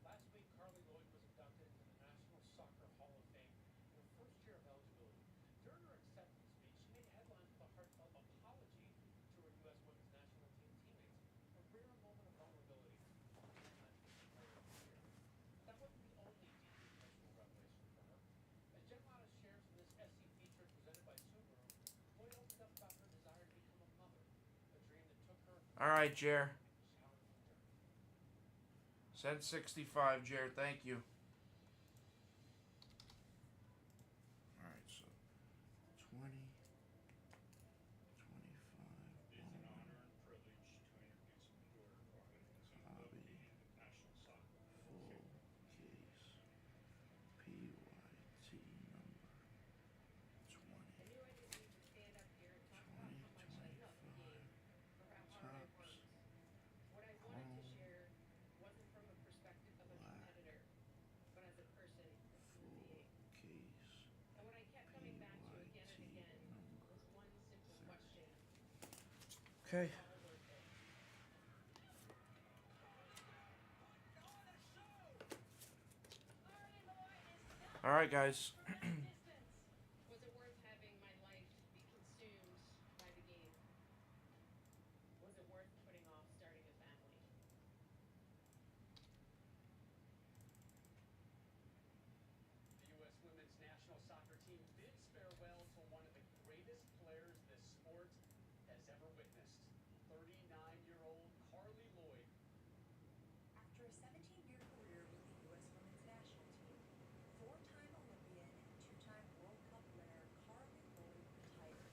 Last week, Carly Lloyd was inducted into the National Soccer Hall of Fame in her first year of eligibility. During her acceptance speech, she made headlines with a heartfelt apology to her U.S. women's national team teammates, a rare moment of vulnerability. Player of the year. But that wasn't the only deeply personal revelation for her. As Jen Lana shares in this SC feature presented by Subaru, Lloyd opened up about her desire to become a mother, a dream that took her All right, Jer. Send 65, Jer. Thank you. All right, so 20, 25, It's an honor and privilege to introduce my daughter, Carly, as you will Hobby, be in the National Soccer Hall of full Fame. case, PYT number 20, I knew I didn't need to stand up here and talk about 20, how much I love the game or how hard I've tops, worked. What I wanted to chrome, share wasn't from the perspective of a black, competitor, but as a person, a human full being. case, And what I kept coming back to again and PYT again number was one simple 30. question. Okay. Was it all worth it? All right, guys. Was it worth having my life be consumed by the game? Was it worth putting off starting a family? The U.S. women's national soccer team bids farewell to one of the greatest players this sport has ever witnessed. 39-year-old Carly Lloyd. After a 17-year career with the U.S. women's national team, four-time Olympian and two-time World Cup winner Carly Lloyd retired.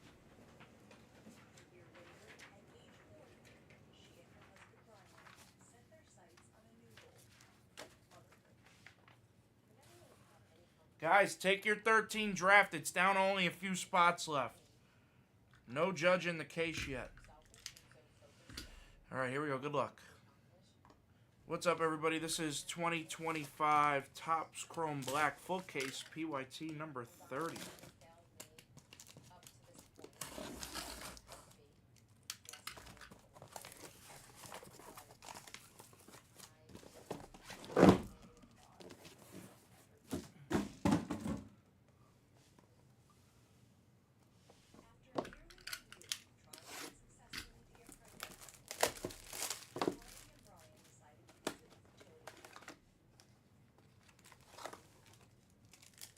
A year later, at age 40, she and her husband Brian set their sights on a new goal, motherhood. I never really have any comfort. Guys, take your 13 draft. It's down only a few spots left. No judge in the case yet. All right, here we go. Good luck. What's up, everybody? This is 2025 Topps Chrome Black Full Case PYT number 30. After nearly a year trying unsuccessfully to get pregnant, Carly and Brian decided to visit the fertility clinic.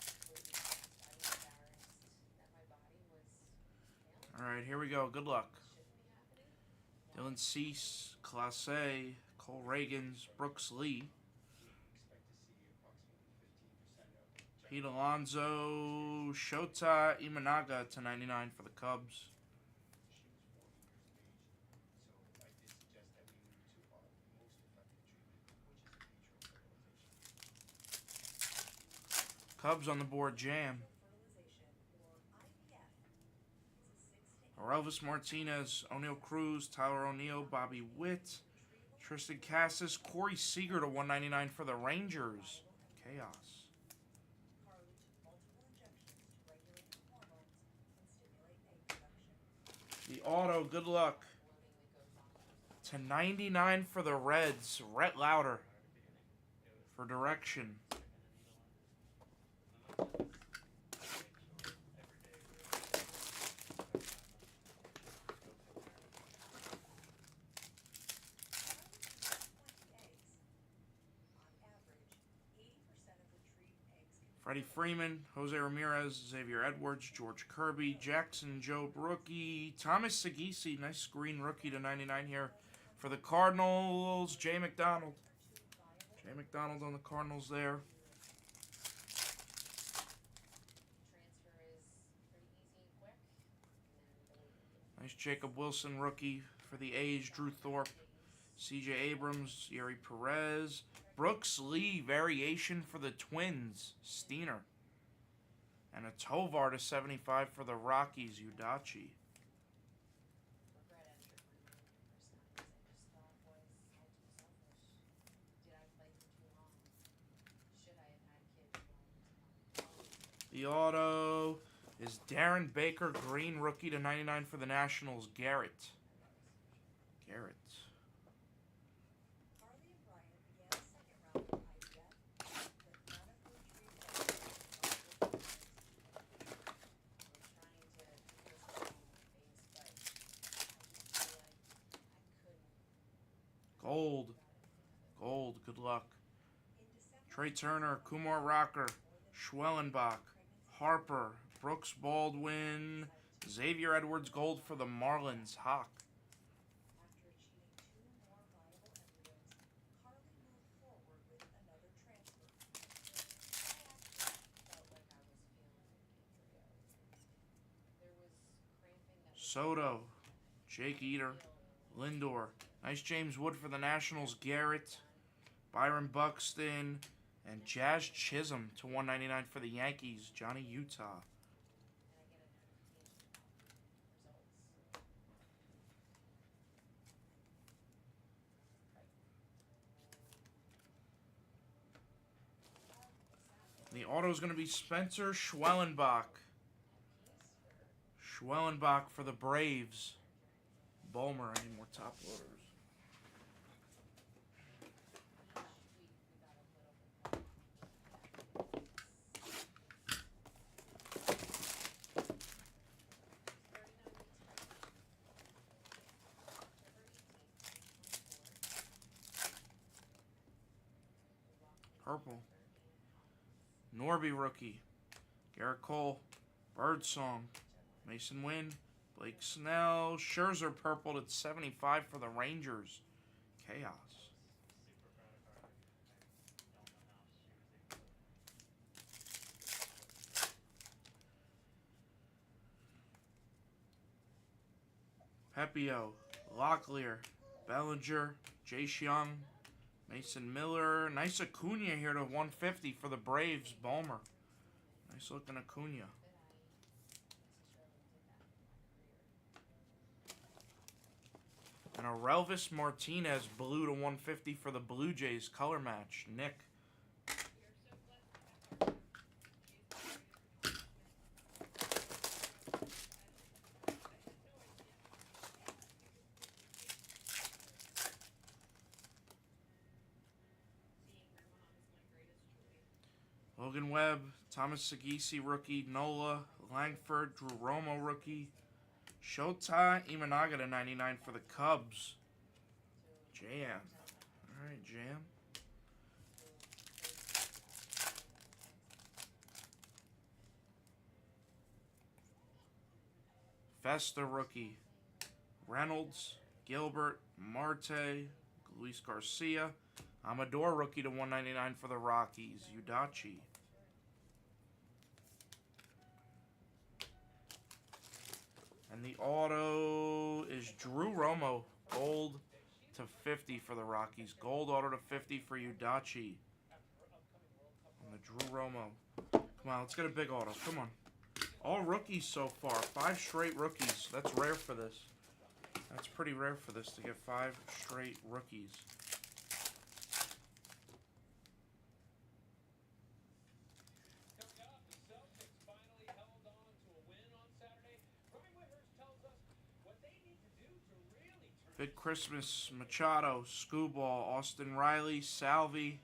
I was embarrassed that my body was failing. All right, here we go. Good luck. Shouldn't be happening. Dylan Cease, Classe, Cole Reagans, Brooks Lee, Expect to see approximately 15% of the Pete Alonso, Shota Imanaga to 99 for the Cubs. She was 40 years of age, so I did suggest that we move to our most effective treatment, which is in vitro fertilization. Cubs on the board, Jam. Fertilization, or IVF, is a 6 to 8 Orelvis Martinez, O'Neal Cruz, Tyler O'Neill, Bobby Witt, Tristan Cassis, Corey Seager to 199 for the Rangers. Chaos. Carly took multiple injections to regulate her hormones and stimulate egg production. The auto, good luck. To 99 for the Reds, Rhett Lauder for direction. Freddie Freeman, Jose Ramirez, Xavier Edwards, George Kirby, Jackson Joe rookie, Thomas Sagisi, nice green rookie to 99 here for the Cardinals, Jay McDonald. Jay McDonald on the Cardinals there. Transfer is pretty easy and quick. And then the Nice Jacob Wilson rookie for the A's, Drew Thorpe, CJ Abrams, Yeri Perez, Brooks Lee variation for the Twins, Steiner. And a Tovar to 75 for the Rockies, Udachi. Regret entering my 90% because I just thought was all too selfish. Did I play for too long? Should I have had kids long? The auto is Darren Baker, green rookie to 99 for the Nationals, Garrett. Garrett. Carly and Brian began the second round of IVF, but none of her three boys were We're trying to keep this all on my face, but I just feel like I couldn't. Gold. Gold. Good luck. In December, Trey Turner, Kumar Rocker, Schwellenbach, Harper, Brooks Baldwin, Xavier Edwards Gold for the Marlins, Hawk. after achieving 2 more viable embryos, Carly moved forward with another transfer. I actually felt like I was feeling an embryo. There was cramping that was Soto, Jake Eater, Lindor. Nice James Wood for the Nationals, Garrett, Byron Buxton, and Jazz Chisholm to 199 for the Yankees, Johnny Utah. and I get a notification about results. The auto is going to be Spencer Schwellenbach. Schwellenbach for the Braves. Bowman, I need more top loaders. Purple. Norby rookie. Garrett Cole. Birdsong. Mason Wynn. Blake Snell. Scherzer purpled at 75 for the Rangers. Chaos. Pepio. Locklear. Bellinger. Jace Young. Mason Miller. Nice Acuna here to 150 for the Braves. Ballmer. Nice looking Acuna. And a Relvis Martinez blue to 150 for the Blue Jays. Color match. Nick. Logan Webb, Thomas Sagisi rookie, Nola, Langford, Drew Romo rookie, Shota Imanaga to 99 for the Cubs. Jam. Alright, Jam. Festa rookie, Reynolds, Gilbert, Marte, Luis Garcia, Amador rookie to 199 for the Rockies, Udachi. And the auto is Drew Romo, gold to 50 for the Rockies. Gold auto to 50 for Udachi. And the Drew Romo. Come on, let's get a big auto. Come on. All rookies so far. 5 straight rookies. That's rare for this. That's pretty rare for this to get 5 straight rookies. Coming up, the Celtics finally held on to a win on Saturday. Brian Whitehurst tells us what they need to do to really turn. Big Christmas, Machado, Scooball, Austin Riley, Salvi.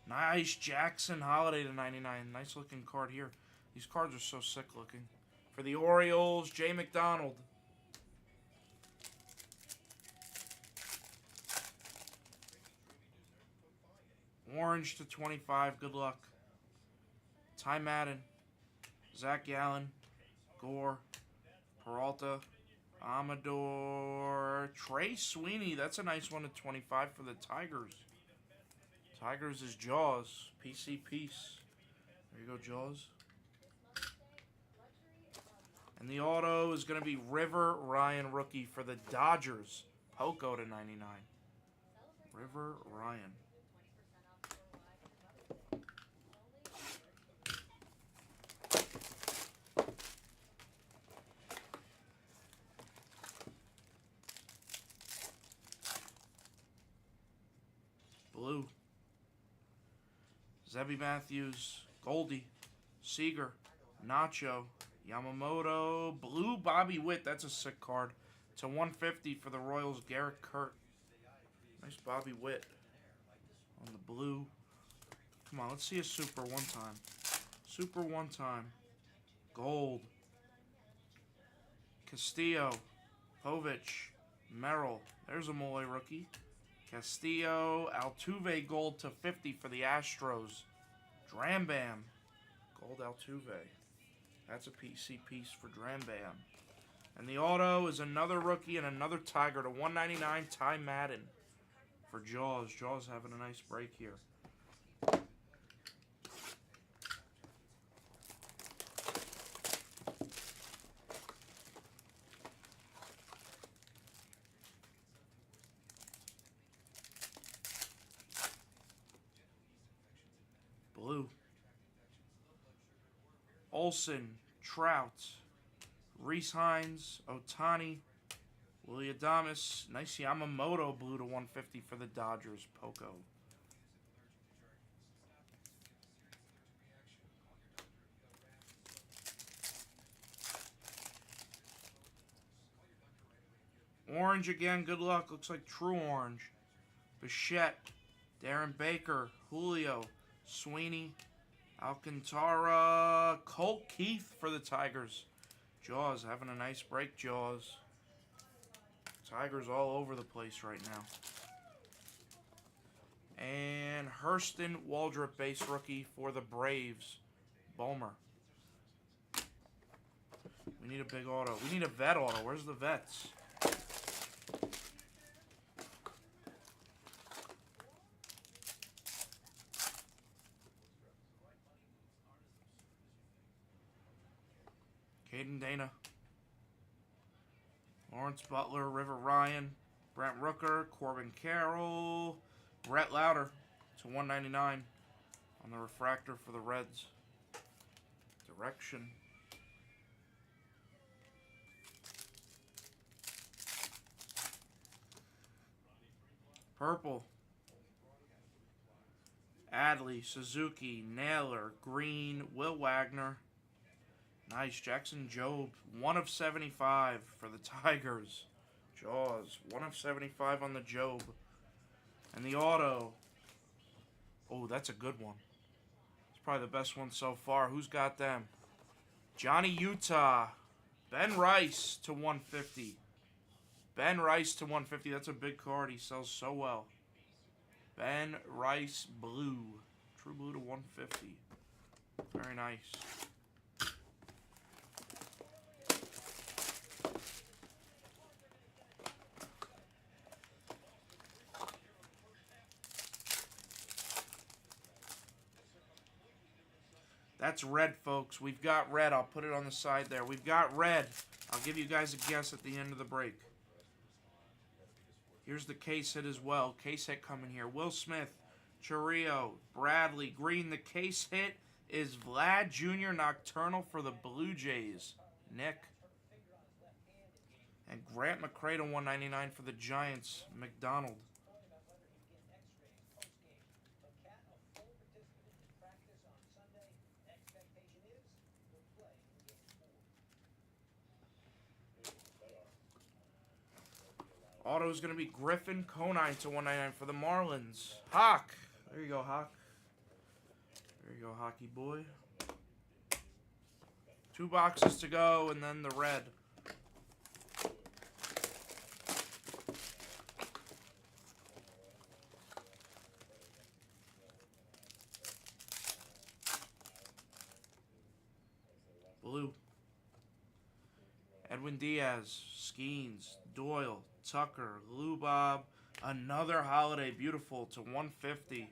Nice Jackson Holiday to 99. Nice looking card here. These cards are so sick looking. For the Orioles, Jay McDonald. Orange to 25. Good luck. Ty Madden. Zach Gallen. Gore. Peralta. Amador. Trey Sweeney. That's a nice one to 25 for the Tigers. Tigers is Jaws. PC Peace. There you go, Jaws. And the auto is going to be River Ryan rookie for the Dodgers. Poco to 99. River Ryan. Zebby Matthews, Goldie, Seager, Nacho, Yamamoto, blue Bobby Witt. That's a sick card. To 150 for the Royals, Garrett Kurt. Nice Bobby Witt on the blue. Come on, let's see a super one time. Super one time. Gold. Castillo, Povich, Merrill. There's a Mole rookie. Castillo, Altuve gold to 50 for the Astros. Drambam, gold Altuve. That's a PC piece for Drambam. And the auto is another rookie and another Tiger to 199, Ty Madden for Jaws. Jaws having a nice break here. Blue. Olsen, Trout, Reese Hines, Otani, Willie Adames. Nice Yamamoto blue to 150 for the Dodgers. Poco. Orange again. Good luck. Looks like true orange. Bichette, Darren Baker, Julio, Sweeney, Alcantara, Colt Keith for the Tigers. Jaws having a nice break, Jaws. Tigers all over the place right now. And Hurston Waldrop base rookie for the Braves. Bomer. We need a big auto. We need a vet auto. Where's the vets? Caden Dana, Lawrence Butler, River Ryan, Brent Rooker, Corbin Carroll, Brett Lauder to 199 on the refractor for the Reds. Direction. Purple. Adley, Suzuki, Naylor, Green, Will Wagner. Nice. Jackson Jobe, 1 of 75 for the Tigers. Jaws, 1 of 75 on the Jobe. And the auto. Oh, that's a good one. It's probably the best one so far. Who's got them? Johnny Utah. Ben Rice to 150. Ben Rice to 150. That's a big card. He sells so well. Ben Rice blue. True blue to 150. Very nice. That's red, folks. We've got red. I'll put it on the side there. We've got red. I'll give you guys a guess at the end of the break. Here's the case hit as well. Case hit coming here. Will Smith, Churrillo, Bradley, Green. The case hit is Vlad Jr. Nocturnal for the Blue Jays. Nick. And Grant McCray to 199 for the Giants. McDonald. Auto is going to be Griffin Conine to 199 for the Marlins. Hawk. There you go, Hawk. There you go, Hockey boy. 2 boxes to go, and then the red. Blue. Edwin Diaz, Skeens, Doyle, Tucker, Lubob, another Holiday, beautiful, to 150.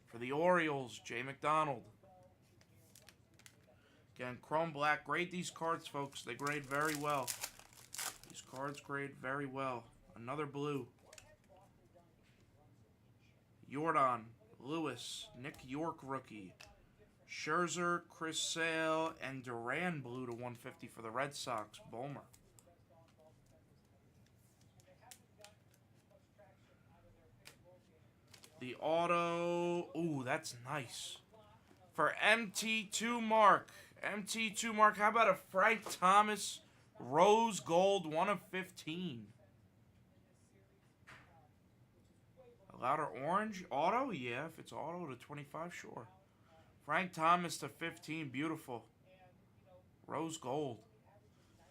For the Orioles, Jay McDonald. Again, Chrome Black. Grade these cards, folks. They grade very well. These cards grade very well. Another blue. Jordan, Lewis, Nick York rookie. Scherzer, Chris Sale, and Duran blue to 150 for the Red Sox. Bomer. The auto. Ooh, that's nice. For MT2 Mark. MT2 Mark, how about a Frank Thomas Rose Gold 1 of 15? A louder orange? Auto? Yeah, if it's auto to 25, sure. Frank Thomas to 15, beautiful. Rose Gold.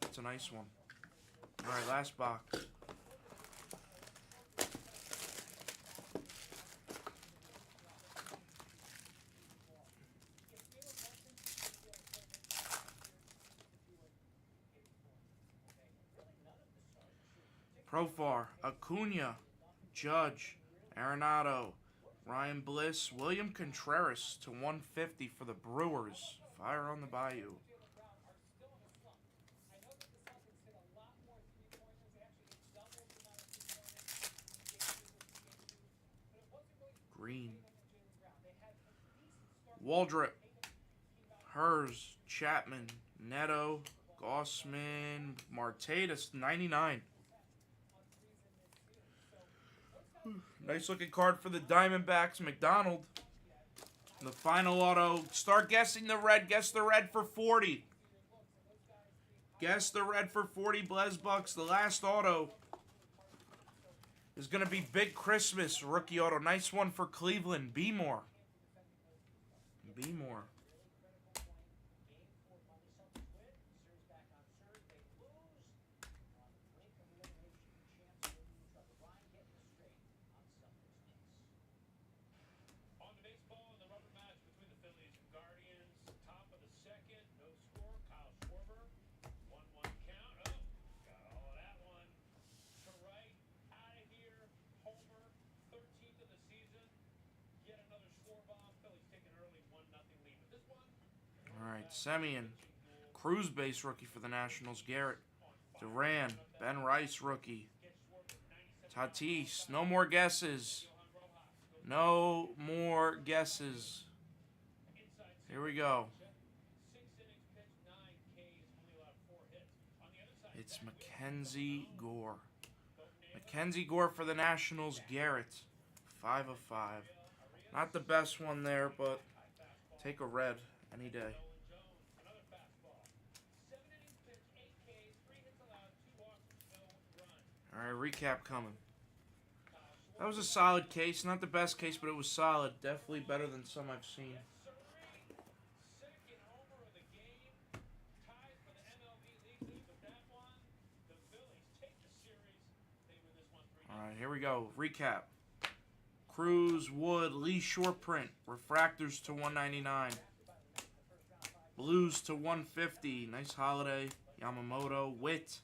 That's a nice one. Alright, last box. Profar, Acuna, Judge, Arenado, Ryan Bliss, William Contreras to 150 for the Brewers. Fire on the Bayou. Green. Waldrop, Hers, Chapman, Neto, Gossman, Marte to 99. Nice looking card for the Diamondbacks. McDonald. The final auto. Start guessing the red. Guess the red for 40. Guess the red for 40. Blez Bucks. The last auto is going to be Big Christmas. Rookie auto. Nice one for Cleveland. Be more. Be more. On to baseball and the rubber match between the Phillies and Guardians. Top of the second, no score. Kyle Schwarber, 1-1 count. Oh, got all of that one. To right, out of here. Homer, 13th of the season. Yet another score bomb. Phillies take an early 1-0 lead. But this one. All right, Semien. Cruz base rookie for the Nationals. Garrett. Duran. Ben Rice rookie. Tatis. No more guesses. No more guesses. Here we go. It's Mackenzie Gore. Mackenzie Gore for the Nationals. Garrett. 5 of 5. Not the best one there, but take a red any day. Alright, recap coming. That was a solid case. Not the best case, but it was solid. Definitely better than some I've seen. Alright, here we go. Recap. Cruz, Wood, Lee Shortprint. Refractors to 199. Blues to 150. Nice holiday. Yamamoto. Witt.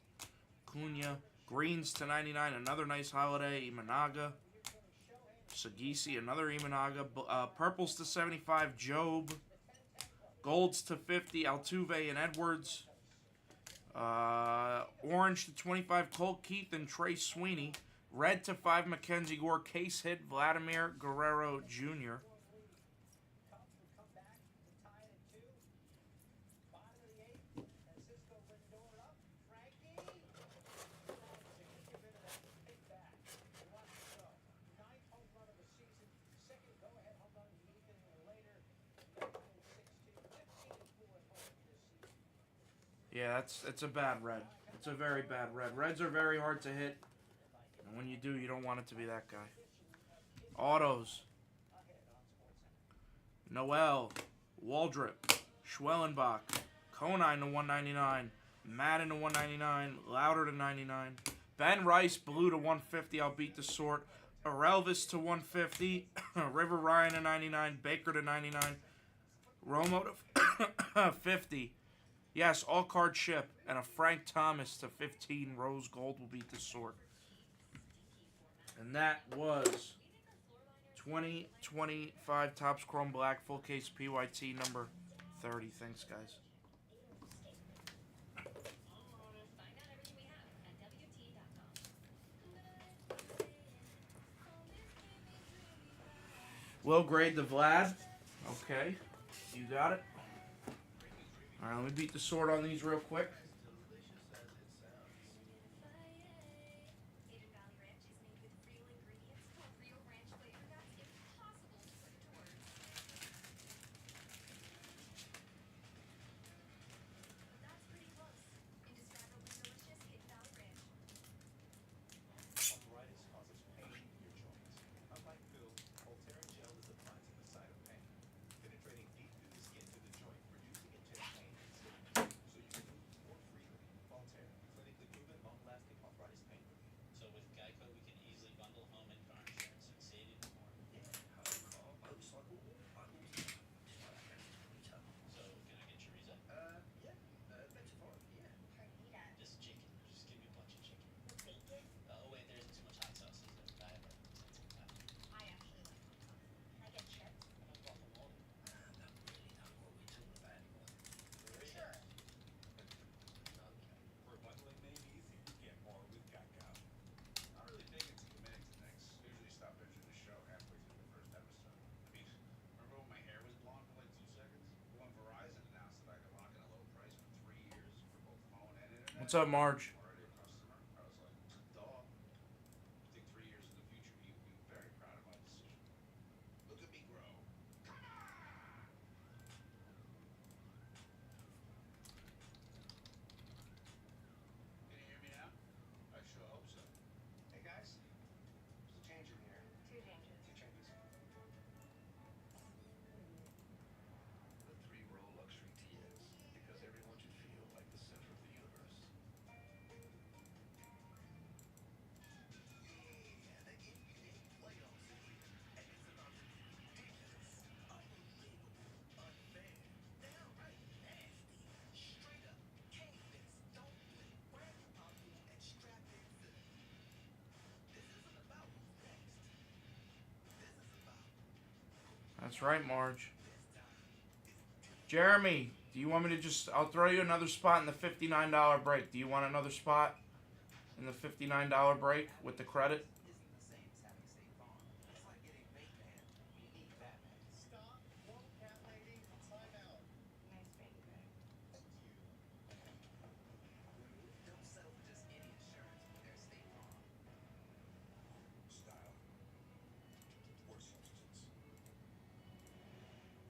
Cunha. Greens to 99. Another nice holiday. Imanaga. Sagisi. Another Imanaga. Purples to 75. Job. Golds to 50. Altuve and Edwards. Orange to 25. Colt Keith and Trey Sweeney. Red to 5. Mackenzie Gore. Case hit. Vladimir Guerrero Jr. Yeah, it's a bad red. It's a very bad red. Reds are very hard to hit. And when you do, you don't want it to be that guy. Autos. Noel. Waldrop. Schwellenbach. Conine to 199. Madden to 199. Louder to 99. Ben Rice, blue to 150. I'll beat the sort. Arelvis to 150. River Ryan to 99. Baker to 99. Romo to 50. Yes, all card ship. And a Frank Thomas to 15. Rose Gold will beat the sort. And that was 2025 Topps Chrome Black Full Case PYT number 30. Thanks, guys. We'll grade the Vlad. Okay. You got it. All right, let me beat the sort on these real quick. What's up, Marge? already a customer. I was like, duh. I think 3 years in the future, he would be very proud of my decision. Look at me grow. Can you hear me now? I sure hope so. Hey guys, there's a change in here. Two changes. Two changes. The 3-row luxury TX, because everyone should feel like the center of the universe. Yeah, the NBA playoffs are here, and it's about to be ridiculous, unbelievable, unfair, downright nasty, straight up, can't miss, don't blink, brand new popcorn and strap-in film. This isn't about who's next. This is about That's right, Marge. this time. Jeremy, do you want me to just... I'll throw you another spot in the $59 break. Do you want another spot in the $59 break with the credit? Isn't the same as having State Farm. It's like getting Batman when you need Batman. Stop. Whoa, cat lady. Time out. Nice baby bag. Thank you. Don't settle for just any insurance when there's State Farm. Style or substance.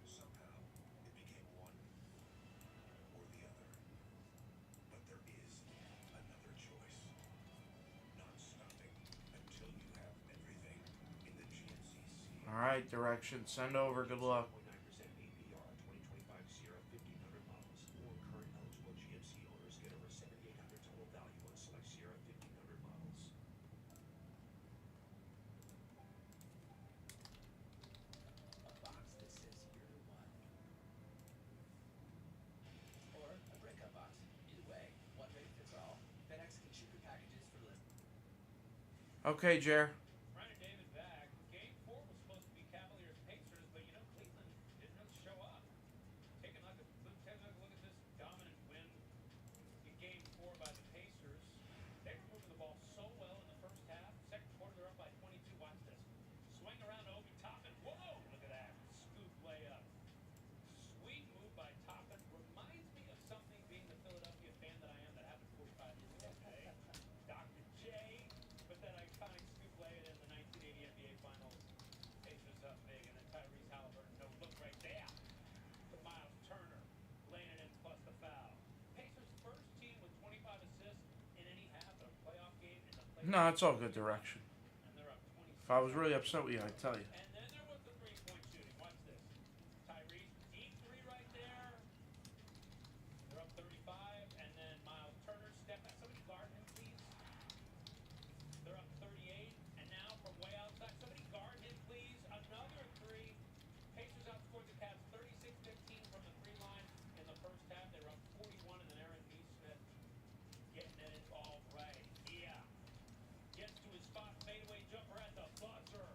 Somehow it became one or the other. But there is another choice. Not stopping until you have everything in the GMCC. Alright, direction. Send over. Good luck. 0.9% APR, 2025 Sierra 1500 models. Or current eligible GMC owners get over $7,800 total value on select Sierra 1500 models. A box that says you're the one. Or a breakup box. Either way, one big fits all. FedEx can ship your packages for less. Okay, Jer. Brian and David back. Game 4 was supposed to be Cavaliers Pacers, but you know Cleveland didn't really show up. Take a look at this dominant win in Game 4 by the Pacers. They were moving the ball so well in the first half. Second quarter, they're up by 22. Watch this. Swing around to Obi Toppin. Whoa! Look at that. Scoop layup. Sweet move by Toppin. Reminds me of something, being the Philadelphia fan that I am, that happened 45 years ago. Hey, Dr. J. But that iconic scoop lay it in the 1980 NBA Finals. Pacers up big, and then Tyrese Halliburton, no look right there. To Miles Turner, laying it in plus the foul. Pacers first team with 25 assists in any half of a playoff game in the playoffs. No, it's all good direction. And they're up 26. If I was really upset with you, I'd tell you. And then there was the three-point shooting. Watch this. Tyrese, deep three right there. They're up 35, and then Miles Turner step back. Somebody guard him, please. They're up 38, and now from way outside, somebody guard him, please. Another three. Pacers outscored the Cavs 36-15 from the three line in the first half. They were up 41, and then Aaron Nesmith getting it all right. Yeah. Gets to his spot, fadeaway jumper at the buzzer.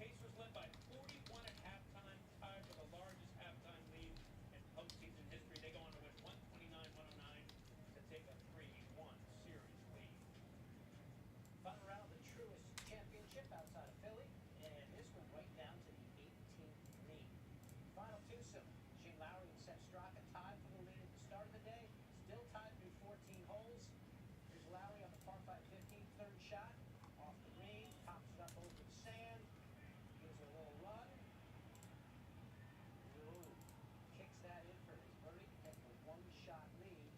Pacers led by 41 at halftime, tied for the largest halftime lead in postseason history. They go on to win 129-109 to take a 3-1 series lead. Final round of the truest championship outside of Philly, and this went right down to the 18th green. Final twosome, Shane Lowry and Seth Straka tied for the lead at the start of the day, still tied through 14 holes. Here's Lowry on the par 5 15th, third shot, off the green, pops it up over the sand, gives it a little run. Ooh, kicks that in for his birdie to take a one-shot lead.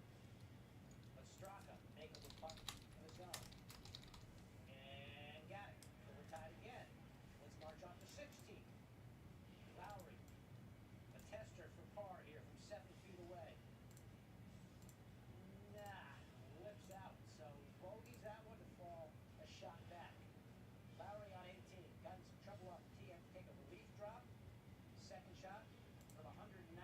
But Straka making the putt of his own. And got it. So we're tied again. Let's march on to 16. Lowry, a tester for par here from 7 feet away. Nah, lips out. So he bogeys that one to fall a shot back. Lowry on 18. Got in some trouble off the tee. Had to take a relief drop. Second shot from 198.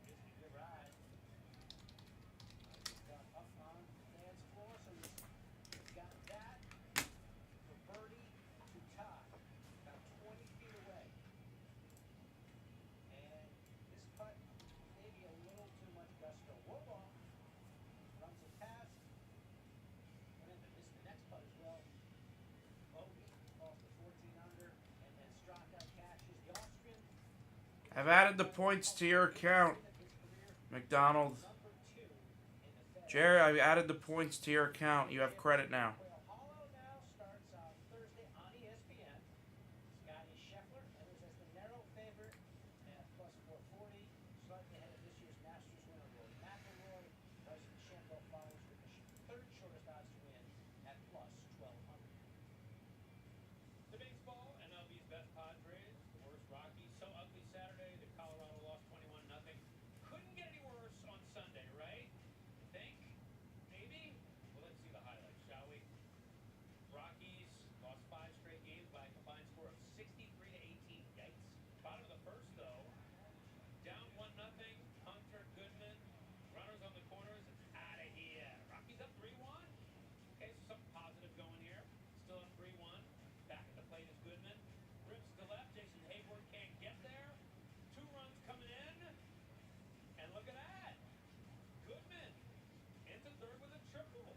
This is a good ride. I just got up on the dance floor, so he's got that for birdie to tie, about 20 feet away. And this putt, maybe a little too much gusto. Whoa, ball. Runs it past. And then missed the next putt as well. Bogey off the 14 under, and then Straka cashes the Austrian. I've added the points to your account. His career McDonald. Number 2 in the FedEx. Jerry, I added the points to your account. You have credit now. Quail Hollow now starts on Thursday on ESPN. Scotty Scheffler enters as the narrow favorite at plus 440, slightly ahead of this year's Masters winner Rory McIlroy. Bryson DeChambeau follows with the third shortest odds to win at plus 1200. The baseball, MLB's best Padres, the worst Rockies. So ugly Saturday that Colorado lost 21-0. Couldn't get any worse on Sunday, right? You think? Maybe? Well, let's see the highlights, shall we? Rockies lost 5 straight games by a combined score of 63-18. Yikes. Bottom of the first, though. Down 1-0. Hunter, Goodman. Runners on the corners. It's out of here. Rockies up 3-1. Okay, so something positive going here. Still up 3-1. Back at the plate is Goodman. Rips to left. Jason Hayward can't get there. 2 runs coming in. And look at that. Goodman into third with a triple.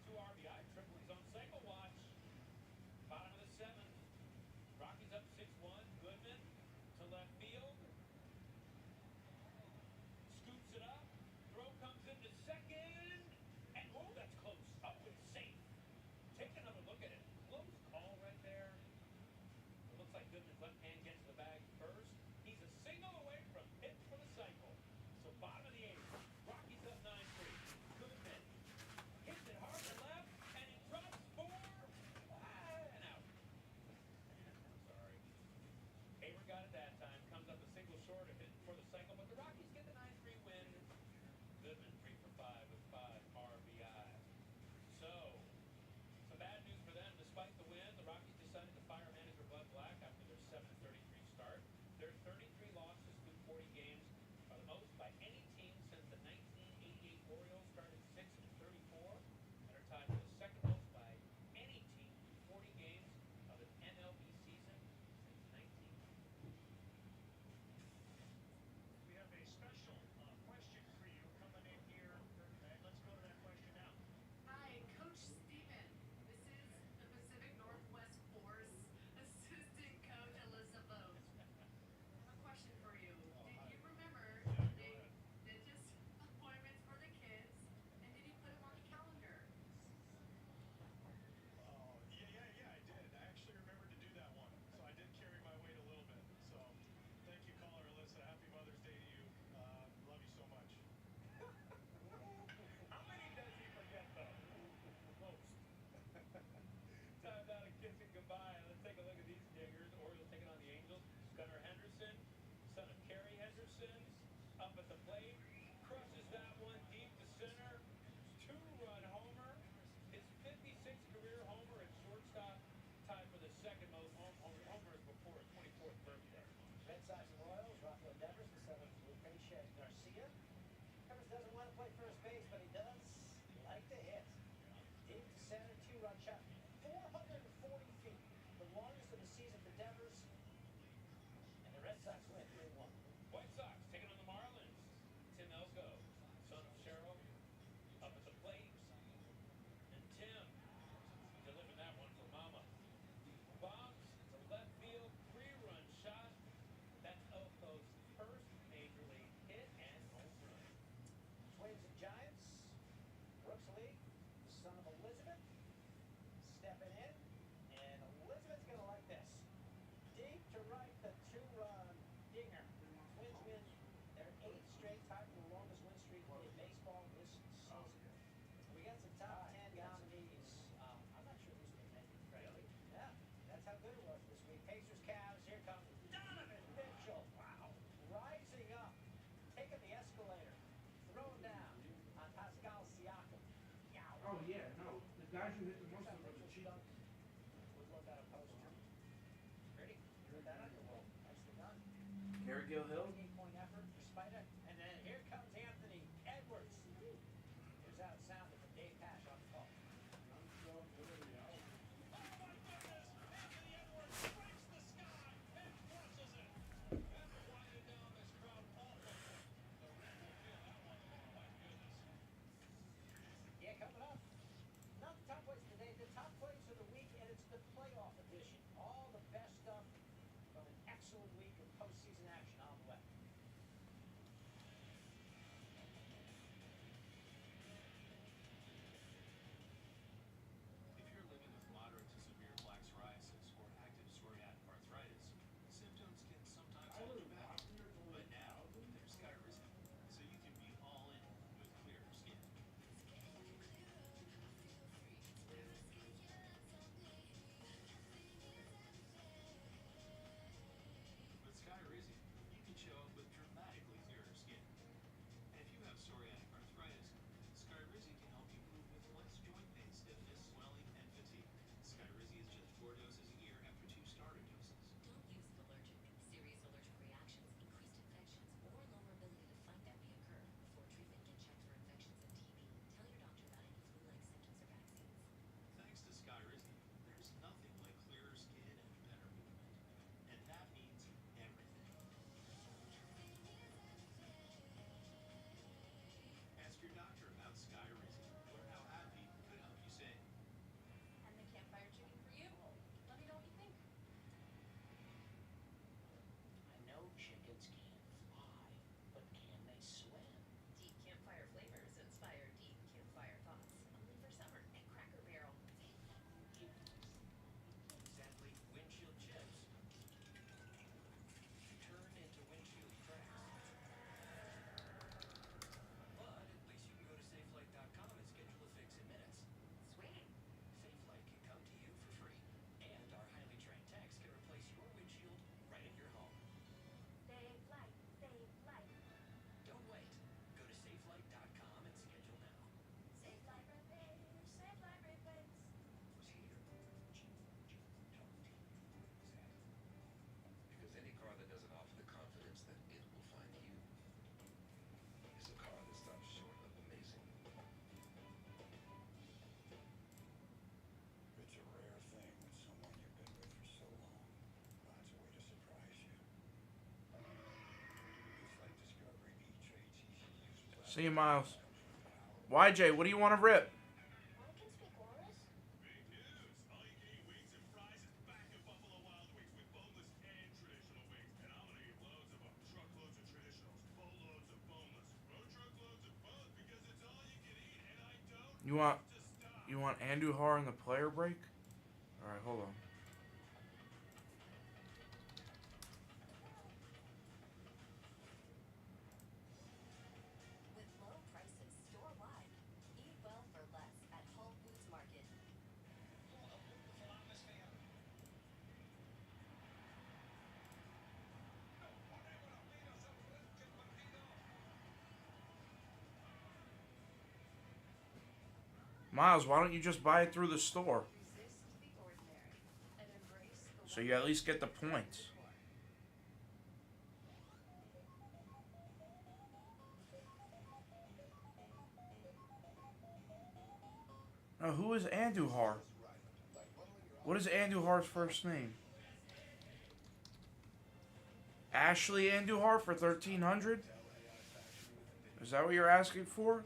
2 RBI triple. He's on cycle watch. Bottom of the 7th. Rockies up 6-1. Goodman to left field. Scoops it up. Throw comes into second. And oh, that's close. Up with safe. Take another look at it. Close call right there. It looks like Goodman's left hand gets to the bag first. He's a single away from hit for the cycle. So bottom of the 8th. Rockies up 9-3. Goodman hits it hard to left, and it drops 4. And out. I'm sorry. Hayward got it that time. Comes up a single short of hit for the cycle, but the Rockies get the 9-3 win. Goodman 3 for 5 with 5 RBI. So, some bad news for them. Despite the win, the Rockies decided to fire manager Bud Black after their 7-33 start. Their 33 losses through 40 games are the most by any team since the 1988 Orioles started 6-34 and are tied for the second most by any team through 40 games of an MLB season since 1990. We have a special question for you coming in here. Let's go to that question now. Hi, Coach Steven. This is the Pacific Northwest Force Assistant Coach Alyssa Bose. A question for you. Did you remember the dentist appointments for the kids, and did you put them on the calendar? Oh, yeah, I did. I actually remembered to do that one. So I did carry my weight a little bit. So thank you, caller Alyssa. Happy Mother's Day to you. Love you so much. How many does he forget, though? Most. Time now to kiss it goodbye. Let's take a look at these diggers. Orioles taking on the Angels. Gunnar Henderson, son of Kerry Henderson, up at the plate. Crushes that one deep to center. 2-run homer. His 56th career homer at shortstop. Tied for the second most homers before his 24th birthday. Red Sox and Royals, Rafael Devers, the son of Lupe Garcia. Devers doesn't want to play first base, but he does like to hit. Deep to center, 2-run shot. 440 feet. The longest of the season for Devers. And the Red Sox win 3-1. White Sox taking on the Marlins. Tim Elko, son of Cheryl, up at the plate. And Tim delivering that one for Mama. Bombs to left field, 3-run shot. That's Elko's first major league hit and home run. Twins and Giants. Brooks Lee, the son of Elizabeth, stepping in. And Elizabeth's going to like this. Deep to right, the 2-run dinger. Twins win their 8th straight, tied for the longest win streak in baseball this season. We got some top 10 nominees. I'm not sure who's going to make it, frankly. Yeah, that's how good it was this week. Pacers, Cavs, here comes Donovan Mitchell. Wow. Rising up, taking the escalator, throwing down on Pascal Siakam. Yow. Oh, yeah, no. The guys who hit the most Here's of how them are the Mitchell cheap. dunked. Would love that a poster. Ready? You put that on your wall. Nicely done. Gary Gill Hill. 28-point effort for Spider. And then here comes Anthony Edwards. Here's how it sounded from Dave Pash on the call. Oh my goodness! Anthony Edwards breaks the sky and crushes it. And quieted down this crowd awfully. The ref will feel that one. Oh my goodness. Yeah, coming up. Not the top plays today, the top plays of the week, and it's the playoff edition. All the best stuff from an excellent week of postseason action on the way. See you, Miles. YJ, what do you want to rip? I can speak Walrus. Big news! All you can eat wings and fries is back at Buffalo Wild Wings with boneless and traditional wings. And I'm gonna eat loads of them. Truckloads of traditionals, boatloads of boneless, or truckloads of both because it's all you can eat and I don't You want have to stop. Andujar in the player break? Alright, hold on. With low prices store-wide, eat well for less at Whole Foods Market. Miles, why don't you just buy it through the store? Resist the ordinary and embrace the So you at least get the points. Now, who is Andujar? What is Andujar's first name? Ashley Andujar for 1,300? Is that what you're asking for?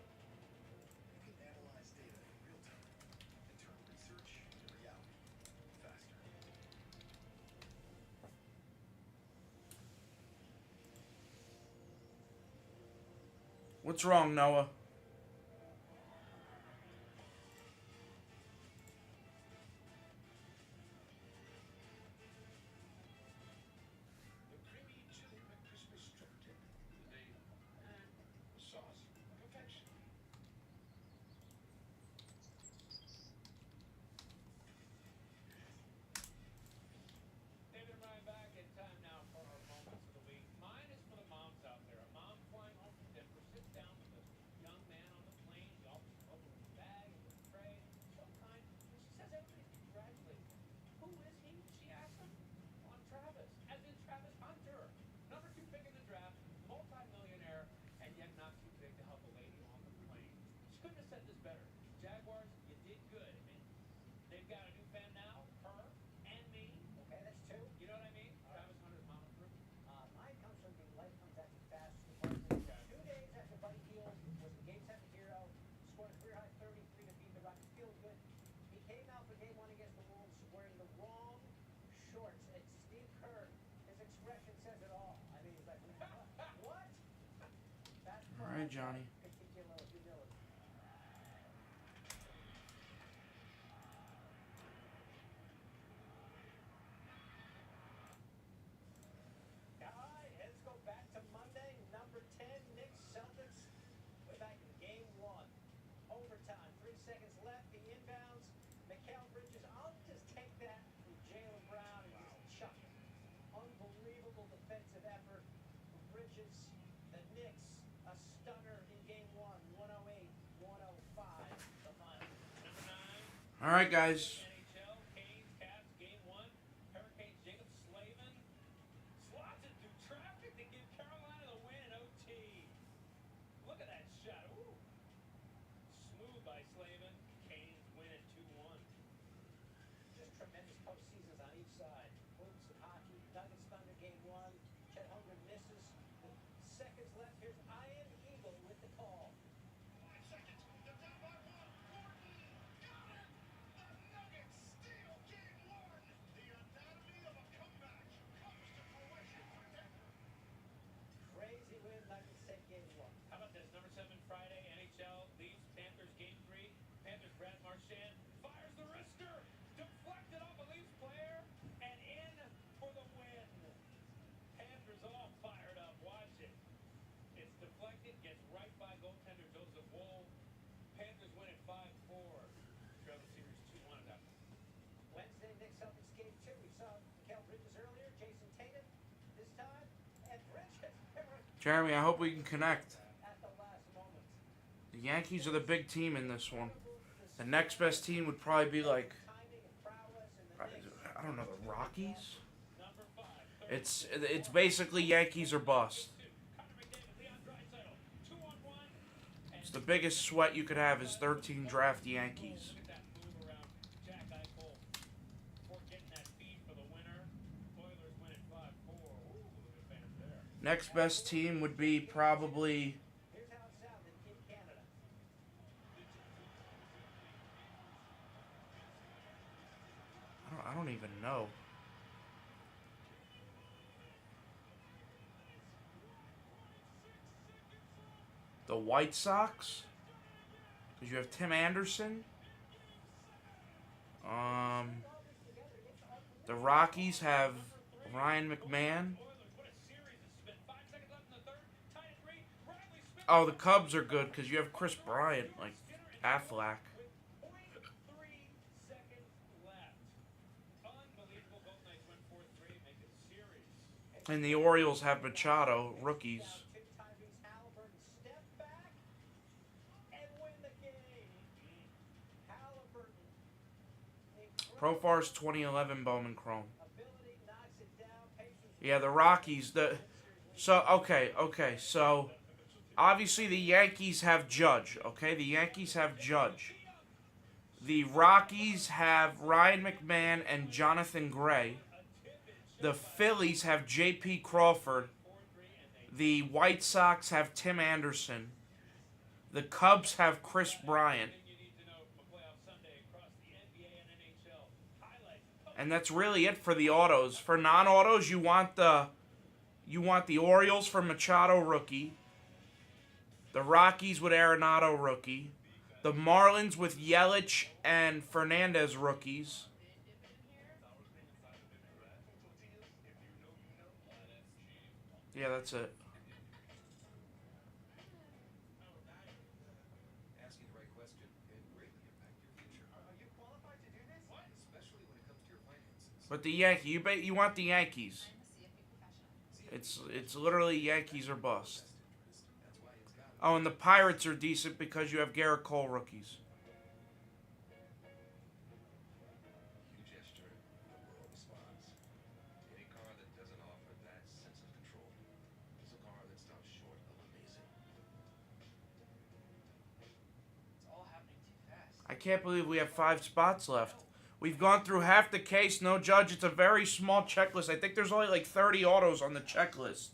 You can analyze data in real time and turn research into reality faster. What's wrong, Noah? The creamy chili McCrispy strip tip. The sauce. Perfection. David and Ryan back in time now for our moments of the week. Mine is for the moms out there. A mom flying home from Denver sits down with a young man on the plane. He offers him over with a bag and with a tray. So kind. And she says everybody's congratulating him. Who is he? She asks him. On Travis. As in Travis Hunter. Number 2 pick in the draft. Multi-millionaire. And yet not too big to help a lady on the plane. She couldn't have said this better. Jaguars, you did good. I mean, they've got a new fan now. Her and me. Okay, that's two. You know what I mean? Travis Hunter's mama group. Mine comes from the Life Comes at You Fast department. 2 days after Buddy Hield was the game seven hero, scored a career-high 33 to beat the Rockets. Feels good. He came out for game one against the Wolves wearing the wrong shorts. It's Steve Kerr. His expression says it all. I mean, he's like, what? That's All right, Johnny. could teach you a little humility. All right, let's go back to Monday. Number 10, Knicks Celtics. Way back in game one. Overtime, 3 seconds left. The inbounds. Mikal Bridges, I'll just take that from Jaylen Brown and just chuck it. Unbelievable defensive effort from Bridges. The Knicks, a stunner in game one. 108-105. The final. Number 9. All right, guys. NHL, Canes, Caps, game one. Hurricanes, Jacob Slavin slots it through traffic to give Carolina the win in OT. Look at that shot. Ooh. Smooth by Slavin. Canes win it 2-1. Just tremendous postseasons on each side. Hoops and hockey. Nuggets Thunder game one. Chet Holmgren misses. With seconds left, here's Ian Eagle with the call. 5 seconds. They're down by 1. Gordon got it. The Nuggets steal game 1. The anatomy of a comeback comes to fruition for Denver. Crazy win. Nuggets take game one. How about this? Number 7 Friday, NHL leaves Panthers game 3. Panthers Brad Marchand fires the wrister. Deflected off a Leafs player and in for the win. Panthers all fired up. Watch it. It's deflected, gets right by goaltender Joseph Woll. Panthers win it 5-4. Trail the series 2-1 at that point. Wednesday, Knicks Celtics game two. We saw Mikal Bridges earlier. Jason Tatum this time. And Bridges Jeremy, I hope we can connect. at the last moment. The Yankees are the big team in this one. The next best team would probably be like, Timing and prowess and the Knicks. I don't know, the Rockies? Number 5. It's basically Yankees or bust. Connor McDavid, Leon Draisaitl, 2-on-1. It's the biggest sweat you could have is 13 draft Yankees. Look at that move around Jack Eichel before getting that feed for the winner. Oilers win it 5-4. Ooh, look at fans there. Next best team would be probably Here's how it sounded. even know. The White Sox, because you have Tim Anderson. The Rockies have Ryan McMahon. Oh, the Cubs are good because you have Chris Bryant, like Affleck. And the Orioles have Machado, rookies. Profar's 2011 Bowman Chrome. Yeah, the Rockies. So obviously the Yankees have Judge. Okay, the Yankees have Judge. The Rockies have Ryan McMahon and Jonathan Gray. The Phillies have J.P. Crawford. The White Sox have Tim Anderson. The Cubs have Chris Bryant. And that's really it for the autos. For non-autos, you want the Orioles for Machado rookie. The Rockies with Arenado rookie. The Marlins with Yelich and Fernandez rookies. Yeah, that's it. Asking the right question can greatly impact your future. Are you qualified to do this? Especially when it comes to your finances. But the you want the Yankees. It's literally Yankees or bust. Oh, and the Pirates are decent because you have Garrett Cole rookies. You gesture, the world responds. Any car that doesn't offer that sense of control is a car that stops short of amazing. It's all happening too fast. I can't believe we have 5 spots left. We've gone through half the case, no judge. It's a very small checklist. I think there's only like 30 autos on the checklist.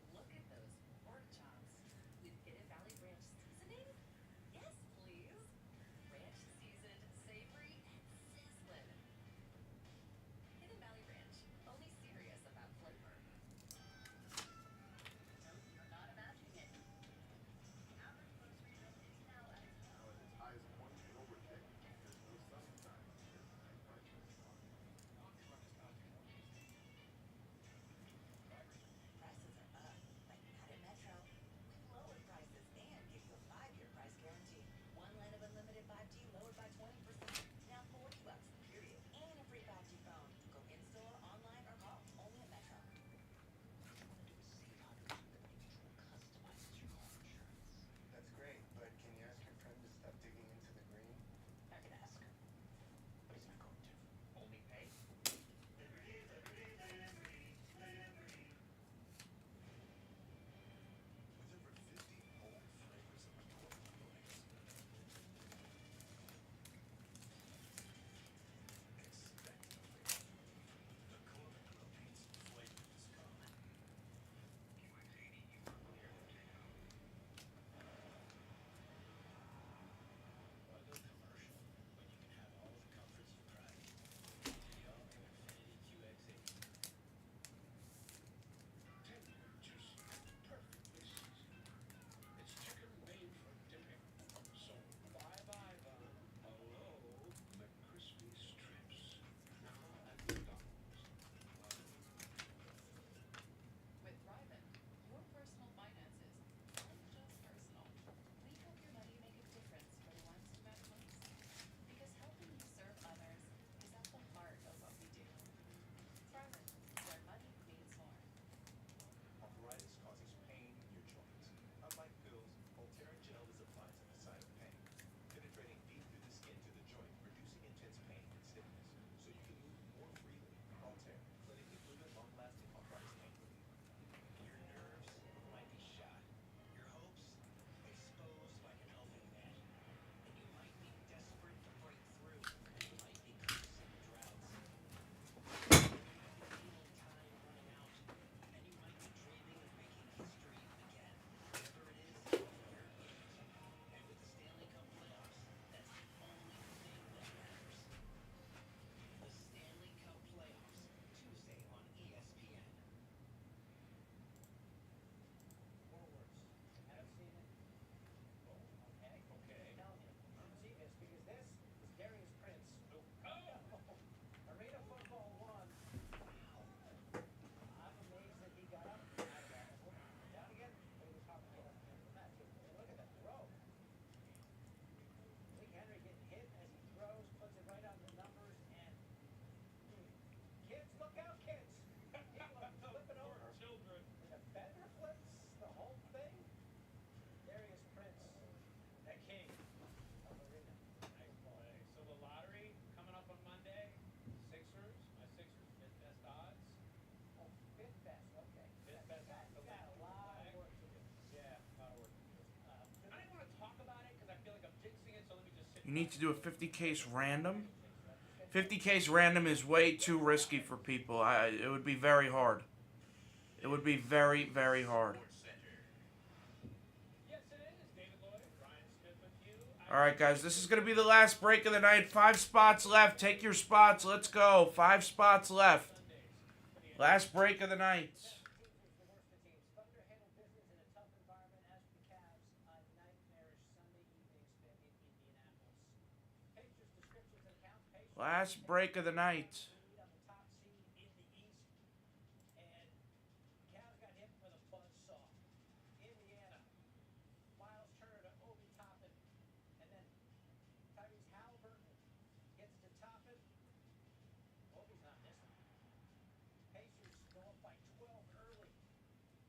Look at those pork chops with Hidden Valley Ranch seasoning? Yes, please. Ranch seasoned, savory, and sizzling. Hidden Valley Ranch, only serious about flavor. No, you're not imagining it. The average grocery bill is now at its Now at its highest point in over a decade. There's no sunny side. You need to do a 50 case random. 50 case random is way too risky for people. It would be very hard. It would be very, very hard. Yes, it is. David Lloyd, Ryan Smith with you. All right, guys, this is going to be the last break of the night. 5 spots left. Take your spots. Let's go. 5 spots left. Last break of the night. Thunder handled business in a tough environment as for the Cavs. A nightmarish Sunday evening spent in Indianapolis. Pacers descriptions and accounts. Pacers Last break of the night. lead on the top seed in the East, and Cavs got hit with a buzzsaw. Indiana, Miles Turner to Obi Toppin, and then Tyrese Halliburton gets to Toppin. Obi's not missing. Pacers go up by 12 early.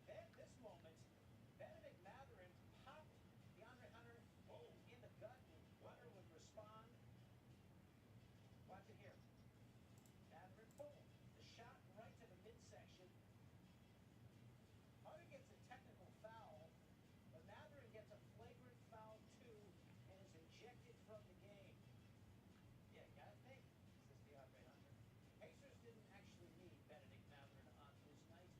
Then this moment, Benedict Mathurin popped DeAndre Hunter in the gut, and Hunter would respond. Watch it here. Mathurin pulled the shot right to the midsection. Hunter gets a technical foul, but Mathurin gets a flagrant foul too and is ejected from the game. Yeah, gotta think, says DeAndre Hunter. Pacers didn't actually need Benedict Mathurin on his night.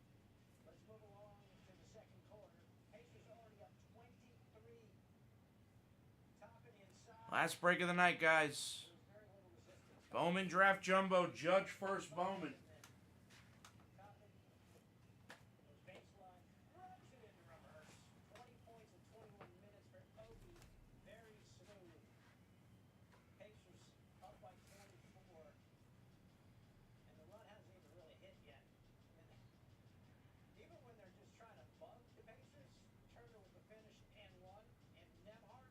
Let's move along to the second quarter. Pacers already up 23. Topping inside. Last break of the night, guys. There was very little resistance. Bowman Draft Jumbo. Judge first Bowman. Toppin goes baseline, rubs it in reverse. 20 points in 21 minutes for Obi. Very smooth. Pacers up by 24. And the run hasn't even really hit yet. And even when they're just trying to bug the Pacers, Turner with the finish and one. And Nemhart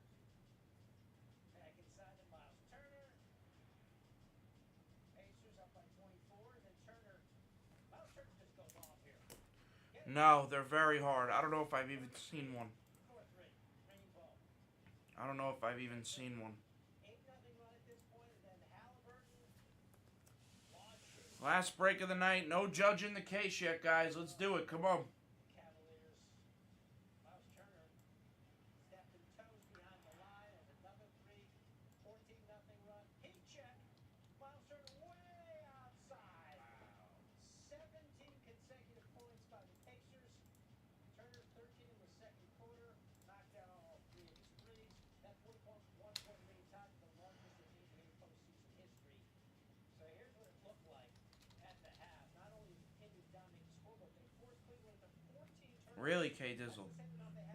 back inside to Miles Turner. Pacers up by 24. And then Turner, Miles Turner just goes off here. No, they're very hard. I don't know if I've even seen one. 4-3. Ringing ball. I don't know if I've even seen one. 8-0 run at this point, and then Halliburton launches. Last break of the night. No judging the case yet, guys. Let's do it. Come on. Cavaliers. Miles Turner stepped and toes behind the line, and another three. 14-0 run. Heat check. Miles Turner way outside. 17 consecutive points by the Pacers. Turner 13 in the second quarter. Knocked down all 3 of his threes. That 41-point lead tied to the longest in NBA postseason history. So here's what it looked like at the half. Not only did Indy dominate the scoreboard, they forced Cleveland to 14 turnovers. Really, K Dizzle.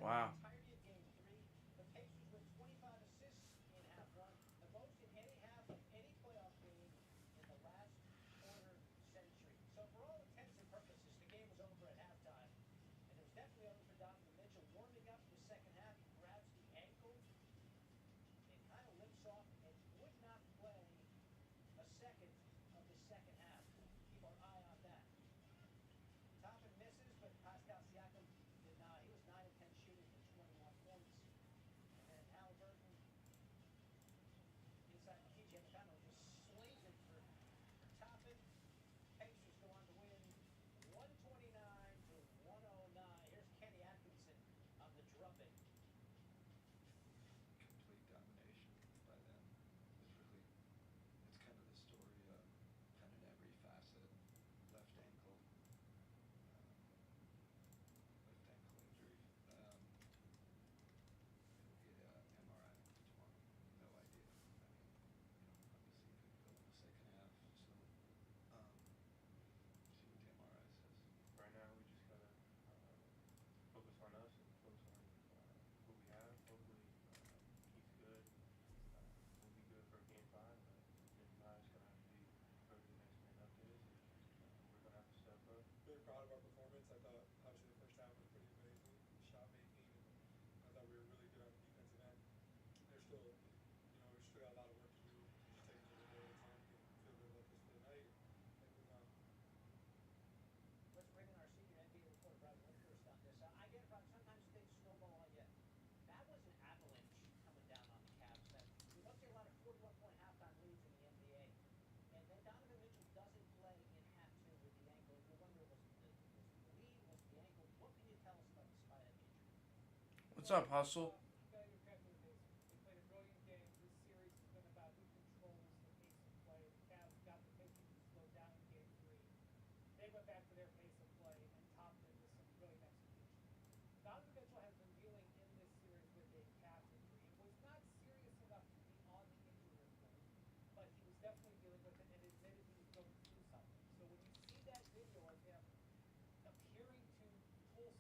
Wow. Entirety of game 3. The Pacers with 25 assists in half 1, the most in any half of any playoff game in the last quarter century. So for all intents and purposes, the game was over at halftime. And it was definitely over for Donovan Mitchell. Warming up for the second half, he grabs the ankle and kind of limps off and would not play a second of the second half. Keep our eye on that. Toppin misses, but Pascal Siakam did not. He was 9 of 10 shooting for 21 points. And then Halliburton inside TJ McConnell just slings it for Toppin. Pacers go on to win 129-109. Here's Kenny Atkinson on the drubbing. Complete domination by them. It's kind of the story of kind of every facet. Left ankle injury. It'll get MRI tomorrow. No idea. I mean, obviously it could go in the second half. So, see what the MRI says. Right now, we just gotta focus on us and focus on who we have. Hopefully, he's good. We'll be good for game 5, but if not, it's gonna have to be whoever the next man up is, and we're gonna have to step up. Really proud of our performance. I thought obviously the first half was pretty amazing. Shot making, and I thought we were really good on the defensive end. There's still, we still got a lot of work to do. Just taking it a day at a time, and feel good about this for the night, and move on. Let's bring in our senior NBA reporter, Brad Windhurst, on this. I get it, Brad. Sometimes things snowball on you. That was an avalanche coming down on the Cavs. That we don't see a lot of 41-point halftime leads in the NBA. And then Donovan Mitchell doesn't play in half 2 with the ankle. You wonder, was it the lead? Was it the ankle? What can you tell us about the spinal injury? What's up, Hustle? You played a brilliant game. This series has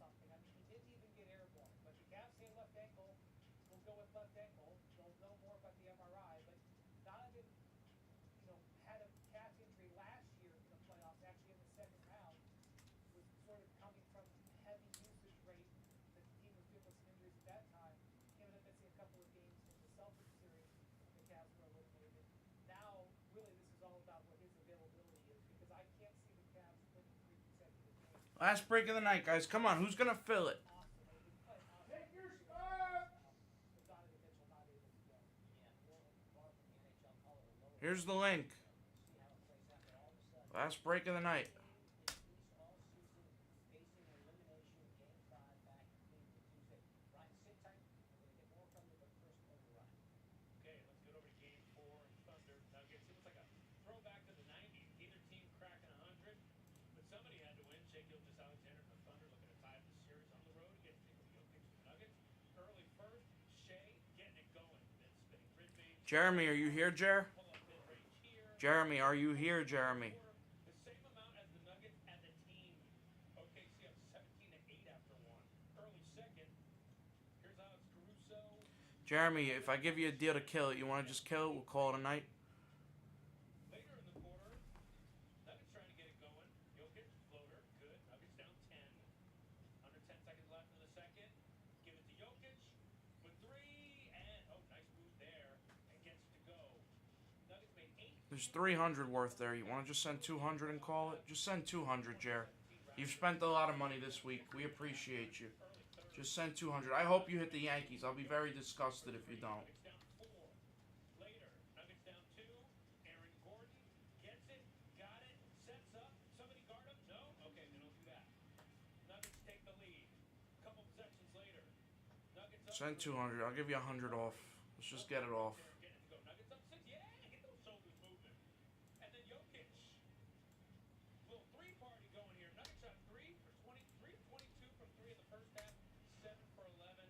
something. I mean, he didn't even get airborne, but the Cavs say left ankle. We'll go with left ankle. They'll know more about the MRI, but Donovan, had a calf injury last year in the playoffs, actually in the second round, was sort of coming from heavy usage rate. The team was dealing with some injuries at that time. He ended up missing a couple of games in the Celtics series when the Cavs were eliminated. Now, really, this is all about what his availability is, because I can't see the Cavs winning 3 consecutive games. Last break of the night, guys. Come on, who's gonna fill it? Awesome. They've been playing awesome. Take your spot! With Donovan Mitchell not able to go. Yeah, well, far from the NHL color or lower. Here's the link. See how it plays out, but all of a sudden. Last break of the night. Is East all season facing elimination game 5 back in Cleveland Tuesday. Ryan, sit tight. We're going to get more from you, but first override. Okay, let's get over to game 4. Thunder Nuggets. It was like a throwback to the 90s. Either team cracking 100, but somebody had to win. Shea Gilgeous-Alexander for Thunder looking to tie up the series on the road against Nikola Jokic for the Nuggets. Early first, Shea getting it going. Then spinning Ridby. Jeremy, are you here, Jer? Pull up mid-range here. Jeremy, are you here, Jeremy? The same amount as the Nuggets as a team. OKC up 17-8 after one. Early second. Here's Alex Caruso. Jeremy, if I give you a deal to kill it, you want to just kill it? We'll call it a night. Later in the quarter, Nuggets trying to get it going. Jokic, floater, good. Nuggets down 10. Under 10 seconds left in the second. Give it to Jokic with 3, and nice move there, and gets it to go. Nuggets made 8. There's 300 worth there. You want to just send 200 and call it? Just send 200, Jer. You've spent a lot of money this week. We appreciate you. Just send 200. I hope you hit the Yankees. I'll be very disgusted if you don't. Nuggets down 4. Later, Nuggets down 2. Aaron Gordon gets it, got it, sets up. Somebody guard him? No? Okay, they don't do that. Nuggets take the lead. Couple possessions later. Nuggets up. Send 200. I'll give you 100 off. Let's just get it off. Getting it to go. Nuggets up 6. Yeah, get those shoulders moving. And then Jokic. Little 3-party going here. Nuggets shot 3 for 23 22 from 3 in the first half. 7 for 11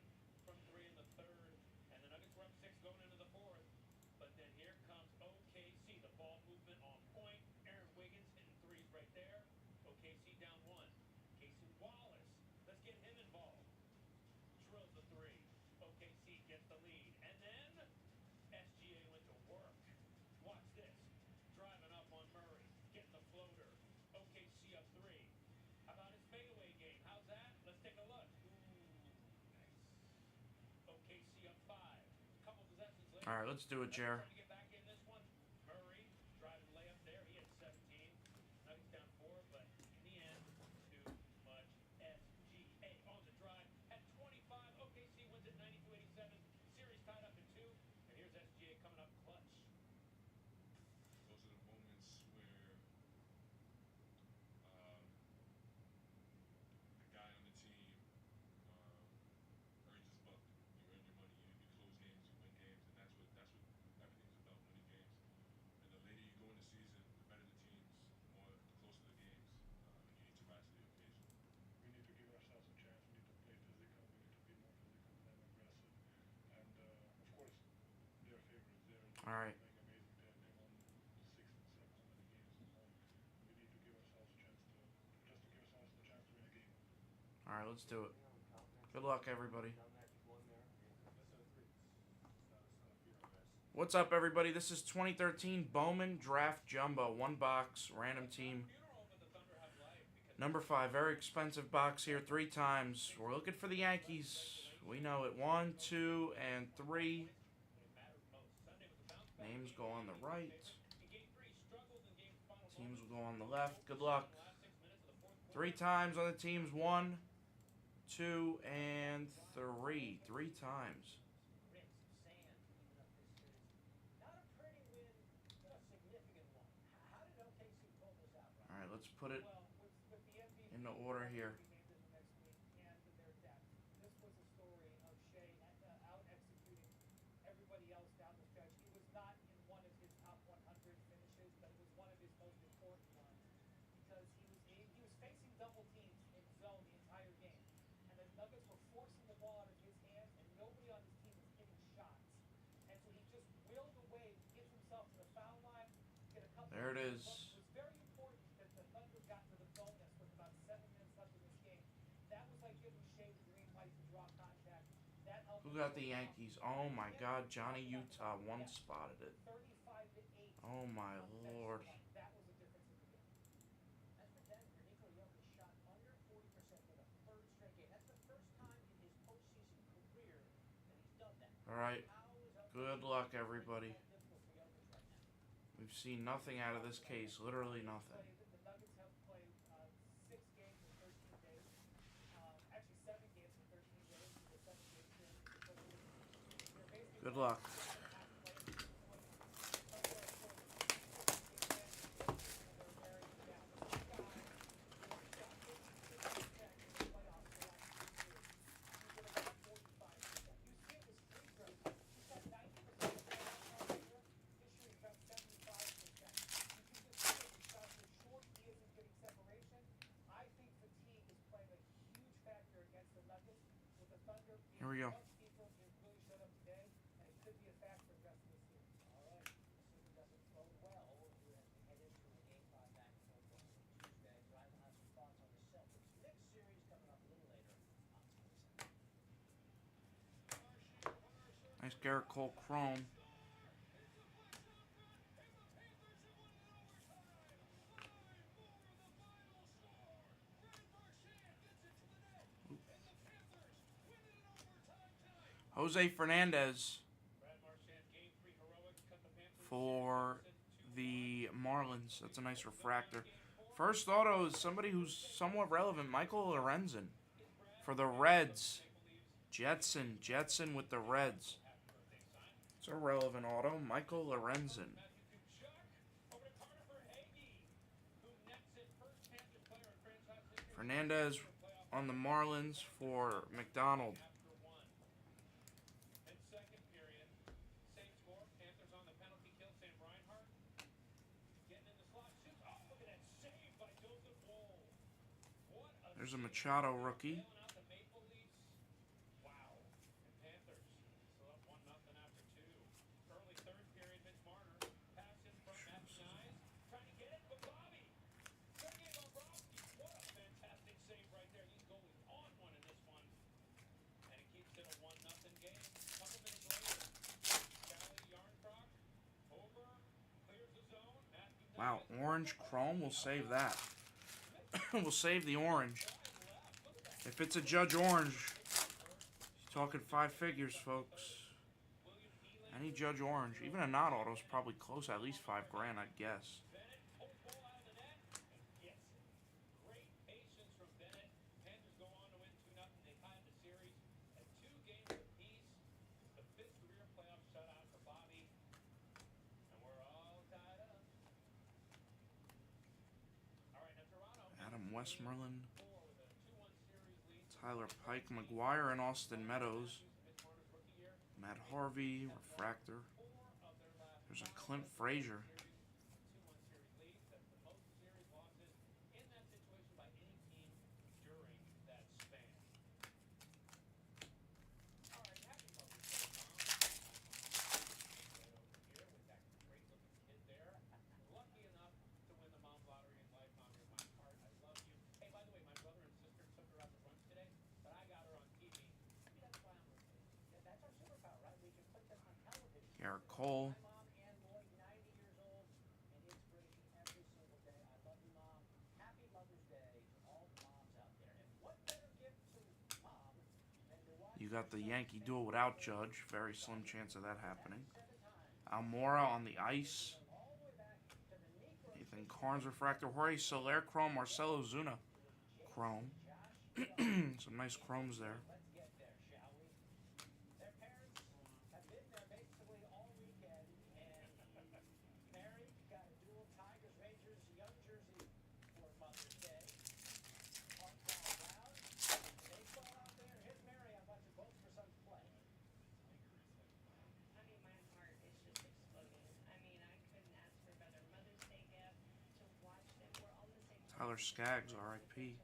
from 3 in the third. And the Nuggets were up 6 going into the fourth. But then here comes OKC. The ball movement on point. Aaron Wiggins hitting threes right there. OKC down 1. Casey Wallace. Let's get him involved. Drills the 3. OKC gets the lead. And then SGA went to work. Watch this. Driving up on Murray. Getting the floater. OKC up 3. How about his fadeaway game? How's that? Let's take a look. OKC up 5. Couple possessions later. All right, let's do it, Jer. Trying to get back in this one. Murray driving layup there. He had 17. Nuggets down 4, but in the end, too much. SGA on the drive at 25. OKC wins at 92-87. Series tied up at 2. And here's SGA coming up clutch. Those are the moments where the guy on the team earns his buck. You earn your money. You close games, you win games, and that's what everything's about, winning games. And the later you go in the season, the better the teams, the closer the games. And you need to rise to the occasion. We need to give ourselves a chance. We need to play physical. We need to be more physical and aggressive. And of course, they're favorites. They're All right. playing amazing. They won 6 and 700 games at home. We need to give ourselves a chance to give ourselves the chance to win a game. All right, let's do it. Good luck, everybody. What's up, everybody? This is 2013 Bowman Draft Jumbo. 1 box, random team. Number 5, very expensive box here 3 times. We're looking for the Yankees. We know it. 1, 2, and 3. Names go on the right. Teams will go on the left. Good luck. 3 times on the teams. 1, 2, and 3. 3 times. Rips, sand, even up this series. Not a pretty win, but a significant one. How did OKC pull this out, Ryan? All right, let's put it Well, with the MVP in the order here. we named in the next week and their depth, this was a story of Shea out executing everybody else down the stretch. He was not in one of his top 100 finishes, but it was one of his most important ones because he was facing double teams in zone the entire game. And the Nuggets were forcing the ball out of his hands, and nobody on his team was hitting shots. And so he just willed away, gets himself to the foul line, get a couple. There it is. It was very important that the Thunder got to the bonus with about 7 minutes left in this game. That was like giving Who got the Yankees? Oh my God, Johnny Utah one spotted it. 35-8. Oh my lord. That was the difference in the game. As for Denver, Nikola Jokic shot under 40% for the third straight game. That's the first time in his postseason career that he's done that. All right. How is OKC Good luck, making everybody. that difficult for Jokic right now? We've seen nothing out of this case. Literally nothing. The Nuggets have played 6 games in 13 days. Actually, 7 games in 13 days. The 7-game series. They're basically Good luck. Here we go. Nice Garrett Cole Chrome. Jose Fernandez for the Marlins. That's a nice refractor. First auto is somebody who's somewhat relevant. Michael Lorenzen for the Reds. Jetson with the Reds. It's a relevant auto. Michael Lorenzen. Fernandez on the Marlins for McDonald. There's a Machado rookie. Wow, orange chrome, we'll save that. We'll save the orange. If it's a Judge orange, you're talking 5 figures, folks. Any Judge orange, even a not auto is probably close, at least $5 grand, I guess. Adam Westmoreland, Tyler Pike, McGuire, and Austin Meadows. Matt Harvey, refractor. There's a Clint Frazier. Garrett Cole. You got the Yankee duel without Judge. Very slim chance of that happening. Almora on the ice. Nathan Carnes refractor. Jorge Soler chrome. Marcelo Zuna chrome. Some nice chromes there. Tyler Skaggs, R.I.P.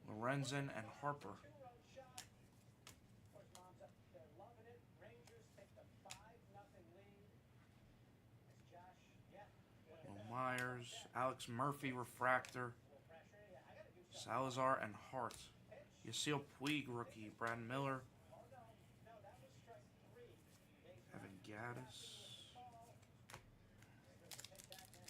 Lorenzen and Harper. Myers, Alex Murphy refractor, Salazar and Hart. Yasiel Puig rookie, Brad Miller, Evan Gaddis. It's pretty special.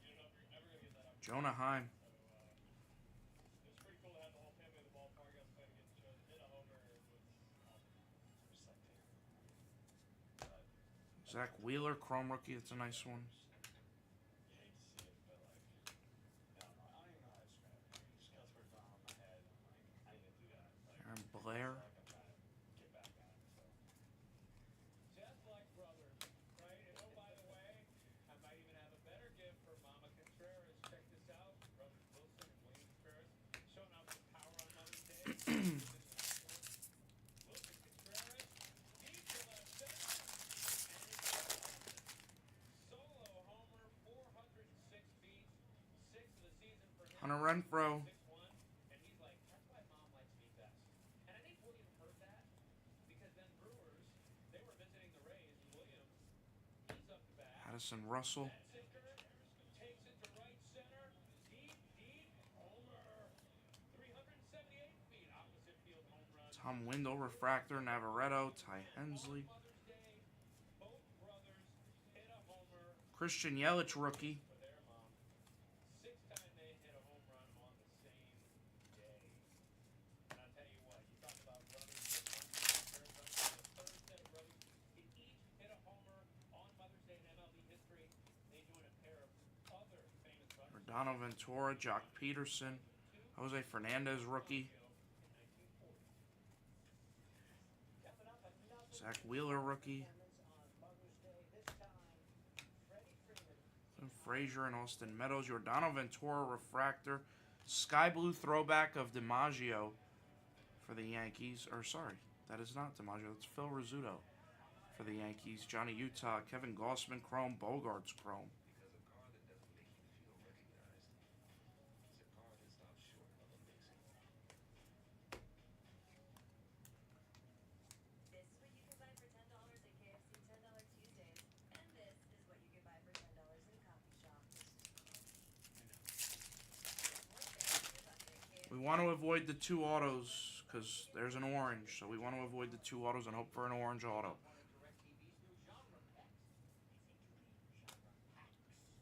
You don't know if you're ever going to get that opportunity. Jonah Heim. It was pretty cool to have the whole family at the ballpark. I was glad to get to hit a homer. It was awesome. First sight there. Zach Wheeler, chrome rookie. That's a nice one. You hate to see it, but like, I don't know. I don't even know how to describe it. It just goes first on my head. I'm like, I need to do that. Like, Aaron Blair. it's like I'm trying to get back at it. So. Just like brothers, right? And oh, by the way, I might even have a better gift for Mama Contreras. Check this out. Brothers Wilson and William Contreras showing off some power on Mother's Day. Wilson Contreras, deep to left center, and it's solo homer, 406 feet, 6th of the season for him. Hunter Renfroe. 6-1, and he's like, that's why Mom likes me best. And I think William heard that because then Brewers, they were visiting the Rays, and Williams, he's up the bat. Addison Russell. That sinker takes it to right center, deep, homer, 378 feet, opposite field home run. Tom Windle refractor, Navarreto, Ty Hensley. Mother's Day, both brothers hit a homer Christian Yelich rookie. for their mom. 6th time they hit a home run on the same day. And I'll tell you what, you talk about brothers, the third set of brothers to each hit a homer on Mother's Day in MLB history. They join a pair of other famous runners. Rodano Ventura, Jock Peterson, Jose Fernandez rookie. Zach Wheeler rookie. Clint Frazier and Austin Meadows. Jordano Ventura refractor. Sky blue throwback of DiMaggio for the Yankees. Or sorry, that is not DiMaggio. That's Phil Rizzuto for the Yankees. Johnny Utah, Kevin Gossman chrome, Bogarts chrome. Because a car that doesn't make you feel recognized is a car that stops short of amazing. This is what you can buy for $10 at KFC $10 Tuesdays, and this is what you can buy for $10 in a coffee shop. We want to avoid the two autos because there's an orange. So we want to avoid the two autos and hope for an orange auto.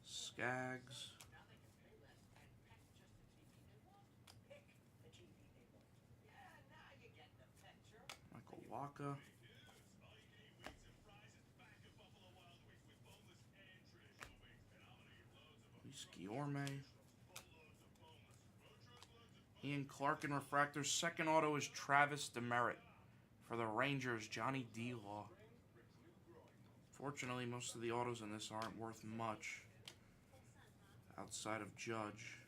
Skaggs. Michael Waka. Luis Guillorme. Ian Clark in refractors. Second auto is Travis Demerit. For the Rangers, Johnny D. Law. Fortunately, most of the autos in this aren't worth much outside of Judge.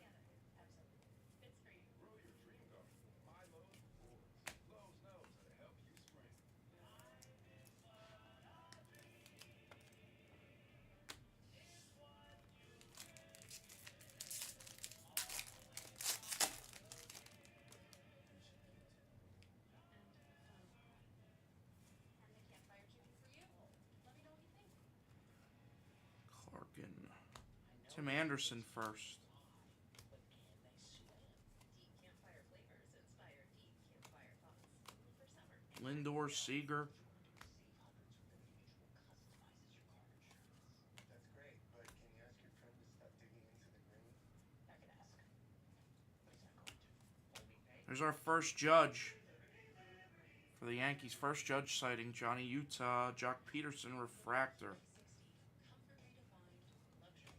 Clarkin. Tim Anderson first. Lindor, Seager. That's great, but can you ask your friend to stop digging into the green? I can ask. But he's not going to. Only pay. There's our first Judge for the Yankees. First Judge sighting, Johnny Utah, Jock Peterson refractor. Comfort redefined, luxury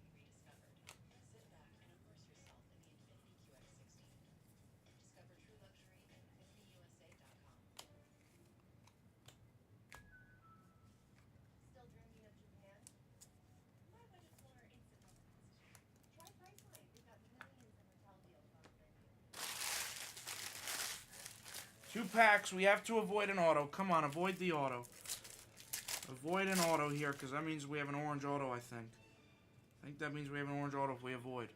rediscovered. Sit back and immerse yourself in the Infiniti QX60. Discover true luxury at InfinityUSA.com. Still dreaming of Japan? My budget's more instant hotel position. Try Priceline. We've got millions in hotel deals on the menu. 2 packs. We have to avoid an auto. Come on, avoid the auto. Avoid an auto here, because that means we have an orange auto, I think. I think that means we have an orange auto if we avoid.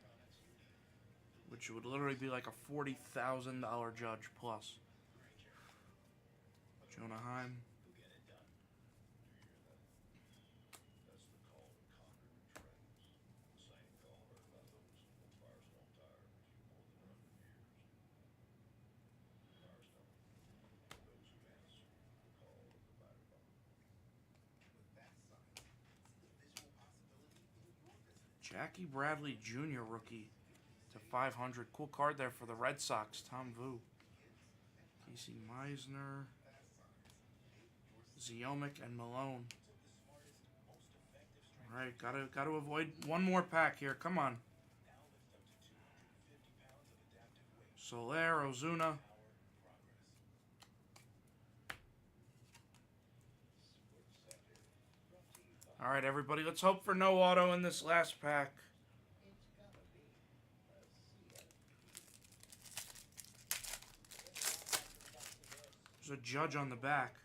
Which would literally be like a $40,000 Judge plus. Jonah Heim. Who get it done. That's the call to conquer the trends. The same call heard by those when Firestone Tire was here more than 100 years. Firestone, for those who answer the call of the mighty bone. With that size, see the visual possibility in your business. Jackie Bradley Jr. rookie to 500. Cool card there for the Red Sox. Tom Vu. Casey Meisner. Ziomic and Malone. All right, gotta avoid one more pack here. Come on. Soler, Ozuna. All right, everybody, let's hope for no auto in this last pack. There's a Judge on the back.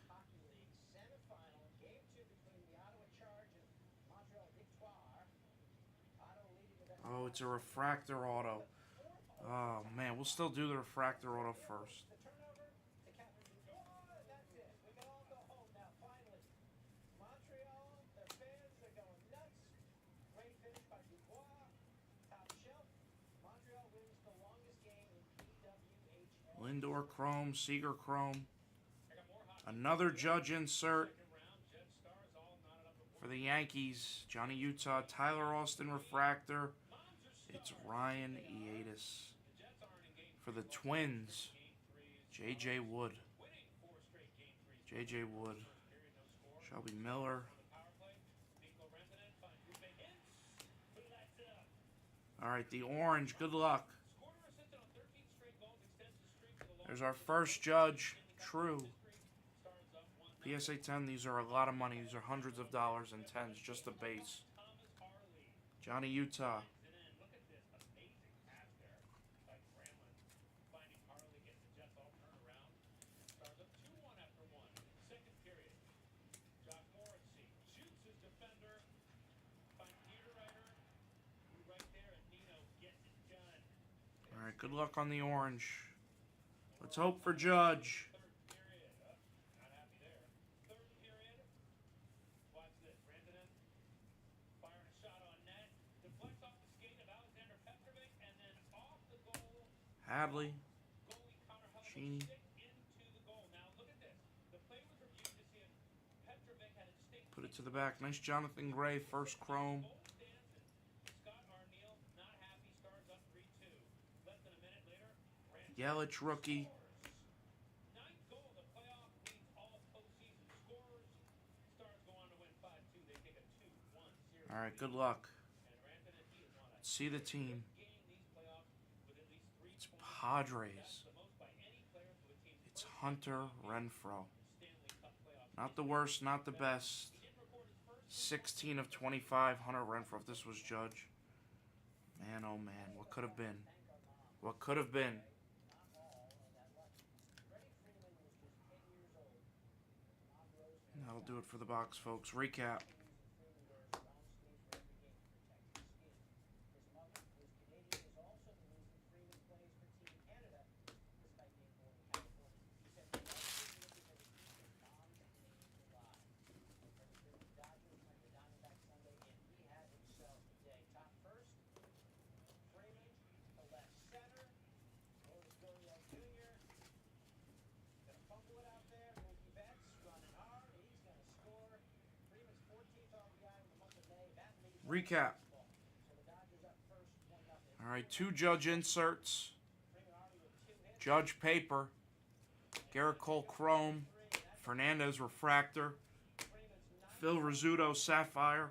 Oh, it's a refractor auto. Oh, man, we'll still do the refractor auto first. Lindor Chrome, Seager Chrome. Another Judge insert for the Yankees. Johnny Utah, Tyler Austin refractor. It's Ryan Eatis. For the Twins, J.J. Wood. J.J. Wood. Shelby Miller. All right, the orange. Good luck. There's our first Judge. True. PSA 10, these are a lot of money. These are hundreds of dollars and tens, just the base. Johnny Utah. All right, good luck on the orange. Let's hope for Judge. Hadley. Cheney. Put it to the back. Nice Jonathan Gray, first chrome. Yelich rookie. All right, good luck. Let's see the team. It's Padres. It's Hunter Renfroe. Not the worst, not the best. 16 of 25, Hunter Renfroe. If this was Judge. Man, oh man, what could have been? What could have been? And that'll do it for the box, folks. Recap. Recap. All right, 2 Judge inserts. Judge paper. Garrett Cole Chrome. Fernandez refractor. Phil Rizzuto sapphire.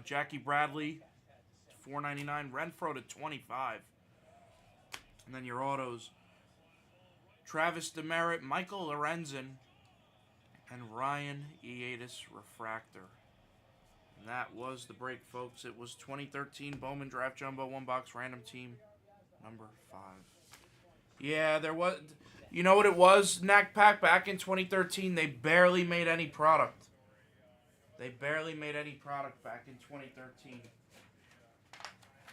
Jackie Bradley $4.99. Renfroe to 25. And then your autos. Travis Demerit, Michael Lorenzen, and Ryan Eatis refractor. And that was the break, folks. It was 2013 Bowman Draft Jumbo 1-box random team number 5. Yeah, there was... You know what it was, Knack Pack? Back in 2013, they barely made any product. They barely made any product back in 2013.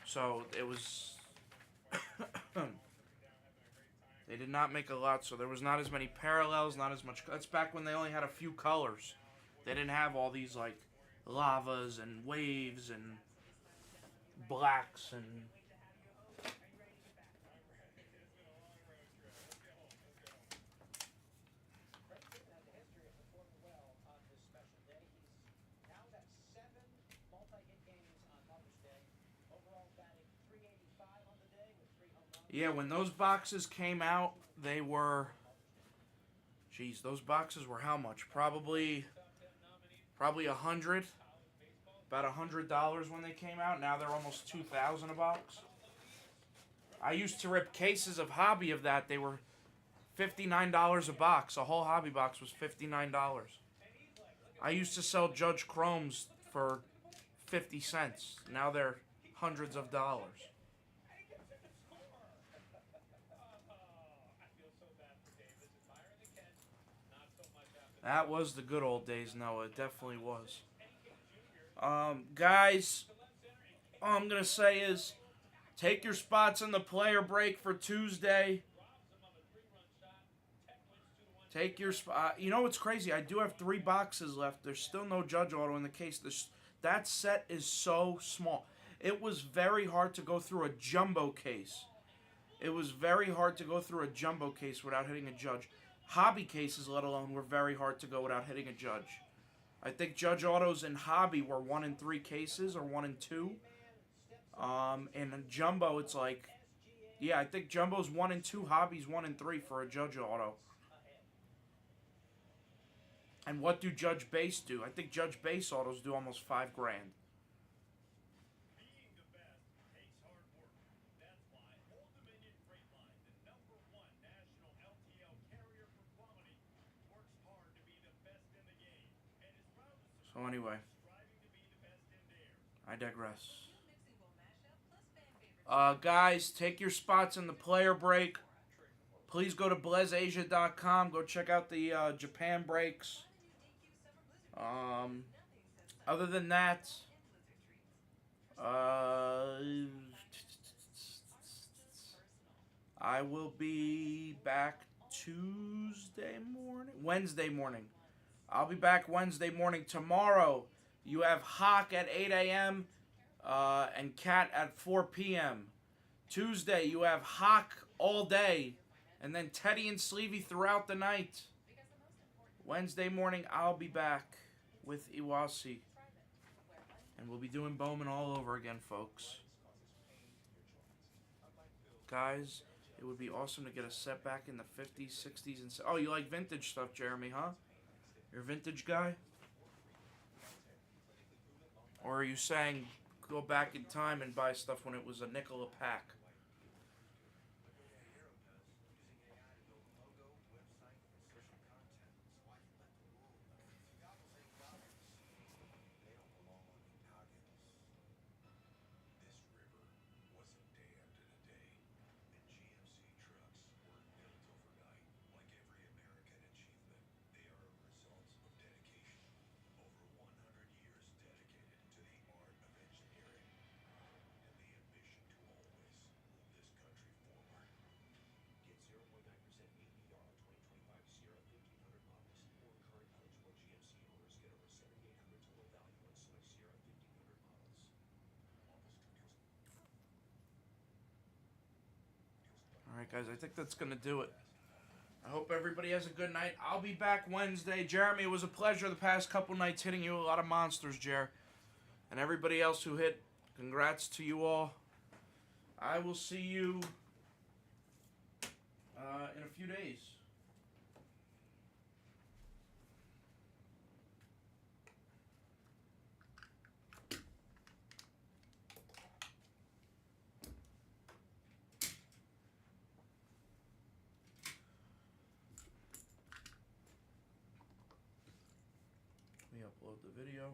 So, it was... They did not make a lot, so there was not as many parallels, not as much. That's back when they only had a few colors. They didn't have all these like lavas and waves and blacks and. Craig Given has a history of performing well on this special day. He's now got 7 multi-hit games on Mother's Day. Overall batting .385 on the day with 3 home runs. Yeah, when those boxes came out, they were. Geez, those boxes were how much? Probably $100. About $100 when they came out. Now they're almost $2,000 a box. I used to rip cases of Hobby of that. They were $59 a box. A whole Hobby box was $59. I used to sell Judge Chromes for 50 cents. Now they're hundreds of dollars. That was the good old days, Noah. It definitely was. Guys, all I'm going to say is take your spots in the player break for Tuesday. Take your spot. You know what's crazy? I do have 3 boxes left. There's still no Judge Auto in the case. That set is so small. It was very hard to go through a jumbo case. It was very hard to go through a jumbo case without hitting a Judge. Hobby cases, let alone, were very hard to go without hitting a Judge. I think Judge Autos in Hobby were 1 in 3 cases or 1 in 2. And in Jumbo, it's like, yeah, I think Jumbo's 1 in 2, Hobby's 1 in 3 for a Judge Auto. And what do Judge Base do? I think Judge Base Autos do almost $5 grand. So anyway, I digress. Guys, take your spots in the player break. Please go to BlezAsia.com. Go check out the Japan breaks. Other than that, I will be back Wednesday morning. I'll be back Wednesday morning. Tomorrow, you have Hawk at 8 a.m. And Cat at 4 p.m. Tuesday, you have Hawk all day. And then Teddy and Sleevey throughout the night. Wednesday morning, I'll be back with Iwasi. And we'll be doing Bowman all over again, folks. Guys, it would be awesome to get a set back in the 50s, 60s, and... Oh, you like vintage stuff, Jeremy, huh? You're a vintage guy? Or are you saying go back in time and buy stuff when it was a nickel a pack? Alright, guys, I think that's going to do it. I hope everybody has a good night. I'll be back Wednesday. Jeremy, it was a pleasure the past couple nights hitting you a lot of monsters, Jer. And everybody else who hit, congrats to you all. I will see you in a few days. Let me upload the video.